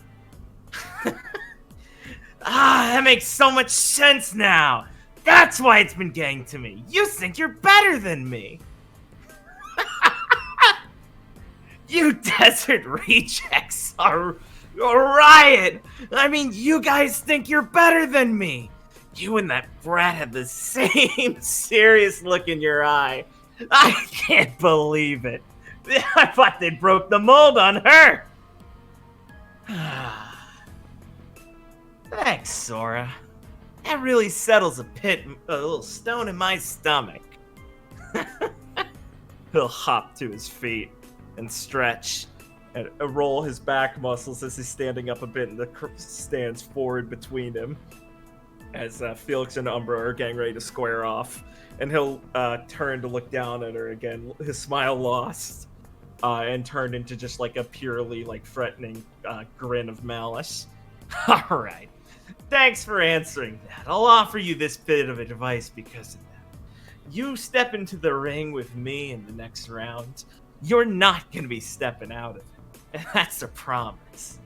That makes so much sense now. That's why it's been getting to me. You think you're better than me. You desert rejects are a riot. I mean, you guys think you're better than me. You and that brat have the same serious look in your eye. I can't believe it. I thought they broke the mold on her. Thanks, Sora. That really settles a little stone in my stomach. He'll hop to his feet and stretch and roll his back muscles as he's standing up a bit, and the stands forward between him as Felix and Umbra are getting ready to square off. And he'll turn to look down at her again, his smile lost, and turn into just like a purely like threatening grin of malice. All right. Thanks for answering that. I'll offer you this bit of advice because of that. You step into the ring with me in the next round, you're not going to be stepping out of it. And that's a promise.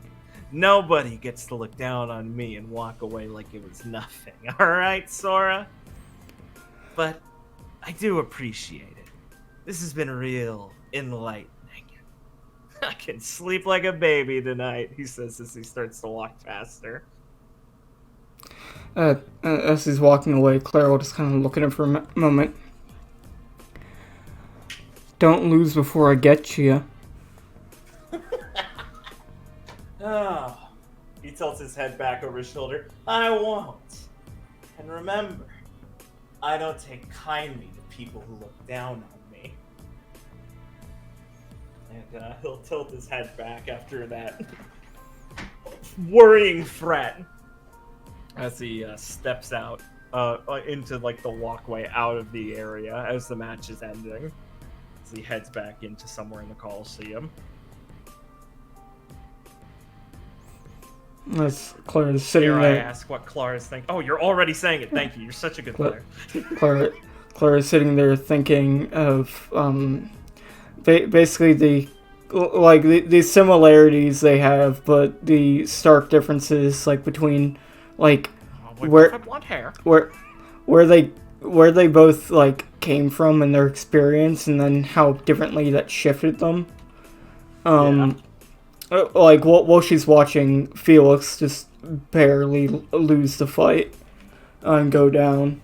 Nobody gets to look down on me and walk away like it was nothing. All right, Sora? But I do appreciate it. This has been real enlightening. I can sleep like a baby tonight, he says as he starts to walk past her. As he's walking away, Clara will just kind of look at him for a moment. Don't lose before I get you. Oh. He tilts his head back over his shoulder. I won't. And remember, I don't take kindly to people who look down on me. And he'll tilt his head back after that worrying threat as he steps out into like the walkway out of the area as the match is ending. As he heads back into somewhere in the Coliseum. As Clara's sitting Here there. I ask what Clara's thinking. Oh, you're already saying it. Thank you. You're such a good player. Clara's sitting there thinking of basically the similarities they have, but the stark differences like between like where they both like came from and their experience, and then how differently that shifted them. Like while she's watching Felix just barely lose the fight and go down.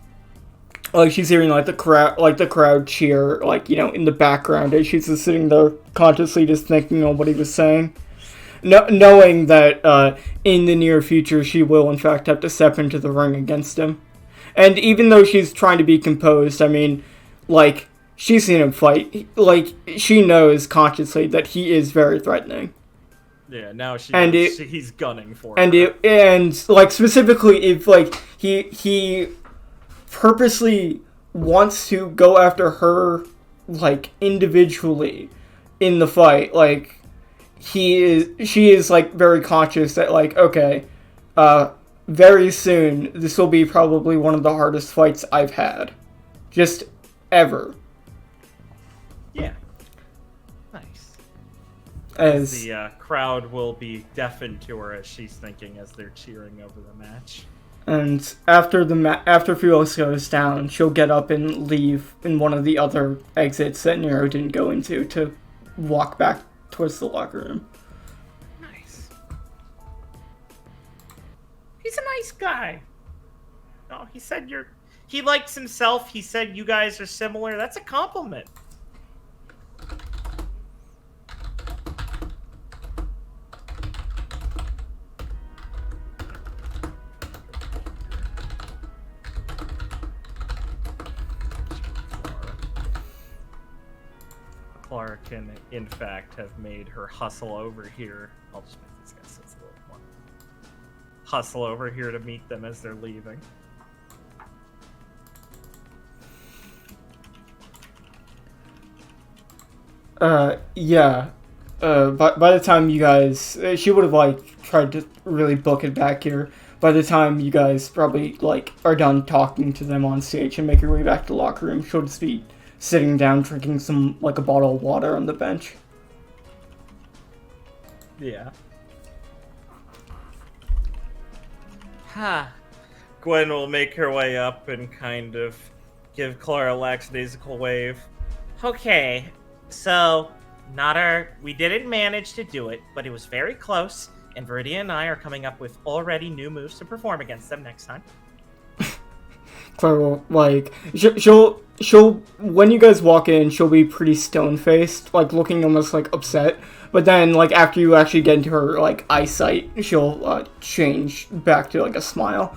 Like she's hearing like the crowd cheer, like, you know, in the background as she's just sitting there consciously just thinking on what he was saying. Knowing that in the near future she will in fact have to step into the ring against him. And even though she's trying to be composed, I mean, like, she's seen him fight. Like, she knows consciously that he is very threatening. Yeah, now he's gunning for her. And like specifically if like he purposely wants to go after her like individually in the fight, like she is like very conscious that like, okay, very soon this will be probably one of the hardest fights I've had just ever. Yeah. Nice. As the crowd will be deafened to her as she's thinking as they're cheering over the match. And after Felix goes down, she'll get up and leave in one of the other exits that Nero didn't go into to walk back towards the locker room. Nice. He's a nice guy. Oh, he likes himself. He said you guys are similar. That's a compliment. Clara can, in fact, have made her hustle over here. I'll just make this guy so it's a little more. Hustle over here to meet them as they're leaving. Yeah. By the time you guys... she would have, like, tried to really book it back here. By the time you guys probably, like, are done talking to them on stage and make your way back to the locker room, she'll just be sitting down drinking a bottle of water on the bench. Yeah. Huh. Gwen will make her way up and kind of give Clara a lackadaisical wave. Okay, so we didn't manage to do it, but it was very close, and Viridia and I are coming up with already new moves to perform against them next time. Clara will, like, she'll when you guys walk in, she'll be pretty stone-faced, like, looking almost, like, upset. But then, like, after you actually get into her, like, eyesight, she'll change back to, like, a smile.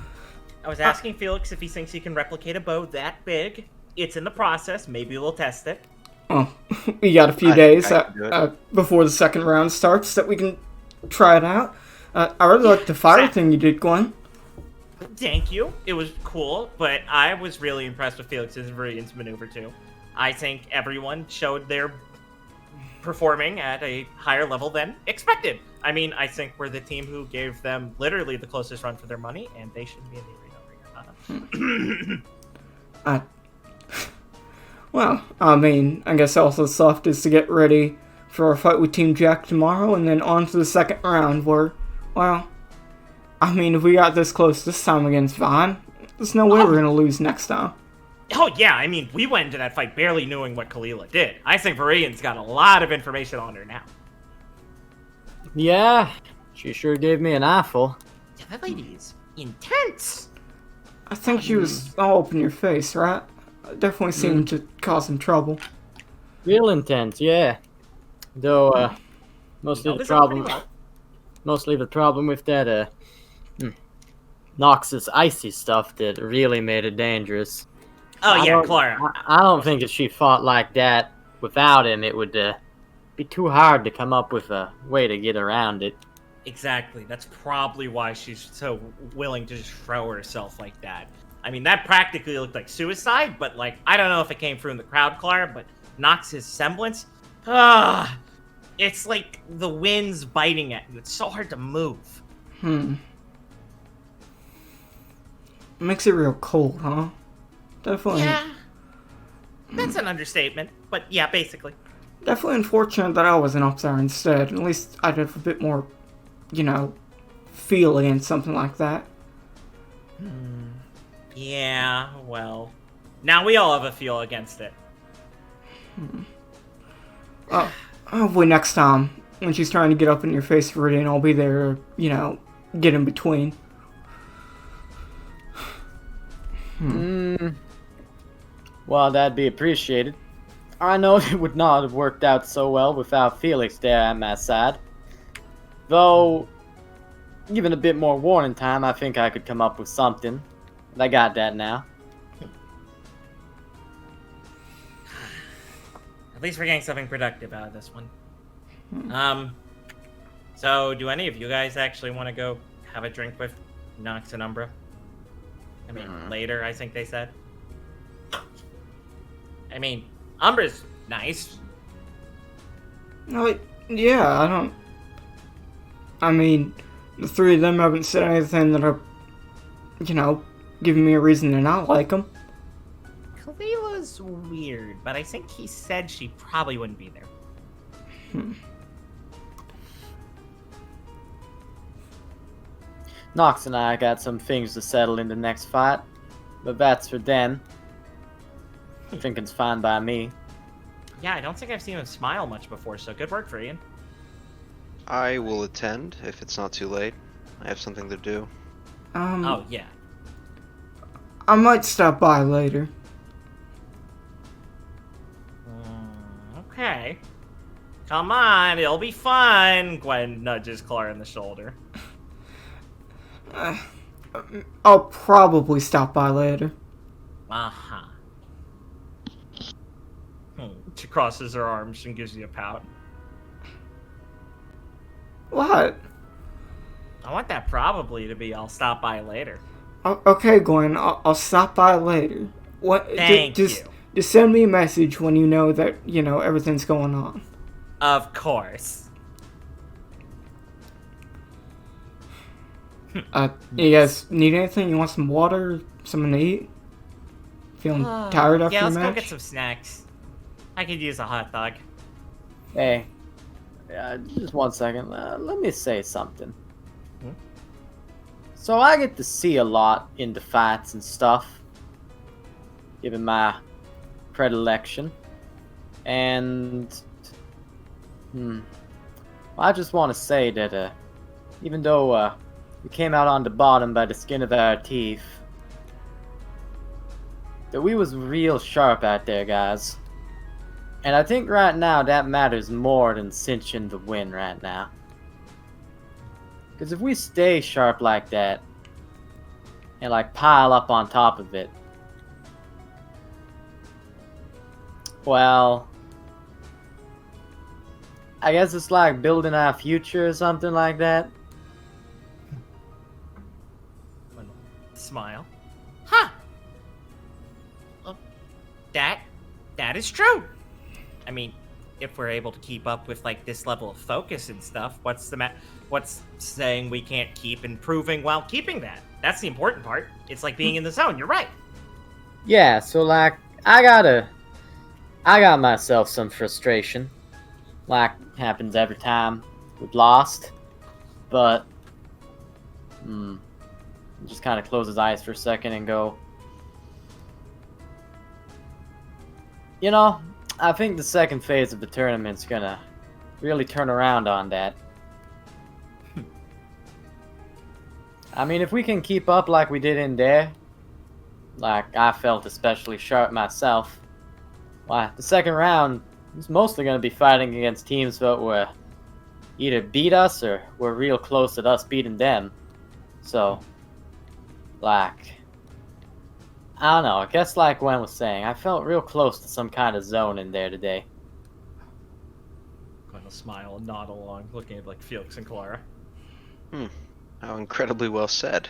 I was asking Felix if he thinks he can replicate a bow that big. It's in the process. Maybe we'll test it. Oh, we got a few days before the second round starts that we can try it out. I really like the fire thing you did, Gwen. Thank you. It was cool, but I was really impressed with Felix's Viridian's maneuver too. I think everyone showed their performing at a higher level than expected. I mean, I think we're the team who gave them literally the closest run for their money, and they shouldn't be in the arena right now. Well, I mean, I guess also soft is to get ready for our fight with Team Jack tomorrow, and then on to the second round where, well, I mean, if we got this close this time against Vaughn, there's no way we're going to lose next time. Oh, yeah, I mean, we went into that fight barely knowing what Kalila did. I think Viridian's got a lot of information on her now. Yeah, she sure gave me an eyeful. Yeah, that lady is intense. I think she was all up in your face, right? Definitely seemed to cause some trouble. Real intense, yeah. Though, mostly Know the this one pretty problem, well. mostly the problem with that, Nox's icy stuff that really made it dangerous. Oh I yeah, don't- Clara. I don't think if she fought like that without him, it would be too hard to come up with a way to get around it. Exactly. That's probably why she's so willing to just throw herself like that. I mean, that practically looked like suicide, but like, I don't know if it came through in the crowd, Clara, but Nox's semblance, it's like the wind's biting at you. It's so hard to move. Makes it real cold, huh? Definitely. Yeah. That's an understatement, but yeah, basically. Definitely unfortunate that I wasn't up there instead. At least I'd have a bit more, feel against something like that. Yeah, well, now we all have a feel against it. Hopefully next time, when she's trying to get up in your face for it, I'll be there, get in between. Well, that'd be appreciated. I know it would not have worked out so well without Felix there at my side. Though, given a bit more warning time, I think I could come up with something. And I got that now. At least we're getting something productive out of this one. So do any of you guys actually want to go have a drink with Nox and Umbra? I mean, later, I think they said. I mean, Umbra's nice. No, yeah, I mean, the three of them haven't said anything that are, giving me a reason to not like them. Kalila's weird, but I think he said she probably wouldn't be there. Nox and I got some things to settle in the next fight, but that's for them. Thinking's fine by me. Yeah, I don't think I've seen him smile much before, so good work for Ian. I will attend if it's not too late. I have something to do. Oh, yeah. I might stop by later. Okay. Come on, it'll be fun. Gwen nudges Clara in the shoulder. I'll probably stop by later. Uh-huh. She crosses her arms and gives you a pout. What? I want that probably to be I'll stop by later. Okay, Gwen, I'll stop by later. What? Thank you. Just send me a message when you know that, everything's going on. Of course. You guys need anything? You want some water? Something to eat? Feeling tired after yeah, the let's match? go get some snacks. I could use a hot dog. Hey, just 1 second. Let me say something. So I get to see a lot in the fights and stuff, given my predilection. And, I just want to say that, even though, we came out on the bottom by the skin of our teeth, that we was real sharp out there, guys. And I think right now that matters more than cinching the win right now. Because if we stay sharp like that, and like pile up on top of it, well, I guess it's like building our future or something like that. Smile. Huh. Well, that is true. I mean, if we're able to keep up with like this level of focus and stuff, what's saying we can't keep improving while keeping that? That's the important part. It's like being in the zone. You're right. Yeah, so like I got myself some frustration. Like happens every time we've lost. But just kind of close his eyes for a second and go, I think the second phase of the tournament's gonna really turn around on that. I mean, if we can keep up like we did in there, like I felt especially sharp myself, why, the second round is mostly going to be fighting against teams that were either beat us or were real close at us beating them. So, like, I don't know, I guess like Gwen was saying, I felt real close to some kind of zone in there today. Gwen will smile and nod along, looking at like Felix and Clara. How incredibly well said.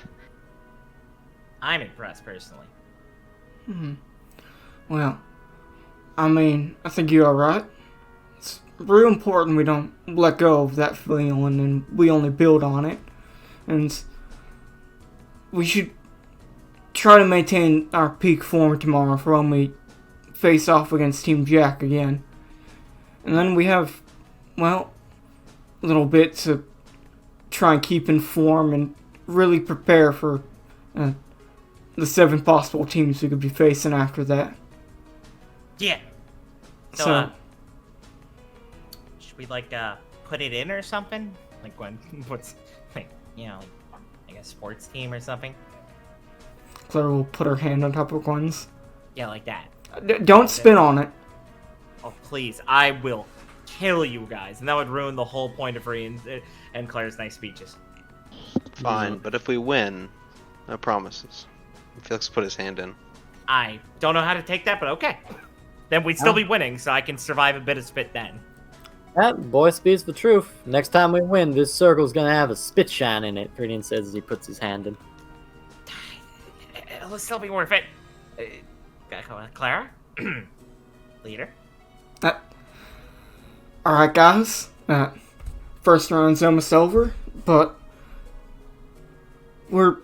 I'm impressed personally. Well, I mean, I think you're alright. It's real important we don't let go of that feeling and we only build on it. And we should try to maintain our peak form tomorrow for when we face off against Team Jack again. And then we have, well, a little bit to try and keep in form and really prepare for the 7 possible teams we could be facing after that. Yeah. So, should we like put it in or something? Like when what's like, you know, like a sports team or something? Clara will put her hand on top of Gwen's. Yeah, like that. Don't spin on it. Oh please, I will kill you guys, and that would ruin the whole point of Rhea and Claire's nice speeches. Fine, but if we win, no promises. Felix put his hand in. I don't know how to take that, but okay. Then we'd still be winning, so I can survive a bit of spit then. That boy speaks the truth. Next time we win, this circle's gonna have a spit shine in it, Radiant says as he puts his hand in. It'll still be worth it. Clara? Leader? Alright, guys. First round's almost over, but we're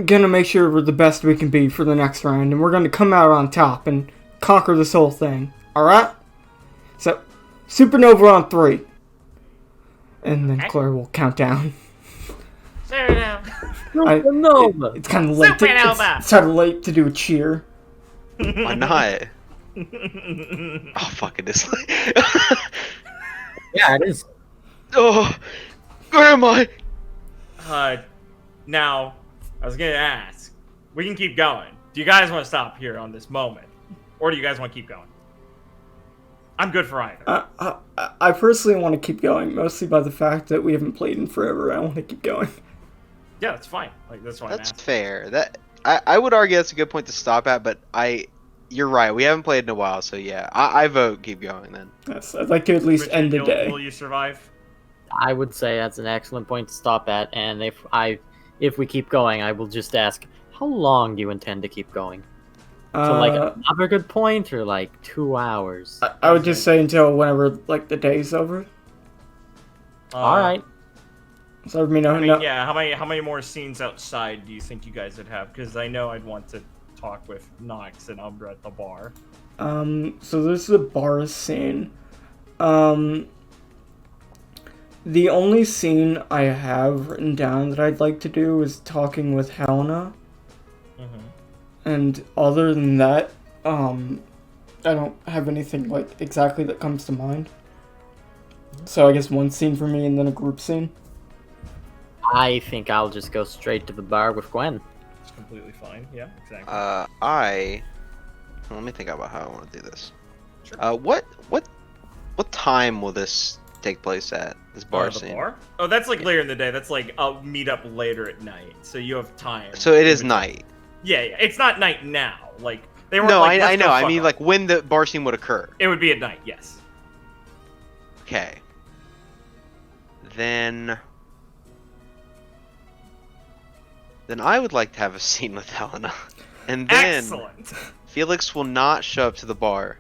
gonna make sure we're the best we can be for the next round, and we're gonna come out on top and conquer this whole thing. Alright? So, Supernova on 3. And then Okay. Clara will count down. Supernova! Supernova! It's kind of late. Supernova! It's kind of late to do a cheer. Why not? Oh, fuck it is. Yeah, it is. Oh, where am I? Now, I was gonna ask, we can keep going. Do you guys want to stop here on this moment? Or do you guys want to keep going? I'm good for either. I personally want to keep going, mostly by the fact that we haven't played in forever. I want to keep going. Yeah, that's fine. Like, that's why I'm That's asking. fair. That I would argue that's a good point to stop at, but you're right. We haven't played in a while, so yeah, I vote keep going then. Yes, I'd like to at least Richard, end the day. Will you survive? I would say that's an excellent point to stop at, and if we keep going, I will just ask, how long do you intend to keep going? So like another good point, or like 2 hours? I would just say until whenever like the day's over. All right. So I mean, I mean, no, yeah. How many more scenes outside do you think you guys would have? Because I know I'd want to talk with Nox and Umbra at the bar. So this is a bar scene. The only scene I have written down that I'd like to do is talking with Helena. And other than that, I don't have anything like exactly that comes to mind. So I guess one scene for me and then a group scene. I think I'll just go straight to the bar with Gwen. It's completely fine. Yeah, exactly. Let me think about how I want to do this. Sure. What time will this take place at? This bar The scene. bar? Oh, that's like later in the day. That's like I'll meet up later at night, so you have time. So it is night. Yeah, it's not night now. Like they were. No, like, I let's know. go I fuck mean, off. like when the bar scene would occur. It would be at night. Yes. Okay. Then I would like to have a scene with Helena, and then Excellent. Felix will not show up to the bar.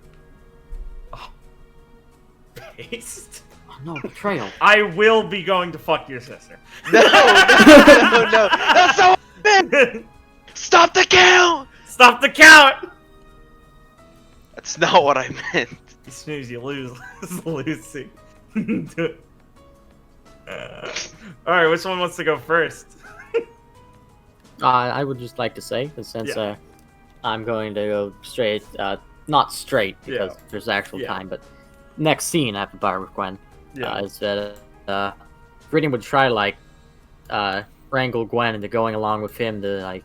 Based. No, betrayal. I will be going to fuck your sister. No, that's so bad. Stop the count. Stop the count. That's not what I meant. You snooze, you lose, Lucy. All right, which one wants to go first? I would just like to say, since I'm going to go straight, not straight because there's actual time, but next scene at the bar with Gwen is that Brittany would try to like wrangle Gwen into going along with him to like.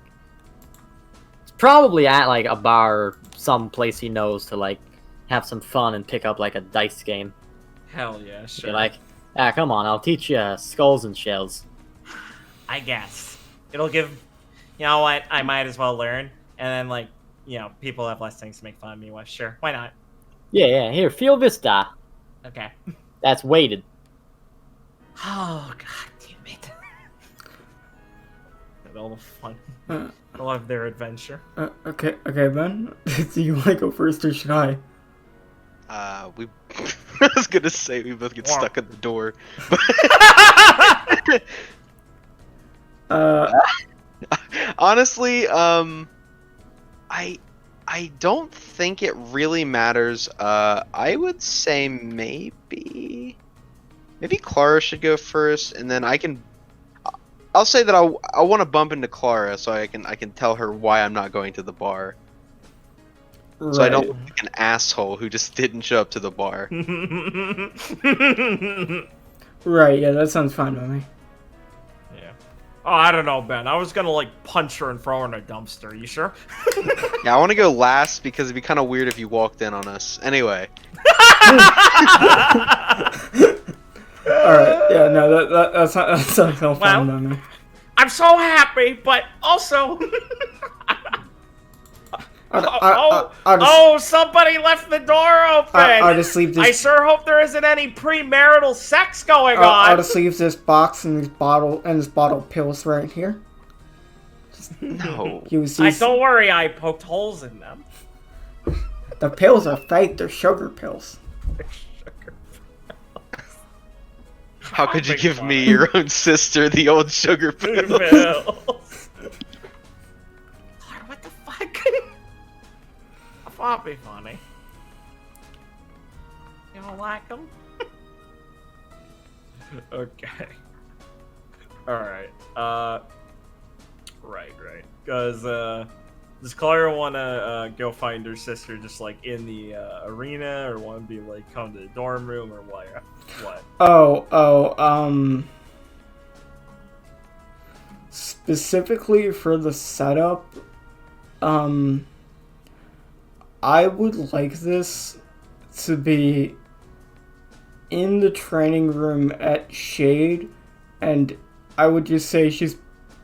It's probably at like a bar or some place he knows to like have some fun and pick up like a dice game. Hell yeah, sure. Be like, come on, I'll teach you skulls and shells. I guess it'll give. You know what? I might as well learn, and then like, people have less things to make fun of me with. Sure, why not? Yeah. Here, feel this die. Okay. That's weighted. Oh god damn it! And all the fun. They'll have their adventure. Okay, Ben. Do you want to go first or should I? We. I was gonna say we both get stuck at the door. Honestly, I don't think it really matters. I would say maybe Clara should go first, and then I'll say that I want to bump into Clara so I can tell her why I'm not going to the bar. Right. So I don't look like an asshole who just didn't show up to the bar. Right, yeah, that sounds fine with me. Yeah. Oh, I don't know, Ben. I was gonna like punch her and throw her in a dumpster. You sure? Yeah, I want to go last because it'd be kind of weird if you walked in on us. Anyway. Alright, yeah, no, that's not fine with me. I'm so happy, but also. Somebody left the door open! I'll just leave this. I sure hope there isn't any premarital sex going on! I'll just leave this box and this bottle of pills right here. No. Don't worry, I poked holes in them. The pills are fake, they're sugar pills. How could you give me your own sister the old sugar pills? What the fuck? I thought it'd be funny. You don't like them? Okay. Alright. Right. Does Clara want to go find her sister just like in the arena, or want to be like come to the dorm room, or what? Specifically for the setup, I would like this to be in the training room at Shade, and I would just say she's,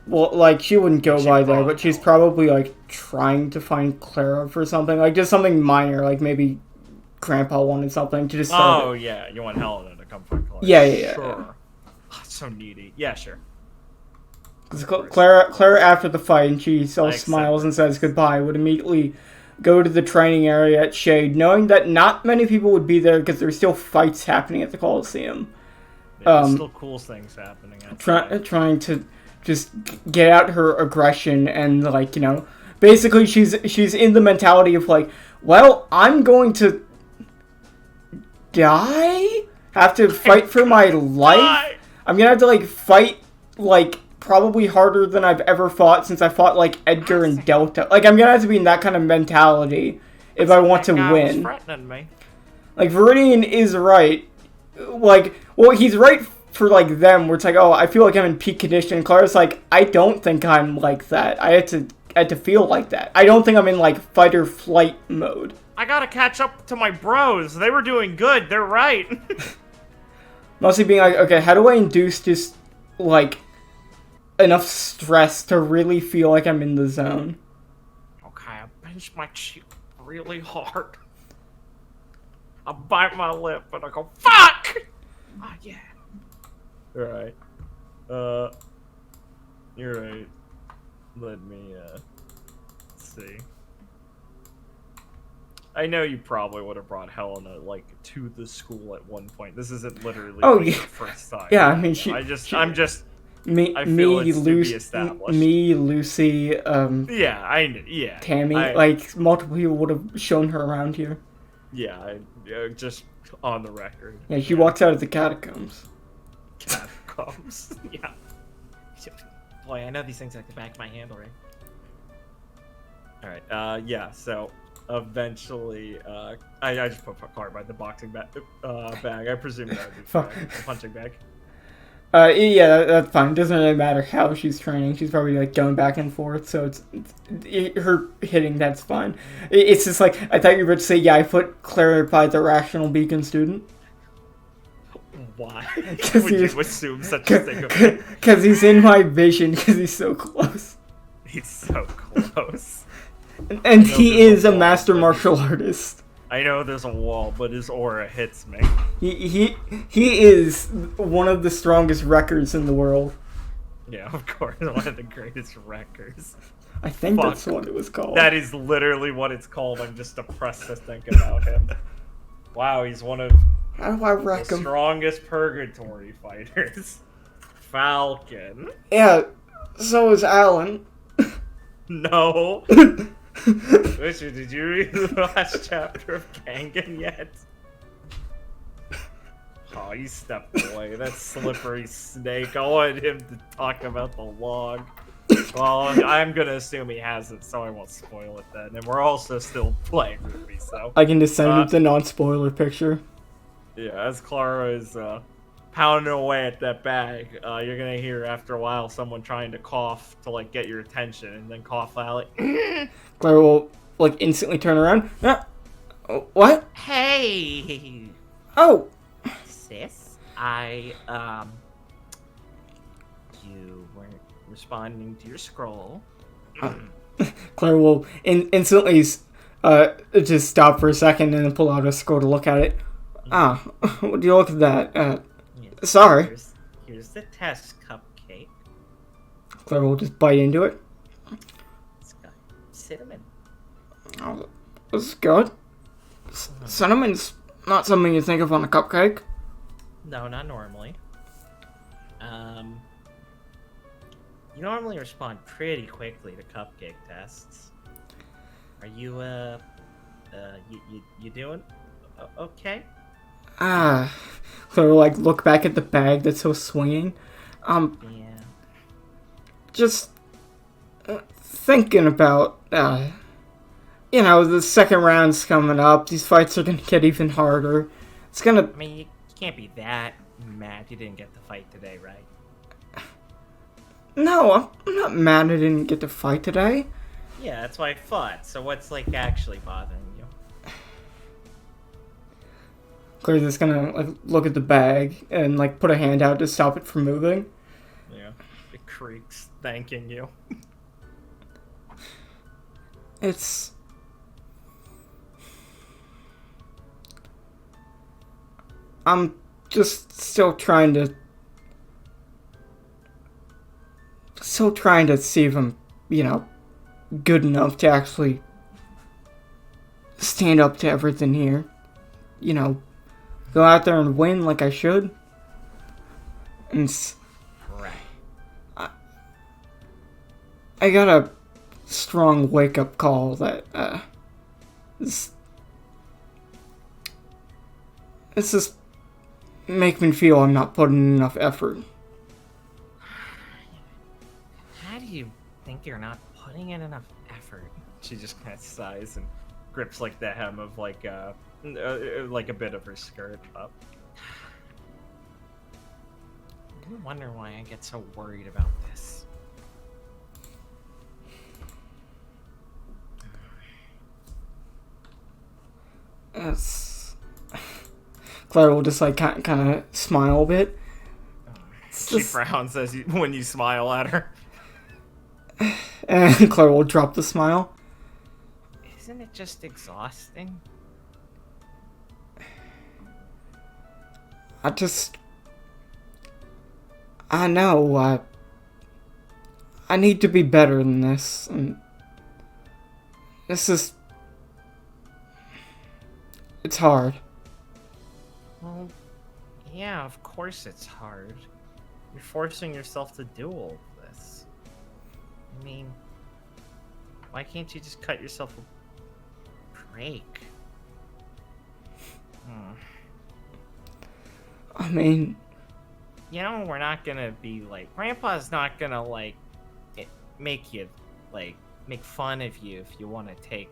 well, like, she wouldn't go by there, but she's probably, like, trying to find Clara for something, like, just something minor, like, maybe Grandpa wanted something to just start. Oh, yeah, you want Helena to come find Clara. Yeah. Sure. Oh, so needy. Yeah, sure. Clara, after the fight, and she smiles and says goodbye, would immediately go to the training area at Shade, knowing that not many people would be there because there's still fights happening at the Coliseum. Yeah, there's still cool things happening. Trying to just get out her aggression and, like, basically she's in the mentality of, like, well, I'm going to die? Have to fight for my life? I'm gonna have to, like, fight, like, probably harder than I've ever fought since I fought, like, Edgar and Delta. Like, I'm gonna have to be in that kind of mentality if I want to win. Threatening me. Like, Viridian is right. Like, well, he's right for, like, them, where it's like, oh, I feel like I'm in peak condition. And Clara's like, I don't think I'm like that. I had to feel like that. I don't think I'm in, like, fight or flight mode. I gotta catch up to my bros. They were doing good. They're right. Mostly being like, okay, how do I induce just, like, enough stress to really feel like I'm in the zone? Okay, I pinch my cheek really hard. I bite my lip and I go, fuck! Oh, yeah. Right. You're right. Let me, see. I know you probably would have brought Helena, like, to the school at one point. This isn't literally the first time. Yeah, I mean, Me, Lucy, Tammy, like, multiple people would have shown her around here. Yeah, just on the record. Yeah, she walks out of the catacombs. Catacombs? Yeah. Boy, I know these things like the back of my hand already. Alright, yeah, so eventually, I just put Clara by the boxing bag. I presume that would be fine. A punching bag. Yeah, that's fine. It doesn't really matter how she's training. She's probably like going back and forth, so her hitting. That's fine. It's just like I thought you were about to say. Yeah, I put Clara by the rational beacon student. Why would you assume such a thing? Because he's in my vision. Because he's so close. He's so close. And he is a master martial artist. I know there's a wall, but his aura hits me. He is one of the strongest wreckers in the world. Yeah, of course, one of the greatest wreckers. I think that's what it was called. That is literally what it's called. I'm just depressed to think about him. Wow, he's one of How do I wreck the him? strongest purgatory fighters. Falcon. Yeah, so is Alan. No. Richard, did you read the last chapter of Kangen yet? Oh, you stepped away. That slippery snake. I wanted him to talk about the log. Well, I'm gonna assume he hasn't, so I won't spoil it then. And we're also still playing RWBY, so... I can just send it the non-spoiler picture. Yeah, as Clara is pounding away at that bag, you're gonna hear after a while someone trying to cough to like get your attention, and then cough out like. Clara will like instantly turn around. What? Hey, Oh, sis. You weren't responding to your scroll. Clara will instantly just stop for a second and then pull out a scroll to look at it. Would you look at that? Yes, Sorry. Here's the test cupcake. Clara will just bite into it. It's got cinnamon. Oh, this is good. Cinnamon's not something you think of on a cupcake. No, not normally. You normally respond pretty quickly to cupcake tests. Are you you doing okay? Clara will like look back at the bag that's so swinging. Yeah. Just thinking about, the second round's coming up. These fights are gonna get even harder. It's gonna. I mean, you can't be that mad you didn't get the fight today, right? No, I'm not mad I didn't get to fight today. Yeah, that's what I thought. So what's like actually bothering you? Claire's just gonna like look at the bag and like put a hand out to stop it from moving. Yeah, it creaks, thanking you. It's. I'm just still trying to see if I'm, good enough to actually stand up to everything here. Go out there and win like I should. And Right. I got a strong wake-up call that, this just make me feel I'm not putting enough effort. How do you think you're not putting in enough effort? She just kind of sighs and grips like the hem of like a bit of her skirt up. I wonder why I get so worried about this. Yes. Clara will just like kind of smile a bit. She frowns when you smile at her. And Clara will drop the smile. Isn't it just exhausting? I know, I need to be better than this, and it's hard. Well, yeah, of course it's hard. You're forcing yourself to do all of this. I mean, why can't you just cut yourself a break? I mean, We're not gonna be like, Grandpa's not gonna make fun of you if you want to take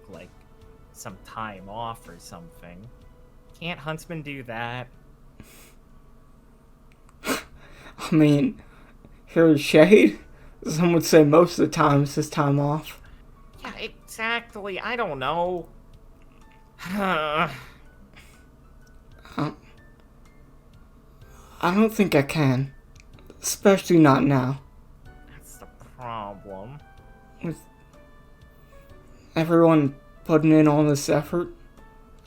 some time off or something. Can't Huntsman do that? I mean, here's shade. Some would say most of the time it's his time off. Yeah, exactly. I don't know. I don't think I can. Especially not now. That's the problem. With everyone putting in all this effort,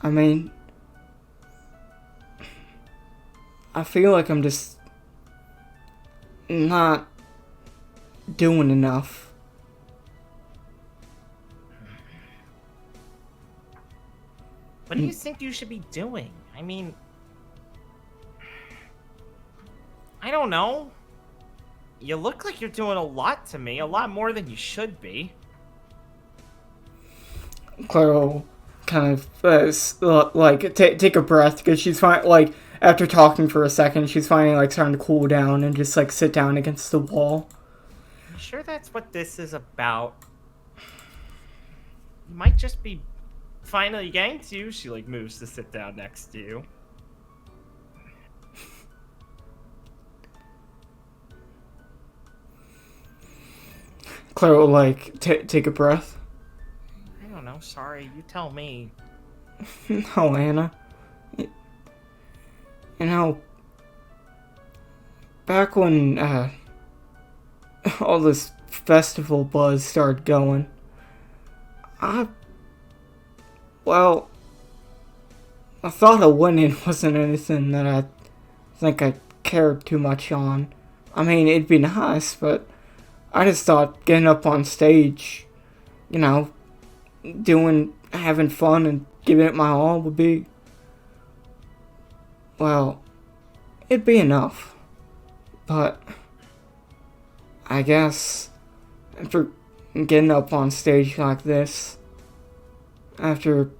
I mean, I feel like I'm just not doing enough. What do you think you should be doing? I mean, I don't know. You look like you're doing a lot to me, a lot more than you should be. Clara will kind of like take a breath because she's fine. Like after talking for a second, she's finally like starting to cool down and just like sit down against the wall. You sure that's what this is about? You might just be finally getting to you. She like moves to sit down next to you. Clara will like take a breath. I don't know. Sorry, you tell me. No, Anna. You know, back when all this festival buzz started going, I thought a winning wasn't anything that I think I cared too much on. I mean, it'd be nice, but I just thought getting up on stage, you know, having fun and giving it my all would be, well, it'd be enough. But I guess after getting up on stage like this, after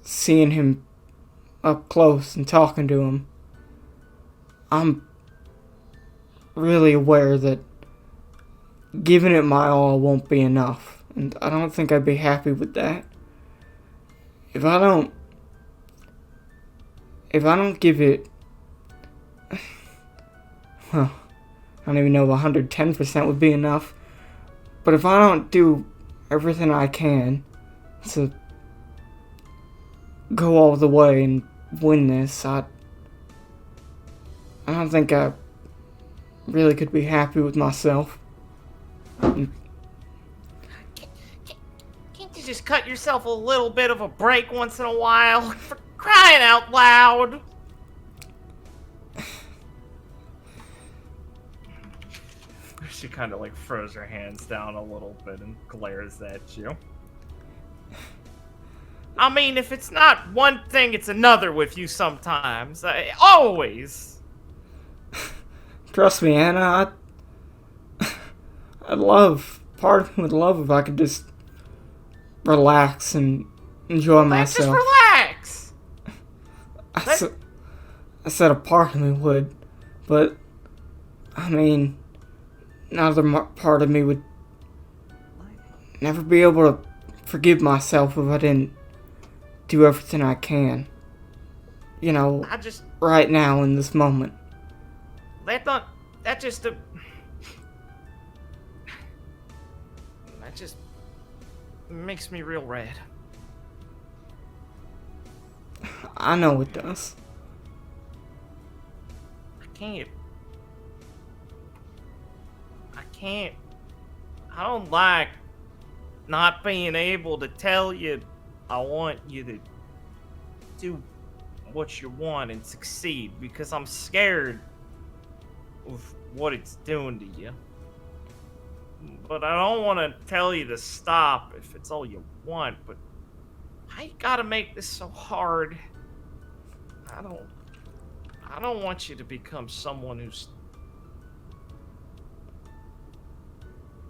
seeing him up close and talking to him, I'm really aware that giving it my all won't be enough, and I don't think I'd be happy with that. If I don't give it, well, I don't even know if 110% would be enough, but if I don't do everything I can to go all the way and win this, I don't think I really could be happy with myself. Can't you just cut yourself a little bit of a break once in a while? For crying out loud! She kind of like throws her hands down a little bit and glares at you. I mean, if it's not one thing, it's another with you sometimes. Always! Trust me, Anna, part of me would love if I could just relax and enjoy myself. Just relax! I said a part of me would, but, I mean, another part of me would never be able to forgive myself if I didn't do everything I can. You know, right now in this moment. That just makes me real red. I know it does. I don't like not being able to tell you I want you to do what you want and succeed because I'm scared of what it's doing to you. But I don't want to tell you to stop if it's all you want, but why you gotta make this so hard? I don't want you to become someone who's...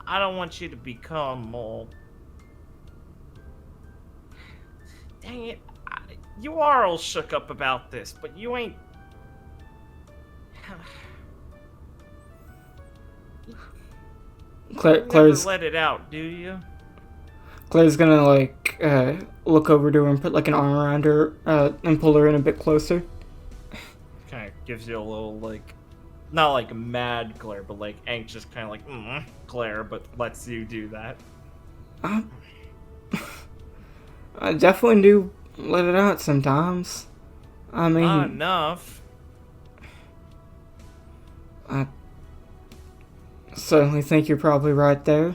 I don't want you to become all... Dang it. You are all shook up about this, but you ain't... Claire's never let it out, do you? Claire's gonna like look over to her and put like an arm around her and pull her in a bit closer. Kind of gives you a little, like, not like mad glare, but like anxious kind of like glare, but lets you do that. I definitely do let it out sometimes. I mean, Not enough. I certainly think you're probably right there.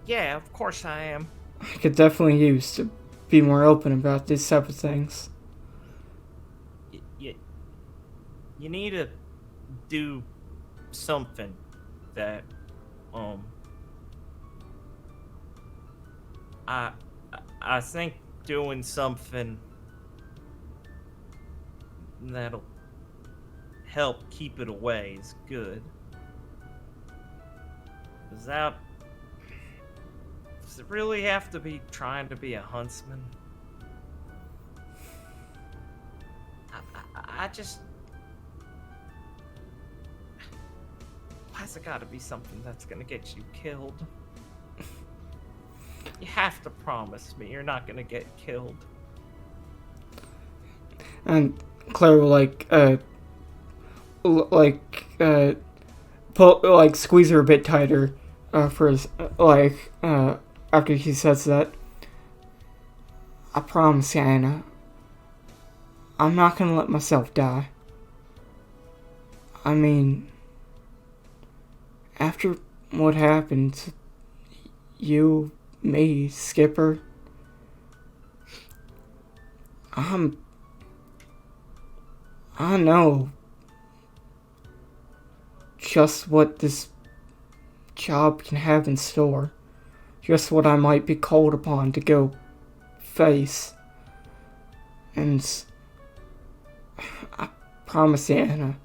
Yeah, of course I am. I could definitely use to be more open about these type of things. You need to do something that, I think doing something that'll help keep it away is good. Does it really have to be trying to be a huntsman? I just... Why's it gotta be something that's gonna get you killed? You have to promise me you're not gonna get killed. And Claire will squeeze her a bit tighter after he says that. I promise you, Anna, I'm not gonna let myself die. I mean, after what happened to you, me, Skipper, I know just what this job can have in store. Just what I might be called upon to go face. And I promise you, Anna,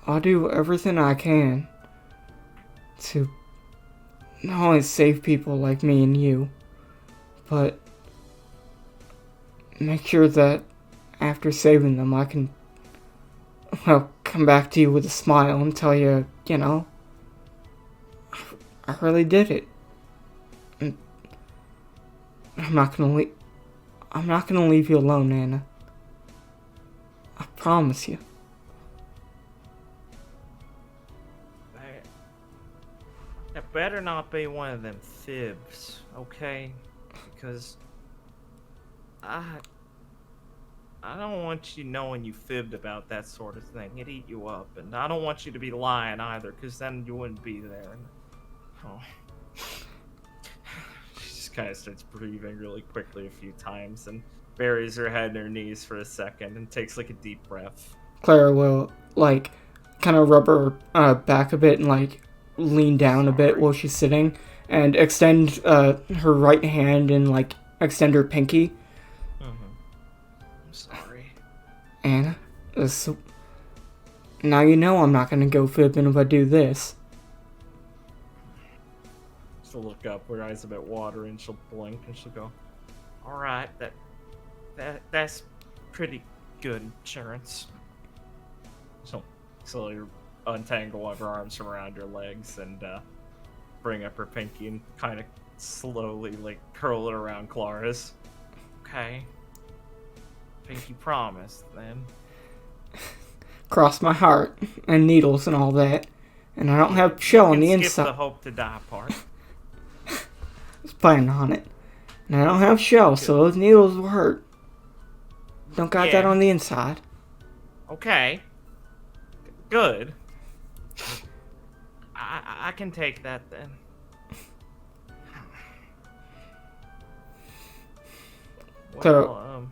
I'll do everything I can to not only save people like me and you, but make sure that after saving them, I can, come back to you with a smile and tell you, I really did it. And I'm not gonna leave you alone, Anna. I promise you. That better not be one of them fibs, okay? Because I don't want you knowing you fibbed about that sort of thing. It'd eat you up, and I don't want you to be lying either, because then you wouldn't be there. She just kind of starts breathing really quickly a few times and buries her head in her knees for a second and takes like a deep breath. Clara will kind of rub her back a bit and lean down a bit while she's sitting and extend her right hand and extend her pinky. I'm sorry. Anna, now you know I'm not gonna go fibbing if I do this. She'll look up, her eyes a bit watering, she'll blink and she'll go, Alright, that's pretty good insurance. she'll slowly untangle one of her arms from around her legs and bring up her pinky and kind of slowly curl it around Clara's. Okay. Pinky promise, then. Cross my heart and needles and all that, and I don't have shell on the Skip inside. the hope to die part. I was planning on it, and I don't have shell, so those needles will hurt. Don't got that on the inside. Okay. Good. I can take that then. So,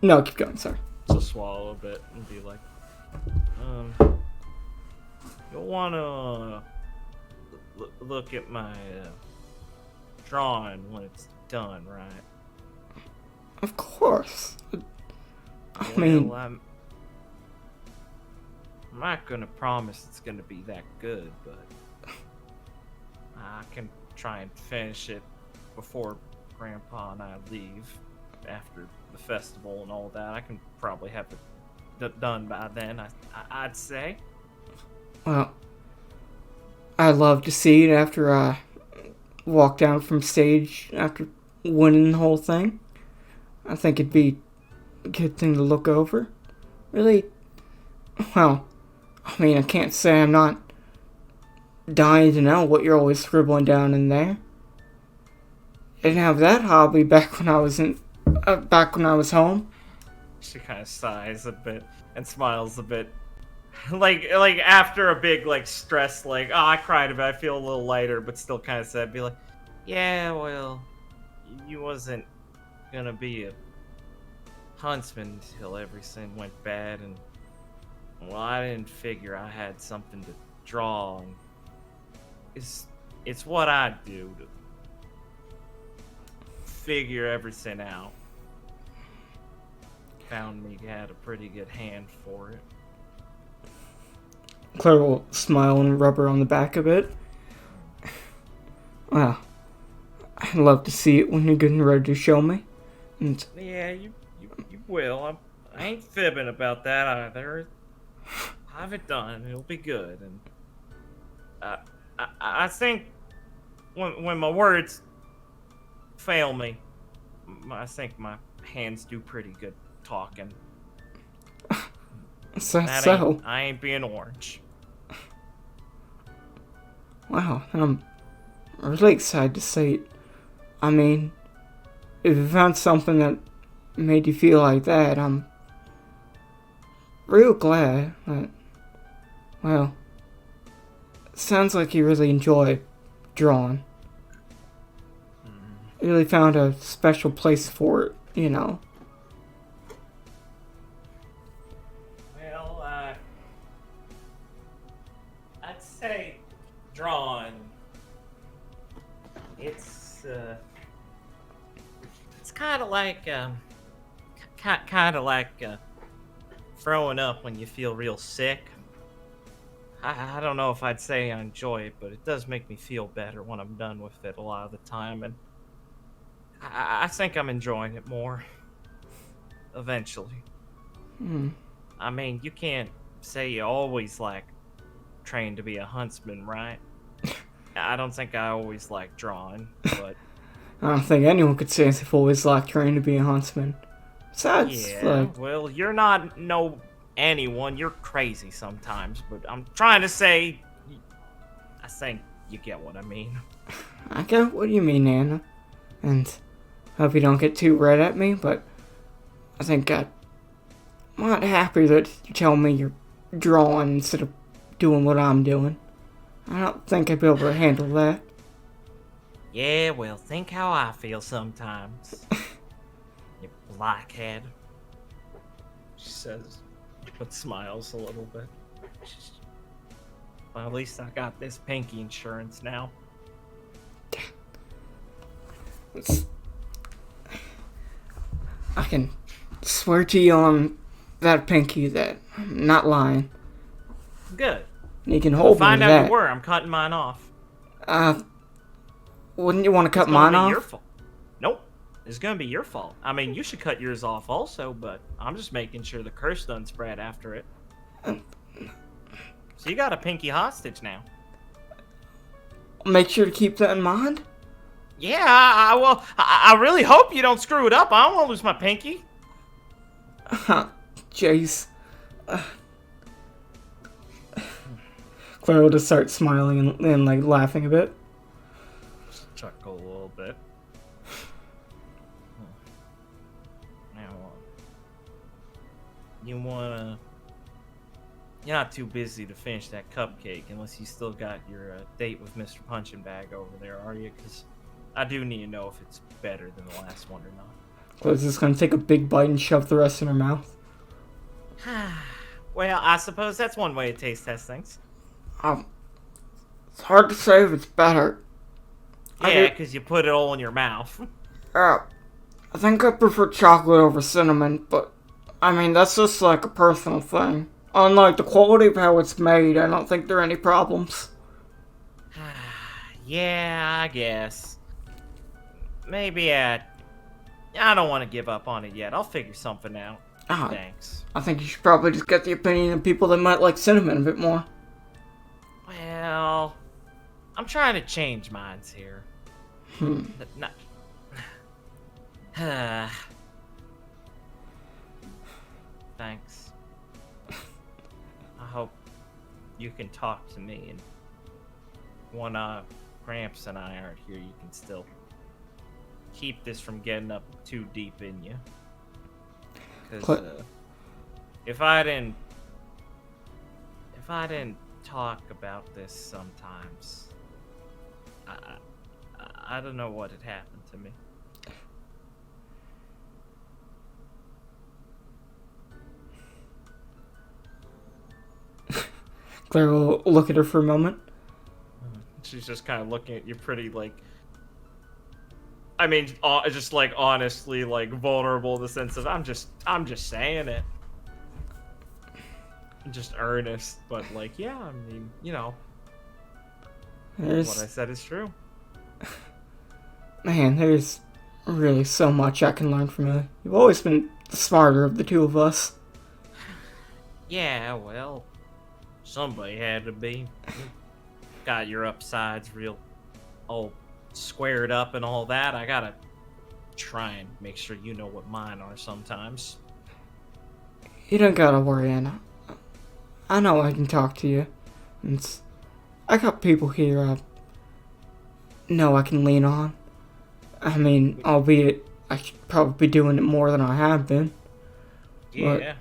no, keep going, sorry. She'll swallow a bit and be like, you'll wanna look at my drawing when it's done, right? Of course. I mean, I'm not gonna promise it's gonna be that good, but I can try and finish it before Grandpa and I leave after the festival and all that. I can probably have it done by then, I'd say. well, I'd love to see it after I walk down from stage after winning the whole thing. I think it'd be a good thing to look over. really, well, I mean, I can't say I'm not dying to know what you're always scribbling down in there. I didn't have that hobby back when I was home. She kind of sighs a bit and smiles a bit. like after a big stress, I cried a bit, I feel a little lighter, but still kind of sad. Be like, yeah, well, you wasn't gonna be a huntsman until everything went bad, and well, I didn't figure I had something to draw, and it's what I do to figure everything out. Found me had a pretty good hand for it. Claire will smile and rub her on the back a bit. Well, I'd love to see it when you're getting ready to show me. And Yeah, you will. I ain't fibbing about that either. Have it done. It'll be good. And I think when my words fail me, I think my hands do pretty good talking. I ain't being orange. Wow, I'm really excited to see it. I mean, if you found something that made you feel like that, I'm real glad that, well, it sounds like you really enjoy drawing. You really found a special place for it, you know. Well, I'd say drawing. It's kind of like throwing up when you feel real sick. I don't know if I'd say I enjoy it, but it does make me feel better when I'm done with it a lot of the time, and I think I'm enjoying it more. Eventually. I mean, you can't say you always trained to be a huntsman, right? I don't think I always liked drawing, but I don't think anyone could say they've always liked trying to be a huntsman. Besides, yeah, well, you're not anyone. You're crazy sometimes, but I'm trying to say, I think you get what I mean. I get what you mean, Anna. And I hope you don't get too red at me, but I think I'm not happy that you tell me you're drawing instead of doing what I'm doing. I don't think I'd be able to handle that. Yeah, well, think how I feel sometimes. You blockhead. She says, but smiles a little bit. Well, at least I got this pinky insurance now. I can swear to you on that pinky that I'm not lying. Good. You can hold me Find to out that. you were. I'm cutting mine off. Wouldn't you want to cut It's gonna mine be off? Your fault. Nope. It's gonna be your fault. I mean, you should cut yours off also, but I'm just making sure the curse doesn't spread after it. So you got a pinky hostage now. Make sure to keep that in mind. Yeah, I really hope you don't screw it up. I don't want to lose my pinky. Jeez. Claire will just start smiling and laughing a bit. Just chuckle a little bit. Now, you're not too busy to finish that cupcake unless you still got your date with Mr. Punching Bag over there, are you? Because I do need to know if it's better than the last one or not. Claire's just gonna take a big bite and shove the rest in her mouth. Well, I suppose that's one way to taste test things. It's hard to say if it's better. Yeah, because you put it all in your mouth. I think I prefer chocolate over cinnamon, but I mean, that's just a personal thing. Unlike the quality of how it's made, I don't think there are any problems. Yeah, I guess. Maybe I don't want to give up on it yet. I'll figure something out. Thanks. I think you should probably just get the opinion of people that might like cinnamon a bit more. Well, I'm trying to change minds here. Thanks. you can talk to me, and when Gramps and I aren't here, you can still keep this from getting up too deep in you. Because if I didn't talk about this sometimes, I don't know what had happened to me. Claire will look at her for a moment. She's just kind of looking at you pretty, like... I mean, just, like, honestly, like, vulnerable in the sense of, I'm just saying it. Just earnest, but, like, yeah, I mean, you know. What I said is true. Man, there's really so much I can learn from you. You've always been the smarter of the two of us. Yeah, well, somebody had to be. You got your upsides real all squared up and all that. I gotta try and make sure you know what mine are sometimes. You don't gotta worry, Anna. I know I can talk to you. I got people here I know I can lean on. I mean, albeit I should probably be doing it more than I have been. Yeah.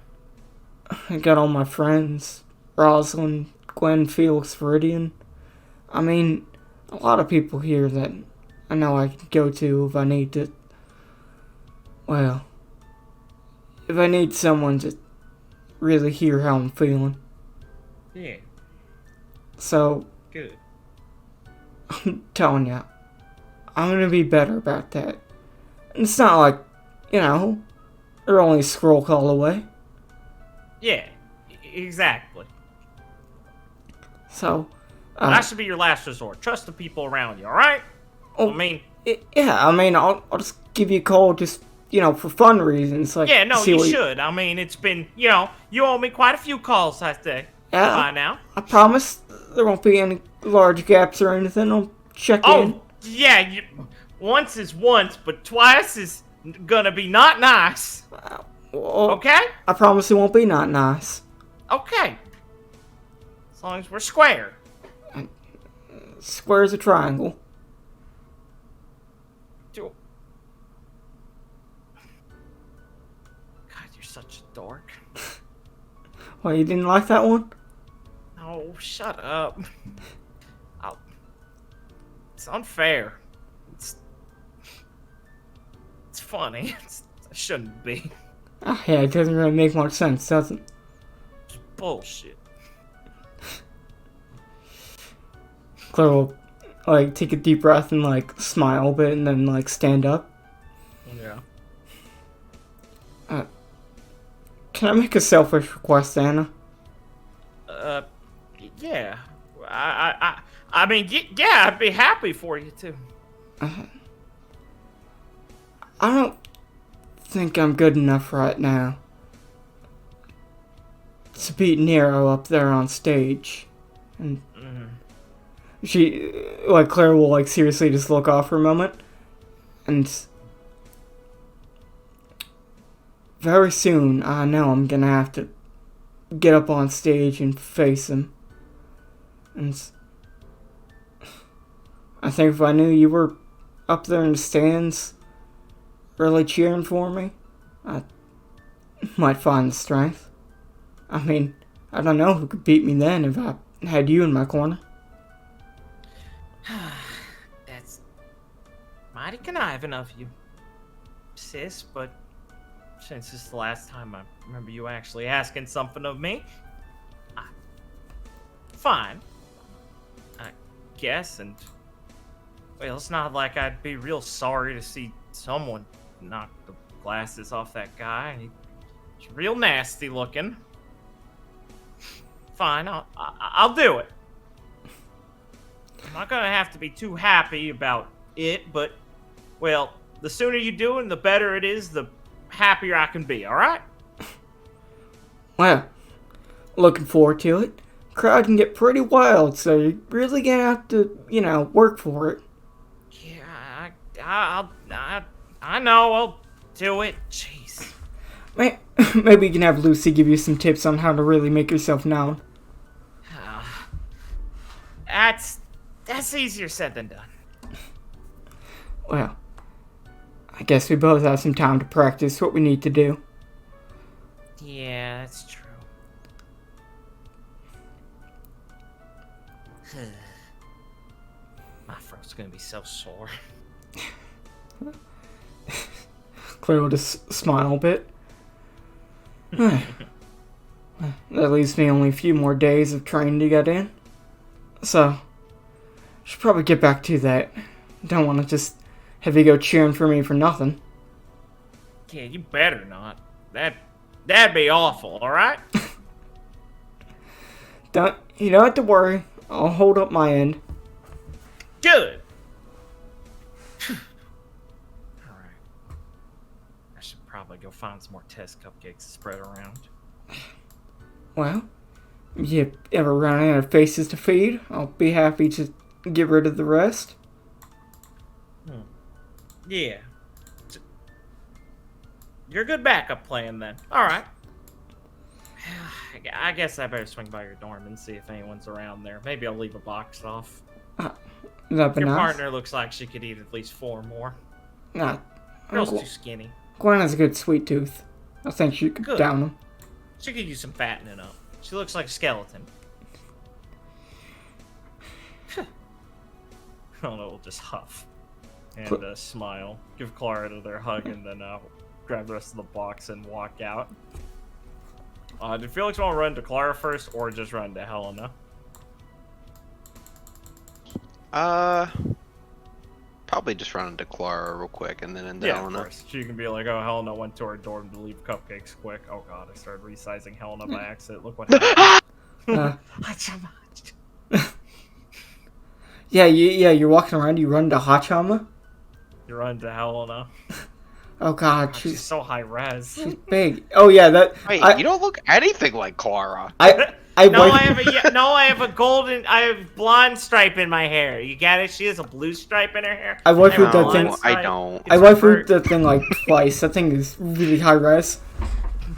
But I got all my friends. Roselyn, Gwen, Felix, Viridian. I mean, a lot of people here that I know I can go to if I need to. Well, if I need someone to really hear how I'm feeling. Yeah. So, Good. I'm telling ya, I'm gonna be better about that. And it's not like, you know, they're only a scroll call away. Yeah, exactly. So, That should be your last resort. Trust the people around you, alright? Oh, I mean... yeah, I mean, I'll just give you a call just, you know, for fun reasons. Like, Yeah, no, see you what should. I mean, it's been, you know, you owe me quite a few calls, I say. Yeah, By now. I promise there won't be any large gaps or anything. I'll check in. Oh, yeah, once is once, but twice is gonna be not nice. Well, Okay? I promise it won't be not nice. Okay. As long as we're square. Square as a triangle. God, you're such a dork. Well, you didn't like that one? Oh, shut up. It's unfair. It's funny. It shouldn't be. Yeah, it doesn't really make much sense, does it? It's bullshit. Claire will, like, take a deep breath and, like, smile a bit and then, like, stand up. Yeah. Can I make a selfish request, Anna? Yeah. I mean, yeah, I'd be happy for you to. I don't think I'm good enough right now to beat Nero up there on stage. And she, like, Claire will, like, seriously just look off for a moment. And very soon, I know I'm gonna have to get up on stage and face him. And I think if I knew you were up there in the stands, really cheering for me, I might find the strength. I mean, I don't know who could beat me then if I had you in my corner. That's mighty conniving of you, sis, but since this is the last time I remember you actually asking something of me, fine, I guess, and well, it's not like I'd be real sorry to see someone knock the glasses off that guy. He's real nasty looking. Fine, I'll do it. I'm not gonna have to be too happy about it, but, well, the sooner you do it, the better it is, the happier I can be, alright? Well, looking forward to it. Crowd can get pretty wild, so you're really gonna have to, you know, work for it. Yeah, I know, I'll do it. Jeez. Maybe you can have Lucy give you some tips on how to really make yourself known. that's easier said than done. Well, I guess we both have some time to practice what we need to do. Yeah, that's true. My throat's gonna be so sore. Claire will just smile a bit. That leaves me only a few more days of training to get in. So, should probably get back to that. Don't want to just have you go cheering for me for nothing. Yeah, you better not. That'd be awful, alright? You don't have to worry. I'll hold up my end. Good. Alright. I should probably go find some more test cupcakes to spread around. Well, you ever run out of faces to feed? I'll be happy to get rid of the rest. Yeah. You're a good backup plan then. Alright. I guess I better swing by your dorm and see if anyone's around there. Maybe I'll leave a box off. That'd be Your nice. partner looks like she could eat at least 4 more. Nah, Girl's too skinny. Gwen has a good sweet tooth. I think she could Good. down them. She could use some fattening up. She looks like a skeleton. I don't know, we'll just huff. And smile. Give Clara another hug and then grab the rest of the box and walk out. Did Felix want to run to Clara first or just run to Helena? Probably just run into Clara real quick and then into Yeah, Helena. of course. She can be like, oh, Helena went to her dorm to leave cupcakes quick. Oh god, I started resizing Helena by accident. Look what happened. Yeah, you're walking around, you run to Hachama? You run to Helena. Oh god, God, she's she's so high res. big. Oh yeah, Wait, you don't look anything like Clara. I I have blonde stripe in my hair. You get it? She has a blue stripe in her hair. I waifu have a that blonde thing. stripe. I don't. I It's waifu revert. that thing like twice. That thing is really high res.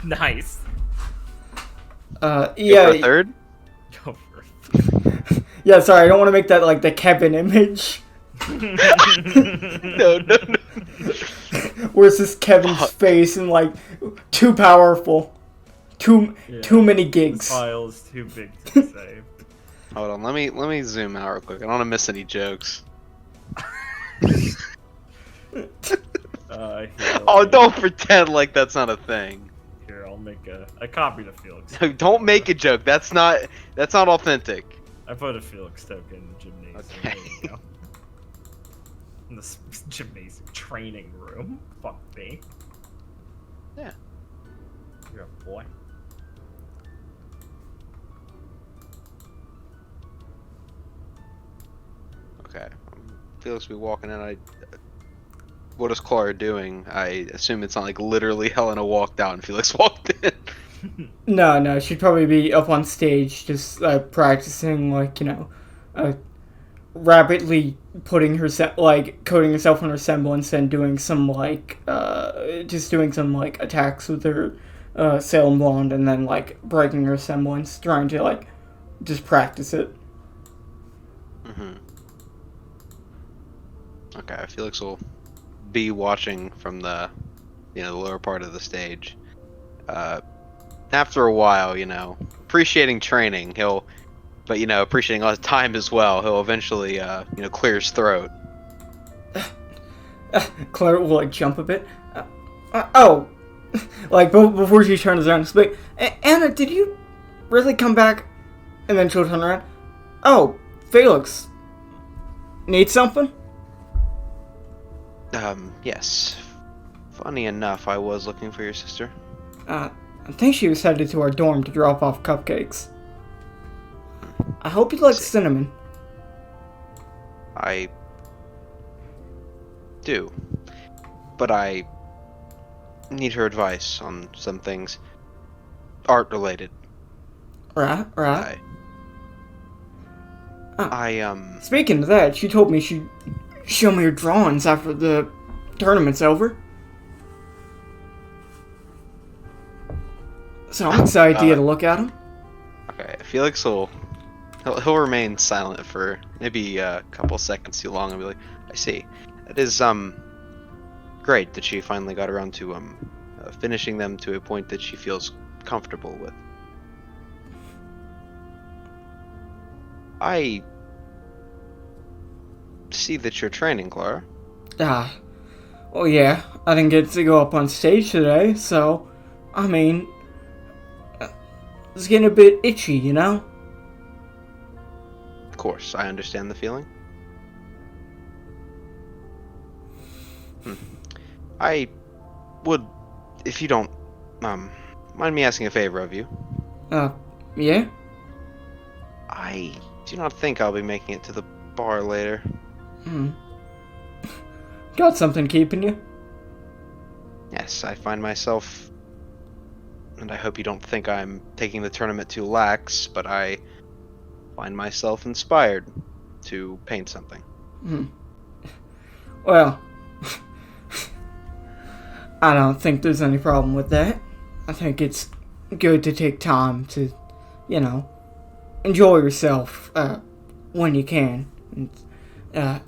Nice. Go for Yeah, a third? Go for it. yeah. Sorry, I don't want to make that like the Kevin image. No. Where it's just Kevin's face and like too powerful, too many This gigs. file is too big to save. Hold on, let me zoom out real quick. I don't want to miss any jokes. Here, Oh, don't pretend like that's not a thing. Here, I'll make a copy to Felix. Don't make a joke. That's not authentic. I put a Felix token in the gymnasium. Okay. There we go. In this gymnasium training room. Fuck me. Yeah. You're a boy. Okay. Felix will be walking in. What is Clara doing? I assume it's not like literally Helena walked out and Felix walked in. No, she'd probably be up on stage just practicing, like, rapidly putting coating herself in her semblance and doing some, attacks with her Salem Blonde and then, breaking her semblance, trying to, just practice it. Mm-hmm. Okay, Felix will be watching from the, the lower part of the stage. After a while, appreciating training, appreciating all his time as well, he'll eventually, clear his throat. Claire will, jump a bit. Before she turns around, she's like, Anna, did you really come back? And then she'll turn around. Oh, Felix. Need something? Yes. Funny enough, I was looking for your sister. I think she was headed to our dorm to drop off cupcakes. I hope you like cinnamon. I do. But I need her advice on some things. Art related. Right. I Speaking of that, she told me she'd show me her drawings after the tournament's over. So I'm excited to get a look at them. Okay, Felix will He'll remain silent for maybe a couple seconds too long and be like, I see. It is, great that she finally got around to, finishing them to a point that she feels comfortable with. I see that you're training, Clara. Well, yeah, I didn't get to go up on stage today, so, I mean, it's getting a bit itchy, you know? Of course, I understand the feeling. I would, if you don't, mind me asking a favor of you. Yeah? I do not think I'll be making it to the bar later. Got something keeping you? Yes, I find myself, and I hope you don't think I'm taking the tournament too lax, but I find myself inspired to paint something. Well, I don't think there's any problem with that. I think it's good to take time to, you know, enjoy yourself when you can. And,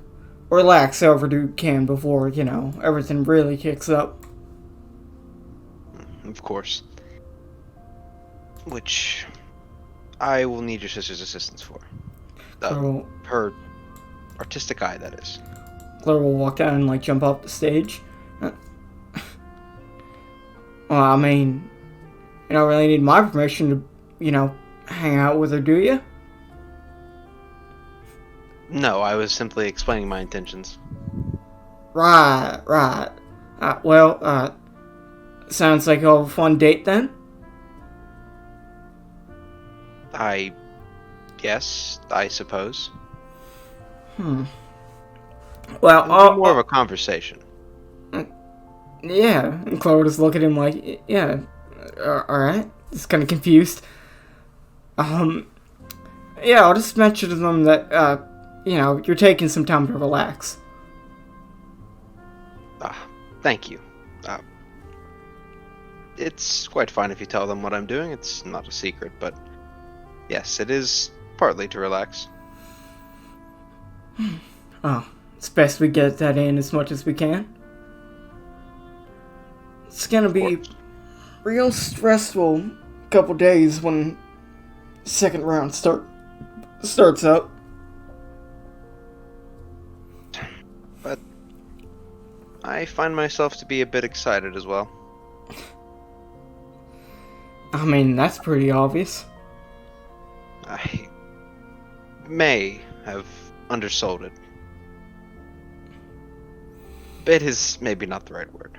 relax however you can before, you know, everything really kicks up. Of course. Which I will need your sister's assistance for. Her artistic eye, that is. Claire will walk down and, like, jump off the stage. Well, I mean, you don't really need my permission to, you know, hang out with her, do you? No, I was simply explaining my intentions. Right. Well, sounds like you'll have a fun date then? Yes, I suppose. Well, It'll be more of a conversation. Yeah, and Chloe just look at him like, yeah, alright. Just kind of confused. Yeah, I'll just mention to them that, you know, you're taking some time to relax. Thank you. It's quite fine if you tell them what I'm doing. It's not a secret, but yes, it is partly to relax. Oh, it's best we get that in as much as we can. It's gonna be real stressful couple days when second round starts up. But I find myself to be a bit excited as well. I mean, that's pretty obvious. I may have undersold it. Bit is maybe not the right word.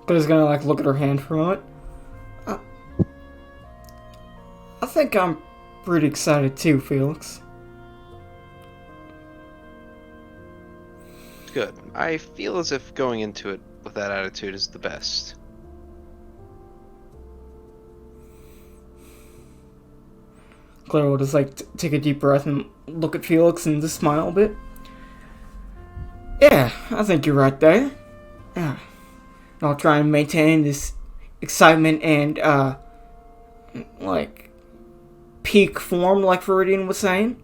Claire's gonna, like, look at her hand for a moment. I think I'm pretty excited too, Felix. Good. I feel as if going into it with that attitude is the best. Claire will just, like, take a deep breath and look at Felix and just smile a bit. Yeah, I think you're right there. Yeah. I'll try and maintain this excitement and, like, peak form, like Viridian was saying,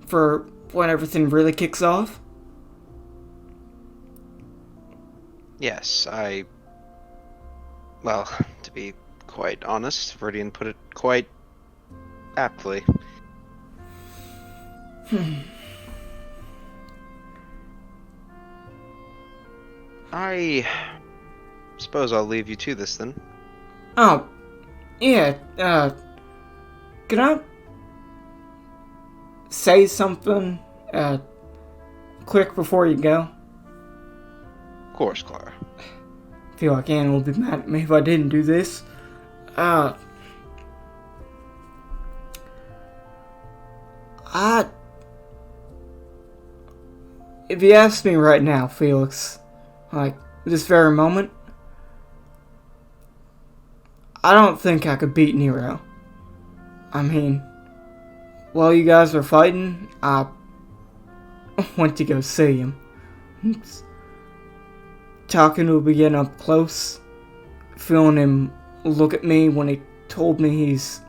for when everything really kicks off. Yes, well, to be quite honest, Viridian put it quite aptly. I suppose I'll leave you to this then. Oh, yeah, can I say something, quick before you go? Of course, Clara. I feel like Anne will be mad at me if I didn't do this. If you ask me right now, Felix, like, this very moment, I don't think I could beat Nero. I mean, while you guys were fighting, I went to go see him. Talking to him again up close, feeling him look at me when he told me he's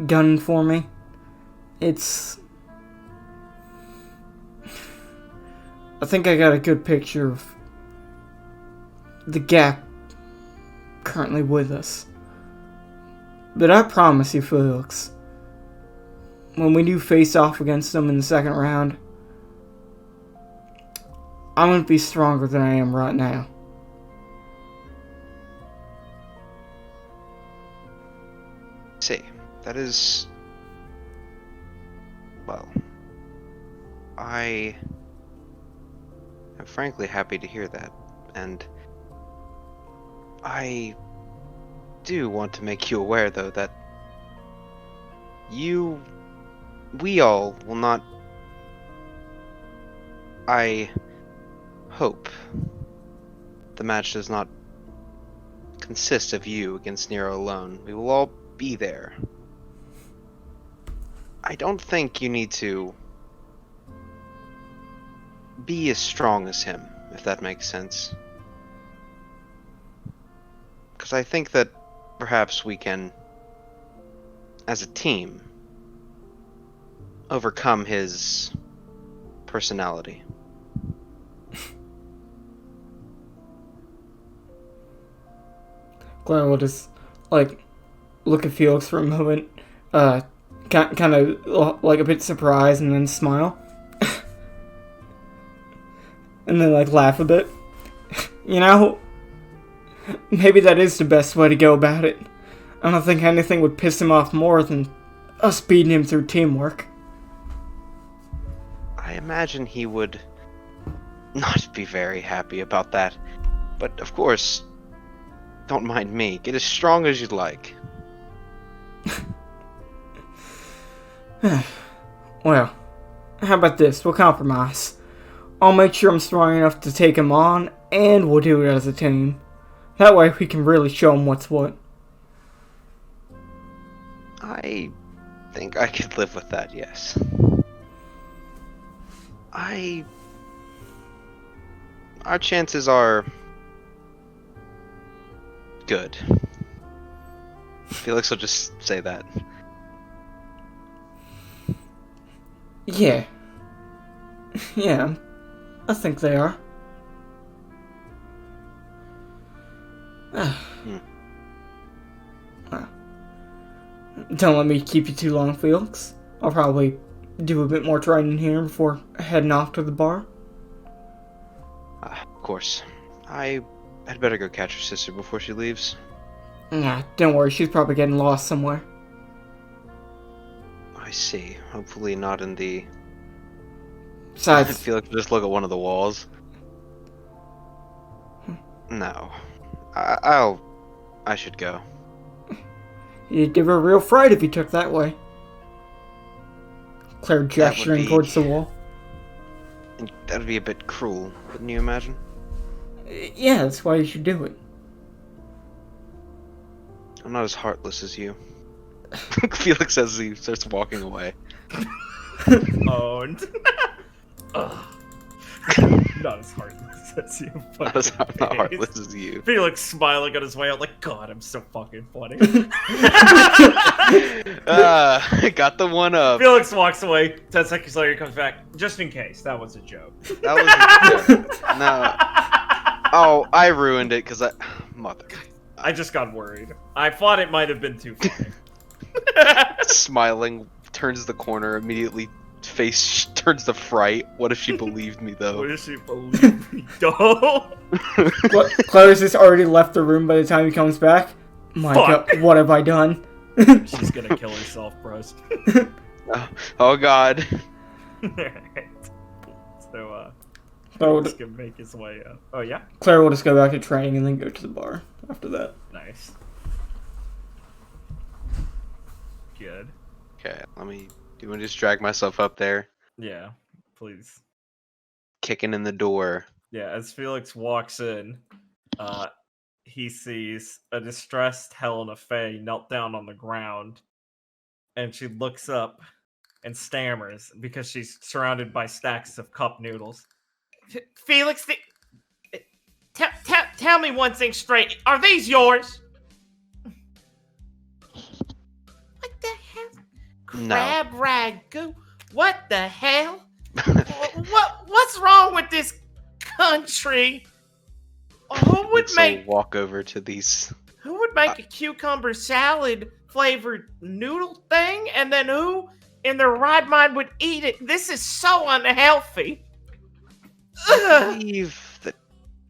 gunning for me. I think I got a good picture of the gap currently with us. But I promise you, Felix, when we do face off against them in the second round, I'm going to be stronger than I am right now. See, that is... Well, I am frankly happy to hear that, and I do want to make you aware, though, that we all will not... I hope the match does not consist of you against Nero alone. We will all be there. I don't think you need to be as strong as him, if that makes sense. Because I think that perhaps we can, as a team, overcome his personality. Clara will just, like, look at Felix for a moment, kind of, like, a bit surprised, and then smile. And then, like, laugh a bit. You know, maybe that is the best way to go about it. I don't think anything would piss him off more than us beating him through teamwork. I imagine he would not be very happy about that. But, of course, don't mind me. Get as strong as you'd like. Well, how about this? We'll compromise. I'll make sure I'm strong enough to take him on, and we'll do it as a team. That way we can really show him what's what. I think I could live with that, yes. Our chances are... good. Felix will just say that. Yeah. Yeah, I think they are. Don't let me keep you too long, Felix. I'll probably do a bit more training here before heading off to the bar. Of course. I'd better go catch her sister before she leaves. Nah, don't worry, she's probably getting lost somewhere. I see. Hopefully not in the... I Besides, feel like just look at one of the walls. No. I should go. you'd give her a real fright if you took that way. Claire gesturing towards the wall. That'd be a bit cruel, wouldn't you imagine? Yeah, that's why you should do it. I'm not as heartless as you. Felix says as he starts walking away. Owned. Not as heartless as you. Not heartless as you. Felix smiling on his way out like, God, I'm so fucking funny. Got the one up. Felix walks away. 10 seconds later, he comes back. Just in case, that was a joke. That was a joke. No. Oh, I ruined it because mother. I just got worried. I thought it might have been too funny. Smiling, turns the corner, immediately face turns to fright. What if she believed me though? What if she believed me though? Claire's just already left the room by the time he comes back. My God, what have I done? She's gonna kill herself, bros. Oh God. So, just gonna make his way up. Oh yeah? Claire will just go back to training and then go to the bar after that. Nice. Good. Okay, do you want to just drag myself up there? Yeah, please. Kicking in the door. Yeah, as Felix walks in, he sees a distressed Helena Faye knelt down on the ground, and she looks up and stammers because she's surrounded by stacks of cup noodles. Felix, tell me one thing straight. Are these yours? Crab ragu? What the hell? What's wrong with this country? Who would make walk over to these? Who would make a cucumber salad flavored noodle thing, and then who in their right mind would eat it? This is so unhealthy. I believe that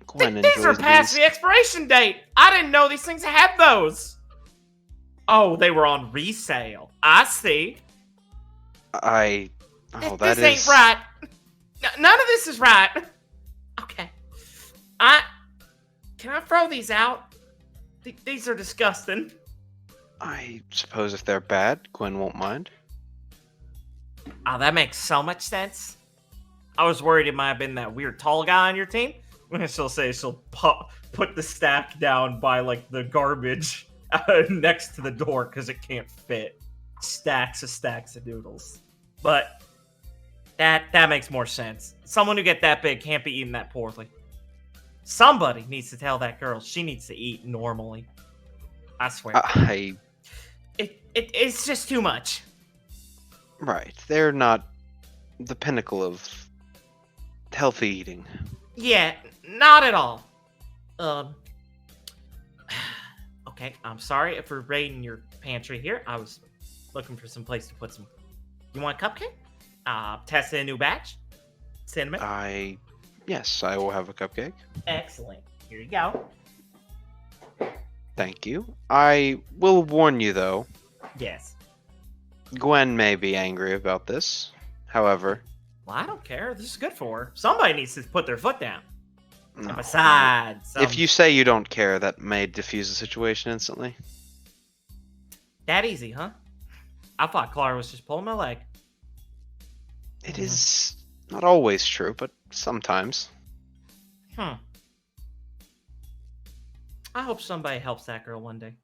Gwen These are enjoys past these. the expiration date. I didn't know these things had those. Oh, they were on resale. I see. That this ain't right. None of this is right. Okay. Can I throw these out? These are disgusting. I suppose if they're bad, Gwen won't mind. Oh, that makes so much sense. I was worried it might have been that weird tall guy on your team. She'll say she'll put the stack down by like the garbage next to the door because it can't fit. Stacks of noodles. But that makes more sense. Someone who get that big can't be eating that poorly. Somebody needs to tell that girl she needs to eat normally. I swear. It's just too much. Right. They're not the pinnacle of healthy eating. Yeah, not at all. Okay, I'm sorry for raiding your pantry here. I was looking for some place to put some. You want a cupcake? Testing a new batch. Cinnamon. Yes, I will have a cupcake. Excellent. Here you go. Thank you. I will warn you though. Yes. Gwen may be angry about this. However, Well, I don't care. This is good for her. Somebody needs to put their foot down. no. And besides, If you say you don't care, that may diffuse the situation instantly. that easy, huh? I thought Clara was just pulling my leg. It is not always true, but sometimes. I hope somebody helps that girl one day.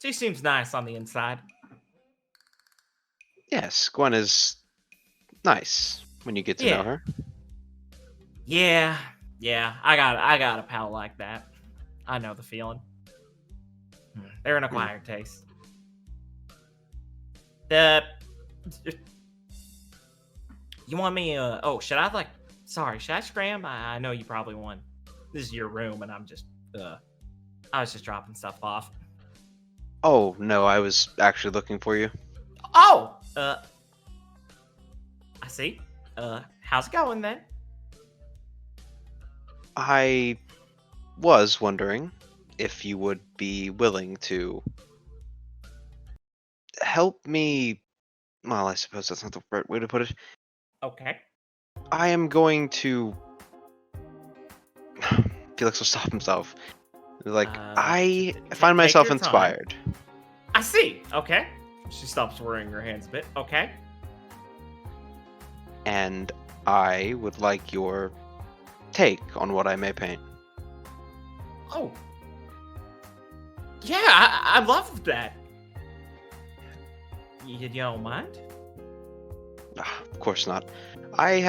She seems nice on the inside. Yes, Gwen is nice when you get to know her. Yeah, I got a pal like that. I know the feeling. They're an acquired taste. You want me? Should I should I scram? I know you probably want. This is your room, and I'm just. I was just dropping stuff off. Oh no, I was actually looking for you. Oh, I see. How's it going then? I was wondering if you would be willing to help me. Well, I suppose that's not the right way to put it. Okay. I am going to. Felix will stop himself. I find myself your time. inspired. I see. Okay. She stops worrying her hands a bit. Okay. And I would like your take on what I may paint. Oh. Yeah, I love that. You don't mind? Of course not. I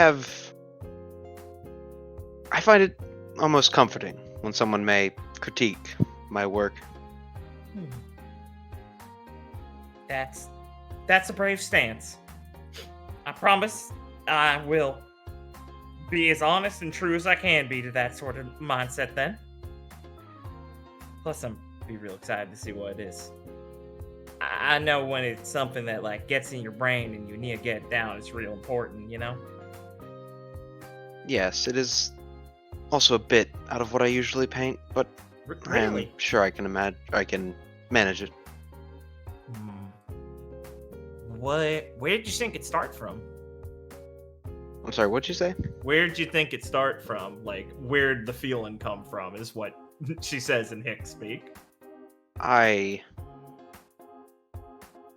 find it almost comforting when someone may critique my work. That's a brave stance. I promise I will be as honest and true as I can be to that sort of mindset then. Plus, I'm be real excited to see what it is. I know when it's something that gets in your brain and you need to get it down, it's real important, you know? Yes, it is also a bit out of what I usually paint, but Really? I'm sure I can manage it. Where did you think it start from? I'm sorry, what'd you say? Where did you think it start from? Where'd the feeling come from is what she says in Hick speak.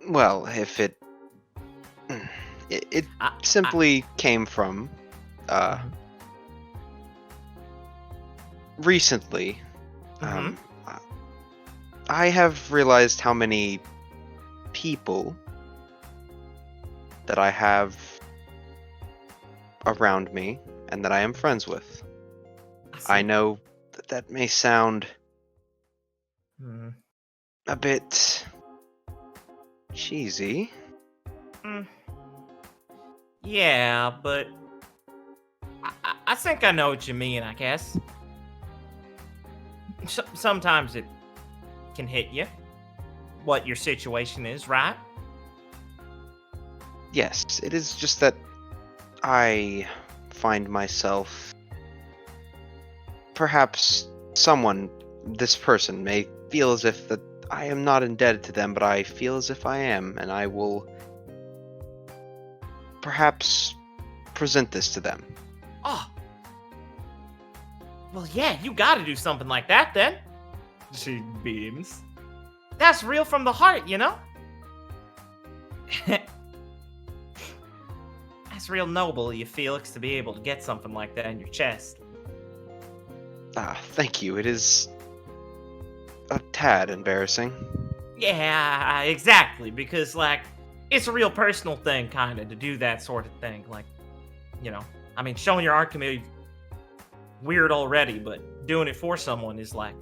Well, if it simply came from recently. I have realized how many people that I have around me and that I am friends with. I know that may sound a bit cheesy. Yeah, but I think I know what you mean, I guess. Sometimes it can hit you what your situation is, right? Yes, it is just that I find myself... Perhaps this person may feel as if that I am not indebted to them, but I feel as if I am, and I will perhaps present this to them. Oh. Well, yeah, you gotta do something like that then. She beams. That's real from the heart, you know? That's real noble of you, Felix, to be able to get something like that in your chest. Thank you. It is a tad embarrassing. Yeah, exactly, because, like, it's a real personal thing, kind of, to do that sort of thing. Like, you know, I mean, showing your art can be weird already, but doing it for someone is, like,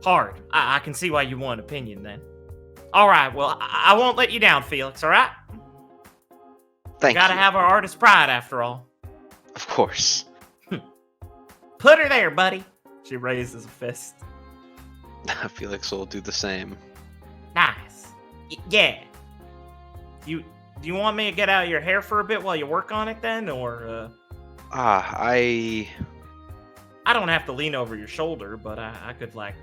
hard. I can see why you want an opinion, then. Alright, well, I won't let you down, Felix, alright? Thank you. Gotta have our artist pride, after all. Of course. Put her there, buddy. She raises a fist. Felix will do the same. Nice. Yeah. Do you want me to get out of your hair for a bit while you work on it then, or I don't have to lean over your shoulder, but I could, like,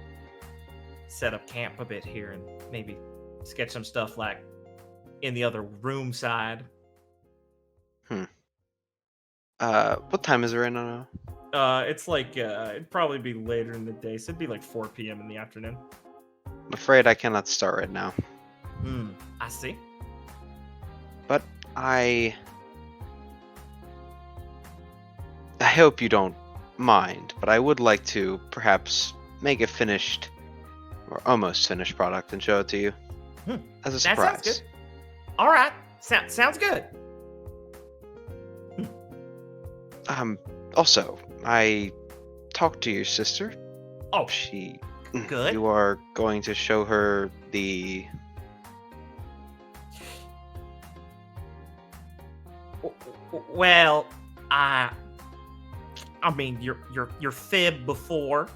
set up camp a bit here and maybe sketch some stuff, like, in the other room side. What time is it right now? It's like, it'd probably be later in the day, so it'd be like 4 p.m. in the afternoon. I'm afraid I cannot start right now. I see. But I hope you don't mind, but I would like to perhaps make a finished, or almost finished product and show it to you. As a surprise. That sounds good. Alright, sounds good. Also, I talked to your sister. Oh, She... good. You are going to show her the... Well, I mean, your fib before,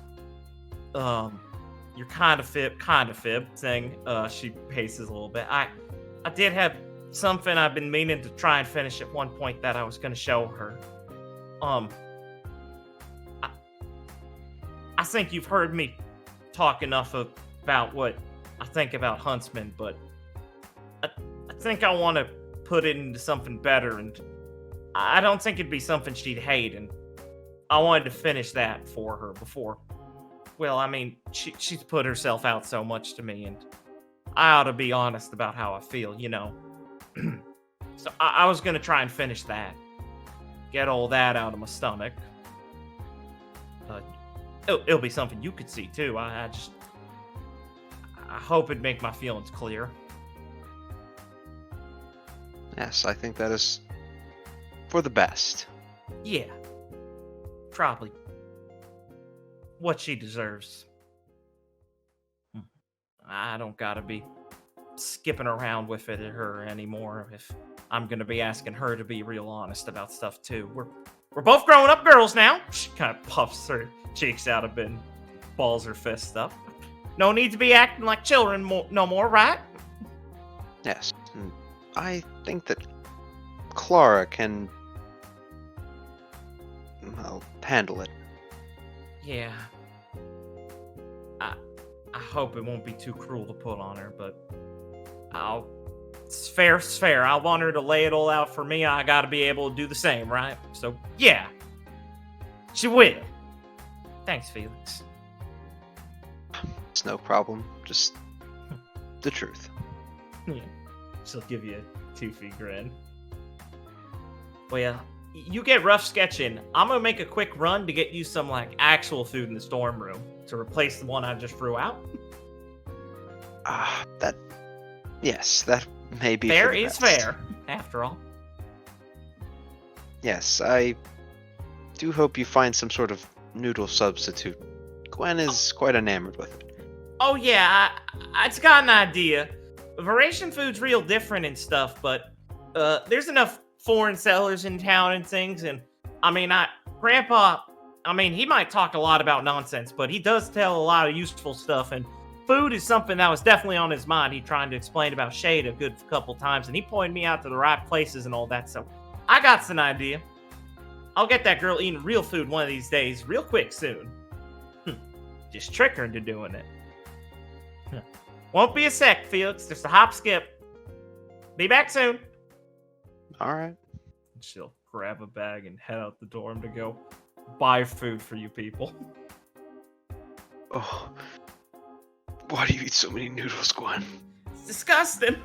your kind of fib thing. She paces a little bit. I did have something I've been meaning to try and finish at one point that I was going to show her. I think you've heard me talk enough about what I think about Huntsman, but I think I want to put it into something better, and I don't think it'd be something she'd hate, and I wanted to finish that for her before. Well, I mean, she's put herself out so much to me, and I ought to be honest about how I feel, you know. So I was going to try and finish that. Get all that out of my stomach. It'll be something you could see, too. I hope it'd make my feelings clear. Yes, I think that is for the best. Yeah. Probably. What she deserves. I don't gotta be skipping around with it at her anymore if I'm gonna be asking her to be real honest about stuff too. We're both grown up girls now. She kind of puffs her cheeks out a bit and balls her fist up. No need to be acting like children no more, right? Yes. I think that Clara can, well, handle it. Yeah. I hope it won't be too cruel to put on her, but it's fair. I want her to lay it all out for me. I gotta be able to do the same, right? So, yeah. She will. Thanks, Felix. It's no problem. Just the truth. Yeah. She'll give you a toothy grin. Well, you get rough sketching. I'm gonna make a quick run to get you some, like, actual food in the storm room to replace the one I just threw out. Yes, that may be Fair for the is best. fair, after all. Yes, I do hope you find some sort of noodle substitute. Gwen is quite enamored with it. Oh yeah, I just got an idea. Varation food's real different and stuff, but there's enough foreign sellers in town and things, and I mean, Grandpa, I mean, he might talk a lot about nonsense, but he does tell a lot of useful stuff, and food is something that was definitely on his mind. He tried to explain about Shade a good couple times, and he pointed me out to the right places and all that, so I got an idea. I'll get that girl eating real food one of these days, real quick soon. Just trick her into doing it. Won't be a sec, Felix. Just a hop skip. Be back soon. All right. She'll grab a bag and head out the dorm to go buy food for you people. Oh. Why do you eat so many noodles, Gwen? It's disgusting.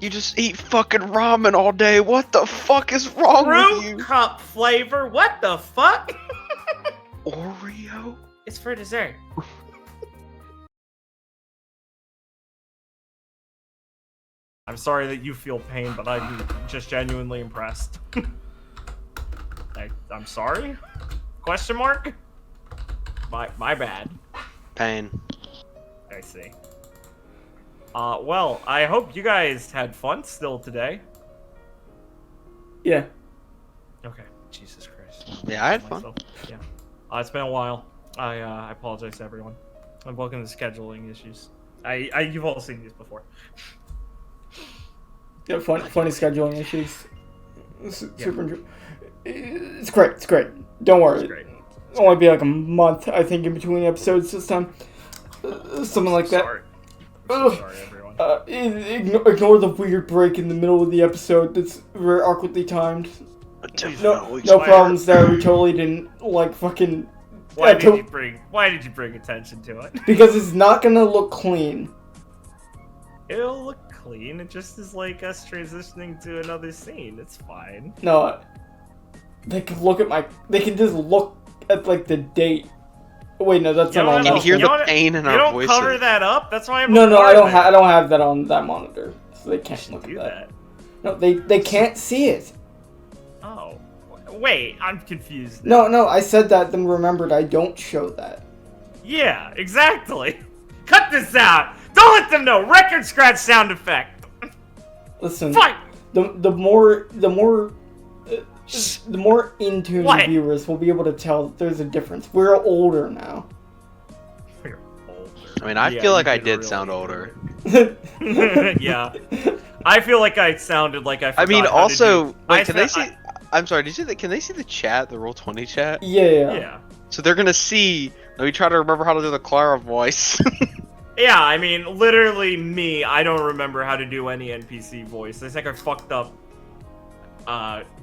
You just eat fucking ramen all day. What the fuck is wrong with Fruit you? cup flavor. What the fuck? Oreo? It's for dessert. I'm sorry that you feel pain, but I'm just genuinely impressed. I'm sorry? Question mark? My bad. Pain. I see. Well, I hope you guys had fun still today. Yeah. Okay. Jesus Christ. Yeah, I had fun. Myself. Yeah. It's been a while. I apologize to everyone. And welcome to scheduling issues. You've all seen these before. Yeah, funny scheduling issues. Super. It's great. It's great. Don't worry. It's great. It'll only be like a month, I think, in between episodes this time. Something like that. Sorry. I'm so sorry, everyone. Ignore the weird break in the middle of the episode. That's very awkwardly timed. No problems there. We totally didn't like fucking. Why did you bring attention to it? Because it's not gonna look clean. It'll look clean. It just is like us transitioning to another scene. It's fine. No, they can look at my. They can just look at like the date. Wait, no, that's not on. You can hear the pain in our voices. You don't cover that up. That's why I'm. No, I don't. I don't have that on that monitor, so they can't look at that. No, they can't see it. Oh, wait, I'm confused. No, I said that, then remembered I don't show that. Yeah, exactly. Cut this out. Don't let them know. Record scratch sound effect. Listen, Fight. the more in tune What? viewers will be able to tell that there's a difference. We're older now. We're older. I mean, I Yeah, feel like you I could did really sound do older. Yeah, I feel like I sounded like I. I mean, forgot how to also, do- wait, can they see? I'm sorry. Did you? Can they see the chat, the Roll20 chat? Yeah. So they're gonna see. Let me try to remember how to do the Clara voice. Yeah, I mean, literally me. I don't remember how to do any NPC voice. I think I fucked up.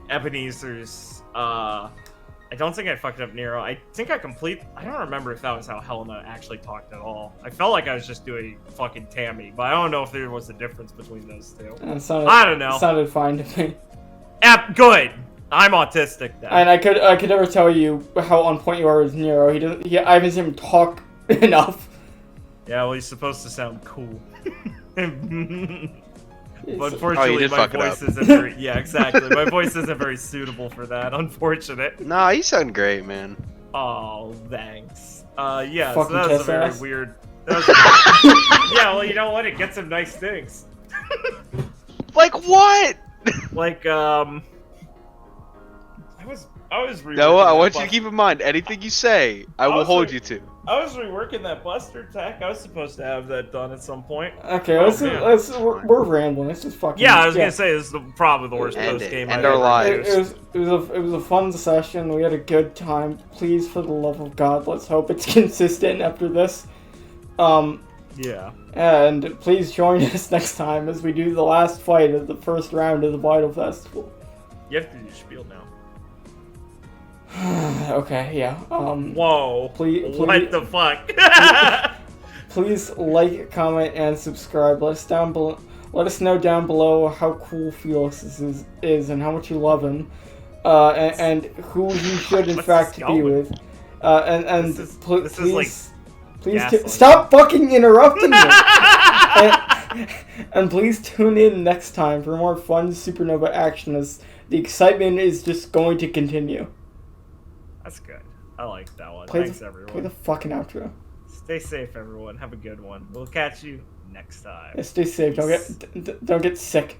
Ebenezer's. I don't think I fucked up Nero. I think I don't remember if that was how Helena actually talked at all. I felt like I was just doing fucking Tammy, but I don't know if there was a difference between those two. I don't know. It sounded fine to me. Good. I'm autistic then. And I could never tell you how on point you are with Nero. I haven't seen him talk enough. Yeah, well, he's supposed to sound cool. But Oh, unfortunately, you did my fuck it voice up. isn't very. Yeah, exactly. My voice isn't very suitable for that. Unfortunate. Nah, you sound great, man. Oh, thanks. Yeah. Fucking So that was a kiss very ass. weird. Yeah. Well, you know what? It gets him nice things. Like what? Like I was reworking No, I that want you to bus- keep in mind anything you say, I will was hold like- you to. I was reworking that Buster tech. I was supposed to have that done at some point. Okay, man. we're rambling. Let's just fucking. Yeah, I was gonna say this is probably the worst End post it. game End I've our ever lives. used. It was a fun session. We had a good time. Please, for the love of God, let's hope it's consistent after this. Yeah. And please join us next time as we do the last fight of the first round of the Vytal Festival. You have to do spiel now. Okay, yeah. Whoa. Please, What the fuck? please like, comment, and subscribe. Let us know down below how cool Felix is and how much you love him, and who you should in What's fact this be going? with. And This is please, like gaslighting. stop fucking interrupting me. and please tune in next time for more fun Supernova action as the excitement is just going to continue. That's good. I like that one. Play Thanks, the everyone. fucking outro. Stay safe, everyone. Have a good one. We'll catch you next time. Yeah, stay safe. Don't get sick.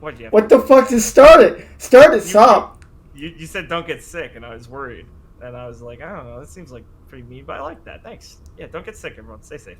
What'd you have? What the fuck? Just start it. Start it. Stop. You said don't get sick, and I was worried. And I was like, I don't know, that seems like pretty mean, but I like that. Thanks. Yeah, don't get sick, everyone. Stay safe.